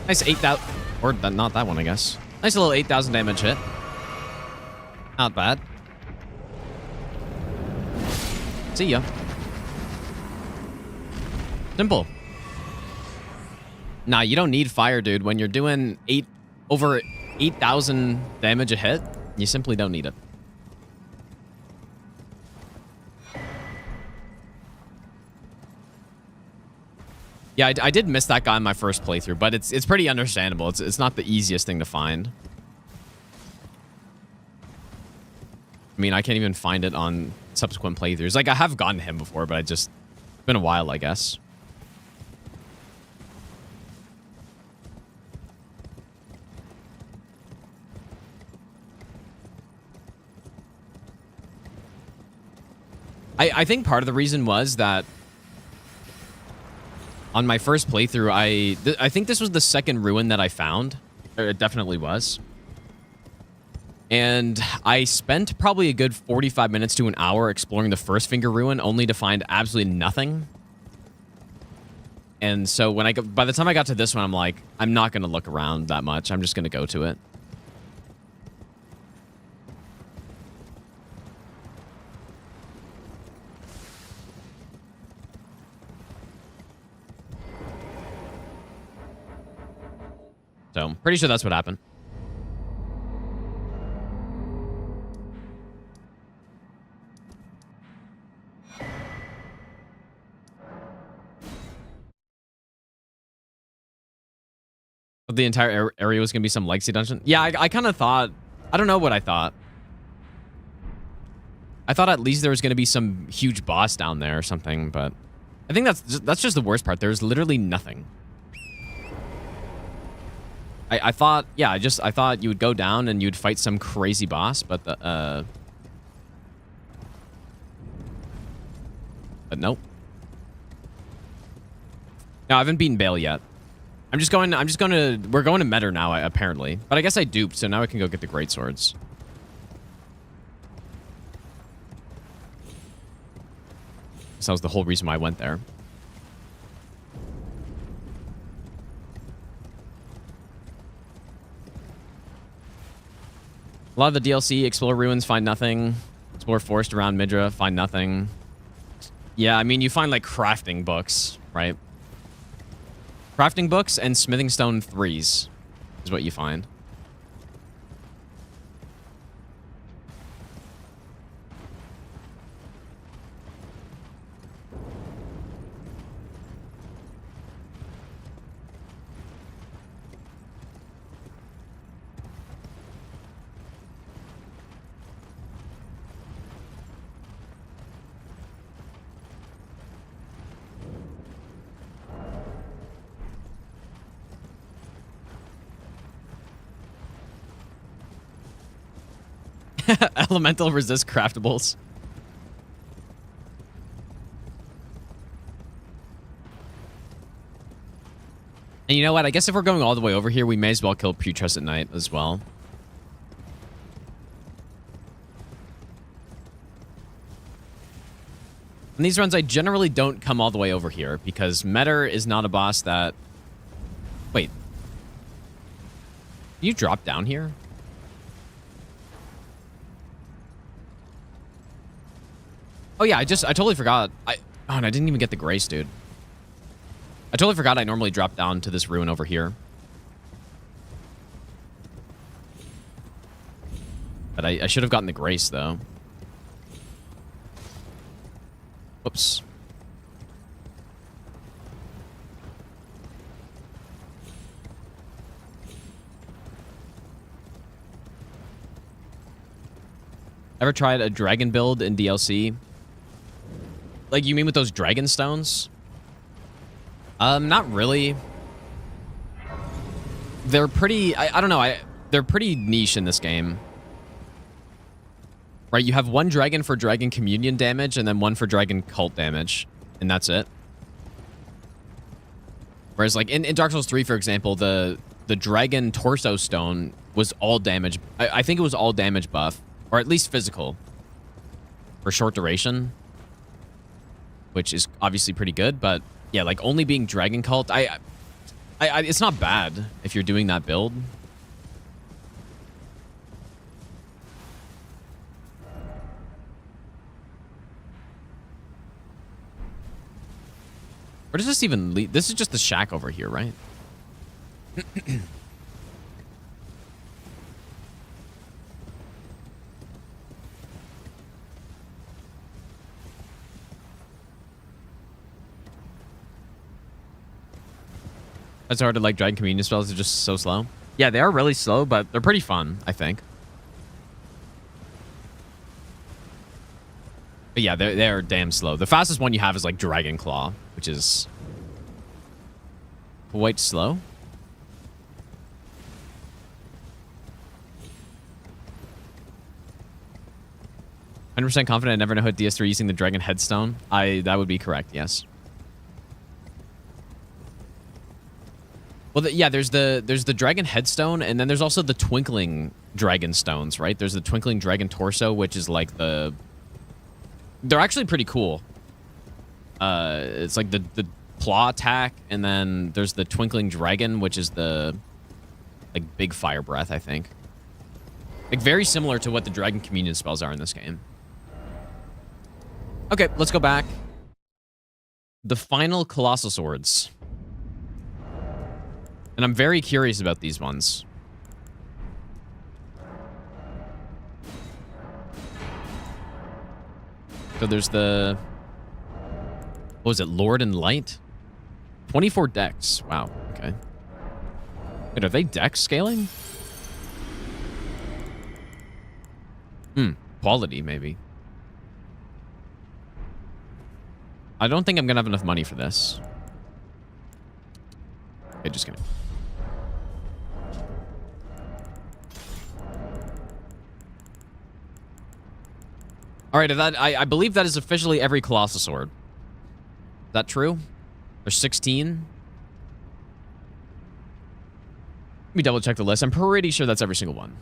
Nice 8,000, or not that one, I guess. Nice little 8,000 damage hit. Not bad. See ya. Simple. Nah, you don't need fire, dude. When you're doing over 8,000 damage a hit, you simply don't need it. Yeah, I did miss that guy in my first playthrough, but it's pretty understandable. It's not the easiest thing to find. I mean, I can't even find it on subsequent playthroughs. Like, I have gotten him before, but it's been a while, I guess. I think part of the reason was that on my first playthrough, I think this was the second ruin that I found. It definitely was. And I spent probably a good 45 minutes to an hour exploring the first finger ruin, only to find absolutely nothing. And so by the time I got to this one, I'm like, I'm not going to look around that much. I'm just going to go to it. So, pretty sure that's what happened. But the entire area was going to be some legacy dungeon? Yeah, I kind of thought... I don't know what I thought. I thought at least there was going to be some huge boss down there or something, but... I think that's just the worst part. There's literally nothing. I thought, yeah, I thought you would go down and you'd fight some crazy boss, but but nope. No, I haven't beaten Bale yet. we're going to Metter now, apparently. But I guess I duped, so now I can go get the great swords. So that was the whole reason why I went there. A lot of the DLC, explore ruins, find nothing. Explore forest around Midra, find nothing. Yeah, I mean, you find, like, crafting books, right? Crafting books and smithing stone 3s is what you find. Elemental resist craftables. And you know what? I guess if we're going all the way over here, we may as well kill Putrescent at night as well. In these runs, I generally don't come all the way over here because Metter is not a boss that... Wait. Can you drop down here? Oh yeah, I totally forgot. And I didn't even get the grace, dude. I totally forgot I normally drop down to this ruin over here. But I should have gotten the grace, though. Whoops. Ever tried a dragon build in DLC? Like, you mean with those dragon stones? Not really. They're pretty... I don't know. They're pretty niche in this game. Right, you have one dragon for dragon communion damage and then one for dragon cult damage. and that's it. Whereas like in Dark Souls 3, for example, the dragon torso stone was all damage. I think it was all damage buff, or at least physical, for short duration, which is obviously pretty good. But yeah, like only being dragon cult, it's not bad if you're doing that build. Where does this even lead? This is just the shack over here, right? That's hard to like. Dragon communion spells are just so slow. Yeah, they are really slow, but they're pretty fun, I think. But yeah, they're damn slow. The fastest one you have is like Dragon Claw, which is quite slow. %, confident I never know how to DS3 using the Dragon Headstone. That would be correct, yes. Well, yeah, there's the Dragon Headstone, and then there's also the Twinkling Dragon Stones, right? There's the Twinkling Dragon Torso, which is like the... They're actually pretty cool. It's like the claw attack, and then there's the Twinkling Dragon, which is the like big fire breath, I think. Like very similar to what the Dragon Communion spells are in this game. Okay, let's go back. The final Colossal Swords. And I'm very curious about these ones. So there's the... What was it? Lord and Light? 24 decks. Wow, okay. Wait, are they deck scaling? Quality, maybe. I don't think I'm gonna have enough money for this. Okay, just kidding. All right, I believe that is officially every Colossal Sword. Is that true? There's 16. Let me double check the list. I'm pretty sure that's every single one.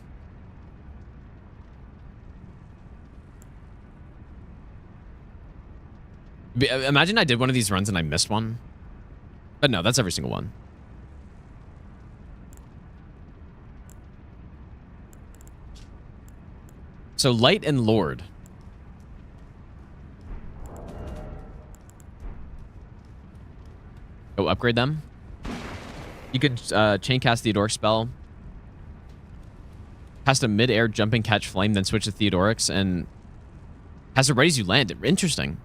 Imagine I did one of these runs and I missed one. But no, that's every single one. So Light and Lord. Go upgrade them. You could chain cast Theodoric spell. Cast a mid-air jumping catch flame, then switch to Theodoric's and has to raise you land. Interesting.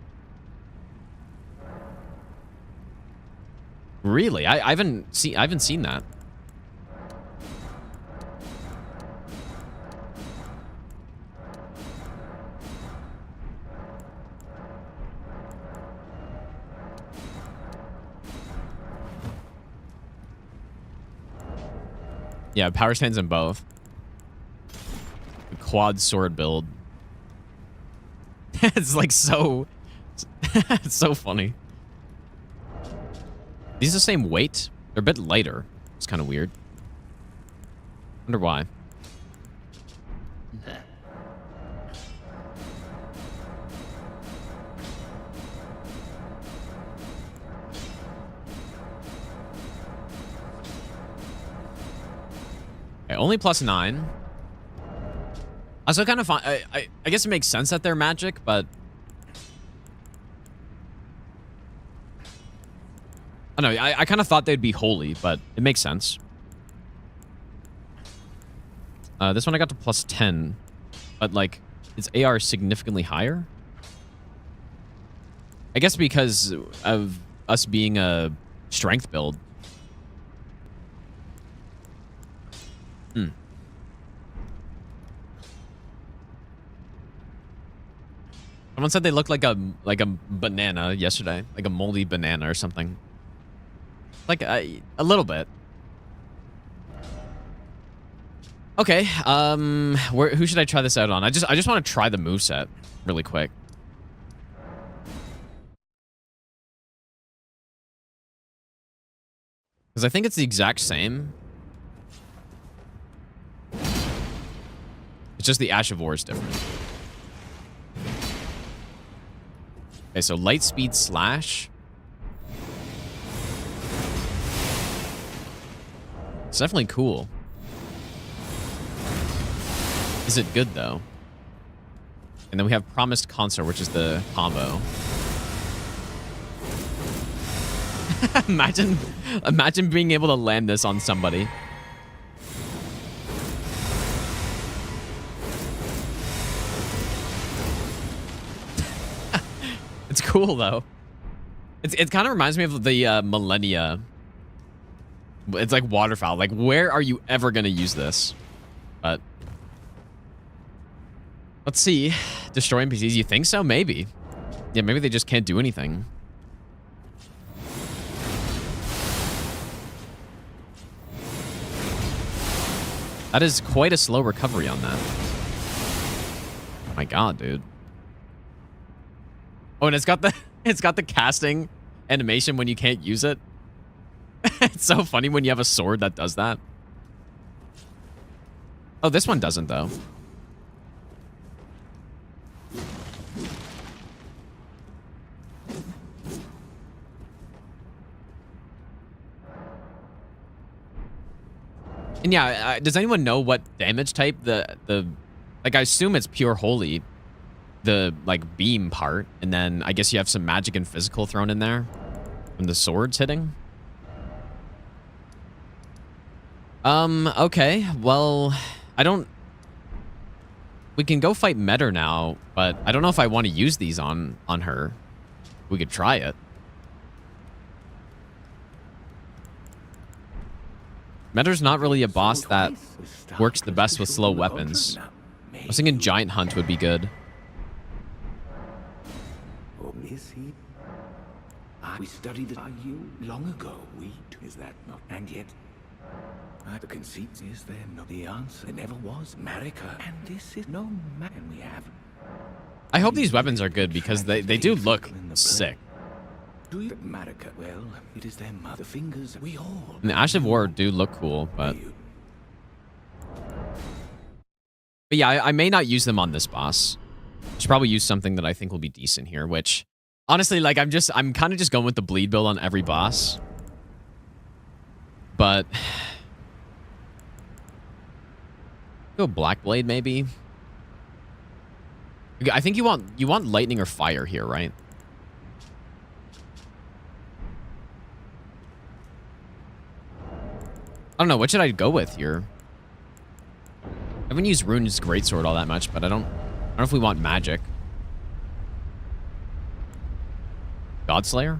Really? I haven't seen that. Yeah, power stands in both. The quad sword build. It's like so... It's so funny. These are the same weight? They're a bit lighter. It's kind of weird. Wonder why. Okay, only +9. Also kind of fun. I guess it makes sense that they're magic, but I don't know. I kind of thought they'd be holy, but it makes sense. This one I got to +10, but like its AR is significantly higher. I guess because of us being a strength build. Someone said they looked like a banana yesterday, like a moldy banana or something. Like a little bit. Okay, who should I try this out on? I just want to try the moveset really quick. Because I think it's the exact same. It's just the Ash of War is different. Okay, so light speed slash. It's definitely cool. Is it good, though? And then we have Promised Concert, which is the combo. Imagine being able to land this on somebody. It's cool, though. It kind of reminds me of the Millennia. It's like waterfowl. Like, where are you ever going to use this? But let's see. Destroy NPCs. You think so? Maybe. Yeah, maybe they just can't do anything. That is quite a slow recovery on that. Oh my god, dude. Oh, and it's got the casting animation when you can't use it. It's so funny when you have a sword that does that. Oh, this one doesn't, though. And yeah, does anyone know what damage type the like, I assume it's pure holy, the like beam part, and then I guess you have some magic and physical thrown in there from the swords hitting. Okay, well, we can go fight Metter now, but I don't know if I want to use these on her. We could try it. Metter's not really a boss that works the best with slow weapons. I was thinking Giant Hunt would be good. We studied it you long ago. Is that not? And yet, the conceit is there no the answer. There never was Marika, and this is no man we have. I hope these weapons are good because they do look sick. Do you Marika? Well, it is their mother fingers. We all. And the Ash of War do look cool, but yeah, I may not use them on this boss. I should probably use something that I think will be decent here, which honestly, like, I'm kind of just going with the bleed build on every boss. But go Black Blade maybe. I think you want lightning or fire here, right? I don't know, what should I go with here? I haven't used Rune's Greatsword all that much, but I don't know if we want magic. Godslayer?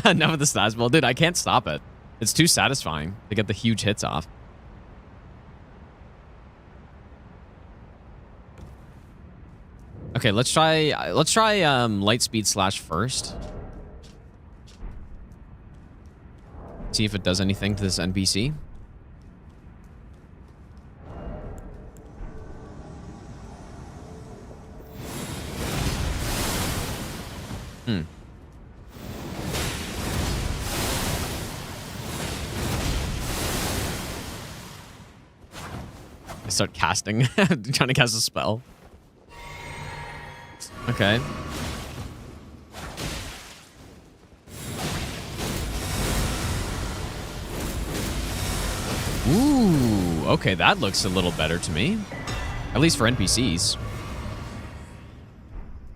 Enough of the stats build. Dude, I can't stop it. It's too satisfying to get the huge hits off. Okay, let's try light speed slash first. See if it does anything to this NPC. I start casting, trying to cast a spell. Okay. Ooh, okay, that looks a little better to me. At least for NPCs.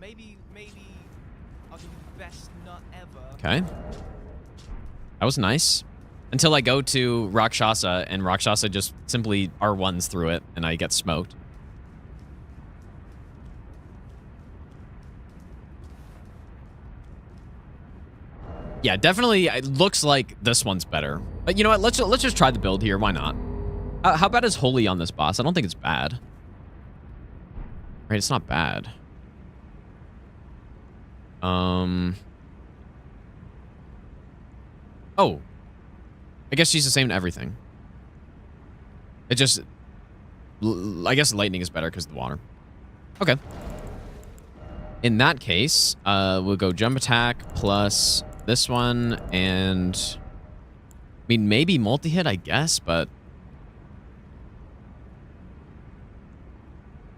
Maybe I'll give you the best nut ever. Okay. That was nice. Until I go to Rakshasa, and Rakshasa just simply R1s through it, and I get smoked. Yeah, definitely, it looks like this one's better. But you know what? Let's just try the build here. Why not? How bad is Holy on this boss? I don't think it's bad. Right, it's not bad. Oh. I guess she's the same to everything. It just... I guess lightning is better because of the water. Okay. In that case, we'll go jump attack plus this one and... I mean, maybe multi-hit, I guess, but...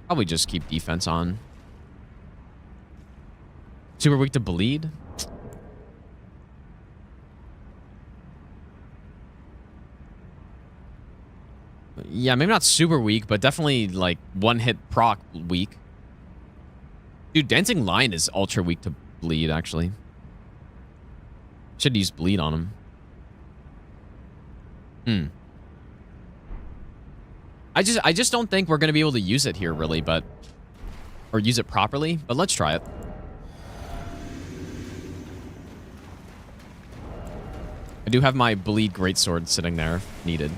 Probably just keep defense on. Super weak to bleed. Yeah, maybe not super weak, but definitely like one hit proc weak. Dude, Dancing Lion is ultra weak to bleed, actually. Should use bleed on him. I just don't think we're gonna be able to use it here, really, but... Or use it properly, but let's try it. I do have my bleed greatsword sitting there, if needed.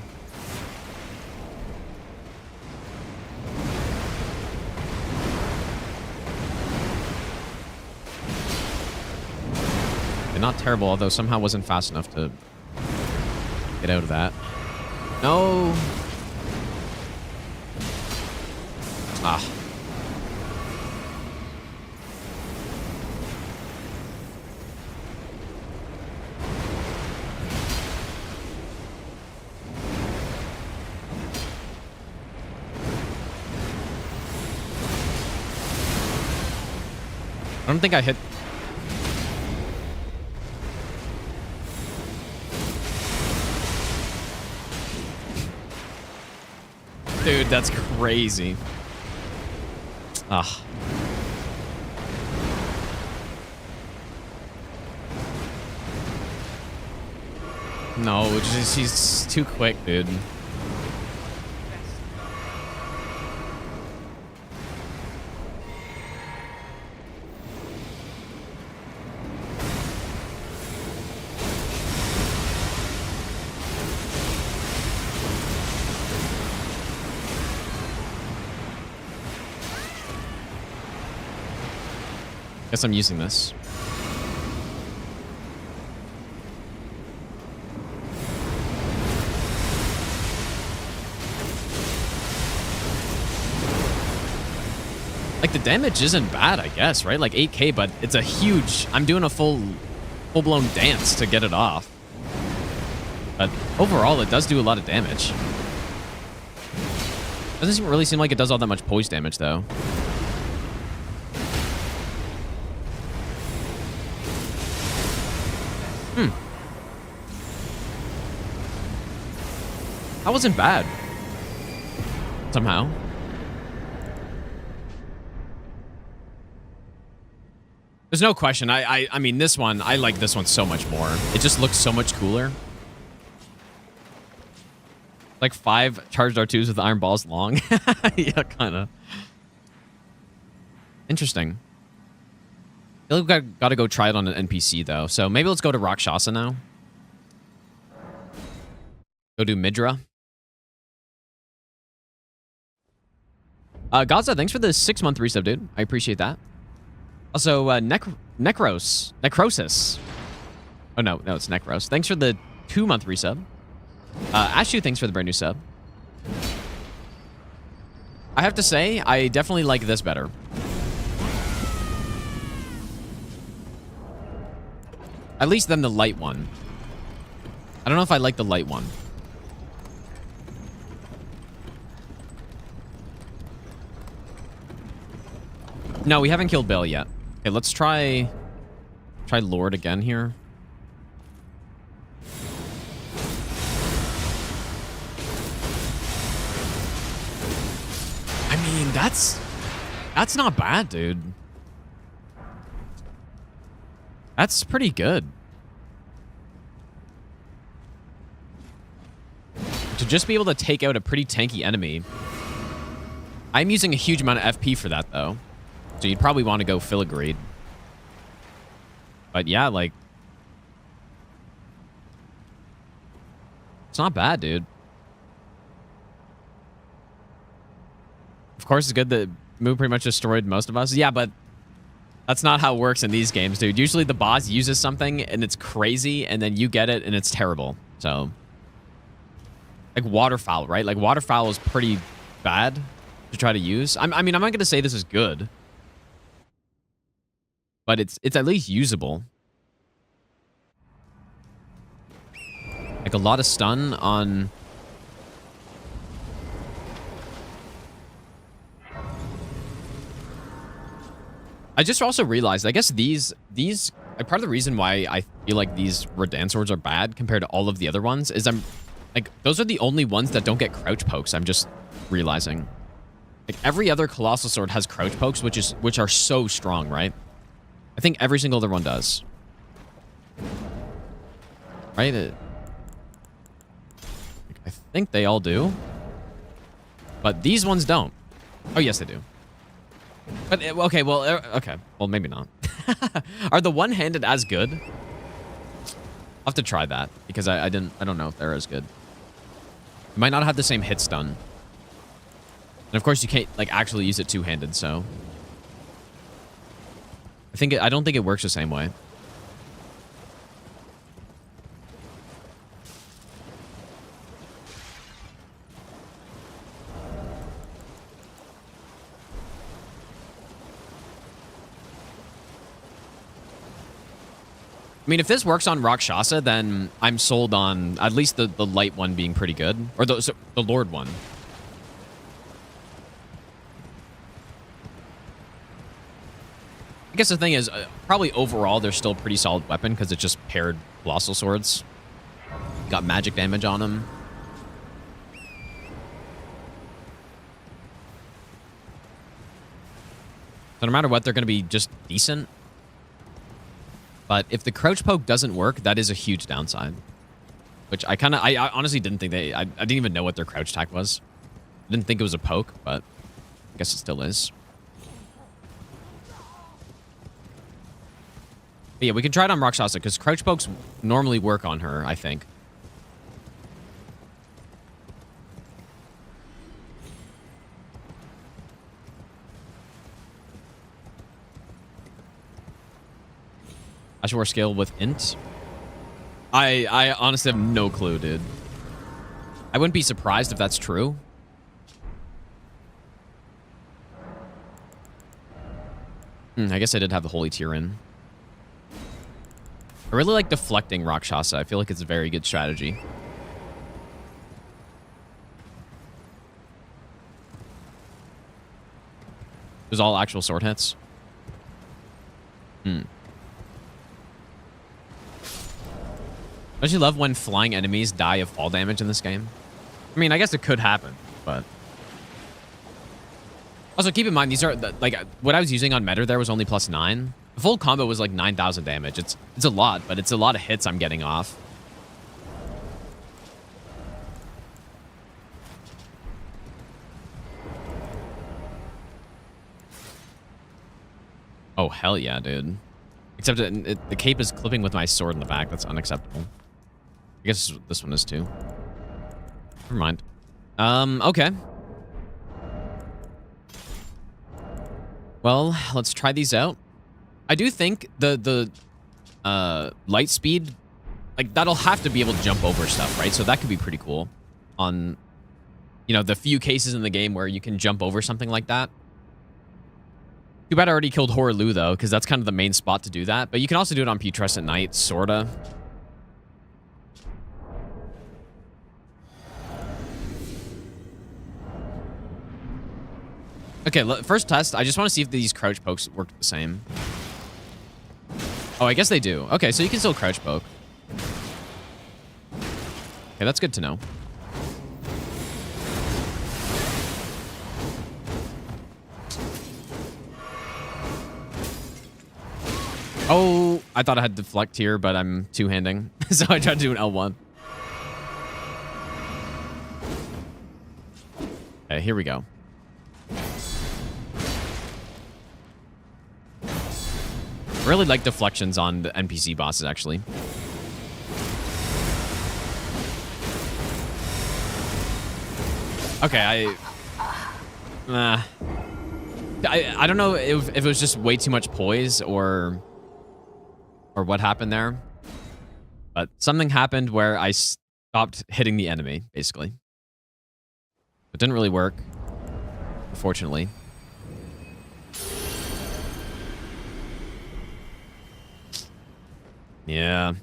And not terrible, although somehow wasn't fast enough to get out of that. No. Ah. I don't think I hit... Dude, that's crazy. Ah. No, just, he's too quick, dude. Guess I'm using this. Like, the damage isn't bad, I guess, right? Like 8k, but it's a huge... I'm doing a full-blown dance to get it off. But overall, it does do a lot of damage. Doesn't really seem like it does all that much poise damage, though. That wasn't bad. Somehow. There's no question. I mean, this one, I like this one so much more. It just looks so much cooler. Like 5 charged R2s with iron balls long. Yeah, kind of. Interesting. I feel like we've got to go try it on an NPC, though. So maybe let's go to Rakshasa now. Go do Midra. Gaza, thanks for the 6-month resub, dude. I appreciate that. Also, Necrosis. Oh, no, it's Necros. Thanks for the 2-month resub. Ashu, thanks for the brand new sub. I have to say, I definitely like this better. At least than the light one. I don't know if I like the light one. No, we haven't killed Bill yet. Okay, let's try Lord again here. I mean, that's not bad, dude. That's pretty good. To just be able to take out a pretty tanky enemy. I'm using a huge amount of FP for that, though. So you'd probably want to go filigree. But yeah, like... It's not bad, dude. Of course, it's good that Moo pretty much destroyed most of us. Yeah, but... That's not how it works in these games, dude. Usually the boss uses something and it's crazy, and then you get it and it's terrible. So... Like Waterfowl, right? Like Waterfowl is pretty bad to try to use. I mean, I'm not going to say this is good. but it's at least usable. Like a lot of stun on... I just also realized, I guess these like, part of the reason why I feel like these Radahn swords are bad compared to all of the other ones is like, those are the only ones that don't get crouch pokes. I'm just realizing. Like, every other Colossal Sword has crouch pokes, which are so strong, right? I think every single other one does. Right? I think they all do. But these ones don't. Oh, yes, they do. But, okay, well, okay. Well, maybe not. Are the one-handed as good? I'll have to try that, because I don't know if they're as good. You might not have the same hit stun. And of course, you can't, like, actually use it two-handed, so... I don't think it works the same way. I mean, if this works on Rakshasa, then I'm sold on at least the light one being pretty good. Or the Lord one. I guess the thing is, probably overall, they're still a pretty solid weapon because it's just paired Colossal Swords. Got magic damage on them. So no matter what, they're going to be just decent. But if the crouch poke doesn't work, that is a huge downside. Which I honestly didn't think I didn't even know what their crouch attack was. I didn't think it was a poke, but I guess it still is. But yeah, we can try it on Rakshasa, because crouch pokes normally work on her, I think. Ashore scale with int? I honestly have no clue, dude. I wouldn't be surprised if that's true. I guess I did have the Holy Tear in. I really like deflecting Rakshasa. I feel like it's a very good strategy. It was all actual sword hits. Don't you love when flying enemies die of fall damage in this game? I mean, I guess it could happen, but... Also, keep in mind, these are... like, what I was using on Metter there was only +9. The full combo was like 9,000 damage. It's a lot, but it's a lot of hits I'm getting off. Oh, hell yeah, dude. Except the cape is clipping with my sword in the back. That's unacceptable. I guess this one is too. Never mind. Okay. Well, let's try these out. I do think the light speed, like, that'll have to be able to jump over stuff, right? So that could be pretty cool on, you know, the few cases in the game where you can jump over something like that. Too bad I already killed Horaloo, though, because that's kind of the main spot to do that. But you can also do it on Putrescent Knight, sorta. Okay, first test. I just want to see if these crouch pokes work the same. Oh, I guess they do. Okay, so you can still crouch poke. Okay, that's good to know. Oh, I thought I had deflect here, but I'm two-handing. So I tried to do an L1. Okay, here we go. I really like deflections on the NPC bosses, actually. Okay, I don't know if it was just way too much poise or what happened there. But something happened where I stopped hitting the enemy, basically. It didn't really work, unfortunately. Yeah.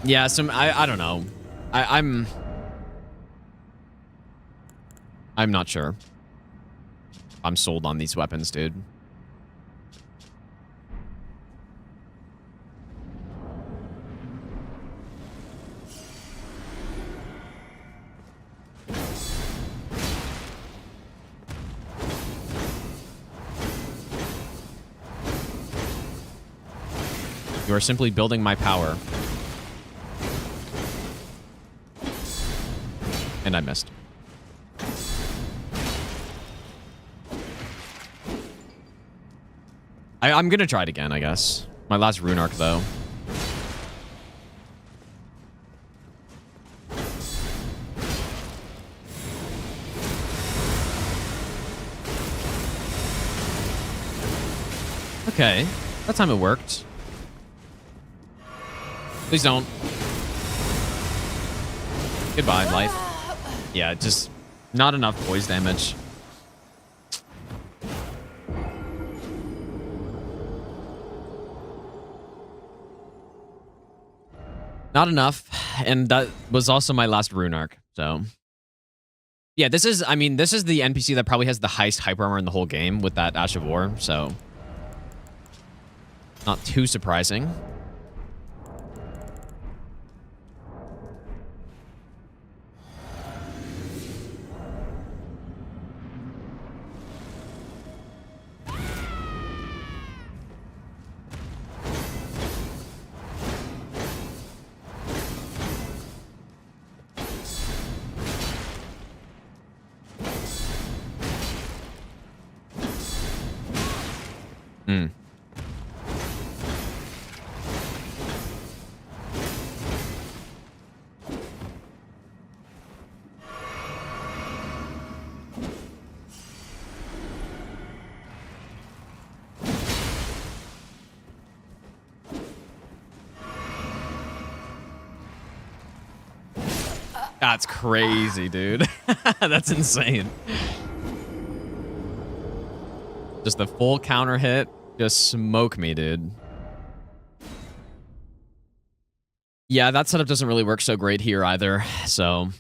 Yeah, I don't know. I'm not sure. I'm sold on these weapons, dude. You are simply building my power. And I missed. I'm gonna try it again, I guess. My last rune arc, though. Okay. That time it worked. Please don't. Goodbye, life. Yeah, just not enough poise damage. Not enough. And that was also my last rune arc, so. Yeah, this is the NPC that probably has the highest hyper armor in the whole game with that Ash of War, so. Not too surprising. That's crazy, dude. That's insane. Just the full counter hit. Just smoke me, dude. Yeah, that setup doesn't really work so great here either, so.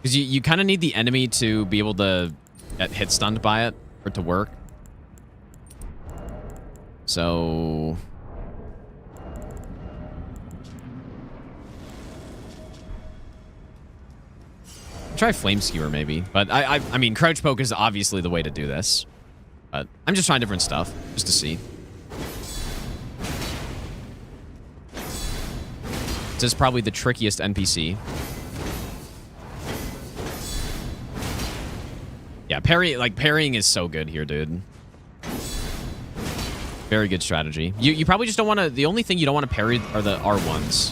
Because you kind of need the enemy to be able to get hit stunned by it for it to work. So. Try Flame Skewer, maybe. But I mean, Crouch Poke is obviously the way to do this. But I'm just trying different stuff, just to see. This is probably the trickiest NPC. Yeah, parrying is so good here, dude. Very good strategy. You probably just don't want to... The only thing you don't want to parry are the R1s.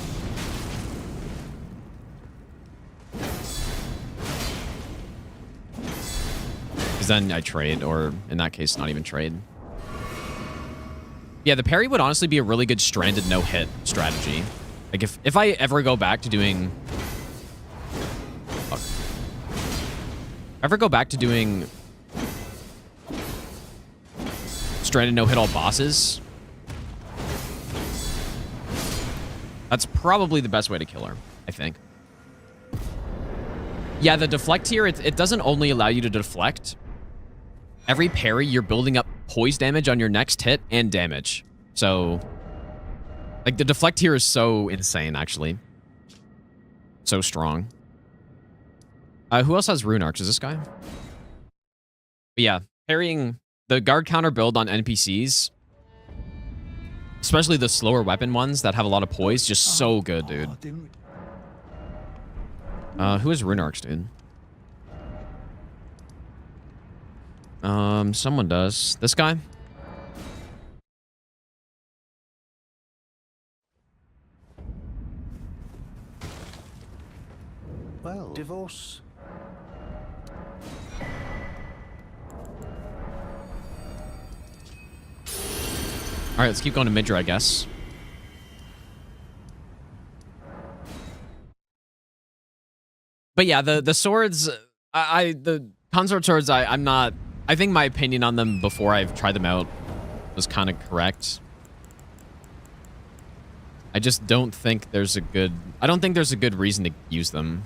Because then I trade, or in that case, not even trade. Yeah, the parry would honestly be a really good stranded no-hit strategy. Like, if I ever go back to doing... Fuck. If I ever go back to doing... stranded no-hit all bosses... That's probably the best way to kill her, I think. Yeah, the deflect here, it doesn't only allow you to deflect. Every parry, you're building up poise damage on your next hit and damage. So, like, the deflect here is so insane, actually. So strong. Who else has rune arcs? Is this guy? But yeah, parrying the guard counter build on NPCs, especially the slower weapon ones that have a lot of poise, just so good, dude. Who has rune arcs, dude? Someone does. This guy? Well, divorce. All right, let's keep going to Midra, I guess. But yeah, the swords, the Consort swords, I'm not... I think my opinion on them before I've tried them out was kind of correct. I just don't think there's a good... I don't think there's a good reason to use them,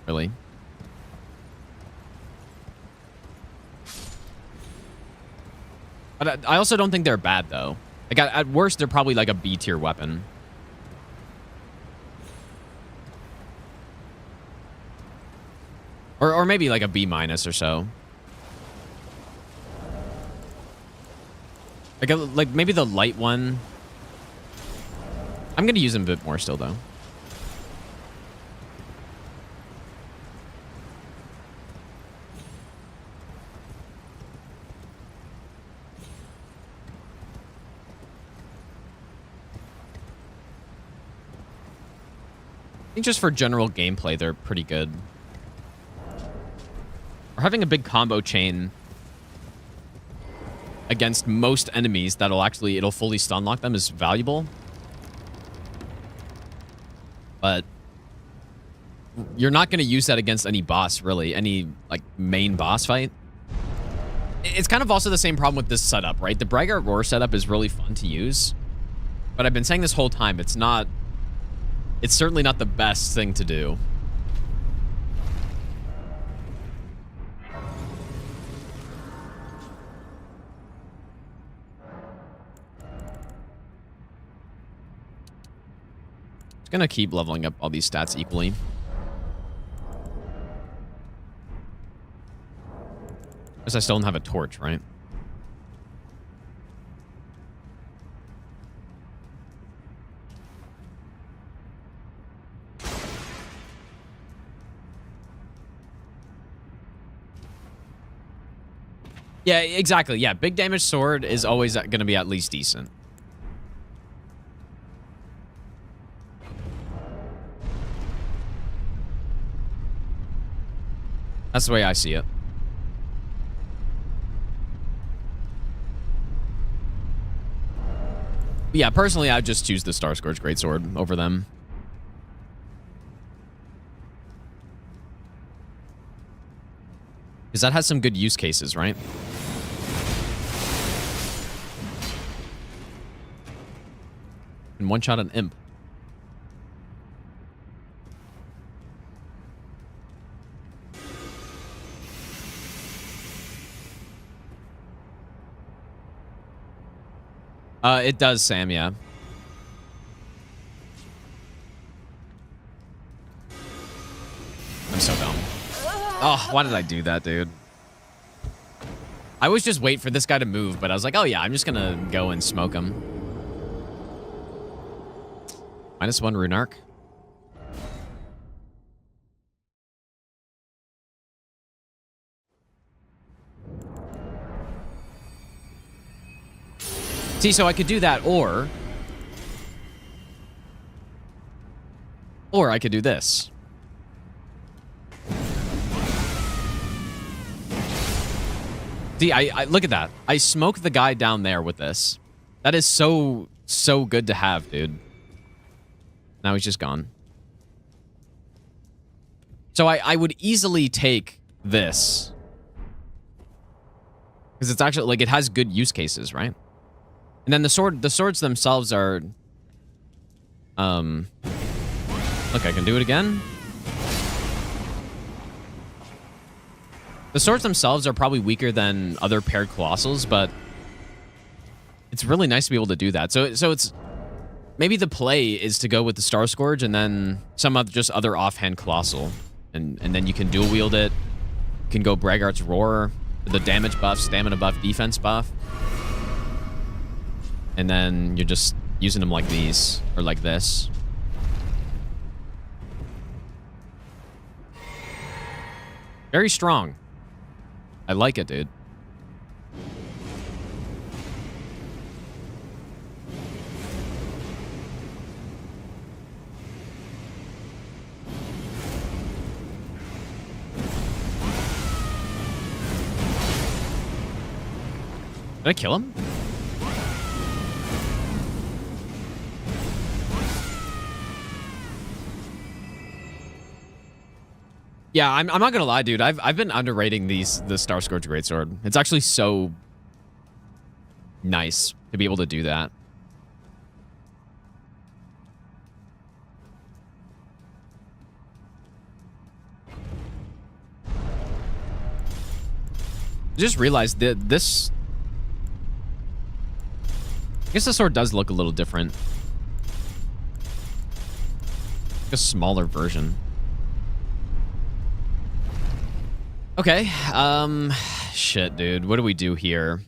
really. But I also don't think they're bad, though. Like, at worst, they're probably like a B-tier weapon. Or maybe like a B- or so. Like maybe the light one. I'm going to use them a bit more still, though. I think just for general gameplay, they're pretty good. Or having a big combo chain against most enemies it'll fully stun lock them is valuable. But you're not going to use that against any boss, really. Any, like, main boss fight. It's kind of also the same problem with this setup, right? The Braggart Roar setup is really fun to use. But I've been saying this whole time, it's certainly not the best thing to do. Gonna keep leveling up all these stats equally. Because I still don't have a torch, right? Yeah, exactly. Yeah, big damage sword is always gonna be at least decent. That's the way I see it. Yeah, personally, I'd just choose the Star Scourge Greatsword over them. Because that has some good use cases, right? And one-shot an imp. It does, Sam, yeah. I'm so dumb. Oh, why did I do that, dude? I was just wait for this guy to move, but I was like, oh yeah, I'm just gonna go and smoke him. -1 rune arc. See, so I could do that, or I could do this. See, I look at that. I smoke the guy down there with this. That is so good to have, dude. Now he's just gone. So I would easily take this. Because it's actually, like, it has good use cases, right? And then the swords themselves are... Look, I can do it again. The swords themselves are probably weaker than other paired colossals, but it's really nice to be able to do that. So it's... Maybe the play is to go with the Star Scourge and then some other offhand colossal. And then you can dual wield it. You can go Braggart's Roar, the damage buff, stamina buff, defense buff. And then you're just using them like these, or like this. Very strong. I like it, dude. Did I kill him? Yeah, I'm not gonna lie, dude. I've been underrating the Star Scourge Greatsword. It's actually so nice to be able to do that. Just realized that this... I guess the sword does look a little different. A smaller version. Okay, shit, dude. What do we do here?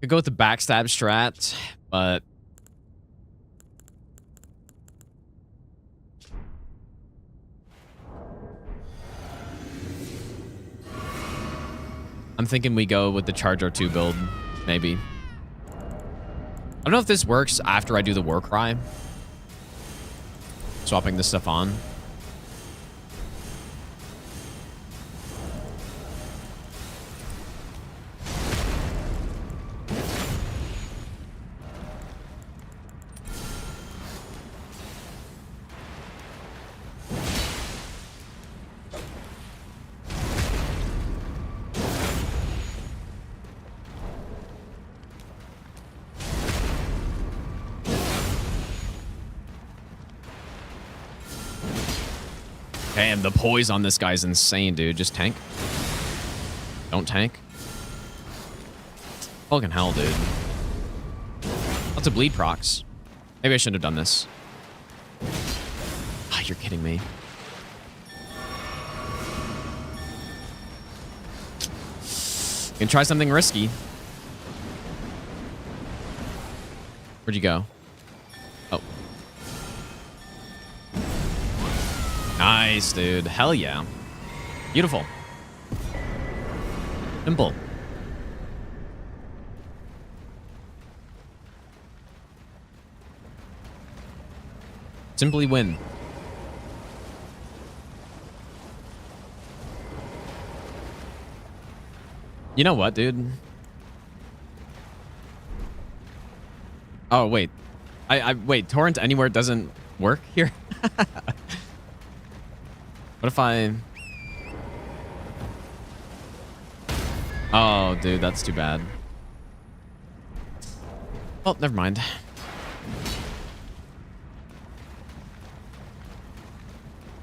Could go with the backstab strat, but... I'm thinking we go with the Charge R2 build, maybe. I don't know if this works after I do the War Cry. Swapping this stuff on. And the poise on this guy's insane, dude. Just tank. Don't tank. Fucking hell, dude. Lots of bleed procs. Maybe I shouldn't have done this. Ah, you're kidding me. Gonna try something risky. Where'd you go? Oh. Nice, dude. Hell yeah. Beautiful. Simple. Simply win. You know what, dude? Oh, wait. Wait, Torrent Anywhere doesn't work here? What if I... Oh, dude, that's too bad. Oh, never mind.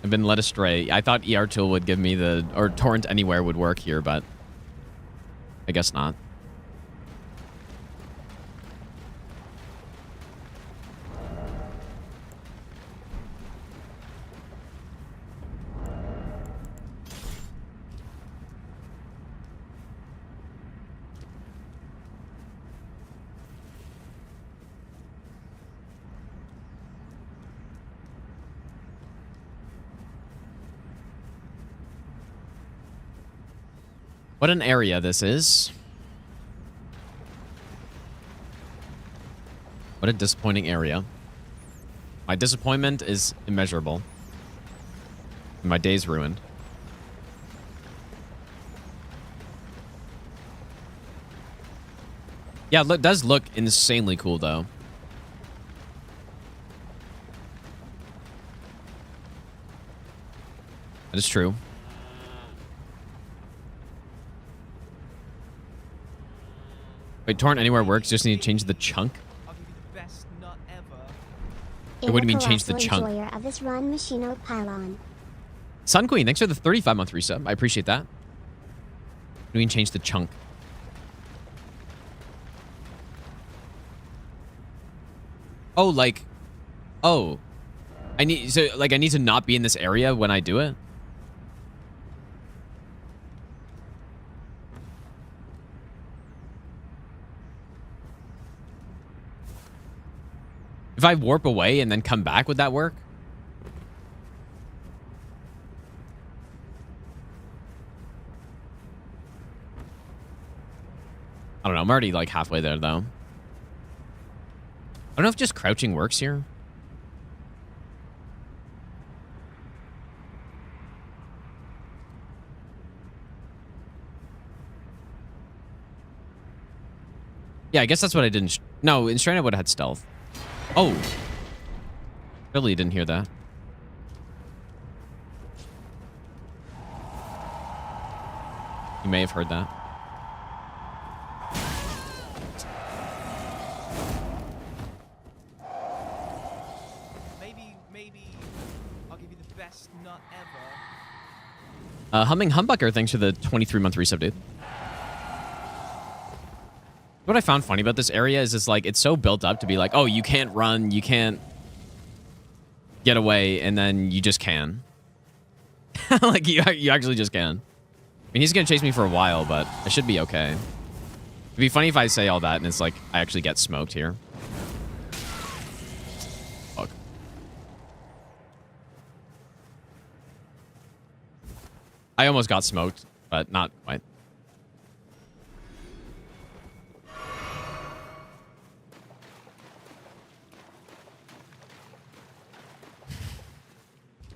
I've been led astray. I thought ER Tool would give me the... Or Torrent Anywhere would work here, but... I guess not. What an area this is. What a disappointing area. My disappointment is immeasurable. My day's ruined. Yeah, it does look insanely cool, though. That is true. Wait, Torrent Anywhere works, just need to change the chunk? I'll give you the best nut ever. What do you mean change the chunk? Enjoyer of this run, Machino Pylon. Sun Queen, thanks for the 35-month resub. I appreciate that. What do you mean change the chunk? Oh, like... Oh. I need to not be in this area when I do it? If I warp away and then come back, would that work? I don't know. I'm already like halfway there, though. I don't know if just crouching works here. Yeah, I guess that's what I didn't No, in Strain I would have had stealth. Oh. Really didn't hear that. You may have heard that. Maybe I'll give you the best nut ever. Humming Humbucker, thanks for the 23-month resub, dude. What I found funny about this area is it's like, it's so built up to be like, oh, you can't run, you can't get away, and then you just can. Like, you actually just can. I mean, he's gonna chase me for a while, but I should be okay. It'd be funny if I say all that and it's like, I actually get smoked here. Fuck. I almost got smoked, but not quite.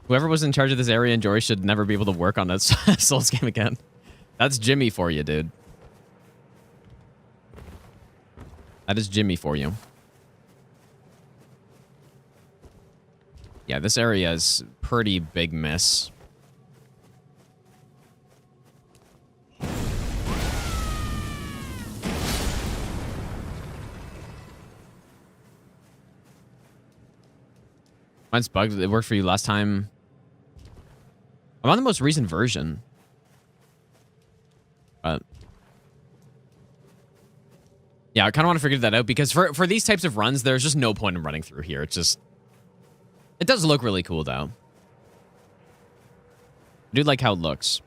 Whoever was in charge of this area and Jory should never be able to work on a Souls game again. That's Jimmy for you, dude. That is Jimmy for you. Yeah, this area is pretty big miss. Mine's bugged. It worked for you last time. I'm on the most recent version. But yeah, I kind of want to figure that out because for these types of runs, there's just no point in running through here. It's just, it does look really cool though. I do like how it looks.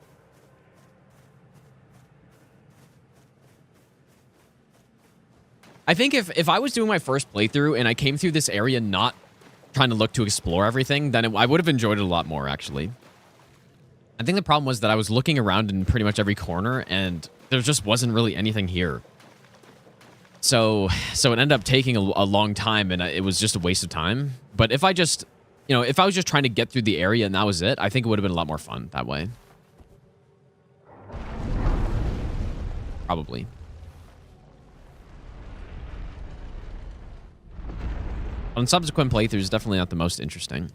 I think if I was doing my first playthrough and I came through this area not trying to look to explore everything, then I would have enjoyed it a lot more, actually. I think the problem was that I was looking around in pretty much every corner, and there just wasn't really anything here. So it ended up taking a long time, and it was just a waste of time. But if I just, you know, if I was just trying to get through the area and that was it, I think it would have been a lot more fun that way. Probably. On subsequent playthroughs, definitely not the most interesting.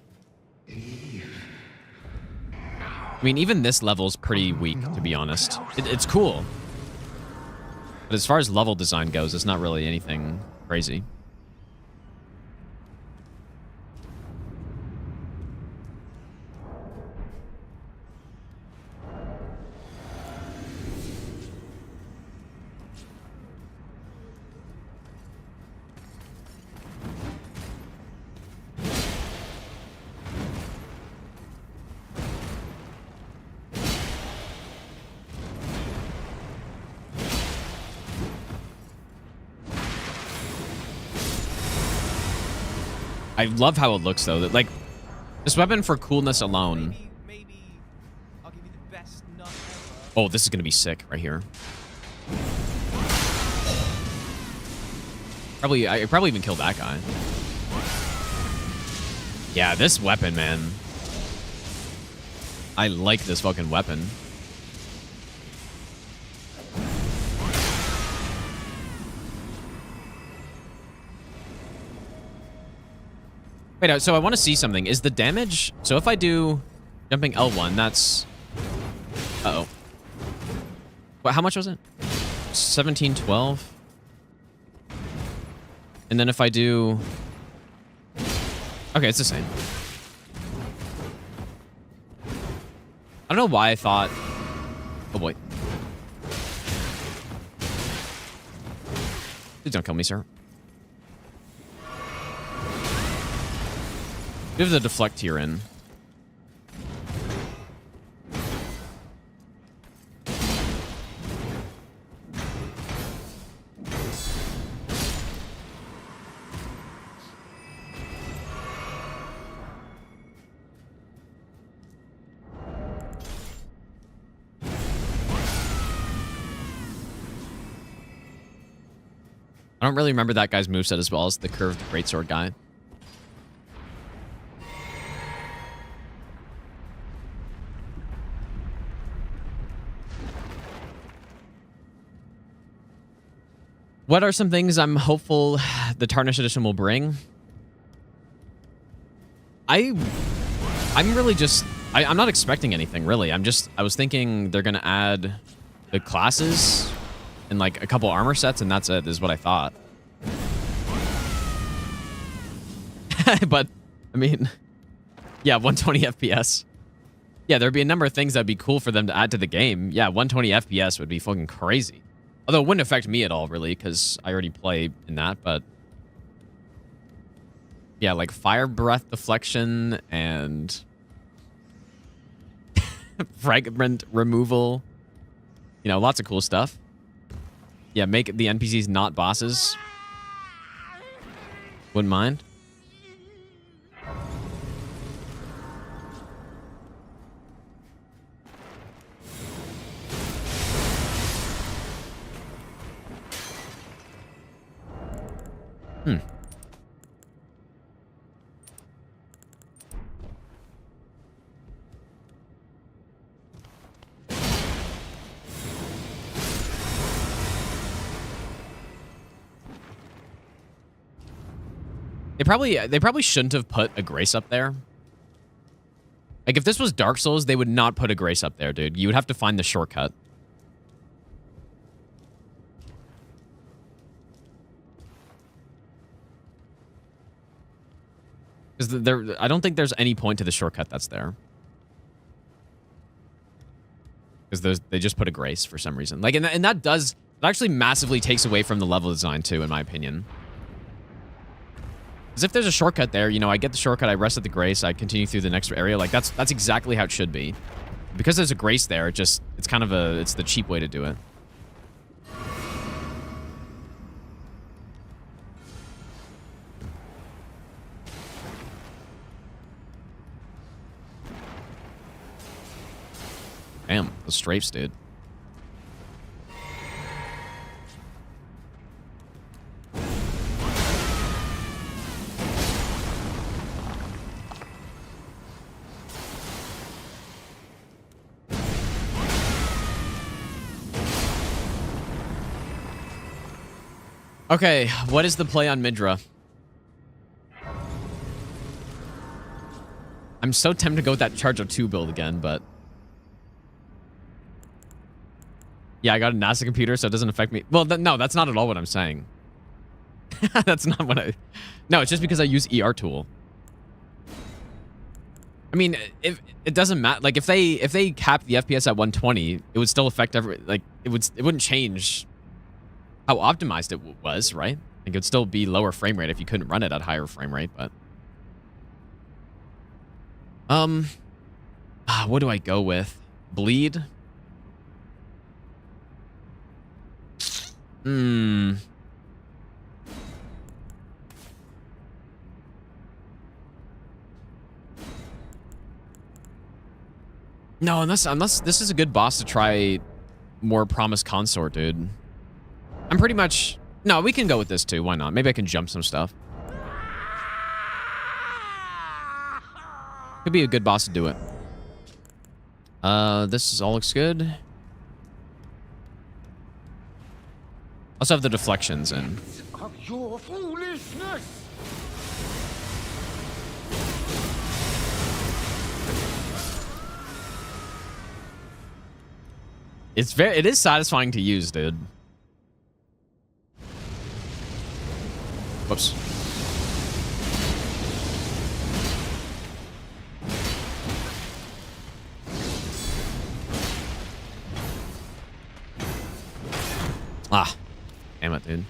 I mean, even this level's pretty weak, to be honest. It's cool. But as far as level design goes, it's not really anything crazy. I love how it looks, though. Like, this weapon for coolness alone. Maybe I'll give you the best nut ever. Oh, this is going to be sick right here. I probably even killed that guy. Yeah, this weapon, man. I like this fucking weapon. Wait, so I want to see something. Is the damage... So if I do jumping L1, that's... Uh-oh. What, how much was it? 1712? And then if I do... Okay, it's the same. I don't know why I thought... Oh, boy. Please don't kill me, sir. We have the deflect here in. I don't really remember that guy's moveset as well as the curved greatsword guy. What are some things I'm hopeful the Tarnished Edition will bring? I'm really just... I'm not expecting anything, really. I was thinking they're going to add the classes and, like, a couple armor sets, and that's it, is what I thought. But, I mean... Yeah, 120 FPS. Yeah, there'd be a number of things that'd be cool for them to add to the game. Yeah, 120 FPS would be fucking crazy. Although it wouldn't affect me at all, really, because I already play in that, but... Yeah, like fire breath deflection and... fragment removal. You know, lots of cool stuff. Yeah, make the NPCs not bosses. Wouldn't mind. They probably shouldn't have put a grace up there. Like, if this was Dark Souls, they would not put a grace up there, dude. You would have to find the shortcut. Because I don't think there's any point to the shortcut that's there. Because they just put a grace for some reason. Like, and that does... It actually massively takes away from the level design, too, in my opinion. Because if there's a shortcut there, you know, I get the shortcut, I rest at the grace, I continue through the next area. Like, that's exactly how it should be. Because there's a grace there, it's kind of it's the cheap way to do it. Damn, those strafes, dude. Okay, what is the play on Midra? I'm so tempted to go with that Charge of 2 build again, but... Yeah, I got a NASA computer, so it doesn't affect me. Well, no, that's not at all what I'm saying. That's not what I... No, it's just because I use ER tool. I mean, if it doesn't matter. Like, if they cap the FPS at 120, it would still affect it wouldn't change how optimized it was, right? Like, it would still be lower frame rate if you couldn't run it at higher frame rate, but... what do I go with? Bleed? No, unless this is a good boss to try more Promised Consort, dude. I'm pretty much... No, we can go with this too. Why not? Maybe I can jump some stuff. Could be a good boss to do it. This all looks good. Also have the deflections in. Of your foolishness. It is satisfying to use, dude. Whoops. Ah. Damn it, dude.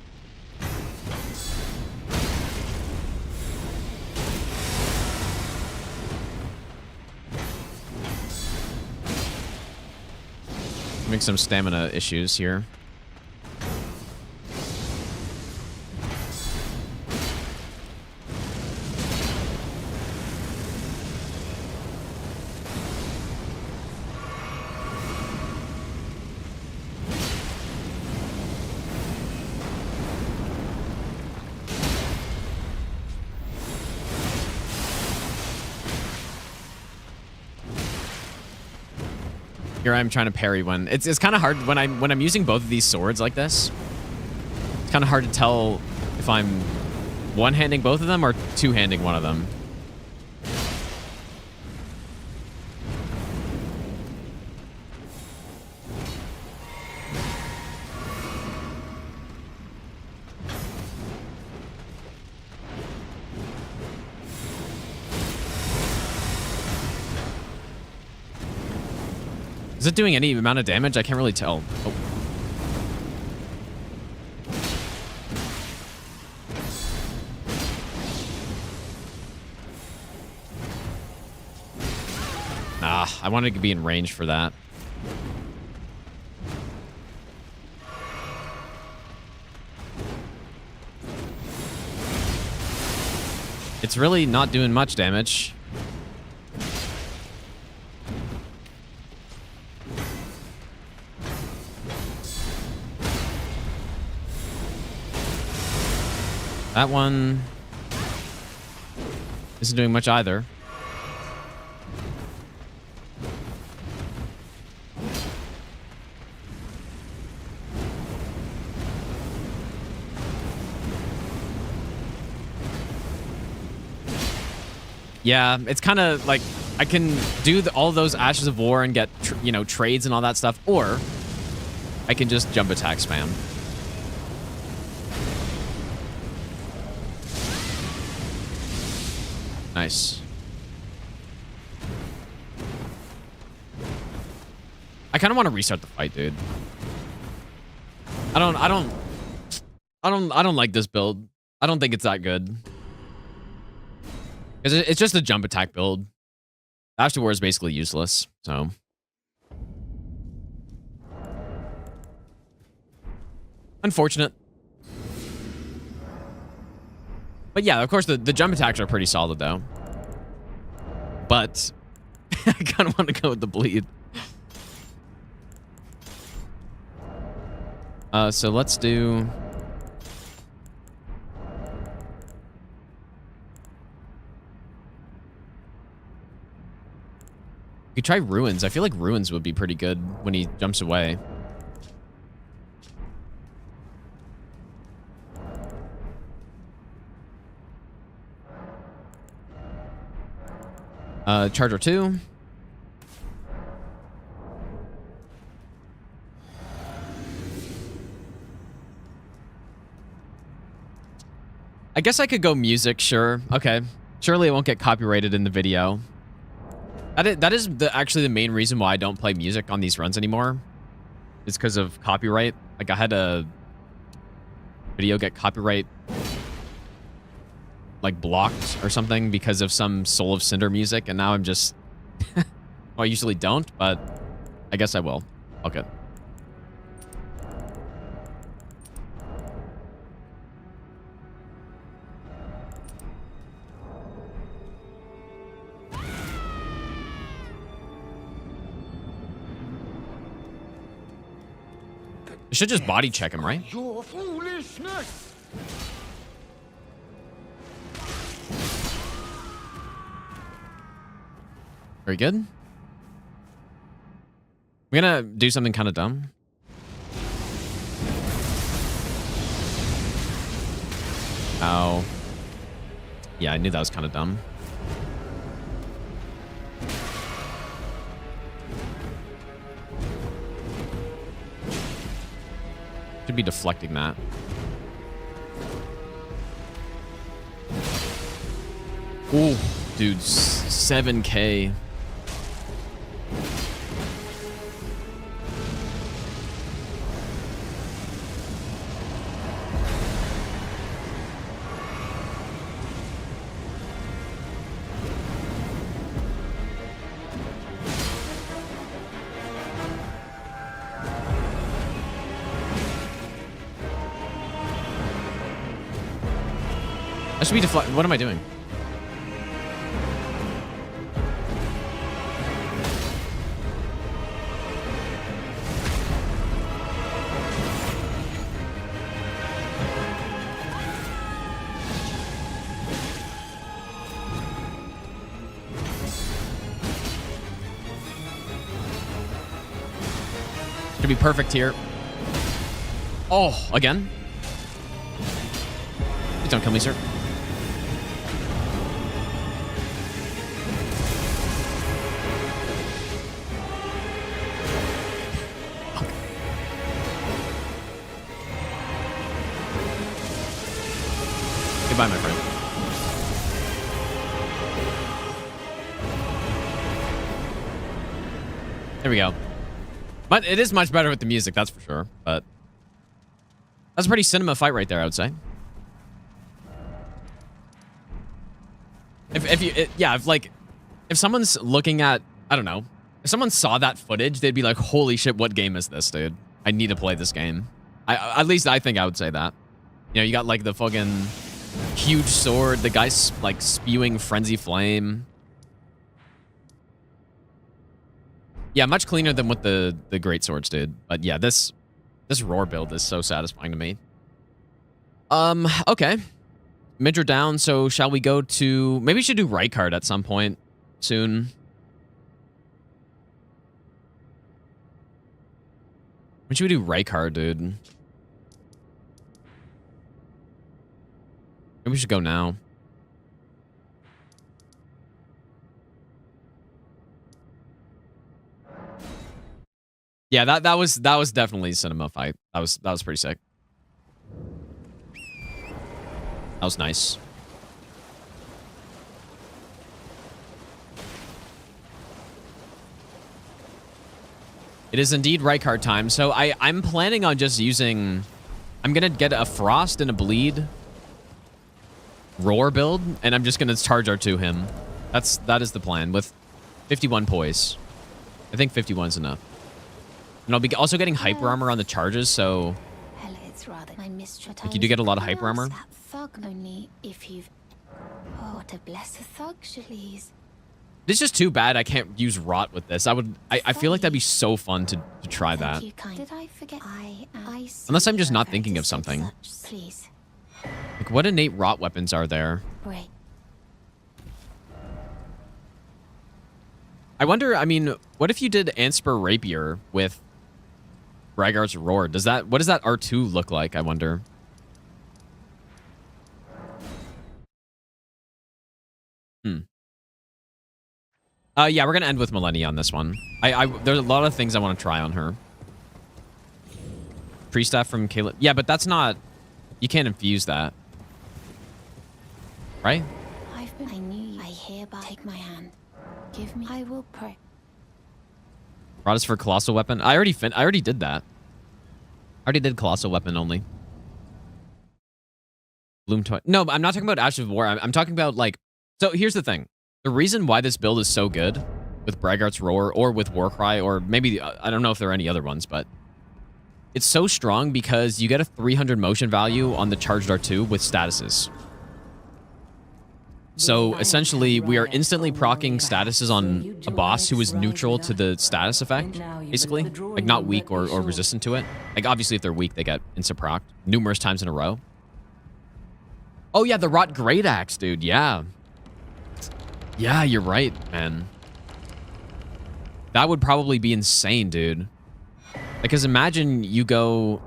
Make some stamina issues here. Here I'm trying to parry when it's kind of hard when I'm using both of these swords like this. It's kind of hard to tell if I'm one-handing both of them or two-handing one of them. Is it doing any amount of damage? I can't really tell. Oh. Ah, I wanted to be in range for that. It's really not doing much damage. That one isn't doing much either. Yeah, it's kind of like I can do all those Ashes of War and get, you know, trades and all that stuff, or I can just jump attack spam. Nice. I kind of want to restart the fight, dude. I don't like this build. I don't think it's that good. It's just a jump attack build. Ash to War is basically useless, so. Unfortunate. But yeah, of course, the jump attacks are pretty solid, though. But I kind of want to go with the bleed. So let's do... You could try Ruins. I feel like Ruins would be pretty good when he jumps away. Charger 2. I guess I could go music, sure. Okay. Surely it won't get copyrighted in the video. That is actually the main reason why I don't play music on these runs anymore. It's because of copyright. Like, I had a video get copyright, like, blocked or something because of some Soul of Cinder music, and now I'm just... well, I usually don't, but I guess I will. Okay. I should just body check him, right? Your foolishness! Very good. We're gonna do something kind of dumb. Oh. Yeah, I knew that was kind of dumb. Should be deflecting that. Ooh, dude, 7K. That should be deflect. What am I doing? Should be perfect here. Oh, again? don't kill me, sir. Goodbye, my friend. There we go. But it is much better with the music, that's for sure. But that's a pretty cinema fight right there, I would say. If someone's looking at, I don't know, if someone saw that footage, they'd be like, holy shit, what game is this, dude? I need to play this game. At least I think I would say that. You know, you got like the fucking huge sword, the guy's like spewing frenzy flame. Yeah, much cleaner than what the great swords did. But yeah, this roar build is so satisfying to me. Okay. Midra down, so shall we go to... Maybe we should do Rykard at some point soon. When should we do Rykard, dude? Maybe we should go now. Yeah, that was definitely a cinema fight. That was pretty sick. That was nice. It is indeed Rykard time. So I'm planning on just using... I'm going to get a Frost and a Bleed Roar build, and I'm just going to charge R2 him. That is the plan, with 51 poise. I think 51 is enough. And I'll be also getting Hyper Armor on the charges, so... Like, you do get a lot of Hyper Armor. Thug only if you've... Oh, to bless a thug, please. It's just too bad I can't use Rot with this. I feel like that'd be so fun to try that. Did I forget? Unless I'm just not thinking of something. Please. Like, what innate Rot weapons are there? Wait. I wonder, I mean, what if you did Anspur Rapier with Braggard's Roar? What does that R2 look like, I wonder? Yeah, we're gonna end with Millennia on this one. There's a lot of things I want to try on her. Pre-staff from Caelid. Yeah, but that's not... You can't infuse that. Right? I knew you. I hereby take my hand. Give me... I will pray. Brought us for Colossal Weapon. I already did that. I already did Colossal Weapon only. Bloom Toy. No, I'm not talking about Ashes of War. I'm talking about, like... So, here's the thing. The reason why this build is so good with Braggart's Roar or with Warcry, or maybe, I don't know if there are any other ones, but it's so strong because you get a 300 motion value on the charged R2 with statuses. So essentially, we are instantly proccing statuses on a boss who is neutral to the status effect, basically. Like, not weak or resistant to it. Like, obviously, if they're weak, they get insta-procced numerous times in a row. Oh, yeah, the Rot Great Axe, dude. Yeah. Yeah, you're right, man. That would probably be insane, dude. Because imagine you go...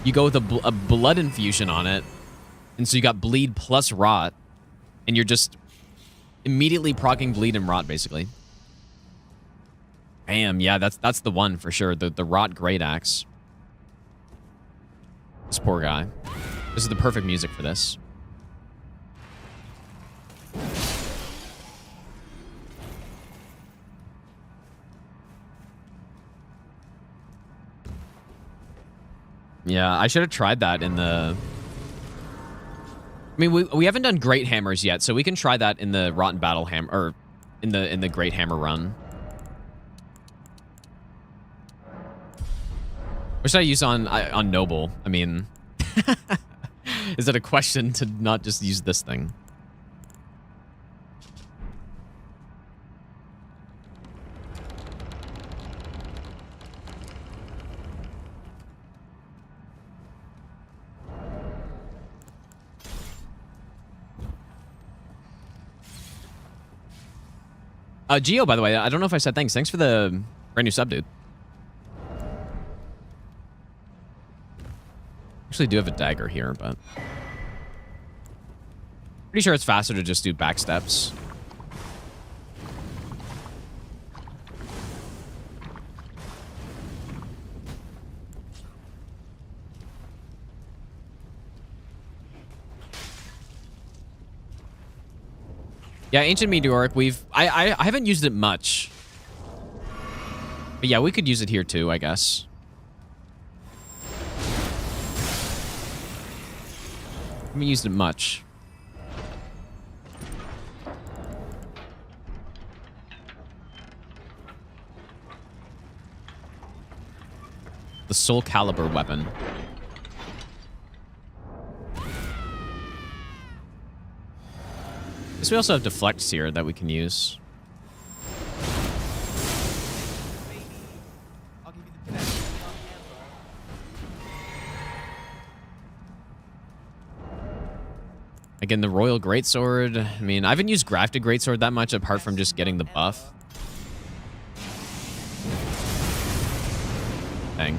You go with a blood infusion on it, and so you got bleed plus rot, and you're just immediately proccing bleed and rot, basically. Damn, yeah, that's the one for sure. The Rot Great Axe. This poor guy. This is the perfect music for this. Yeah, I should have tried that in the... I mean, we haven't done Great Hammers yet, so we can try that in the Rotten Battle Hammer, or in the Great Hammer run. What should I use on Noble? I mean... Is it a question to not just use this thing? Geo, by the way, I don't know if I said thanks. Thanks for the brand new sub, dude. actually do have a dagger here, but pretty sure it's faster to just do back steps. Yeah, Ancient Meteoric, I haven't used it much. But yeah, we could use it here too, I guess. I haven't used it much. The Soul Calibur weapon. Guess we also have deflects here that we can use. Maybe I'll give you the best nut ever. Again, the Royal Greatsword. I mean, I haven't used Grafted Greatsword that much apart from just getting the buff. Dang.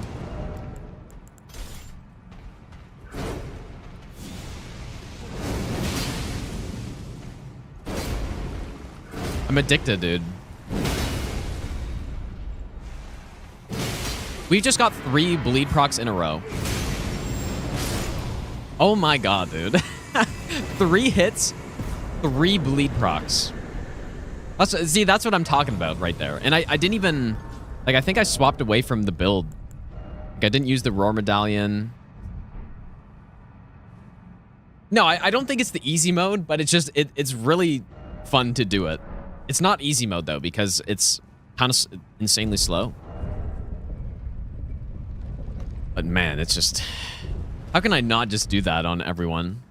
I'm addicted, dude. We've just got 3 bleed procs in a row. Oh my god, dude. 3 hits, 3 bleed procs. See, that's what I'm talking about right there. And I didn't even... Like, I think I swapped away from the build. Like, I didn't use the Roar Medallion. No, I don't think it's the easy mode, but it's just... It's really fun to do it. It's not easy mode, though, because it's kind of insanely slow. But, man, it's just... How can I not just do that on everyone?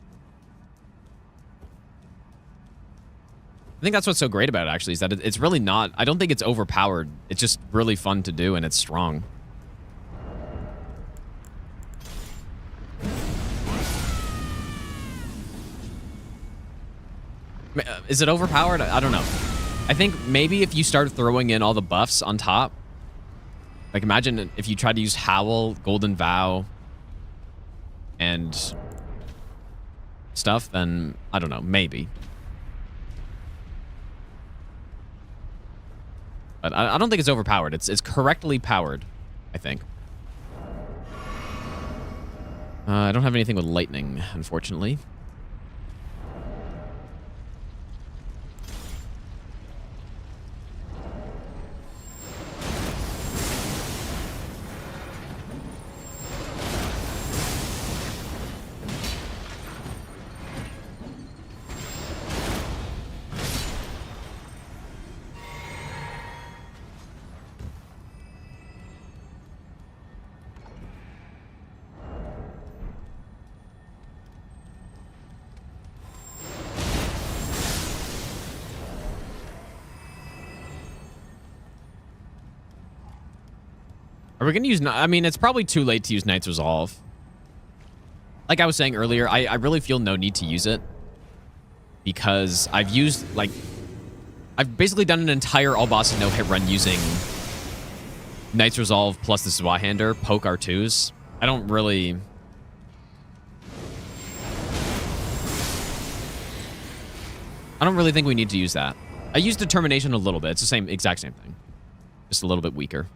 I think that's what's so great about it, actually, is that it's really not... I don't think it's overpowered. It's just really fun to do, and it's strong. Is it overpowered? I don't know. I think maybe if you start throwing in all the buffs on top, like imagine if you tried to use Howl, Golden Vow, and stuff, then I don't know, maybe. But I don't think it's overpowered. It's correctly powered, I think. I don't have anything with lightning, unfortunately. Are we going to use... I mean, it's probably too late to use Knight's Resolve. Like I was saying earlier, I really feel no need to use it. Because I've used, like... I've basically done an entire all-boss no-hit run using Knight's Resolve plus the Zweihander, poke R2s. I don't really... I don't really think we need to use that. I use Determination a little bit. It's the exact same thing. Just a little bit weaker.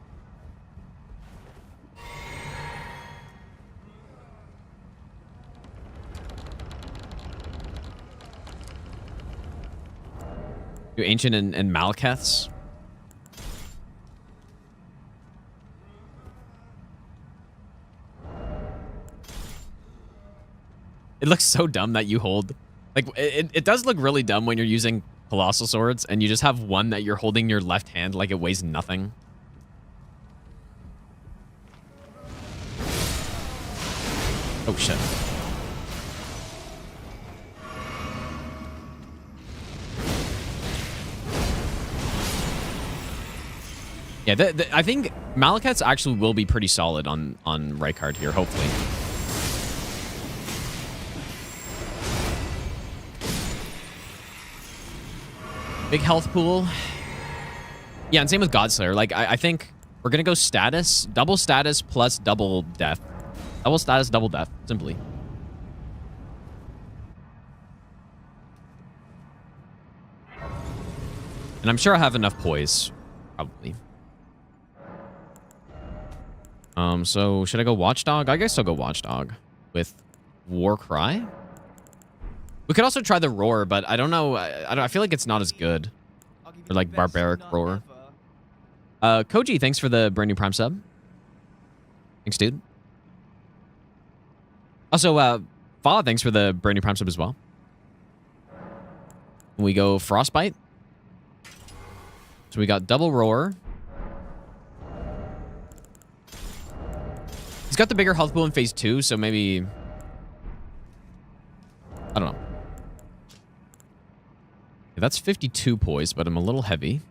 Do Ancient and Malekiths. It looks so dumb that you hold... Like, it does look really dumb when you're using Colossal Swords and you just have one that you're holding in your left hand like it weighs nothing. Oh, shit. Yeah, I think Malekiths actually will be pretty solid on Rykard here, hopefully. Big health pool. Yeah, and same with Godslayer. Like, I think we're going to go status, double status plus double death. Double status, double death, simply. And I'm sure I have enough poise, probably. So should I go Watchdog? I guess I'll go Watchdog with Warcry. We could also try the Roar, but I don't know. I feel like it's not as good. Or like Barbaric Roar. Koji, thanks for the brand new Prime sub. Thanks, dude. Also, Fa, thanks for the brand new Prime sub as well. We go Frostbite. So we got double Roar. He's got the bigger health pool in phase 2, so maybe... I don't know. Yeah, that's 52 poise, but I'm a little heavy.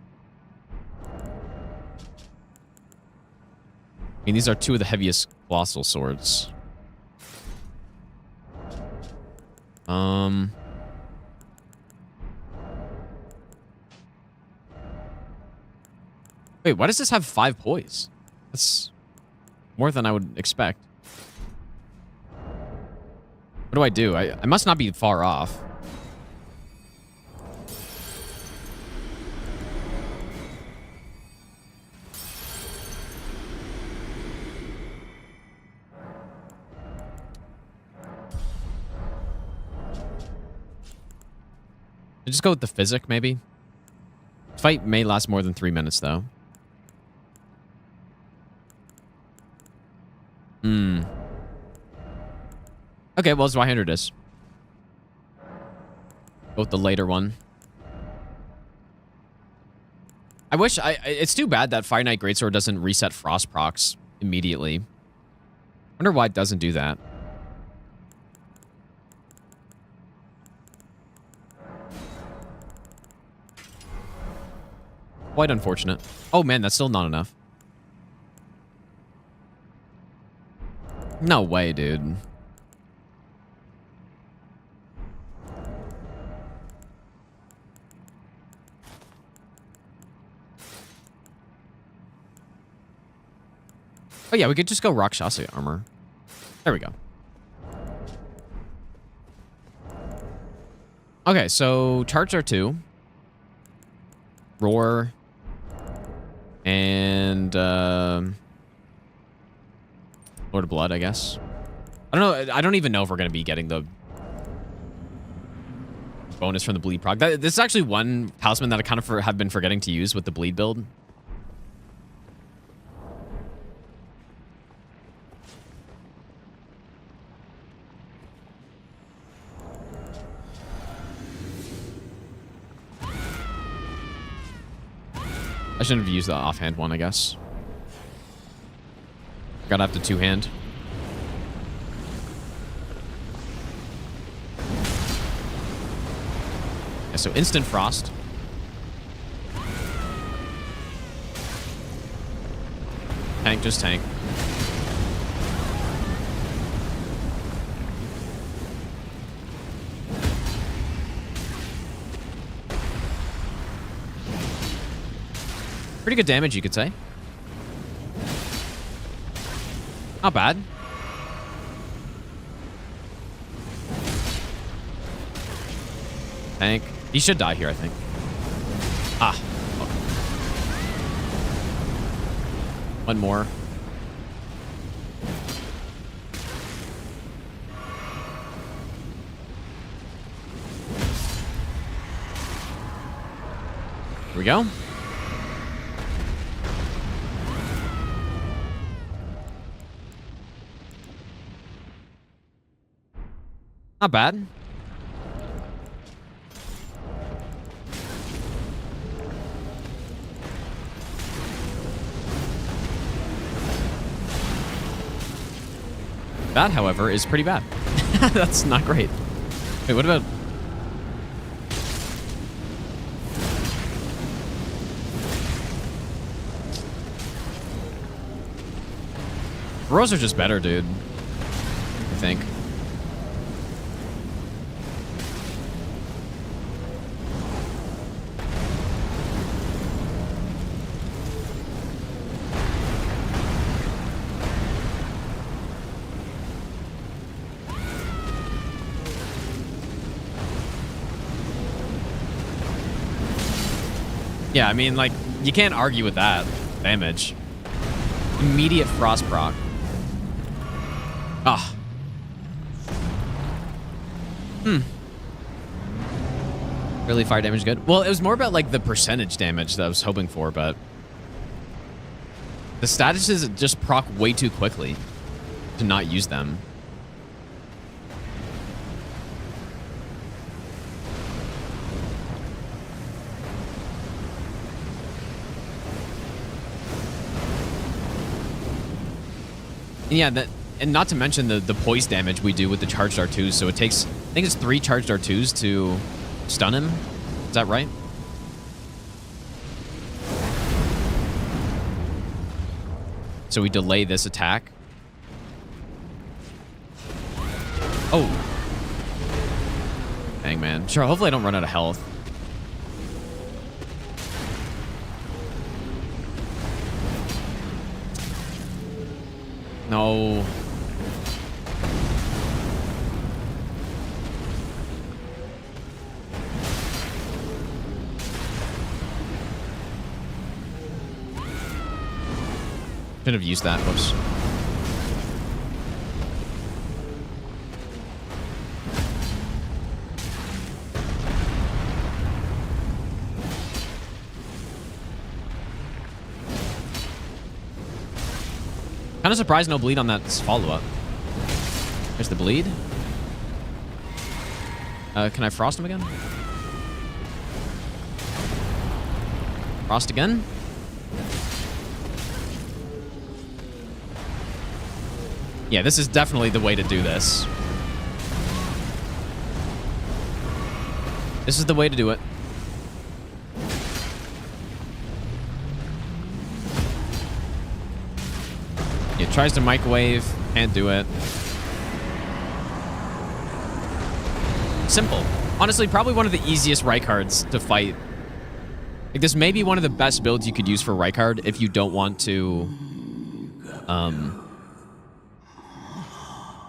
I mean, these are two of the heaviest colossal swords. Wait, why does this have 5 poise? That's more than I would expect. What do? I must not be far off. Just go with the physic, maybe. This fight may last more than 3 minutes, though. Okay, well, Zweihander is. Go with the later one. I wish it's too bad that Fire Knight Greatsword doesn't reset Frost procs immediately. Wonder why it doesn't do that. Quite unfortunate. Oh man, that's still not enough. No way, dude. Oh yeah, we could just go Rakshasa armor. There we go. Okay, so charge are 2. Roar. And Lord of Blood, I guess. I don't know. I don't even know if we're going to be getting the bonus from the bleed proc. This is actually one talisman that I kind of have been forgetting to use with the bleed build. I shouldn't have used the offhand one, I guess. Gotta have to two-hand. Yeah, so instant frost. Tank, just tank. Pretty good damage, you could say. Not bad. Tank. He should die here, I think. Ah. Okay. One more. Here we go. Not bad. That, however, is pretty bad. That's not great. Wait, what about... Rose are just better, dude. I think. Yeah, I mean, like, you can't argue with that damage. Immediate frost proc. Ah. Really, fire damage is good? Well, it was more about, like, the percentage damage that I was hoping for, but... The statuses just proc way too quickly to not use them. Yeah, that, and not to mention the poise damage we do with the charged R2s. So it takes, I think it's 3 charged R2s to stun him. Is that right? So we delay this attack. Oh. Dang, man. Sure, hopefully I don't run out of health. No. Should have used that. Whoops. Kind of surprised no bleed on that follow-up. There's the bleed. Can I frost him again? Frost again? Yeah, this is definitely the way to do this. This is the way to do it. It tries to microwave, can't do it. Simple. Honestly, probably one of the easiest Reinhardts to fight. Like, this may be one of the best builds you could use for Reinhardt if you don't want to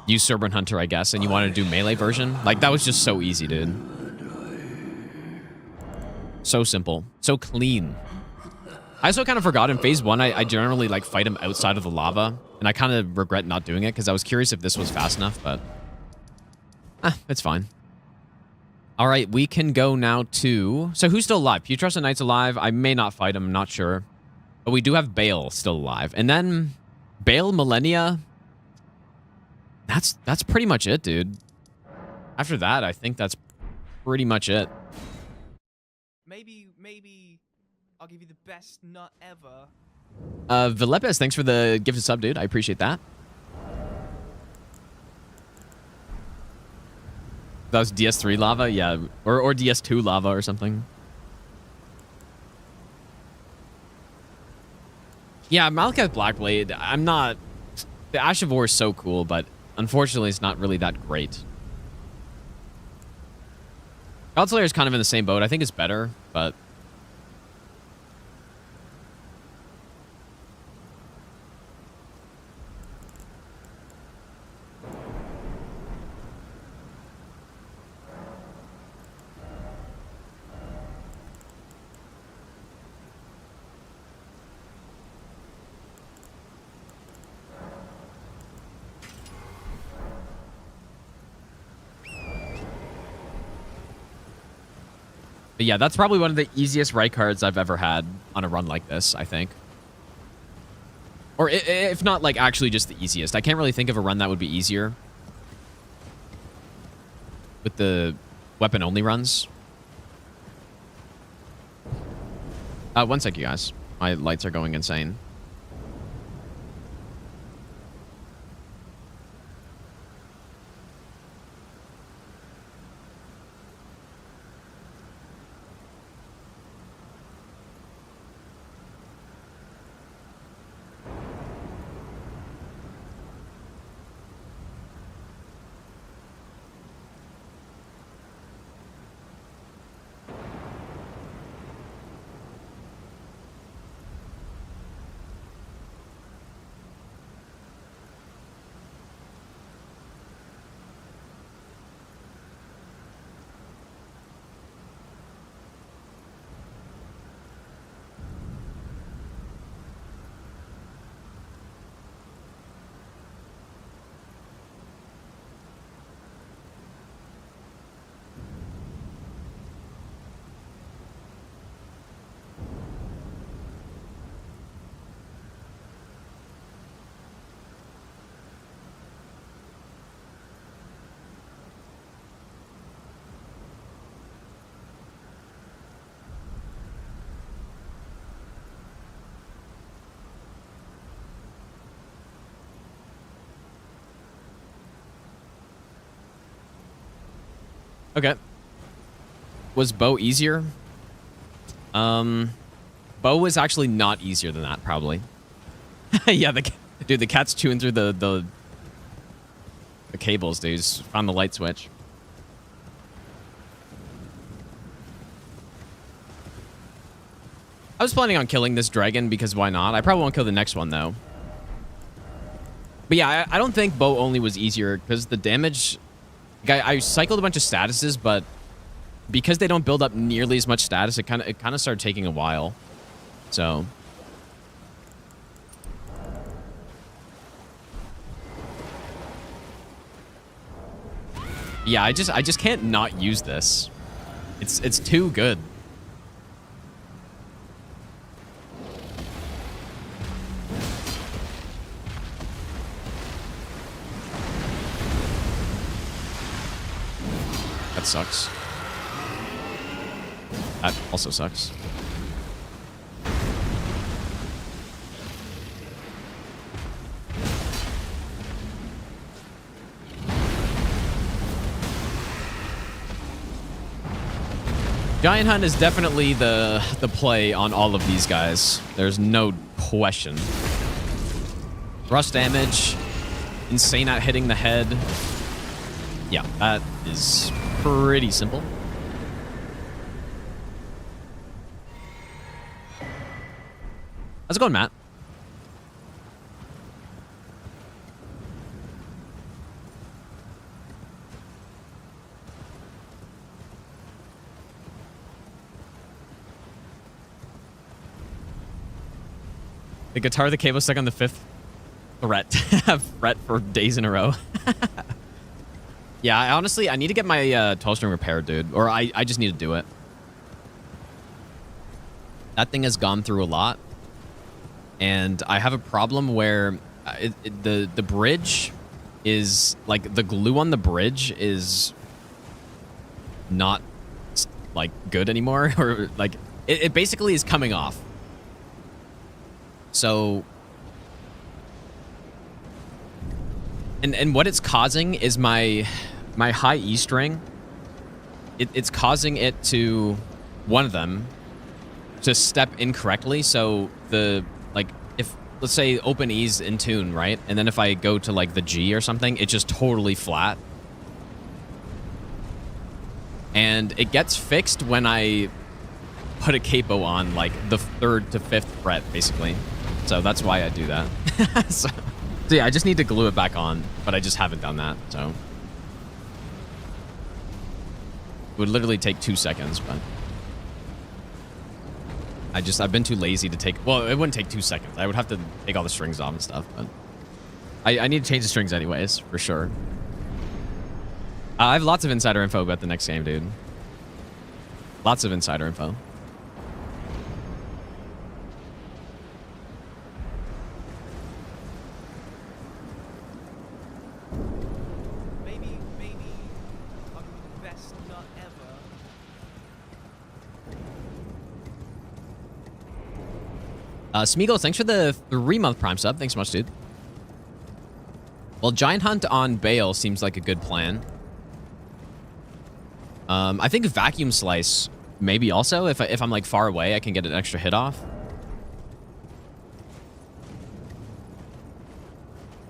use Serpent Hunter, I guess, and you want to do melee version. Like, that was just so easy, dude. So simple. So clean. I also kind of forgot in phase 1, I generally, like, fight him outside of the lava, and I kind of regret not doing it, because I was curious if this was fast enough, but... it's fine. All right, we can go now to... So who's still alive? Petros and Knight's alive. I may not fight him, I'm not sure. But we do have Bale still alive. And then Bale, Millennia... That's pretty much it, dude. After that, I think that's pretty much it. Maybe I'll give you the best nut ever. Vilepes, thanks for the gifted sub, dude. I appreciate that. That was DS3 lava? Yeah. Or DS2 lava or something. Yeah, Malakath Blackblade, I'm not... The Ash of War is so cool, but unfortunately it's not really that great. Godslayer is kind of in the same boat. I think it's better, but... But yeah, that's probably one of the easiest Reinhardts I've ever had on a run like this, I think. Or if not, like, actually just the easiest. I can't really think of a run that would be easier. With the weapon-only runs. 1 sec, you guys. My lights are going insane. Okay. Was bow easier? Bow was actually not easier than that, probably. Yeah, dude, the cat's chewing through the cables, dude. He's found the light switch. I was planning on killing this dragon because why not? I probably won't kill the next one, though. But yeah, I don't think bow only was easier because the damage... I cycled a bunch of statuses, but because they don't build up nearly as much status, it kind of started taking a while. So... yeah, I just can't not use this. It's too good. That sucks. That also sucks. Giant Hunt is definitely the play on all of these guys. There's no question. Rust damage, insane at hitting the head. Yeah, that is pretty simple. How's it going, Matt? The guitar, the cable stuck on the 5th threat. Fret for days in a row. Yeah, I need to get my 12 string repaired, dude. Or I just need to do it. That thing has gone through a lot. And I have a problem where the bridge is, like, the glue on the bridge is not, like, good anymore. Or, like, it basically is coming off. So... And what it's causing is my high E string. It's causing it to, one of them, to step incorrectly. So the, like, if, let's say open E's in tune, right? And then if I go to like the G or something, it's just totally flat. And it gets fixed when I put a capo on like the 3rd to 5th fret, basically. So that's why I do that. So yeah, I just need to glue it back on, but I just haven't done that, so. It would literally take 2 seconds, but. I've been too lazy to take, well, it wouldn't take 2 seconds. I would have to take all the strings off and stuff, but. I need to change the strings anyways, for sure. I have lots of insider info about the next game, dude. Lots of insider info. Smeagol, thanks for the 3-month Prime sub. Thanks so much, dude. Well, Giant Hunt on Bale seems like a good plan. I think Vacuum Slice maybe also. If I'm like far away, I can get an extra hit off.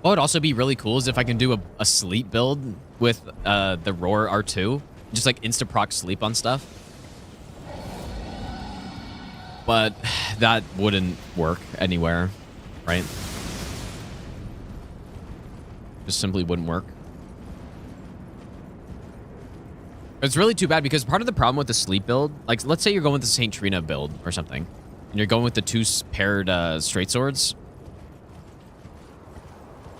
What would also be really cool is if I can do a sleep build with the Roar R2. Just like insta-proc sleep on stuff. But that wouldn't work anywhere, right? Just simply wouldn't work. It's really too bad because part of the problem with the sleep build, like let's say you're going with the Saint Trina build or something, and you're going with the 2 paired straight swords.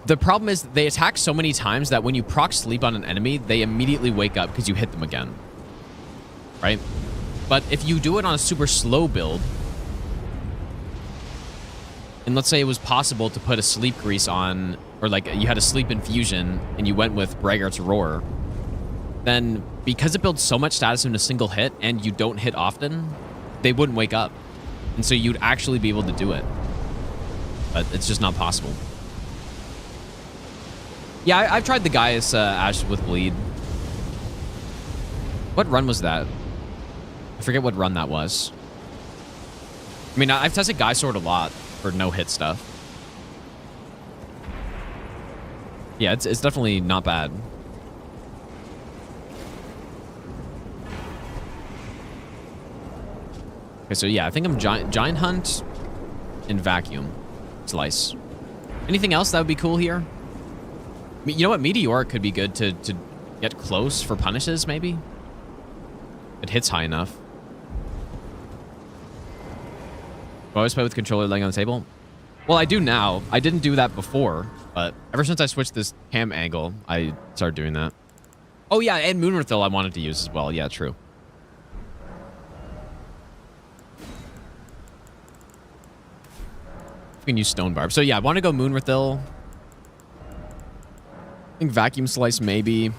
The problem is they attack so many times that when you proc sleep on an enemy, they immediately wake up because you hit them again, right? But if you do it on a super slow build, and let's say it was possible to put a sleep grease on, or like you had a sleep infusion and you went with Braggart's Roar, then because it builds so much status in a single hit and you don't hit often, they wouldn't wake up. And so you'd actually be able to do it. But it's just not possible. Yeah, I've tried the Gaius Ash with Bleed. What run was that? I forget what run that was. I mean, I've tested Guy Sword a lot for no-hit stuff. Yeah, it's definitely not bad. Okay, so yeah, I think I'm Giant Hunt and Vacuum Slice. Anything else that would be cool here? You know what? Meteoric could be good to get close for punishes, maybe? It hits high enough. Do I always play with controller laying on the table? Well, I do now. I didn't do that before, but ever since I switched this cam angle, I started doing that. Oh yeah, and Moonrathil I wanted to use as well. Yeah, true. We can use Stone Barb. So yeah, I want to go Moonrathil. I think Vacuum Slice maybe.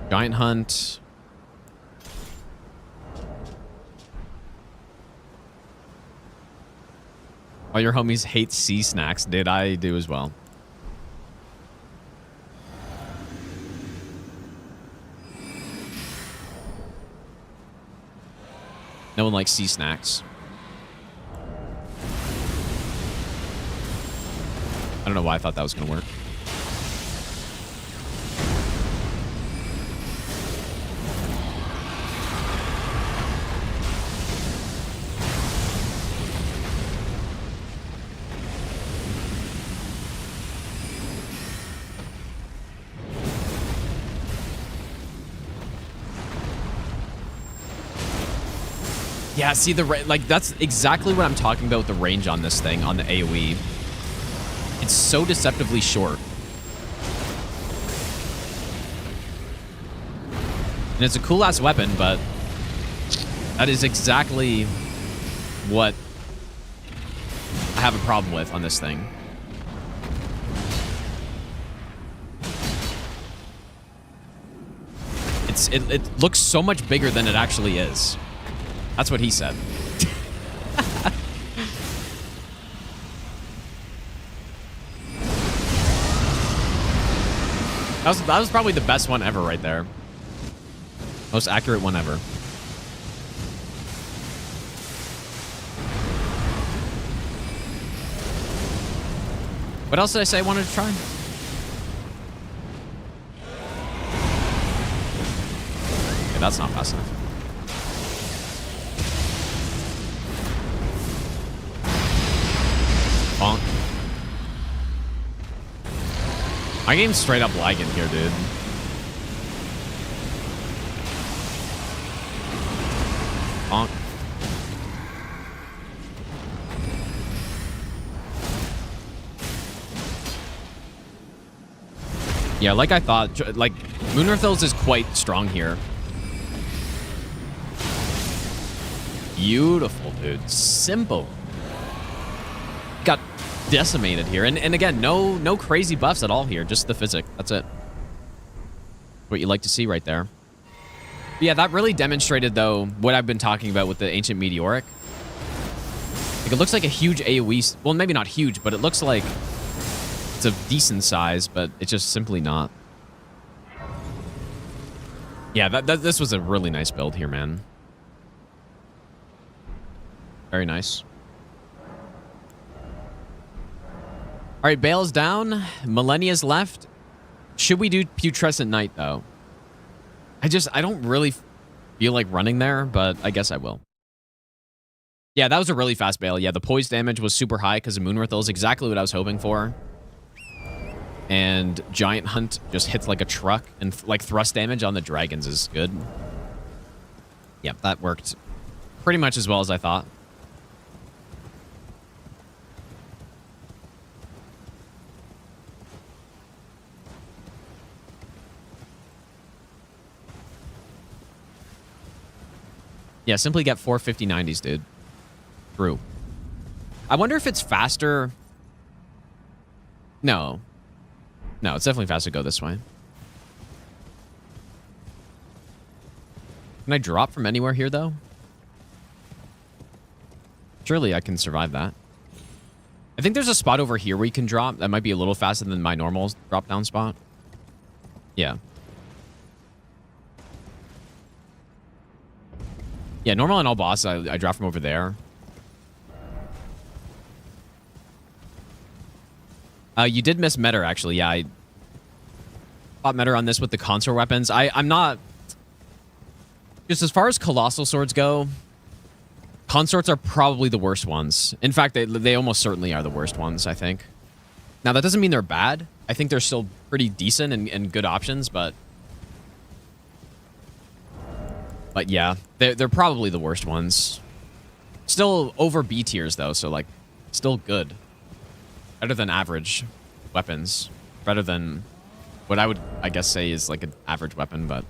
Giant Hunt. All your homies hate sea snacks. Did I do as well? No one likes sea snacks. I don't know why I thought that was going to work. Yeah, see like that's exactly what I'm talking about with the range on this thing, on the AoE. It's so deceptively short. And it's a cool ass weapon, but that is exactly what I have a problem with on this thing. It looks so much bigger than it actually is. That's what he said. That was probably the best one ever right there. Most accurate one ever. What else did I say I wanted to try? Okay, that's not fast enough. Bonk. My game's straight up lagging here, dude. Bonk. Yeah, like I thought, like, Moonrathil's is quite strong here. Beautiful, dude. Simple. Got decimated here. And again, no crazy buffs at all here. Just the physic. That's it. What you like to see right there. But yeah, that really demonstrated, though, what I've been talking about with the Ancient Meteoric. Like, it looks like a huge AoE... Well, maybe not huge, but it looks like it's a decent size, but it's just simply not. Yeah, this was a really nice build here, man. Very nice. All right, Bale's down. Millennia's left. Should we do Putrescent Knight, though? I don't really feel like running there, but I guess I will. Yeah, that was a really fast Bale. Yeah, the poise damage was super high because of Moonrathil is exactly what I was hoping for. And Giant Hunt just hits like a truck, and like thrust damage on the dragons is good. Yep, that worked pretty much as well as I thought. Yeah, simply get 450/90s, dude. True. I wonder if it's faster. No. No, it's definitely faster to go this way. Can I drop from anywhere here, though? Surely I can survive that. I think there's a spot over here where you can drop. That might be a little faster than my normal drop down spot. Yeah. Yeah, normal and all boss, I drop from over there. You did miss Metter, actually. Yeah, I fought Metter on this with the consort weapons. I'm not... Just as far as colossal swords go, consorts are probably the worst ones. In fact, they almost certainly are the worst ones, I think. Now, that doesn't mean they're bad. I think they're still pretty decent and good options, but... But yeah, they're probably the worst ones. Still over B tiers, though, so, like, still good. Better than average weapons. Better than what I would, I guess, say is, like, an average weapon, but...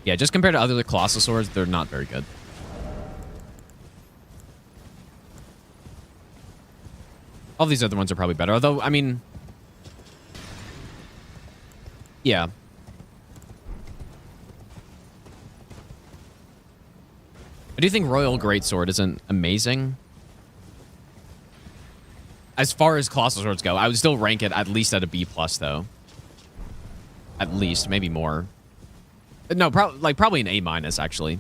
Yeah, just compared to other colossal swords, they're not very good. All these other ones are probably better, although, I mean... Yeah. I do think Royal Greatsword isn't amazing. As far as colossal swords go, I would still rank it at least at a B+, though. At least, maybe more. No, probably an A-, actually.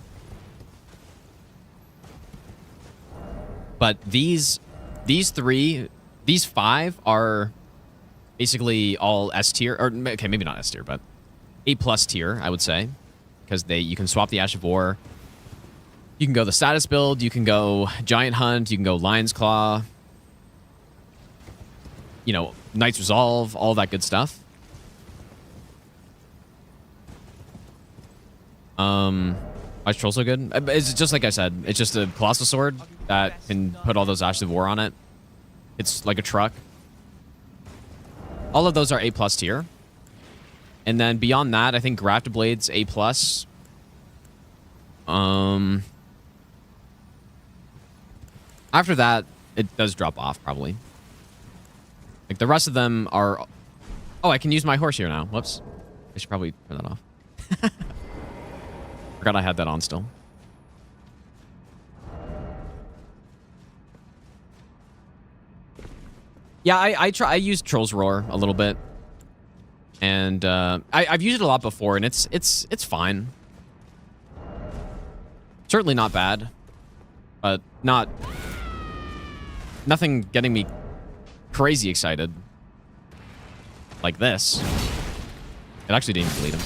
But these five are basically all S tier, or okay, maybe not S tier, but A+ tier, I would say, because you can swap the Ash of War. You can go the status build. You can go Giant Hunt. You can go Lion's Claw. You know, Knight's Resolve, all that good stuff. Why is Troll so good? It's just like I said. It's just a colossal sword that can put all those Ashes of War on it. It's like a truck. All of those are A+ tier. And then beyond that, I think Grafted Blade's A+. After that, it does drop off, probably. Like, the rest of them are... Oh, I can use my horse here now. Whoops. I should probably turn that off. Forgot I had that on still. Yeah, I used Troll's Roar a little bit. And I've used it a lot before, and it's fine. Certainly not bad. But nothing getting me crazy excited. Like this. It actually didn't even bleed him.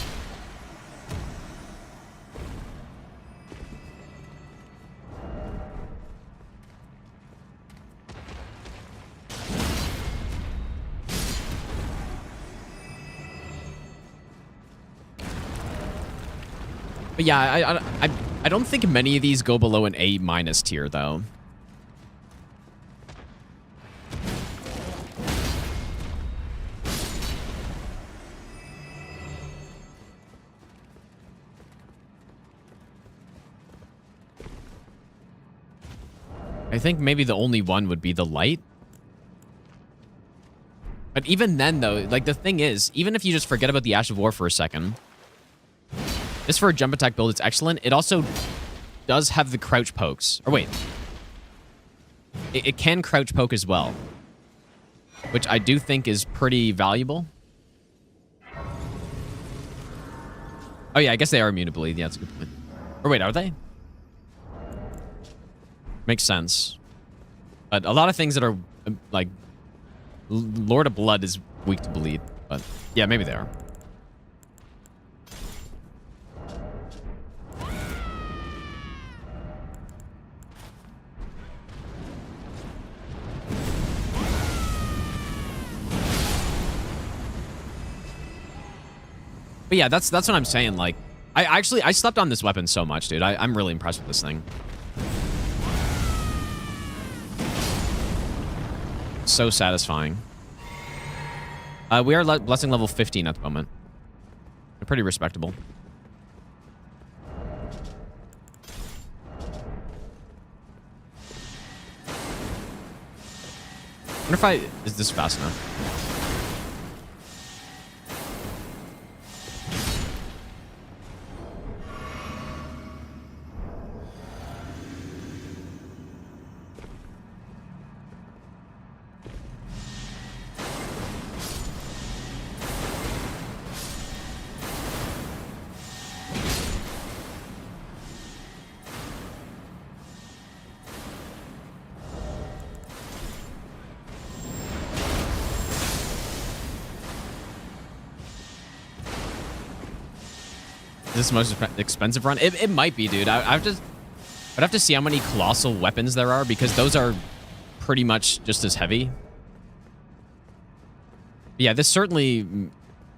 But yeah, I don't think many of these go below an A- tier, though. I think maybe the only one would be the Light. But even then, though, like, the thing is, even if you just forget about the Ash of War for a second... Just for a jump attack build, it's excellent. It also does have the crouch pokes. Or wait. It can crouch poke as well. Which I do think is pretty valuable. Oh yeah, I guess they are immune to bleed. Yeah, that's a good point. Or wait, are they? Makes sense. But a lot of things that are, like... Lord of Blood is weak to bleed. But yeah, maybe they are. But yeah, that's what I'm saying. Like, I slept on this weapon so much, dude. I'm really impressed with this thing. So satisfying. We are blessing level 15 at the moment. They're pretty respectable. I wonder if is this fast enough? Is this the most expensive run? It might be, dude. I'd have to see how many colossal weapons there are, because those are pretty much just as heavy. Yeah, this certainly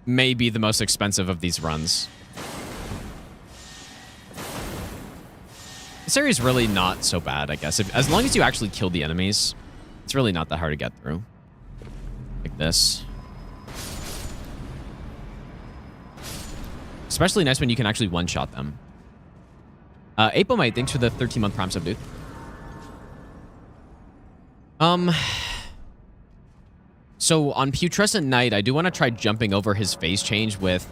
may be the most expensive of these runs. This area is really not so bad, I guess. As long as you actually kill the enemies, it's really not that hard to get through. Like this. Especially nice when you can actually one-shot them. Apomite, thanks for the 13-month Prime sub, dude. So on Putrescent Knight, I do want to try jumping over his phase change with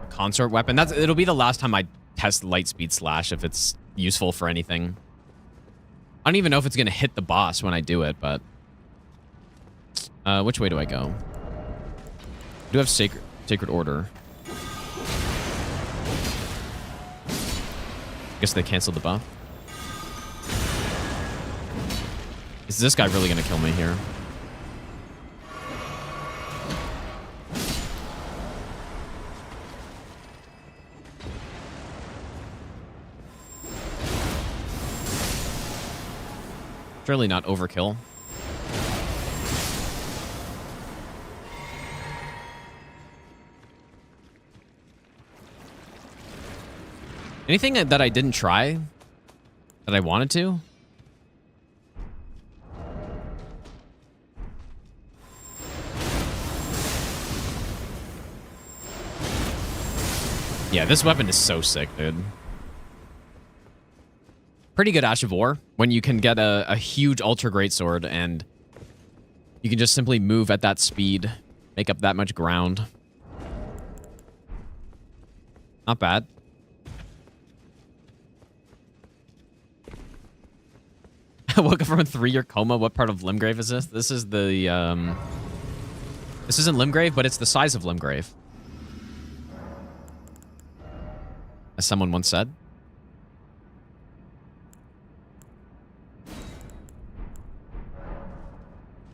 a consort weapon. It'll be the last time I test Lightspeed Slash if it's useful for anything. I don't even know if it's going to hit the boss when I do it, but... which way do I go? I do have Sacred Order. Guess they canceled the buff. Is this guy really going to kill me here? Surely not overkill. Anything that I didn't try that I wanted to? Yeah, this weapon is so sick, dude. Pretty good Ash of War when you can get a huge Ultra Greatsword and you can just simply move at that speed, make up that much ground. Not bad. I woke up from a 3-year coma. What part of Limgrave is this? This is the, this isn't Limgrave, but it's the size of Limgrave. As someone once said.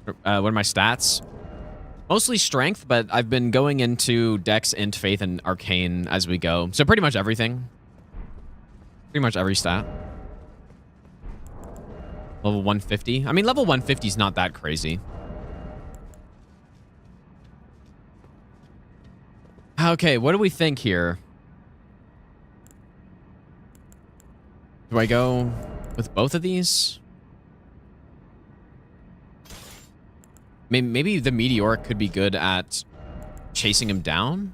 What are my stats? Mostly strength, but I've been going into Dex, Int, Faith, and Arcane as we go. So pretty much everything. Pretty much every stat. Level 150. I mean, level 150 is not that crazy. Okay, what do we think here? Do I go with both of these? Maybe the Meteoric could be good at chasing him down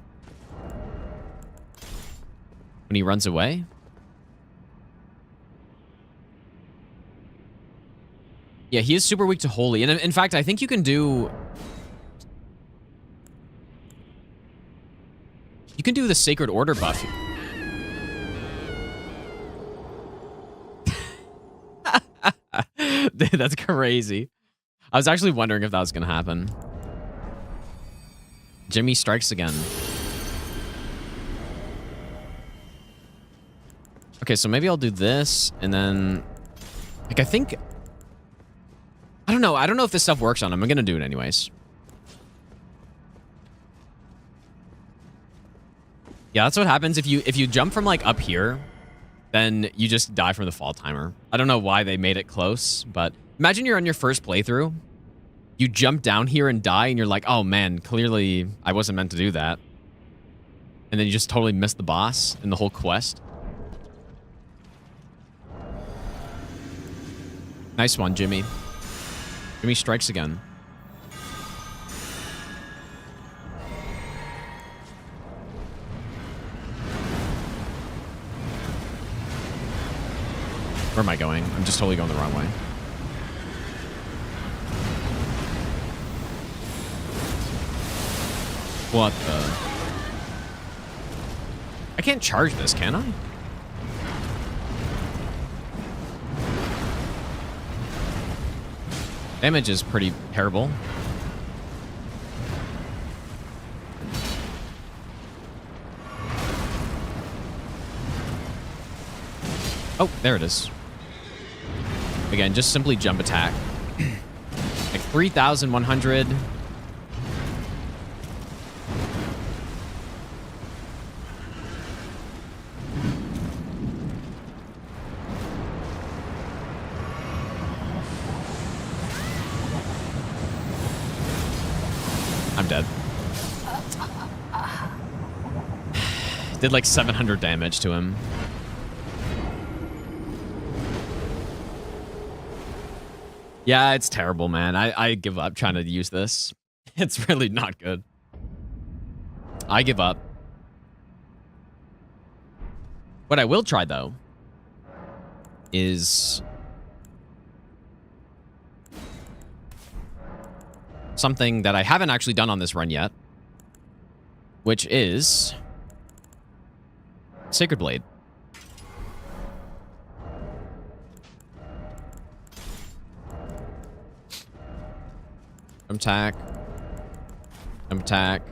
when he runs away. Yeah, he is super weak to Holy. And in fact, I think you can do... You can do the Sacred Order buff. Dude, that's crazy. I was actually wondering if that was going to happen. Jimmy strikes again. Okay, so maybe I'll do this, and then... Like, I think... I don't know. I don't know if this stuff works on him. I'm going to do it anyways. Yeah, that's what happens if you jump from, like, up here, then you just die from the fall timer. I don't know why they made it close, but imagine you're on your first playthrough. You jump down here and die, and you're like, oh, man, clearly I wasn't meant to do that. And then you just totally miss the boss and the whole quest. Nice one, Jimmy. Jimmy strikes again. Where am I going? I'm just totally going the wrong way. What the? I can't charge this, can I? Damage is pretty terrible. Oh, there it is. Again, just simply jump attack. Like 3,100. I'm dead. Did like 700 damage to him. Yeah, it's terrible, man. I give up trying to use this. It's really not good. I give up. What I will try, though, is something that I haven't actually done on this run yet, which is Sacred Blade. Attack. Attack.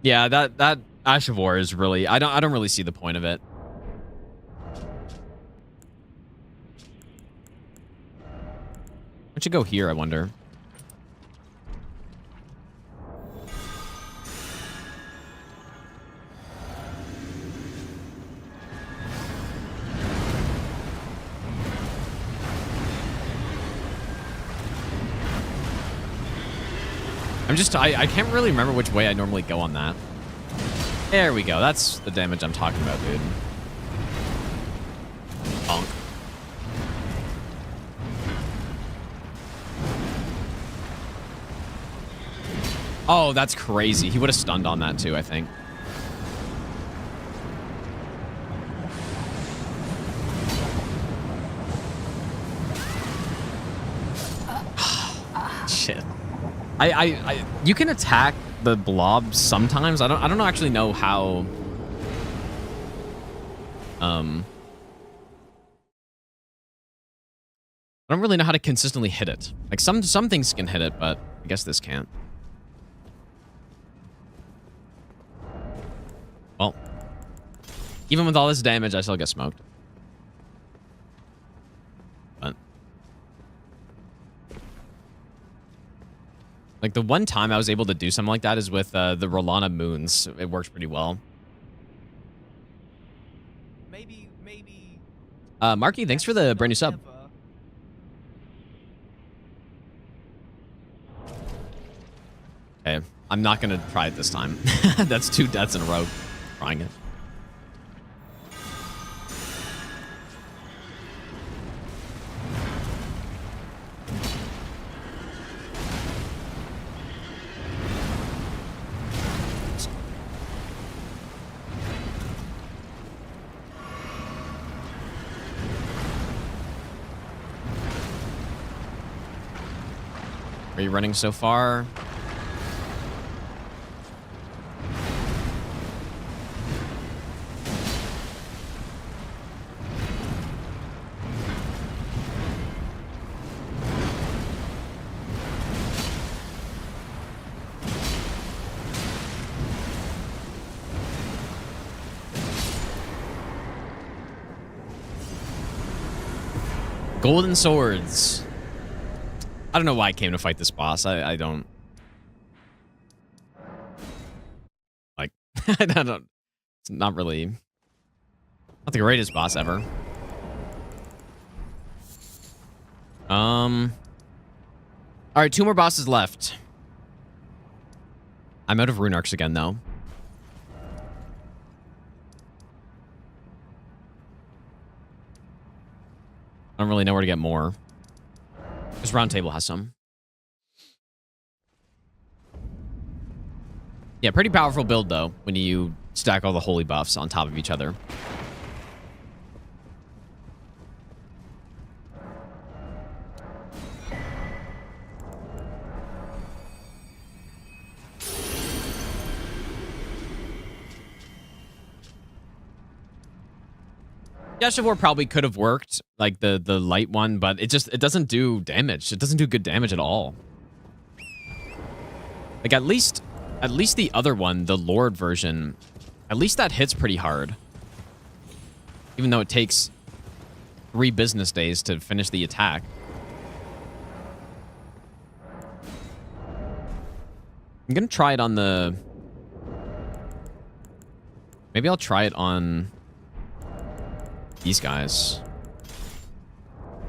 Yeah, that Ash of War is really I don't really see the point of it. I should go here, I wonder. I can't really remember which way I normally go on that. There we go. That's the damage I'm talking about, dude. Bonk. Oh, that's crazy. He would have stunned on that too, I think. Shit. You can attack the blobs sometimes. I don't actually know how. I don't really know how to consistently hit it. Like some things can hit it, but I guess this can't. Well, even with all this damage, I still get smoked. But like the one time I was able to do something like that is with the Rolana Moons. It works pretty well. Maybe. Marky, thanks for the brand new sub. Okay, I'm not gonna try it this time. That's 2 deaths in a row. Trying it. Are you running so far? Golden swords. I don't know why I came to fight this boss. I don't like. I don't. It's not really. Not the greatest boss ever. All right, 2 more bosses left. I'm out of rune arcs again, though. I don't really know where to get more. This round table has some. Yeah, pretty powerful build, though, when you stack all the holy buffs on top of each other. Yeah, Ash of War probably could have worked, like the light one, but it doesn't do damage. It doesn't do good damage at all. Like at least the other one, the Lord version, at least that hits pretty hard. Even though it takes 3 business days to finish the attack. I'm gonna try it on the... Maybe I'll try it on these guys.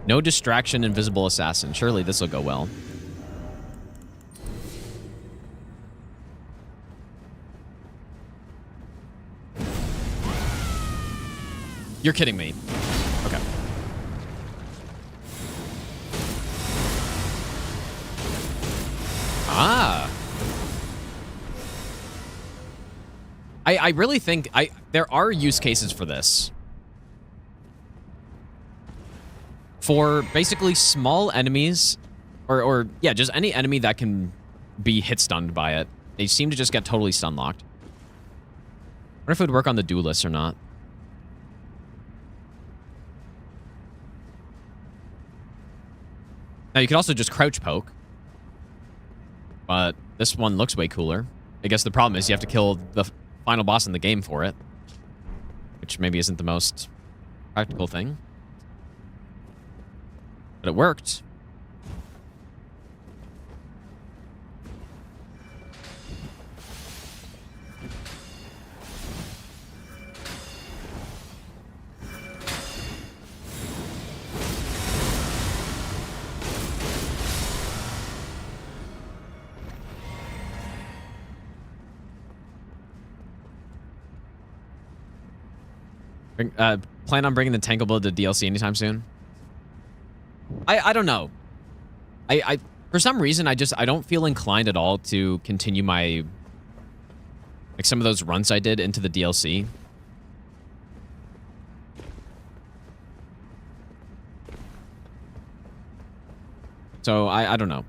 No distraction, invisible assassin. Surely this will go well. You're kidding me. Okay. Ah. I really think there are use cases for this. For basically small enemies, or yeah, just any enemy that can be hit stunned by it. They seem to just get totally stun locked. I wonder if it would work on the duelists or not. Now, you could also just crouch poke. But this one looks way cooler. I guess the problem is you have to kill the final boss in the game for it. Which maybe isn't the most practical thing. But it worked. Plan on bringing the Tangle Build to DLC anytime soon? I don't know. I for some reason I don't feel inclined at all to continue my like some of those runs I did into the DLC. So I don't know.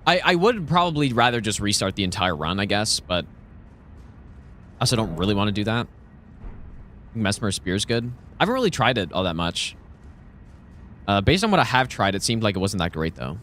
I would probably rather just restart the entire run, I guess, but I also don't really want to do that. Mesmer Spear's good. I haven't really tried it all that much. Based on what I have tried, it seemed like it wasn't that great, though.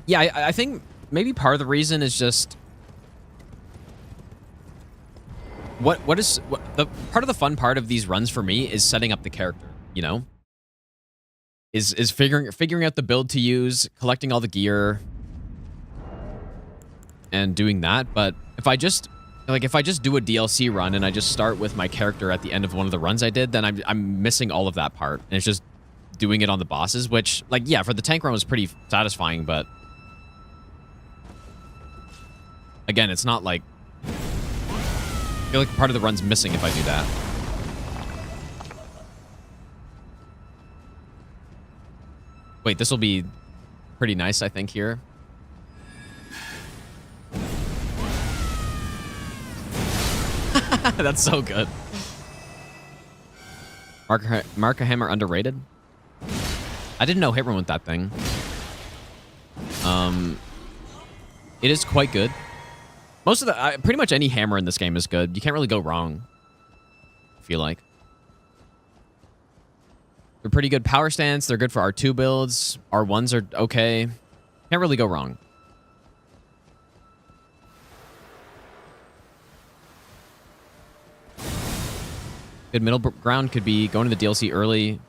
Yeah, I think maybe part of the reason is just what the part of the fun part of these runs for me is setting up the character, you know? Is figuring out the build to use, collecting all the gear and doing that. But if I just do a DLC run and I just start with my character at the end of one of the runs I did, then I'm missing all of that part. And it's just doing it on the bosses, which, like, yeah, for the tank run was pretty satisfying, but again, it's not like... I feel like part of the run's missing if I do that. Wait, this will be pretty nice, I think, here. That's so good. Marker Hammer underrated? I didn't know hit run with that thing. It is quite good. Most of the... pretty much any hammer in this game is good. You can't really go wrong, I feel like. They're pretty good power stance. They're good for R2 builds. R1s are okay. Can't really go wrong. Good middle ground could be going to the DLC early.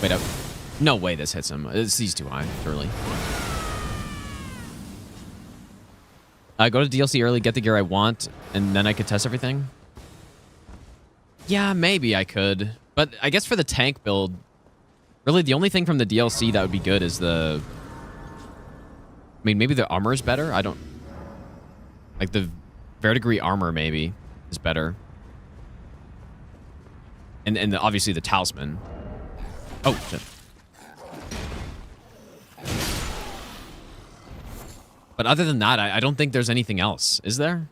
Wait up. No way this hits him. He's too high, surely. Go to DLC early, get the gear I want, and then I could test everything? Yeah, maybe I could. But I guess for the tank build, really the only thing from the DLC that would be good is the... I mean, maybe the armor is better? I don't... Like, the verdigris armor, maybe, is better. And obviously the talisman. Oh, shit. But other than that, I don't think there's anything else. Is there?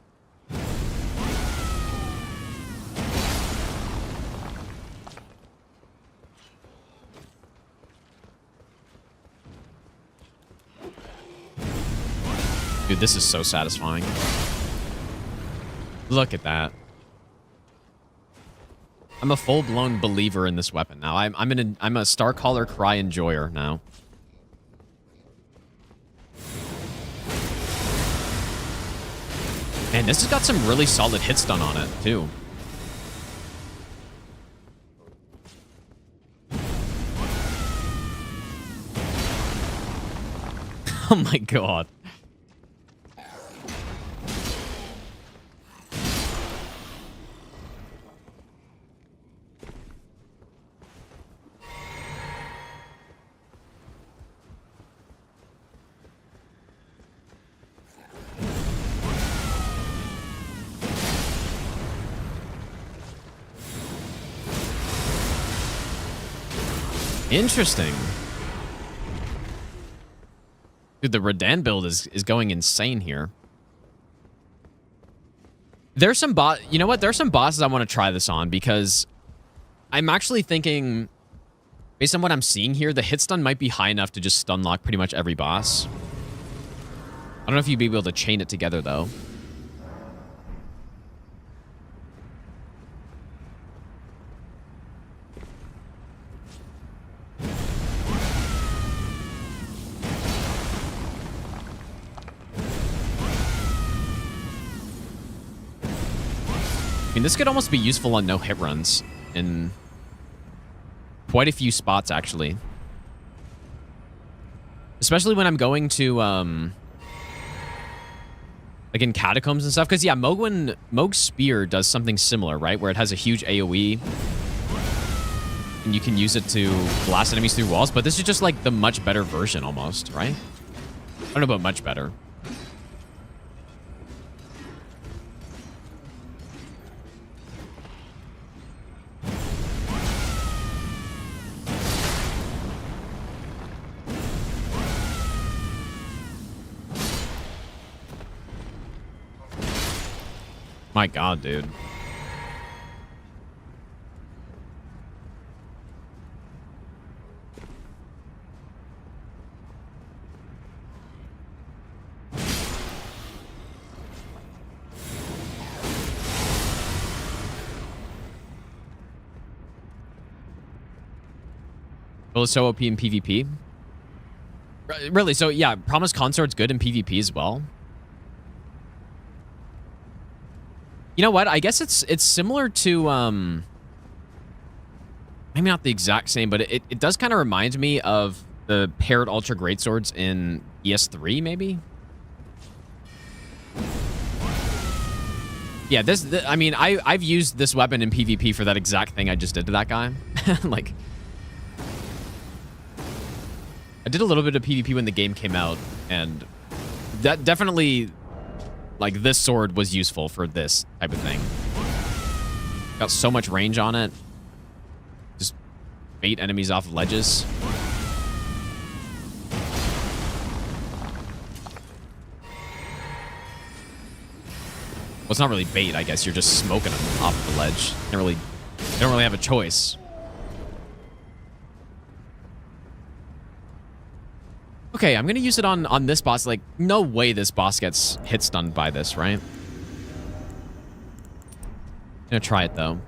Dude, this is so satisfying. Look at that. I'm a full-blown believer in this weapon now. I'm a Starcaller Cry enjoyer now. Man, this has got some really solid hit stun on it, too. Oh my god. Interesting. Dude, the Radan build is going insane here. There's some you know what? There's some bosses I want to try this on because I'm actually thinking, based on what I'm seeing here, the hit stun might be high enough to just stun lock pretty much every boss. I don't know if you'd be able to chain it together though. I mean, this could almost be useful on no hit runs in quite a few spots, actually. Especially when I'm going to, like in catacombs and stuff. Because, yeah, Mohg's spear does something similar, right? Where it has a huge AoE. And you can use it to blast enemies through walls. But this is just, like, the much better version, almost, right? I don't know about much better. My god, dude. Well, it's so OP in PvP. Really? So, yeah, Promised Consort's good in PvP as well. You know what? I guess it's similar to, maybe not the exact same, but it does kind of remind me of the paired Ultra Greatswords in ES3, maybe? Yeah, I mean, I've used this weapon in PvP for that exact thing I just did to that guy. Like, I did a little bit of PvP when the game came out, and that definitely, like, this sword was useful for this type of thing. Got so much range on it. Just bait enemies off ledges. Well, it's not really bait, I guess. You're just smoking them off of the ledge. They don't really have a choice. Okay, I'm gonna use it on this boss. Like, no way this boss gets hit stunned by this, right? I'm gonna try it though.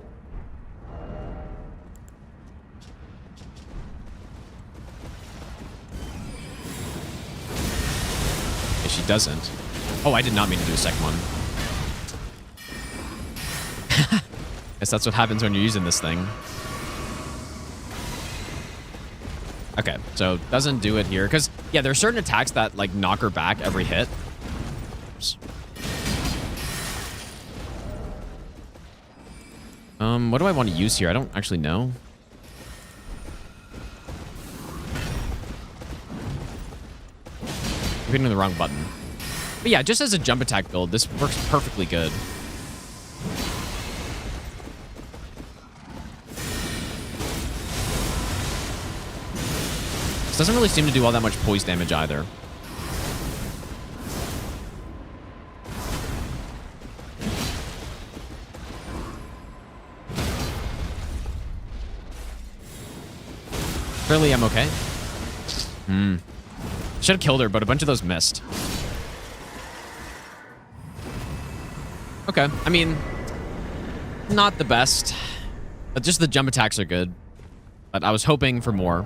Okay, she doesn't. Oh, I did not mean to do a second one. Guess that's what happens when you're using this thing. Okay, so doesn't do it here. Because, yeah, there are certain attacks that, like, knock her back every hit. Oops. What do I want to use here? I don't actually know. I'm hitting the wrong button. But yeah, just as a jump attack build, this works perfectly good. This doesn't really seem to do all that much poise damage either. Clearly, I'm okay. Should have killed her, but a bunch of those missed. Okay. I mean, not the best. But just the jump attacks are good. But I was hoping for more.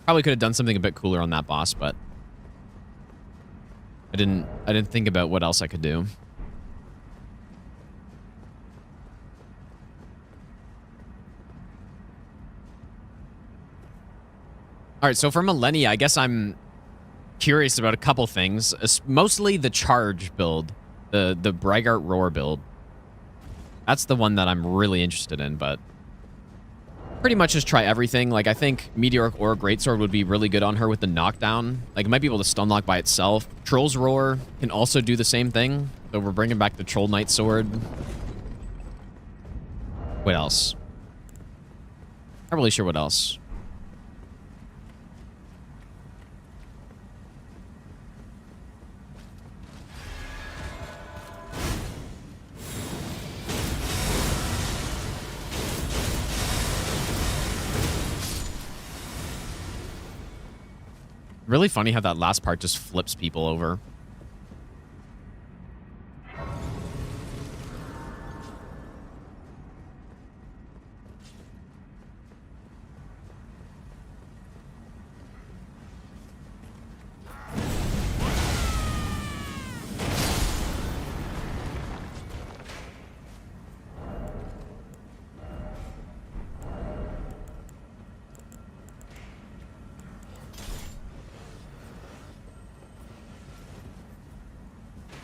Probably could have done something a bit cooler on that boss, but I didn't think about what else I could do. All right, so for Millennia, I guess I'm curious about a couple things. Mostly the charge build, the Braggart Roar build. That's the one that I'm really interested in, but pretty much just try everything. Like, I think Meteoric or Greatsword would be really good on her with the knockdown. Like, it might be able to stun lock by itself. Troll's Roar can also do the same thing. So we're bringing back the Troll Knight Sword. What else? Not really sure what else. Really funny how that last part just flips people over.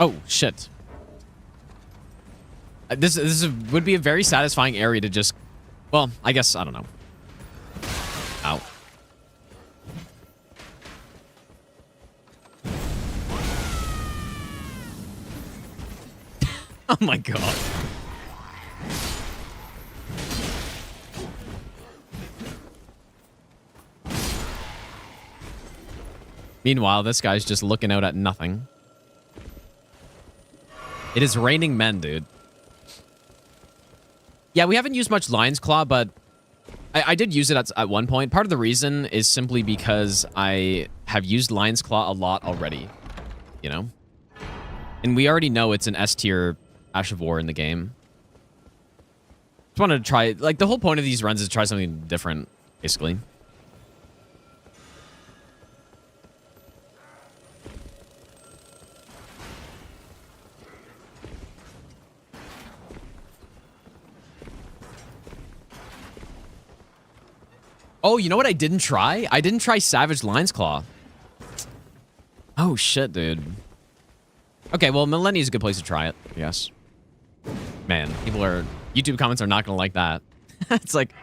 Oh, shit. Would be a very satisfying area to just... Well, I guess, I don't know. Ow. Oh my god. Meanwhile, this guy's just looking out at nothing. It is raining men, dude. Yeah, we haven't used much Lion's Claw, but I did use it at one point. Part of the reason is simply because I have used Lion's Claw a lot already, you know? And we already know it's an S tier Ash of War in the game. Just wanted to try... Like, the whole point of these runs is to try something different, basically. Oh, you know what I didn't try? I didn't try Savage Lion's Claw. Oh, shit, dude. Okay, well, Millennia is a good place to try it, I guess. Man, YouTube comments are not going to like that. It's like,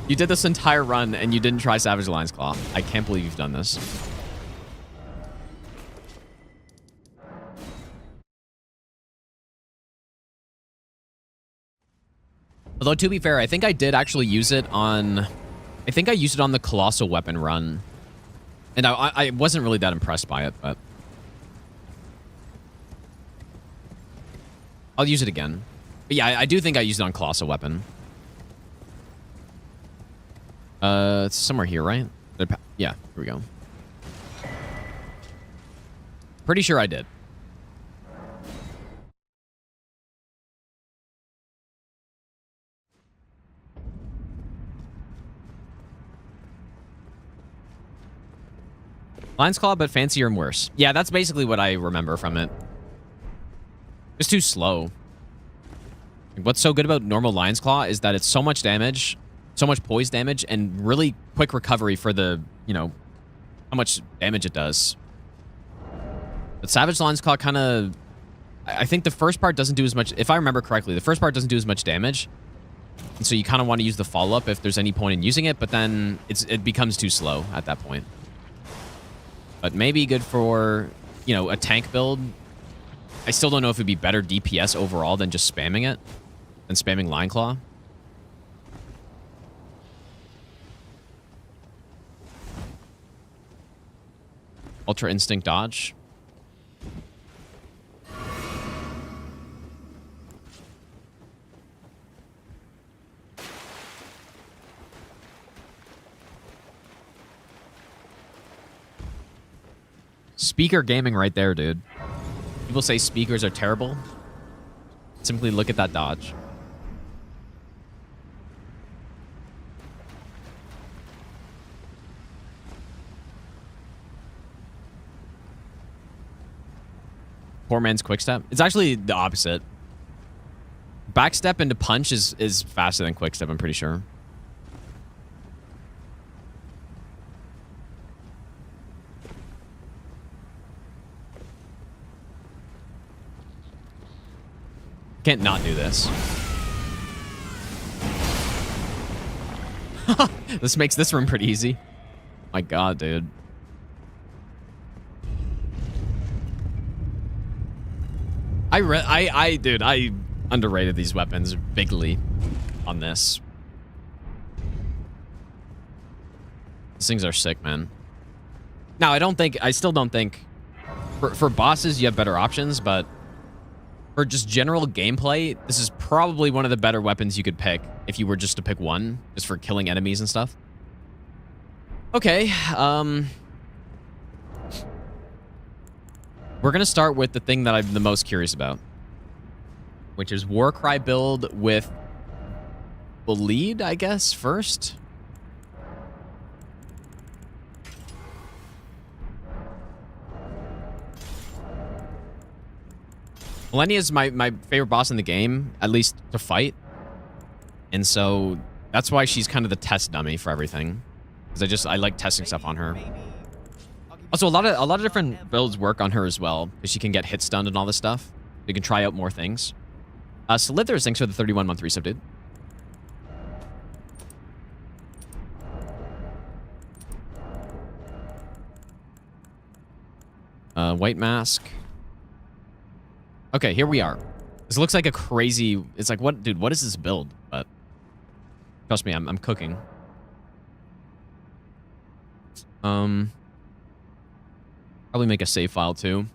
you did this entire run and you didn't try Savage Lion's Claw. I can't believe you've done this. Although, to be fair, I think I did actually use it on... I think I used it on the Colossal Weapon run. And I wasn't really that impressed by it, but... I'll use it again. But yeah, I do think I used it on Colossal Weapon. It's somewhere here, right? Yeah, here we go. Pretty sure I did. Lion's Claw, but fancier and worse. Yeah, that's basically what I remember from it. It's too slow. What's so good about normal Lion's Claw is that it's so much damage, so much poise damage, and really quick recovery for the, you know, how much damage it does. But Savage Lion's Claw kind of... I think the first part doesn't do as much... If I remember correctly, the first part doesn't do as much damage. And so you kind of want to use the follow-up if there's any point in using it, but then it becomes too slow at that point. But maybe good for, you know, a tank build. I still don't know if it'd be better DPS overall than just spamming it. Than spamming Lion Claw. Ultra Instinct Dodge. Speaker gaming right there, dude. People say speakers are terrible. Simply look at that dodge. Poor man's quick step. It's actually the opposite. Backstep into punch is faster than quick step, I'm pretty sure. Can't not do this. This makes this room pretty easy. My god, dude. Dude, I underrated these weapons bigly on this. These things are sick, man. Now, I still don't think for bosses you have better options, but for just general gameplay, this is probably one of the better weapons you could pick if you were just to pick one, just for killing enemies and stuff. Okay, we're gonna start with the thing that I'm the most curious about, which is Warcry build with the lead, I guess, first. Millennia is my favorite boss in the game, at least to fight. And so that's why she's kind of the test dummy for everything. Because I like testing stuff on her. Also, a lot of different builds work on her as well, because she can get hit stunned and all this stuff. You can try out more things. Slithers, thanks for the 31-month resub, dude. White mask. Okay, here we are. This looks like a crazy... It's like, what, dude, what is this build? But trust me, I'm cooking. Probably make a save file too.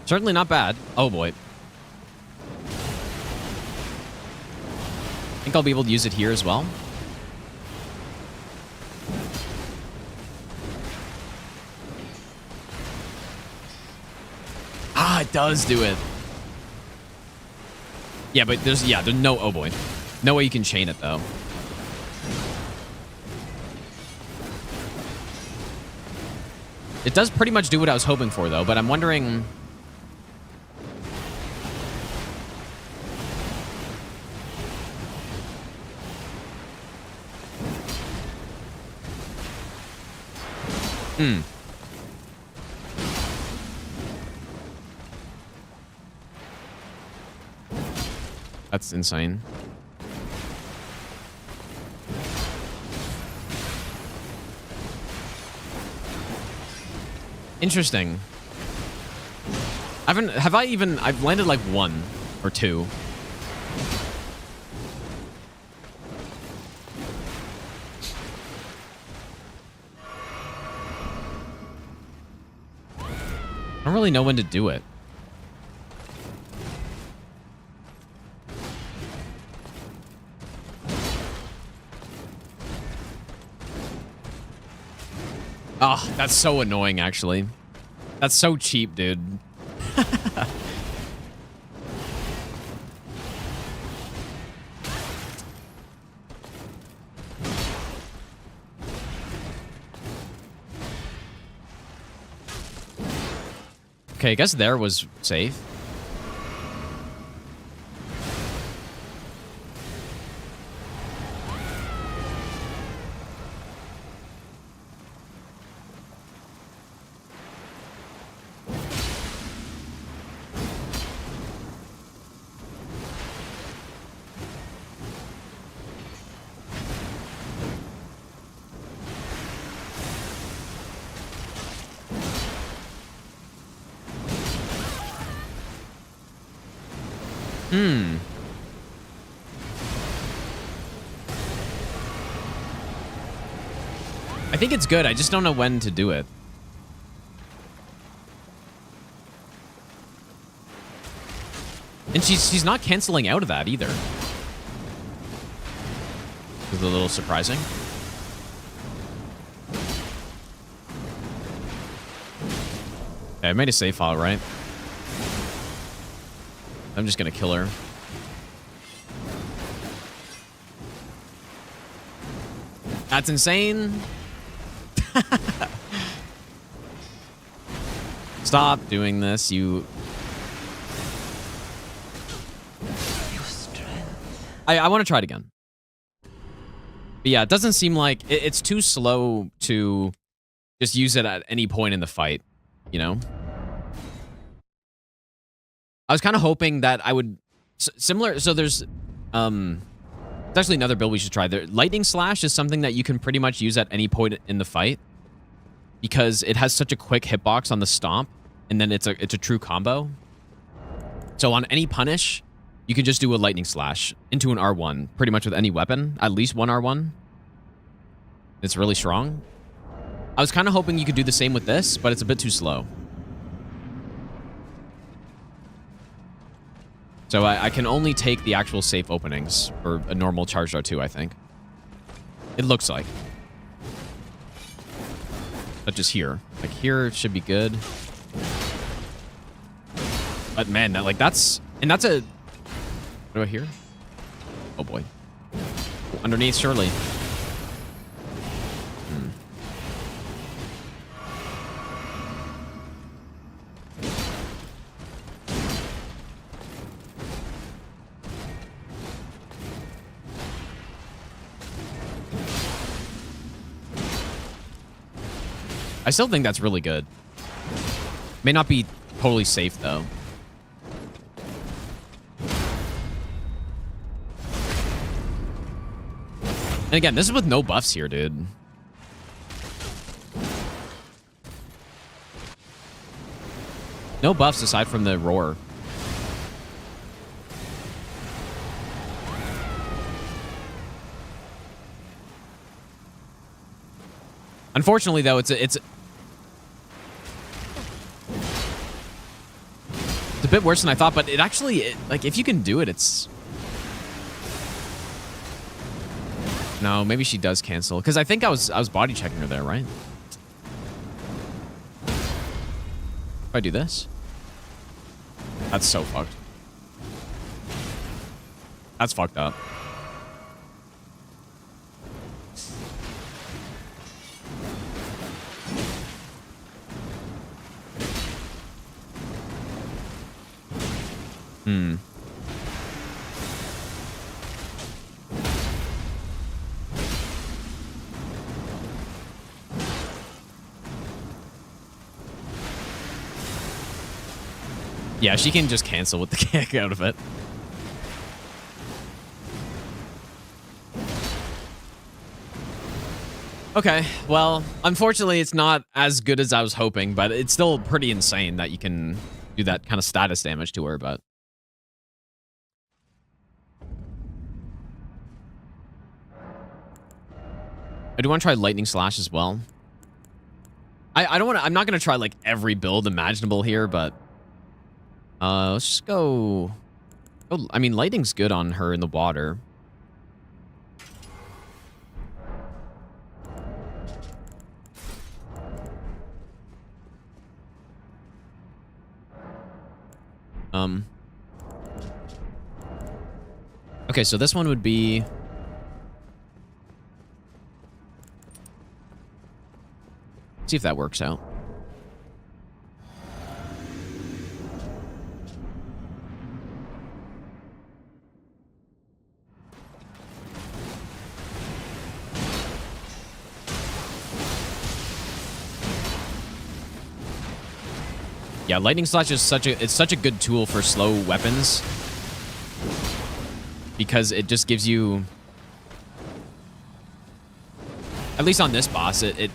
Certainly not bad. Oh, boy. I think I'll be able to use it here as well. Ah, it does do it. Yeah, but there's no... Oh, boy. No way you can chain it, though. It does pretty much do what I was hoping for, though, but I'm wondering... That's insane. Interesting. I've landed like one or two. I don't really know when to do it. Oh, that's so annoying, actually. That's so cheap, dude. Okay, I guess there was safe. Hmm. I think it's good. I just don't know when to do it. And she's not canceling out of that either. It's a little surprising. Okay, I made a save file, right? I'm just gonna kill her. That's insane. Stop doing this, you... I want to try it again. But yeah, it doesn't seem like... It's too slow to just use it at any point in the fight, you know? I was kind of hoping that I would... Similar... So there's... It's actually another build we should try. The Lightning Slash is something that you can pretty much use at any point in the fight because it has such a quick hitbox on the stomp, and then it's a true combo. So on any punish, you can just do a Lightning Slash into an R1, pretty much with any weapon, at least one R1. It's really strong. I was kind of hoping you could do the same with this, but it's a bit too slow. So I can only take the actual safe openings for a normal charged R2, I think. It looks like. But just here. Like, here it should be good. But man, that's... And that's a... What do I hear? Oh boy. Underneath, surely. I still think that's really good. May not be totally safe, though. And again, this is with no buffs here, dude. No buffs aside from the roar. Unfortunately, though, it's a bit worse than I thought, but it actually, like, if you can do it, it's... No, maybe she does cancel. Because I think I was body checking her there, right? If I do this? That's so fucked. That's fucked up. Hmm. Yeah, she can just cancel with the kick out of it. Okay, well, unfortunately, it's not as good as I was hoping, but it's still pretty insane that you can do that kind of status damage to her, but... I do want to try Lightning Slash as well. I don't want to... I'm not going to try, like, every build imaginable here, but... let's just go... Oh, I mean, Lightning's good on her in the water. Okay, so this one would be... See if that works out. Yeah, Lightning Slash is such a good tool for slow weapons because it just gives you, at least on this boss, it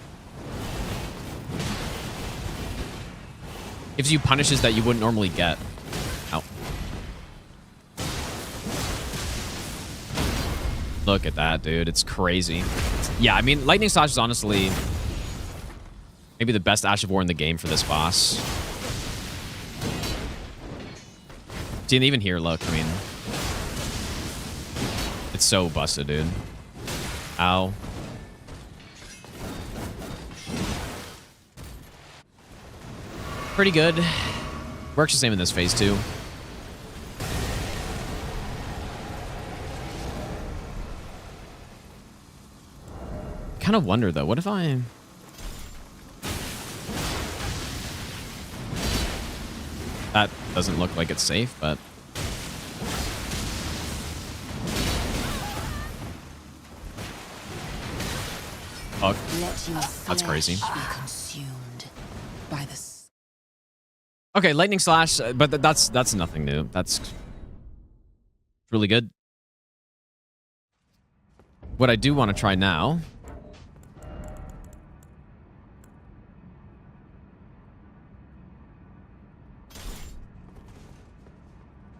gives you punishes that you wouldn't normally get. Ow. Look at that, dude. It's crazy. Yeah, I mean, Lightning Slash is honestly maybe the best Ash of War in the game for this boss. See, and even here, look, I mean, it's so busted, dude. Ow. Pretty good. Works the same in this phase, too. Kind of wonder, though, what if I... That doesn't look like it's safe, but... Fuck. That's crazy. Okay, Lightning Slash, but that's nothing new. That's really good. What I do want to try now...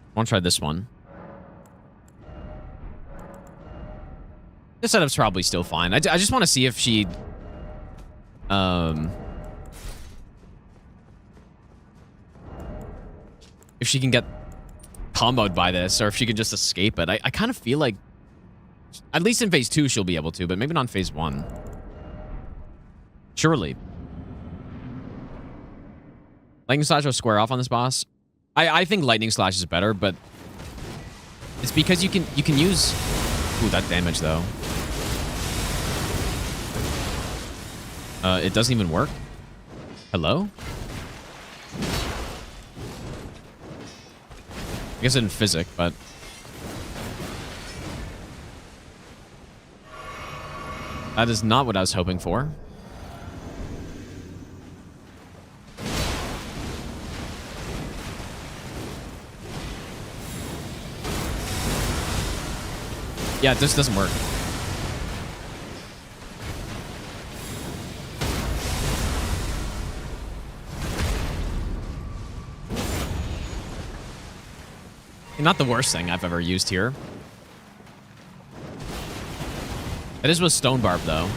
I want to try this one. This setup's probably still fine. I just want to see if she... if she can get comboed by this, or if she can just escape it. I kind of feel like... At least in phase 2 she'll be able to, but maybe not in phase 1. Surely. Lightning Slash will square off on this boss. I think Lightning Slash is better, but it's because you can use... Ooh, that damage, though. It doesn't even work. Hello? I guess it in physic, but... That is not what I was hoping for. Yeah, this doesn't work. Not the worst thing I've ever used here. It is with Stone Barb, though.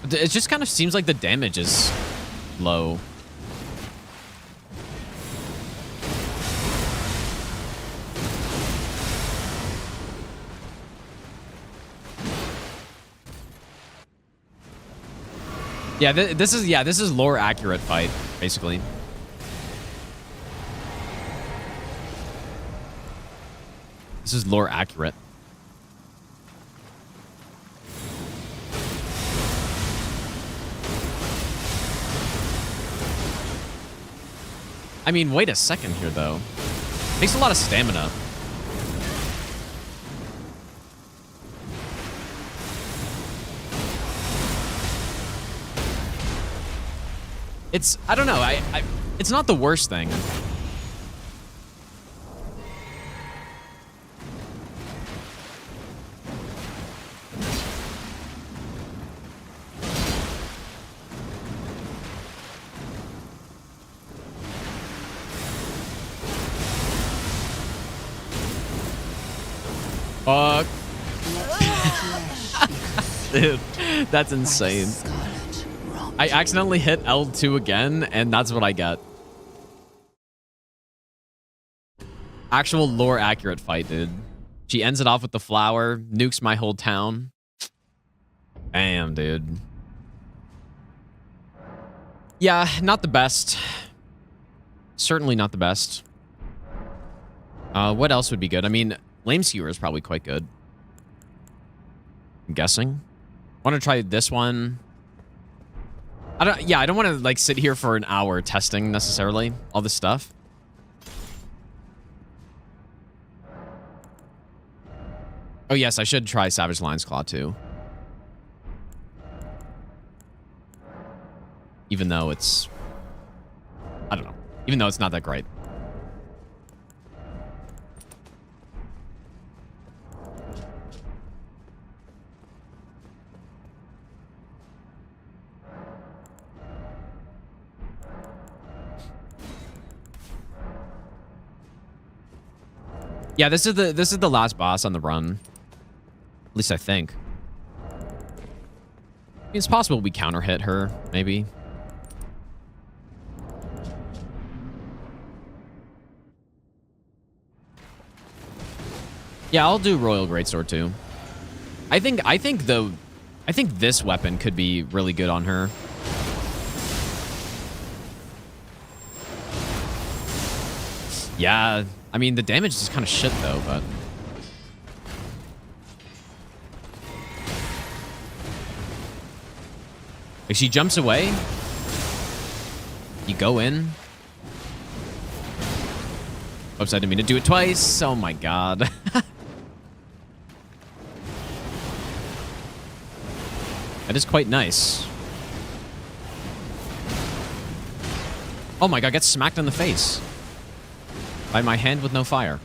It just kind of seems like the damage is low. Yeah, this is lore accurate fight, basically. This is lore accurate. I mean, wait a second here, though. Takes a lot of stamina. It's, I don't know, it's not the worst thing. Fuck. Dude, that's insane. I accidentally hit L2 again, and that's what I get. Actual lore accurate fight, dude. She ends it off with the flower, nukes my whole town. Damn, dude. Yeah, not the best. Certainly not the best. What else would be good? I mean, Flame Skewer is probably quite good. I'm guessing. I want to try this one. I don't want to like sit here for an hour testing necessarily all this stuff. Oh yes, I should try Savage Lion's Claw too. Even though it's, I don't know. Even though it's not that great. Yeah, this is the last boss on the run. At least I think. It's possible we counter hit her, maybe. Yeah, I'll do Royal Greatsword too. I think this weapon could be really good on her. Yeah, I mean the damage is kind of shit though, but like she jumps away. You go in. Oops, I didn't mean to do it twice. Oh my god. That is quite nice. Oh my god, gets smacked in the face. By my hand with no fire.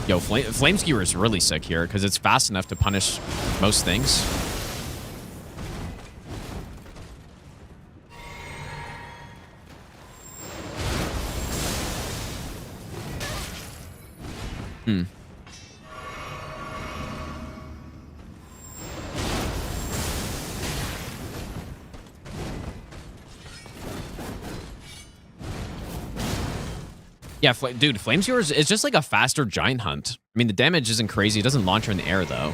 Yo, Flame Skewer is really sick here because it's fast enough to punish most things. Yeah, dude, Flame Skewer is just like a faster giant hunt. I mean, the damage isn't crazy. It doesn't launch her in the air, though.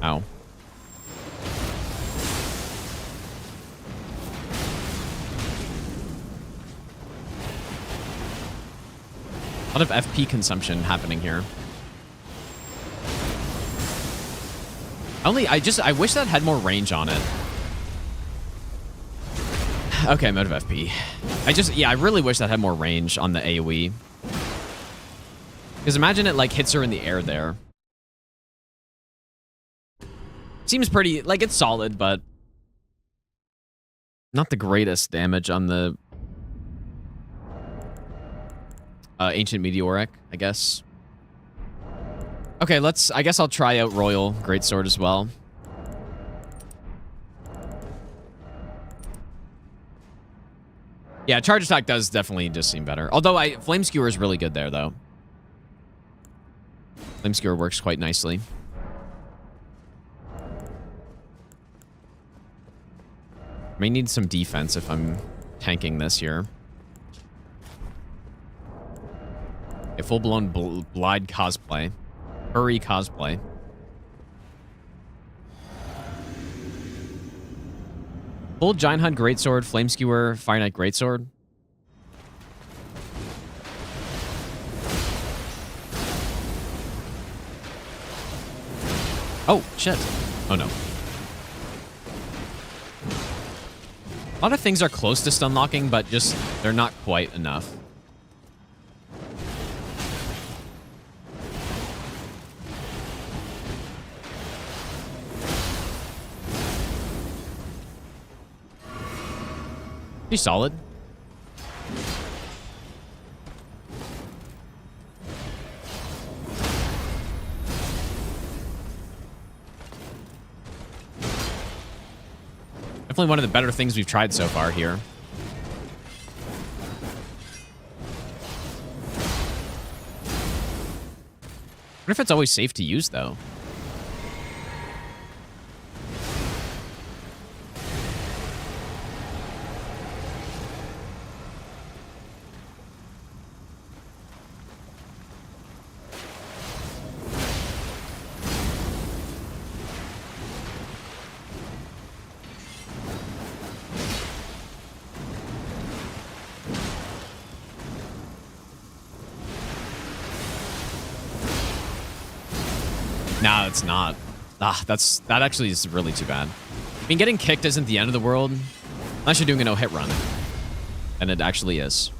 Ow. A lot of FP consumption happening here. I wish that had more range on it. Okay, mode of FP. I really wish that had more range on the AoE. Because imagine it like hits her in the air there. Seems pretty, like it's solid, but not the greatest damage on the Ancient Meteoric, I guess. Okay, I guess I'll try out Royal Greatsword as well. Yeah, charge attack does definitely just seem better. Although Flame Skewer is really good there, though. Flame Skewer works quite nicely. May need some defense if I'm tanking this here. A full-blown Blide cosplay. Hurry cosplay. Full Giant Hunt Greatsword, Flame Skewer, Fire Knight Greatsword. Oh, shit. Oh, no. A lot of things are close to stun locking, but just, they're not quite enough. Pretty solid. Definitely one of the better things we've tried so far here. I wonder if it's always safe to use, though. No, it's not. That actually is really too bad. I mean, getting kicked isn't the end of the world. Unless you're doing a no-hit run. And it actually is.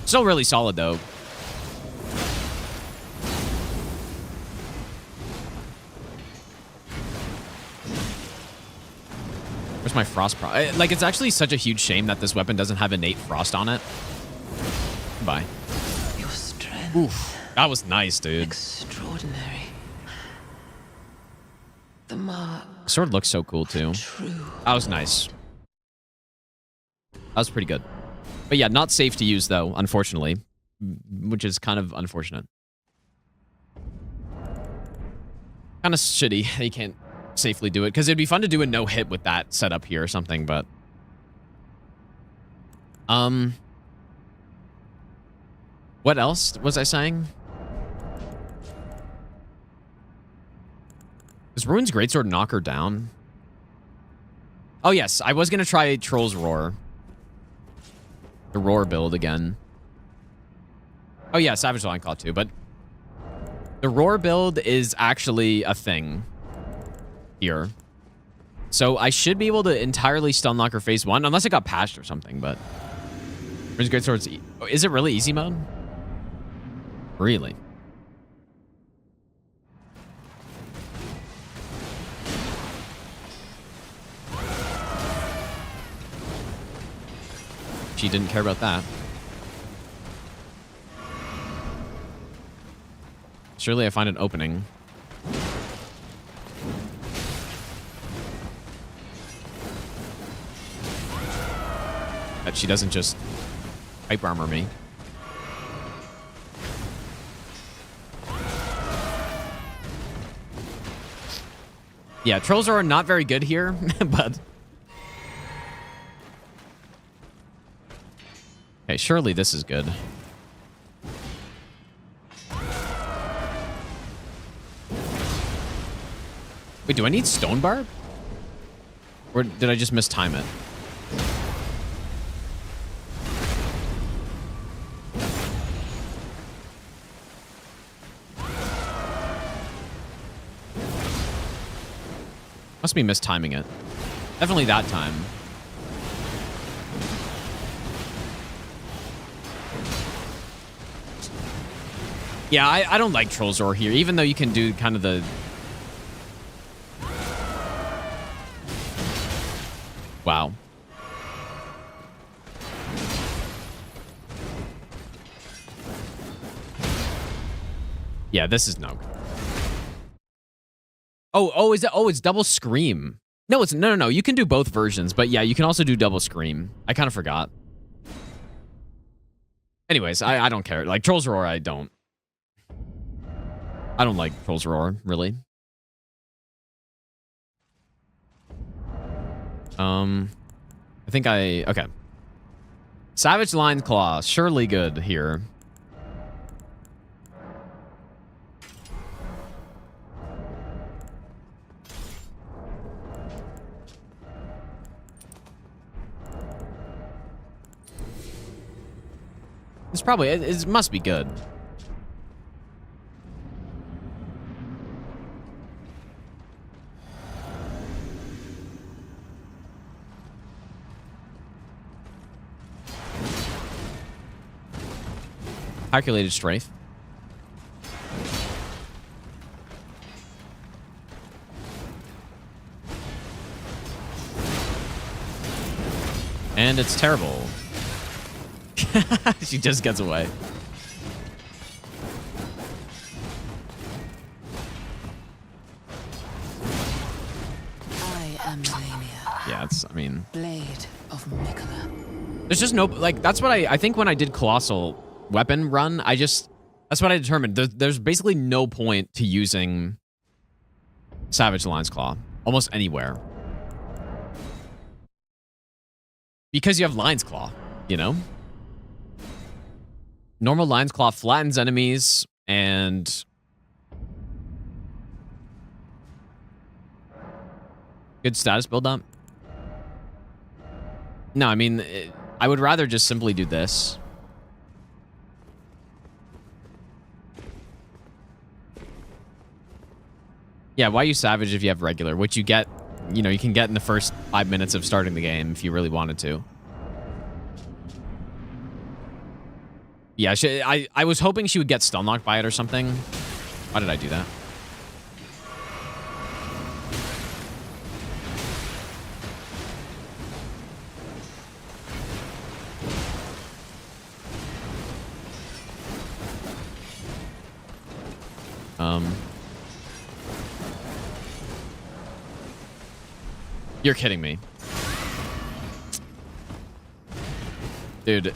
Still really solid, though. Where's my frost like, it's actually such a huge shame that this weapon doesn't have innate frost on it. Goodbye. Your strength. Oof. That was nice, dude. Extraordinary. The mark. Sword looks so cool, too. True. That was nice. That was pretty good. But yeah, not safe to use, though, unfortunately. Which is kind of unfortunate. Kind of shitty. You can't safely do it. Because it'd be fun to do a no-hit with that setup here or something, but... What else was I saying? Does Ruin's Greatsword knock her down? Oh, yes. I was going to try Troll's Roar. The Roar build again. Oh, yeah. Savage Line Claw, too. But the Roar build is actually a thing here. So I should be able to entirely stun lock her phase 1. Unless it got patched or something, but... Ruin's Greatsword's... Is it really easy mode? Really? She didn't care about that. Surely I find an opening. That she doesn't just pipe armor me. Yeah, trolls are not very good here, but... Okay, surely this is good. Wait, do I need Stone Barb? Or did I just mistime it? Must be mistiming it. Definitely that time. Yeah, I don't like Troll's Roar here, even though you can do kind of the... Wow. Yeah, this is no good. Oh, is that? Oh, it's double scream. No, it's no. You can do both versions, but yeah, you can also do double scream. I kind of forgot. Anyways, I don't care. Like Troll's Roar, I don't like Troll's Roar, really. I think okay. Savage Line Claw, surely good here. It's probably, it must be good. Calculated Strafe. And it's terrible. She just gets away. I am Lamia. Yeah, it's, I mean... Blade of Mikola. There's just no... Like, that's what I think when I did Colossal Weapon run, that's what I determined. There's basically no point to using Savage Lion's Claw. Almost anywhere. Because you have Lion's Claw, you know? Normal Lion's Claw flattens enemies, and... Good status build up. No, I mean, I would rather just simply do this. Yeah, why use Savage if you have regular? Which you get, you know, you can get in the first 5 minutes of starting the game if you really wanted to. Yeah, I was hoping she would get stun locked by it or something. Why did I do that? You're kidding me. Dude,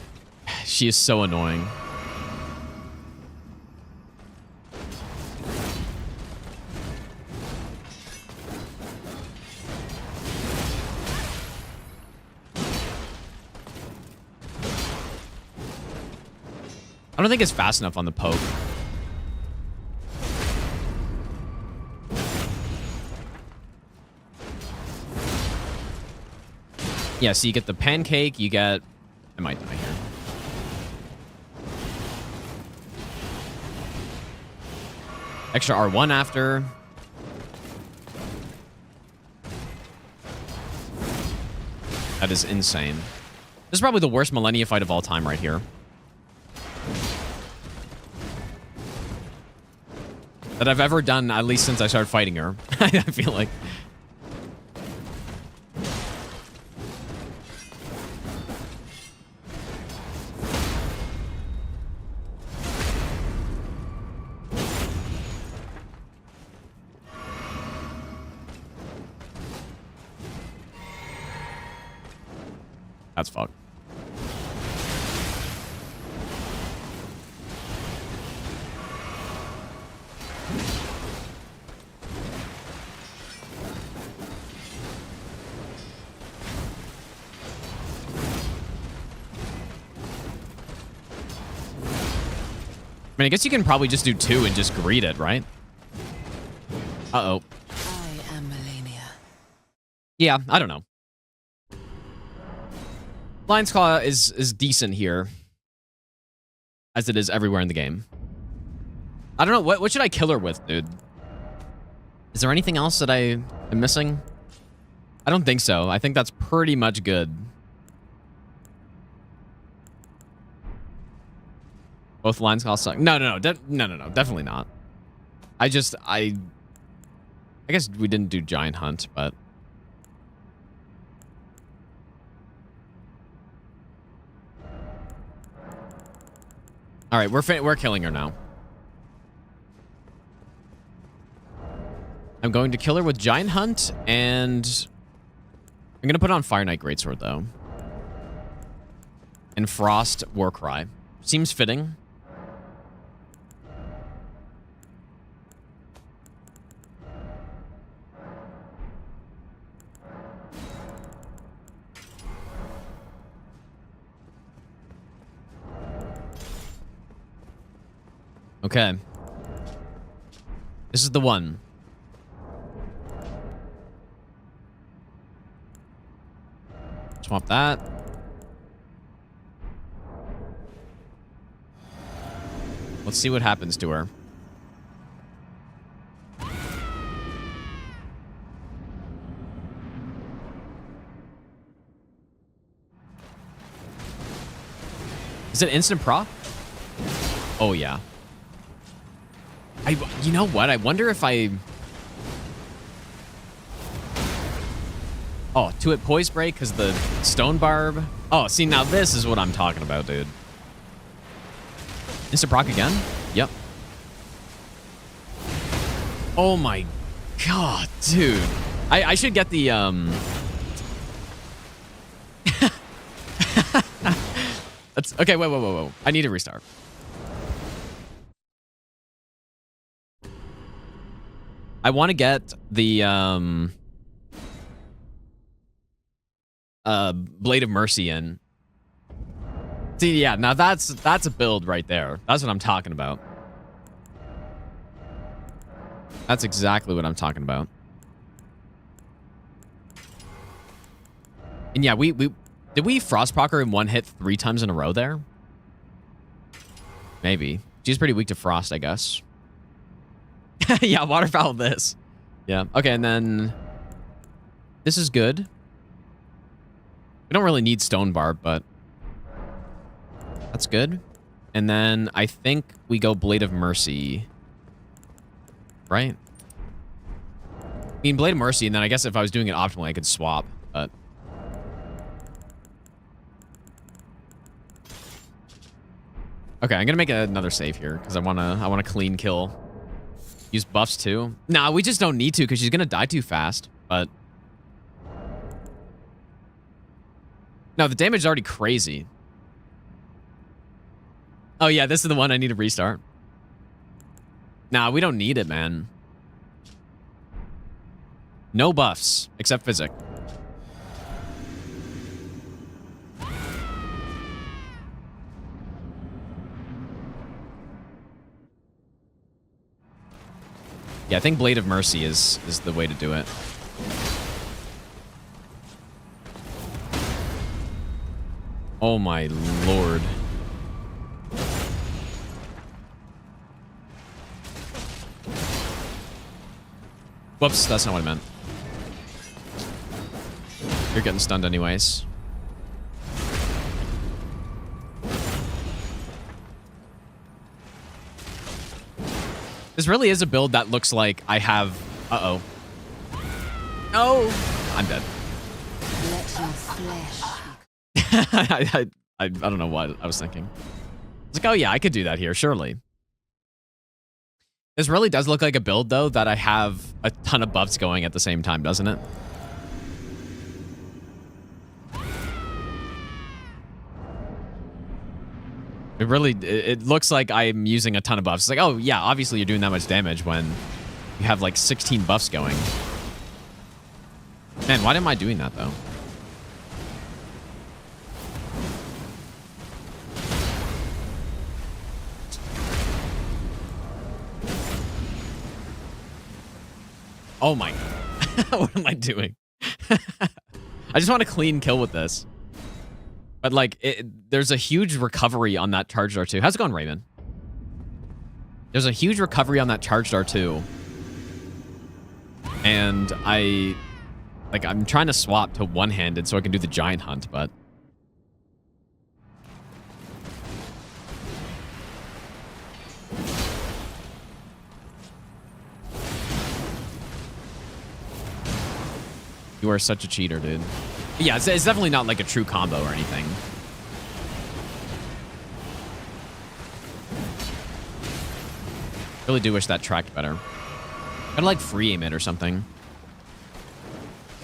she is so annoying. I don't think it's fast enough on the poke. Yeah, so you get the pancake, you get... I might die here. Extra R1 after. That is insane. This is probably the worst Millennia fight of all time right here. That I've ever done, at least since I started fighting her. I feel like. That's fucked. I mean, I guess you can probably just do 2 and just greet it, right? Uh-oh. I am Melania. Yeah, I don't know. Lion's Claw is decent here. As it is everywhere in the game. I don't know. What should I kill her with, dude? Is there anything else that I am missing? I don't think so. I think that's pretty much good. Both Lion's Claw suck. No. Definitely not. I guess we didn't do Giant Hunt, but... All right, we're killing her now. I'm going to kill her with Giant Hunt, and I'm going to put on Fire Knight Greatsword, though. And Frost Warcry. Seems fitting. Okay. This is the one. Swap that. Let's see what happens to her. Is it instant proc? Oh, yeah. You know what? I wonder if I... Oh, 2-hit Poise Break because the Stone Barb. Oh, see, now this is what I'm talking about, dude. Instant proc again? Yep. Oh my god, dude. I should get the, That's, okay, whoa. I need to restart. I want to get the Blade of Mercy in. See, yeah, now that's a build right there. That's what I'm talking about. That's exactly what I'm talking about. And yeah, did we Frost proc her in one hit 3 times in a row there? Maybe. She's pretty weak to Frost, I guess. Yeah, waterfowl this. Yeah. Okay, and then this is good. We don't really need Stone Barb, but that's good. And then I think we go Blade of Mercy. Right? I mean, Blade of Mercy, and then I guess if I was doing it optimally, I could swap, but... Okay, I'm gonna make another save here, because I wanna clean kill. Use buffs too. Nah, we just don't need to, because she's gonna die too fast, but... No, the damage is already crazy. Oh yeah, this is the one I need to restart. Nah, we don't need it, man. No buffs, except physic. Yeah, I think Blade of Mercy is the way to do it. Oh my lord. Whoops, that's not what I meant. You're getting stunned anyways. This really is a build that looks like I have... Uh-oh. Oh! I'm dead. Let your flesh. I don't know what I was thinking. It's like, oh yeah, I could do that here, surely. This really does look like a build, though, that I have a ton of buffs going at the same time, doesn't it? It really, it looks like I'm using a ton of buffs. It's like, oh yeah, obviously you're doing that much damage when you have like 16 buffs going. Man, why am I doing that, though? Oh my, what am I doing? I just want a clean kill with this. But like, there's a huge recovery on that charged R2. How's it going, Raven? There's a huge recovery on that charged R2. And I'm trying to swap to one-handed so I can do the giant hunt, but... You are such a cheater, dude. Yeah, it's definitely not like a true combo or anything. Really do wish that tracked better. I'd like free aim it or something.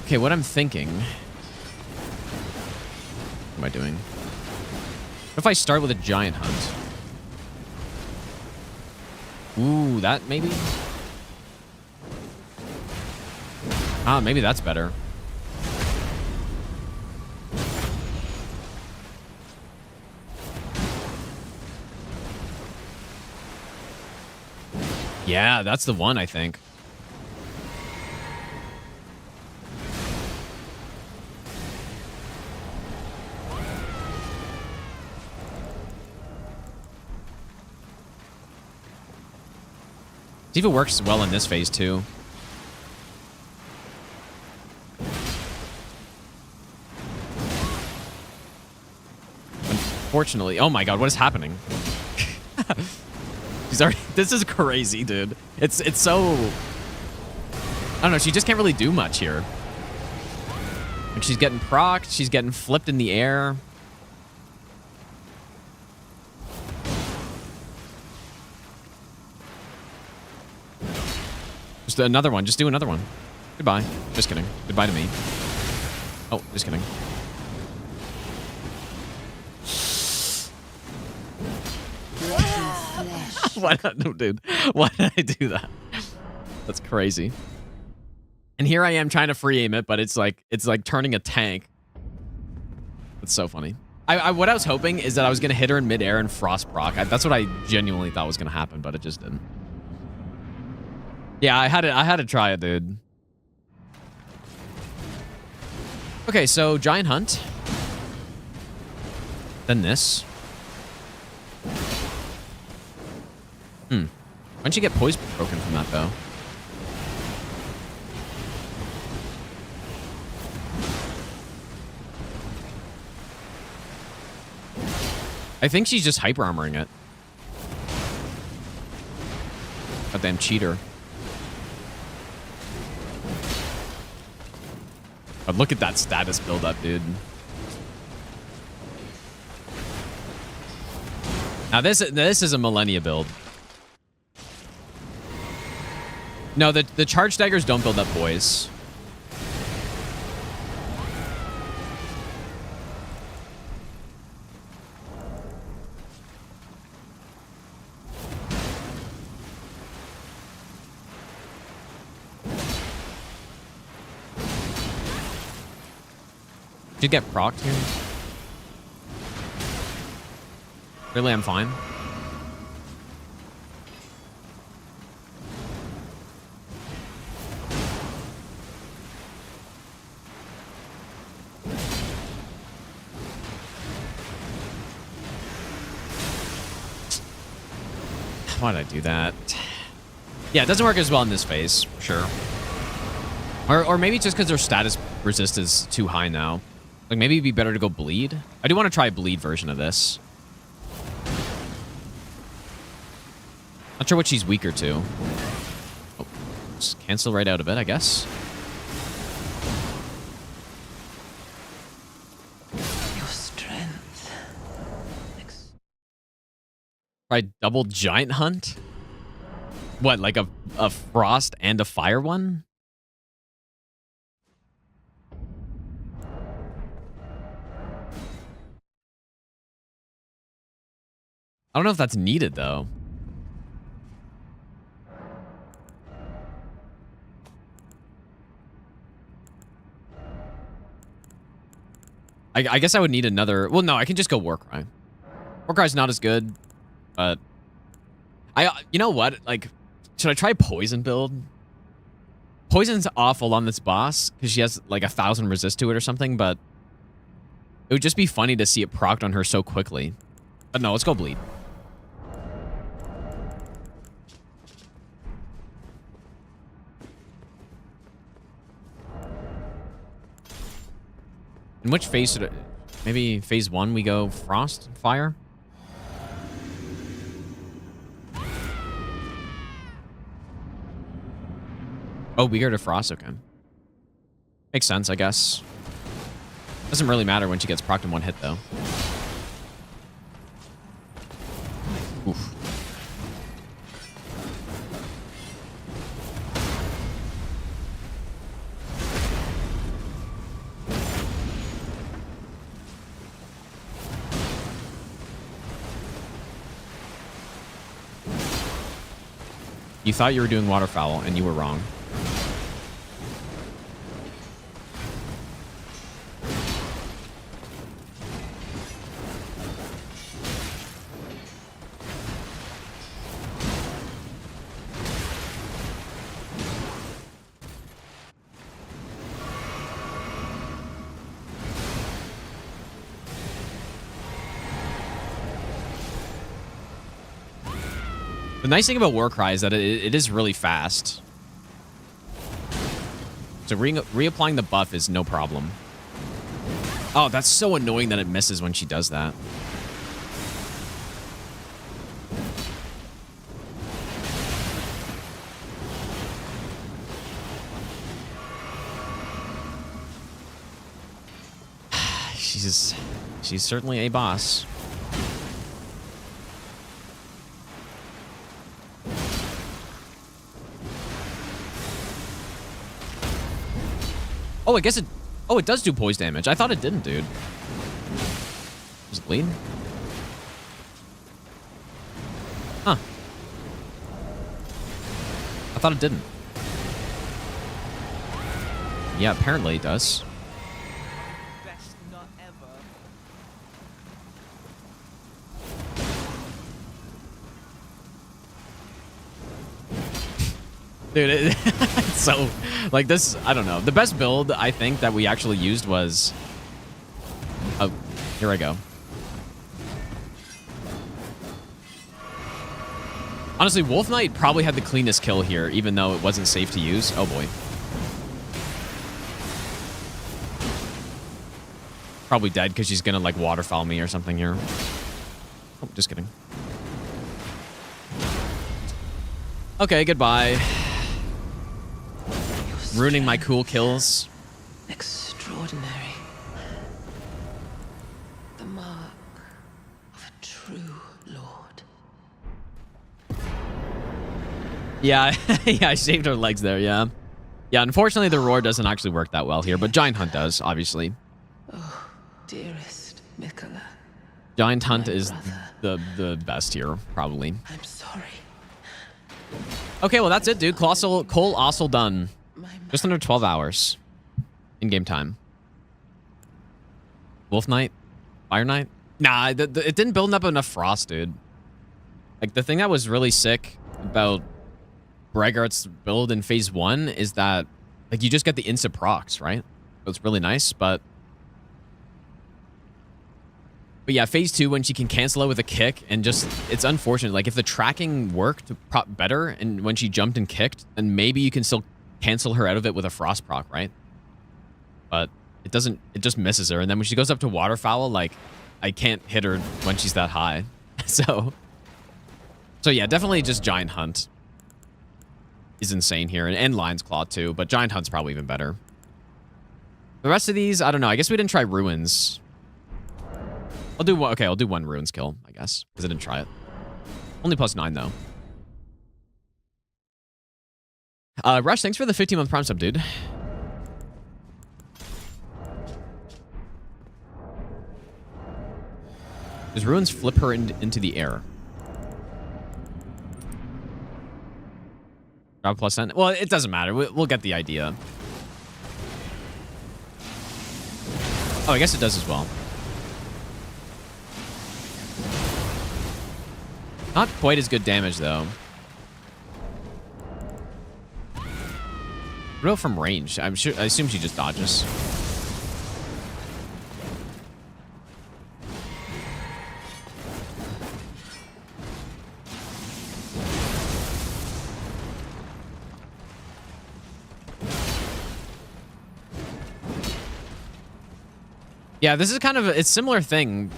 Okay, what I'm thinking... What am I doing? What if I start with a giant hunt? Ooh, that maybe? Ah, maybe that's better. Yeah, that's the one, I think. See if it works well in this phase, too. Unfortunately... Oh my god, what is happening? She's already... This is crazy, dude. It's so... I don't know, she just can't really do much here. Like, she's getting procced, she's getting flipped in the air. Just another one. Just do another one. Goodbye. Just kidding. Goodbye to me. Oh, just kidding. Why not? No, dude. Why did I do that? That's crazy. And here I am trying to free aim it, but it's like turning a tank. That's so funny. What I was hoping is that I was gonna hit her in midair and frost proc. That's what I genuinely thought was gonna happen, but it just didn't. Yeah, I had to try it, dude. Okay, so giant hunt. Then this. Why don't you get poise broken from that, though? I think she's just hyper armoring it. Goddamn cheater. But look at that status build up, dude. Now this is a Millennia build. No, the charge daggers don't build up poise. Did get procced here? Really, I'm fine. Why did I do that? Yeah, it doesn't work as well in this phase, for sure. Or maybe just because their status resist is too high now. Like, maybe it'd be better to go bleed. I do want to try a bleed version of this. Not sure what she's weaker to. Oh, just cancel right out of it, I guess. Your strength. Try double giant hunt? What, like a frost and a fire one? I don't know if that's needed, though. I guess I would need another... Well, no, I can just go Warcry. Warcry's not as good, but... You know what? Like, should I try Poison build? Poison's awful on this boss, because she has, like, 1,000 resist to it or something, but... It would just be funny to see it procced on her so quickly. But no, let's go Bleed. In which phase should it... Maybe phase 1 we go Frost, Fire? Oh, we go to Frost, okay. Makes sense, I guess. Doesn't really matter when she gets procced in one hit, though. Oof. You thought you were doing waterfowl, and you were wrong. The nice thing about Warcry is that it is really fast. So reapplying the buff is no problem. Oh, that's so annoying that it misses when she does that. She's certainly a boss. Oh, I guess it... Oh, it does do poise damage. I thought it didn't, dude. Does it bleed? Huh. I thought it didn't. Yeah, apparently it does. Best nut ever. Dude, it's so... Like, this... I don't know. The best build, I think, that we actually used was... Oh, here I go. Honestly, Wolf Knight probably had the cleanest kill here, even though it wasn't safe to use. Oh, boy. Probably dead, because she's gonna, like, waterfowl me or something here. Oh, just kidding. Okay, goodbye. Ruining my cool kills. Extraordinary. The mark of a true lord. Yeah, yeah, I shaved her legs there, yeah. Yeah, unfortunately the roar doesn't actually work that well here, but Giant Hunt does, obviously. Oh, dearest Mikola. Giant Hunt is the best here, probably. I'm sorry. Okay, well that's it, dude. Colossal done. Just under 12 hours in game time. Wolf Knight? Fire Knight? Nah, it didn't build up enough frost, dude. Like, the thing that was really sick about Bragart's build in phase 1 is that, like, you just get the instant procs, right? So it's really nice, but yeah, phase 2, when she can cancel it with a kick, and just, it's unfortunate. Like, if the tracking worked better, and when she jumped and kicked, then maybe you can still cancel her out of it with a frost proc, right? But it doesn't, it just misses her. And then when she goes up to waterfowl, like, I can't hit her when she's that high. So yeah, definitely just Giant Hunt is insane here, and Lion's Claw too, but Giant Hunt's probably even better. The rest of these, I don't know. I guess we didn't try Ruins. I'll do one. Okay, I'll do one Ruins kill, I guess, because I didn't try it. Only +9 though. Rush, thanks for the 15-month Prime sub, dude. Does Ruins flip her into the air? Drop +10. Well, it doesn't matter. We'll get the idea. Oh, I guess it does as well. Not quite as good damage, though. Real from range. I assume she just dodges. Yeah, this is kind of it's similar thing.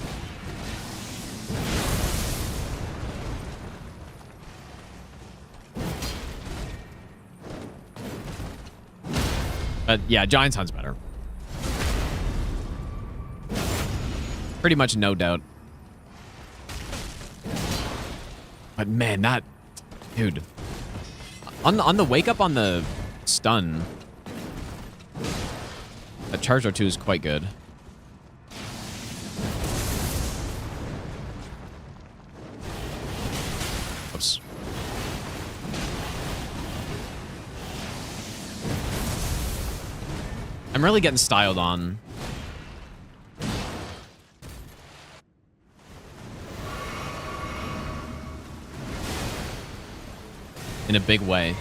But yeah, Giant Hunt's better. Pretty much no doubt. But man, that dude. On the wake up on the stun, that charge R2 is quite good. Oops. I'm really getting styled on. In a big way.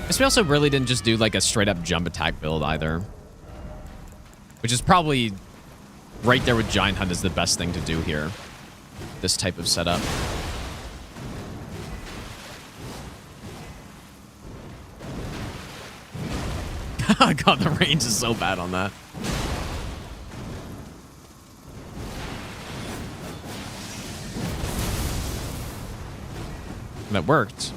Guess we also really didn't just do like a straight up jump attack build either. Which is probably right there with Giant Hunt is the best thing to do here. This type of setup. God, the range is so bad on that. That worked.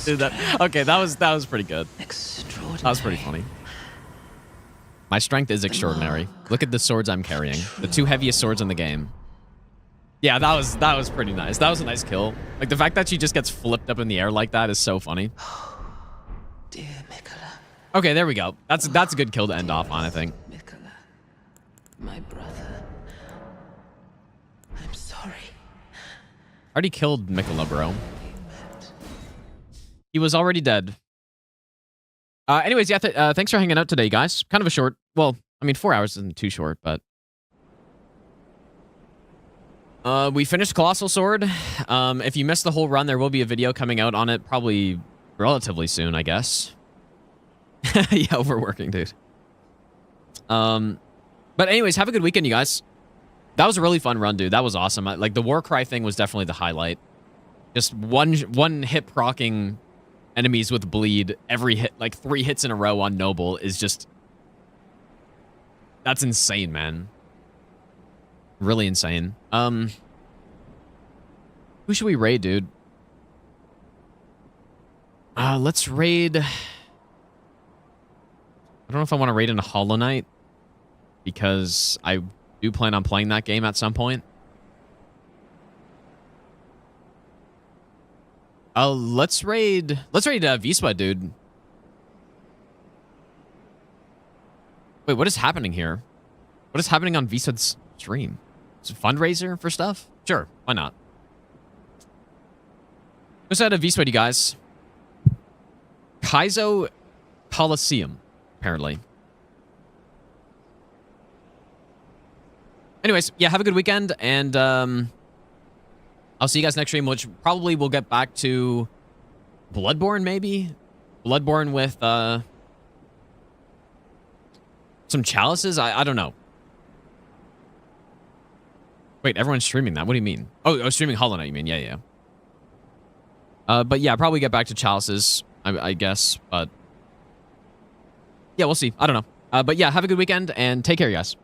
Dude, okay, that was pretty good. Extraordinary. That was pretty funny. My strength is extraordinary. Look at the swords I'm carrying. The 2 heaviest swords in the game. Yeah, that was pretty nice. That was a nice kill. Like the fact that she just gets flipped up in the air like that is so funny. Dear Mikola. Okay, there we go. That's a good kill to end off on, I think. Mikola, my brother. I'm sorry. Already killed Mikola, bro. He was already dead. Anyways, yeah, thanks for hanging out today, guys. Kind of a short, well, I mean, 4 hours isn't too short, but we finished Colossal Sword. If you missed the whole run, there will be a video coming out on it probably relatively soon, I guess. Yeah, overworking, dude. But anyways, have a good weekend, you guys. That was a really fun run, dude. That was awesome. Like, the Warcry thing was definitely the highlight. Just one hit procking enemies with bleed every hit, like 3 hits in a row on Noble is just... That's insane, man. Really insane. Who should we raid, dude? Let's raid... I don't know if I want to raid in a Hollow Knight, because I do plan on playing that game at some point. Let's raid Vispa, dude. Wait, what is happening here? What is happening on Vsad's stream? Is it a fundraiser for stuff? Sure, why not? Who's out of Vswed, you guys? Kaizo Colosseum, apparently. Anyways, yeah, have a good weekend, and I'll see you guys next stream, which probably we'll get back to Bloodborne, maybe? Bloodborne with some chalices? I don't know. Wait, everyone's streaming that. What do you mean? Oh, streaming Hollow Knight, you mean? Yeah. But yeah, probably get back to chalices, I guess. But yeah, we'll see. I don't know. But yeah, have a good weekend, and take care, you guys.